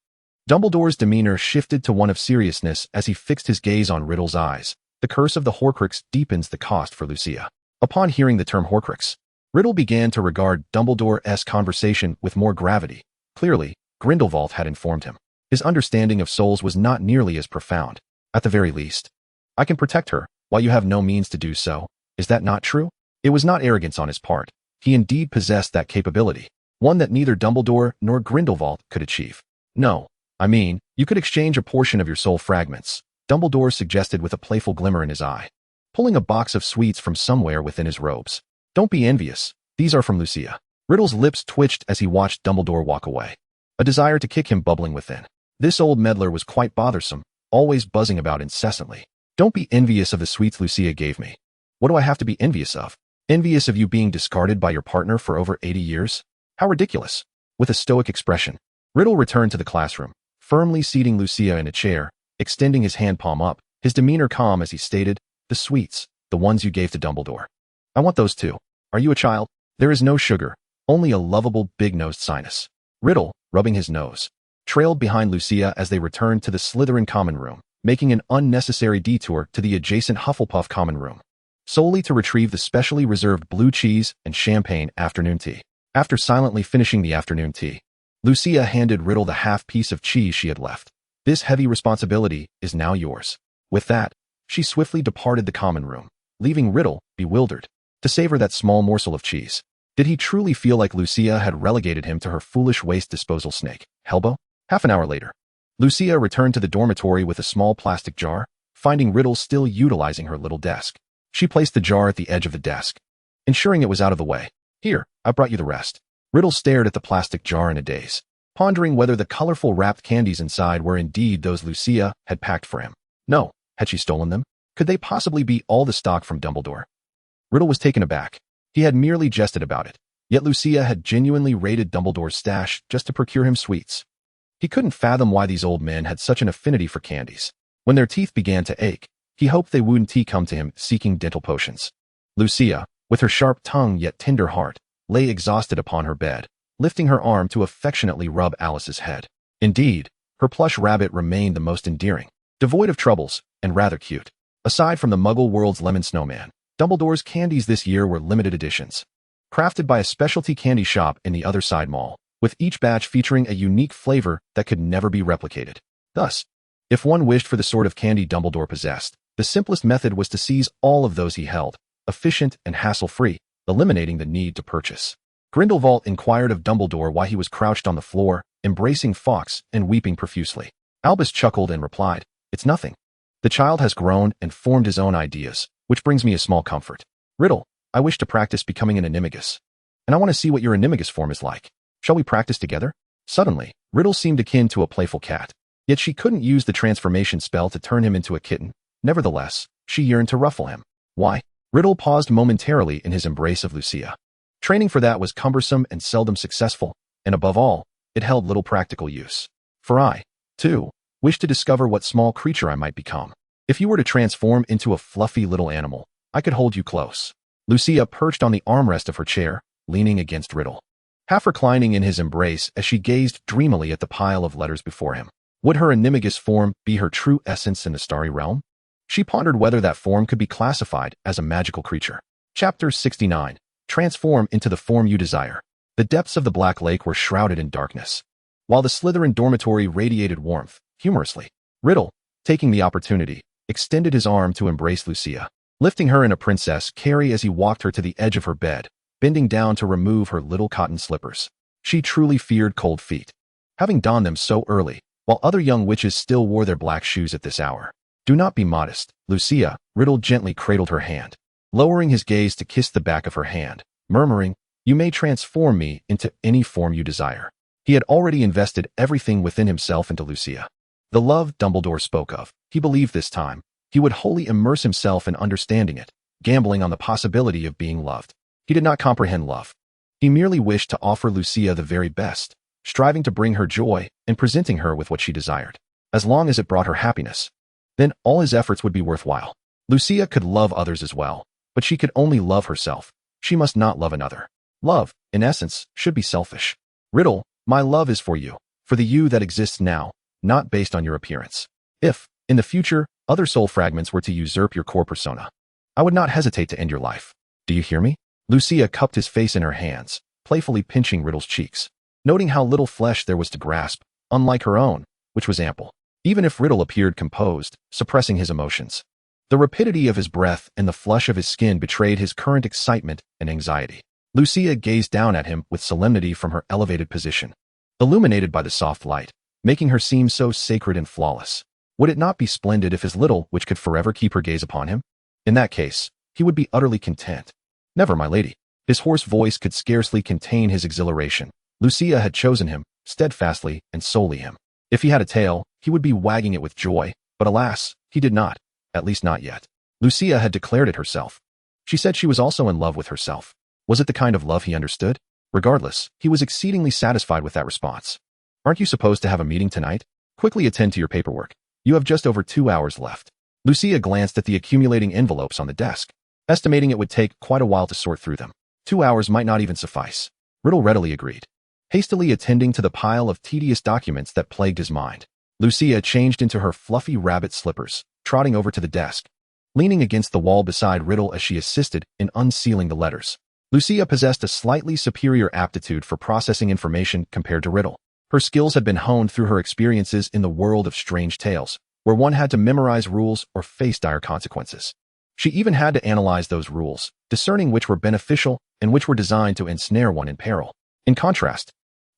Dumbledore's demeanor shifted to one of seriousness as he fixed his gaze on Riddle's eyes. The curse of the Horcrux deepens the cost for Lucia. Upon hearing the term Horcrux, Riddle began to regard Dumbledore's conversation with more gravity. Clearly, Grindelwald had informed him. His understanding of souls was not nearly as profound. At the very least, I can protect her, while you have no means to do so. Is that not true? It was not arrogance on his part. He indeed possessed that capability, one that neither Dumbledore nor Grindelwald could achieve. No, I mean, you could exchange a portion of your soul fragments, Dumbledore suggested with a playful glimmer in his eye, pulling a box of sweets from somewhere within his robes. Don't be envious. These are from Lucia. Riddle's lips twitched as he watched Dumbledore walk away, a desire to kick him bubbling within. This old meddler was quite bothersome, always buzzing about incessantly. Don't be envious of the sweets Lucia gave me. What do I have to be envious of? Envious of you being discarded by your partner for over 80 years? How ridiculous. With a stoic expression, Riddle returned to the classroom, firmly seating Lucia in a chair, extending his hand palm up, his demeanor calm as he stated, the sweets, the ones you gave to Dumbledore. I want those too. Are you a child? There is no sugar, only a lovable big-nosed sinus. Riddle, rubbing his nose, trailed behind Lucia as they returned to the Slytherin common room, making an unnecessary detour to the adjacent Hufflepuff common room, solely to retrieve the specially reserved blue cheese and champagne afternoon tea. After silently finishing the afternoon tea, Lucia handed Riddle the half piece of cheese she had left. This heavy responsibility is now yours. With that, she swiftly departed the common room, leaving Riddle bewildered to savor that small morsel of cheese. Did he truly feel like Lucia had relegated him to her foolish waste disposal snake, Helbo? Half an hour later, Lucia returned to the dormitory with a small plastic jar, finding Riddle still utilizing her little desk. She placed the jar at the edge of the desk, ensuring it was out of the way. Here, I brought you the rest. Riddle stared at the plastic jar in a daze, pondering whether the colorful wrapped candies inside were indeed those Lucia had packed for him. No, had she stolen them? Could they possibly be all the stock from Dumbledore? Riddle was taken aback. He had merely jested about it, yet Lucia had genuinely raided Dumbledore's stash just to procure him sweets. He couldn't fathom why these old men had such an affinity for candies. When their teeth began to ache, he hoped they wouldn't come to him seeking dental potions. Lucia, with her sharp tongue yet tender heart, lay exhausted upon her bed, lifting her arm to affectionately rub Alice's head. Indeed, her plush rabbit remained the most endearing, devoid of troubles, and rather cute. Aside from the Muggle world's lemon snowman, Dumbledore's candies this year were limited editions, crafted by a specialty candy shop in the Other Side Mall, with each batch featuring a unique flavor that could never be replicated. Thus, if one wished for the sort of candy Dumbledore possessed, the simplest method was to seize all of those he held, efficient and hassle-free, eliminating the need to purchase. Grindelwald inquired of Dumbledore why he was crouched on the floor, embracing Fawkes and weeping profusely. Albus chuckled and replied, "It's nothing. The child has grown and formed his own ideas, which brings me a small comfort. Riddle, I wish to practice becoming an animagus, and I want to see what your animagus form is like. Shall we practice together?" Suddenly, Riddle seemed akin to a playful cat, yet she couldn't use the transformation spell to turn him into a kitten. Nevertheless, she yearned to ruffle him. Why? Riddle paused momentarily in his embrace of Lucia. Training for that was cumbersome and seldom successful, and above all, it held little practical use. For I, too, wish to discover what small creature I might become. If you were to transform into a fluffy little animal, I could hold you close. Lucia perched on the armrest of her chair, leaning against Riddle, half reclining in his embrace as she gazed dreamily at the pile of letters before him. Would her animagus form be her true essence in the starry realm? She pondered whether that form could be classified as a magical creature. Chapter 69. Transform into the form you desire. The depths of the Black Lake were shrouded in darkness, while the Slytherin dormitory radiated warmth, humorously. Riddle, taking the opportunity, extended his arm to embrace Lucia, lifting her in a princess carry as he walked her to the edge of her bed, bending down to remove her little cotton slippers. She truly feared cold feet, having donned them so early, while other young witches still wore their black shoes at this hour. Do not be modest, Lucia. Riddle gently cradled her hand, lowering his gaze to kiss the back of her hand, murmuring, "You may transform me into any form you desire." He had already invested everything within himself into Lucia. The love Dumbledore spoke of, he believed this time, he would wholly immerse himself in understanding it, gambling on the possibility of being loved. He did not comprehend love. He merely wished to offer Lucia the very best, striving to bring her joy and presenting her with what she desired. As long as it brought her happiness, then all his efforts would be worthwhile. Lucia could love others as well, but she could only love herself. She must not love another. Love, in essence, should be selfish. Riddle, my love is for you, for the you that exists now, not based on your appearance. If, in the future, other soul fragments were to usurp your core persona, I would not hesitate to end your life. Do you hear me? Lucia cupped his face in her hands, playfully pinching Riddle's cheeks, noting how little flesh there was to grasp, unlike her own, which was ample. Even if Riddle appeared composed, suppressing his emotions, the rapidity of his breath and the flush of his skin betrayed his current excitement and anxiety. Lucia gazed down at him with solemnity from her elevated position, illuminated by the soft light, making her seem so sacred and flawless. Would it not be splendid if his little witch could forever keep her gaze upon him? In that case, he would be utterly content. Never, my lady. His hoarse voice could scarcely contain his exhilaration. Lucia had chosen him, steadfastly and solely him. If he had a tail, he would be wagging it with joy, but alas, he did not, at least not yet. Lucia had declared it herself. She said she was also in love with herself. Was it the kind of love he understood? Regardless, he was exceedingly satisfied with that response. Aren't you supposed to have a meeting tonight? Quickly attend to your paperwork. You have just over 2 hours left. Lucia glanced at the accumulating envelopes on the desk, estimating it would take quite a while to sort through them. 2 hours might not even suffice. Riddle readily agreed, hastily attending to the pile of tedious documents that plagued his mind. Lucia changed into her fluffy rabbit slippers, trotting over to the desk, leaning against the wall beside Riddle as she assisted in unsealing the letters. Lucia possessed a slightly superior aptitude for processing information compared to Riddle. Her skills had been honed through her experiences in the world of strange tales, where one had to memorize rules or face dire consequences. She even had to analyze those rules, discerning which were beneficial and which were designed to ensnare one in peril. In contrast,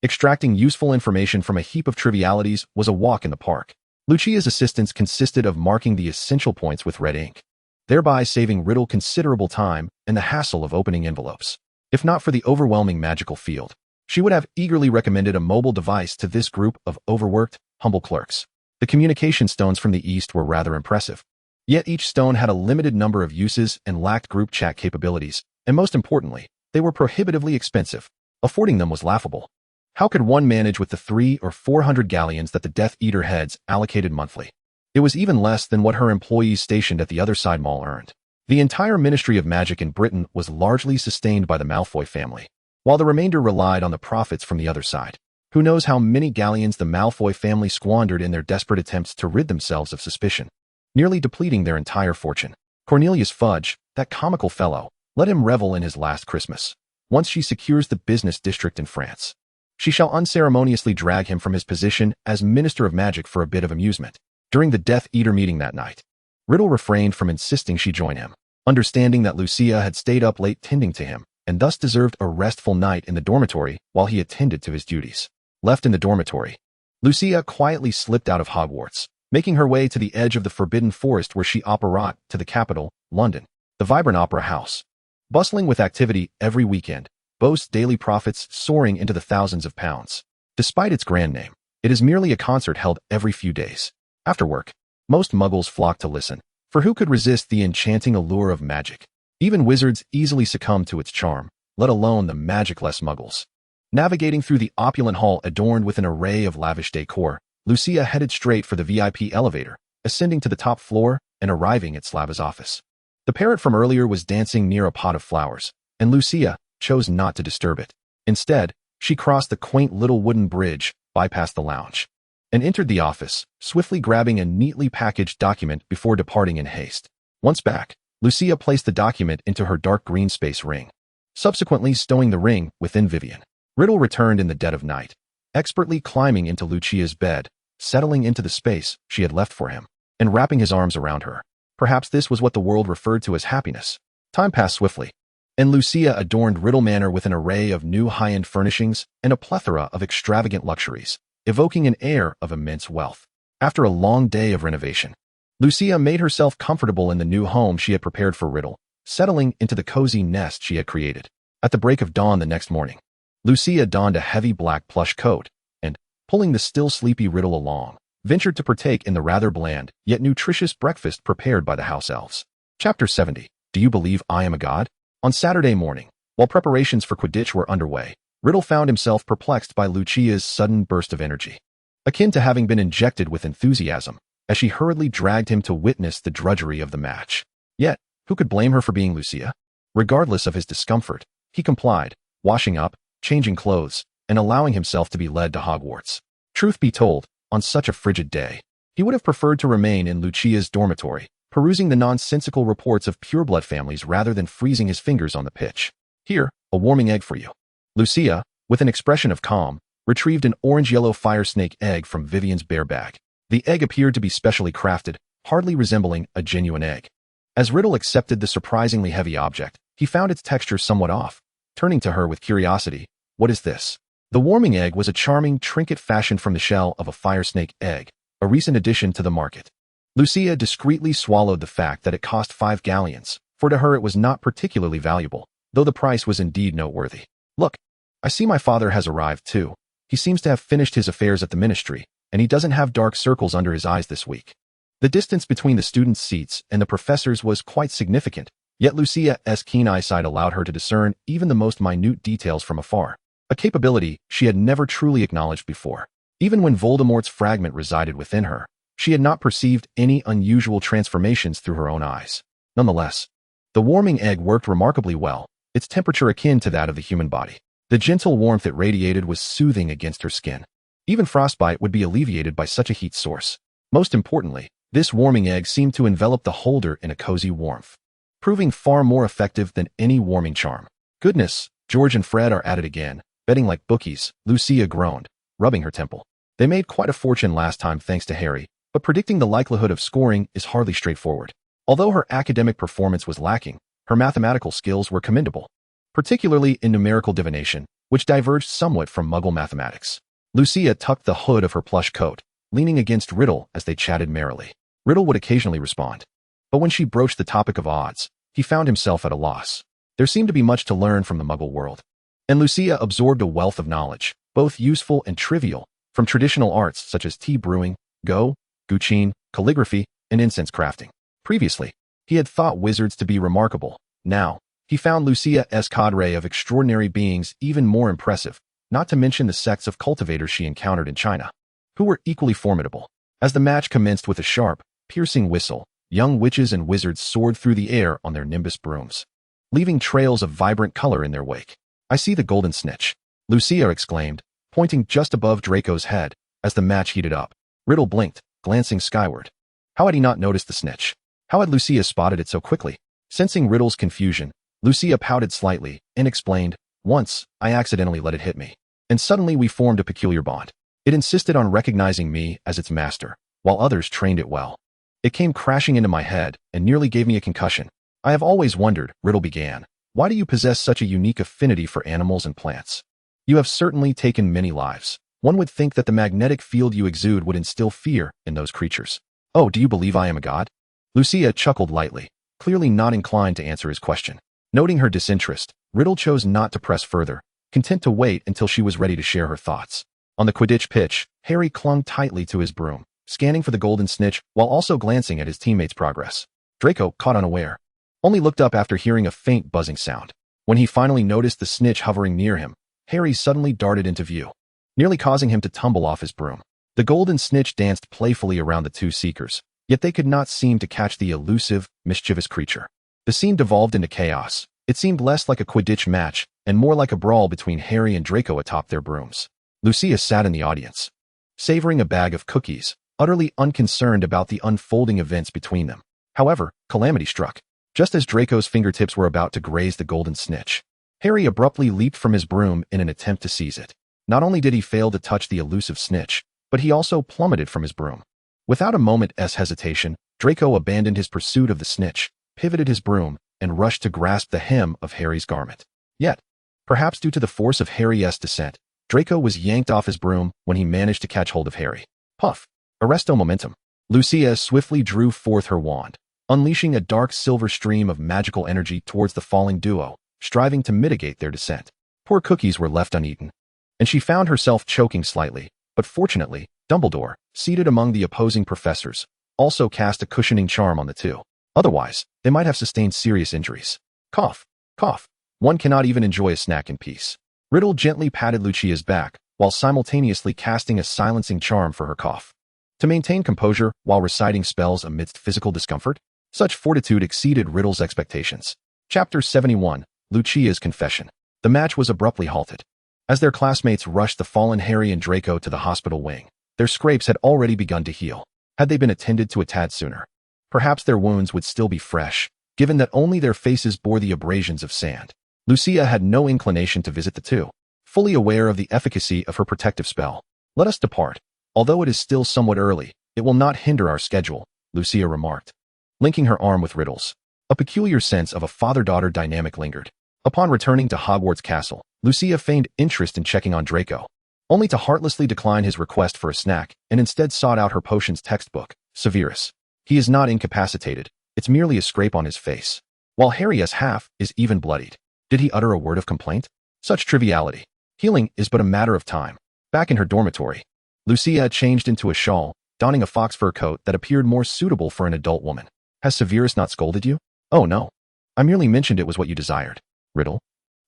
extracting useful information from a heap of trivialities was a walk in the park. Lucia's assistance consisted of marking the essential points with red ink, thereby saving Riddle considerable time and the hassle of opening envelopes. If not for the overwhelming magical field, she would have eagerly recommended a mobile device to this group of overworked, humble clerks. The communication stones from the East were rather impressive. Yet each stone had a limited number of uses and lacked group chat capabilities, and most importantly, they were prohibitively expensive. Affording them was laughable. How could one manage with the 300 or 400 galleons that the Death Eater heads allocated monthly? It was even less than what her employees stationed at the other side mall earned. The entire Ministry of Magic in Britain was largely sustained by the Malfoy family, while the remainder relied on the profits from the other side. Who knows how many galleons the Malfoy family squandered in their desperate attempts to rid themselves of suspicion, nearly depleting their entire fortune. Cornelius Fudge, that comical fellow, let him revel in his last Christmas. Once she secures the business district in France, she shall unceremoniously drag him from his position as Minister of Magic for a bit of amusement. During the Death Eater meeting that night, Riddle refrained from insisting she join him, understanding that Lucia had stayed up late tending to him, and thus deserved a restful night in the dormitory while he attended to his duties. Left in the dormitory, Lucia quietly slipped out of Hogwarts, making her way to the edge of the Forbidden Forest where she opera to the capital, London. The vibrant opera house, bustling with activity every weekend, boasts daily profits soaring into the thousands of pounds. Despite its grand name, it is merely a concert held every few days. After work, most muggles flock to listen, for who could resist the enchanting allure of magic? Even wizards easily succumb to its charm, let alone the magic-less muggles. Navigating through the opulent hall adorned with an array of lavish decor, Lucia headed straight for the VIP elevator, ascending to the top floor and arriving at Slava's office. The parrot from earlier was dancing near a pot of flowers, and Lucia chose not to disturb it. Instead, she crossed the quaint little wooden bridge, bypassed the lounge, and entered the office, swiftly grabbing a neatly packaged document before departing in haste. Once back, Lucia placed the document into her dark green space ring, subsequently stowing the ring within Vivian. Riddle returned in the dead of night, expertly climbing into Lucia's bed, settling into the space she had left for him, and wrapping his arms around her. Perhaps this was what the world referred to as happiness. Time passed swiftly, and Lucia adorned Riddle Manor with an array of new high-end furnishings and a plethora of extravagant luxuries, evoking an air of immense wealth. After a long day of renovation, Lucia made herself comfortable in the new home she had prepared for Riddle, settling into the cozy nest she had created. At the break of dawn the next morning, Lucia donned a heavy black plush coat and, pulling the still sleepy Riddle along, ventured to partake in the rather bland yet nutritious breakfast prepared by the house elves. Chapter 70. Do you believe I am a god? On Saturday morning, while preparations for Quidditch were underway, Riddle found himself perplexed by Lucia's sudden burst of energy, akin to having been injected with enthusiasm, as she hurriedly dragged him to witness the drudgery of the match. Yet, who could blame her for being Lucia? Regardless of his discomfort, he complied, washing up, changing clothes, and allowing himself to be led to Hogwarts. Truth be told, on such a frigid day, he would have preferred to remain in Lucia's dormitory, perusing the nonsensical reports of pureblood families rather than freezing his fingers on the pitch. Here, a warming egg for you. Lucia, with an expression of calm, retrieved an orange-yellow fire snake egg from Vivian's bear bag. The egg appeared to be specially crafted, hardly resembling a genuine egg. As Riddle accepted the surprisingly heavy object, he found its texture somewhat off. Turning to her with curiosity, "What is this?" The warming egg was a charming trinket fashioned from the shell of a fire snake egg, a recent addition to the market. Lucia discreetly swallowed the fact that it cost 5 galleons, for to her it was not particularly valuable, though the price was indeed noteworthy. "Look, I see my father has arrived too. He seems to have finished his affairs at the ministry, and he doesn't have dark circles under his eyes this week." The distance between the students' seats and the professors was quite significant, yet Lucia's keen eyesight allowed her to discern even the most minute details from afar, a capability she had never truly acknowledged before. Even when Voldemort's fragment resided within her, she had not perceived any unusual transformations through her own eyes. Nonetheless, the warming egg worked remarkably well, its temperature akin to that of the human body. The gentle warmth it radiated was soothing against her skin. Even frostbite would be alleviated by such a heat source. Most importantly, this warming egg seemed to envelop the holder in a cozy warmth, proving far more effective than any warming charm. "Goodness, George and Fred are at it again, betting like bookies," Lucia groaned, rubbing her temple. "They made quite a fortune last time thanks to Harry, but predicting the likelihood of scoring is hardly straightforward." Although her academic performance was lacking, her mathematical skills were commendable, particularly in numerical divination, which diverged somewhat from Muggle mathematics. Lucia tucked the hood of her plush coat, leaning against Riddle as they chatted merrily. Riddle would occasionally respond, but when she broached the topic of odds, he found himself at a loss. There seemed to be much to learn from the Muggle world, and Lucia absorbed a wealth of knowledge, both useful and trivial, from traditional arts such as tea brewing, guqin, calligraphy, and incense crafting. Previously, he had thought wizards to be remarkable. Now, he found Lucia's cadre of extraordinary beings even more impressive, not to mention the sects of cultivators she encountered in China, who were equally formidable. As the match commenced with a sharp, piercing whistle, young witches and wizards soared through the air on their nimbus brooms, leaving trails of vibrant color in their wake. "I see the golden snitch," Lucia exclaimed, pointing just above Draco's head as the match heated up. Riddle blinked, glancing skyward. How had he not noticed the snitch? How had Lucia spotted it so quickly? Sensing Riddle's confusion, Lucia pouted slightly and explained, "Once, I accidentally let it hit me, and suddenly we formed a peculiar bond. It insisted on recognizing me as its master, while others trained it well. It came crashing into my head and nearly gave me a concussion. I have always wondered," Riddle began, "why do you possess such a unique affinity for animals and plants? You have certainly taken many lives. One would think that the magnetic field you exude would instill fear in those creatures." "Oh, do you believe I am a god?" Lucia chuckled lightly, clearly not inclined to answer his question. Noting her disinterest, Riddle chose not to press further, content to wait until she was ready to share her thoughts. On the Quidditch pitch, Harry clung tightly to his broom, scanning for the golden snitch while also glancing at his teammates' progress. Draco, caught unaware, only looked up after hearing a faint buzzing sound. When he finally noticed the snitch hovering near him, Harry suddenly darted into view, nearly causing him to tumble off his broom. The golden snitch danced playfully around the two seekers, yet they could not seem to catch the elusive, mischievous creature. The scene devolved into chaos. It seemed less like a Quidditch match and more like a brawl between Harry and Draco atop their brooms. Lucia sat in the audience, savoring a bag of cookies, utterly unconcerned about the unfolding events between them. However, calamity struck. Just as Draco's fingertips were about to graze the golden snitch, Harry abruptly leaped from his broom in an attempt to seize it. Not only did he fail to touch the elusive snitch, but he also plummeted from his broom. Without a moment's hesitation, Draco abandoned his pursuit of the snitch, pivoted his broom, and rushed to grasp the hem of Harry's garment. Yet, perhaps due to the force of Harry's descent, Draco was yanked off his broom when he managed to catch hold of Harry. Puff! Arresto momentum. Lucia swiftly drew forth her wand, unleashing a dark silver stream of magical energy towards the falling duo, striving to mitigate their descent. Poor cookies were left uneaten, and she found herself choking slightly, but fortunately, Dumbledore, seated among the opposing professors, also cast a cushioning charm on the two. Otherwise, they might have sustained serious injuries. Cough, cough. One cannot even enjoy a snack in peace. Riddle gently patted Lucia's back, while simultaneously casting a silencing charm for her cough. To maintain composure while reciting spells amidst physical discomfort? Such fortitude exceeded Riddle's expectations. Chapter 71, Lucia's Confession. The match was abruptly halted. As their classmates rushed the fallen Harry and Draco to the hospital wing, their scrapes had already begun to heal. Had they been attended to a tad sooner, perhaps their wounds would still be fresh, given that only their faces bore the abrasions of sand. Lucia had no inclination to visit the two, fully aware of the efficacy of her protective spell. Let us depart. Although it is still somewhat early, it will not hinder our schedule, Lucia remarked, linking her arm with Riddle's. A peculiar sense of a father-daughter dynamic lingered. Upon returning to Hogwarts Castle, Lucia feigned interest in checking on Draco, only to heartlessly decline his request for a snack and instead sought out her potions textbook, Severus. He is not incapacitated, it's merely a scrape on his face, while Harry's half is even bloodied. Did he utter a word of complaint? Such triviality. Healing is but a matter of time. Back in her dormitory, Lucia changed into a shawl, donning a fox fur coat that appeared more suitable for an adult woman. Has Severus not scolded you? Oh no. I merely mentioned it was what you desired. Riddle?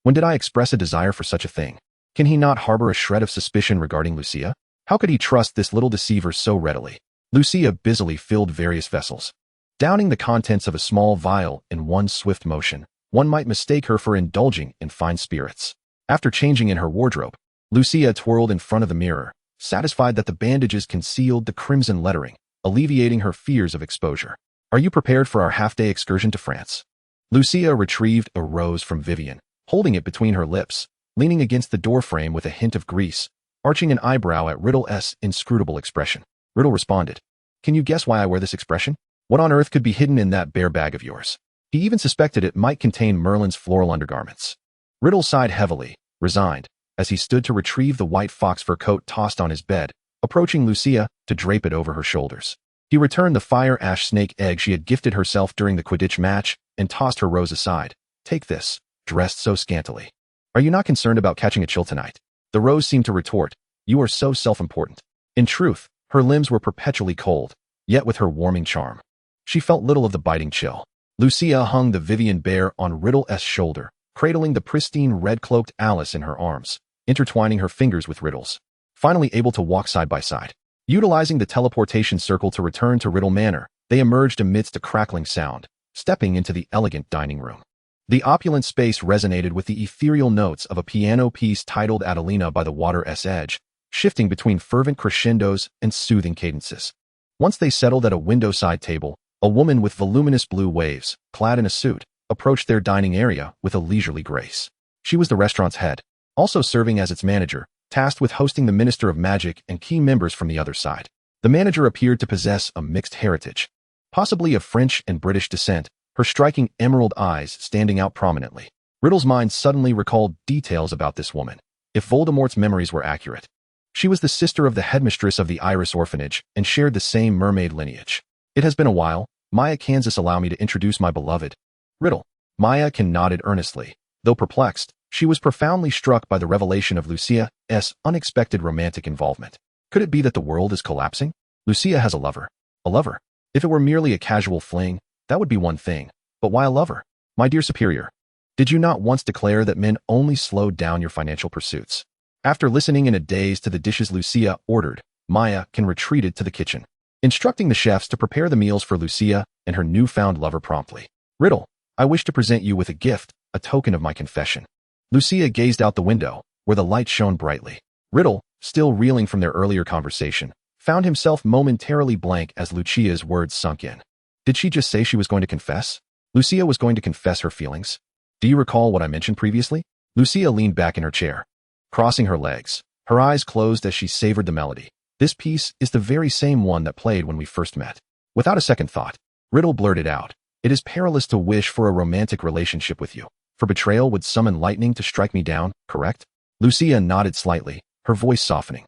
When did I express a desire for such a thing? Can he not harbor a shred of suspicion regarding Lucia? How could he trust this little deceiver so readily? Lucia busily filled various vessels, downing the contents of a small vial in one swift motion. One might mistake her for indulging in fine spirits. After changing in her wardrobe, Lucia twirled in front of the mirror, satisfied that the bandages concealed the crimson lettering, alleviating her fears of exposure. Are you prepared for our half-day excursion to France? Lucia retrieved a rose from Vivian, holding it between her lips, leaning against the doorframe with a hint of grease, arching an eyebrow at Riddle's inscrutable expression. Riddle responded, Can you guess why I wear this expression? What on earth could be hidden in that bare bag of yours? He even suspected it might contain Merlin's floral undergarments. Riddle sighed heavily, resigned, as he stood to retrieve the white fox fur coat tossed on his bed, approaching Lucia to drape it over her shoulders. He returned the fire ash snake egg she had gifted herself during the Quidditch match and tossed her rose aside. Take this, dressed so scantily. Are you not concerned about catching a chill tonight? The rose seemed to retort, You are so self-important. In truth, her limbs were perpetually cold, yet with her warming charm, she felt little of the biting chill. Lucia hung the Vivian bear on Riddle's shoulder, cradling the pristine red-cloaked Alice in her arms, intertwining her fingers with Riddle's. Finally able to walk side by side. Utilizing the teleportation circle to return to Riddle Manor, they emerged amidst a crackling sound, stepping into the elegant dining room. The opulent space resonated with the ethereal notes of a piano piece titled Adelina by the water's edge, shifting between fervent crescendos and soothing cadences. Once they settled at a window-side table, a woman with voluminous blue waves, clad in a suit, approached their dining area with a leisurely grace. She was the restaurant's head, also serving as its manager, tasked with hosting the Minister of Magic and key members from the other side. The manager appeared to possess a mixed heritage, possibly of French and British descent, her striking emerald eyes standing out prominently. Riddle's mind suddenly recalled details about this woman. If Voldemort's memories were accurate, she was the sister of the headmistress of the Iris Orphanage and shared the same mermaid lineage. It has been a while. Maya, Kansas, allow me to introduce my beloved. Riddle. Maya nodded earnestly. Though perplexed, she was profoundly struck by the revelation of Lucia's unexpected romantic involvement. Could it be that the world is collapsing? Lucia has a lover. A lover? If it were merely a casual fling, that would be one thing. But why a lover? My dear superior, did you not once declare that men only slowed down your financial pursuits? After listening in a daze to the dishes Lucia ordered, Maya retreated to the kitchen, instructing the chefs to prepare the meals for Lucia and her newfound lover promptly. Riddle, I wish to present you with a gift, a token of my confession. Lucia gazed out the window, where the light shone brightly. Riddle, still reeling from their earlier conversation, found himself momentarily blank as Lucia's words sunk in. Did she just say she was going to confess? Lucia was going to confess her feelings? Do you recall what I mentioned previously? Lucia leaned back in her chair, crossing her legs, her eyes closed as she savored the melody. This piece is the very same one that played when we first met. Without a second thought, Riddle blurted out, "It is perilous to wish for a romantic relationship with you, for betrayal would summon lightning to strike me down, correct?" Lucia nodded slightly, her voice softening.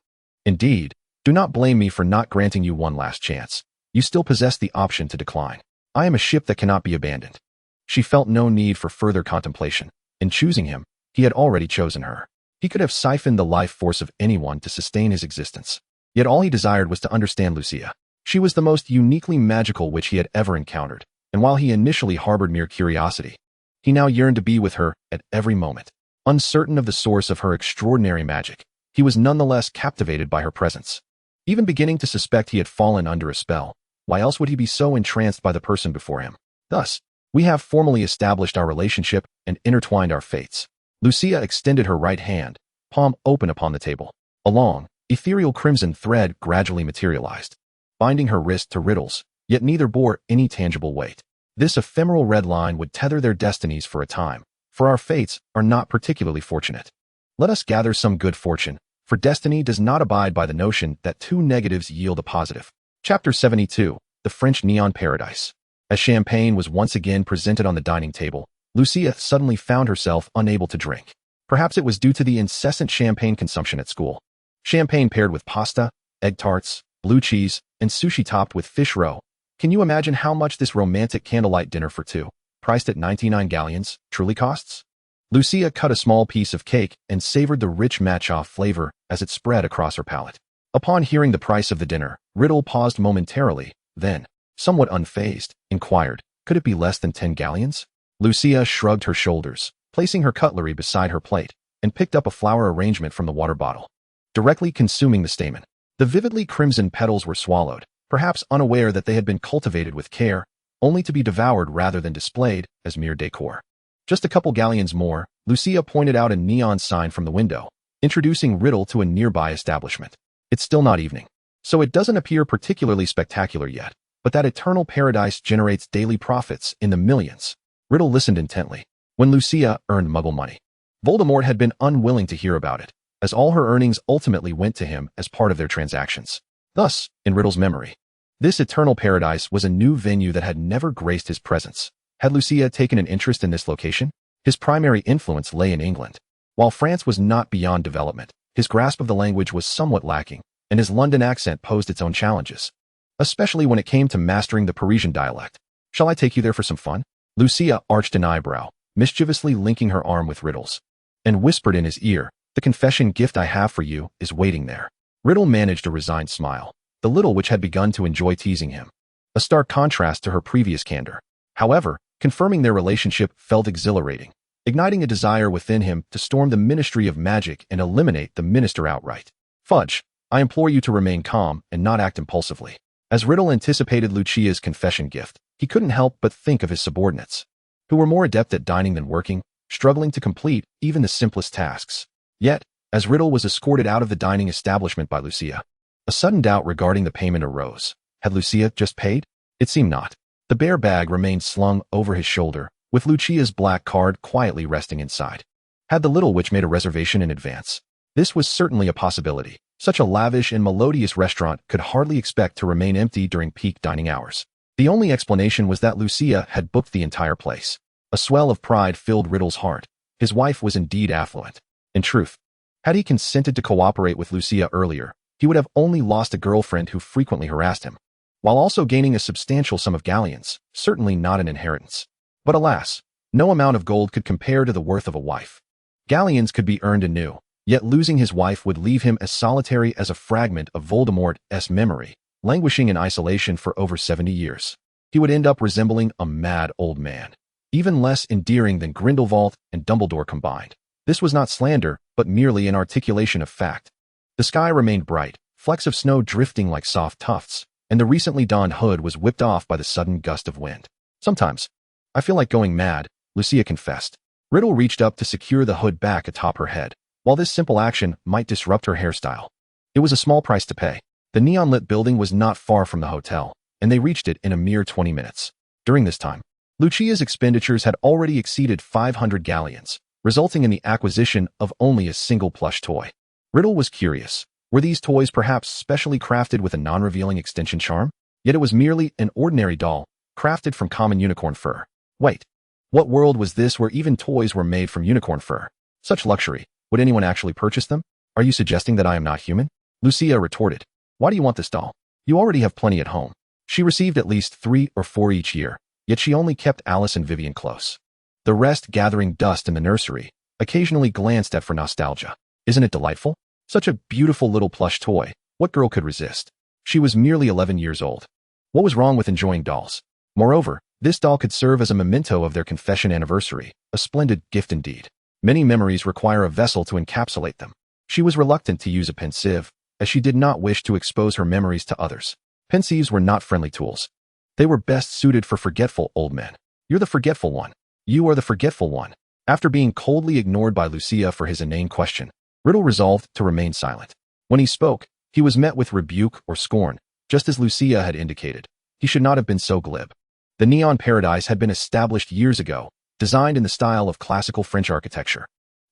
"Indeed, do not blame me for not granting you one last chance. You still possess the option to decline. I am a ship that cannot be abandoned." She felt no need for further contemplation. In choosing him, he had already chosen her. He could have siphoned the life force of anyone to sustain his existence. Yet all he desired was to understand Lucia. She was the most uniquely magical witch he had ever encountered, and while he initially harbored mere curiosity, he now yearned to be with her at every moment. Uncertain of the source of her extraordinary magic, he was nonetheless captivated by her presence. Even beginning to suspect he had fallen under a spell, why else would he be so entranced by the person before him? Thus, we have formally established our relationship and intertwined our fates. Lucia extended her right hand, palm open upon the table. A long, ethereal crimson thread gradually materialized, binding her wrist to Riddle's, yet neither bore any tangible weight. This ephemeral red line would tether their destinies for a time, for our fates are not particularly fortunate. Let us gather some good fortune, for destiny does not abide by the notion that two negatives yield a positive. Chapter 72, The French Neon Paradise. As champagne was once again presented on the dining table, Lucia suddenly found herself unable to drink. Perhaps it was due to the incessant champagne consumption at school. Champagne paired with pasta, egg tarts, blue cheese, and sushi topped with fish roe. Can you imagine how much this romantic candlelight dinner for two, priced at 99 galleons, truly costs? Lucia cut a small piece of cake and savored the rich matcha flavor as it spread across her palate. Upon hearing the price of the dinner, Riddle paused momentarily, then, somewhat unfazed, inquired, "Could it be less than 10 galleons?" Lucia shrugged her shoulders, placing her cutlery beside her plate, and picked up a flower arrangement from the water bottle, directly consuming the stamen. The vividly crimson petals were swallowed, perhaps unaware that they had been cultivated with care, only to be devoured rather than displayed as mere decor. Just a couple galleons more, Lucia pointed out a neon sign from the window, introducing Riddle to a nearby establishment. It's still not evening, so it doesn't appear particularly spectacular yet, but that eternal paradise generates daily profits in the millions. Riddle listened intently. When Lucia earned Muggle money, Voldemort had been unwilling to hear about it, as all her earnings ultimately went to him as part of their transactions. Thus, in Riddle's memory, this eternal paradise was a new venue that had never graced his presence. Had Lucia taken an interest in this location? His primary influence lay in England. While France was not beyond development, his grasp of the language was somewhat lacking, and his London accent posed its own challenges, especially when it came to mastering the Parisian dialect. "Shall I take you there for some fun?" Lucia arched an eyebrow, mischievously linking her arm with Riddle's, and whispered in his ear, "The confession gift I have for you is waiting there." Riddle managed a resigned smile, the little witch had begun to enjoy teasing him, a stark contrast to her previous candor. However, confirming their relationship felt exhilarating, igniting a desire within him to storm the Ministry of Magic and eliminate the minister outright. "Fudge, I implore you to remain calm and not act impulsively." As Riddle anticipated Lucia's confession gift, he couldn't help but think of his subordinates, who were more adept at dining than working, struggling to complete even the simplest tasks. Yet, as Riddle was escorted out of the dining establishment by Lucia, a sudden doubt regarding the payment arose. Had Lucia just paid? It seemed not. The bear bag remained slung over his shoulder, with Lucia's black card quietly resting inside. Had the little witch made a reservation in advance? This was certainly a possibility. Such a lavish and melodious restaurant could hardly expect to remain empty during peak dining hours. The only explanation was that Lucia had booked the entire place. A swell of pride filled Riddle's heart. His wife was indeed affluent. In truth, had he consented to cooperate with Lucia earlier, he would have only lost a girlfriend who frequently harassed him, while also gaining a substantial sum of galleons, certainly not an inheritance. But alas, no amount of gold could compare to the worth of a wife. Galleons could be earned anew, yet losing his wife would leave him as solitary as a fragment of Voldemort's memory, languishing in isolation for over 70 years. He would end up resembling a mad old man, even less endearing than Grindelwald and Dumbledore combined. This was not slander, but merely an articulation of fact. The sky remained bright, flecks of snow drifting like soft tufts, and the recently donned hood was whipped off by the sudden gust of wind. "Sometimes, I feel like going mad," Lucia confessed. Riddle reached up to secure the hood back atop her head. While this simple action might disrupt her hairstyle, it was a small price to pay. The neon-lit building was not far from the hotel, and they reached it in a mere 20 minutes. During this time, Lucia's expenditures had already exceeded 500 galleons, resulting in the acquisition of only a single plush toy. Riddle was curious. Were these toys perhaps specially crafted with a non-revealing extension charm? Yet it was merely an ordinary doll, crafted from common unicorn fur. Wait, what world was this where even toys were made from unicorn fur? Such luxury. Would anyone actually purchase them? Are you suggesting that I am not human? Lucia retorted. Why do you want this doll? You already have plenty at home. She received at least 3 or 4 each year, yet she only kept Alice and Vivian close. The rest gathering dust in the nursery, occasionally glanced at for nostalgia. Isn't it delightful? Such a beautiful little plush toy. What girl could resist? She was merely 11 years old. What was wrong with enjoying dolls? Moreover, this doll could serve as a memento of their confession anniversary, a splendid gift indeed. Many memories require a vessel to encapsulate them. She was reluctant to use a pensieve, as she did not wish to expose her memories to others. Pensieves were not friendly tools. They were best suited for forgetful old men. You're the forgetful one. You are the forgetful one. After being coldly ignored by Lucia for his inane question, Riddle resolved to remain silent. When he spoke, he was met with rebuke or scorn, just as Lucia had indicated. He should not have been so glib. The Neon Paradise had been established years ago, designed in the style of classical French architecture.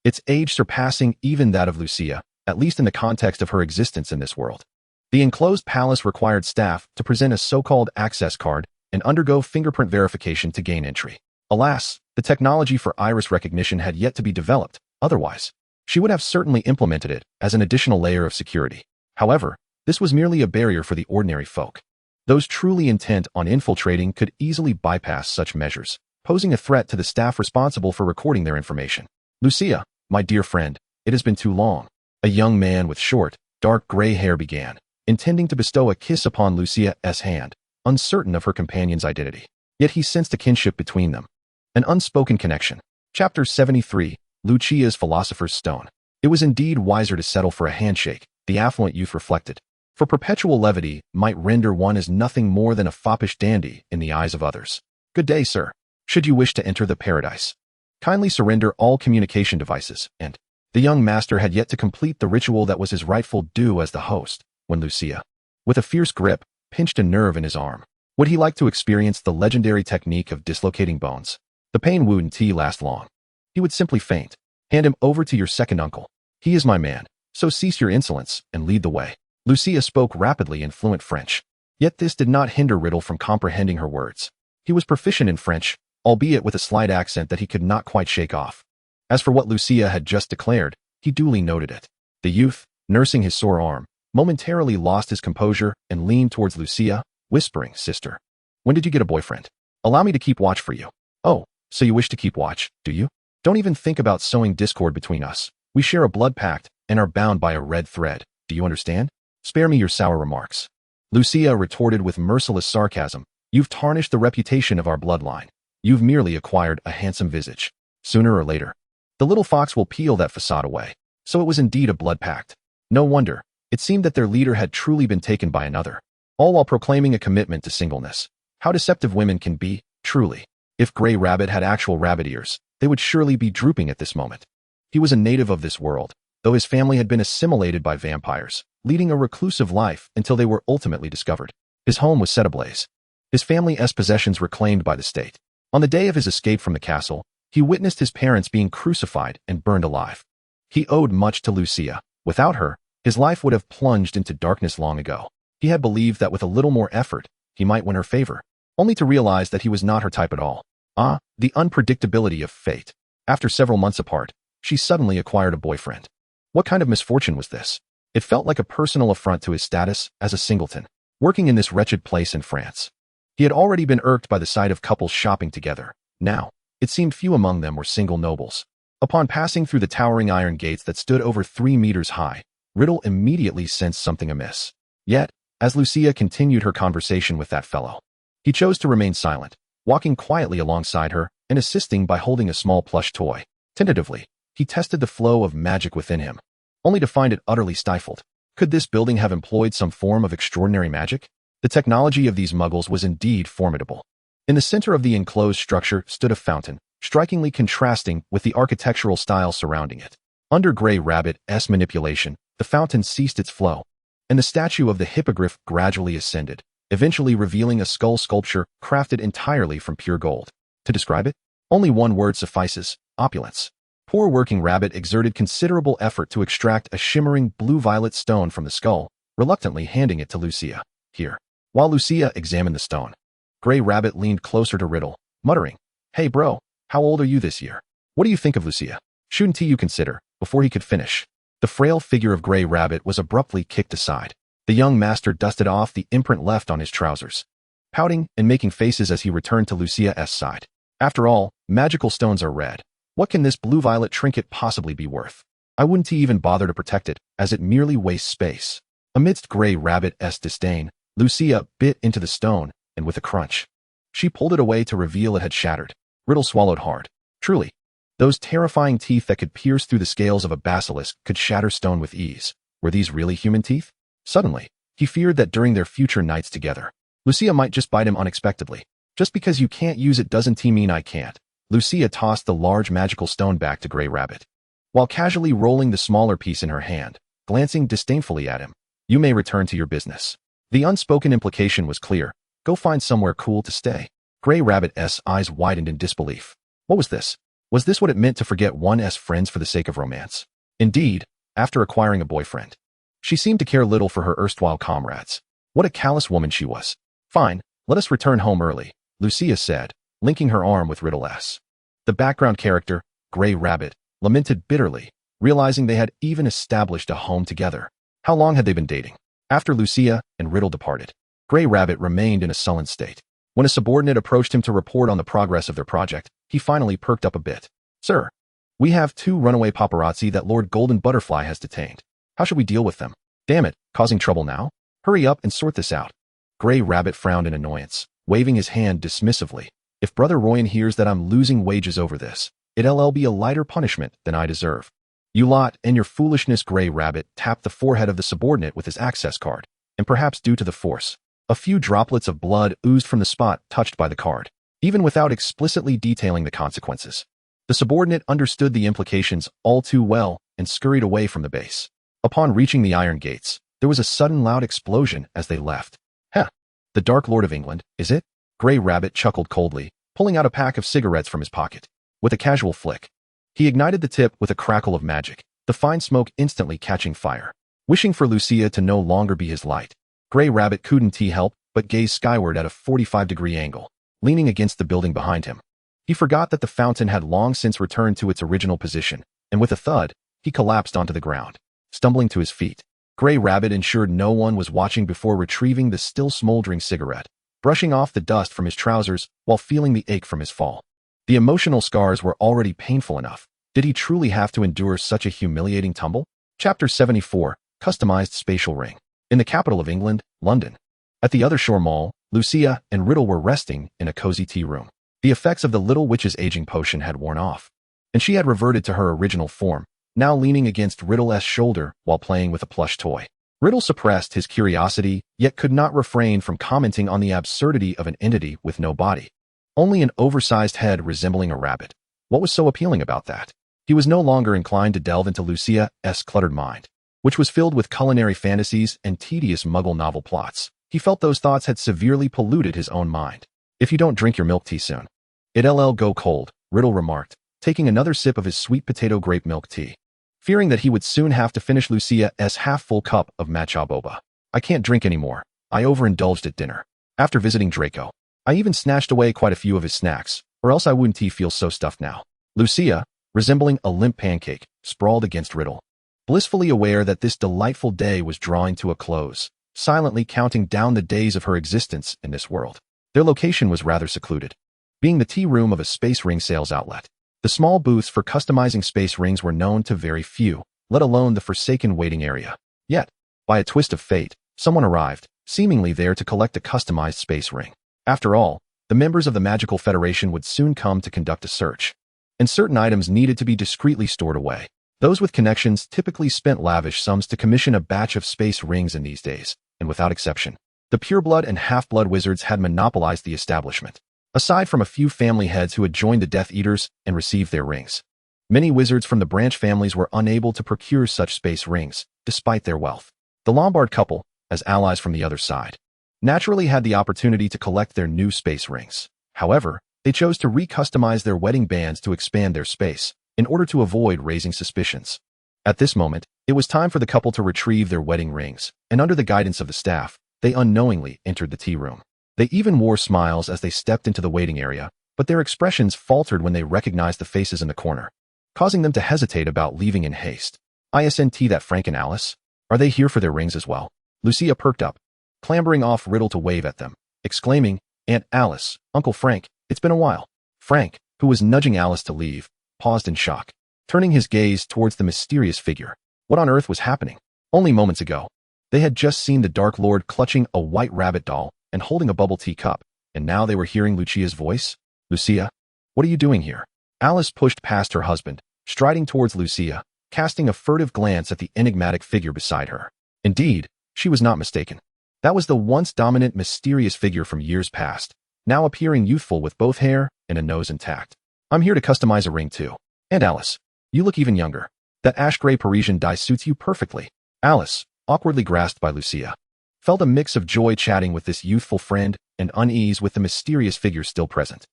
Its age surpassing even that of Lucia, at least in the context of her existence in this world. The enclosed palace required staff to present a so-called access card and undergo fingerprint verification to gain entry. Alas, the technology for iris recognition had yet to be developed. Otherwise, she would have certainly implemented it as an additional layer of security. However, this was merely a barrier for the ordinary folk. Those truly intent on infiltrating could easily bypass such measures, posing a threat to the staff responsible for recording their information. Lucia, my dear friend, it has been too long. A young man with short, dark gray hair began, intending to bestow a kiss upon Lucia's hand, uncertain of her companion's identity. Yet he sensed a kinship between them. An unspoken connection. Chapter 73, Lucia's Philosopher's Stone. It was indeed wiser to settle for a handshake, the affluent youth reflected. For perpetual levity might render one as nothing more than a foppish dandy in the eyes of others. Good day, sir. Should you wish to enter the paradise, kindly surrender all communication devices, and the young master had yet to complete the ritual that was his rightful due as the host, when Lucia, with a fierce grip, pinched a nerve in his arm. Would he like to experience the legendary technique of dislocating bones? The pain wouldn't last long. He would simply faint. Hand him over to your second uncle. He is my man, so cease your insolence and lead the way. Lucia spoke rapidly in fluent French. Yet this did not hinder Riddle from comprehending her words. He was proficient in French, albeit with a slight accent that he could not quite shake off. As for what Lucia had just declared, he duly noted it. The youth, nursing his sore arm, momentarily lost his composure and leaned towards Lucia, whispering, Sister, when did you get a boyfriend? Allow me to keep watch for you. Oh, so you wish to keep watch, do you? Don't even think about sowing discord between us. We share a blood pact and are bound by a red thread. Do you understand? Spare me your sour remarks. Lucia retorted with merciless sarcasm. You've tarnished the reputation of our bloodline. You've merely acquired a handsome visage. Sooner or later, the little fox will peel that facade away. So it was indeed a blood pact. No wonder. It seemed that their leader had truly been taken by another, all while proclaiming a commitment to singleness. How deceptive women can be, truly. If Grey Rabbit had actual rabbit ears, they would surely be drooping at this moment. He was a native of this world, though his family had been assimilated by vampires, leading a reclusive life until they were ultimately discovered. His home was set ablaze. His family's possessions reclaimed by the state. On the day of his escape from the castle, he witnessed his parents being crucified and burned alive. He owed much to Lucia. Without her, his life would have plunged into darkness long ago. He had believed that with a little more effort, he might win her favor, only to realize that he was not her type at all. Ah, the unpredictability of fate. After several months apart, she suddenly acquired a boyfriend. What kind of misfortune was this? It felt like a personal affront to his status as a singleton, working in this wretched place in France. He had already been irked by the sight of couples shopping together. Now, it seemed few among them were single nobles. Upon passing through the towering iron gates that stood over 3 meters high, Riddle immediately sensed something amiss. Yet, as Lucia continued her conversation with that fellow, he chose to remain silent, walking quietly alongside her and assisting by holding a small plush toy. Tentatively, he tested the flow of magic within him, only to find it utterly stifled. Could this building have employed some form of extraordinary magic? The technology of these muggles was indeed formidable. In the center of the enclosed structure stood a fountain, strikingly contrasting with the architectural style surrounding it. Under Grey Rabbit's manipulation, the fountain ceased its flow, and the statue of the hippogriff gradually ascended, eventually revealing a skull sculpture crafted entirely from pure gold. To describe it, only one word suffices: opulence. Poor working rabbit exerted considerable effort to extract a shimmering blue-violet stone from the skull, reluctantly handing it to Lucia. Here. While Lucia examined the stone, Gray Rabbit leaned closer to Riddle, muttering, "Hey bro, how old are you this year? What do you think of Lucia? Shouldn't you consider?" Before he could finish, the frail figure of Gray Rabbit was abruptly kicked aside. The young master dusted off the imprint left on his trousers, pouting and making faces as he returned to Lucia's side. After all, magical stones are red. What can this blue-violet trinket possibly be worth? I wouldn't even bother to protect it, as it merely wastes space. Amidst Gray Rabbit's disdain, Lucia bit into the stone, and with a crunch, she pulled it away to reveal it had shattered. Riddle swallowed hard. Truly, those terrifying teeth that could pierce through the scales of a basilisk could shatter stone with ease. Were these really human teeth? Suddenly, he feared that during their future nights together, Lucia might just bite him unexpectedly. Just because you can't use it doesn't mean I can't. Lucia tossed the large magical stone back to Gray Rabbit, while casually rolling the smaller piece in her hand, glancing disdainfully at him. "You may return to your business." The unspoken implication was clear. Go find somewhere cool to stay. Gray Rabbit's eyes widened in disbelief. What was this? Was this what it meant to forget one's friends for the sake of romance? Indeed, after acquiring a boyfriend, she seemed to care little for her erstwhile comrades. What a callous woman she was. "Fine, let us return home early," Lucia said, linking her arm with Riddle's. The background character, Gray Rabbit, lamented bitterly, realizing they had even established a home together. How long had they been dating? After Lucia and Riddle departed, Gray Rabbit remained in a sullen state. When a subordinate approached him to report on the progress of their project, he finally perked up a bit. "Sir, we have 2 runaway paparazzi that Lord Golden Butterfly has detained. How should we deal with them? Damn it, causing trouble now? Hurry up and sort this out." Gray Rabbit frowned in annoyance, waving his hand dismissively. "If Brother Royan hears that I'm losing wages over this, it'll be a lighter punishment than I deserve." "You lot and your foolishness." Gray Rabbit tapped the forehead of the subordinate with his access card, and perhaps due to the force, a few droplets of blood oozed from the spot touched by the card. Even without explicitly detailing the consequences, the subordinate understood the implications all too well and scurried away from the base. Upon reaching the iron gates, there was a sudden loud explosion as they left. "Heh, the Dark Lord of England, is it?" Gray Rabbit chuckled coldly, pulling out a pack of cigarettes from his pocket. With a casual flick, he ignited the tip with a crackle of magic, the fine smoke instantly catching fire. Wishing for Lucia to no longer be his light, Gray Rabbit couldn't help but gaze skyward at a 45-degree angle, leaning against the building behind him. He forgot that the fountain had long since returned to its original position, and with a thud, he collapsed onto the ground. Stumbling to his feet, Gray Rabbit ensured no one was watching before retrieving the still smoldering cigarette, brushing off the dust from his trousers while feeling the ache from his fall. The emotional scars were already painful enough. Did he truly have to endure such a humiliating tumble? Chapter 74, Customized Spatial Ring. In the capital of England, London. At the Other Shore Mall, Lucia and Riddle were resting in a cozy tea room. The effects of the little witch's aging potion had worn off, and she had reverted to her original form, now leaning against Riddle's shoulder while playing with a plush toy. Riddle suppressed his curiosity, yet could not refrain from commenting on the absurdity of an entity with no body. Only an oversized head resembling a rabbit. What was so appealing about that? He was no longer inclined to delve into Lucia's cluttered mind, which was filled with culinary fantasies and tedious muggle novel plots. He felt those thoughts had severely polluted his own mind. "If you don't drink your milk tea soon, it'll go cold," Riddle remarked, taking another sip of his sweet potato grape milk tea, fearing that he would soon have to finish Lucia's half-full cup of matcha boba. "I can't drink anymore. I overindulged at dinner. After visiting Draco, I even snatched away quite a few of his snacks, or else I wouldn't feel so stuffed now." Lucia, resembling a limp pancake, sprawled against Riddle, blissfully aware that this delightful day was drawing to a close, silently counting down the days of her existence in this world. Their location was rather secluded, being the tea room of a space ring sales outlet. The small booths for customizing space rings were known to very few, let alone the forsaken waiting area. Yet, by a twist of fate, someone arrived, seemingly there to collect a customized space ring. After all, the members of the Magical Federation would soon come to conduct a search, and certain items needed to be discreetly stored away. Those with connections typically spent lavish sums to commission a batch of space rings in these days, and without exception, the pureblood and half-blood wizards had monopolized the establishment. Aside from a few family heads who had joined the Death Eaters and received their rings, many wizards from the branch families were unable to procure such space rings, despite their wealth. The Lombard couple, as allies from the other side, naturally had the opportunity to collect their new space rings. However, they chose to re-customize their wedding bands to expand their space, in order to avoid raising suspicions. At this moment, it was time for the couple to retrieve their wedding rings, and under the guidance of the staff, they unknowingly entered the tea room. They even wore smiles as they stepped into the waiting area, but their expressions faltered when they recognized the faces in the corner, causing them to hesitate about leaving in haste. "Isn't that Frank and Alice? Are they here for their rings as well?" Lucia perked up, clambering off Riddle to wave at them, exclaiming, "Aunt Alice, Uncle Frank, it's been a while." Frank, who was nudging Alice to leave, paused in shock, turning his gaze towards the mysterious figure. What on earth was happening? Only moments ago, they had just seen the Dark Lord clutching a white rabbit doll and holding a bubble tea cup, and now they were hearing Lucia's voice? "Lucia, what are you doing here?" Alice pushed past her husband, striding towards Lucia, casting a furtive glance at the enigmatic figure beside her. Indeed, she was not mistaken. That was the once dominant mysterious figure from years past, now appearing youthful with both hair and a nose intact. "I'm here to customize a ring too. And Alice, you look even younger. That ash-gray Parisian dye suits you perfectly." Alice, awkwardly grasped by Lucia, felt a mix of joy chatting with this youthful friend and unease with the mysterious figure still present.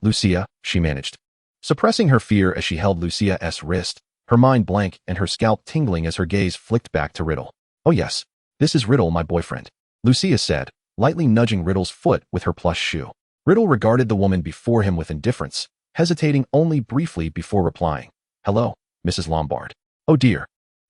Lucia," she managed, suppressing her fear as she held Lucia's wrist, her mind blank and her scalp tingling as her gaze flicked back to Riddle. "Oh yes, this is Riddle, my boyfriend," Lucia said, lightly nudging Riddle's foot with her plush shoe. Riddle regarded the woman before him with indifference, hesitating only briefly before replying, "Hello, Mrs. Lombard." "Oh dear,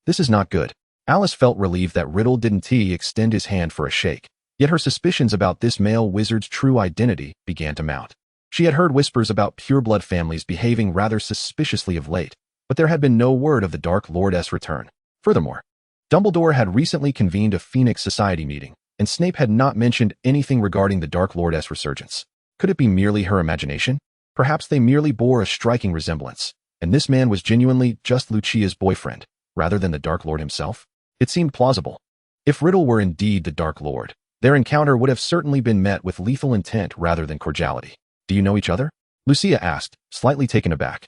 this is not good." Alice felt relieved that Riddle didn't extend his hand for a shake, yet her suspicions about this male wizard's true identity began to mount. She had heard whispers about pureblood families behaving rather suspiciously of late, but there had been no word of the Dark Lord's return. Furthermore, Dumbledore had recently convened a Phoenix Society meeting, and Snape had not mentioned anything regarding the Dark Lord's resurgence. Could it be merely her imagination? Perhaps they merely bore a striking resemblance, and this man was genuinely just Lucia's boyfriend, rather than the Dark Lord himself? It seemed plausible. If Riddle were indeed the Dark Lord, their encounter would have certainly been met with lethal intent rather than cordiality. "Do you know each other?" Lucia asked, slightly taken aback.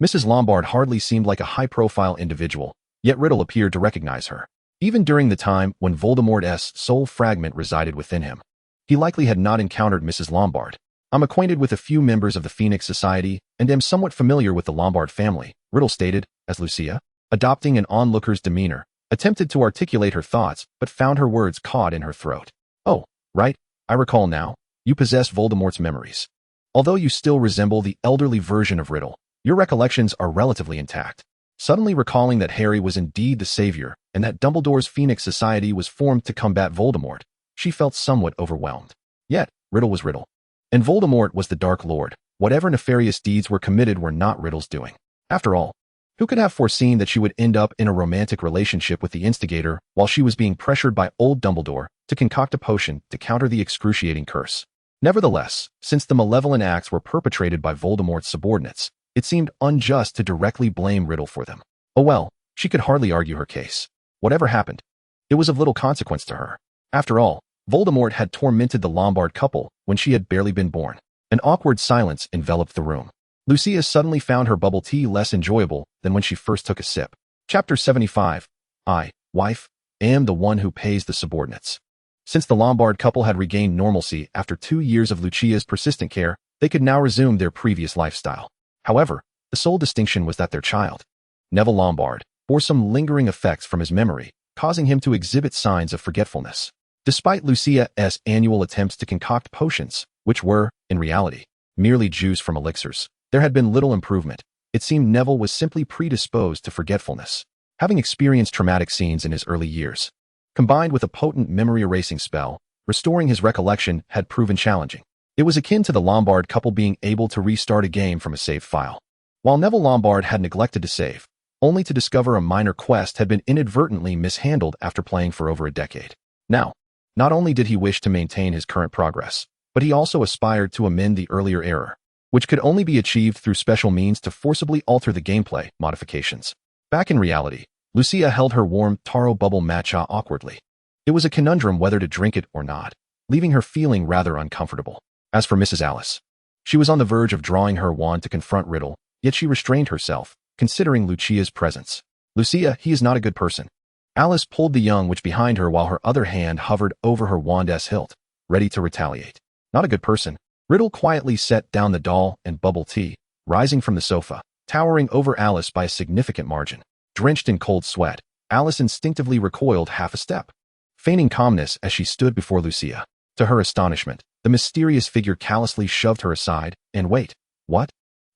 Mrs. Lombard hardly seemed like a high-profile individual, yet Riddle appeared to recognize her. Even during the time when Voldemort's soul fragment resided within him, he likely had not encountered Mrs. Lombard. "I'm acquainted with a few members of the Phoenix Society and am somewhat familiar with the Lombard family," Riddle stated, as Lucia, adopting an onlooker's demeanor, attempted to articulate her thoughts but found her words caught in her throat. "Oh, right, I recall now. You possess Voldemort's memories. Although you still resemble the elderly version of Riddle, your recollections are relatively intact." Suddenly recalling that Harry was indeed the savior and that Dumbledore's Phoenix Society was formed to combat Voldemort, she felt somewhat overwhelmed. Yet, Riddle was Riddle. And Voldemort was the Dark Lord. Whatever nefarious deeds were committed were not Riddle's doing. After all, who could have foreseen that she would end up in a romantic relationship with the instigator while she was being pressured by old Dumbledore to concoct a potion to counter the excruciating curse? Nevertheless, since the malevolent acts were perpetrated by Voldemort's subordinates, it seemed unjust to directly blame Riddle for them. Oh well, she could hardly argue her case. Whatever happened, it was of little consequence to her. After all, Voldemort had tormented the Lombard couple when she had barely been born. An awkward silence enveloped the room. Lucia suddenly found her bubble tea less enjoyable than when she first took a sip. Chapter 75. I, wife, am the one who pays the subordinates. Since the Lombard couple had regained normalcy after 2 years of Lucia's persistent care, they could now resume their previous lifestyle. However, the sole distinction was that their child, Neville Lombard, bore some lingering effects from his memory, causing him to exhibit signs of forgetfulness. Despite Lucia's annual attempts to concoct potions, which were, in reality, merely juice from elixirs, there had been little improvement. It seemed Neville was simply predisposed to forgetfulness, having experienced traumatic scenes in his early years. Combined with a potent memory-erasing spell, restoring his recollection had proven challenging. It was akin to the Lombard couple being able to restart a game from a saved file. While Neville Lombard had neglected to save, only to discover a minor quest had been inadvertently mishandled after playing for over a decade. Now, not only did he wish to maintain his current progress, but he also aspired to amend the earlier error, which could only be achieved through special means to forcibly alter the gameplay modifications. Back in reality, Lucia held her warm taro bubble matcha awkwardly. It was a conundrum whether to drink it or not, leaving her feeling rather uncomfortable. As for Mrs. Alice, she was on the verge of drawing her wand to confront Riddle, yet she restrained herself, considering Lucia's presence. "Lucia, he is not a good person." Alice pulled the young witch behind her while her other hand hovered over her wand's hilt, ready to retaliate. "Not a good person." Riddle quietly set down the doll and bubble tea, rising from the sofa, towering over Alice by a significant margin. Drenched in cold sweat, Alice instinctively recoiled half a step, feigning calmness as she stood before Lucia. To her astonishment, the mysterious figure callously shoved her aside, and wait, what?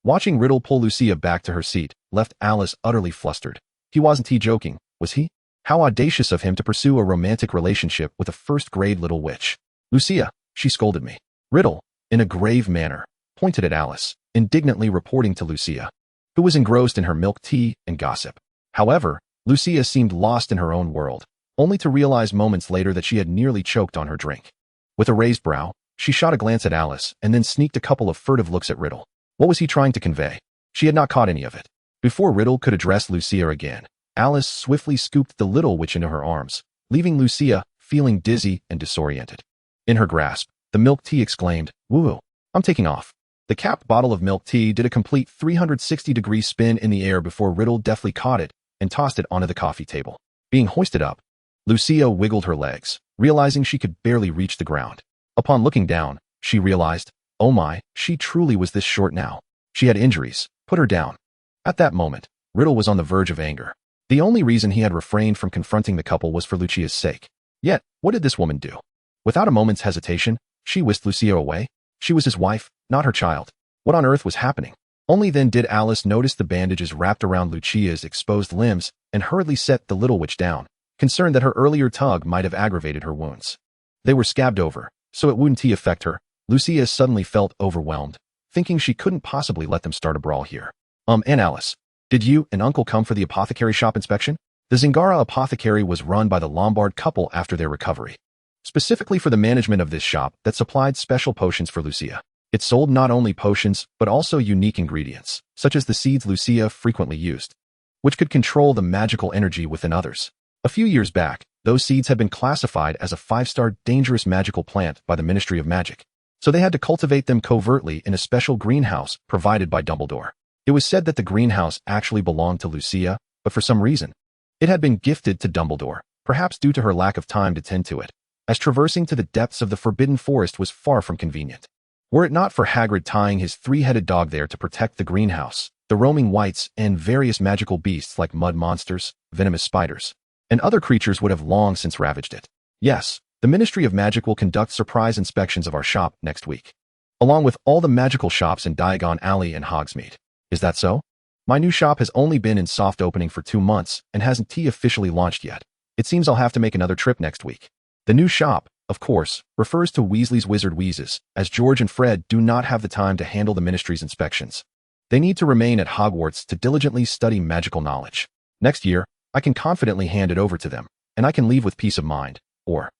Watching Riddle pull Lucia back to her seat left Alice utterly flustered. Wasn't he joking, was he? How audacious of him to pursue a romantic relationship with a first-grade little witch. Lucia, she scolded me. Riddle, in a grave manner, pointed at Alice, indignantly reporting to Lucia, who was engrossed in her milk tea and gossip. However, Lucia seemed lost in her own world, only to realize moments later that she had nearly choked on her drink. With a raised brow, she shot a glance at Alice and then sneaked a couple of furtive looks at Riddle. What was he trying to convey? She had not caught any of it. Before Riddle could address Lucia again, Alice swiftly scooped the little witch into her arms, leaving Lucia feeling dizzy and disoriented. In her grasp, the milk tea exclaimed, "Woo! I'm taking off." The capped bottle of milk tea did a complete 360-degree spin in the air before Riddle deftly caught it and tossed it onto the coffee table. Being hoisted up, Lucia wiggled her legs, realizing she could barely reach the ground. Upon looking down, she realized, oh my, she truly was this short now. She had injuries. Put her down. At that moment, Riddle was on the verge of anger. The only reason he had refrained from confronting the couple was for Lucia's sake. Yet, what did this woman do? Without a moment's hesitation, she whisked Lucia away. She was his wife, not her child. What on earth was happening? Only then did Alice notice the bandages wrapped around Lucia's exposed limbs and hurriedly set the little witch down, concerned that her earlier tug might have aggravated her wounds. They were scabbed over, so it wouldn't affect her. Lucia suddenly felt overwhelmed, thinking she couldn't possibly let them start a brawl here. And Alice, did you and Uncle come for the apothecary shop inspection? The Zingara apothecary was run by the Lombard couple after their recovery, specifically for the management of this shop that supplied special potions for Lucia. It sold not only potions, but also unique ingredients, such as the seeds Lucia frequently used, which could control the magical energy within others. A few years back, those seeds had been classified as a 5-star dangerous magical plant by the Ministry of Magic, so they had to cultivate them covertly in a special greenhouse provided by Dumbledore. It was said that the greenhouse actually belonged to Lucia, but for some reason, it had been gifted to Dumbledore, perhaps due to her lack of time to tend to it, as traversing to the depths of the Forbidden Forest was far from convenient. Were it not for Hagrid tying his 3-headed dog there to protect the greenhouse, the roaming wights, and various magical beasts like mud monsters, venomous spiders, and other creatures would have long since ravaged it. Yes, the Ministry of Magic will conduct surprise inspections of our shop next week, along with all the magical shops in Diagon Alley and Hogsmeade. Is that so? My new shop has only been in soft opening for 2 months and hasn't officially launched yet. It seems I'll have to make another trip next week. The new shop, of course, refers to Weasley's Wizard Wheezes, as George and Fred do not have the time to handle the Ministry's inspections. They need to remain at Hogwarts to diligently study magical knowledge. Next year, I can confidently hand it over to them, and I can leave with peace of mind. Or,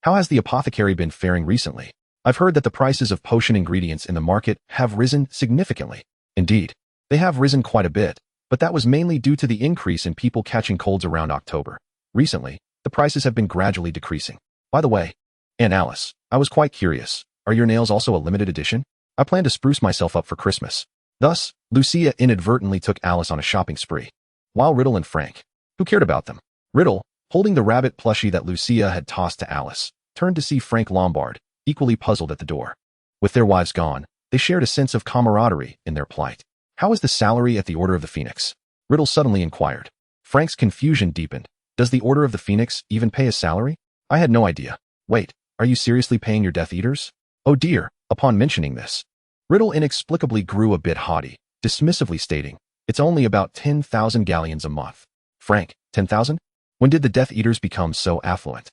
how has the apothecary been faring recently? I've heard that the prices of potion ingredients in the market have risen significantly. Indeed, they have risen quite a bit, but that was mainly due to the increase in people catching colds around October. Recently, the prices have been gradually decreasing. By the way, Aunt Alice, I was quite curious. Are your nails also a limited edition? I plan to spruce myself up for Christmas. Thus, Lucia inadvertently took Alice on a shopping spree, while Riddle and Frank, who cared about them? Riddle, holding the rabbit plushie that Lucia had tossed to Alice, turned to see Frank Lombard, equally puzzled at the door. With their wives gone, they shared a sense of camaraderie in their plight. How is the salary at the Order of the Phoenix? Riddle suddenly inquired. Frank's confusion deepened. Does the Order of the Phoenix even pay a salary? I had no idea. Wait, are you seriously paying your Death Eaters? Oh dear, upon mentioning this, Riddle inexplicably grew a bit haughty, dismissively stating, it's only about 10,000 galleons a month. Frank, 10,000? When did the Death Eaters become so affluent?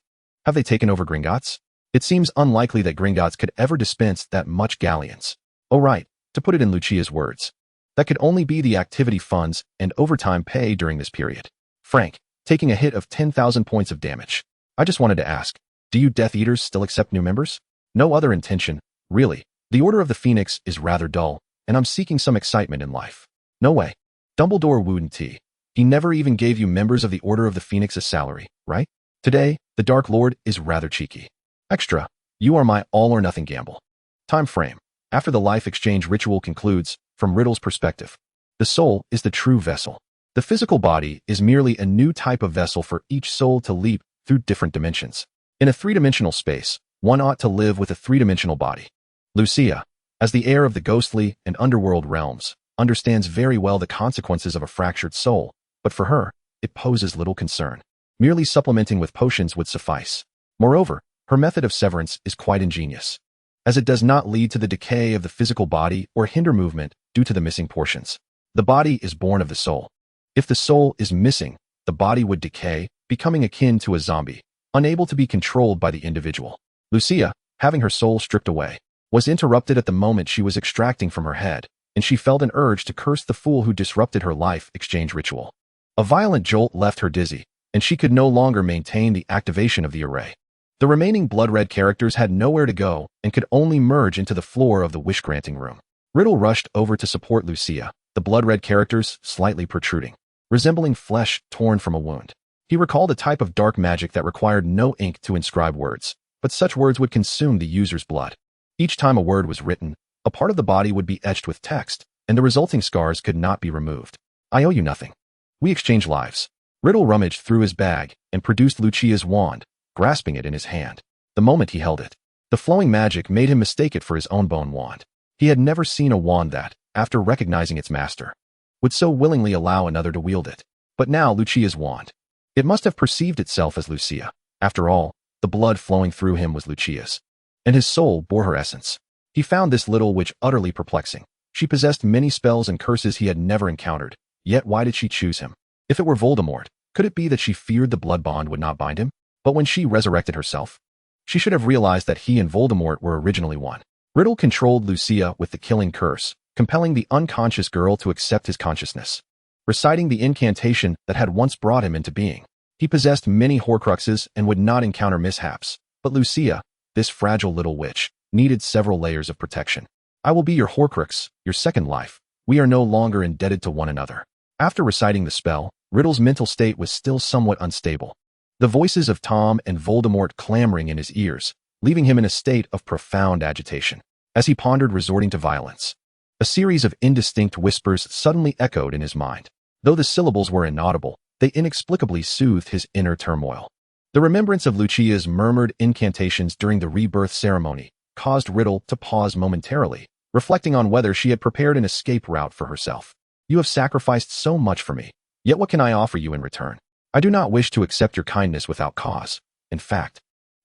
Have they taken over Gringotts? It seems unlikely that Gringotts could ever dispense that much galleons. Oh right, to put it in Lucia's words, that could only be the activity funds and overtime pay during this period. Frank, taking a hit of 10,000 points of damage. I just wanted to ask, do you Death Eaters still accept new members? No other intention, really. The Order of the Phoenix is rather dull, and I'm seeking some excitement in life. No way. Dumbledore wouldn't he? He never even gave you members of the Order of the Phoenix a salary, right? Today, the Dark Lord is rather cheeky. Extra, you are my all-or-nothing gamble. Time frame. After the life exchange ritual concludes, from Riddle's perspective, the soul is the true vessel. The physical body is merely a new type of vessel for each soul to leap through different dimensions. In a 3-dimensional space, one ought to live with a 3-dimensional body. Lucia, as the heir of the ghostly and underworld realms, understands very well the consequences of a fractured soul, but for her, it poses little concern. Merely supplementing with potions would suffice. Moreover, her method of severance is quite ingenious, as it does not lead to the decay of the physical body or hinder movement due to the missing portions. The body is born of the soul. If the soul is missing, the body would decay, becoming akin to a zombie, unable to be controlled by the individual. Lucia, having her soul stripped away, was interrupted at the moment she was extracting from her head, and she felt an urge to curse the fool who disrupted her life exchange ritual. A violent jolt left her dizzy, and she could no longer maintain the activation of the array. The remaining blood-red characters had nowhere to go and could only merge into the floor of the wish-granting room. Riddle rushed over to support Lucia, the blood-red characters slightly protruding, resembling flesh torn from a wound. He recalled a type of dark magic that required no ink to inscribe words, but such words would consume the user's blood. Each time a word was written, a part of the body would be etched with text, and the resulting scars could not be removed. I owe you nothing. We exchange lives. Riddle rummaged through his bag and produced Lucia's wand, grasping it in his hand. The moment he held it, the flowing magic made him mistake it for his own bone wand. He had never seen a wand that, after recognizing its master, would so willingly allow another to wield it. But now Lucia's wand. It must have perceived itself as Lucia. After all, the blood flowing through him was Lucia's, and his soul bore her essence. He found this little witch utterly perplexing. She possessed many spells and curses he had never encountered, yet why did she choose him? If it were Voldemort, could it be that she feared the blood bond would not bind him? But when she resurrected herself, she should have realized that he and Voldemort were originally one. Riddle controlled Lucia with the killing curse, compelling the unconscious girl to accept his consciousness. Reciting the incantation that had once brought him into being, he possessed many Horcruxes and would not encounter mishaps. But Lucia, this fragile little witch, needed several layers of protection. I will be your Horcrux, your second life. We are no longer indebted to one another. After reciting the spell, Riddle's mental state was still somewhat unstable. The voices of Tom and Voldemort clamoring in his ears, leaving him in a state of profound agitation. As he pondered resorting to violence, a series of indistinct whispers suddenly echoed in his mind. Though the syllables were inaudible, they inexplicably soothed his inner turmoil. The remembrance of Lucia's murmured incantations during the rebirth ceremony caused Riddle to pause momentarily, reflecting on whether she had prepared an escape route for herself. You have sacrificed so much for me, yet what can I offer you in return? I do not wish to accept your kindness without cause. In fact,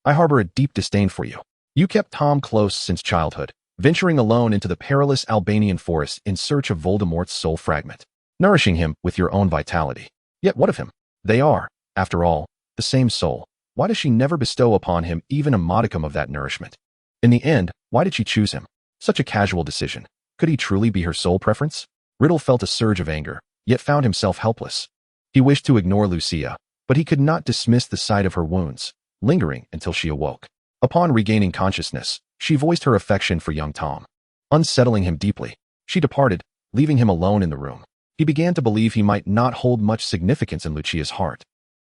I harbor a deep disdain for you. You kept Tom close since childhood, venturing alone into the perilous Albanian forest in search of Voldemort's soul fragment, nourishing him with your own vitality. Yet what of him? They are, after all, the same soul. Why does she never bestow upon him even a modicum of that nourishment? In the end, why did she choose him? Such a casual decision. Could he truly be her sole preference? Riddle felt a surge of anger, yet found himself helpless. He wished to ignore Lucia, but he could not dismiss the sight of her wounds, lingering until she awoke. Upon regaining consciousness, she voiced her affection for young Tom. Unsettling him deeply, she departed, leaving him alone in the room. He began to believe he might not hold much significance in Lucia's heart,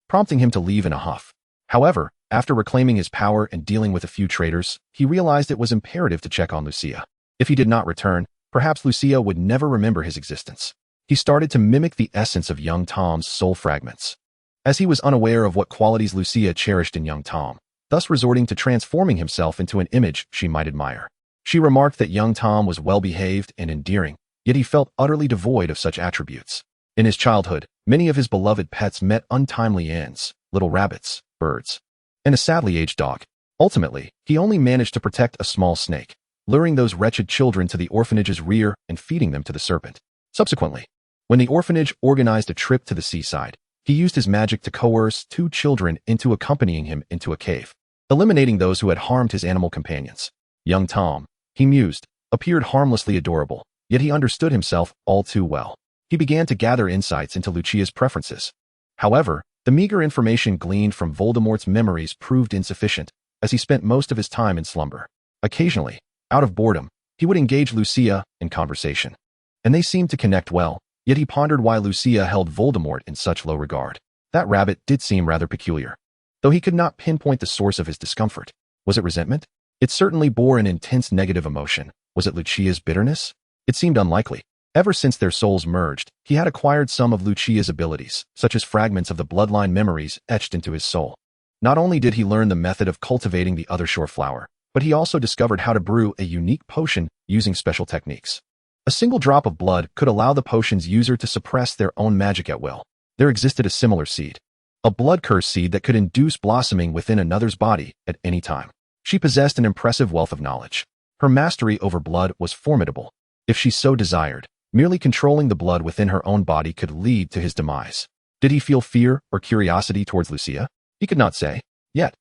prompting him to leave in a huff. However, after reclaiming his power and dealing with a few traitors, he realized it was imperative to check on Lucia. If he did not return, perhaps Lucia would never remember his existence. He started to mimic the essence of young Tom's soul fragments, as he was unaware of what qualities Lucia cherished in young Tom, thus resorting to transforming himself into an image she might admire. She remarked that young Tom was well-behaved and endearing, yet he felt utterly devoid of such attributes. In his childhood, many of his beloved pets met untimely ends, little rabbits, birds, and a sadly aged dog. Ultimately, he only managed to protect a small snake, luring those wretched children to the orphanage's rear and feeding them to the serpent. Subsequently, when the orphanage organized a trip to the seaside, he used his magic to coerce 2 children into accompanying him into a cave, eliminating those who had harmed his animal companions. Young Tom, he mused, appeared harmlessly adorable, yet he understood himself all too well. He began to gather insights into Lucia's preferences. However, the meager information gleaned from Voldemort's memories proved insufficient, as he spent most of his time in slumber. Occasionally, out of boredom, he would engage Lucia in conversation, and they seemed to connect well, yet he pondered why Lucia held Voldemort in such low regard. That rabbit did seem rather peculiar, though he could not pinpoint the source of his discomfort. Was it resentment? It certainly bore an intense negative emotion. Was it Lucia's bitterness? It seemed unlikely. Ever since their souls merged, he had acquired some of Lucia's abilities, such as fragments of the bloodline memories etched into his soul. Not only did he learn the method of cultivating the other shore flower, but he also discovered how to brew a unique potion using special techniques. A single drop of blood could allow the potion's user to suppress their own magic at will. There existed a similar seed. A blood curse seed that could induce blossoming within another's body at any time. She possessed an impressive wealth of knowledge. Her mastery over blood was formidable. If she so desired, merely controlling the blood within her own body could lead to his demise. Did he feel fear or curiosity towards Lucia? He could not say. Yet,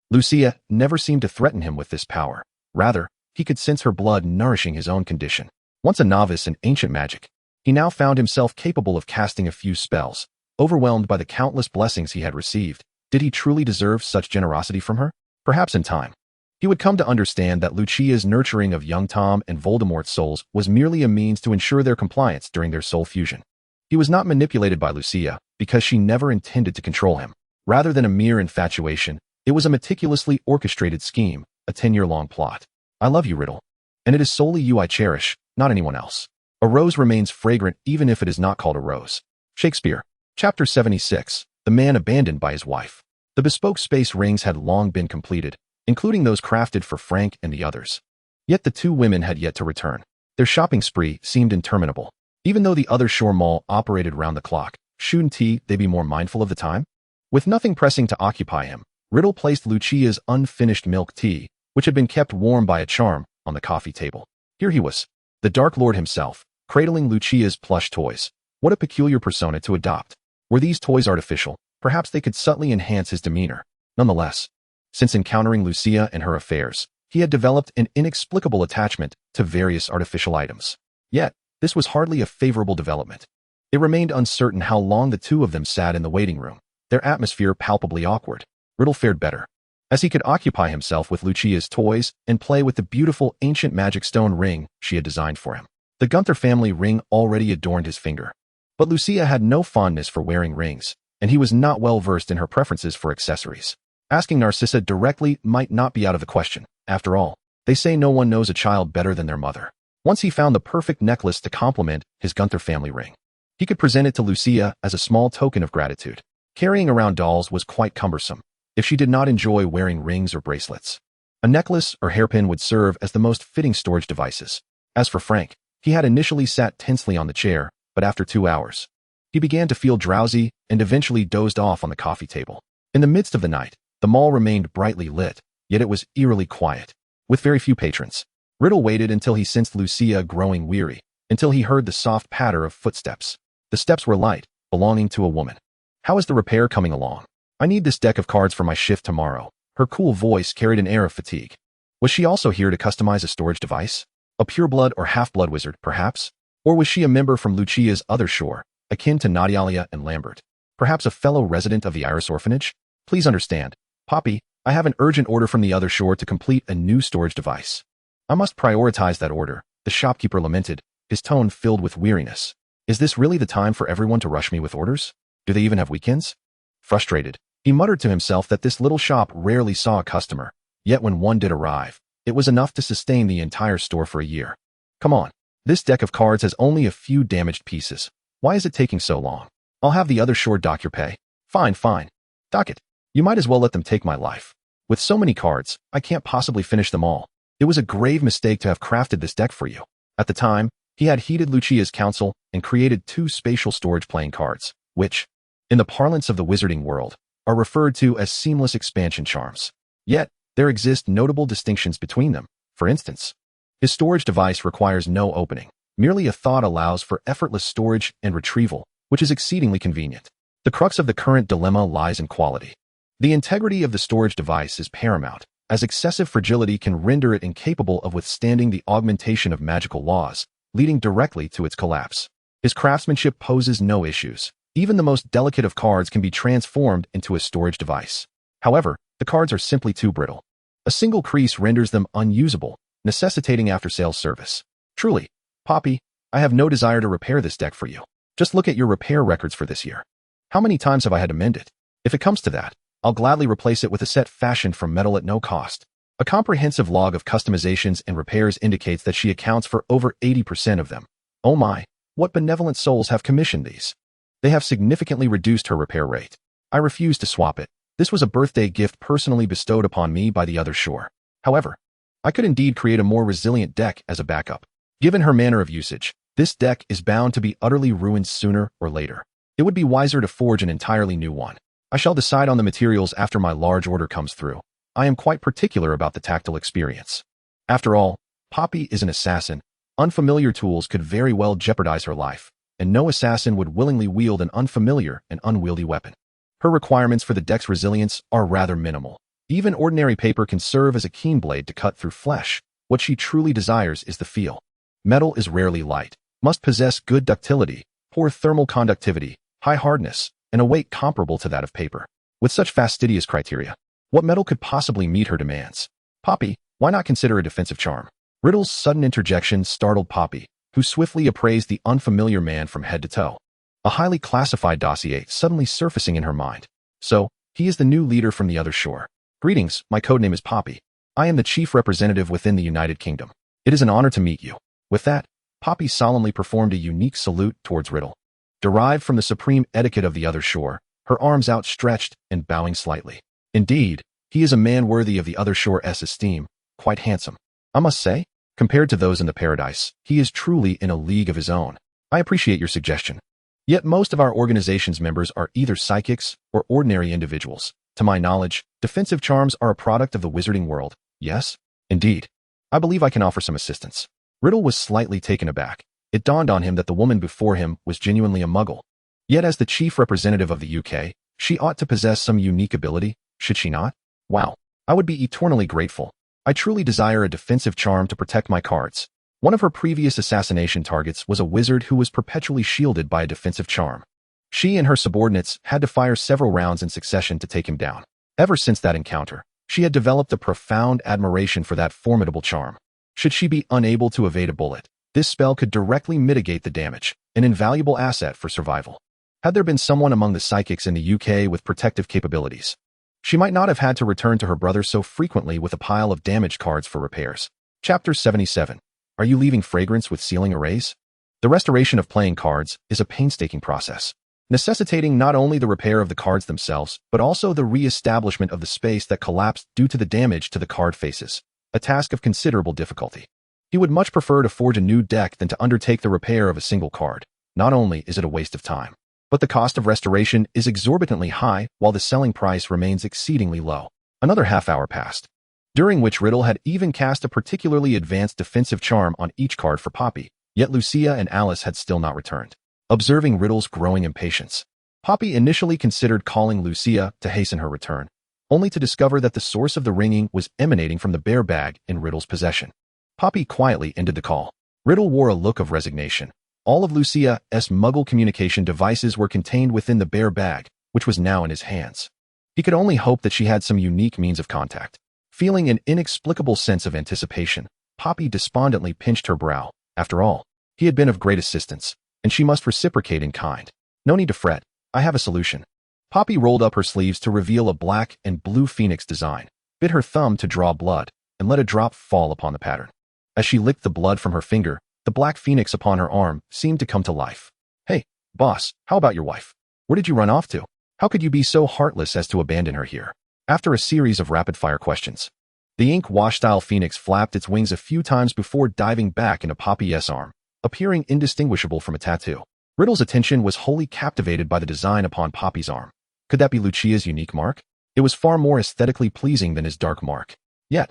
Lucia never seemed to threaten him with this power. Rather, he could sense her blood nourishing his own condition. Once a novice in ancient magic, he now found himself capable of casting a few spells. Overwhelmed by the countless blessings he had received, did he truly deserve such generosity from her? Perhaps in time, he would come to understand that Lucia's nurturing of young Tom and Voldemort's souls was merely a means to ensure their compliance during their soul fusion. He was not manipulated by Lucia because she never intended to control him. Rather than a mere infatuation, it was a meticulously orchestrated scheme, a 10-year-long plot. I love you, Riddle. And it is solely you I cherish, not anyone else. A rose remains fragrant even if it is not called a rose. Shakespeare. Chapter 76. The Man Abandoned by His Wife. The bespoke space rings had long been completed, including those crafted for Frank and the others. Yet the two women had yet to return. Their shopping spree seemed interminable. Even though the other shore mall operated round the clock, shouldn't they be more mindful of the time? With nothing pressing to occupy him, Riddle placed Lucia's unfinished milk tea, which had been kept warm by a charm, on the coffee table. Here he was, the Dark Lord himself, cradling Lucia's plush toys. What a peculiar persona to adopt. Were these toys artificial? Perhaps they could subtly enhance his demeanor. Nonetheless, since encountering Lucia and her affairs, he had developed an inexplicable attachment to various artificial items. Yet, this was hardly a favorable development. It remained uncertain how long the two of them sat in the waiting room, their atmosphere palpably awkward. Riddle fared better, as he could occupy himself with Lucia's toys and play with the beautiful ancient magic stone ring she had designed for him. The Gunther family ring already adorned his finger. But Lucia had no fondness for wearing rings, and he was not well versed in her preferences for accessories. Asking Narcissa directly might not be out of the question. After all, they say no one knows a child better than their mother. Once he found the perfect necklace to complement his Gunther family ring, he could present it to Lucia as a small token of gratitude. Carrying around dolls was quite cumbersome, if she did not enjoy wearing rings or bracelets. A necklace or hairpin would serve as the most fitting storage devices. As for Frank, he had initially sat tensely on the chair, but after 2 hours, he began to feel drowsy and eventually dozed off on the coffee table. In the midst of the night, the mall remained brightly lit, yet it was eerily quiet, with very few patrons. Riddle waited until he sensed Lucia growing weary, until he heard the soft patter of footsteps. The steps were light, belonging to a woman. How is the repair coming along? I need this deck of cards for my shift tomorrow. Her cool voice carried an air of fatigue. Was she also here to customize a storage device? A pureblood or half-blood wizard, perhaps? Or was she a member from Lucia's other shore, akin to Nadialia and Lambert? Perhaps a fellow resident of the Iris Orphanage? Please understand, Poppy, I have an urgent order from the other shore to complete a new storage device. I must prioritize that order, the shopkeeper lamented, his tone filled with weariness. Is this really the time for everyone to rush me with orders? Do they even have weekends? Frustrated, he muttered to himself that this little shop rarely saw a customer, yet when one did arrive, it was enough to sustain the entire store for a year. Come on. This deck of cards has only a few damaged pieces. Why is it taking so long? I'll have the other shore dock your pay. Fine. Dock it. You might as well let them take my life. With so many cards, I can't possibly finish them all. It was a grave mistake to have crafted this deck for you. At the time, he had heeded Lucia's counsel and created 2 spatial storage playing cards, which, in the parlance of the wizarding world, are referred to as seamless expansion charms. Yet, there exist notable distinctions between them. For instance, his storage device requires no opening. Merely a thought allows for effortless storage and retrieval, which is exceedingly convenient. The crux of the current dilemma lies in quality. The integrity of the storage device is paramount, as excessive fragility can render it incapable of withstanding the augmentation of magical laws, leading directly to its collapse. His craftsmanship poses no issues. Even the most delicate of cards can be transformed into a storage device. However, the cards are simply too brittle. A single crease renders them unusable, necessitating after-sales service. Truly, Poppy, I have no desire to repair this deck for you. Just look at your repair records for this year. How many times have I had to mend it? If it comes to that, I'll gladly replace it with a set fashioned from metal at no cost. A comprehensive log of customizations and repairs indicates that she accounts for over 80% of them. Oh my, what benevolent souls have commissioned these? They have significantly reduced her repair rate. I refuse to swap it. This was a birthday gift personally bestowed upon me by the other shore. However, I could indeed create a more resilient deck as a backup. Given her manner of usage, This deck is bound to be utterly ruined sooner or later. It would be wiser to forge an entirely new one. I shall decide on the materials after my large order comes through. I am quite particular about the tactile experience. After all, Poppy is an assassin. Unfamiliar tools could very well jeopardize her life, and no assassin would willingly wield an unfamiliar and unwieldy weapon. Her requirements for the deck's resilience are rather minimal. Even ordinary paper can serve as a keen blade to cut through flesh. What she truly desires is the feel. Metal is rarely light, must possess good ductility, poor thermal conductivity, high hardness, and a weight comparable to that of paper. With such fastidious criteria, what metal could possibly meet her demands? Poppy, why not consider a defensive charm? Riddle's sudden interjection startled Poppy, who swiftly appraised the unfamiliar man from head to toe. A highly classified dossier suddenly surfacing in her mind. So, he is the new leader from the other shore. Greetings, my codename is Poppy. I am the chief representative within the United Kingdom. It is an honor to meet you. With that, Poppy solemnly performed a unique salute towards Riddle. Derived from the supreme etiquette of the other shore, her arms outstretched and bowing slightly. Indeed, he is a man worthy of the other shore's esteem, quite handsome. I must say, compared to those in the paradise, he is truly in a league of his own. I appreciate your suggestion. Yet most of our organization's members are either psychics or ordinary individuals. To my knowledge, defensive charms are a product of the wizarding world. Yes? Indeed. I believe I can offer some assistance. Riddle was slightly taken aback. It dawned on him that the woman before him was genuinely a muggle. Yet as the chief representative of the UK, she ought to possess some unique ability, should she not? Wow. I would be eternally grateful. I truly desire a defensive charm to protect my cards. One of her previous assassination targets was a wizard who was perpetually shielded by a defensive charm. She and her subordinates had to fire several rounds in succession to take him down. Ever since that encounter, she had developed a profound admiration for that formidable charm. Should she be unable to evade a bullet, this spell could directly mitigate the damage, an invaluable asset for survival. Had there been someone among the psychics in the UK with protective capabilities, she might not have had to return to her brother so frequently with a pile of damaged cards for repairs. Chapter 77. Are you leaving fragrance with sealing arrays? The restoration of playing cards is a painstaking process, necessitating not only the repair of the cards themselves, but also the re-establishment of the space that collapsed due to the damage to the card faces, a task of considerable difficulty. He would much prefer to forge a new deck than to undertake the repair of a single card. Not only is it a waste of time, but the cost of restoration is exorbitantly high while the selling price remains exceedingly low. Another half hour passed, during which Riddle had even cast a particularly advanced defensive charm on each card for Poppy, yet Lucia and Alice had still not returned. Observing Riddle's growing impatience, Poppy initially considered calling Lucia to hasten her return, only to discover that the source of the ringing was emanating from the bear bag in Riddle's possession. Poppy quietly ended the call. Riddle wore a look of resignation. All of Lucia's muggle communication devices were contained within the bear bag, which was now in his hands. He could only hope that she had some unique means of contact. Feeling an inexplicable sense of anticipation, Poppy despondently pinched her brow. After all, he had been of great assistance, and she must reciprocate in kind. No need to fret. I have a solution. Poppy rolled up her sleeves to reveal a black and blue phoenix design, bit her thumb to draw blood, and let a drop fall upon the pattern. As she licked the blood from her finger, the black phoenix upon her arm seemed to come to life. Hey, boss, how about your wife? Where did you run off to? How could you be so heartless as to abandon her here? After a series of rapid-fire questions, the ink-wash-style phoenix flapped its wings a few times before diving back into Poppy's arm, appearing indistinguishable from a tattoo. Riddle's attention was wholly captivated by the design upon Poppy's arm. Could that be Lucia's unique mark? It was far more aesthetically pleasing than his dark mark. Yet,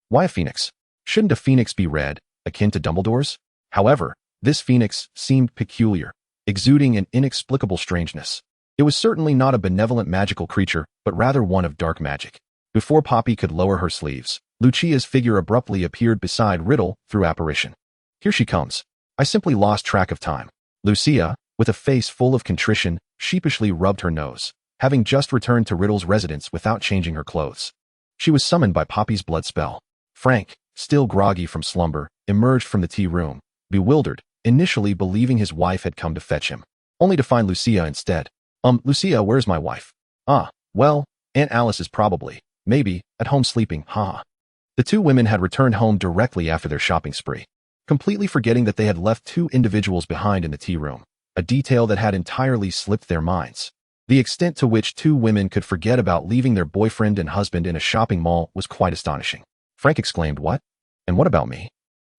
why a phoenix? Shouldn't a phoenix be red, akin to Dumbledore's? However, this phoenix seemed peculiar, exuding an inexplicable strangeness. It was certainly not a benevolent magical creature, but rather one of dark magic. Before Poppy could lower her sleeves, Lucia's figure abruptly appeared beside Riddle through apparition. Here she comes. I simply lost track of time. Lucia, with a face full of contrition, sheepishly rubbed her nose, having just returned to Riddle's residence without changing her clothes. She was summoned by Poppy's blood spell. Frank, still groggy from slumber, emerged from the tea room, bewildered, initially believing his wife had come to fetch him, only to find Lucia instead. Lucia, where's my wife? Well, Aunt Alice is probably, maybe, at home sleeping, haha. The two women had returned home directly after their shopping spree, completely forgetting that they had left two individuals behind in the tea room, a detail that had entirely slipped their minds. The extent to which two women could forget about leaving their boyfriend and husband in a shopping mall was quite astonishing. Frank exclaimed, what? And what about me?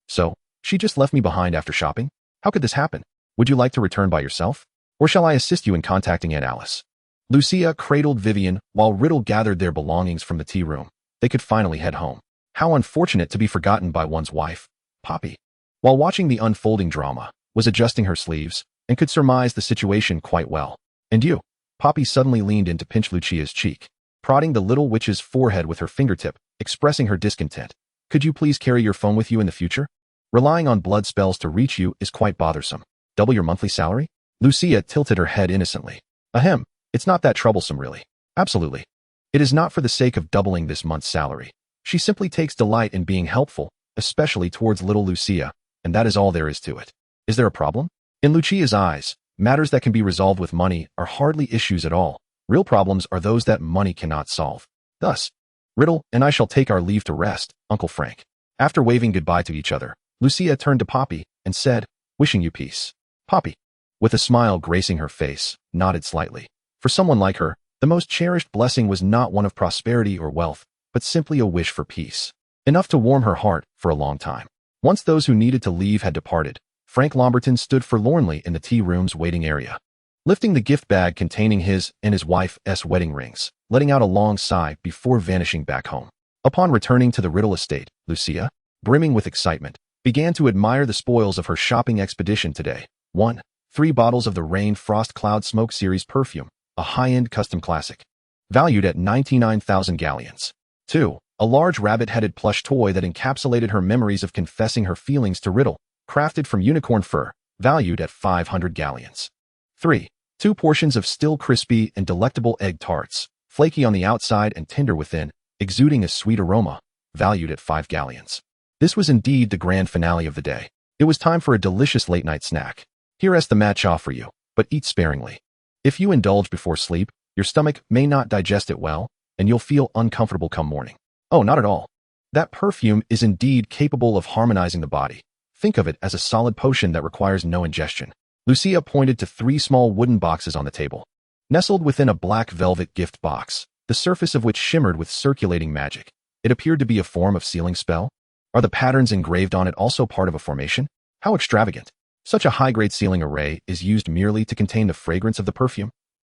So, she just left me behind after shopping? How could this happen? Would you like to return by yourself? Or shall I assist you in contacting Aunt Alice? Lucia cradled Vivian while Riddle gathered their belongings from the tea room. They could finally head home. How unfortunate to be forgotten by one's wife. Poppy, while watching the unfolding drama, was adjusting her sleeves and could surmise the situation quite well. And you? Poppy suddenly leaned in to pinch Lucia's cheek, prodding the little witch's forehead with her fingertip, expressing her discontent. Could you please carry your phone with you in the future? Relying on blood spells to reach you is quite bothersome. Double your monthly salary? Lucia tilted her head innocently. Ahem, it's not that troublesome really. Absolutely. It is not for the sake of doubling this month's salary. She simply takes delight in being helpful, especially towards little Lucia, and that is all there is to it. Is there a problem? In Lucia's eyes, matters that can be resolved with money are hardly issues at all. Real problems are those that money cannot solve. Thus, Riddle and I shall take our leave to rest, Uncle Frank. After waving goodbye to each other, Lucia turned to Poppy and said, wishing you peace. Poppy, with a smile gracing her face, nodded slightly. For someone like her, the most cherished blessing was not one of prosperity or wealth, but simply a wish for peace. Enough to warm her heart for a long time. Once those who needed to leave had departed, Frank Lomberton stood forlornly in the tea room's waiting area, lifting the gift bag containing his and his wife's wedding rings, letting out a long sigh before vanishing back home. Upon returning to the Riddle estate, Lucia, brimming with excitement, began to admire the spoils of her shopping expedition today. 1. 3 bottles of the Rain Frost Cloud Smoke Series perfume, a high-end custom classic, valued at 99,000 galleons. 2. A large rabbit-headed plush toy that encapsulated her memories of confessing her feelings to Riddle, crafted from unicorn fur, valued at 500 galleons. 3. 2 portions of still crispy and delectable egg tarts, flaky on the outside and tender within, exuding a sweet aroma, valued at 5 galleons. This was indeed the grand finale of the day. It was time for a delicious late-night snack. Here is the match off for you, but eat sparingly. If you indulge before sleep, your stomach may not digest it well, and you'll feel uncomfortable come morning. Oh, not at all. That perfume is indeed capable of harmonizing the body. Think of it as a solid potion that requires no ingestion. Lucia pointed to 3 small wooden boxes on the table, nestled within a black velvet gift box, the surface of which shimmered with circulating magic. It appeared to be a form of sealing spell. Are the patterns engraved on it also part of a formation? How extravagant. Such a high-grade sealing array is used merely to contain the fragrance of the perfume.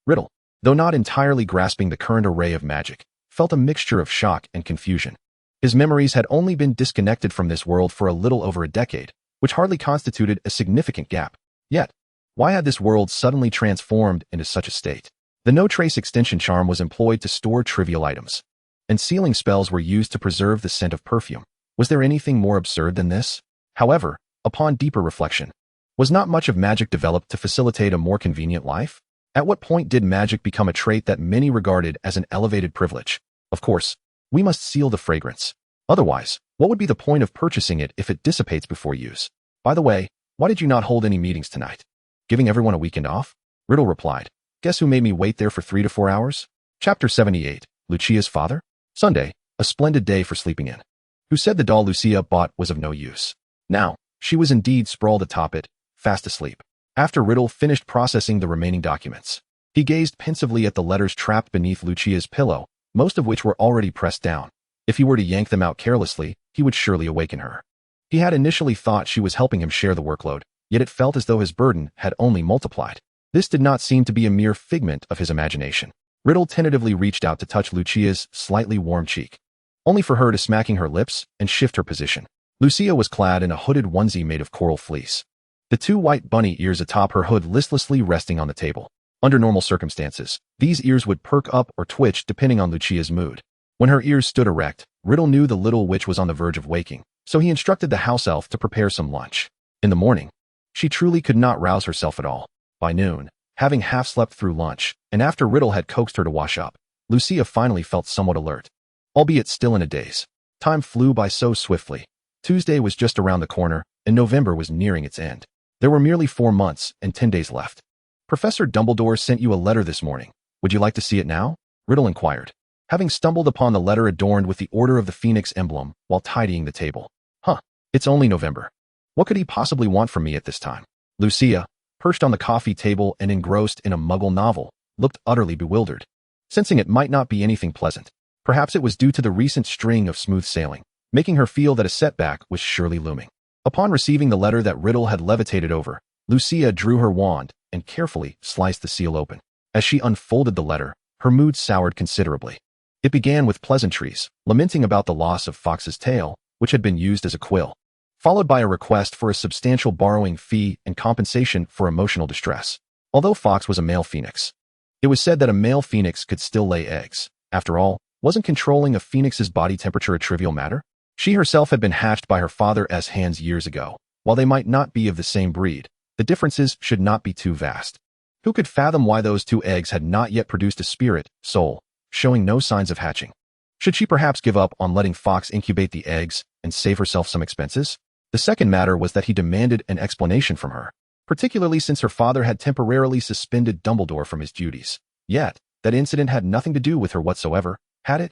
Riddle, though not entirely grasping the current array of magic, felt a mixture of shock and confusion. His memories had only been disconnected from this world for a little over a decade, which hardly constituted a significant gap. Yet, why had this world suddenly transformed into such a state? The no-trace extension charm was employed to store trivial items, and sealing spells were used to preserve the scent of perfume. Was there anything more absurd than this? However, upon deeper reflection, was not much of magic developed to facilitate a more convenient life? At what point did magic become a trait that many regarded as an elevated privilege? Of course, we must seal the fragrance. Otherwise, what would be the point of purchasing it if it dissipates before use? By the way, why did you not hold any meetings tonight? Giving everyone a weekend off? Riddle replied. Guess who made me wait there for 3 to 4 hours? Chapter 78. Lucia's father? Sunday, a splendid day for sleeping in. Who said the doll Lucia bought was of no use? Now, she was indeed sprawled atop it, fast asleep. After Riddle finished processing the remaining documents, he gazed pensively at the letters trapped beneath Lucia's pillow, most of which were already pressed down. If he were to yank them out carelessly, he would surely awaken her. He had initially thought she was helping him share the workload, yet it felt as though his burden had only multiplied. This did not seem to be a mere figment of his imagination. Riddle tentatively reached out to touch Lucia's slightly warm cheek, only for her to smacking her lips and shift her position. Lucia was clad in a hooded onesie made of coral fleece, the 2 white bunny ears atop her hood listlessly resting on the table. Under normal circumstances, these ears would perk up or twitch depending on Lucia's mood. When her ears stood erect, Riddle knew the little witch was on the verge of waking, so he instructed the house elf to prepare some lunch. In the morning, she truly could not rouse herself at all. By noon, having half slept through lunch, and after Riddle had coaxed her to wash up, Lucia finally felt somewhat alert, albeit still in a daze. Time flew by so swiftly. Tuesday was just around the corner, and November was nearing its end. There were merely 4 months and 10 days left. Professor Dumbledore sent you a letter this morning. Would you like to see it now? Riddle inquired, having stumbled upon the letter adorned with the Order of the Phoenix emblem while tidying the table. Huh, it's only November. What could he possibly want from me at this time? Lucia, perched on the coffee table and engrossed in a Muggle novel, looked utterly bewildered, sensing it might not be anything pleasant. Perhaps it was due to the recent string of smooth sailing, making her feel that a setback was surely looming. Upon receiving the letter that Riddle had levitated over, Lucia drew her wand and carefully sliced the seal open. As she unfolded the letter, her mood soured considerably. It began with pleasantries, lamenting about the loss of Fox's tail, which had been used as a quill, followed by a request for a substantial borrowing fee and compensation for emotional distress. Although Fox was a male phoenix, it was said that a male phoenix could still lay eggs. After all, wasn't controlling a phoenix's body temperature a trivial matter? She herself had been hatched by her father as hands years ago. While they might not be of the same breed, the differences should not be too vast. Who could fathom why those two eggs had not yet produced a spirit, soul, showing no signs of hatching? Should she perhaps give up on letting Fox incubate the eggs and save herself some expenses? The second matter was that he demanded an explanation from her, particularly since her father had temporarily suspended Dumbledore from his duties. Yet, that incident had nothing to do with her whatsoever, had it?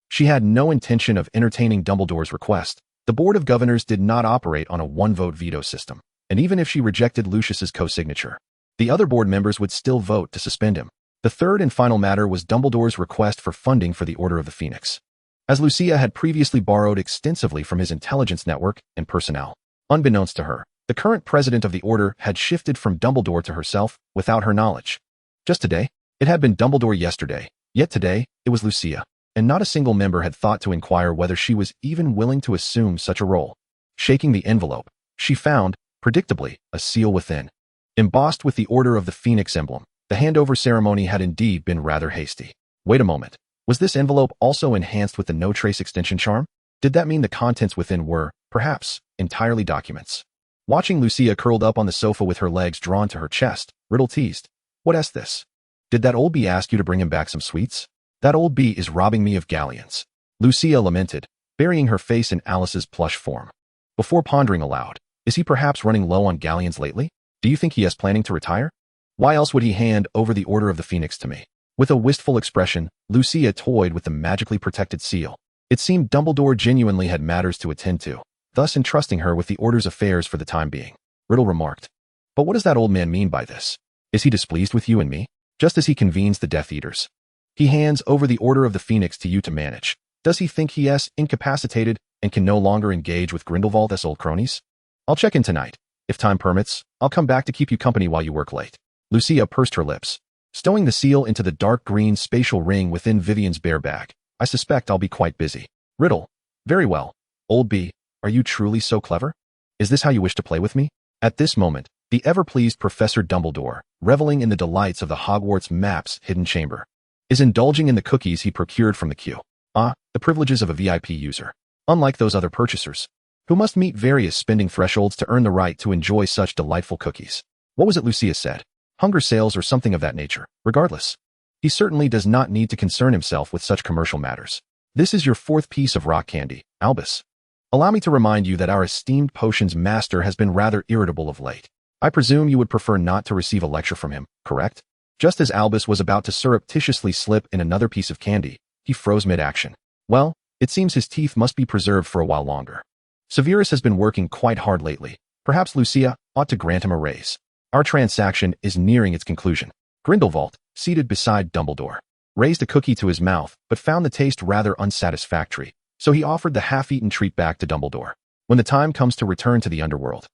She had no intention of entertaining Dumbledore's request. The Board of Governors did not operate on a one-vote veto system, and even if she rejected Lucius's co-signature, the other board members would still vote to suspend him. The third and final matter was Dumbledore's request for funding for the Order of the Phoenix. As Lucia had previously borrowed extensively from his intelligence network and personnel, unbeknownst to her, the current president of the Order had shifted from Dumbledore to herself without her knowledge. Just today, it had been Dumbledore yesterday, yet today, it was Lucia, and not a single member had thought to inquire whether she was even willing to assume such a role. Shaking the envelope, she found, predictably, a seal within. Embossed with the Order of the Phoenix emblem, the handover ceremony had indeed been rather hasty. Wait a moment. Was this envelope also enhanced with the no-trace extension charm? Did that mean the contents within were, perhaps, entirely documents? Watching Lucia curled up on the sofa with her legs drawn to her chest, Riddle teased, "What's this? Did that old bee ask you to bring him back some sweets? That old bee is robbing me of galleons." Lucia lamented, burying her face in Alice's plush form. Before pondering aloud, is he perhaps running low on galleons lately? Do you think he is planning to retire? Why else would he hand over the Order of the Phoenix to me? With a wistful expression, Lucia toyed with the magically protected seal. It seemed Dumbledore genuinely had matters to attend to, thus entrusting her with the Order's affairs for the time being. Riddle remarked, "But what does that old man mean by this? Is he displeased with you and me? Just as he convenes the Death Eaters, he hands over the Order of the Phoenix to you to manage. Does he think he is incapacitated and can no longer engage with Grindelwald's old cronies? I'll check in tonight. If time permits, I'll come back to keep you company while you work late." Lucia pursed her lips, stowing the seal into the dark green spatial ring within Vivian's bear bag. "I suspect I'll be quite busy." Riddle, "Very well. Old bee, are you truly so clever? Is this how you wish to play with me?" At this moment, the ever-pleased Professor Dumbledore, reveling in the delights of the Hogwarts map's hidden chamber, is indulging in the cookies he procured from the queue. The privileges of a VIP user. Unlike those other purchasers, who must meet various spending thresholds to earn the right to enjoy such delightful cookies. What was it Lucia said? Hunger sales or something of that nature. Regardless, he certainly does not need to concern himself with such commercial matters. This is your fourth piece of rock candy, Albus. Allow me to remind you that our esteemed potions master has been rather irritable of late. I presume you would prefer not to receive a lecture from him, correct? Just as Albus was about to surreptitiously slip in another piece of candy, he froze mid-action. Well, it seems his teeth must be preserved for a while longer. Severus has been working quite hard lately. Perhaps Lucia ought to grant him a raise. Our transaction is nearing its conclusion. Grindelwald, seated beside Dumbledore, raised a cookie to his mouth, but found the taste rather unsatisfactory, so he offered the half-eaten treat back to Dumbledore. "When the time comes to return to the underworld,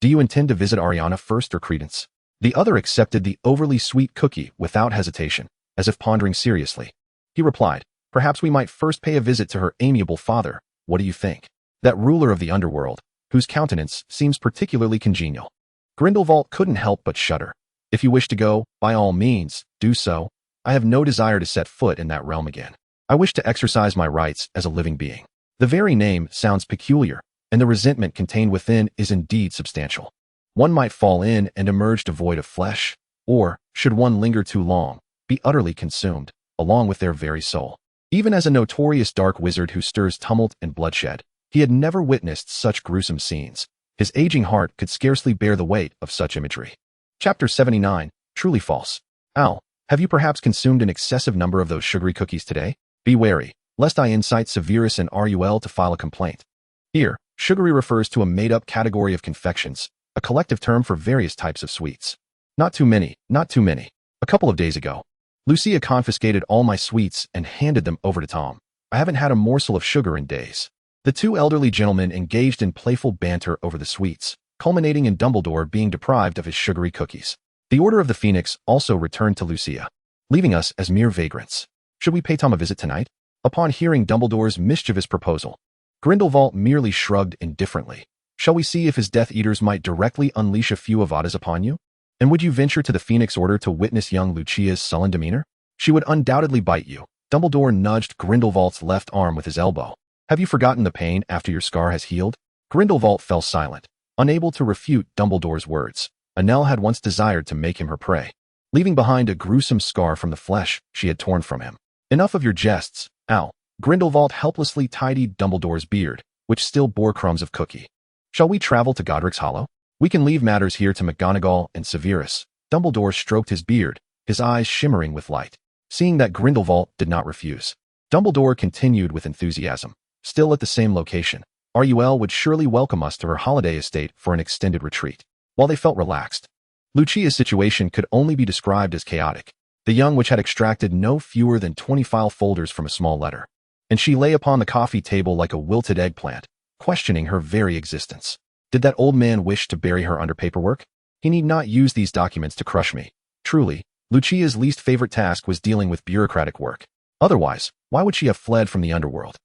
do you intend to visit Ariana first or Credence?" The other accepted the overly sweet cookie without hesitation, as if pondering seriously. He replied, "Perhaps we might first pay a visit to her amiable father. What do you think? That ruler of the underworld, whose countenance seems particularly congenial." Grindelwald couldn't help but shudder. "If you wish to go, by all means, do so. I have no desire to set foot in that realm again. I wish to exercise my rights as a living being." The very name sounds peculiar, and the resentment contained within is indeed substantial. One might fall in and emerge devoid of flesh, or, should one linger too long, be utterly consumed, along with their very soul. Even as a notorious dark wizard who stirs tumult and bloodshed, he had never witnessed such gruesome scenes. His aging heart could scarcely bear the weight of such imagery. Chapter 79, Truly False. "Al, have you perhaps consumed an excessive number of those sugary cookies today? Be wary, lest I incite Severus and RUL to file a complaint." Here, sugary refers to a made-up category of confections, a collective term for various types of sweets. Not too many. A couple of days ago, Lucia confiscated all my sweets and handed them over to Tom. I haven't had a morsel of sugar in days. The two elderly gentlemen engaged in playful banter over the sweets, culminating in Dumbledore being deprived of his sugary cookies. The Order of the Phoenix also returned to Lucia, leaving us as mere vagrants. Should we pay Tom a visit tonight? Upon hearing Dumbledore's mischievous proposal, Grindelwald merely shrugged indifferently. Shall we see if his Death Eaters might directly unleash a few Avadas upon you? And would you venture to the Phoenix Order to witness young Lucia's sullen demeanor? She would undoubtedly bite you. Dumbledore nudged Grindelwald's left arm with his elbow. Have you forgotten the pain after your scar has healed? Grindelwald fell silent, unable to refute Dumbledore's words. Annelle had once desired to make him her prey, leaving behind a gruesome scar from the flesh she had torn from him. Enough of your jests, Al. Grindelwald helplessly tidied Dumbledore's beard, which still bore crumbs of cookie. Shall we travel to Godric's Hollow? We can leave matters here to McGonagall and Severus. Dumbledore stroked his beard, his eyes shimmering with light. Seeing that Grindelwald did not refuse, Dumbledore continued with enthusiasm. Still at the same location, RUL would surely welcome us to her holiday estate for an extended retreat. While they felt relaxed, Lucia's situation could only be described as chaotic. The young witch had extracted no fewer than 20 file folders from a small letter, and she lay upon the coffee table like a wilted eggplant, questioning her very existence. Did that old man wish to bury her under paperwork? He need not use these documents to crush me. Truly, Lucia's least favorite task was dealing with bureaucratic work. Otherwise, why would she have fled from the underworld?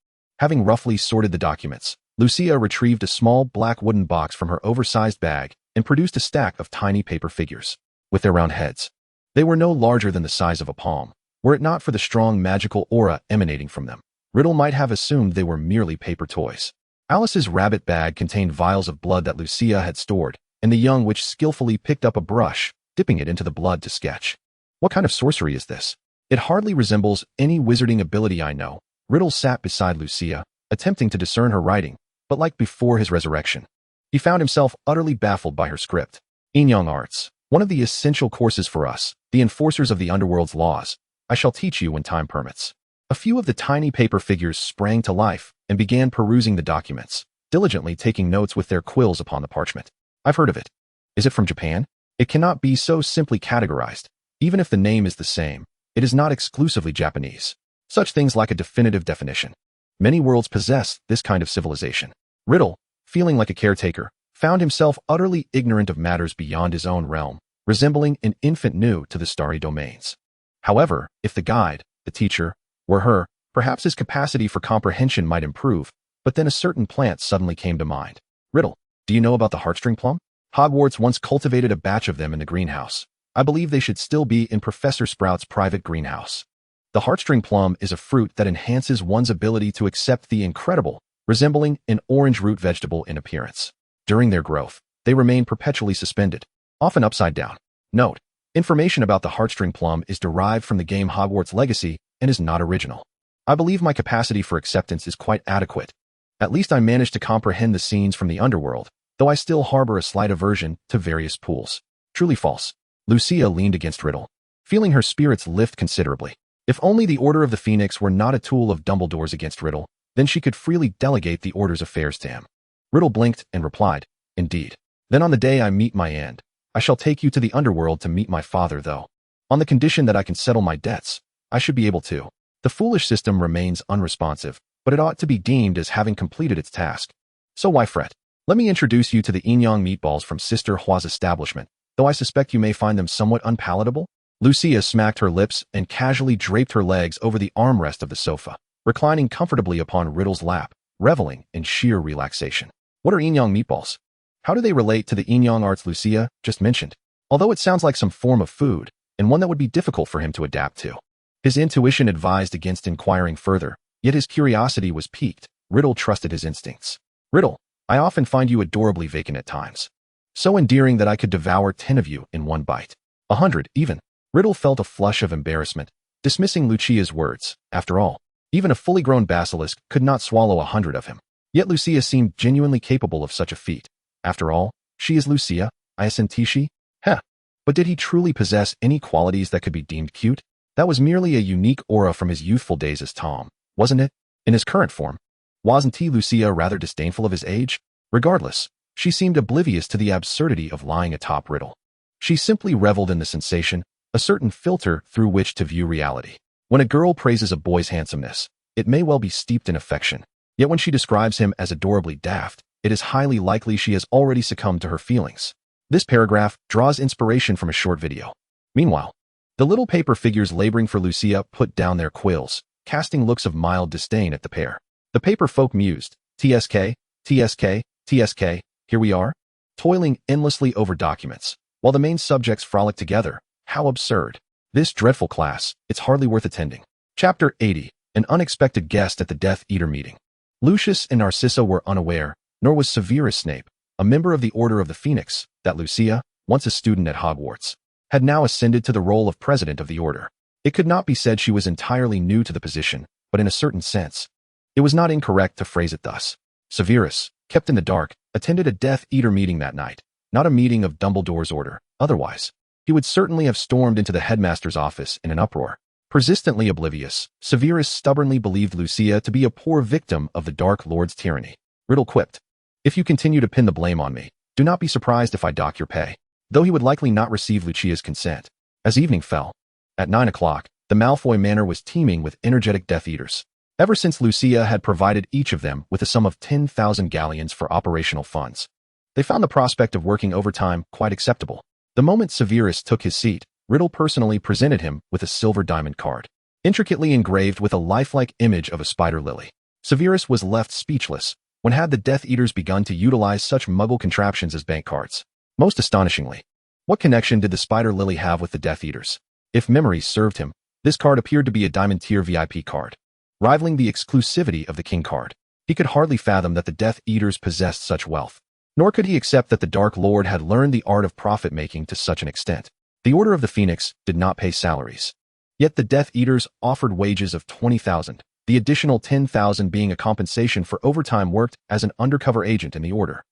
Having roughly sorted the documents, Lucia retrieved a small black wooden box from her oversized bag and produced a stack of tiny paper figures, with their round heads. They were no larger than the size of a palm. Were it not for the strong magical aura emanating from them, Riddle might have assumed they were merely paper toys. Alice's rabbit bag contained vials of blood that Lucia had stored, and the young witch skillfully picked up a brush, dipping it into the blood to sketch. What kind of sorcery is this? It hardly resembles any wizarding ability I know. Riddle sat beside Lucia, attempting to discern her writing, but like before his resurrection, he found himself utterly baffled by her script. Inyong Arts, one of the essential courses for us, the enforcers of the underworld's laws. I shall teach you when time permits. A few of the tiny paper figures sprang to life and began perusing the documents, diligently taking notes with their quills upon the parchment. I've heard of it. Is it from Japan? It cannot be so simply categorized. Even if the name is the same, it is not exclusively Japanese. Such things like a definitive definition. Many worlds possess this kind of civilization. Riddle, feeling like a caretaker, found himself utterly ignorant of matters beyond his own realm, resembling an infant new to the starry domains. However, if the guide, the teacher, were her, perhaps his capacity for comprehension might improve, but then a certain plant suddenly came to mind. Riddle, do you know about the heartstring plum? Hogwarts once cultivated a batch of them in the greenhouse. I believe they should still be in Professor Sprout's private greenhouse. The heartstring plum is a fruit that enhances one's ability to accept the incredible, resembling an orange root vegetable in appearance. During their growth, they remain perpetually suspended, often upside down. Note, information about the heartstring plum is derived from the game Hogwarts Legacy and is not original. I believe my capacity for acceptance is quite adequate. At least I managed to comprehend the scenes from the underworld, though I still harbor a slight aversion to various pools. Truly false. Lucia leaned against Riddle, feeling her spirits lift considerably. If only the Order of the Phoenix were not a tool of Dumbledore's against Riddle, then she could freely delegate the Order's affairs to him. Riddle blinked and replied, Indeed. Then on the day I meet my end, I shall take you to the underworld to meet my father, though. On the condition that I can settle my debts, I should be able to. The foolish system remains unresponsive, but it ought to be deemed as having completed its task. So why fret? Let me introduce you to the Inyong meatballs from Sister Hua's establishment, though I suspect you may find them somewhat unpalatable. Lucia smacked her lips and casually draped her legs over the armrest of the sofa, reclining comfortably upon Riddle's lap, reveling in sheer relaxation. What are Inyong meatballs? How do they relate to the Inyong arts Lucia just mentioned? Although it sounds like some form of food, and one that would be difficult for him to adapt to. His intuition advised against inquiring further, yet his curiosity was piqued. Riddle trusted his instincts. Riddle, I often find you adorably vacant at times. So endearing that I could devour 10 of you in one bite. 100, even. Riddle felt a flush of embarrassment, dismissing Lucia's words. After all, even a fully grown basilisk could not swallow 100 of him. Yet Lucia seemed genuinely capable of such a feat. After all, she is Lucia, Iacentici. Heh. But did he truly possess any qualities that could be deemed cute? That was merely a unique aura from his youthful days as Tom, wasn't it? In his current form, wasn't he Lucia rather disdainful of his age? Regardless, she seemed oblivious to the absurdity of lying atop Riddle. She simply reveled in the sensation, a certain filter through which to view reality. When a girl praises a boy's handsomeness, it may well be steeped in affection. Yet when she describes him as adorably daft, it is highly likely she has already succumbed to her feelings. This paragraph draws inspiration from a short video. Meanwhile, the little paper figures laboring for Lucia put down their quills, casting looks of mild disdain at the pair. The paper folk mused, TSK, TSK, TSK, here we are, toiling endlessly over documents, while the main subjects frolic together. How absurd. This dreadful class, it's hardly worth attending. Chapter 80, An Unexpected Guest at the Death Eater Meeting. Lucius and Narcissa were unaware, nor was Severus Snape, a member of the Order of the Phoenix, that Lucia, once a student at Hogwarts, had now ascended to the role of president of the order. It could not be said she was entirely new to the position, but in a certain sense, it was not incorrect to phrase it thus. Severus, kept in the dark, attended a Death Eater meeting that night, not a meeting of Dumbledore's order. Otherwise, he would certainly have stormed into the headmaster's office in an uproar. Persistently oblivious, Severus stubbornly believed Lucia to be a poor victim of the Dark Lord's tyranny. Riddle quipped, "If you continue to pin the blame on me, do not be surprised if I dock your pay," though he would likely not receive Lucia's consent. As evening fell, at 9 o'clock, the Malfoy manor was teeming with energetic Death Eaters. Ever since Lucia had provided each of them with a sum of 10,000 galleons for operational funds, they found the prospect of working overtime quite acceptable. The moment Severus took his seat, Riddle personally presented him with a silver diamond card, intricately engraved with a lifelike image of a spider lily. Severus was left speechless. When had the Death Eaters begun to utilize such muggle contraptions as bank cards? Most astonishingly, what connection did the spider lily have with the Death Eaters? If memory served him, this card appeared to be a diamond tier VIP card, rivaling the exclusivity of the King card. He could hardly fathom that the Death Eaters possessed such wealth, nor could he accept that the Dark Lord had learned the art of profit-making to such an extent. The Order of the Phoenix did not pay salaries. Yet the Death Eaters offered wages of 20,000, the additional 10,000 being a compensation for overtime worked as an undercover agent in the Order.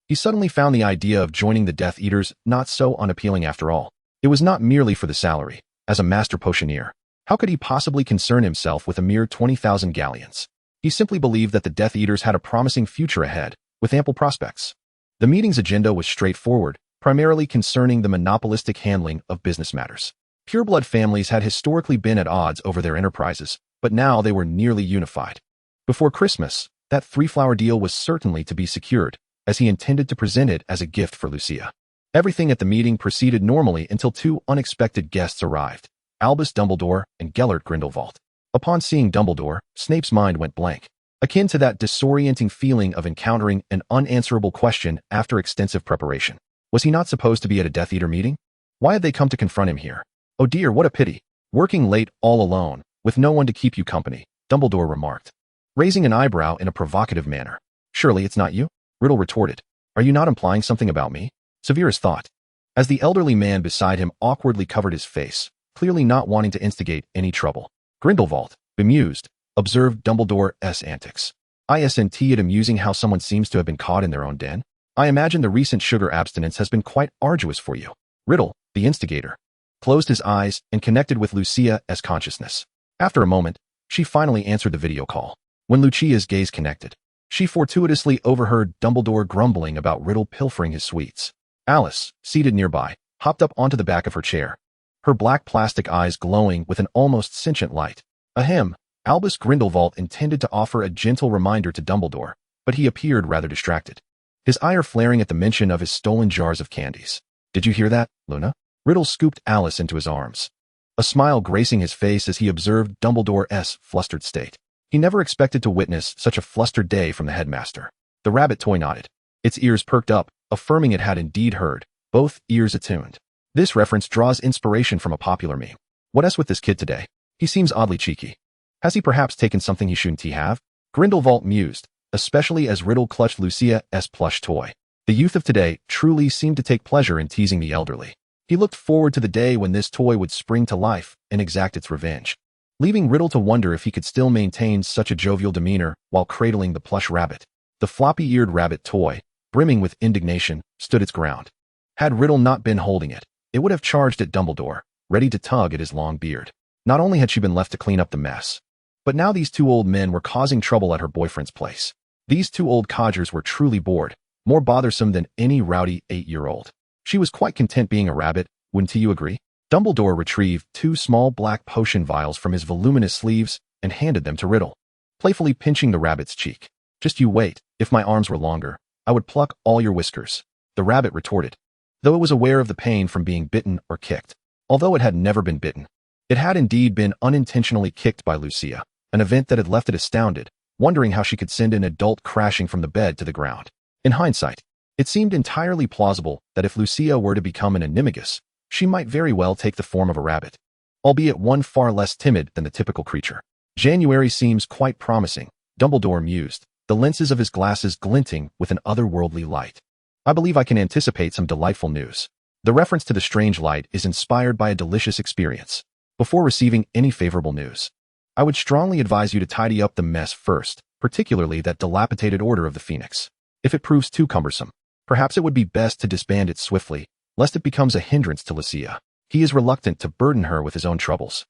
He suddenly found the idea of joining the Death Eaters not so unappealing after all. It was not merely for the salary. As a master potioneer, how could he possibly concern himself with a mere 20,000 galleons? He simply believed that the Death Eaters had a promising future ahead, with ample prospects. The meeting's agenda was straightforward, primarily concerning the monopolistic handling of business matters. Pureblood families had historically been at odds over their enterprises, but now they were nearly unified. Before Christmas, that three-flower deal was certainly to be secured, as he intended to present it as a gift for Lucia. Everything at the meeting proceeded normally until two unexpected guests arrived, Albus Dumbledore and Gellert Grindelwald. Upon seeing Dumbledore, Snape's mind went blank, akin to that disorienting feeling of encountering an unanswerable question after extensive preparation. Was he not supposed to be at a Death Eater meeting? Why had they come to confront him here? Oh dear, what a pity. Working late all alone, with no one to keep you company, Dumbledore remarked, raising an eyebrow in a provocative manner. Surely it's not you? Riddle retorted. Are you not implying something about me? Severus thought, as the elderly man beside him awkwardly covered his face, clearly not wanting to instigate any trouble. Grindelwald, bemused, observed Dumbledore's antics. Isn't it amusing how someone seems to have been caught in their own den? I imagine the recent sugar abstinence has been quite arduous for you. Riddle, the instigator, closed his eyes and connected with Lucia's consciousness. After a moment, she finally answered the video call. When Lucia's gaze connected, she fortuitously overheard Dumbledore grumbling about Riddle pilfering his sweets. Alice, seated nearby, hopped up onto the back of her chair, her black plastic eyes glowing with an almost sentient light. Ahem, Albus Grindelwald intended to offer a gentle reminder to Dumbledore, but he appeared rather distracted, his ire flaring at the mention of his stolen jars of candies. Did you hear that, Luna? Riddle scooped Alice into his arms, a smile gracing his face as he observed Dumbledore's flustered state. He never expected to witness such a flustered day from the headmaster. The rabbit toy nodded, its ears perked up, affirming it had indeed heard, both ears attuned. This reference draws inspiration from a popular meme. What else with this kid today? He seems oddly cheeky. Has he perhaps taken something he shouldn't have? Grindelwald mused, especially as Riddle clutched Lucia's plush toy. The youth of today truly seemed to take pleasure in teasing the elderly. He looked forward to the day when this toy would spring to life and exact its revenge, leaving Riddle to wonder if he could still maintain such a jovial demeanor while cradling the plush rabbit. The floppy-eared rabbit toy, brimming with indignation, stood its ground. Had Riddle not been holding it, it would have charged at Dumbledore, ready to tug at his long beard. Not only had she been left to clean up the mess, but now these two old men were causing trouble at her boyfriend's place. These two old codgers were truly bored, more bothersome than any rowdy 8-year-old. She was quite content being a rabbit, wouldn't you agree? Dumbledore retrieved two small black potion vials from his voluminous sleeves and handed them to Riddle, playfully pinching the rabbit's cheek. Just you wait. If my arms were longer, I would pluck all your whiskers. The rabbit retorted, though it was aware of the pain from being bitten or kicked. Although it had never been bitten, it had indeed been unintentionally kicked by Lucia, an event that had left it astounded, wondering how she could send an adult crashing from the bed to the ground. In hindsight, it seemed entirely plausible that if Lucia were to become an animagus, she might very well take the form of a rabbit, albeit one far less timid than the typical creature. January seems quite promising, Dumbledore mused, the lenses of his glasses glinting with an otherworldly light. I believe I can anticipate some delightful news. The reference to the strange light is inspired by a delicious experience. Before receiving any favorable news, I would strongly advise you to tidy up the mess first, particularly that dilapidated Order of the Phoenix. If it proves too cumbersome, perhaps it would be best to disband it swiftly, lest it becomes a hindrance to Lucia. He is reluctant to burden her with his own troubles,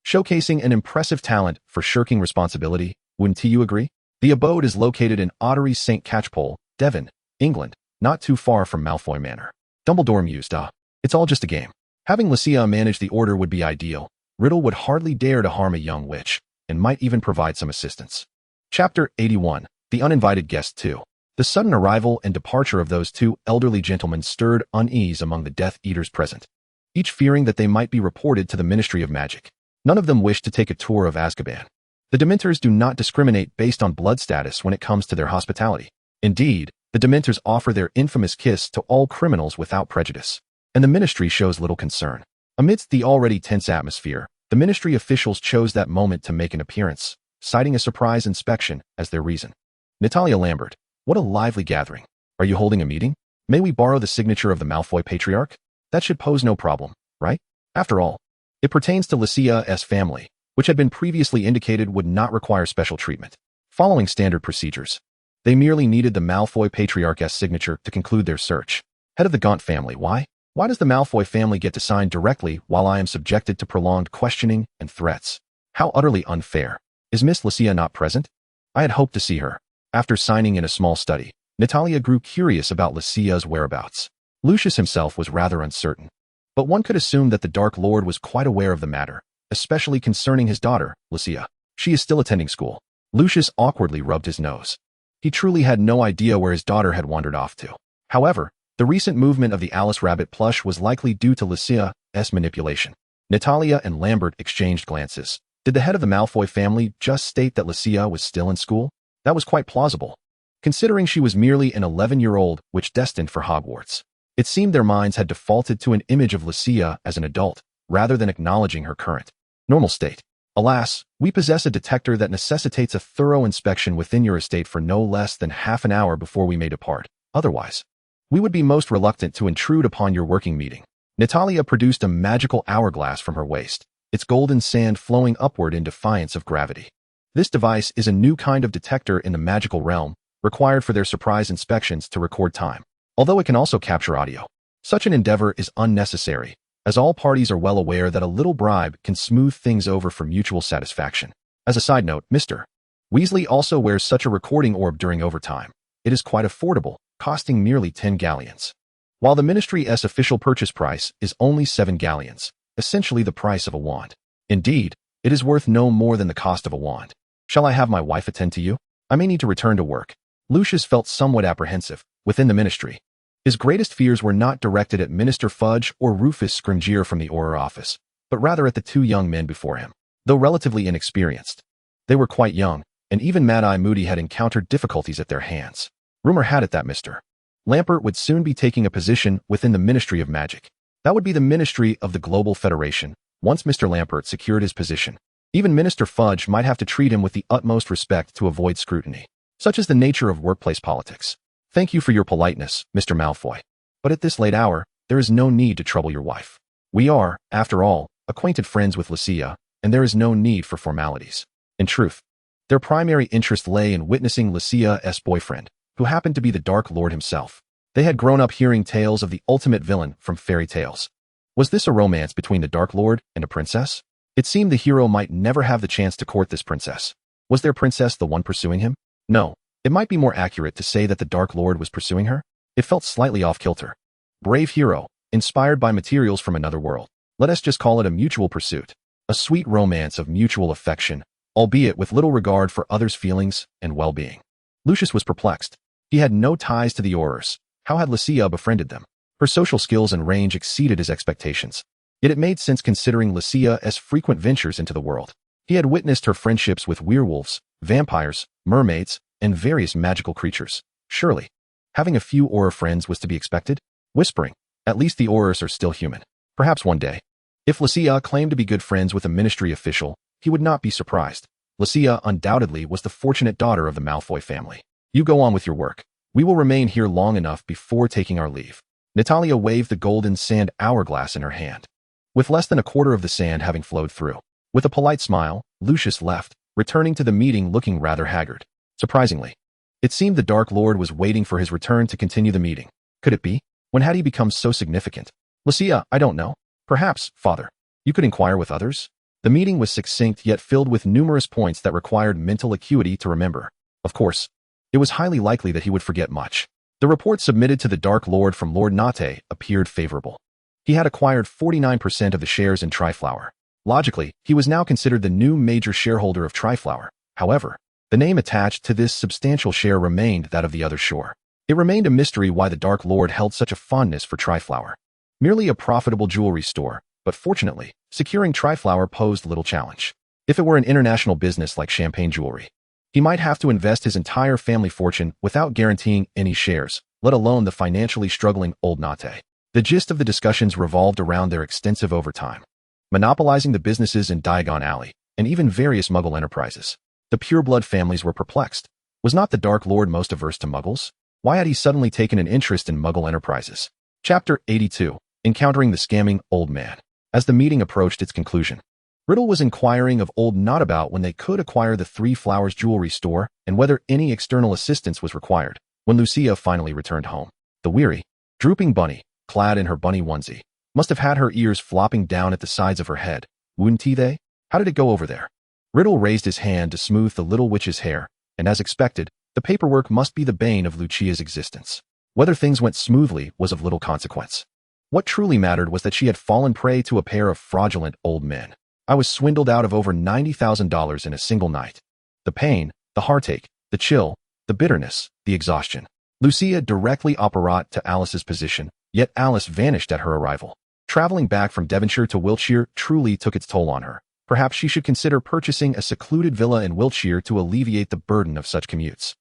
showcasing an impressive talent for shirking responsibility. Wouldn't you agree? The abode is located in Ottery St. Catchpole, Devon, England, not too far from Malfoy Manor. Dumbledore mused, it's all just a game. Having Lucia manage the order would be ideal. Riddle would hardly dare to harm a young witch, and might even provide some assistance. Chapter 81. The Uninvited Guest 2. The sudden arrival and departure of those two elderly gentlemen stirred unease among the Death Eaters present, each fearing that they might be reported to the Ministry of Magic. None of them wished to take a tour of Azkaban. The Dementors do not discriminate based on blood status when it comes to their hospitality. Indeed, the Dementors offer their infamous kiss to all criminals without prejudice, and the Ministry shows little concern. Amidst the already tense atmosphere, the Ministry officials chose that moment to make an appearance, citing a surprise inspection as their reason. Natalia Lambert, what a lively gathering. Are you holding a meeting? May we borrow the signature of the Malfoy Patriarch? That should pose no problem, right? After all, it pertains to Lucia's family, which had been previously indicated would not require special treatment. Following standard procedures, they merely needed the Malfoy Patriarch's signature to conclude their search. Head of the Gaunt family, why? Why does the Malfoy family get to sign directly while I am subjected to prolonged questioning and threats? How utterly unfair. Is Miss Lucia not present? I had hoped to see her. After signing in a small study, Natalia grew curious about Lucia's whereabouts. Lucius himself was rather uncertain, but one could assume that the Dark Lord was quite aware of the matter, especially concerning his daughter, Lucia. She is still attending school. Lucius awkwardly rubbed his nose. He truly had no idea where his daughter had wandered off to. However, the recent movement of the Alice Rabbit plush was likely due to Lucia's manipulation. Natalia and Lambert exchanged glances. Did the head of the Malfoy family just state that Lucia was still in school? That was quite plausible, considering she was merely an 11-year-old witch destined for Hogwarts. It seemed their minds had defaulted to an image of Lucia as an adult, rather than acknowledging her current, normal state. Alas, we possess a detector that necessitates a thorough inspection within your estate for no less than half an hour before we may depart. Otherwise, we would be most reluctant to intrude upon your working meeting. Natalia produced a magical hourglass from her waist, its golden sand flowing upward in defiance of gravity. This device is a new kind of detector in the magical realm, required for their surprise inspections to record time, although it can also capture audio. Such an endeavor is unnecessary, as all parties are well aware that a little bribe can smooth things over for mutual satisfaction. As a side note, Mr. Weasley also wears such a recording orb during overtime. It is quite affordable, costing merely 10 galleons. While the Ministry's official purchase price is only 7 galleons, essentially the price of a wand. Indeed, it is worth no more than the cost of a wand. Shall I have my wife attend to you? I may need to return to work. Lucius felt somewhat apprehensive. Within the Ministry, his greatest fears were not directed at Minister Fudge or Rufus Scrimgeour from the Auror office, but rather at the two young men before him. Though relatively inexperienced, they were quite young, and even Mad-Eye Moody had encountered difficulties at their hands. Rumor had it that Mr. Lambert would soon be taking a position within the Ministry of Magic. That would be the Ministry of the Global Federation. Once Mr. Lambert secured his position, even Minister Fudge might have to treat him with the utmost respect to avoid scrutiny. Such is the nature of workplace politics. Thank you for your politeness, Mr. Malfoy. But at this late hour, there is no need to trouble your wife. We are, after all, acquainted friends with Lucia, and there is no need for formalities. In truth, their primary interest lay in witnessing Lucia's boyfriend, who happened to be the Dark Lord himself. They had grown up hearing tales of the ultimate villain from fairy tales. Was this a romance between the Dark Lord and a princess? It seemed the hero might never have the chance to court this princess. Was their princess the one pursuing him? No. It might be more accurate to say that the Dark Lord was pursuing her. It felt slightly off-kilter. Brave hero, inspired by materials from another world. Let us just call it a mutual pursuit. A sweet romance of mutual affection, albeit with little regard for others' feelings and well-being. Lucius was perplexed. He had no ties to the Aurors. How had Lucia befriended them? Her social skills and range exceeded his expectations. Yet it made sense considering Lucia's frequent ventures into the world. He had witnessed her friendships with werewolves, vampires, mermaids, and various magical creatures. Surely, having a few Auror friends was to be expected? Whispering, at least the Aurors are still human. Perhaps one day. If Lucia claimed to be good friends with a ministry official, he would not be surprised. Lucia undoubtedly was the fortunate daughter of the Malfoy family. You go on with your work. We will remain here long enough before taking our leave. Natalia waved the golden sand hourglass in her hand, with less than a quarter of the sand having flowed through. With a polite smile, Lucius left, returning to the meeting looking rather haggard. Surprisingly, it seemed the Dark Lord was waiting for his return to continue the meeting. Could it be? When had he become so significant? Lucia, I don't know. Perhaps, Father, you could inquire with others? The meeting was succinct yet filled with numerous points that required mental acuity to remember. Of course, it was highly likely that he would forget much. The report submitted to the Dark Lord from Lord Nate appeared favorable. He had acquired 49% of the shares in Triflower. Logically, he was now considered the new major shareholder of Triflower. However, the name attached to this substantial share remained that of the other shore. It remained a mystery why the Dark Lord held such a fondness for Triflower. Merely a profitable jewelry store, but fortunately, securing Triflower posed little challenge. If it were an international business like champagne jewelry, he might have to invest his entire family fortune without guaranteeing any shares, let alone the financially struggling old Nate. The gist of the discussions revolved around their extensive overtime, monopolizing the businesses in Diagon Alley, and even various Muggle enterprises. The pureblood families were perplexed. Was not the Dark Lord most averse to Muggles? Why had he suddenly taken an interest in Muggle enterprises? Chapter 82. Encountering the Scamming Old Man. As the meeting approached its conclusion, Riddle was inquiring of Old Not about when they could acquire the Three Flowers jewelry store and whether any external assistance was required. When Lucia finally returned home, the weary, drooping bunny, clad in her bunny onesie, must have had her ears flopping down at the sides of her head, wouldn't they? How did it go over there? Riddle raised his hand to smooth the little witch's hair, and as expected, the paperwork must be the bane of Lucia's existence. Whether things went smoothly was of little consequence. What truly mattered was that she had fallen prey to a pair of fraudulent old men. I was swindled out of over $90,000 in a single night. The pain, the heartache, the chill, the bitterness, the exhaustion. Lucia directly opposite to Alice's position, yet Alice vanished at her arrival. Traveling back from Devonshire to Wiltshire truly took its toll on her. Perhaps she should consider purchasing a secluded villa in Wiltshire to alleviate the burden of such commutes.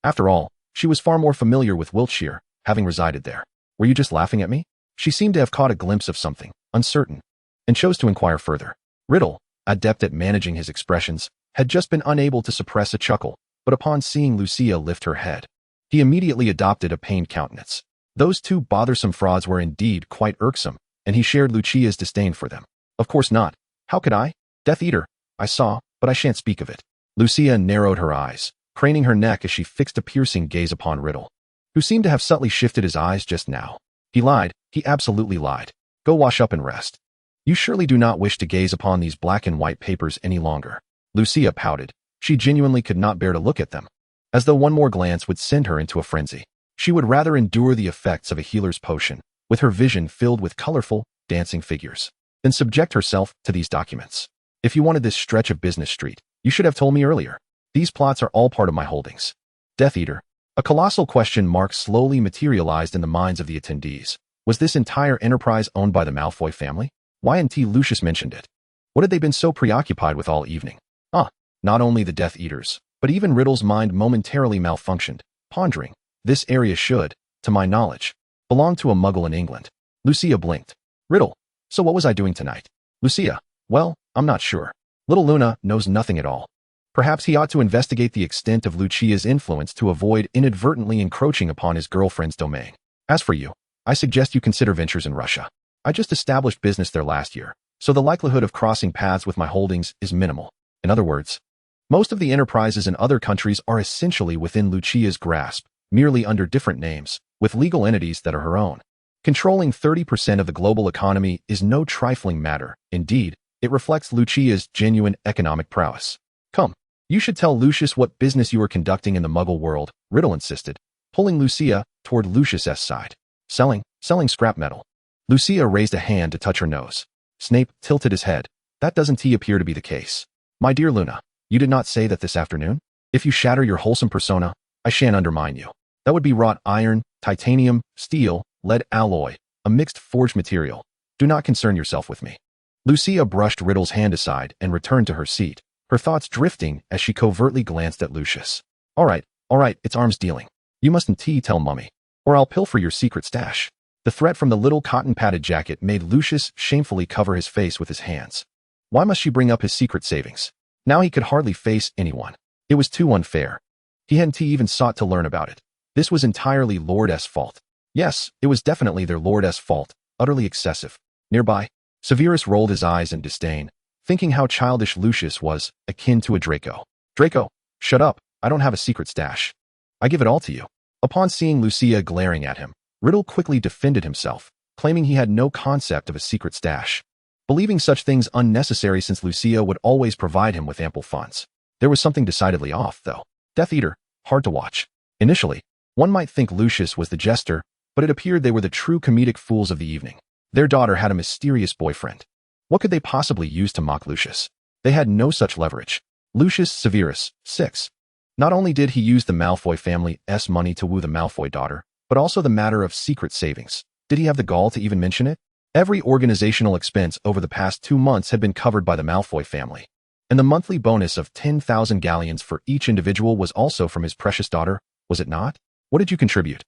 After all, she was far more familiar with Wiltshire, having resided there. Were you just laughing at me? She seemed to have caught a glimpse of something, uncertain, and chose to inquire further. Riddle, adept at managing his expressions, had just been unable to suppress a chuckle, but upon seeing Lucia lift her head, he immediately adopted a pained countenance. Those two bothersome frauds were indeed quite irksome, and he shared Lucia's disdain for them. Of course not. How could I? Death Eater, I saw, but I shan't speak of it. Lucia narrowed her eyes, craning her neck as she fixed a piercing gaze upon Riddle, who seemed to have subtly shifted his eyes just now. He lied. He absolutely lied. Go wash up and rest. You surely do not wish to gaze upon these black and white papers any longer. Lucia pouted. She genuinely could not bear to look at them, as though one more glance would send her into a frenzy. She would rather endure the effects of a healer's potion, with her vision filled with colorful, dancing figures, than subject herself to these documents. If you wanted this stretch of business street, you should have told me earlier. These plots are all part of my holdings. Death Eater. A colossal question mark slowly materialized in the minds of the attendees. Was this entire enterprise owned by the Malfoy family? Why hadn't Lucius mentioned it? What had they been so preoccupied with all evening? Not only the Death Eaters, but even Riddle's mind momentarily malfunctioned, pondering. This area should, to my knowledge, belong to a Muggle in England. Lucia blinked. Riddle, so what was I doing tonight? Lucia, well, I'm not sure. Little Luna knows nothing at all. Perhaps he ought to investigate the extent of Lucia's influence to avoid inadvertently encroaching upon his girlfriend's domain. As for you, I suggest you consider ventures in Russia. I just established business there last year, so the likelihood of crossing paths with my holdings is minimal. In other words, most of the enterprises in other countries are essentially within Lucia's grasp, merely under different names, with legal entities that are her own. Controlling 30% of the global economy is no trifling matter. Indeed, it reflects Lucia's genuine economic prowess. Come, you should tell Lucius what business you are conducting in the Muggle world, Riddle insisted, pulling Lucia toward Lucius's side. Selling scrap metal. Lucia raised a hand to touch her nose. Snape tilted his head. That doesn't appear to be the case. My dear Luna, you did not say that this afternoon? If you shatter your wholesome persona, I shan't undermine you. That would be wrought iron, titanium, steel, lead alloy, a mixed forged material. Do not concern yourself with me. Lucia brushed Riddle's hand aside and returned to her seat, her thoughts drifting as she covertly glanced at Lucius. All right, it's arms dealing. You mustn't tell Mummy, or I'll pilfer your secret stash. The threat from the little cotton-padded jacket made Lucius shamefully cover his face with his hands. Why must she bring up his secret savings? Now he could hardly face anyone. It was too unfair. He hadn't even sought to learn about it. This was entirely Lord S.'s fault. Yes, it was definitely their Lord S.'s fault, utterly excessive. Nearby, Severus rolled his eyes in disdain, thinking how childish Lucius was, akin to a Draco. Draco, shut up, I don't have a secret stash. I give it all to you. Upon seeing Lucia glaring at him, Riddle quickly defended himself, claiming he had no concept of a secret stash, believing such things unnecessary since Lucia would always provide him with ample funds. There was something decidedly off, though. Death Eater, hard to watch. Initially, one might think Lucius was the jester, but it appeared they were the true comedic fools of the evening. Their daughter had a mysterious boyfriend. What could they possibly use to mock Lucius? They had no such leverage. Lucius Severus, 6. Not only did he use the Malfoy family's money to woo the Malfoy daughter, but also the matter of secret savings. Did he have the gall to even mention it? Every organizational expense over the past 2 months had been covered by the Malfoy family, and the monthly bonus of 10,000 galleons for each individual was also from his precious daughter, was it not? What did you contribute?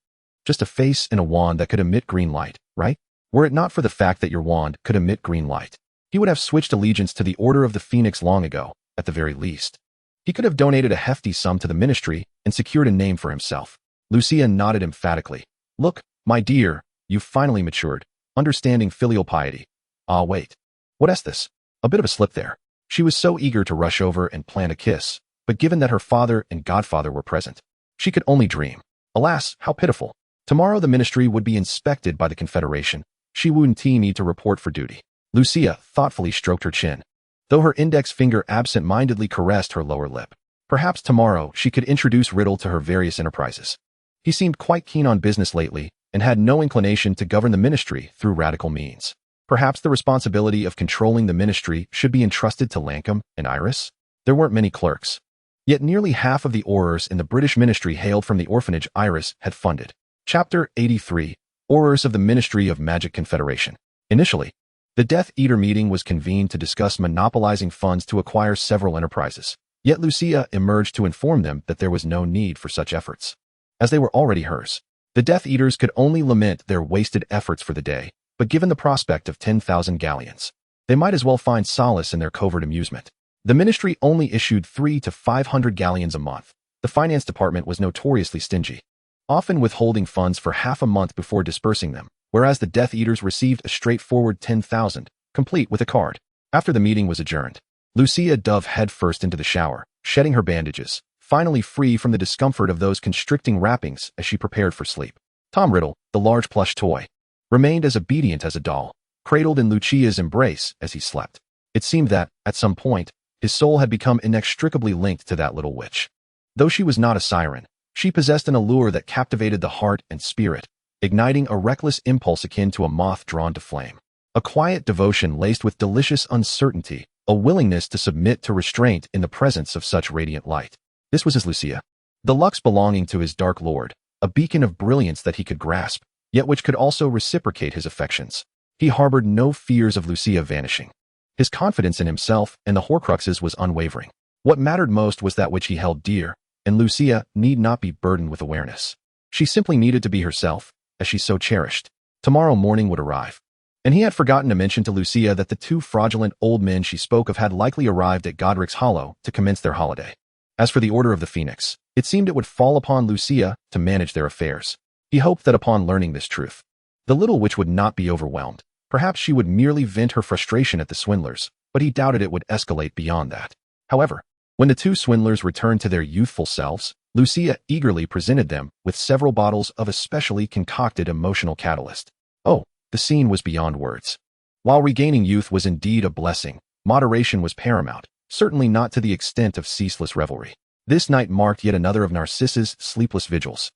Just a face and a wand that could emit green light, right? Were it not for the fact that your wand could emit green light, he would have switched allegiance to the Order of the Phoenix long ago, at the very least. He could have donated a hefty sum to the ministry and secured a name for himself. Lucia nodded emphatically. Look, my dear, you've finally matured, understanding filial piety. Ah, wait. What's this? A bit of a slip there. She was so eager to rush over and plant a kiss, but given that her father and godfather were present, she could only dream. Alas, how pitiful. Tomorrow the ministry would be inspected by the Confederation. She wouldn't need to report for duty. Lucia thoughtfully stroked her chin, though her index finger absent-mindedly caressed her lower lip. Perhaps tomorrow she could introduce Riddle to her various enterprises. He seemed quite keen on business lately and had no inclination to govern the ministry through radical means. Perhaps the responsibility of controlling the ministry should be entrusted to Lancome and Iris? There weren't many clerks. Yet nearly half of the Aurors in the British ministry hailed from the orphanage Iris had funded. Chapter 83, Aurors of the Ministry of Magic Confederation. Initially, the Death Eater meeting was convened to discuss monopolizing funds to acquire several enterprises. Yet Lucia emerged to inform them that there was no need for such efforts, as they were already hers. The Death Eaters could only lament their wasted efforts for the day, but given the prospect of 10,000 galleons, they might as well find solace in their covert amusement. The ministry only issued 300 to 500 galleons a month. The finance department was notoriously stingy, often withholding funds for half a month before dispersing them, whereas the Death Eaters received a straightforward 10,000, complete with a card. After the meeting was adjourned, Lucia dove headfirst into the shower, shedding her bandages, finally free from the discomfort of those constricting wrappings as she prepared for sleep. Tom Riddle, the large plush toy, remained as obedient as a doll, cradled in Lucia's embrace as he slept. It seemed that, at some point, his soul had become inextricably linked to that little witch. Though she was not a siren, she possessed an allure that captivated the heart and spirit, igniting a reckless impulse akin to a moth drawn to flame. A quiet devotion laced with delicious uncertainty, a willingness to submit to restraint in the presence of such radiant light. This was his Lucia. The lux belonging to his dark lord, a beacon of brilliance that he could grasp, yet which could also reciprocate his affections. He harbored no fears of Lucia vanishing. His confidence in himself and the Horcruxes was unwavering. What mattered most was that which he held dear, and Lucia need not be burdened with awareness. She simply needed to be herself, as she so cherished. Tomorrow morning would arrive. And he had forgotten to mention to Lucia that the 2 fraudulent old men she spoke of had likely arrived at Godric's Hollow to commence their holiday. As for the Order of the Phoenix, it seemed it would fall upon Lucia to manage their affairs. He hoped that upon learning this truth, the little witch would not be overwhelmed. Perhaps she would merely vent her frustration at the swindlers, but he doubted it would escalate beyond that. However, when the 2 swindlers returned to their youthful selves, Lucia eagerly presented them with several bottles of a specially concocted emotional catalyst. Oh, the scene was beyond words. While regaining youth was indeed a blessing, moderation was paramount, certainly not to the extent of ceaseless revelry. This night marked yet another of Narcissa's sleepless vigils.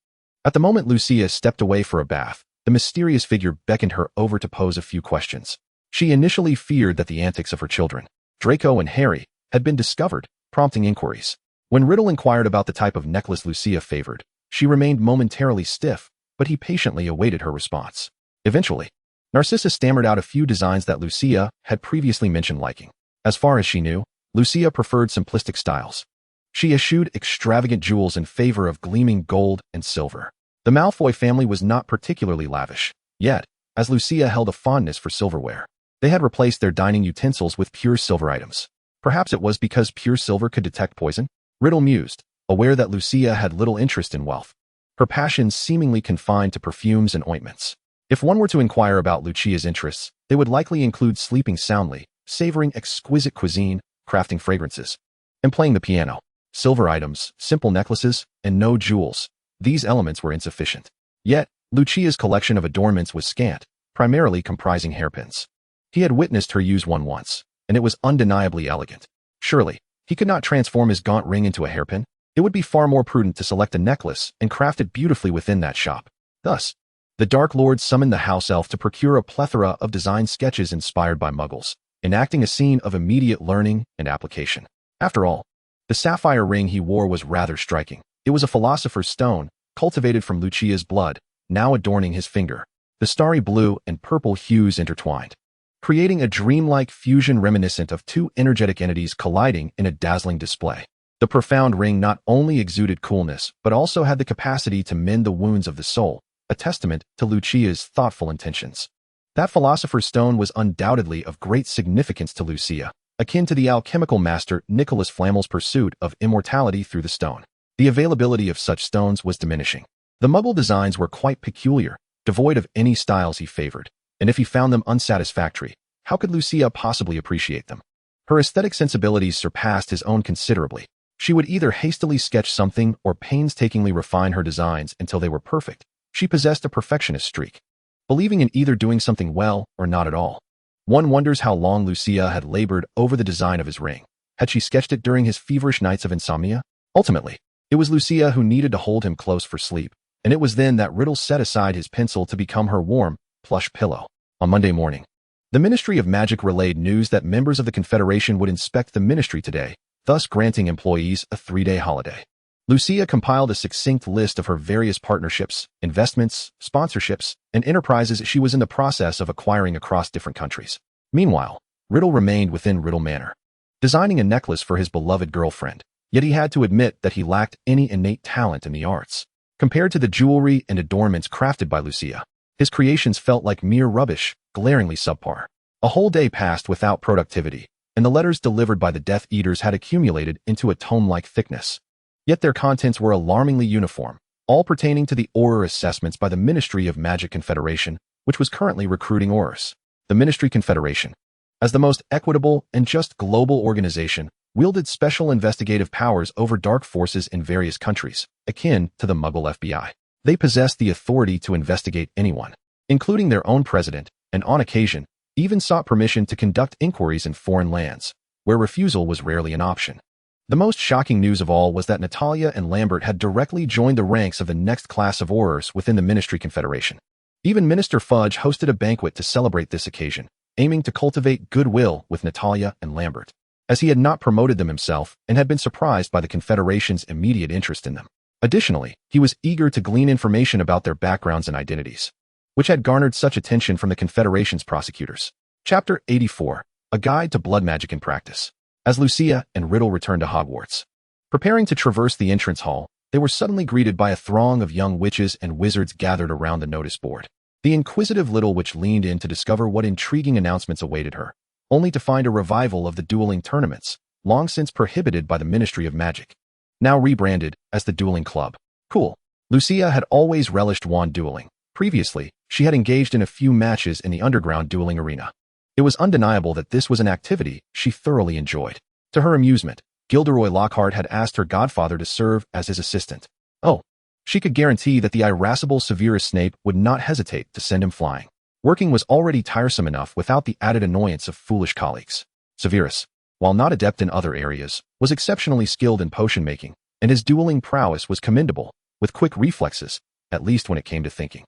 At the moment Lucia stepped away for a bath, the mysterious figure beckoned her over to pose a few questions. She initially feared that the antics of her children, Draco and Harry, had been discovered, prompting inquiries. When Riddle inquired about the type of necklace Lucia favored, She remained momentarily stiff, but he patiently awaited her response. Eventually, Narcissa stammered out a few designs that Lucia had previously mentioned liking. As far as she knew, Lucia preferred simplistic styles. She eschewed extravagant jewels in favor of gleaming gold and silver. The Malfoy family was not particularly lavish, yet, as Lucia held a fondness for silverware, they had replaced their dining utensils with pure silver items. Perhaps it was because pure silver could detect poison? Riddle mused, aware that Lucia had little interest in wealth, her passions seemingly confined to perfumes and ointments. If one were to inquire about Lucia's interests, they would likely include sleeping soundly, savoring exquisite cuisine, crafting fragrances, and playing the piano. Silver items, simple necklaces, and no jewels. These elements were insufficient. Yet, Lucia's collection of adornments was scant, primarily comprising hairpins. He had witnessed her use one once, and it was undeniably elegant. Surely, he could not transform his gaunt ring into a hairpin. It would be far more prudent to select a necklace and craft it beautifully within that shop. Thus, the Dark Lord summoned the house elf to procure a plethora of design sketches inspired by Muggles, enacting a scene of immediate learning and application. After all, the sapphire ring he wore was rather striking. It was a philosopher's stone, cultivated from Lucia's blood, now adorning his finger. The starry blue and purple hues intertwined, creating a dreamlike fusion reminiscent of two energetic entities colliding in a dazzling display. The profound ring not only exuded coolness, but also had the capacity to mend the wounds of the soul, a testament to Lucia's thoughtful intentions. That philosopher's stone was undoubtedly of great significance to Lucia, akin to the alchemical master Nicholas Flamel's pursuit of immortality through the stone. The availability of such stones was diminishing. The Muggle designs were quite peculiar, devoid of any styles he favored, and if he found them unsatisfactory, how could Lucia possibly appreciate them? Her aesthetic sensibilities surpassed his own considerably. She would either hastily sketch something or painstakingly refine her designs until they were perfect. She possessed a perfectionist streak, believing in either doing something well or not at all. One wonders how long Lucia had labored over the design of his ring. Had she sketched it during his feverish nights of insomnia? Ultimately, it was Lucia who needed to hold him close for sleep, and it was then that Riddle set aside his pencil to become her warm, plush pillow. On Monday morning, the Ministry of Magic relayed news that members of the Confederation would inspect the Ministry today, thus granting employees a 3-day holiday. Lucia compiled a succinct list of her various partnerships, investments, sponsorships, and enterprises she was in the process of acquiring across different countries. Meanwhile, Riddle remained within Riddle Manor, designing a necklace for his beloved girlfriend, yet he had to admit that he lacked any innate talent in the arts. Compared to the jewelry and adornments crafted by Lucia, his creations felt like mere rubbish, glaringly subpar. A whole day passed without productivity, and the letters delivered by the Death Eaters had accumulated into a tome-like thickness. Yet their contents were alarmingly uniform, all pertaining to the Auror assessments by the Ministry of Magic Confederation, which was currently recruiting Aurors. The Ministry Confederation, as the most equitable and just global organization, wielded special investigative powers over dark forces in various countries, akin to the Muggle FBI. They possessed the authority to investigate anyone, including their own president, and on occasion, even sought permission to conduct inquiries in foreign lands, where refusal was rarely an option. The most shocking news of all was that Natalia and Lambert had directly joined the ranks of the next class of Aurors within the Ministry Confederation. Even Minister Fudge hosted a banquet to celebrate this occasion, aiming to cultivate goodwill with Natalia and Lambert, as he had not promoted them himself and had been surprised by the Confederation's immediate interest in them. Additionally, he was eager to glean information about their backgrounds and identities, which had garnered such attention from the Confederation's prosecutors. Chapter 84, A Guide to Blood Magic in Practice. As Lucia and Riddle returned to Hogwarts, preparing to traverse the entrance hall, they were suddenly greeted by a throng of young witches and wizards gathered around the notice board. The inquisitive little witch leaned in to discover what intriguing announcements awaited her, only to find a revival of the dueling tournaments, long since prohibited by the Ministry of Magic, now rebranded as the Dueling Club. Cool. Lucia had always relished wand dueling. Previously, she had engaged in a few matches in the underground dueling arena. It was undeniable that this was an activity she thoroughly enjoyed. To her amusement, Gilderoy Lockhart had asked her godfather to serve as his assistant. Oh, she could guarantee that the irascible Severus Snape would not hesitate to send him flying. Working was already tiresome enough without the added annoyance of foolish colleagues. Severus, while not adept in other areas, was exceptionally skilled in potion making, and his dueling prowess was commendable, with quick reflexes, at least when it came to thinking.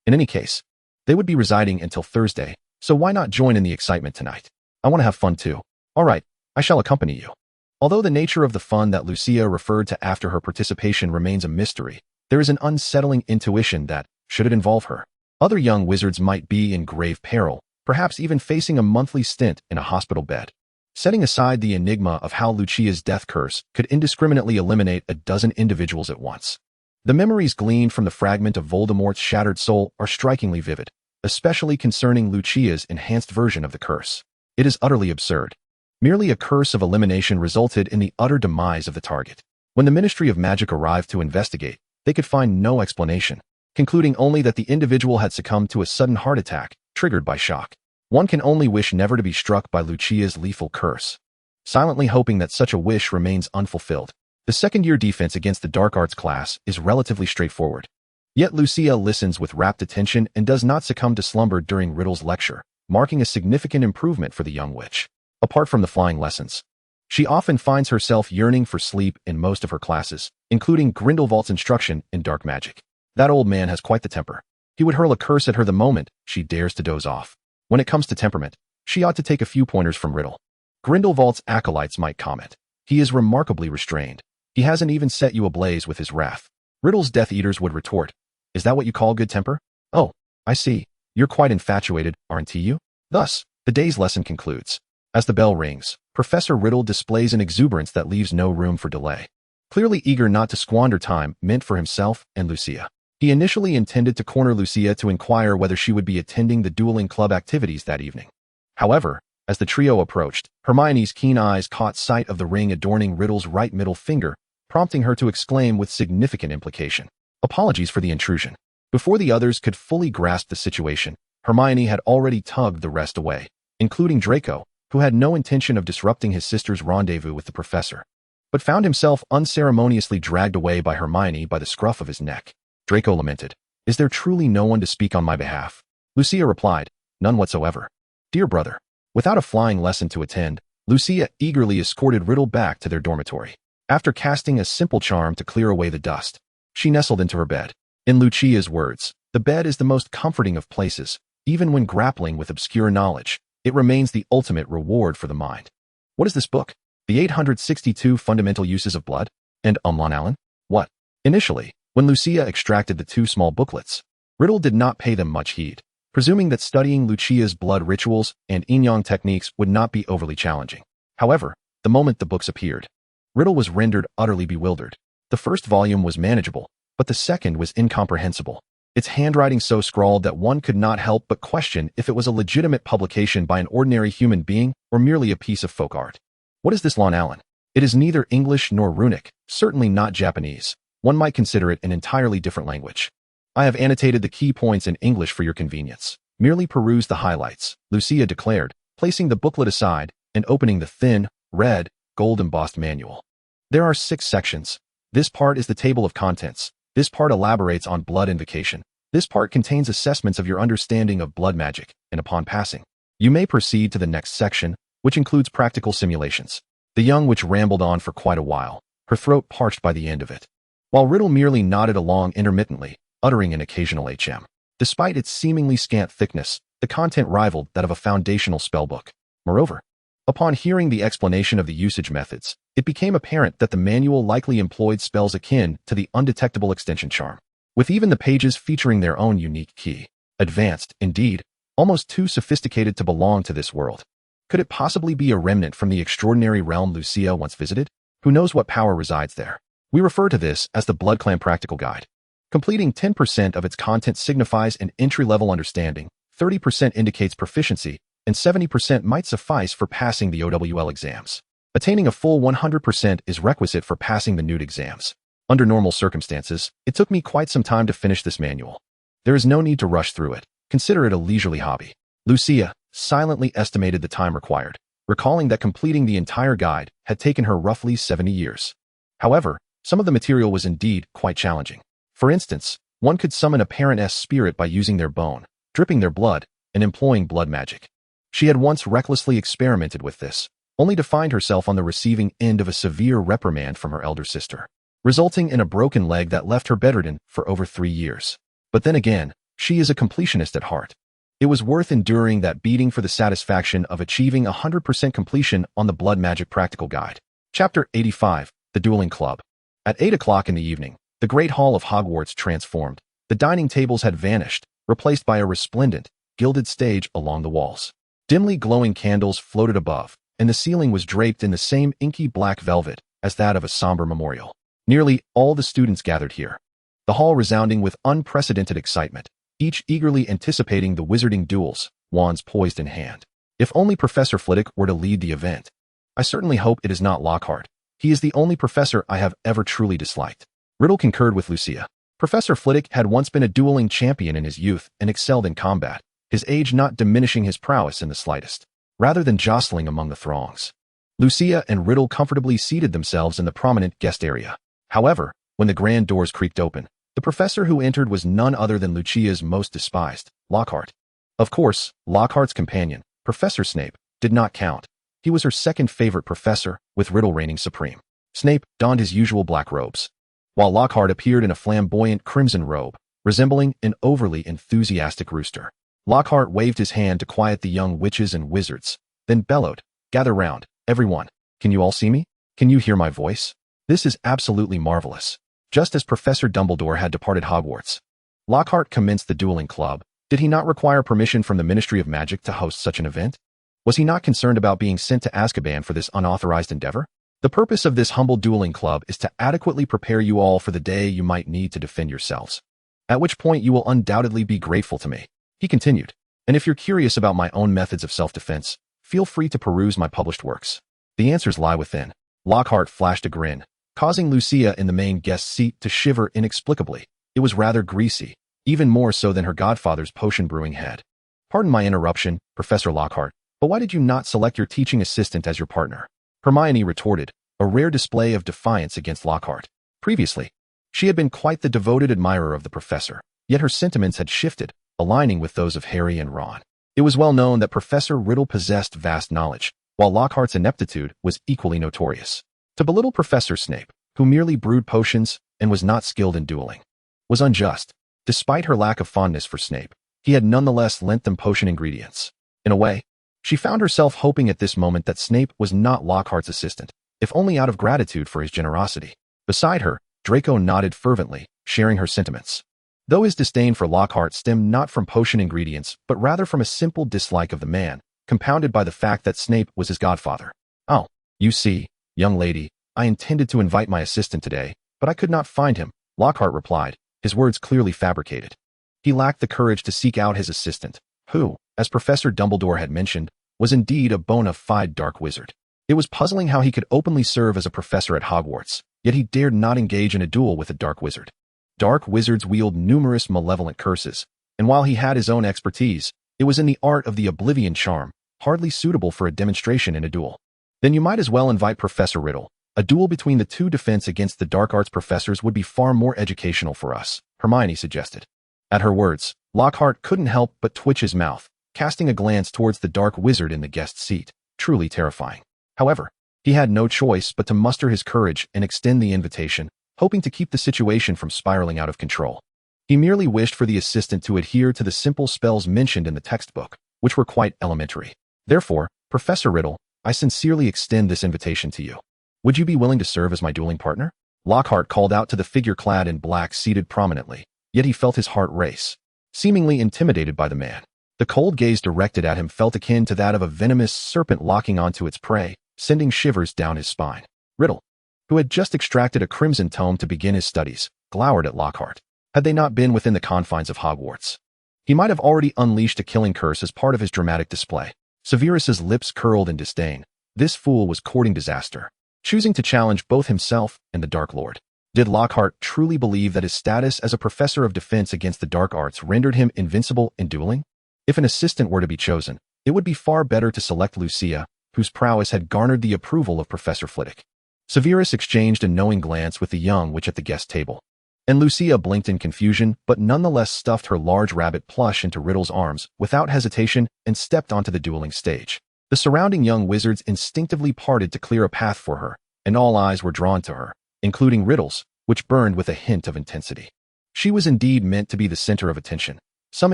In any case, they would be residing until Thursday, so why not join in the excitement tonight? I want to have fun too. All right, I shall accompany you. Although the nature of the fun that Lucia referred to after her participation remains a mystery, There is an unsettling intuition that, should it involve her, other young wizards might be in grave peril, perhaps even facing a monthly stint in a hospital bed. Setting aside the enigma of how Lucia's death curse could indiscriminately eliminate a dozen individuals at once, the memories gleaned from the fragment of Voldemort's shattered soul are strikingly vivid, especially concerning Lucia's enhanced version of the curse. It is utterly absurd. Merely a curse of elimination resulted in the utter demise of the target. When the Ministry of Magic arrived to investigate, they could find no explanation, concluding only that the individual had succumbed to a sudden heart attack, triggered by shock. One can only wish never to be struck by Lucia's lethal curse, silently hoping that such a wish remains unfulfilled. The second-year defense against the dark arts class is relatively straightforward. Yet Lucia listens with rapt attention and does not succumb to slumber during Riddle's lecture, marking a significant improvement for the young witch. Apart from the flying lessons, she often finds herself yearning for sleep in most of her classes, including Grindelwald's instruction in dark magic. That old man has quite the temper. He would hurl a curse at her the moment she dares to doze off. When it comes to temperament, she ought to take a few pointers from Riddle. Grindelwald's acolytes might comment. He is remarkably restrained. He hasn't even set you ablaze with his wrath. Riddle's Death Eaters would retort, "Is that what you call good temper? Oh, I see. You're quite infatuated, aren't you?" Thus, the day's lesson concludes. As the bell rings, Professor Riddle displays an exuberance that leaves no room for delay. Clearly eager not to squander time meant for himself and Lucia. He initially intended to corner Lucia to inquire whether she would be attending the dueling club activities that evening. However, as the trio approached, Hermione's keen eyes caught sight of the ring adorning Riddle's right middle finger, prompting her to exclaim with significant implication, "Apologies for the intrusion." Before the others could fully grasp the situation, Hermione had already tugged the rest away, including Draco, who had no intention of disrupting his sister's rendezvous with the professor, but found himself unceremoniously dragged away by Hermione by the scruff of his neck. Draco lamented, "Is there truly no one to speak on my behalf?" Lucia replied, "None whatsoever. Dear brother." Without a flying lesson to attend, Lucia eagerly escorted Riddle back to their dormitory. After casting a simple charm to clear away the dust, she nestled into her bed. In Lucia's words, the bed is the most comforting of places. Even when grappling with obscure knowledge, it remains the ultimate reward for the mind. What is this book? The 862 Fundamental Uses of Blood? And Lon Allen? What? Initially, when Lucia extracted the two small booklets, Riddle did not pay them much heed, presuming that studying Lucia's blood rituals and yin-yang techniques would not be overly challenging. However, the moment the books appeared, Riddle was rendered utterly bewildered. The first volume was manageable, but the second was incomprehensible. Its handwriting so scrawled that one could not help but question if it was a legitimate publication by an ordinary human being or merely a piece of folk art. What is this Lon Allen? It is neither English nor runic, certainly not Japanese. One might consider it an entirely different language. I have annotated the key points in English for your convenience. Merely peruse the highlights, Lucia declared, placing the booklet aside and opening the thin, red, gold-embossed manual. There are 6 sections. This part is the table of contents. This part elaborates on blood invocation. This part contains assessments of your understanding of blood magic, and upon passing, you may proceed to the next section, which includes practical simulations. The young witch rambled on for quite a while, her throat parched by the end of it, while Riddle merely nodded along intermittently, uttering an occasional HM. Despite its seemingly scant thickness, the content rivaled that of a foundational spellbook. Moreover, upon hearing the explanation of the usage methods, it became apparent that the manual likely employed spells akin to the undetectable extension charm, with even the pages featuring their own unique key. Advanced, indeed, almost too sophisticated to belong to this world. Could it possibly be a remnant from the extraordinary realm Lucia once visited? Who knows what power resides there? We refer to this as the Blood Clan Practical Guide. Completing 10% of its content signifies an entry-level understanding, 30% indicates proficiency, and 70% might suffice for passing the OWL exams. Attaining a full 100% is requisite for passing the NEWT exams. Under normal circumstances, it took me quite some time to finish this manual. There is no need to rush through it. Consider it a leisurely hobby. Lucia silently estimated the time required, recalling that completing the entire guide had taken her roughly 70 years. However, some of the material was indeed quite challenging. For instance, one could summon a parent-s spirit by using their bone, dripping their blood, and employing blood magic. She had once recklessly experimented with this, only to find herself on the receiving end of a severe reprimand from her elder sister, resulting in a broken leg that left her bedridden for over 3 years. But then again, she is a completionist at heart. It was worth enduring that beating for the satisfaction of achieving 100% completion on the Blood Magic Practical Guide. Chapter 85, The Dueling Club. At 8 o'clock in the evening, The Great Hall of Hogwarts transformed. The dining tables had vanished, replaced by a resplendent, gilded stage along the walls. Dimly glowing candles floated above, and the ceiling was draped in the same inky black velvet as that of a somber memorial. Nearly all the students gathered here, the hall resounding with unprecedented excitement, each eagerly anticipating the wizarding duels, wands poised in hand. If only Professor Flitwick were to lead the event. I certainly hope it is not Lockhart. He is the only professor I have ever truly disliked. Riddle concurred with Lucia. Professor Flitwick had once been a dueling champion in his youth and excelled in combat, his age not diminishing his prowess in the slightest. Rather than jostling among the throngs, Lucia and Riddle comfortably seated themselves in the prominent guest area. However, when the grand doors creaked open, the professor who entered was none other than Lucia's most despised, Lockhart. Of course, Lockhart's companion, Professor Snape, did not count. He was her second favorite professor, with Riddle reigning supreme. Snape donned his usual black robes, while Lockhart appeared in a flamboyant crimson robe, resembling an overly enthusiastic rooster. Lockhart waved his hand to quiet the young witches and wizards, then bellowed, "Gather round, everyone. Can you all see me? Can you hear my voice? This is absolutely marvelous." Just as Professor Dumbledore had departed Hogwarts, Lockhart commenced the dueling club. Did he not require permission from the Ministry of Magic to host such an event? Was he not concerned about being sent to Azkaban for this unauthorized endeavor? The purpose of this humble dueling club is to adequately prepare you all for the day you might need to defend yourselves. At which point you will undoubtedly be grateful to me. He continued, and if you're curious about my own methods of self-defense, feel free to peruse my published works. The answers lie within. Lockhart flashed a grin, causing Lucia in the main guest seat to shiver inexplicably. It was rather greasy, even more so than her godfather's potion brewing head. Pardon my interruption, Professor Lockhart, but why did you not select your teaching assistant as your partner? Hermione retorted, a rare display of defiance against Lockhart. Previously, she had been quite the devoted admirer of the professor, yet her sentiments had shifted, aligning with those of Harry and Ron. It was well known that Professor Riddle possessed vast knowledge, while Lockhart's ineptitude was equally notorious. To belittle Professor Snape, who merely brewed potions and was not skilled in dueling, was unjust. Despite her lack of fondness for Snape, he had nonetheless lent them potion ingredients. In a way, she found herself hoping at this moment that Snape was not Lockhart's assistant, if only out of gratitude for his generosity. Beside her, Draco nodded fervently, sharing her sentiments. Though his disdain for Lockhart stemmed not from potion ingredients, but rather from a simple dislike of the man, compounded by the fact that Snape was his godfather. "Oh, you see, young lady, I intended to invite my assistant today, but I could not find him," Lockhart replied, his words clearly fabricated. He lacked the courage to seek out his assistant, who, as Professor Dumbledore had mentioned, was indeed a bona fide dark wizard. It was puzzling how he could openly serve as a professor at Hogwarts, yet he dared not engage in a duel with a dark wizard. Dark wizards wield numerous malevolent curses, and while he had his own expertise, it was in the art of the oblivion charm, hardly suitable for a demonstration in a duel. "Then you might as well invite Professor Riddle. A duel between the two defense against the dark arts professors would be far more educational for us," Hermione suggested. At her words, Lockhart couldn't help but twitch his mouth, casting a glance towards the dark wizard in the guest seat, truly terrifying. However, he had no choice but to muster his courage and extend the invitation, hoping to keep the situation from spiraling out of control. He merely wished for the assistant to adhere to the simple spells mentioned in the textbook, which were quite elementary. "Therefore, Professor Riddle, I sincerely extend this invitation to you. Would you be willing to serve as my dueling partner?" Lockhart called out to the figure clad in black seated prominently, yet he felt his heart race, seemingly intimidated by the man. The cold gaze directed at him felt akin to that of a venomous serpent locking onto its prey, sending shivers down his spine. Riddle, who had just extracted a crimson tome to begin his studies, glowered at Lockhart. Had they not been within the confines of Hogwarts, he might have already unleashed a killing curse as part of his dramatic display. Severus's lips curled in disdain. This fool was courting disaster, choosing to challenge both himself and the Dark Lord. Did Lockhart truly believe that his status as a professor of defense against the dark arts rendered him invincible in dueling? If an assistant were to be chosen, it would be far better to select Lucia, whose prowess had garnered the approval of Professor Flitwick. Severus exchanged a knowing glance with the young witch at the guest table, and Lucia blinked in confusion but nonetheless stuffed her large rabbit plush into Riddle's arms without hesitation and stepped onto the dueling stage. The surrounding young wizards instinctively parted to clear a path for her, and all eyes were drawn to her, including Riddle's, which burned with a hint of intensity. She was indeed meant to be the center of attention. Some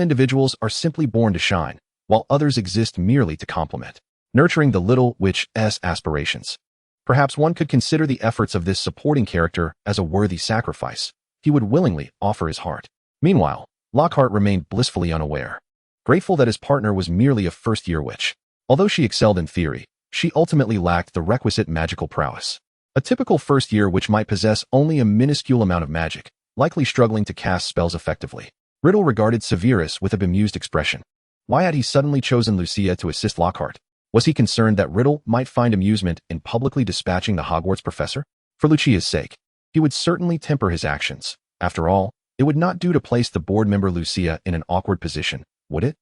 individuals are simply born to shine, while others exist merely to complement, nurturing the little witch's aspirations. Perhaps one could consider the efforts of this supporting character as a worthy sacrifice. he would willingly offer his heart. Meanwhile, Lockhart remained blissfully unaware, grateful that his partner was merely a first-year witch. Although she excelled in theory, she ultimately lacked the requisite magical prowess. A typical first-year witch might possess only a minuscule amount of magic, likely struggling to cast spells effectively. Riddle regarded Severus with a bemused expression. Why had he suddenly chosen Lucia to assist Lockhart? Was he concerned that Riddle might find amusement in publicly dispatching the Hogwarts professor? For Lucia's sake, he would certainly temper his actions. After all, it would not do to place the board member Lucia in an awkward position, would it?